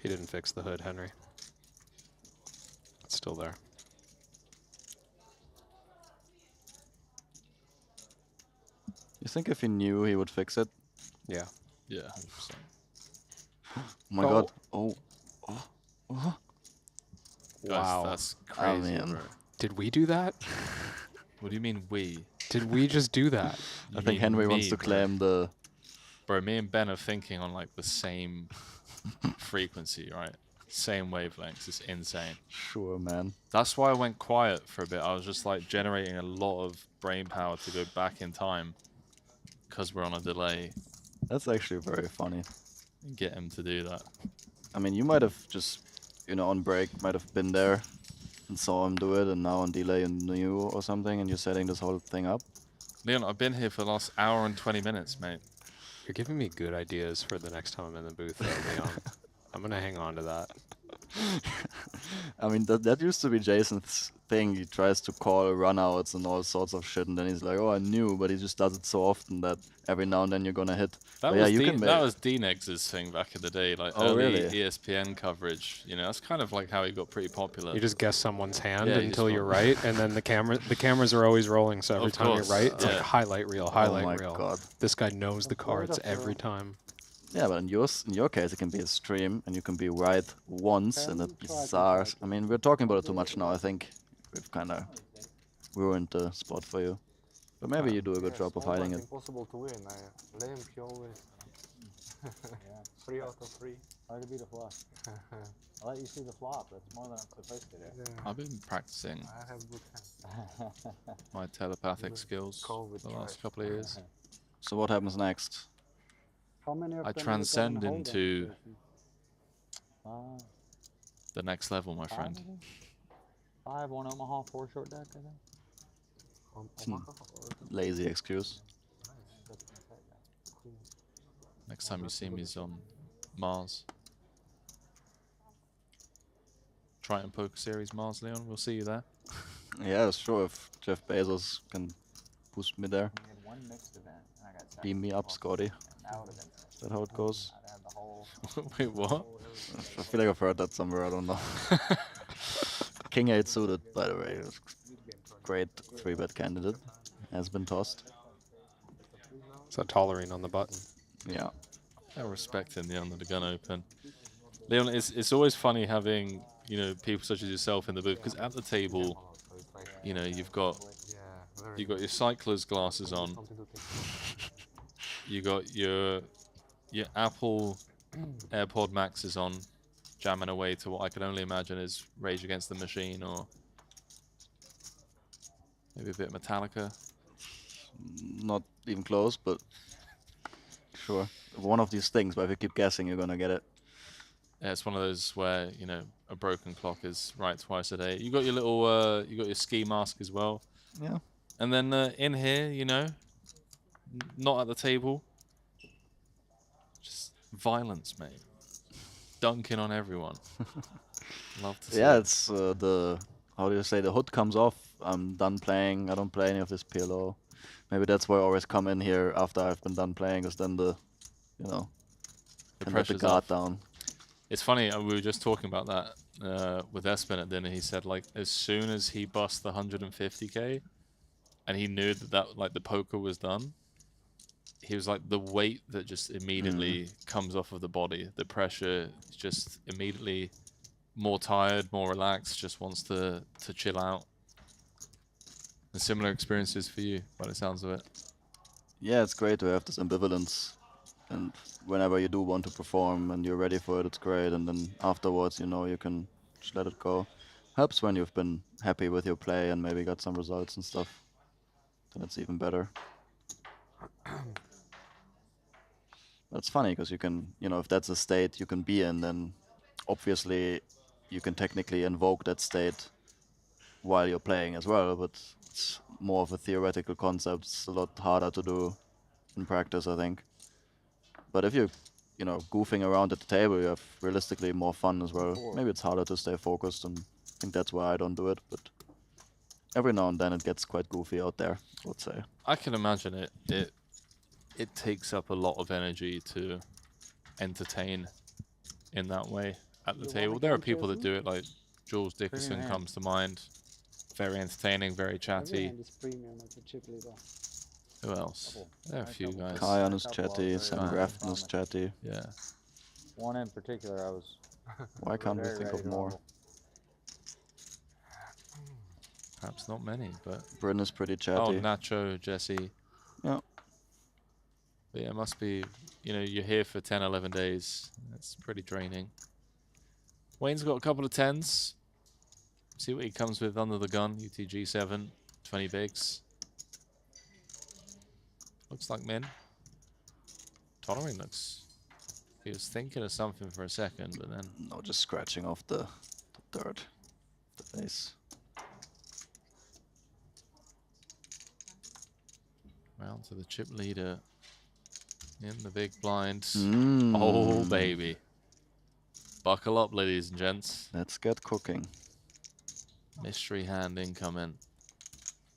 He didn't fix the hood, Henry. It's still there. You think if he knew he would fix it? Yeah. Yeah, 100%. Oh my god. Oh. Oh. Oh. Wow. That's crazy, man. bro. Did we do that? What do you mean we? Did we just do that? I think Henry wants to claim the... Bro, me and Ben are thinking on like the same frequency, right? Same wavelengths. It's insane. Sure, man. That's why I went quiet for a bit. I was just like generating a lot of brain power to go back in time because we're on a delay. That's actually very funny. And get him to do that. I mean, you might have just... you know, on break might have been there and saw him do it, and now on delay and knew or something, and you're setting this whole thing up. Leon, I've been here for the last hour and 20 minutes, mate. You're giving me good ideas for the next time I'm in the booth, though, Leon. I'm gonna hang on to that. I mean, that used to be Jason's thing. He tries to call runouts and all sorts of shit, and then he's like, "Oh, I knew," but he just does it so often that every now and then you're gonna hit. That But yeah, was you can that was D-Nex's thing back in the day, like early really? ESPN coverage. You know, that's kind of like how he got pretty popular. You just guess someone's hand Yeah, until you're right, and then the cameras are always rolling. So every Of time course, you're right, it's yeah. like highlight reel, highlight my reel. God. This guy knows the cards every time. Yeah, but in your case, it can be a stream, and you can be right once, and it's bizarre. I mean, we're talking about it too much now. I think we've kind of ruined the spot for you. But maybe you do a good job of hiding it. Impossible to win. I limp, you always. 3 out of 3. Hard to beat a flop. I'll let you see the flop. That's more than I'm supposed to do. Yeah. I've been practicing I have good hands. my telepathic skills the last couple of years. So what happens next? How many of I them transcend you got in into hold'em? the next level, my friend. 5, 1 Omaha, 4 short deck, I think. Lazy excuse. Next time you see me is on Mars. Triton Poker Series Mars, Leon. We'll see you there. Yeah, sure. If Jeff Bezos can boost me there, We had 1 mixed event, and I got beam me up, Scotty. and that would have been Is that how it goes? I'd have the whole Wait, what? I feel like I've heard that somewhere. I don't know. King 8 suited, by the way. Great 3-bet candidate. Has been tossed. Is that tolerant on the button? Yeah. I respect in the under the gun open. Leon, it's always funny having, you know, people such as yourself in the booth, because at the table, you know, you've got your cycler's glasses on. You got your Apple AirPod Maxes on, jamming away to what I can only imagine is Rage Against the Machine, or maybe a bit of Metallica. Not even close, but sure. One of these things, but if you keep guessing, you're gonna get it. Yeah, it's one of those where, you know, a broken clock is right twice a day. You got your little, you got your ski mask as well. Yeah. And then in here, you know, not at the table, just violence, mate. Dunking on everyone. Love to see Yeah, it. it's how do you say, the hood comes off. I'm done playing. I don't play any of this PLO. Maybe that's why I always come in here after I've been done playing, because then the, you know, The can let the pressure's guard off. down. It's funny, we were just talking about that with Espen at dinner. He said, like, as soon as he bust the 150K and he knew that like the poker was done, he was like, the weight that just immediately comes off of the body, the pressure is just immediately more tired, more relaxed, just wants to chill out. And similar experiences for you, by the sounds of it. Yeah, it's great to have this ambivalence. And whenever you do want to perform and you're ready for it, it's great. And then afterwards, you know, you can just let it go. Helps when you've been happy with your play and maybe got some results and stuff. Then it's even better. That's funny because you can, you know, if that's a state you can be in, then obviously you can technically invoke that state while you're playing as well. But it's more of a theoretical concept. It's a lot harder to do in practice, I think. But if you're, you know, goofing around at the table, you have realistically more fun as well. Maybe it's harder to stay focused, and I think that's why I don't do it. But every now and then it gets quite goofy out there, I would say. I can imagine it takes up a lot of energy to entertain in that way at the table. There are people that do it, like Jules Dickerson Premium. comes to mind. Very entertaining, very chatty. Everyone is premium at the chip leader. Who else? There are a few guys. Kayan is chatty, Sam Kayan. Grafton is chatty. Yeah. One in particular, I was. Why can't we very think ready of to more? rumble. Perhaps not many, but... Bryn is pretty Oh, chatty. Nacho, Jesse. Yeah. But yeah, it must be, you know, you're here for 10, 11 days. It's pretty draining. Wayne's got a couple of 10s. See what he comes with under the gun. UTG 7, 20 bigs. Looks like min. Tolerant looks He was thinking of something for a second, but then... No, just scratching off the dirt, the face. Round to the chip leader in the big blind. Mm. Oh, baby. Buckle up, ladies and gents. Let's get cooking. Mystery hand incoming.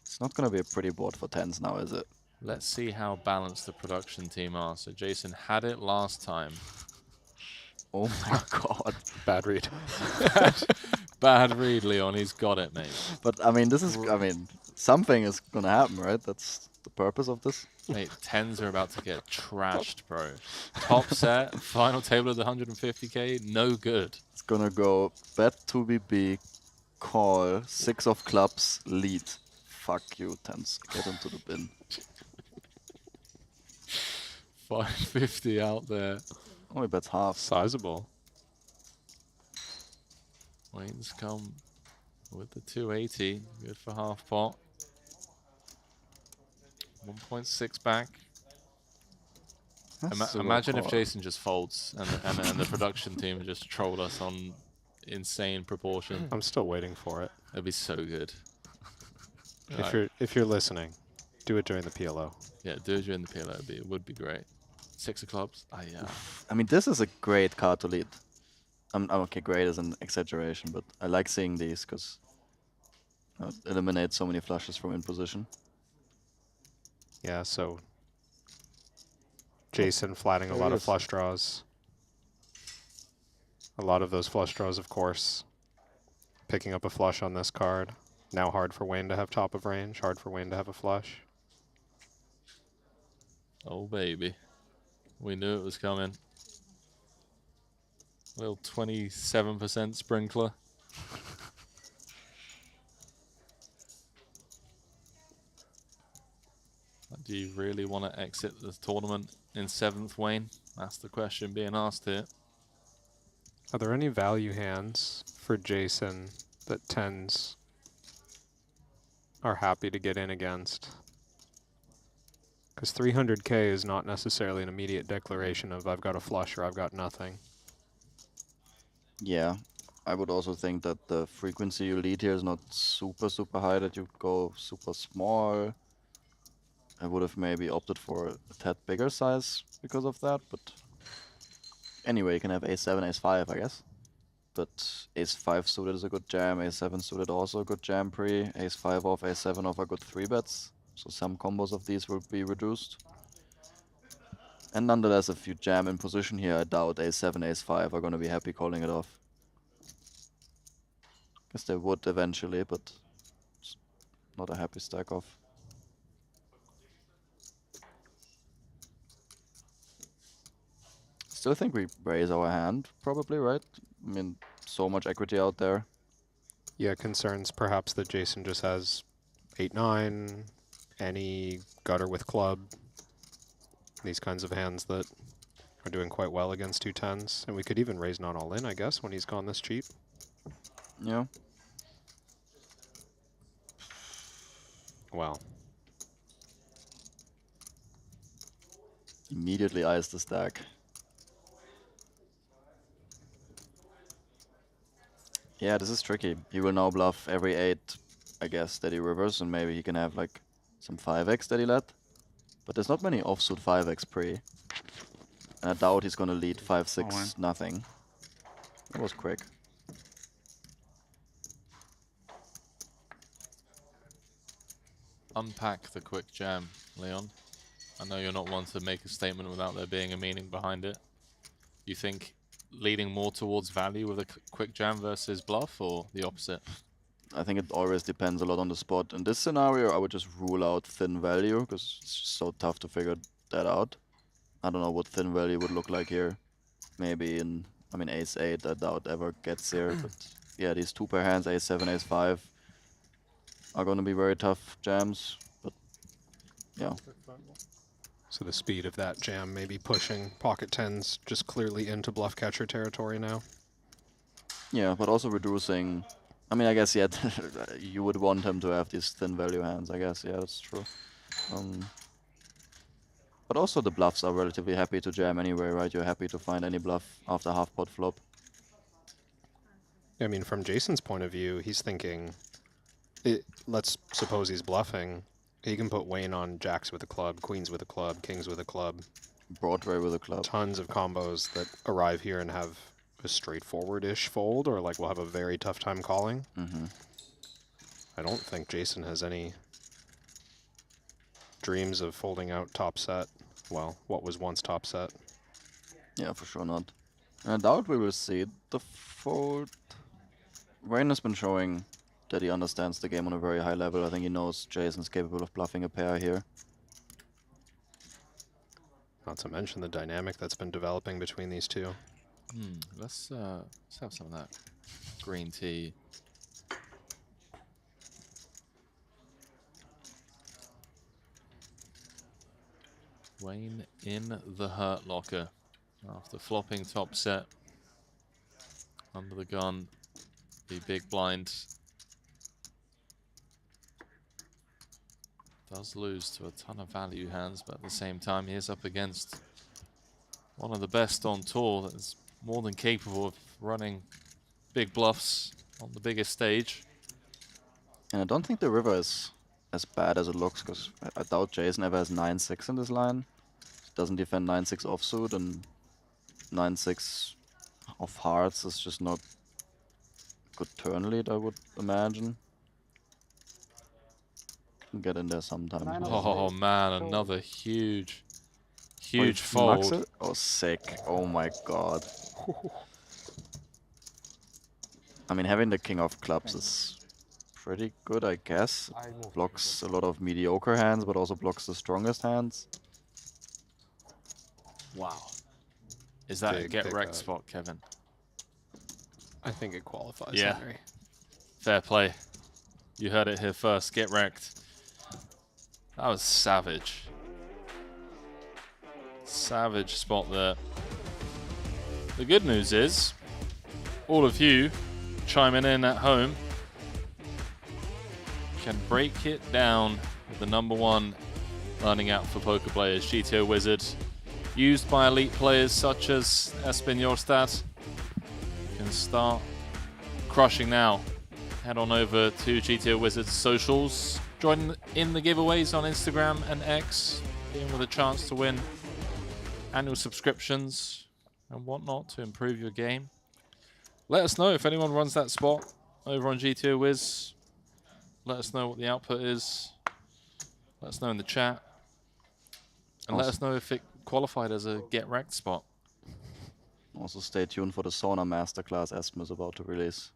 It's not going to be a pretty board for tens now, is it? Let's see how balanced the production team are. So Jason had it last time. Oh my god. Bad read. Bad read, Leon. He's got it, mate. But I mean, this is, I mean, something is going to happen, right? That's the purpose of this. Mate, tens are about to get trashed, bro. Top set, final table of the 150K, no good. It's going to go bet 2BB, call, 6 of clubs, lead. Fuck you, tens. Get into the bin. 550 out there. Only bets half. Sizable. Wayne's come with the 280. Good for half pot. 1.6 back. Imagine if Jason just folds and the production team just trolled us on insane proportion. I'm still waiting for it. It'd be so good. If you're listening, do it during the PLO. Yeah, do it during the PLO. It would be great. 6 of clubs. Yeah. I mean, this is a great card to lead. Okay, great is an exaggeration, but I like seeing these because it eliminates so many flushes from in position. Yeah, so Jason flatting a lot of flush draws. A lot of those flush draws, of course. Picking up a flush on this card. Now hard for Wayne to have top of range, hard for Wayne to have a flush. Oh, baby. We knew it was coming. Little 27% sprinkler. Do you really want to exit the tournament in 7th, Wayne? That's the question being asked here. Are there any value hands for Jason that tens are happy to get in against? Because 300K is not necessarily an immediate declaration of I've got a flush or I've got nothing. Yeah, I would also think that the frequency you lead here is not super high, that you go super small. I would have maybe opted for a tad bigger size because of that, but anyway, you can have ace-7, ace-5, I guess. But ace-5 suited is a good jam, ace-7 suited also a good jam pre, ace-5 off, ace-7 off are good 3-bets. So some combos of these will be reduced. And nonetheless, if you jam in position here, I doubt ace-7, ace-5 are going to be happy calling it off. Guess they would eventually, but it's not a happy stack off. Still think we raise our hand, probably, right? I mean, so much equity out there. Yeah, concerns perhaps that Jason just has 8-9, any gutter with club, these kinds of hands that are doing quite well against 2 tens. And we could even raise not all in, I guess, when he's gone this cheap. Yeah. Well. Immediately eyes the stack. Yeah, this is tricky. He will now bluff every 8, I guess, that he reverses, and maybe he can have like some 5x that he let. But there's not many offsuit 5x pre. And I doubt he's gonna lead 5-6 nothing. That was quick. Unpack the quick jam, Leon. I know you're not one to make a statement without there being a meaning behind it. You think leading more towards value with a quick jam versus bluff, or the opposite? I think it always depends a lot on the spot. In this scenario, I would just rule out thin value, because it's just so tough to figure that out. I don't know what thin value would look like here. Maybe in, I mean, ace-8, I doubt ever gets here. But yeah, these 2 pair hands, ace-7, ace-5, are going to be very tough jams. But yeah. So the speed of that jam may be pushing pocket tens just clearly into bluff catcher territory now. Yeah, but also reducing. I mean, I guess, yeah, you would want him to have these thin value hands, I guess. Yeah, that's true. But But also the bluffs are relatively happy to jam anyway, right? You're happy to find any bluff after half pot flop. I mean, from Jason's point of view, he's thinking, let's suppose he's bluffing. He can put Wayne on jacks with a club, queens with a club, kings with a club. Broadway with a club. Tons of combos that arrive here and have a straightforward-ish fold, or like we'll have a very tough time calling. I don't think Jason has any dreams of folding out top set. Well, what was once top set. Yeah, for sure not. And I doubt we will see the fold. Wayne has been showing that he understands the game on a very high level. I think he knows Jason's capable of bluffing a pair here. Not to mention the dynamic that's been developing between these two. Let's have some of that green tea. Wayne in the hurt locker after flopping top set. Under the gun, the big blind. Does lose to a ton of value hands, but at the same time he is up against one of the best on tour that is more than capable of running big bluffs on the biggest stage. And I don't think the river is as bad as it looks, because I doubt Jason ever has 9-6 in this line. He doesn't defend 9-6 offsuit, and 9-6 of hearts is just not good turn lead, I would imagine. Can get in there sometime. Oh man, another huge Knocks fold. it? Oh, sick. Oh my god. I mean, having the king of clubs is pretty good, I guess. Blocks a lot of mediocre hands, but also blocks the strongest hands. Wow. Is that a Big get pickup. wrecked spot, Kevin? I think it qualifies, Yeah. Henry. Fair play. You heard it here first. Get wrecked. That was savage. Savage spot there. The good news is, all of you chiming in at home can break it down with the #1 learning app for poker players, GTO Wizard, used by elite players such as Espen Jorstad. You can start crushing now. Head on over to GTO Wizard's socials. Join in the giveaways on Instagram and X, being with a chance to win annual subscriptions and whatnot to improve your game. Let us know if anyone runs that spot over on GTO Wiz. Let us know what the output is. Let us know in the chat. And let us know if it qualified as a get wrecked spot. Also stay tuned for the sauna masterclass Espen is about to release.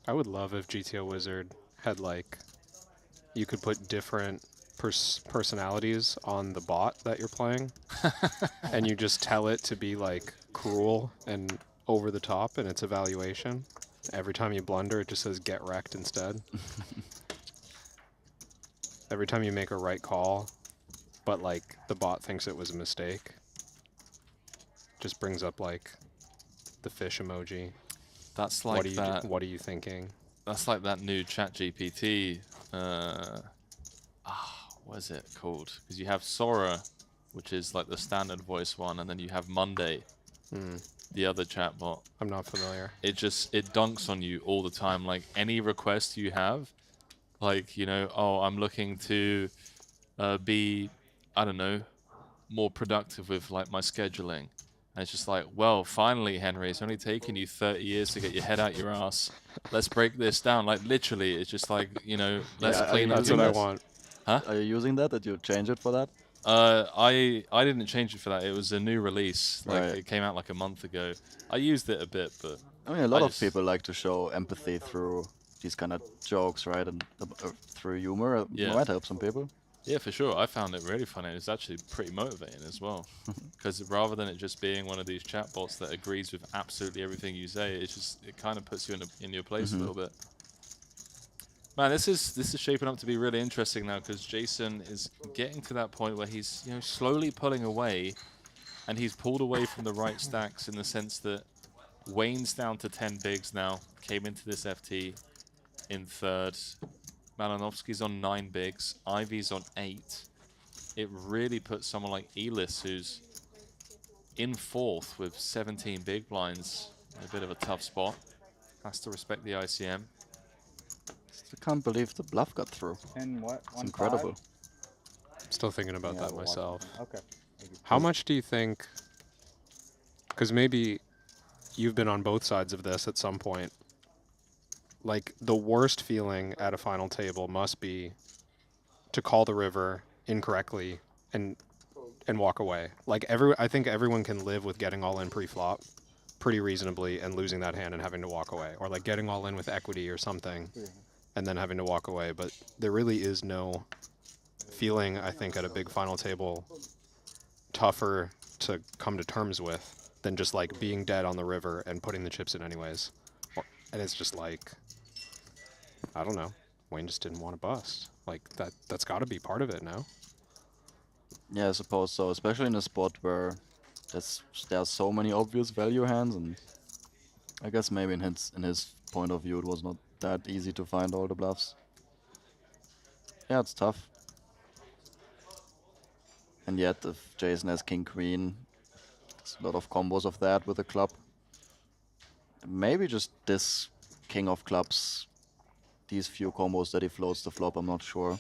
I would love if GTO Wizard had, like, you could put different personalities on the bot that you're playing, and you just tell it to be, like, cruel and over the top in its evaluation. Every time you blunder, it just says get wrecked instead. Every time you make a right call, but, like, the bot thinks it was a mistake, just brings up, like, the fish emoji. That's like that. What are you thinking? That's like that new ChatGPT. What is it called? Because you have Sora, which is like the standard voice one, and then you have Monday, the other chatbot. I'm not familiar. It dunks on you all the time. Like any request you have, like, you know, oh, I'm looking to be, I don't know, more productive with like my scheduling. And it's just like, well, finally, Henry, it's only taken you 30 years to get your head out your ass. Let's break this down. Like, literally, it's just like, you know, let's clean up. That's what I want. Huh? Are you using that? Did you change it for that? I didn't change it for that. It was a new release. Like, Right. it came out like a month ago. I used it a bit, but... I mean, a lot of people like to show empathy through these kind of jokes, right? And through humor. It might help some people. Yeah, for sure. I found it really funny. It's actually pretty motivating as well. Because rather than it just being one of these chatbots that agrees with absolutely everything you say, it kind of puts you in your place a little bit. Man, this is shaping up to be really interesting now, because Jason is getting to that point where he's, you know, slowly pulling away, and he's pulled away from the right stacks in the sense that Wayne's down to 10 bigs now, came into this FT in third. Malinovsky's on 9 bigs, Ivy's on 8. it really puts someone like Elis, who's in fourth with 17 big blinds, in a bit of a tough spot. Has to respect the ICM. I can't believe the bluff got through. And what? It's incredible. I'm still thinking about that myself. Okay. How much do you think, because maybe you've been on both sides of this at some point, like the worst feeling at a final table must be to call the river incorrectly and walk away. Like I think everyone can live with getting all in pre-flop pretty reasonably and losing that hand and having to walk away, or like getting all in with equity or something and then having to walk away. But there really is no feeling, I think, at a big final table tougher to come to terms with than just like being dead on the river and putting the chips in anyways. And it's just like, I don't know, Wayne just didn't want to bust. Like that's got to be part of it now. Yeah, I suppose so, especially in a spot where there's so many obvious value hands, and I guess maybe in his point of view it was not that easy to find all the bluffs. Yeah, it's tough. And yet, if Jason has king queen, there's a lot of combos of that with a club. Maybe just this king of clubs, these few combos that he floats the flop, I'm not sure.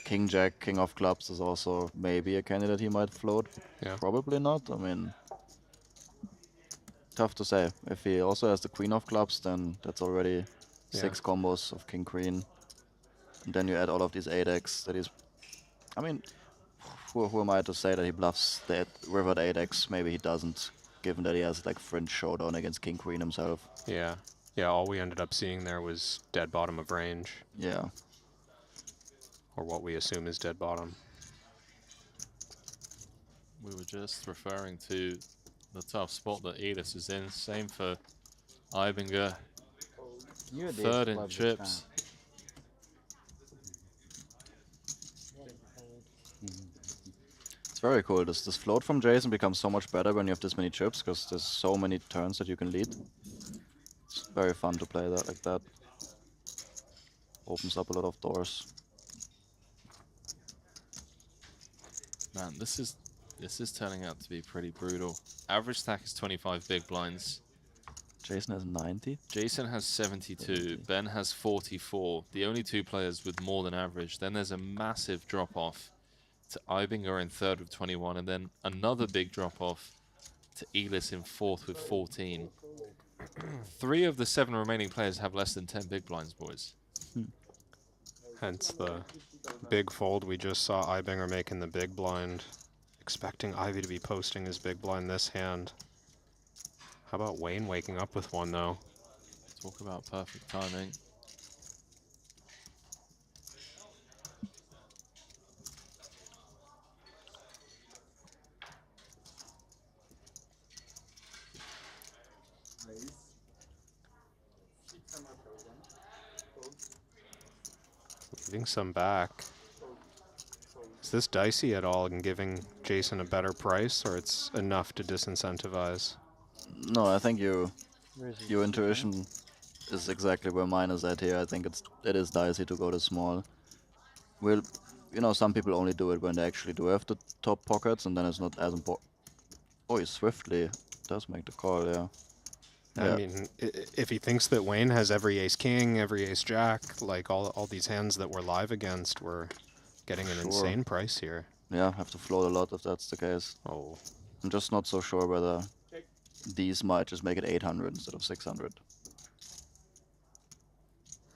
King jack, king of clubs is also maybe a candidate he might float. Yeah. Probably not. I mean, tough to say. If he also has the queen of clubs, then that's already 6 combos of king queen. And then you add all of these 8x that he's... I mean, who am I to say that he bluffs the river 8x? Maybe he doesn't, given that he has like fringe showdown against king queen himself. Yeah. Yeah, all we ended up seeing there was dead bottom of range. Yeah. Or what we assume is dead bottom. We were just referring to the tough spot that Elis is in. Same for Ibinger. Third in chips. It's very cool. This float from Jason becomes so much better when you have this many chips, because there's so many turns that you can lead. It's very fun to play that like that. Opens up a lot of doors. Man, this is turning out to be pretty brutal. Average stack is 25 big blinds. Jason has 90. Jason has 72. Ben has 44. The only two players with more than average. Then there's a massive drop-off to Ibinger in third with 21, and then another big drop-off to Elis in fourth with 14. 3 of the 7 remaining players have less than 10 big blinds, boys. Hence the big fold we just saw Ibinger making the big blind. Expecting Ivy to be posting his big blind this hand. How about Wayne waking up with one, though? Talk about perfect timing. Leaving some back. Is this dicey at all and giving Jason a better price, or it's enough to disincentivize? No, I think your intuition is exactly where mine is at here. I think it is dicey to go to small. Well, you know, some people only do it when they actually do have the top pockets, and then it's not as important. Oh, he swiftly does make the call, yeah. I mean, if he thinks that Wayne has every ace-king, every ace-jack, like all these hands that we're live against, we're getting an insane price here. Yeah, have to float a lot if that's the case. Oh. I'm just not so sure whether these might just make it 800 instead of 600.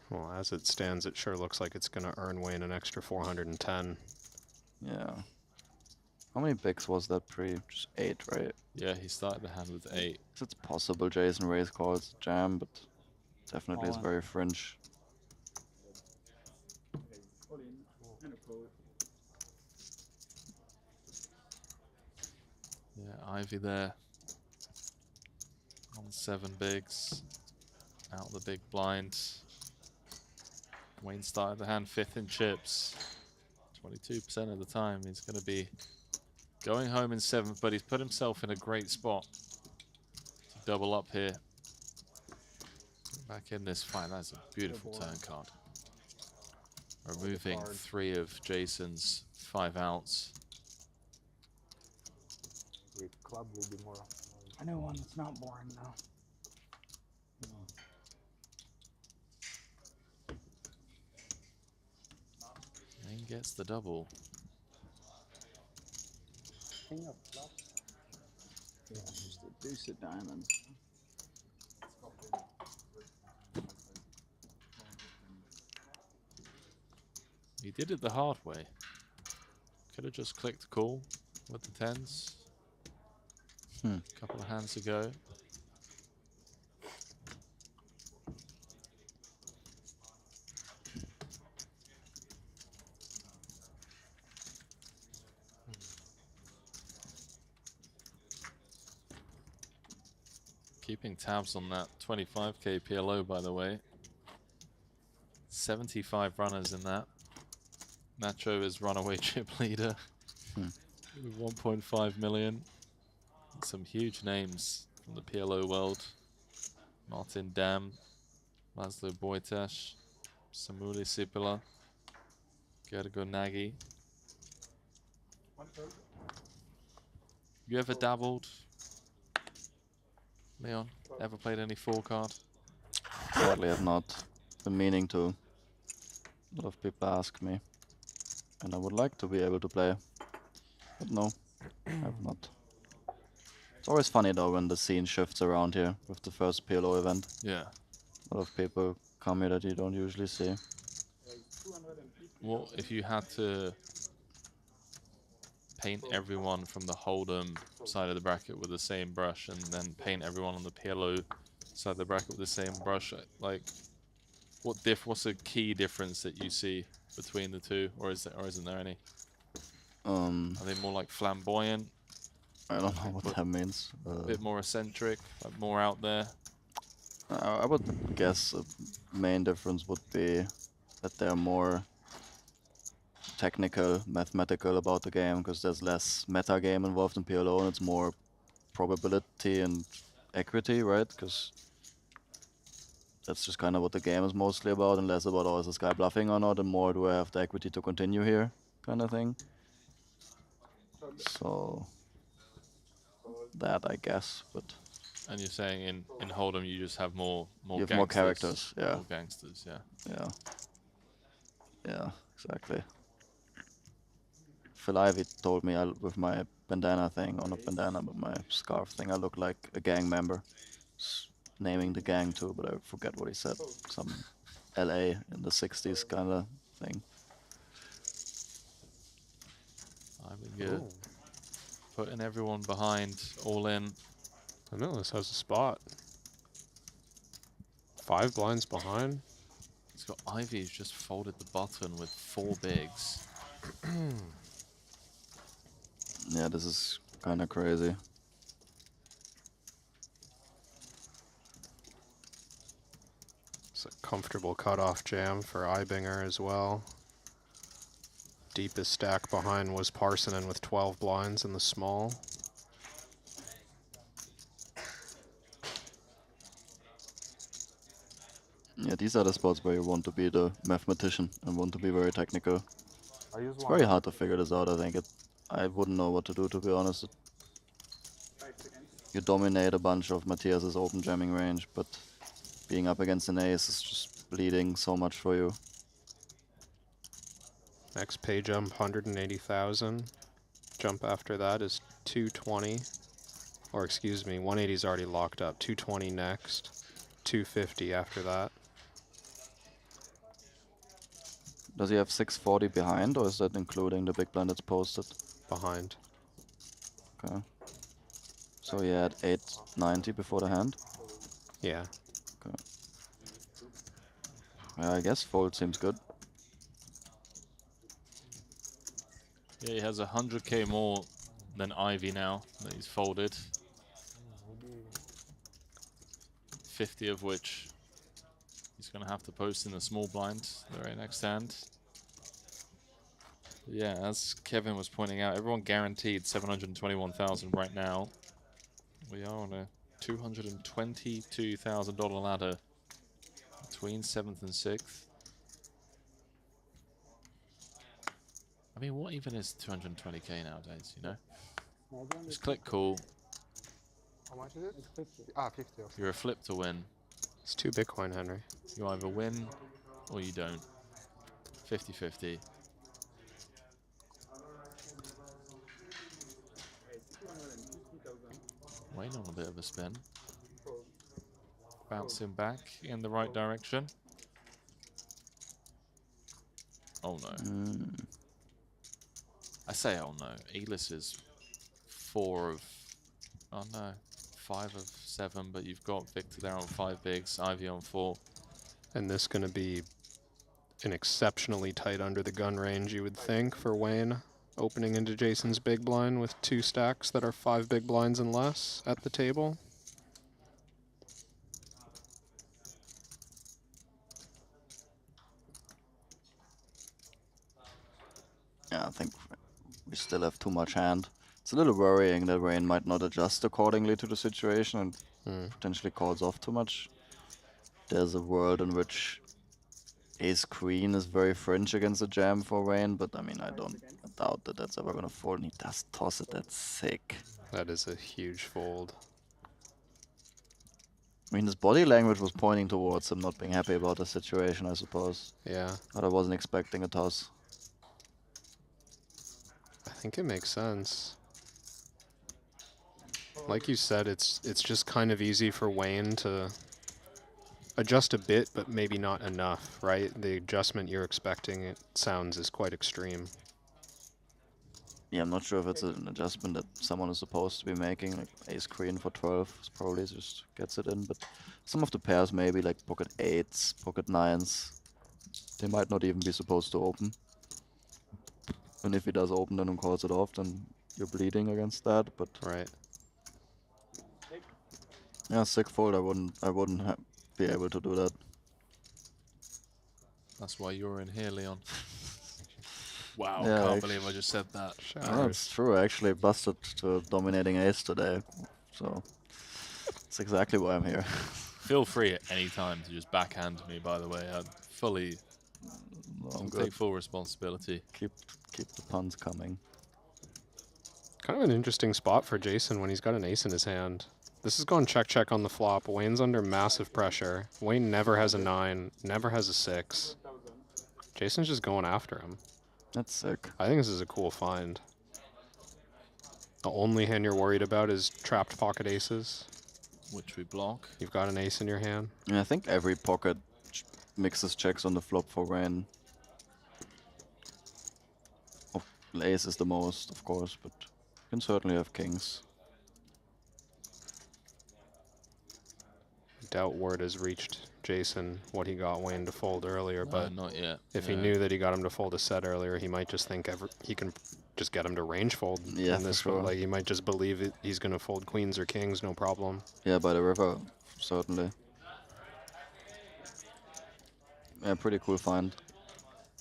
Well, as it stands, it sure looks like it's going to earn Wayne an extra 410. Yeah. How many bigs was that pre? Just 8, right? Yeah, he started the hand with 8. It's possible Jason raise calls jam, but definitely it's very fringe. Yeah, Ivy there. On 7 bigs. Out the big blind. Wayne started the hand 5th in chips. 22% of the time he's going to be going home in 7th, but he's put himself in a great spot to double up here. Back in this fight, that's a beautiful turn card. Removing 3 of Jason's 5 outs. with club will be more. I know one that's not boring though. And gets the double. King of clubs. Yeah, just a deuce of diamonds. He did it the hard way. Could have just clicked call with the tens. A couple of hands ago. Keeping tabs on that 25k PLO, by the way. 75 runners in that. Nacho is runaway chip leader with 1.5 million. Some huge names from the PLO world. Martin Dam, Laszlo Bojtas, Samuli Sipila, Gergo Nagy. You ever dabbled, Leon? Ever played any 4-card? Sadly, I've not been meaning to. A lot of people ask me, and I would like to be able to play, but no, I've not. It's always funny though when the scene shifts around here with the first PLO event. Yeah. A lot of people come here that you don't usually see. What if you had to paint everyone from the Hold'em side of the bracket with the same brush, and then paint everyone on the PLO side of the bracket with the same brush? Like, what's a key difference that you see between the two, or isn't there any? Are they more like flamboyant? I don't know what that means. A bit more eccentric, like more out there. I would guess a main difference would be that they're more technical, mathematical about the game, because there's less meta game involved in PLO, and it's more probability and equity, right? Because that's just kind of what the game is mostly about, and less about, oh, is this guy bluffing or not, and more, do I have the equity to continue here, kind of thing. So that, I guess, but. And you're saying in Hold'em you just have more You have gangsters, more characters, yeah. More gangsters, yeah. Yeah. Yeah, exactly. Phil Ivey told me with my bandana thing, or not bandana, but my scarf thing, I look like a gang member. Naming the gang too, but I forget what he said. Some LA in the 60s kind of thing. I've been good. Putting everyone behind, all in. I know this has a spot. 5 blinds behind. It's got Ivy who's just folded the button with 4 bigs. Yeah, this is kind of crazy. It's a comfortable cutoff jam for Ibinger as well. Deepest stack behind was Parsonen with 12 blinds in the small. Yeah, these are the spots where you want to be the mathematician and want to be very technical. It's very hard to figure this out, I think. I wouldn't know what to do, to be honest. You dominate a bunch of Matthias's open jamming range, but being up against an ace is just bleeding so much for you. Next pay jump, 180,000. Jump after that is 220. Or excuse me, 180 is already locked up. 220 next. 250 after that. Does he have 640 behind, or is that including the big blind that's posted? Behind. Okay. So he had 890 before the hand? Yeah. Okay. Yeah, I guess fold seems good. Yeah, he has 100k more than Ivy now that he's folded. 50 of which he's going to have to post in the small blind the very next hand. Yeah, as Kevin was pointing out, everyone guaranteed 721,000 right now. We are on a $222,000 ladder between 7th and 6th. I mean, what even is 220k nowadays, you know? Just click call. How much is it? 50. Ah, 50. Okay. You're a flip to win. It's 2 Bitcoin, Henry. You either win or you don't. 50-50. Wayne on a bit of a spin. Bouncing back in the right direction. Oh no. I say oh no. Elis is 4 of... Oh no. 5 of 7, but you've got Victor there on 5 bigs, Ivy on 4. And this going to be an exceptionally tight under the gun range, you would think, for Wayne. Opening into Jason's big blind with 2 stacks that are 5 big blinds and less at the table. Yeah, I think we still have too much hand. It's a little worrying that Wayne might not adjust accordingly to the situation and potentially calls off too much. There's a world in which Ace Queen is very fringe against a jam for Wayne, but I mean, I doubt that that's ever gonna fold. And he does toss it. That's sick. That is a huge fold. I mean, his body language was pointing towards him not being happy about the situation, I suppose. Yeah. But I wasn't expecting a toss. I think it makes sense. Like you said, it's just kind of easy for Wayne to adjust a bit, but maybe not enough, right? The adjustment you're expecting, it sounds, is quite extreme. Yeah, I'm not sure if it's an adjustment that someone is supposed to be making, like Ace Queen for 12 probably just gets it in, but some of the pairs maybe, like pocket 8s, pocket 9s, they might not even be supposed to open. And if he does open then and calls it off, then you're bleeding against that, but... Right. Yeah, sick fold, I wouldn't be able to do that. That's why you're in here, Leon. Wow, Yeah, can't believe I just said that. Yeah, it's true, I actually busted to dominating ace today, so that's exactly why I'm here. Feel free at any time to just backhand me, by the way. I'd fully take full responsibility. Keep the puns coming. Kind of an interesting spot for Jason when he's got an ace in his hand. This is going check-check on the flop. Wayne's under massive pressure. Wayne never has a 9, never has a 6. Jason's just going after him. That's sick. I think this is a cool find. The only hand you're worried about is trapped pocket aces. Which we block. You've got an ace in your hand. Yeah, I think every pocket mixes checks on the flop for Wayne. Ace is the most, of course, but you can certainly have kings. Doubt word has reached Jason what he got Wayne to fold earlier, but not yet. If he knew that he got him to fold a set earlier, he might just think he can just get him to range fold. Yeah, in this for sure. Like he might just believe he's going to fold queens or kings, no problem. Yeah, by the river, certainly. Yeah, pretty cool find.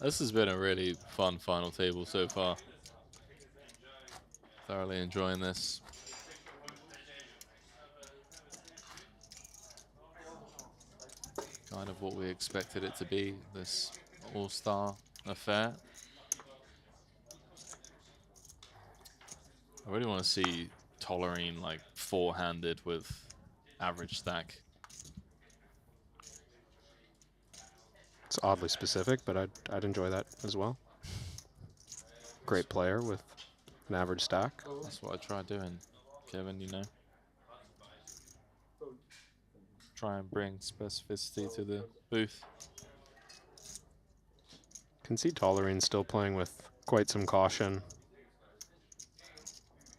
This has been a really fun final table so far. Thoroughly enjoying this. Kind of what we expected it to be, this all-star affair. I really want to see Tolerine like four-handed with average stack. It's oddly specific, but I'd enjoy that as well. Great player with an average stack. That's what I try doing, Kevin, you know. Try and bring specificity to the booth. Can see Tolerine still playing with quite some caution.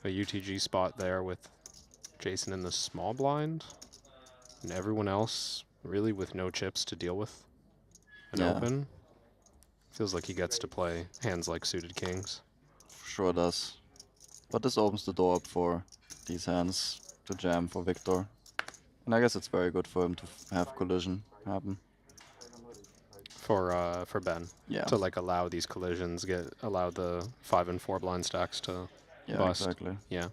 A UTG spot there with Jason in the small blind, and everyone else really with no chips to deal with. An open. Feels like he gets to play hands like suited kings. Sure does. But this opens the door up for these hands to jam for Victor. And I guess it's very good for him to have collision happen. For Ben. Yeah. To like allow these collisions, allow the 5 and 4 blind stacks to bust. Exactly. Yeah.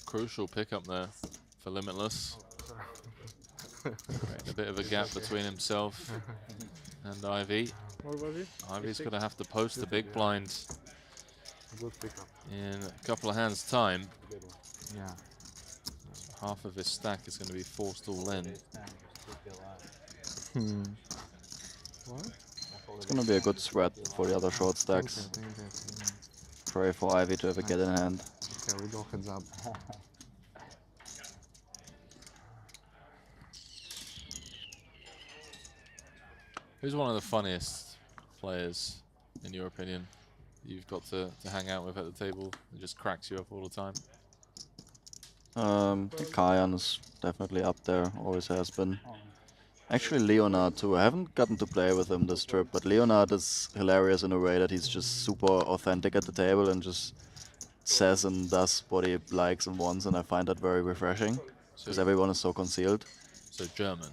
Crucial pickup there for Limitless. Creating a bit of a gap between himself and Ivy. What was it? Ivy's E6? going to have to post the big blind Good pickup. in a couple of hands' time. Yeah. Half of his stack is going to be forced all in. What? It's going to be a good spread for the other short stacks. Pray for Ivy to ever get in hand. Okay, we go heads up. Who's one of the funniest players, in your opinion, you've got to hang out with at the table? It just cracks you up all the time. I think Kayan is definitely up there, always has been. Actually, Leonard too. I haven't gotten to play with him this trip, but Leonard is hilarious in a way that he's just super authentic at the table and just says and does what he likes and wants, and I find that very refreshing, because everyone is so concealed. So German.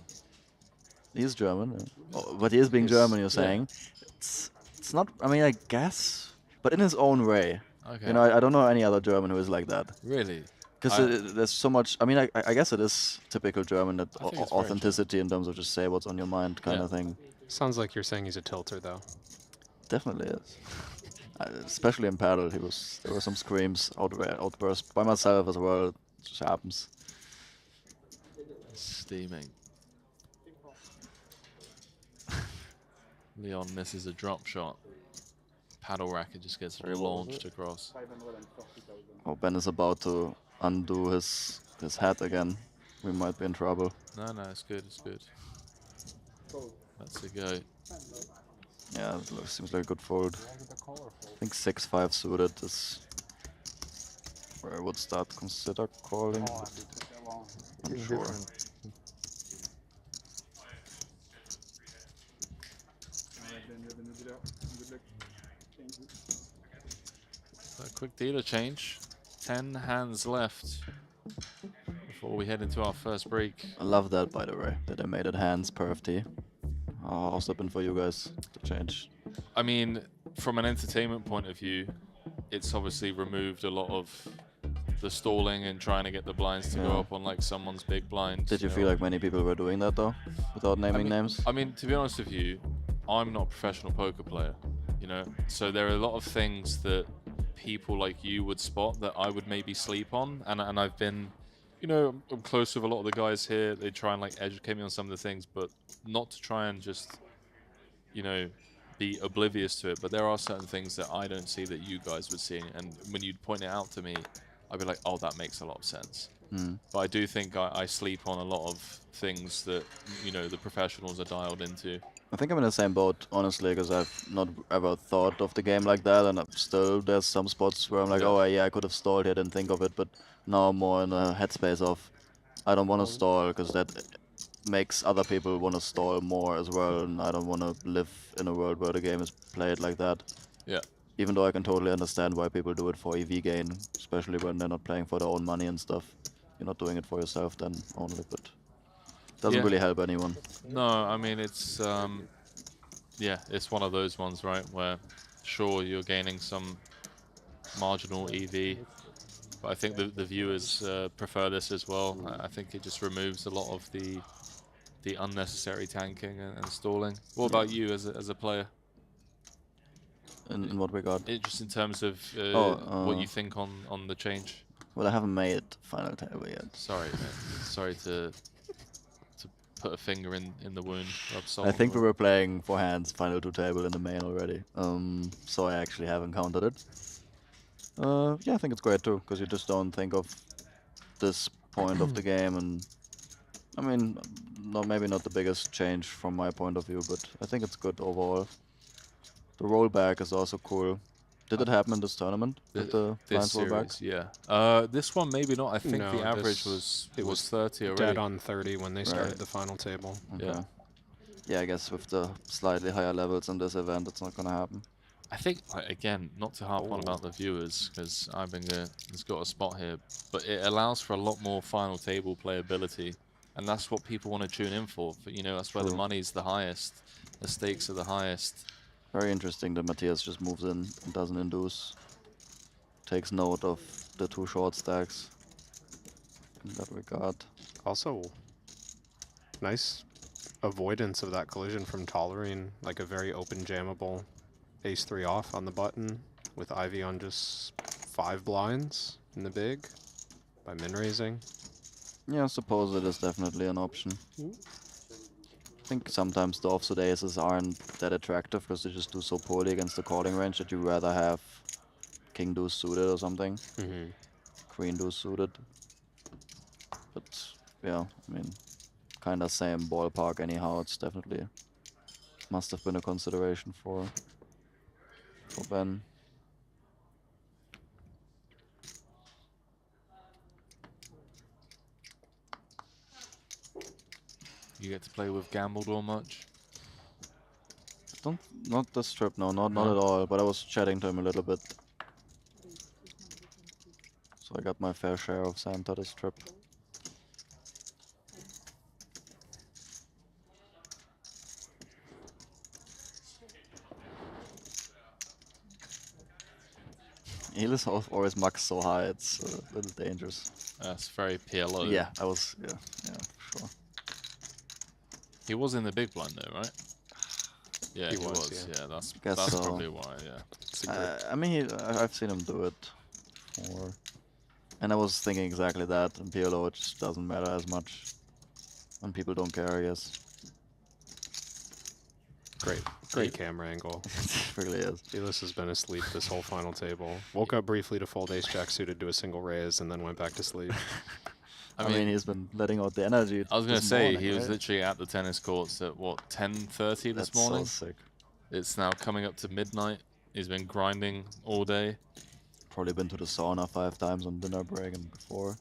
He's German, yeah. Oh, but he is being German, you're saying. It's not, I mean, I guess, but in his own way. Okay. You know, I don't know any other German who is like that. Really? Because there's so much, I mean, I guess it is typical German, that I think it's authenticity in terms of just say what's on your mind kind of thing. Sounds like you're saying he's a tilter, though. Definitely is. Especially in paddle, there were some screams, outbursts by myself as well. It just happens. Steaming. Leon misses a drop shot. Paddle racket just gets launched across. Oh, Ben is about to undo his hat again. We might be in trouble. No, it's good, it's good. That's a go. Yeah, it seems like a good fold. I think 6-5 suited is where I would start consider calling. I'm sure. A quick dealer change. 10 hands left before we head into our first break. I love that, by the way, that I made it hands per FT. How's that been for you guys to change? I mean, from an entertainment point of view, it's obviously removed a lot of the stalling and trying to get the blinds to go up on like someone's big blind. Did you feel like many people were doing that though, without naming names? I mean, to be honest with you, I'm not a professional poker player, you know, so there are a lot of things that people like you would spot that I would maybe sleep on, and I've been, you know, I'm close with a lot of the guys here. They try and like educate me on some of the things, but not to try and just, you know, be oblivious to it. But there are certain things that I don't see that you guys would see, and when you'd point it out to me, I'd be like, oh, that makes a lot of sense. But I do think I sleep on a lot of things that, you know, the professionals are dialed into. I think I'm in the same boat, honestly, because I've not ever thought of the game like that, and still there's some spots where I'm like, oh yeah, I could have stalled here, didn't think of it, but now I'm more in a headspace of, I don't want to stall, because that makes other people want to stall more as well, and I don't want to live in a world where the game is played like that. Yeah. Even though I can totally understand why people do it for EV gain, especially when they're not playing for their own money and stuff. You're not doing it for yourself then only, but doesn't really help anyone. No, I mean, it's, yeah, it's one of those ones, right, where sure, you're gaining some marginal EV, but I think the viewers prefer this as well. I think it just removes a lot of the unnecessary tanking and stalling. What about you as a player? In what regard? Just in terms of what you think on the change. Well, I haven't made final table yet. Sorry, man. Sorry to put a finger in the wound. I think we were playing for hands final 2 table in the main already, so I actually have encountered it. Yeah, I think it's great too, because you just don't think of this point of the game, and I mean, maybe not the biggest change from my point of view, but I think it's good overall. The rollback is also cool. Did it happen in this tournament? With the blinds rollback? Yeah. This one maybe not. I think No, the average was 30 already. Dead on 30 when they started the final table. Okay. Yeah. Yeah, I guess with the slightly higher levels in this event, it's not going to happen. I think, again, not to harp on about the viewers, because Ibinger has got a spot here, but it allows for a lot more final table playability, and that's what people want to tune in for. But, you know, that's where the money's the highest, the stakes are the highest. Very interesting that Matthias just moves in and doesn't induce. Takes note of the 2 short stacks in that regard. Also, nice avoidance of that collision from Tolerine, like a very open jammable ace-3 off on the button with Ivy on just 5 blinds in the big by min-raising. Yeah, I suppose it is definitely an option. I think sometimes the offsuit aces aren't that attractive because they just do so poorly against the calling range that you rather have king deuce suited or something. Queen deuce suited. But yeah, I mean, kind of same ballpark anyhow. It's definitely must have been a consideration for Ben. You get to play with Gambledore much? Not this trip, no, not at all. But I was chatting to him a little bit, so I got my fair share of Santa this trip. Elis always mucks so high, it's a little dangerous. That's very PLO. Yeah, yeah, for sure. He was in the big blind though, right? Yeah, he was. Yeah, that's so. Probably why. Yeah. I mean, I've seen him do it before, and I was thinking exactly that. In PLO, it just doesn't matter as much when people don't care, I guess. Great camera angle. It really is. Elis has been asleep this whole final table. Woke up briefly to fold ace jack suited to a single raise and then went back to sleep. I mean, he's been letting out the energy. I was going to say, he was literally at the tennis courts at, what, 10:30 this morning? That's so sick. It's now coming up to midnight. He's been grinding all day. Probably been to the sauna 5 times on dinner break and before.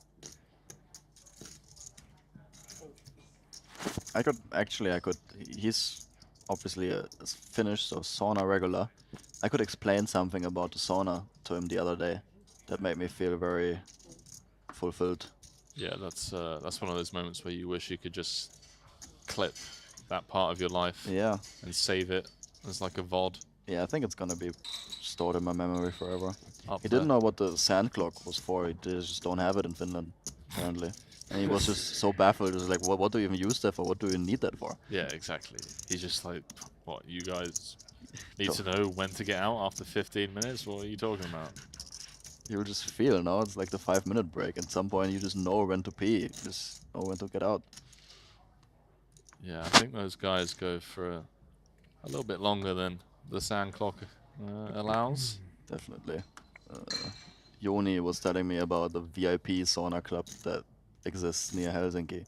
I could, he's obviously a Finnish, so sauna regular. I could explain something about the sauna to him the other day. That made me feel very fulfilled. Yeah, that's one of those moments where you wish you could just clip that part of your life. Yeah. And save it as like a VOD. Yeah, I think it's gonna be stored in my memory forever. Up He there. didn't know what the sand clock was for. He just don't have it in Finland, apparently. And he was just so baffled. He was like, what do you even use that for? What do you need that for? Yeah, exactly. He's just like, what, you guys need to know when to get out after 15 minutes? What are you talking about? You'll just feel, no? It's like the 5-minute break. At some point, you just know when to pee. You just know when to get out. Yeah, I think those guys go for a little bit longer than the sand clock allows. Definitely. Joni was telling me about the VIP sauna club that exists near Helsinki.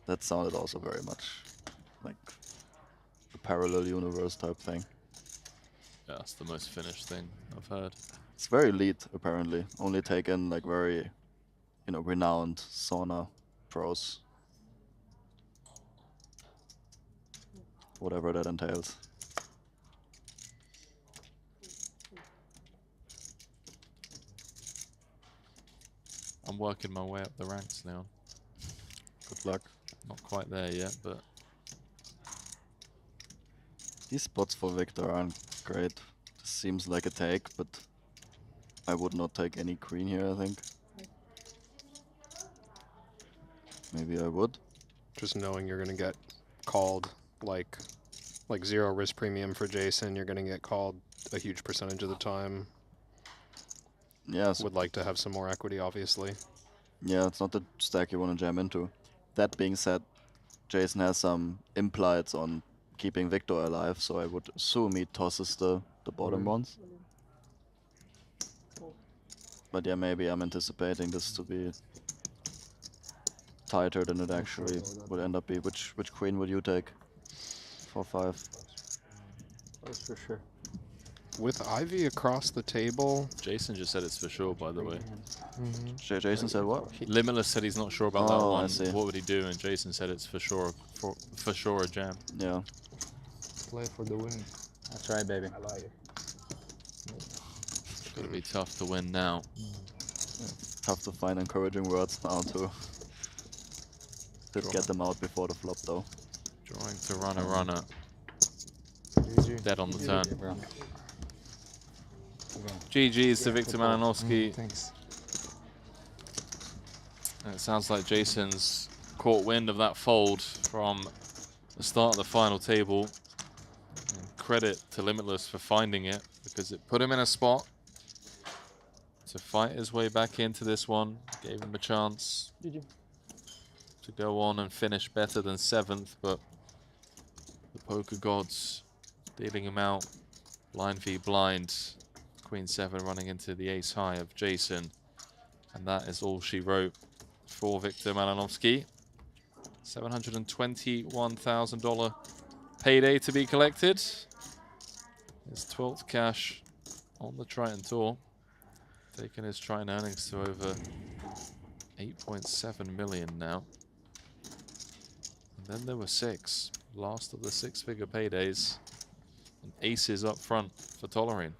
That sounded also very much like a parallel universe type thing. Yeah, that's the most Finnish thing I've heard. It's very elite, apparently. Only taken like very, renowned sauna pros. Whatever that entails. I'm working my way up the ranks now. Good luck. Not quite there yet, but these spots for Victor aren't great. This seems like a take, but I would not take any queen here, I think. Maybe I would. Just knowing you're going to get called like 0 risk premium for Jason, you're going to get called a huge percentage of the time. Yes. Would like to have some more equity, obviously. Yeah, it's not the stack you want to jam into. That being said, Jason has some implieds on keeping Victor alive, so I would assume he tosses the bottom ones. But yeah, maybe I'm anticipating this to be tighter than it actually would end up be. Which queen would you take? 4-5. That's for sure. With Ivy across the table. Jason just said it's for sure, by the way. Jason said what? Limitless said he's not sure about that one. I see. What would he do? And Jason said it's for sure a jam. Yeah. Play for the win. That's right, baby. I like it. It's gonna be tough to win now. Yeah. Tough to find encouraging words now too. Did get them out before the flop though. Drawing to runner. Dead on the turn. GG's to Victor Malinowski. Thanks. And it sounds like Jason's caught wind of that fold from the start of the final table. And credit to Limitless for finding it, because it put him in a spot to fight his way back into this one. Gave him a chance to go on and finish better than 7th, but the poker gods dealing him out blind v blind. Queen 7 running into the ace high of Jason, and that is all she wrote for Victor Malinovsky. $721,000 payday to be collected. His 12th cash on the Triton Tour, taking his Triton earnings to over 8.7 million now. And then there were 6, last of the 6-figure paydays, and aces up front for Tolerine.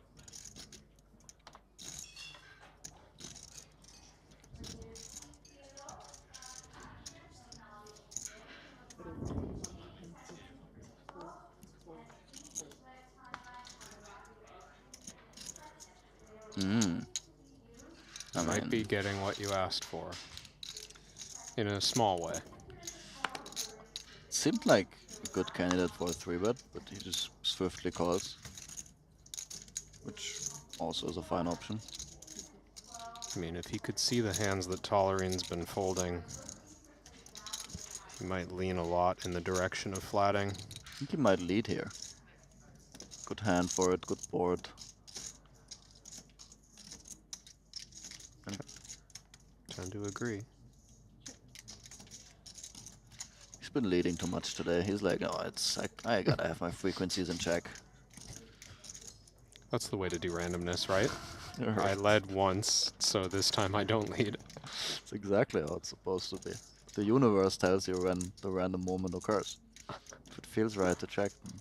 I might be getting what you asked for, in a small way. Seemed like a good candidate for a 3-bet, but he just swiftly calls, which also is a fine option. I mean, if he could see the hands that Tolerine's been folding, he might lean a lot in the direction of flatting. I think he might lead here. Good hand for it, good board. Tend to agree. He's been leading too much today. He's like, oh, I gotta have my frequencies in check. That's the way to do randomness, right? Right. I led once, so this time I don't lead. It's exactly how it's supposed to be. The universe tells you when the random moment occurs. If it feels right to check, then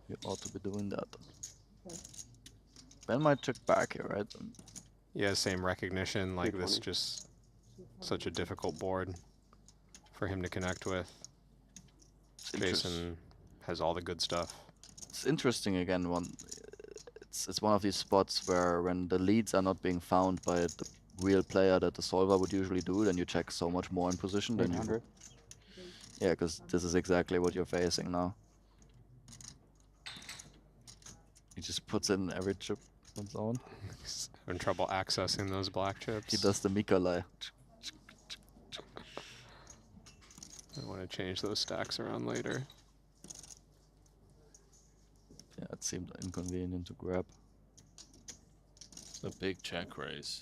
you ought to be doing that. Ben might check back here, right? Yeah, same recognition, like this just such a difficult board for him to connect with. Jason has all the good stuff. It's interesting again, it's one of these spots where when the leads are not being found by the real player that the solver would usually do, then you check so much more in position than you. Yeah, because this is exactly what you're facing now. He just puts in every chip on his own. He's having trouble accessing those black chips. He does the Mikolai. I want to change those stacks around later. Yeah, it seemed inconvenient to grab. It's a big check raise.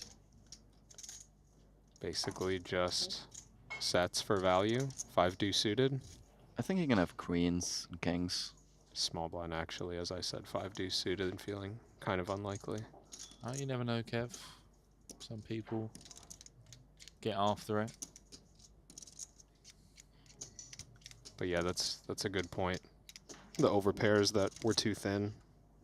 Basically just sets for value. 5 deuce suited. I think you can have queens and kings. Small blind actually, as I said, 5 deuce suited and feeling kind of unlikely. Oh, you never know, Kev. Some people get after it. But yeah, that's a good point. The overpairs that were too thin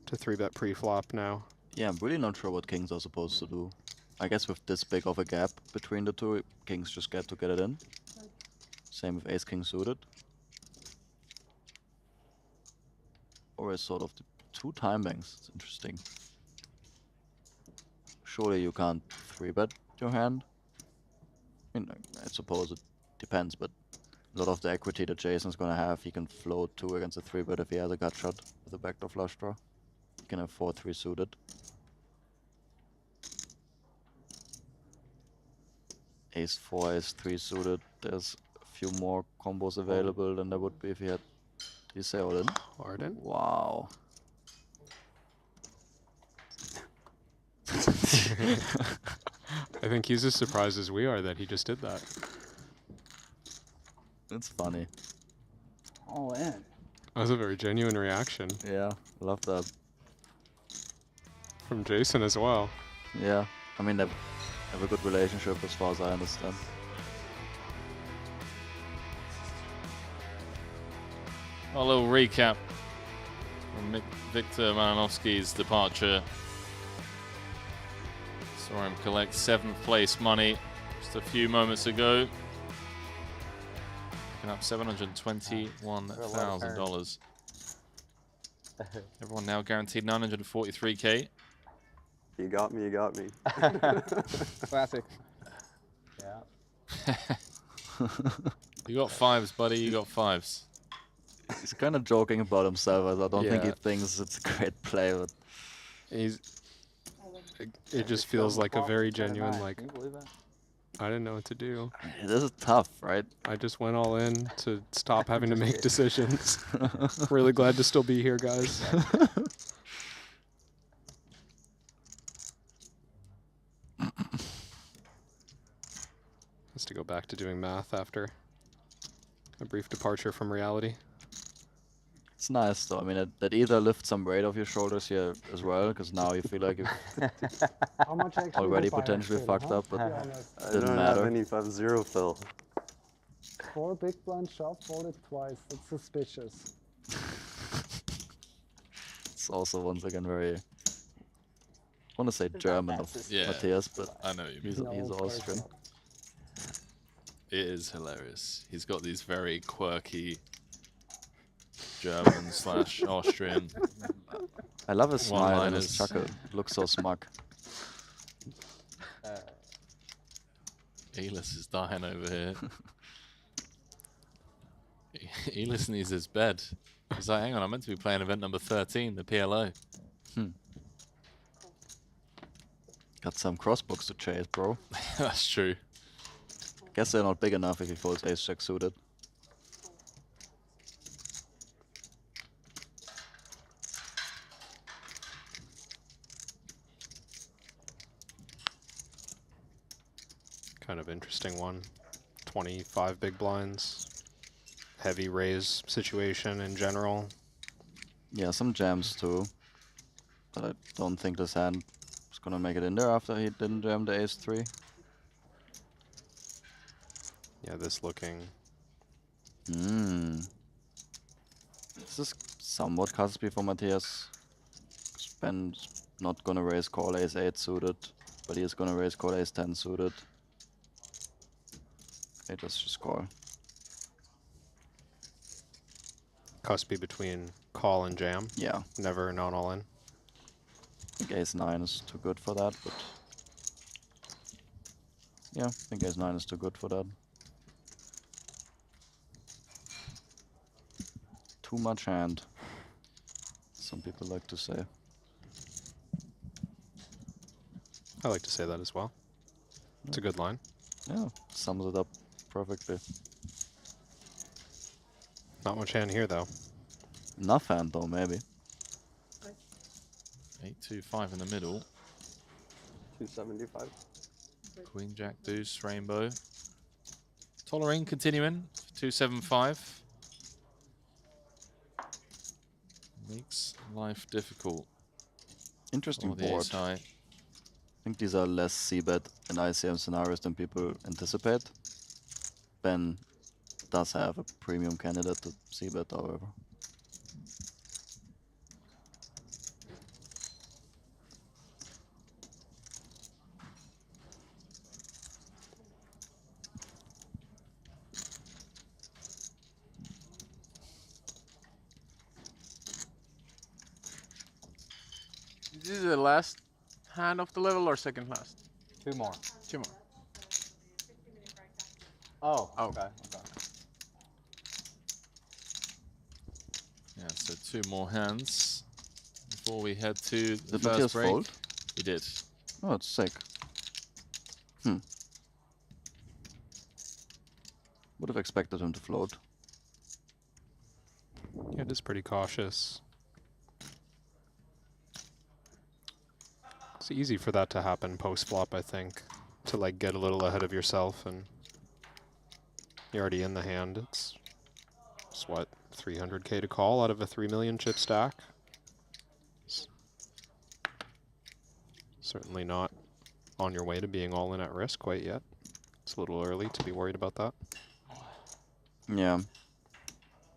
to 3-bet pre-flop now. Yeah, I'm really not sure what kings are supposed to do. I guess with this big of a gap between the two, kings just get to get it in. Same with ace-king suited. Or is sort of the 2 time banks. It's interesting. Surely you can't 3-bet your hand. I mean, I suppose it depends, but a lot of the equity that Jason's gonna have, he can float 2 against a 3-bet if he has a gut shot with a backdoor flush draw. He can have 4-3 suited. Ace-4, ace-3 suited. There's a few more combos available than there would be if he had. Did he say all in? All in? Wow. I think he's as surprised as we are that he just did that. It's funny. All in. That was a very genuine reaction. Yeah, love that. From Jason as well. Yeah, I mean, they have a good relationship as far as I understand. A little recap from Victor Malinovsky's departure. Saw him collect 7th place money just a few moments ago. Picking up $721,000. Everyone now guaranteed 943K. You got me, you got me. Classic. Yeah. You got 5s, buddy, you got 5s. He's kind of joking about himself. I don't think he Yeah. thinks it's a great play, but He's. It just feels like a very genuine, Can like, you believe that? I didn't know what to do. this is tough, right? I just went all in to stop having to make decisions. Really glad to still be here, guys. Has to go back to doing math after a brief departure from reality. It's nice though. I mean, that either lifts some weight off your shoulders here as well, because now you feel like you've How much actually already do I potentially actually, fucked huh? up, but To be honest. I didn't don't matter. have any 5-0 fill. 4 big blind shove, folded twice. That's suspicious. It's also once again very, I want to say German of Yeah, Matthias, but I know what you he's, mean. he's Austrian. It is hilarious. He's got these very quirky German slash Austrian. I love his smile and his one-liners. chuckle. It looks so smug. Elis is dying over here. Elis needs his bed. He's like, hang on, I'm meant to be playing event number 13, the PLO. Got some crossbooks to chase, bro. That's true. Guess they're not big enough if he folds ace-jack suited. Kind of interesting one. 25 big blinds. Heavy raise situation in general. Yeah, some jams too. But I don't think this hand is gonna make it in there after he didn't jam the ace-3. Yeah, this looking. This is somewhat cuspy for Matthias. Ben's not gonna raise call ace-8 suited, but he is gonna raise call ace-10 suited. Okay, just call. Cuspy between call and jam. Yeah. Never not all in. I think ace-9 is too good for that, but yeah, I think ace-9 is too good for that. Too much hand, some people like to say. I like to say that as well. It's a good line. Yeah, sums it up perfectly. Not much hand here, though. Enough hand, though, maybe. 8-2-5 in the middle. 275. Queen, Jack, Deuce, Rainbow. Tollering continuing. 2-7-5. Makes life difficult. Interesting for the board. ace high. I think these are less c-bet in ICM scenarios than people anticipate. Ben does have a premium candidate to c-bet, however. This is the last hand of the level or second last? 2 more. 2 more. Oh, okay. Yeah, so 2 more hands before we head to the Did first Matthias break. fold? He did. Oh, it's sick. Would have expected him to float. Yeah, it is pretty cautious. It's easy for that to happen post-flop, I think. To like get a little ahead of yourself and you're already in the hand. It's what, 300K to call out of a 3 million chip stack? Certainly not on your way to being all in at risk quite yet. It's a little early to be worried about that. Yeah.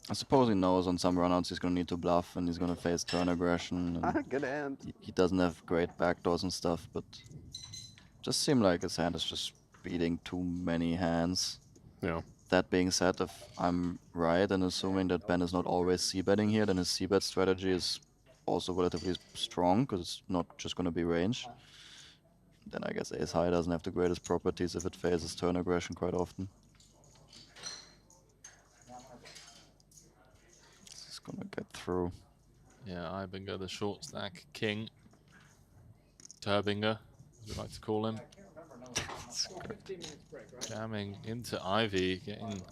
I suppose he knows on some runouts he's going to need to bluff and he's going to face turn aggression. And Good hand. he doesn't have great backdoors and stuff, but just seemed like his hand is just beating too many hands. Yeah. That being said, if I'm right and assuming that Ben is not always c-betting here, then his c-bet strategy is also relatively strong because it's not just going to be range. Then I guess ace high doesn't have the greatest properties if it faces turn aggression quite often. gonna get through. Yeah, Ibinger, the short stack king. Turbinger, as we like to call him. Jamming into Ivy, getting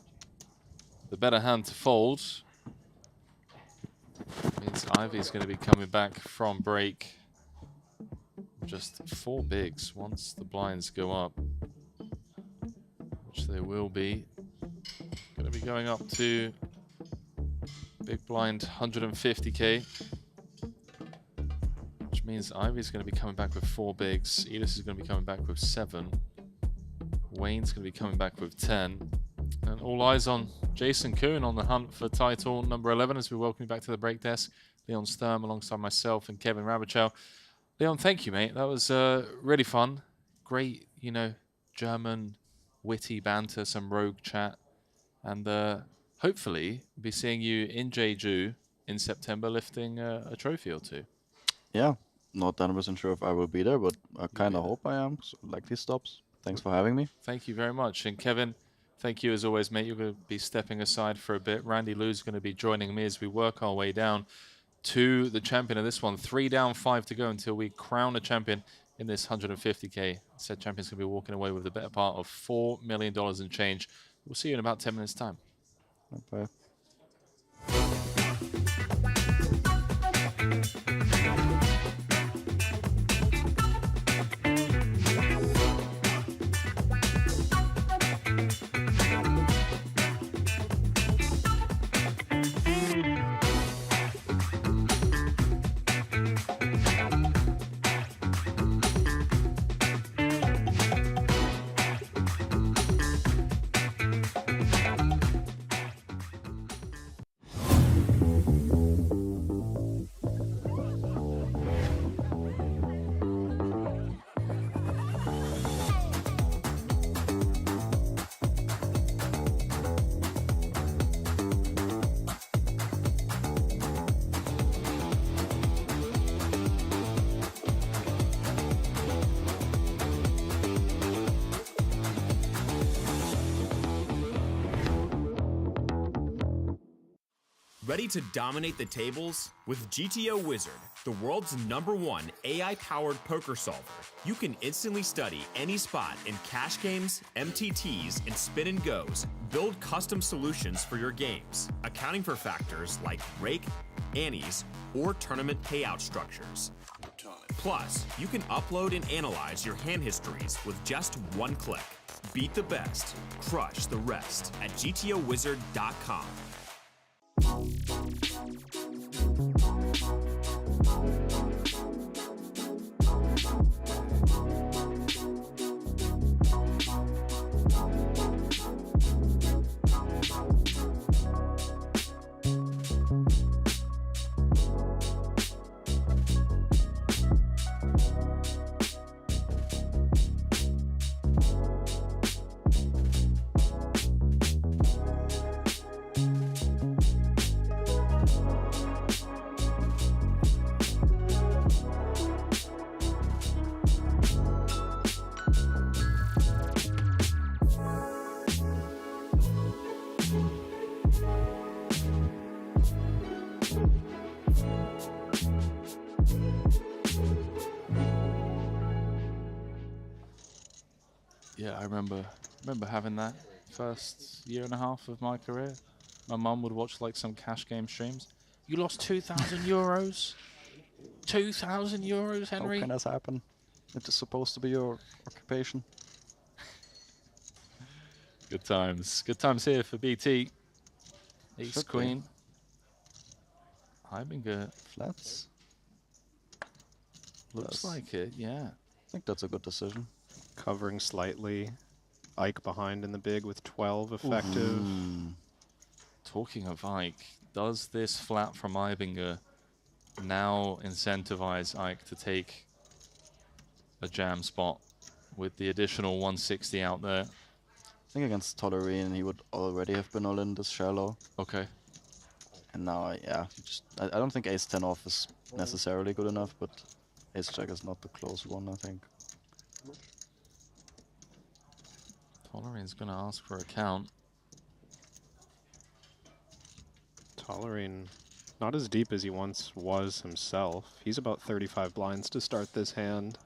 the better hand to fold. Means Ivy's going to be coming back from break. Just 4 bigs once the blinds go up, which they will be. Going to be going up to big blind 150k, which means Ivy's going to be coming back with 4 bigs. Edis is going to be coming back with 7. Wayne's going to be coming back with 10. And all eyes on Jason Kuhn on the hunt for title number 11 as we welcome you back to the break desk. Leon Sturm alongside myself and Kevin Rabichow. Leon, thank you, mate. That was really fun. Great, you know, German witty banter, some rogue chat. And hopefully we'll be seeing you in Jeju in September lifting a trophy or 2. Yeah, not 100% sure if I will be there, but I kind of hope I am. So, like these stops. Thanks for having me. Thank you very much. And Kevin, thank you as always, mate. You're going to be stepping aside for a bit. Randy Lou's going to be joining me as we work our way down to the champion of this one. 3 down, 5 to go until we crown a champion in this 150k. Said champion's going to be walking away with the better part of $4 million in change. We'll see you in about 10 minutes' time. Bye. Ready to dominate the tables? With GTO Wizard, the world's #1 AI-powered poker solver, you can instantly study any spot in cash games, MTTs, and spin and goes. Build custom solutions for your games, accounting for factors like rake, annies, or tournament payout structures. Plus, you can upload and analyze your hand histories with just 1 click. Beat the best, crush the rest at gtowizard.com. Yeah, I remember having that first year and a half of my career. My mum would watch like some cash game streams. You lost 2,000 euros? 2,000 euros, Henry? How can this happen? It is supposed to be your occupation. Good times. Good times here for BT. Ace Should be. Queen. Ibinger. Flats. Looks Yes. like it, yeah. I think that's a good decision. Covering slightly. Ike behind in the big with 12 effective. Talking of Ike, does this flat from Ibinger now incentivize Ike to take a jam spot with the additional 160 out there? I think against Tolerine he would already have been all in this shallow. Okay. And now, yeah, I don't think ace 10 off is necessarily good enough, but ace jack is not the close one, I think. Tolerine's going to ask for a count. Tolerine Not as deep as he once was himself. He's about 35 blinds to start this hand.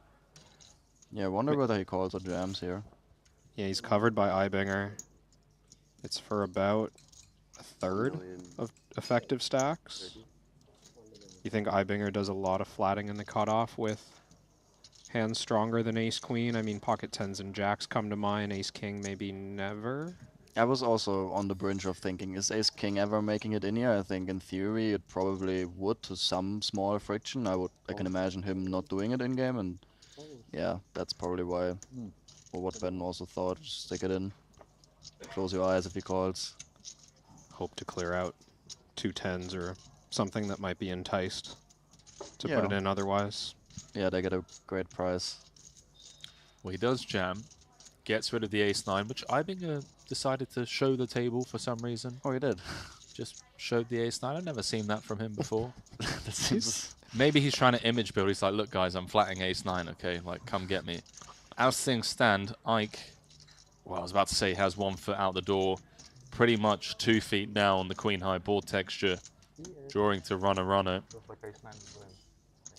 Yeah, I wonder whether he calls or jams here. Yeah, he's covered by Ibinger. It's for about a third of effective stacks. You think Ibinger does a lot of flatting in the cutoff with hands stronger than ace-queen? I mean, pocket tens and jacks come to mind. Ace-king maybe never. I was also on the brink of thinking, is ace-king ever making it in here? I think in theory it probably would to some small friction. I can imagine him not doing it in-game, and yeah, that's probably why, or what Ben also thought, just stick it in. Close your eyes if he calls. Hope to clear out 2 tens or something that might be enticed to Yeah. put it in otherwise. Yeah, they get a great price. Well, he does jam, gets rid of the ace-9, which Ibinger decided to show the table for some reason. Oh, he did? Just showed the ace-9. I've never seen that from him before. That seems... Maybe he's trying to image build. He's like, look, guys, I'm flatting ace-9, okay? Like, come get me. As things stand, Ike, well, I was about to say, has 1 foot out the door, pretty much 2 feet now on the queen-high board texture, drawing to runner.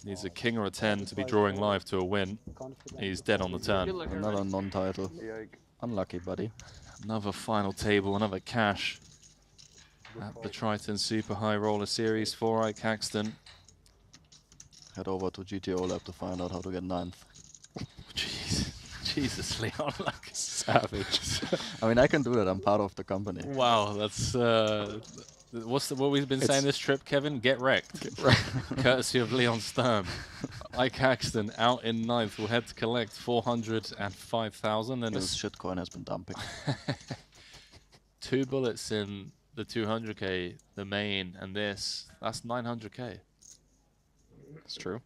Needs a king or a 10 to be drawing live to a win. He's dead on the turn. Another non-title. Unlucky, buddy. Another final table, another cash at the Triton Super High Roller Series for Ike Caxton. Head over to GTO Lab to find out how to get 9th. Jesus, Leon, like savage. I mean, I can do that. I'm part of the company. Wow, that's what we've been saying this trip, Kevin? Get wrecked. Courtesy of Leon Sturm. Ike Caxton out in 9th will head to collect 405,000, and his shitcoin has been dumping. 2 bullets in the 200k, the main, and that's 900k. It's true.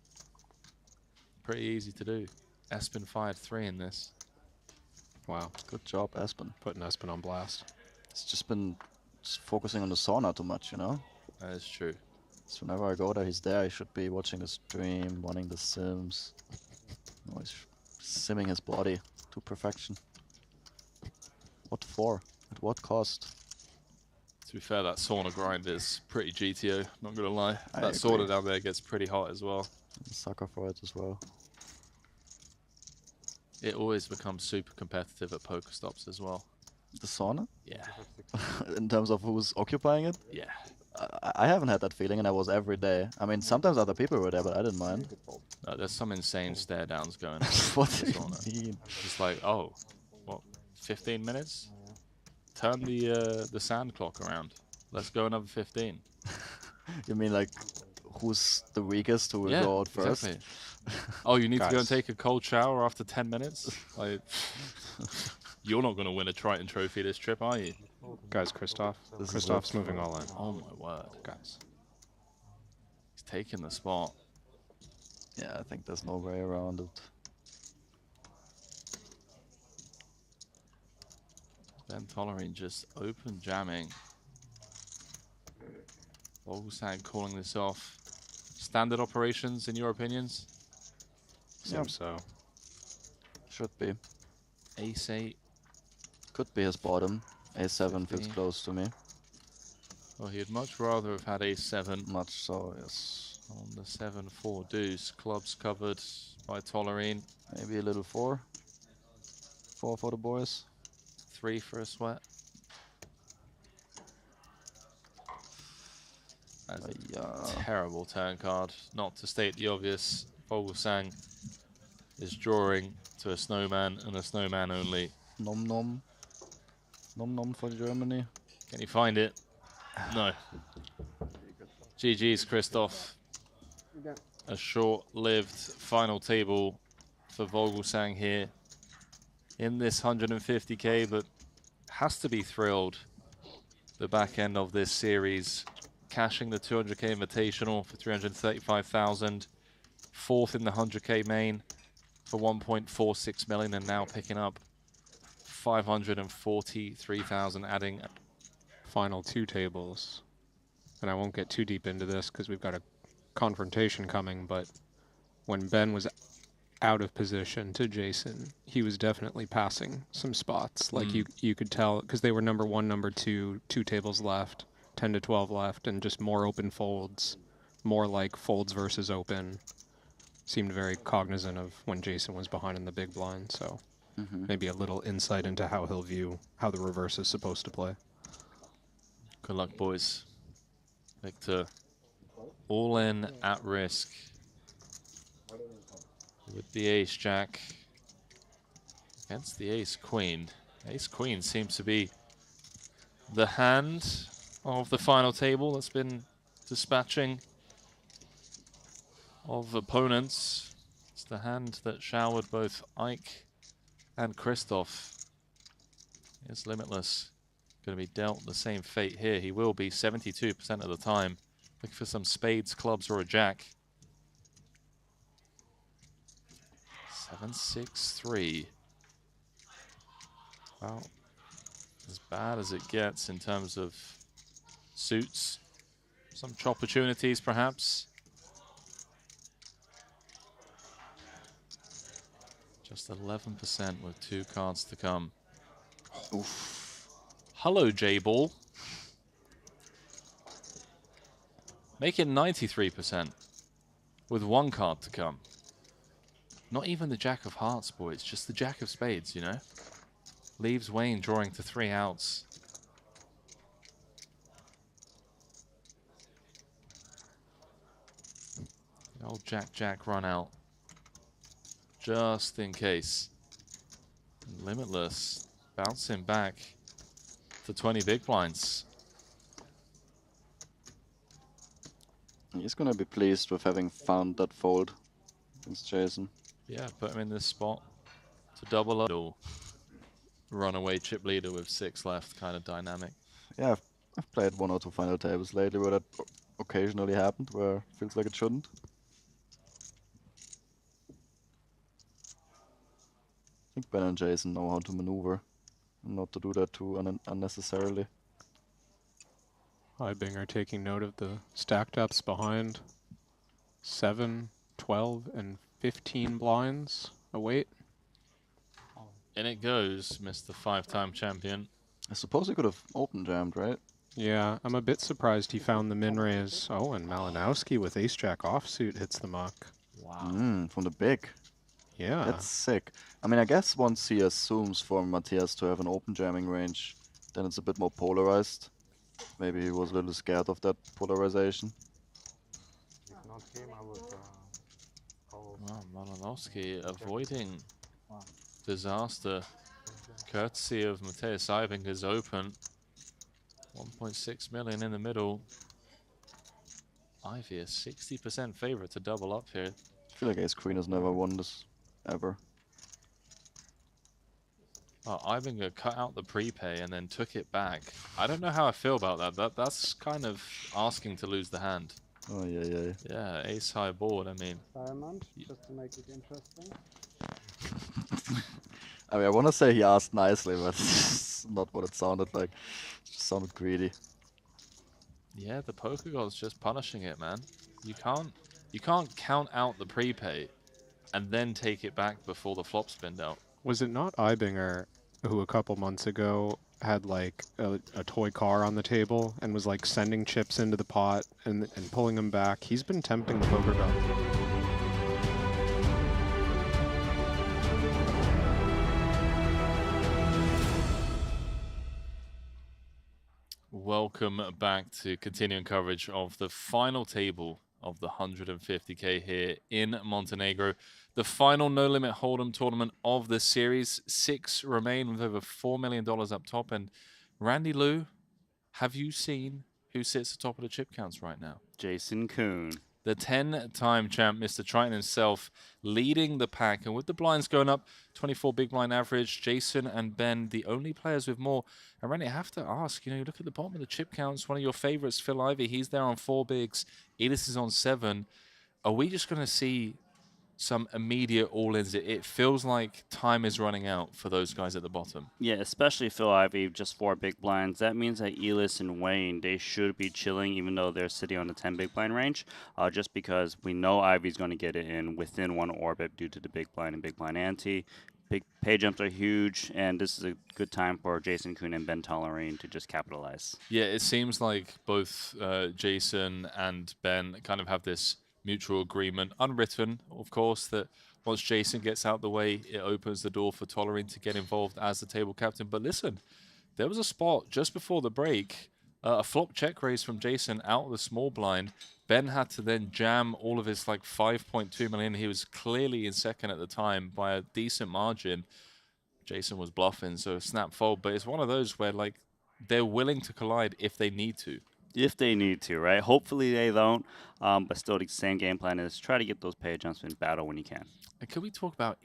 Pretty easy to do. Espen fired 3 in this. Wow. Good job, Espen. Putting Espen on blast. It's just been focusing on the sauna too much, you know? That is true. So whenever I go there, he's there. I should be watching the stream, running the sims. No, he's simming his body to perfection. What for? At what cost? To be fair, that sauna grind is pretty GTO, not gonna lie. I That agree. sauna down there gets pretty hot as well. I'm a sucker for it as well. It always becomes super competitive at Pokestops as well. The sauna? Yeah. In terms of who's occupying it? Yeah. I haven't had that feeling, and I was every day. I mean, sometimes other people were there, but I didn't mind. There's some insane stare downs going on. What in do the you sauna. mean? Just like, oh, what, 15 minutes? Turn the sand clock around. Let's go another 15. You mean like, who's the weakest who will Yeah, go out first? exactly. Oh, you need to go and Guys. take a cold shower after 10 minutes? Like, you're not going to win a Triton trophy this trip, are you? Guys, Christoph. This is Christoph's it. moving all in. Oh my word. Guys. He's taking the spot. Yeah, I think there's no way around it. Ben Tollerine just open jamming. Volgusang calling this off. Standard operations, in your opinions? Seems so. Should be. Ace 8. Could be his bottom. A7 feels close to me. Well, he'd much rather have had Ace 7. Much so, yes. On the 7-4 deuce. Clubs covered by Tollerine. Maybe a little 4. 4 for the boys. 3 for a sweat. That's a terrible turn card. Not to state the obvious, Volgusang is drawing to a snowman and a snowman only. Nom nom. Nom nom for Germany. Can you find it? No. GG's, Christoph. A short-lived final table for Volgusang here in this 150k, but has to be thrilled. The back end of this series, cashing the 200k Invitational for 335,000, 4th in the 100k main for 1.46 million, and now picking up 543,000, adding Final 2 tables. And I won't get too deep into this because we've got a confrontation coming, but when Ben was out of position to Jason, he was definitely passing some spots. Like you could tell, because they were number 1, number 2, 2 tables left. 10 to 12 left, and just more open folds, more like folds versus open. Seemed very cognizant of when Jason was behind in the big blind, so maybe a little insight into how he'll view how the reverse is supposed to play. Good luck, boys. Victor, all in at risk with the ace-jack against the ace-queen. Ace-queen seems to be the hand of the final table that's been dispatching of opponents. It's the hand that showered both Ike and Christoph. It's Limitless going to be dealt the same fate here. He will be 72% of the time. Looking for some spades, clubs, or a jack. 7-6-3. Well, as bad as it gets in terms of suits. Some opportunities, perhaps. Just 11% with 2 cards to come. Oof. Hello, J-Ball. Make it 93% with 1 card to come. Not even the Jack of Hearts, boys. Just the Jack of Spades, you know? Leaves Wayne drawing to 3 outs. The old Jack run out. Just in case. Limitless bouncing back to 20 big blinds. He's gonna be pleased with having found that fold against Jason. Yeah, put him in this spot to double up. Runaway chip leader with 6 left, kind of dynamic. Yeah, I've played 1 or 2 final tables lately where that occasionally happened, where it feels like it shouldn't. I think Ben and Jason know how to maneuver and not to do that too unnecessarily. Ibinger taking note of the stacked ups behind. 7, 12, and 15 blinds await. In it goes, Mr. 5-time champion. I suppose he could have open jammed, right? Yeah, I'm a bit surprised he found the min raise. Oh, and Malinowski with ace-jack offsuit hits the muck. Wow. From the big. Yeah. That's sick. I mean, I guess once he assumes for Matthias to have an open jamming range, then it's a bit more polarized. Maybe he was a little scared of that polarization. If not him, I would call. Well, Malinowski avoiding disaster. Courtesy of Matthias Ibinger's open. 1.6 million in the middle. Ivy, a 60% favorite to double up here. I feel like Ace Queen has never won this, ever. Oh, Ibinger cut out the prepay and then took it back. I don't know how I feel about that. That's kind of asking to lose the hand. Oh, yeah. Yeah, ace high board, I mean. Diamond, just to make it interesting. I mean, I want to say he asked nicely, but it's not what it sounded like. It just sounded greedy. Yeah, the poker god's just punishing it, man. You can't count out the prepay and then take it back before the flop spinned out. Was it not Ibinger who a couple months ago had like a toy car on the table and was like sending chips into the pot and pulling them back? He's been tempting the poker god. Welcome back to continuing coverage of the final table of the 150K here in Montenegro. The final No Limit Hold'em tournament of the series. 6 remain with over $4 million up top. And Randy Lou, have you seen who sits atop of the chip counts right now? Jason Kuhn. The 10-time champ, Mr. Triton himself, leading the pack. And with the blinds going up, 24 big blind average, Jason and Ben, the only players with more. And Randy, I have to ask, you know, you look at the bottom of the chip counts, one of your favorites, Phil Ivey, he's there on 4 bigs. Edis is on 7. Are we just going to see some immediate all-ins? It feels like time is running out for those guys at the bottom. Yeah, especially Phil Ivey, just 4 big blinds. That means that Elis and Wayne, they should be chilling even though they're sitting on the 10 big blind range, just because we know Ivey's going to get it in within 1 orbit due to the big blind and big blind ante. Big pay jumps are huge, and this is a good time for Jason Kuhn and Ben Tollerine to just capitalize. Yeah, it seems like both Jason and Ben kind of have this mutual agreement, unwritten, of course, that once Jason gets out the way, it opens the door for Tollerine to get involved as the table captain. But listen, there was a spot just before the break, a flop check raise from Jason out of the small blind. Ben had to then jam all of his like 5.2 million. He was clearly in second at the time by a decent margin. Jason was bluffing, so snap fold. But it's one of those where like they're willing to collide if they need to. If they need to, right? Hopefully they don't. But still, the same game plan is try to get those pay jumps in battle when you can. And can we talk about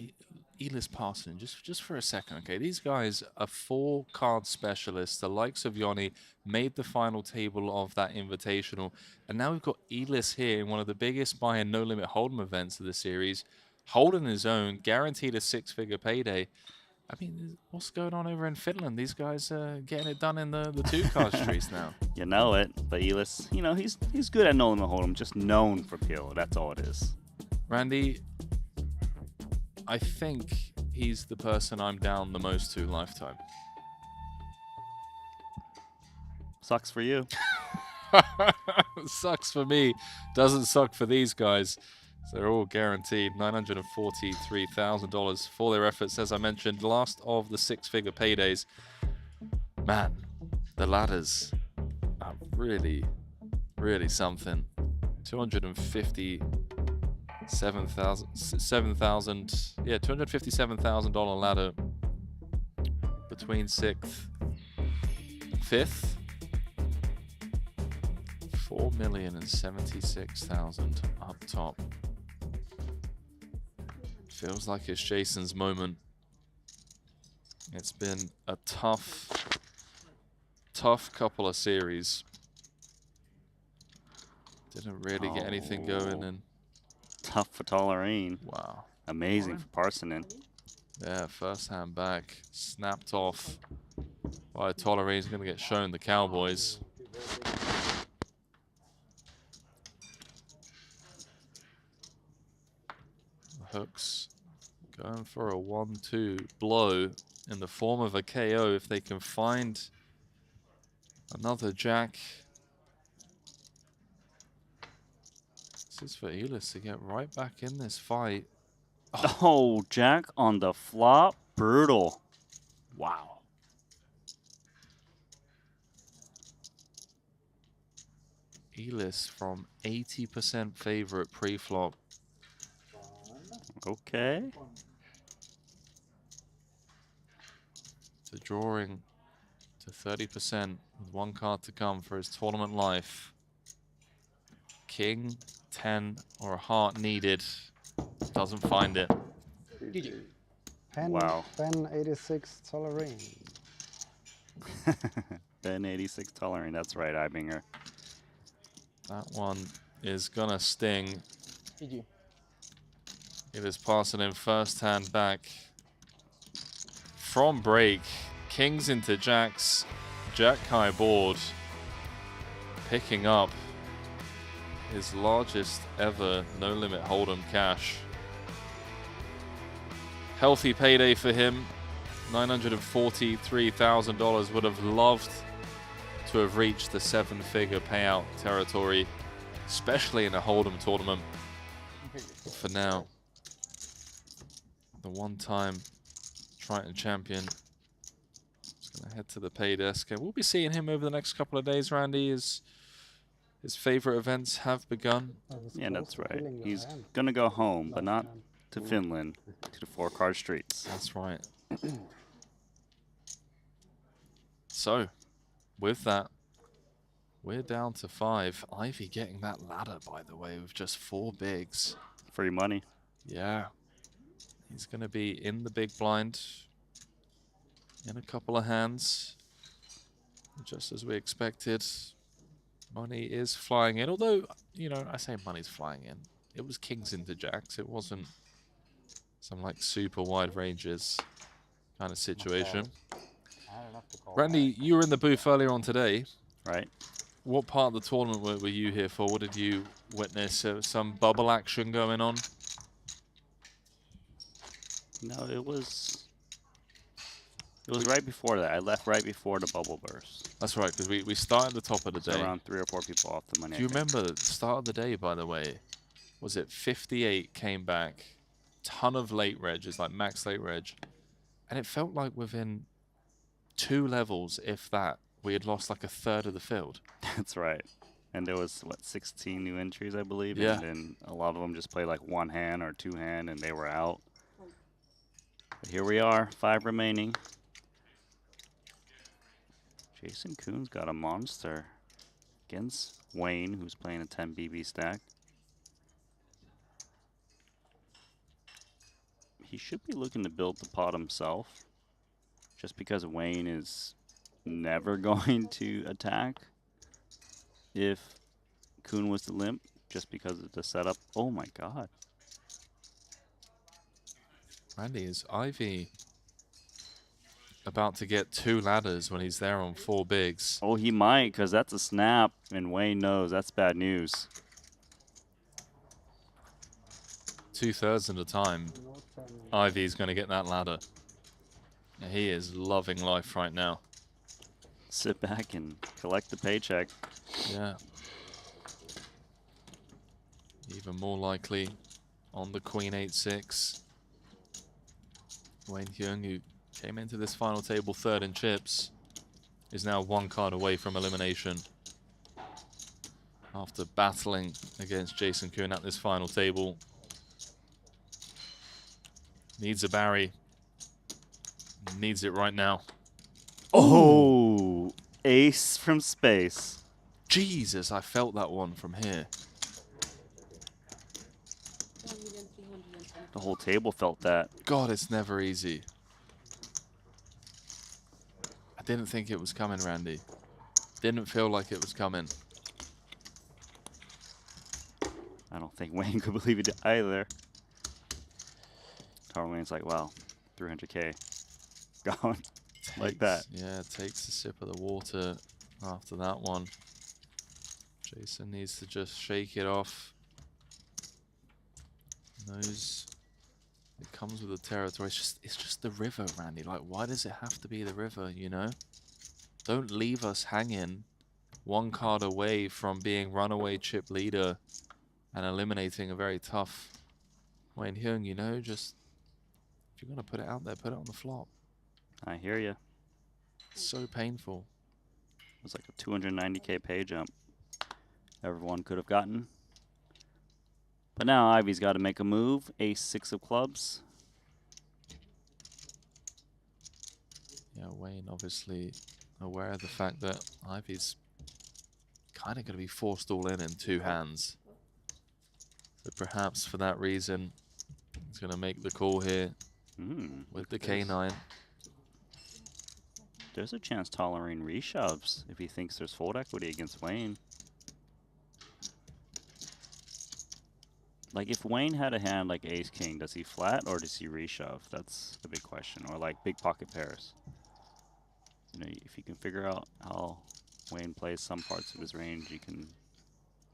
Elis Parson just for a second? Okay, these guys are 4-card specialists. The likes of Yoni made the final table of that invitational, and now we've got Elis here in one of the biggest buy and no limit hold'em events of the series, holding his own, guaranteed a 6-figure payday. I mean, what's going on over in Finland? These guys are getting it done in the 2-card streets now. You know it, but Elis, you know, he's good at no limit hold'em, just known for PO. That's all it is. Randy, I think he's the person I'm down the most to lifetime. Sucks for you. Sucks for me. Doesn't suck for these guys. So they're all guaranteed $943,000 for their efforts. As I mentioned, last of the 6-figure paydays. Man, the ladders are really, really something. 257,000 ladder between 6th and 5th. 4,076,000 up top. Feels like it's Jason's moment. It's been a tough couple of series. Didn't really get anything going, and tough for Tollerine. Wow. Amazing for Parsonen. Yeah, first hand back, snapped off by Tollerine's going to get shown the Cowboys. Hooks going for a 1-2 blow in the form of a KO if they can find another jack. This is for Elis to get right back in this fight. Oh, jack on the flop. Brutal. Wow. Elis from 80% favorite pre-flop. Okay. To drawing to 30% with 1 card to come for his tournament life. King, 10, or a heart needed. Doesn't find it. Wow. Ben 86 Tollerine. Ben 86 Tollerine, that's right, Ibinger. That one is gonna sting. GG. It is passing in first hand back. From break, kings into jacks, jack high board, picking up his largest ever no limit hold'em cash. Healthy payday for him, $943,000. Would have loved to have reached the 7-figure payout territory, especially in a hold'em tournament. But for now, the one-time Triton champion is going to head to the pay desk, and we'll be seeing him over the next couple of days. Randy, his favorite events have begun. Yeah, that's right. He's going to go home, but not to Finland, to the 4-card streets. That's right. So, with that, we're down to 5. Ivy getting that ladder, by the way, with just 4 bigs. Free money. Yeah. He's going to be in the big blind in a couple of hands. Just as we expected. Money is flying in. Although, you know, I say money's flying in. It was kings into jacks. It wasn't some like super wide ranges kind of situation. Randy, you were in the booth earlier on today. Right. What part of the tournament were you here for? What did you witness? Some bubble action going on? No, it was right before that. I left right before the bubble burst. That's right, because we started at the top of the So day. around 3 or 4 people off the money. Do you remember the start of the day, by the way? Was it 58 came back, ton of late regs, like max late reg, and it felt like within 2 levels, if that, we had lost like a third of the field. That's right. And there was, what, 16 new entries, I believe? Yeah. And then a lot of them just played like 1 hand or 2 hand, and they were out. But here we are, 5 remaining. Jason Kuhn's got a monster against Wayne, who's playing a 10 BB stack. He should be looking to build the pot himself, just because Wayne is never going to attack if Kuhn was to limp, just because of the setup. Oh my god. Randy, is Ivy about to get 2 ladders when he's there on 4 bigs? Oh, he might, because that's a snap, and Wayne knows that's bad news. 2/3 of the time, Ivy's going to get that ladder. He is loving life right now. Sit back and collect the paycheck. Yeah. Even more likely on the Queen 8-6. Wayne Hyung, who came into this final table 3rd in chips, is now 1 card away from elimination. After battling against Jason Kuhn at this final table. Needs a Barry. Needs it right now. Oh, ace from space. Jesus, I felt that one from here. The whole table felt that. God, it's never easy. I didn't think it was coming, Randy. Didn't feel like it was coming. I don't think Wayne could believe it either. Wayne's like, wow, 300K gone like that. Yeah, takes a sip of the water after that one. Jason needs to just shake it off. Knows it comes with the territory. It's just the river, Randy. Like, why does it have to be the river, you know? Don't leave us hanging 1 card away from being runaway chip leader and eliminating a very tough Wayne Hyung, you know? Just, if you're going to put it out there, put it on the flop. I hear you. So painful. It was like a 290K pay jump everyone could have gotten. But now Ivy's got to make a move. Ace-6 of clubs. Yeah, Wayne obviously aware of the fact that Ivy's kind of going to be forced all in 2 hands. So perhaps for that reason, he's going to make the call here with the K9. There's a chance tolerating reshoves if he thinks there's fold equity against Wayne. Like, if Wayne had a hand like ace-king, does he flat or does he reshove? That's the big question. Or like big pocket pairs. You know, if you can figure out how Wayne plays some parts of his range, you can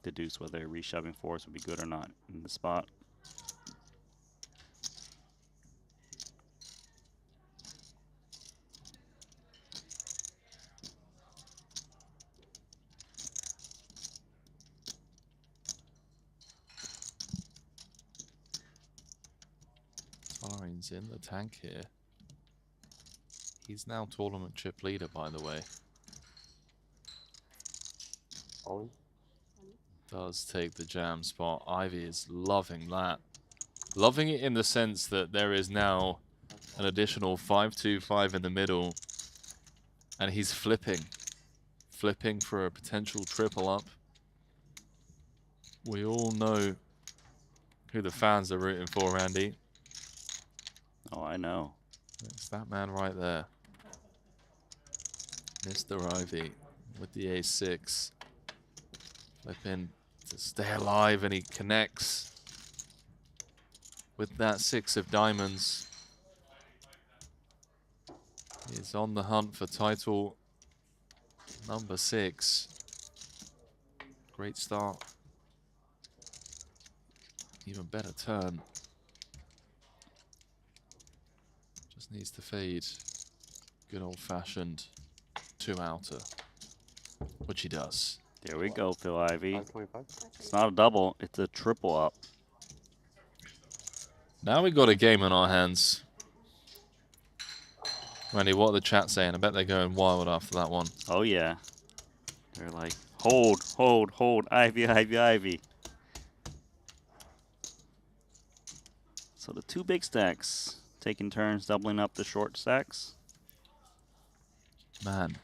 deduce whether reshoving force would be good or not in the spot. Tolarine's in the tank here. He's now tournament chip leader, by the way. Ollie? Does take the jam spot. Ivy is loving that. Loving it in the sense that there is now an additional 5-2-5 in the middle. And he's flipping. Flipping for a potential triple up. We all know who the fans are rooting for, Randy. Oh, I know. It's that man right there. Mr. Ivy with the ace-6. Flipping to stay alive, and he connects with that 6 of diamonds. He's on the hunt for title number 6. Great start. Even better turn. Just needs to fade. Good old-fashioned 2-outer, which he does. There we go, Phil Ivey. It's not a double, it's a triple up. Now we got a game on our hands. Randy, what are the chat saying? I bet they're going wild after that one. Oh yeah. They're like, hold, hold, hold, Ivy, Ivy, Ivy. So the two big stacks taking turns doubling up the short stacks. Man,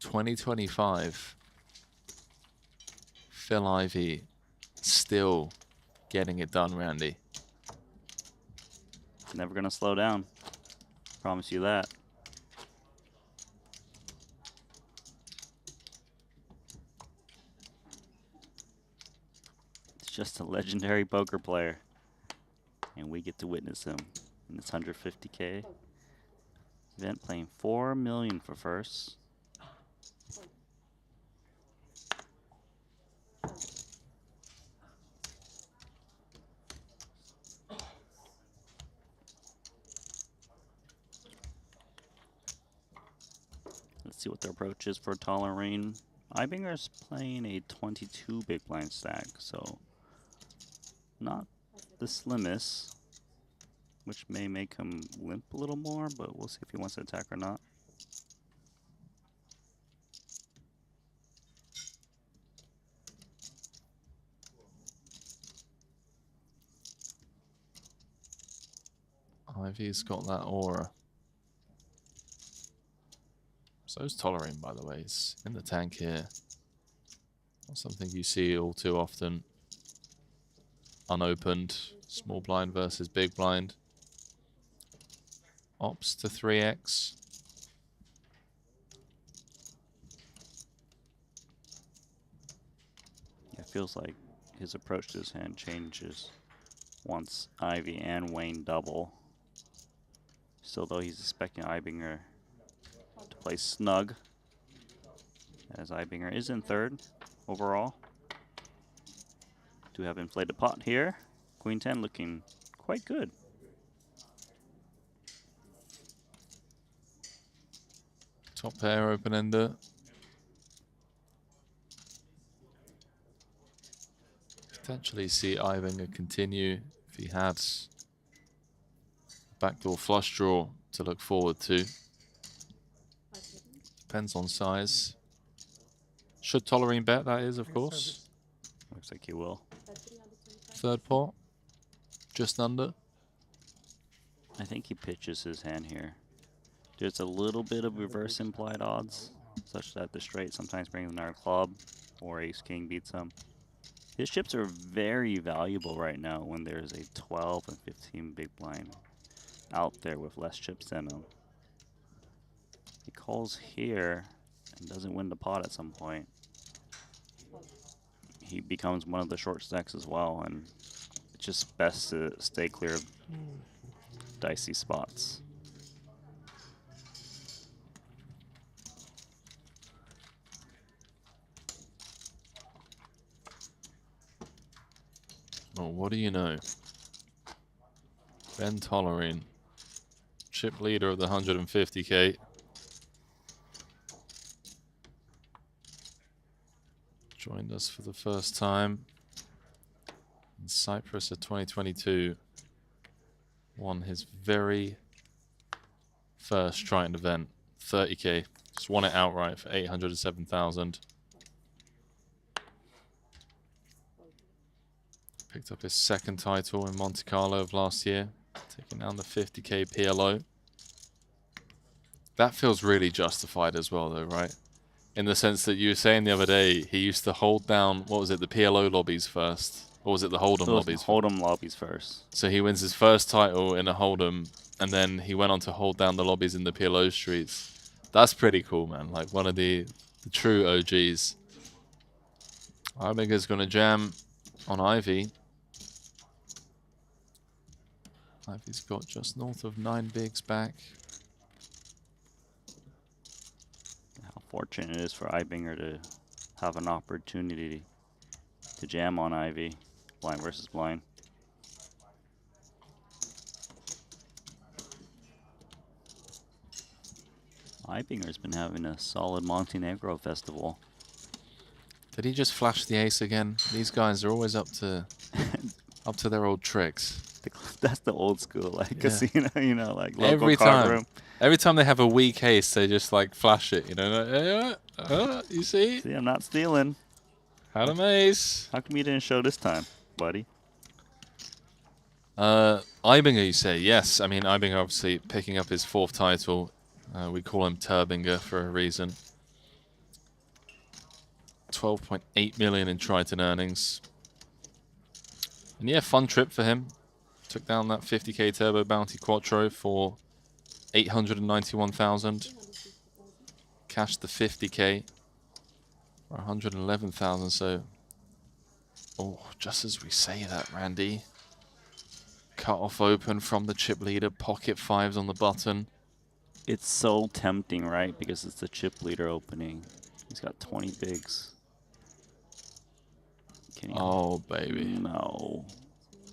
2025. Phil Ivey still getting it done, Randy. Never gonna slow down. Promise you that. It's just a legendary poker player. And we get to witness him in this 150K event, playing $4 million for first. Let's see what their approach is for Tolerine. Ibinger's playing a 22 big blind stack, so not the slimmest, which may make him limp a little more, but we'll see if he wants to attack or not. Ivy's got that aura. So's Tolerine, by the way. He's in the tank here. Not something you see all too often. Unopened. Small blind versus big blind. Ops to 3x. It feels like his approach to his hand changes once Ivy and Wayne double. Still, though, he's expecting Ibinger to play snug, as Ibinger is in third overall. Do have inflated pot here. Queen 10 looking quite good. Top pair open-ender. Potentially see Ibinger continue if he had backdoor flush draw to look forward to. Depends on size. Should Tolerine bet, that is, of course. Looks like he will. Third pot. Just under. I think he pitches his hand here. There's a little bit of reverse implied odds, such that the straight sometimes brings another club, or ace-king beats him. His chips are very valuable right now when there's a 12 and 15 big blind out there with less chips than him. He calls here and doesn't win the pot at some point. He becomes one of the short stacks as well, and it's just best to stay clear of dicey spots. Well, what do you know? Ben Tolerine, chip leader of the 150K. Joined us for the first time in Cyprus at 2022. Won his very first Triton event, 30K. Just won it outright for 807,000. Picked up his second title in Monte Carlo of last year, taking down the 50K PLO. That feels really justified as well, though, right? In the sense that you were saying the other day, he used to hold down, what was it, the PLO lobbies first? Or was it the Hold'em lobbies? Hold'em lobbies first. So he wins his first title in a Hold'em, and then he went on to hold down the lobbies in the PLO streets. That's pretty cool, man. Like one of the true OGs. Ibinger's going to jam on Ivy. Ivy's got just north of 9 bigs back. How fortunate it is for Ibinger to have an opportunity to jam on Ivy, blind versus blind. Eibinger's been having a solid Montenegro festival. Did he just flash the ace again? These guys are always up to their old tricks. That's the old school, like Yeah. casino, you know, like local Every card time. room. Every time they have a weak ace, they just like flash it, you know. Like, you see? See, I'm not stealing. Had an ace. How come you didn't show this time, buddy? Eibinger, you say? Yes. I mean, Eibinger obviously picking up his 4th title. We call him Turbinger for a reason. 12.8 million in Triton earnings. And yeah, fun trip for him. Took down that 50k Turbo Bounty Quattro for 891,000. Cashed the 50k for 111,000. So, oh, just as we say that, Randy. Cut off open from the chip leader. Pocket 5s on the button. It's so tempting, right? Because it's the chip leader opening. He's got 20 bigs. Oh, baby. No.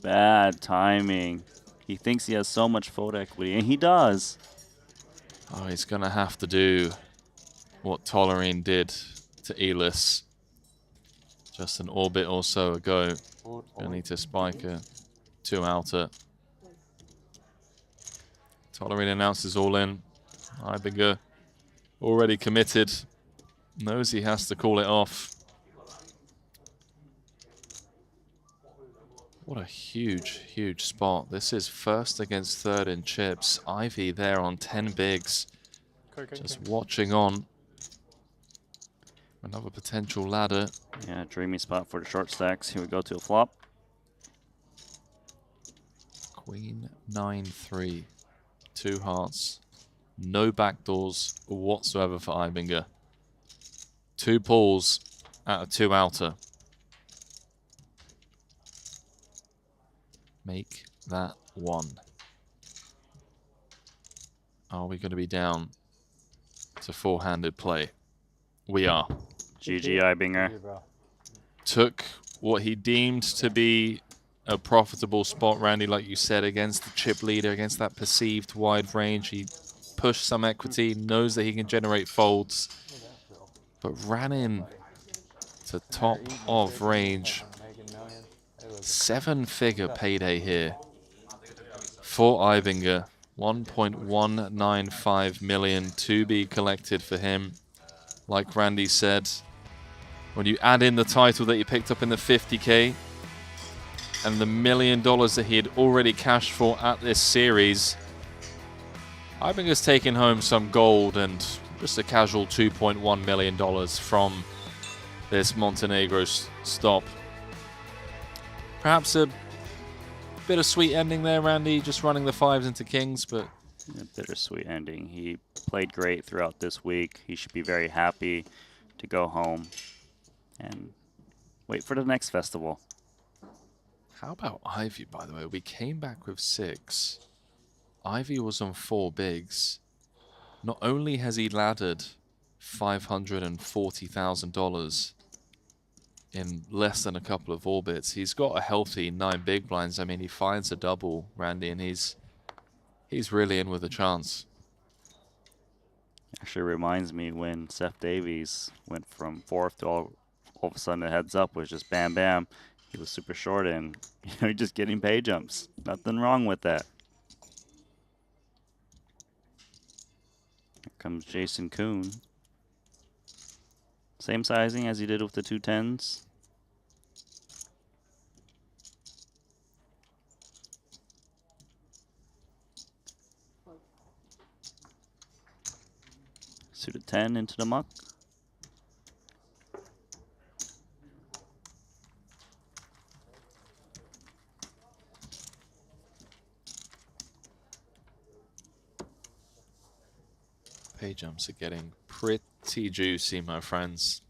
Bad timing. He thinks he has so much fold equity, and he does. Oh, he's going to have to do what Tolerine did to Elis just an orbit or so ago. Going to need to spike a 2-outer. Tolerine announces all in. Eibinger already committed. Knows he has to call it off. What a huge, huge spot. This is 1st against 3rd in chips. Ivy there on 10 bigs. Just watching on. Another potential ladder. Yeah, dreamy spot for the short stacks. Here we go to a flop. Queen 9-3. 2 hearts. No backdoors whatsoever for Eibinger. 2 pulls out of 2 outer. Make that 1. Are we going to be down to 4-handed play? We are. GG Eibinger. Took what he deemed to be a profitable spot, Randy, like you said, against the chip leader, against that perceived wide range. He pushed some equity, knows that he can generate folds, but ran in to top of range. 7-figure payday here for Eibinger. 1.195 million to be collected for him. Like Randy said, when you add in the title that he picked up in the 50k and the $1 million that he had already cashed for at this series, Eibinger's taken home some gold and just a casual $2.1 million from this Montenegro stop. Perhaps a bittersweet ending there, Randy, just running the 5s into kings, but... A bittersweet ending. He played great throughout this week. He should be very happy to go home and wait for the next festival. How about Ivy, by the way? We came back with 6. Ivy was on 4 bigs. Not only has he laddered $540,000 in less than a couple of orbits, he's got a healthy 9 big blinds. I mean, he finds a double, Randy, and he's really in with a chance. Actually reminds me when Seth Davies went from 4th to all of a sudden the heads up was just bam, bam. He was super short and just getting pay jumps. Nothing wrong with that. Here comes Jason Kuhn. Same sizing as he did with the 2 10s. Suited 10 into the muck. Pay jumps are getting pretty juicy, my friends.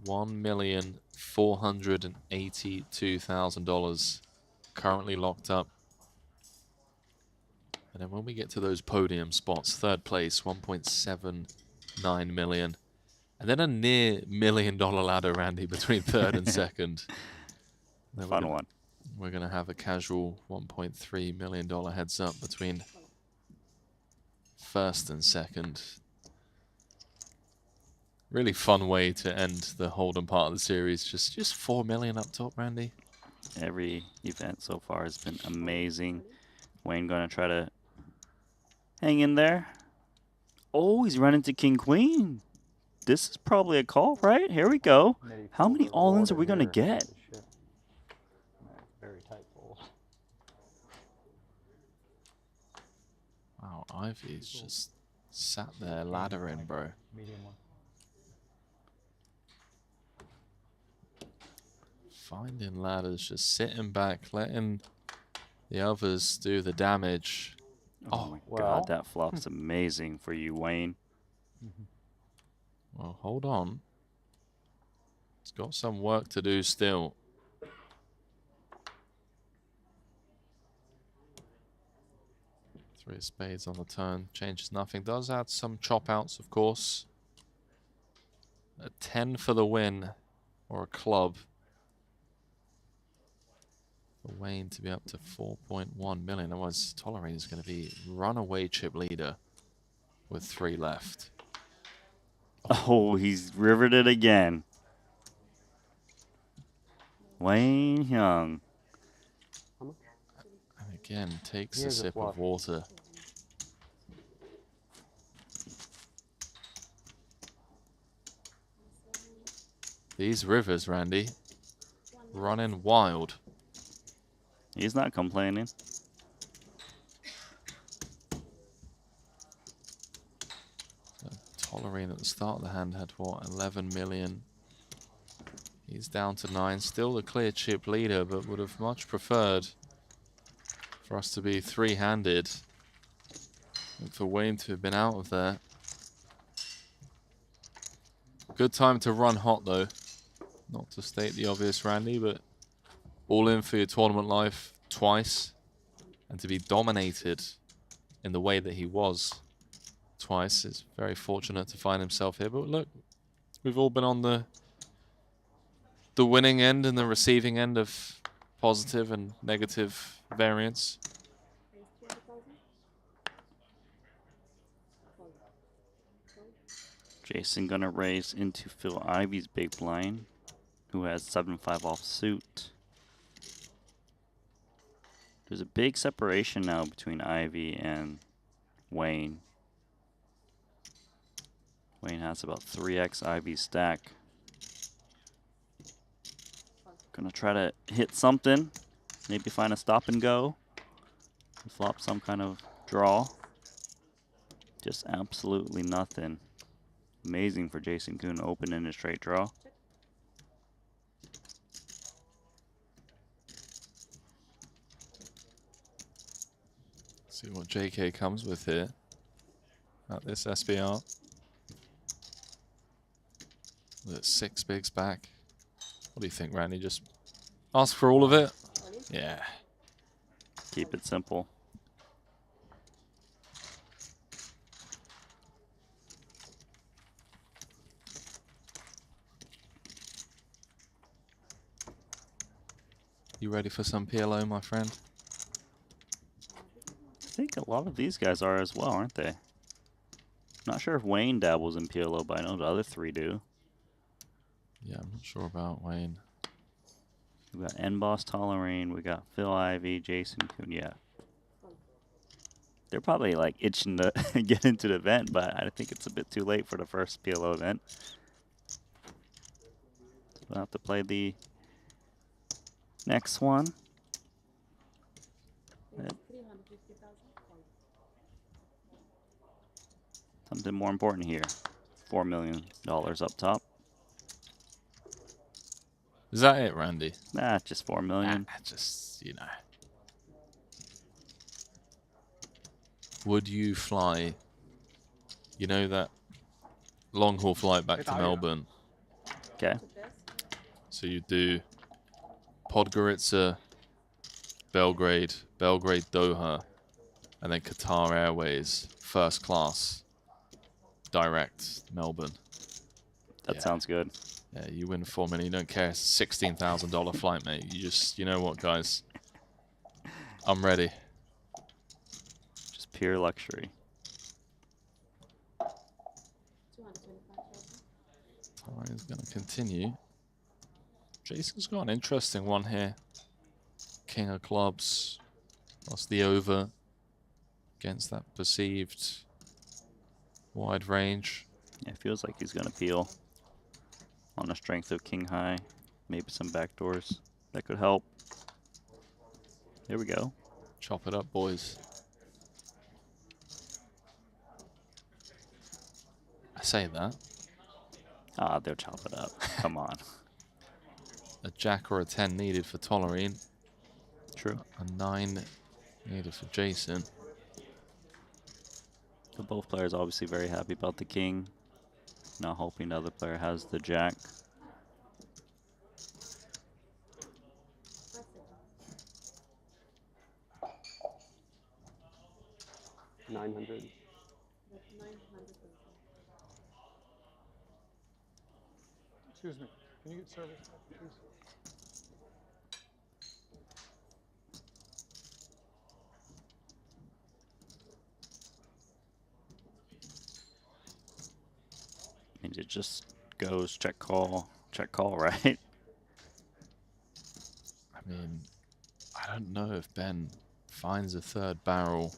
$1,482,000 currently locked up. And then when we get to those podium spots, 3rd place, 1.79 million. And then a near $1 million ladder, Randy, between 3rd and 2nd. Fun one. We're going to have a casual $1.3 million heads up between first and second. Really fun way to end the Hold'em part of the series. Just 4 million up top, Randy. Every event so far has been amazing. Wayne gonna try to hang in there. Oh, he's running to King Queen. This is probably a call, right? Here we go. How many all-ins are we gonna get? Very tight fold. Wow, Ivy's just sat there laddering, bro. Medium one. Finding ladders, just sitting back, letting the others do the damage. Oh my god, that flop's amazing for you, Wayne. Well, hold on. It's got some work to do still. Three of spades on the turn, changes nothing. Does add some chop outs, of course. A 10 for the win, or a club. For Wayne to be up to 4.1 million. Otherwise, Tolerine is going to be runaway chip leader with 3 left. Oh, he's rivered it again. Wayne Young. And again, takes a sip of water. These rivers, Randy, running wild. He's not complaining. Tolerine at the start of the hand had, what, 11 million. He's down to 9. Still the clear chip leader, but would have much preferred for us to be three-handed. And for Wayne to have been out of there. Good time to run hot, though. Not to state the obvious, Randy, but all in for your tournament life twice. And to be dominated in the way that he was twice is very fortunate to find himself here. But look, we've all been on the winning end and the receiving end of positive and negative variance. Jason gonna raise into Phil Ivy's big blind, who has 7-5 offsuit. There's a big separation now between Ivy and Wayne. Wayne has about 3x Ivy's stack. Gonna try to hit something, maybe find a stop and go. Flop some kind of draw. Just absolutely nothing. Amazing for Jason Kuhn, open in a straight draw. See what JK comes with here at this SBR. With 6 bigs back. What do you think, Randy? Just ask for all of it? Yeah. Keep it simple. You ready for some PLO, my friend? I think a lot of these guys are as well, aren't they? Not sure if Wayne dabbles in PLO, but I know the other 3 do. Yeah, I'm not sure about Wayne. We got N-Boss Tolerine, we got Phil Ivy, Jason Kuhn, yeah. They're probably like itching to get into the event, but I think it's a bit too late for the first PLO event. So we'll have to play the next one. Something more important here. $4 million up top. Is that it, Randy? Nah, just 4 million. Just, you know. Would you fly, you know, that long haul flight back to Melbourne? Okay. So you do Podgorica, Belgrade, Doha, and then Qatar Airways, first class, direct Melbourne. That sounds good. Yeah, you win 4 million. You don't care. It's a $16,000 flight, mate. You just, you know what, guys? I'm ready. Just pure luxury. Ryan's going to continue. Jason's got an interesting one here. King of clubs. Lost the over against that perceived wide range. Yeah, it feels like he's going to peel on the strength of king high. Maybe some backdoors that could help. Here we go. Chop it up, boys. I say that. Ah, they'll chop it up. Come on. A jack or a 10 needed for Tolerine. True. A 9 needed for Jason. So both players obviously very happy about the king. Now hoping the other player has the jack. $900. Excuse me, can you get service, please? And it just goes check call, right? I mean, I don't know if Ben finds a third barrel.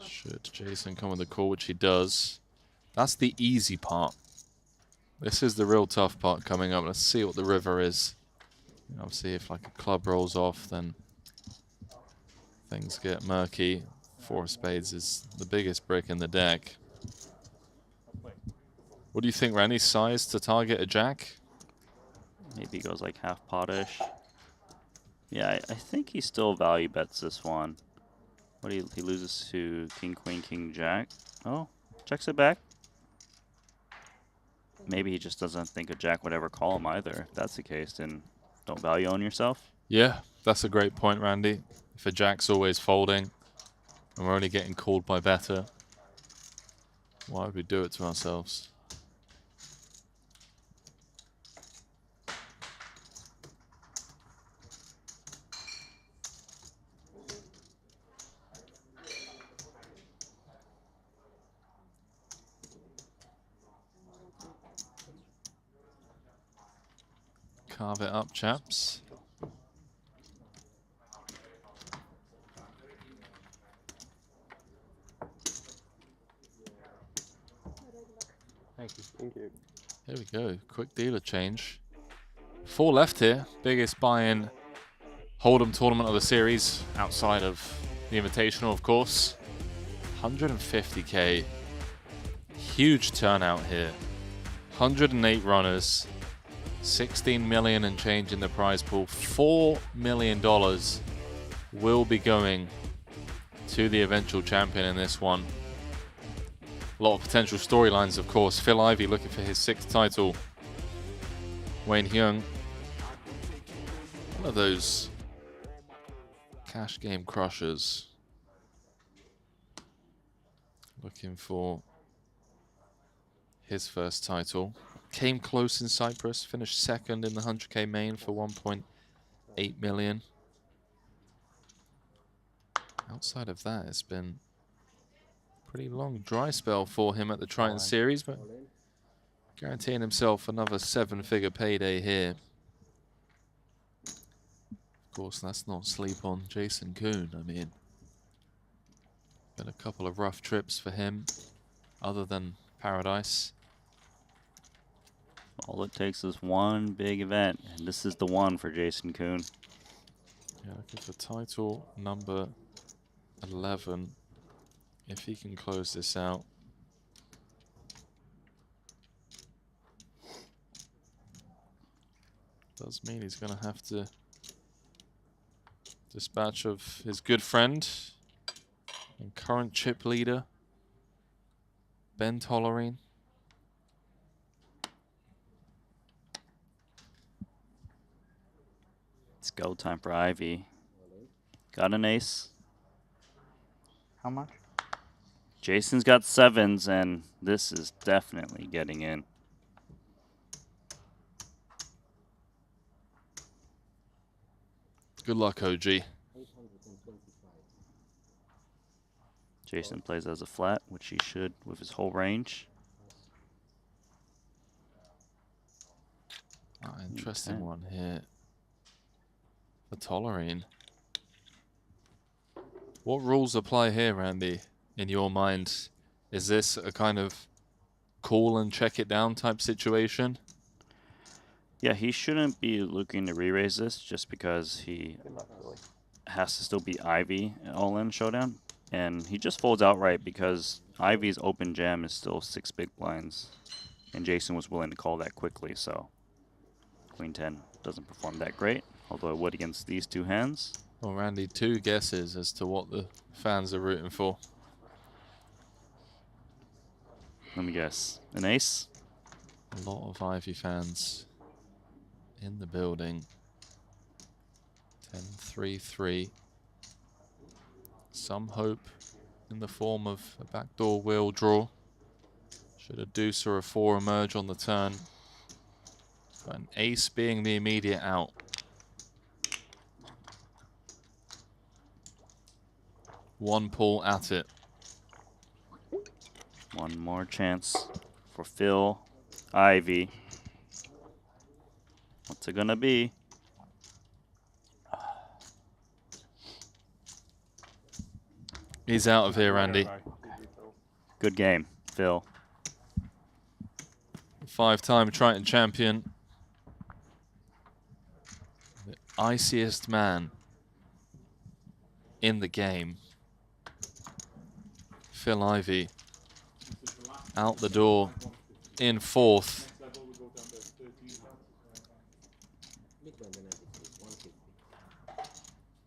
Should Jason come with a call, which he does. That's the easy part. This is the real tough part coming up. Let's see what the river is. Obviously, if like a club rolls off, then things get murky. 4 of spades is the biggest brick in the deck. What do you think, Randy? Size to target a jack? Maybe he goes like half potish. Yeah, I think he still value bets this one. What do he loses to king, queen, king, jack. Oh, checks it back. Maybe he just doesn't think a jack would ever call him either. If that's the case, then don't value own yourself. Yeah, that's a great point, Randy. If a jack's always folding and we're only getting called by better, why would we do it to ourselves? Carve it up, chaps. Thank you. Thank you. Here we go. Quick dealer change. 4 left here. Biggest buy-in Hold'em tournament of the series, outside of the Invitational, of course. 150K. Huge turnout here. 108 runners. 16 million and change in the prize pool. $4 million will be going to the eventual champion in this one. A lot of potential storylines, of course. Phil Ivey looking for his 6th title. Wayne Hyung, one of those cash game crushers, looking for his first title. Came close in Cyprus, finished 2nd in the 100K main for 1.8 million. Outside of that, it's been a pretty long dry spell for him at the Triton series, but guaranteeing himself another 7-figure payday here. Of course, let's not sleep on Jason Kuhn. I mean, been a couple of rough trips for him, other than Paradise. All it takes is one big event, and this is the one for Jason Kuhn. Yeah, looking for title number 11. If he can close this out. Does mean he's going to have to dispatch of his good friend and current chip leader, Ben Tolerine. It's go time for Ivy. Got an ace. How much? Jason's got 7s, and this is definitely getting in. Good luck, OG. Jason plays as a flat, which he should with his whole range. Interesting one here for Tolerine. What rules apply here, Randy, in your mind? Is this a kind of call and check it down type situation? Yeah, he shouldn't be looking to re-raise this just because he has to still be Ivy all-in showdown. And he just folds outright because Ivy's open jam is still 6 big blinds. And Jason was willing to call that quickly, so Queen 10 doesn't perform that great, although it would against these two hands. Well, Randy, 2 guesses as to what the fans are rooting for. Let me guess. An ace? A lot of Ivy fans in the building. 10-3-3. Some hope in the form of a backdoor wheel draw. Should a deuce or a 4 emerge on the turn. But an ace being the immediate out. One pull at it. One more chance for Phil Ivy. What's it gonna be? He's out of here, Randy. Good game, Phil. 5-time Triton champion. The iciest man in the game. Phil Ivy out the door in 4th.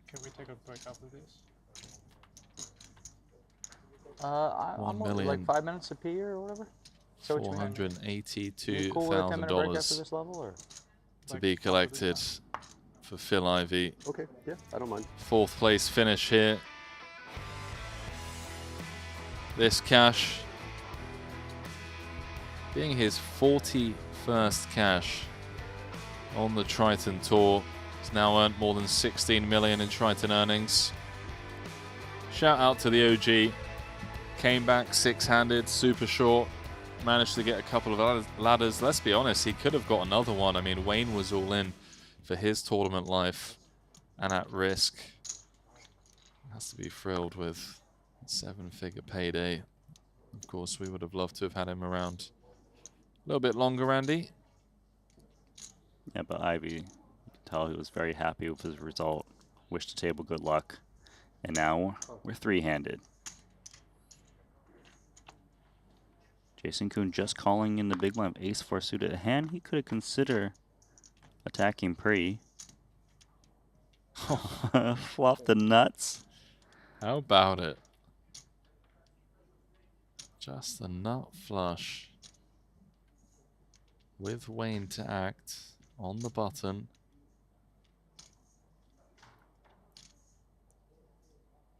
Can we take a break after this? I'm like 5 minutes to pee or whatever. So $482,000 to be collected for Phil Ivy. Okay, yeah, I don't mind. 4th place finish here. This cash being his 41st cash on the Triton Tour. He's now earned more than 16 million in Triton earnings. Shout out to the OG. Came back 6-handed, super short. Managed to get a couple of ladders. Let's be honest, he could have got another one. I mean, Wayne was all in for his tournament life and at risk. Has to be thrilled with a 7-figure payday. Of course, we would have loved to have had him around a little bit longer, Randy. Yeah, but Ivy, you can tell he was very happy with his result. Wished the table good luck. And now we're 3-handed. Jason Kuhn just calling in the big line of ace-4 suited. A hand he could have considered attacking pre. Flop the nuts. How about it? Just a nut flush. With Wayne to act on the button.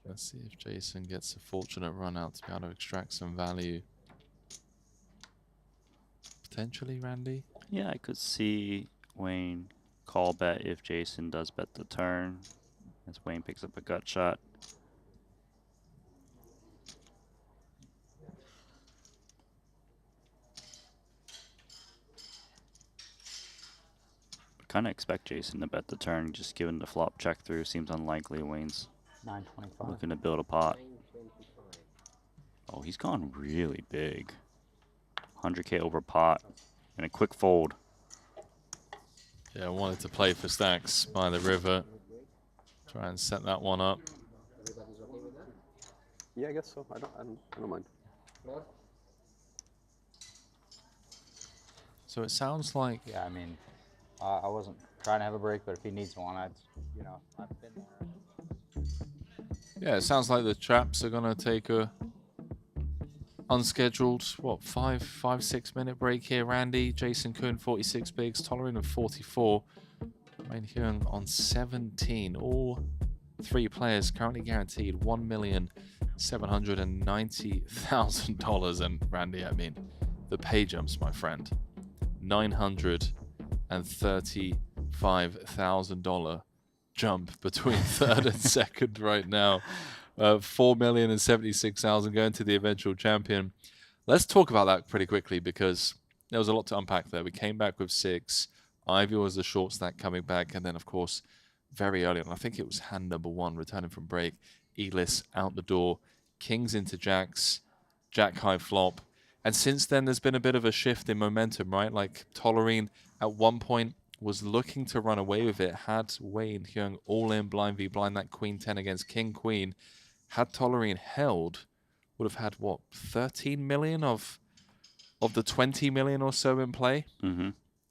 Let's see if Jason gets a fortunate run out to be able to extract some value. Potentially, Randy? Yeah, I could see Wayne call bet if Jason does bet the turn, as Wayne picks up a gut shot. Kind of expect Jason to bet the turn, just given the flop check through. Seems unlikely. Wayne's 925. looking to build a pot. Oh, he's gone really big. 100K over pot and a quick fold. Yeah, I wanted to play for stacks by the river. Try and set that one up. Yeah, I guess so. I don't mind. So it sounds like... Yeah, I mean, I wasn't trying to have a break, but if he needs one, I've been there. Yeah, it sounds like the chaps are going to take a unscheduled, what, 5-6 minute break here. Randy, Jason Kuhn, 46 bigs, Tolerine of 44. Wayne Huang on 17. All 3 players currently guaranteed $1,790,000. And Randy, I mean, the pay jumps, my friend. $935,000 jump between 3rd and 2nd right now. $4,076,000 going to the eventual champion. Let's talk about that pretty quickly because there was a lot to unpack there. We came back with 6. Ivy was the short stack coming back, and then of course, very early on, I think it was hand number 1 returning from break. Elis out the door, kings into jacks, jack high flop, and since then there's been a bit of a shift in momentum, right? Like Tolerine at one point was looking to run away with it, had Wayne going all in blind v blind, that queen 10 against king queen. Had Tolerine held, would have had what, 13 million of the 20 million or so in play.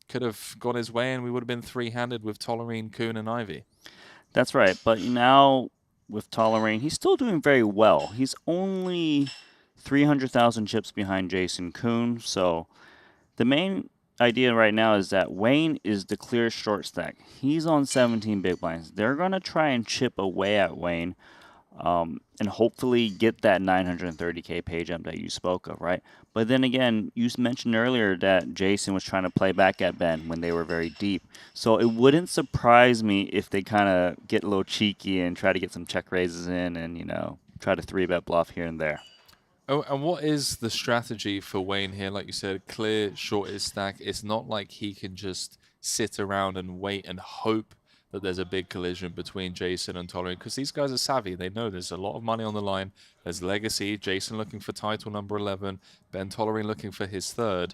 Could have gone his way, and we would have been three-handed with Tolerine, Kuhn, and Ivy. That's right, but now with Tolerine, he's still doing very well. He's only 300,000 chips behind Jason Kuhn, so the main idea right now is that Wayne is the clear short stack. He's on 17 big blinds. They're going to try and chip away at Wayne and hopefully get that 930K page up that you spoke of, right? But then again, you mentioned earlier that Jason was trying to play back at Ben when they were very deep. So it wouldn't surprise me if they kind of get a little cheeky and try to get some check raises in and, you know, try to 3-bet bluff here and there. Oh, and what is the strategy for Wayne here? Like you said, clear, short his stack. It's not like he can just sit around and wait and hope that there's a big collision between Jason and Tolerine, because these guys are savvy. They know there's a lot of money on the line. There's legacy. Jason looking for title number 11. Ben Tolerine looking for his 3rd.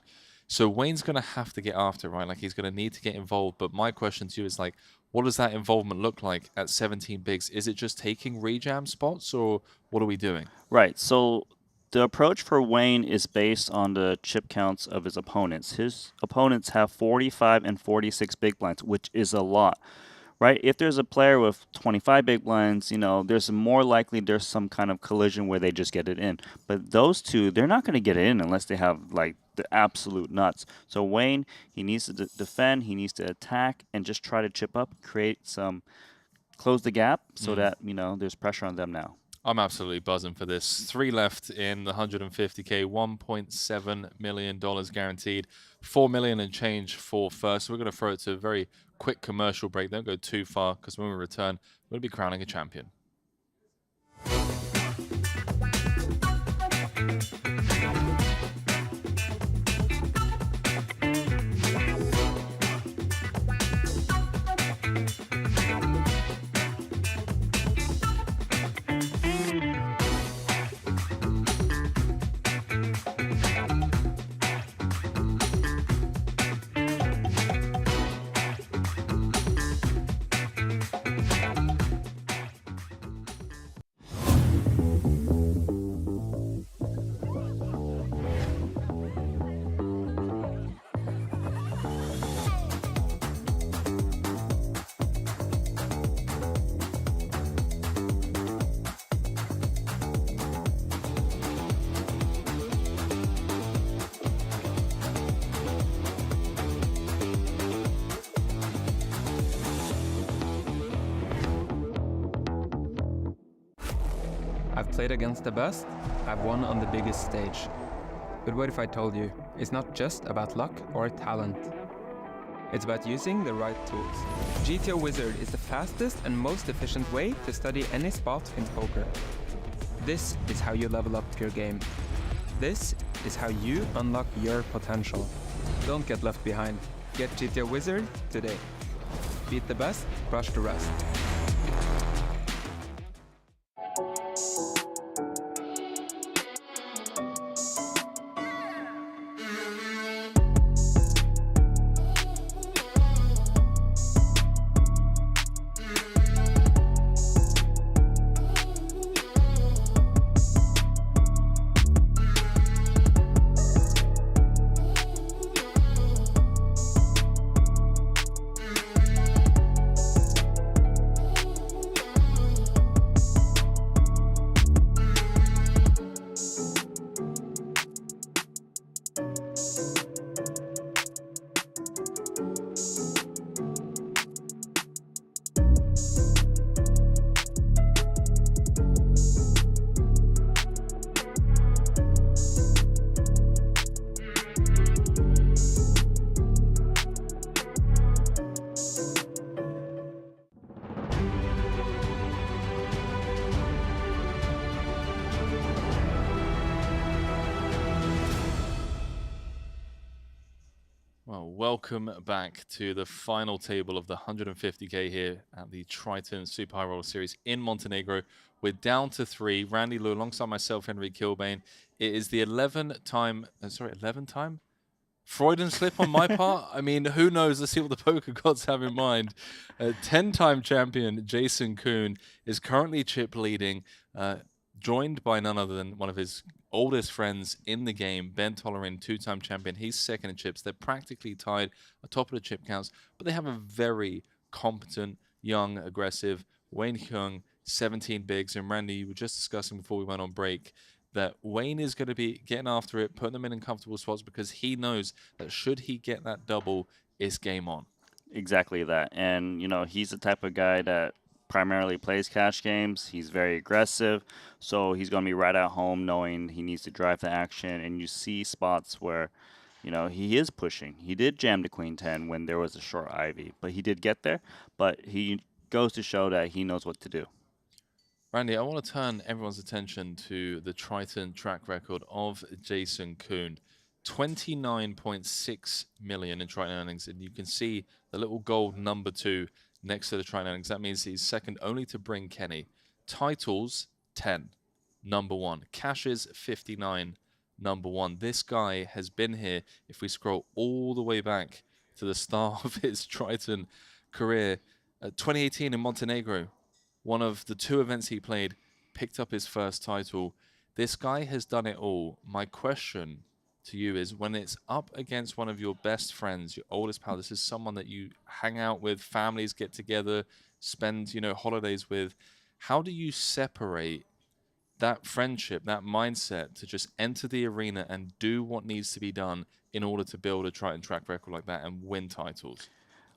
So Wayne's going to have to get after, right? Like, he's going to need to get involved. But my question to you is, like, what does that involvement look like at 17 bigs? Is it just taking rejam spots, or what are we doing? Right. So the approach for Wayne is based on the chip counts of his opponents. His opponents have 45 and 46 big blinds, which is a lot. Right? If there's a player with 25 big blinds, you know, there's more likely there's some kind of collision where they just get it in. But those two, they're not going to get it in unless they have, like, the absolute nuts. So Wayne, he needs to defend, he needs to attack, and just try to chip up, close the gap so that, you know, there's pressure on them now. I'm absolutely buzzing for this. 3 left in the 150K, $1.7 million guaranteed, $4 million and change for first. So we're going to throw it to a very quick commercial break. Don't go too far, because when we return, we're going to be crowning a champion. I've played against the best, I've won on the biggest stage. But what if I told you, it's not just about luck or talent. It's about using the right tools. GTO Wizard is the fastest and most efficient way to study any spot in poker. This is how you level up your game. This is how you unlock your potential. Don't get left behind. Get GTO Wizard today. Beat the best, crush the rest. welcome back to the final table of the 150K here at the Triton Super High Roller Series in Montenegro. We're down to 3. Randy Lou alongside myself, Henry Kilbane. It is the 11th time? Freudian slip on my part? I mean, who knows? Let's see what the poker gods have in mind. 10-time champion Jason Kuhn is currently chip leading, joined by none other than one of his oldest friends in the game, Ben Tollerin, 2-time champion. He's second in chips. They're practically tied atop of the chip counts, but they have a very competent, young, aggressive Wayne Hyung, 17 bigs. And Randy, you were just discussing before we went on break that Wayne is going to be getting after it, putting them in comfortable spots because he knows that should he get that double, it's game on. Exactly that. And, you know, he's the type of guy that primarily plays cash games. He's very aggressive, so he's going to be right at home knowing he needs to drive the action. And you see spots where, you know, he is pushing. He did jam to Queen 10 when there was a short Ivy, but he did get there. But he goes to show that he knows what to do. Randy, I want to turn everyone's attention to the Triton track record of Jason Kuhn. 29.6 million in Triton earnings, and you can see the little gold number 2 next to the Triton earnings. That means he's second only to Bryn Kenny. Titles, 10, number 1. Cashes, 59, number 1. This guy has been here, if we scroll all the way back to the start of his Triton career, 2018 in Montenegro, one of the 2 events he played, picked up his first title. This guy has done it all. My question to you is, when it's up against one of your best friends, your oldest pal, this is someone that you hang out with, families get together, spend, you know, holidays with, how do you separate that friendship, that mindset to just enter the arena and do what needs to be done in order to build a Triton track record like that and win titles?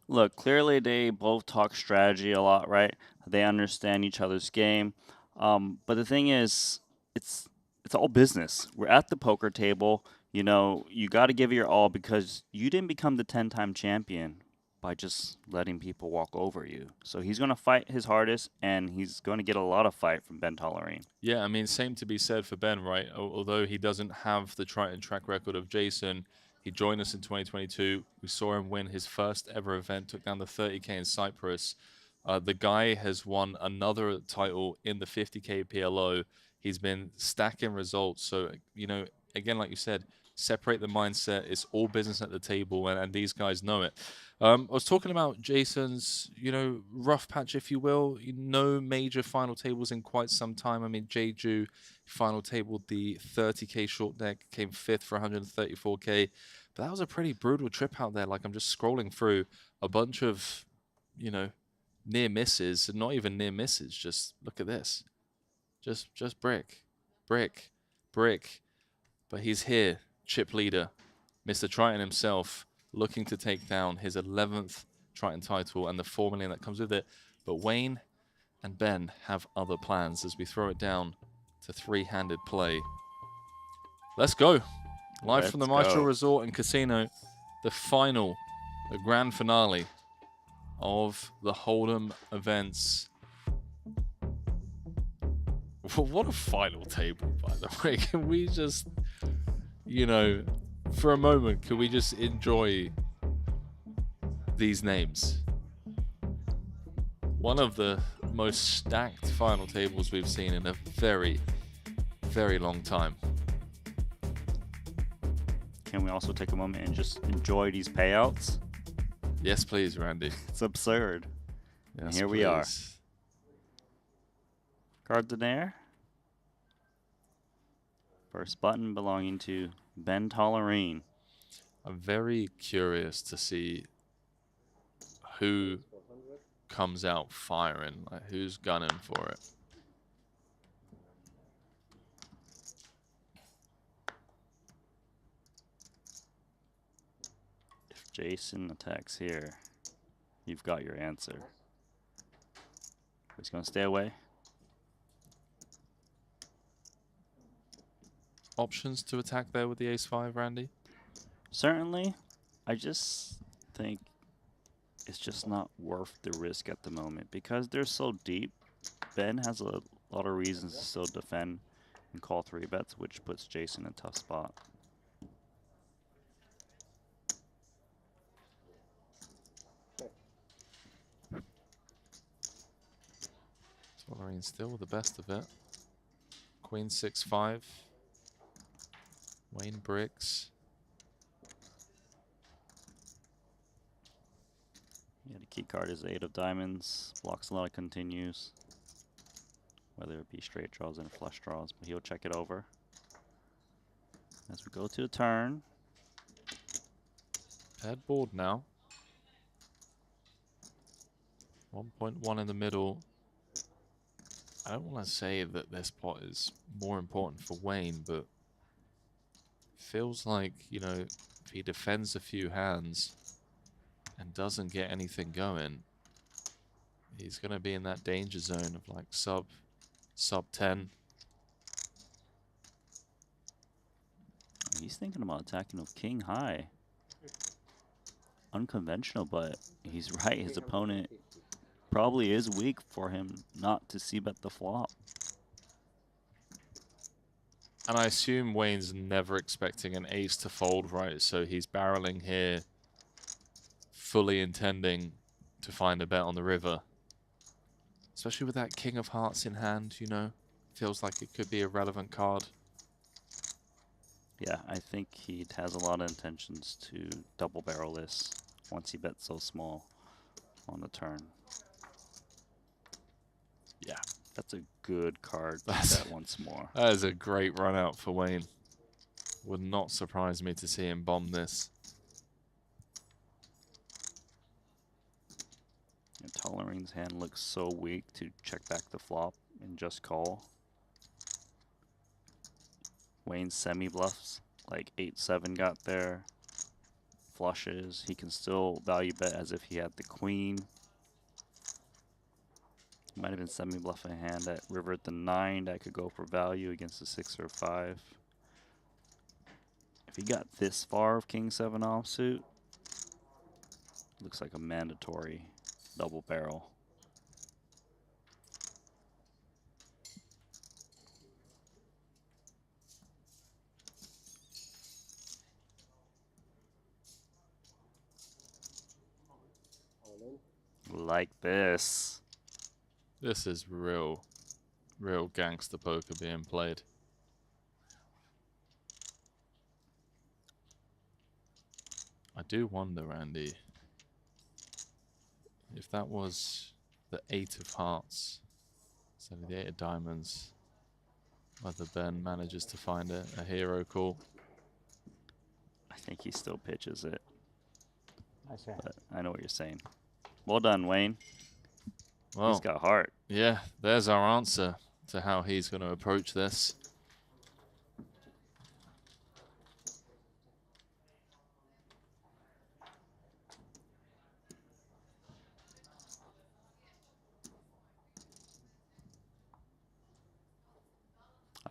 Look, clearly they both talk strategy a lot, right? They understand each other's game. But the thing is, it's all business. We're at the poker table. You know, you got to give it your all because you didn't become the 10-time champion by just letting people walk over you. So he's going to fight his hardest, and he's going to get a lot of fight from Ben Tollerin. Yeah, I mean, same to be said for Ben, right? Although he doesn't have the Triton track record of Jason, he joined us in 2022. We saw him win his first ever event, took down the 30K in Cyprus. The guy has won another title in the 50K PLO. He's been stacking results. So, you know, again, like you said, separate the mindset. It's all business at the table, and these guys know it. I was talking about Jason's, you know, rough patch, if you will. No major final tables in quite some time. I mean, Jeju final tabled the 30K short deck, came 5th for 134K. But that was a pretty brutal trip out there. Like, I'm just scrolling through a bunch of, you know, near misses, and not even near misses. Just look at this. Just brick. But he's here, chip leader, Mr. Triton himself, looking to take down his 11th Triton title and the 4 million that comes with it. But Wayne and Ben have other plans as we throw it down to 3-handed play. Let's go. Live from the Maestral Resort and Casino, the final, the grand finale of the Hold'em events. What a final table, by the way. Can we just, you know, for a moment, can we just enjoy these names? One of the most stacked final tables we've seen in a very, very long time. Can we also take a moment and just enjoy these payouts? Yes, please, Randy. It's absurd. Yes, and here we are. Cards in air. First button belonging to Ben Tollerin. I'm very curious to see who comes out firing, like who's gunning for it. If Jason attacks here, you've got your answer. He's going to stay away. Options to attack there with the ace-5, Randy? Certainly. I just think it's just not worth the risk at the moment because they're so deep. Ben has a lot of reasons to still defend and call 3 bets, which puts Jason in a tough spot. Tolerine still with the best of it. Queen 6-5. Wayne bricks. Yeah, the key card is 8 of diamonds. Blocks a lot of continues. Whether it be straight draws and flush draws, but he'll check it over. As we go to the turn. Paired board now. 1.1 in the middle. I don't want to say that this pot is more important for Wayne, but feels like, you know, if he defends a few hands and doesn't get anything going, he's going to be in that danger zone of like sub 10. He's thinking about attacking with king high. Unconventional, but he's right. His opponent probably is weak for him not to c-bet the flop. And I assume Wayne's never expecting an ace to fold, right? So he's barreling here, fully intending to find a bet on the river. Especially with that king of hearts in hand, you know? Feels like it could be a relevant card. Yeah, I think he has a lot of intentions to double barrel this once he bets so small on the turn. Yeah. That's a good card to bet once more. That is a great run out for Wayne. Would not surprise me to see him bomb this. And Tolerine's hand looks so weak to check back the flop and just call. Wayne's semi-bluffs, like 8-7 got there. Flushes, he can still value bet as if he had the queen. Might have been semi-bluff a hand that river at the 9 that could go for value against the 6 or 5. If he got this far of king 7 offsuit, looks like a mandatory double barrel. Like this. This is real gangster poker being played. I do wonder, Andy, if that was the 8 of hearts instead of the 8 of diamonds, whether Ben manages to find a hero call. I think he still pitches it. I see. But I know what you're saying. Well done, Wayne. Well, he's got heart. Yeah, there's our answer to how he's going to approach this.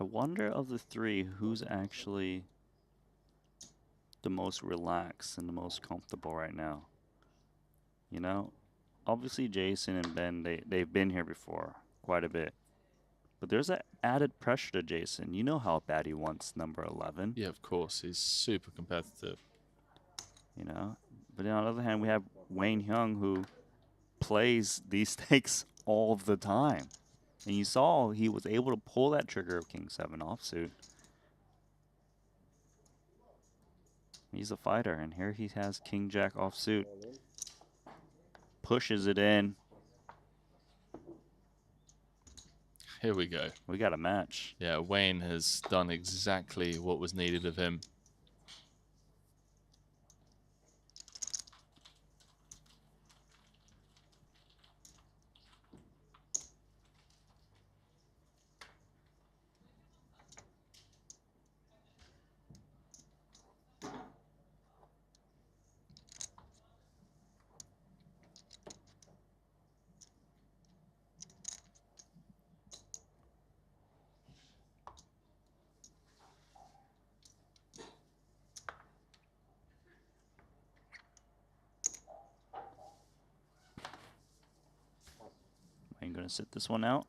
I wonder of the three, who's actually the most relaxed and the most comfortable right now. You know, obviously Jason and Ben, they've been here before quite a bit. But there's an added pressure to Jason. You know how bad he wants number 11. Yeah, of course. He's super competitive. You know, but on the other hand, we have Wayne Hyung, who plays these stakes all the time. And you saw he was able to pull that trigger of king 7 offsuit. He's a fighter, and here he has king jack offsuit. Pushes it in. Here we go. We got a match. Yeah, Wayne has done exactly what was needed of him. I'm going to sit this one out.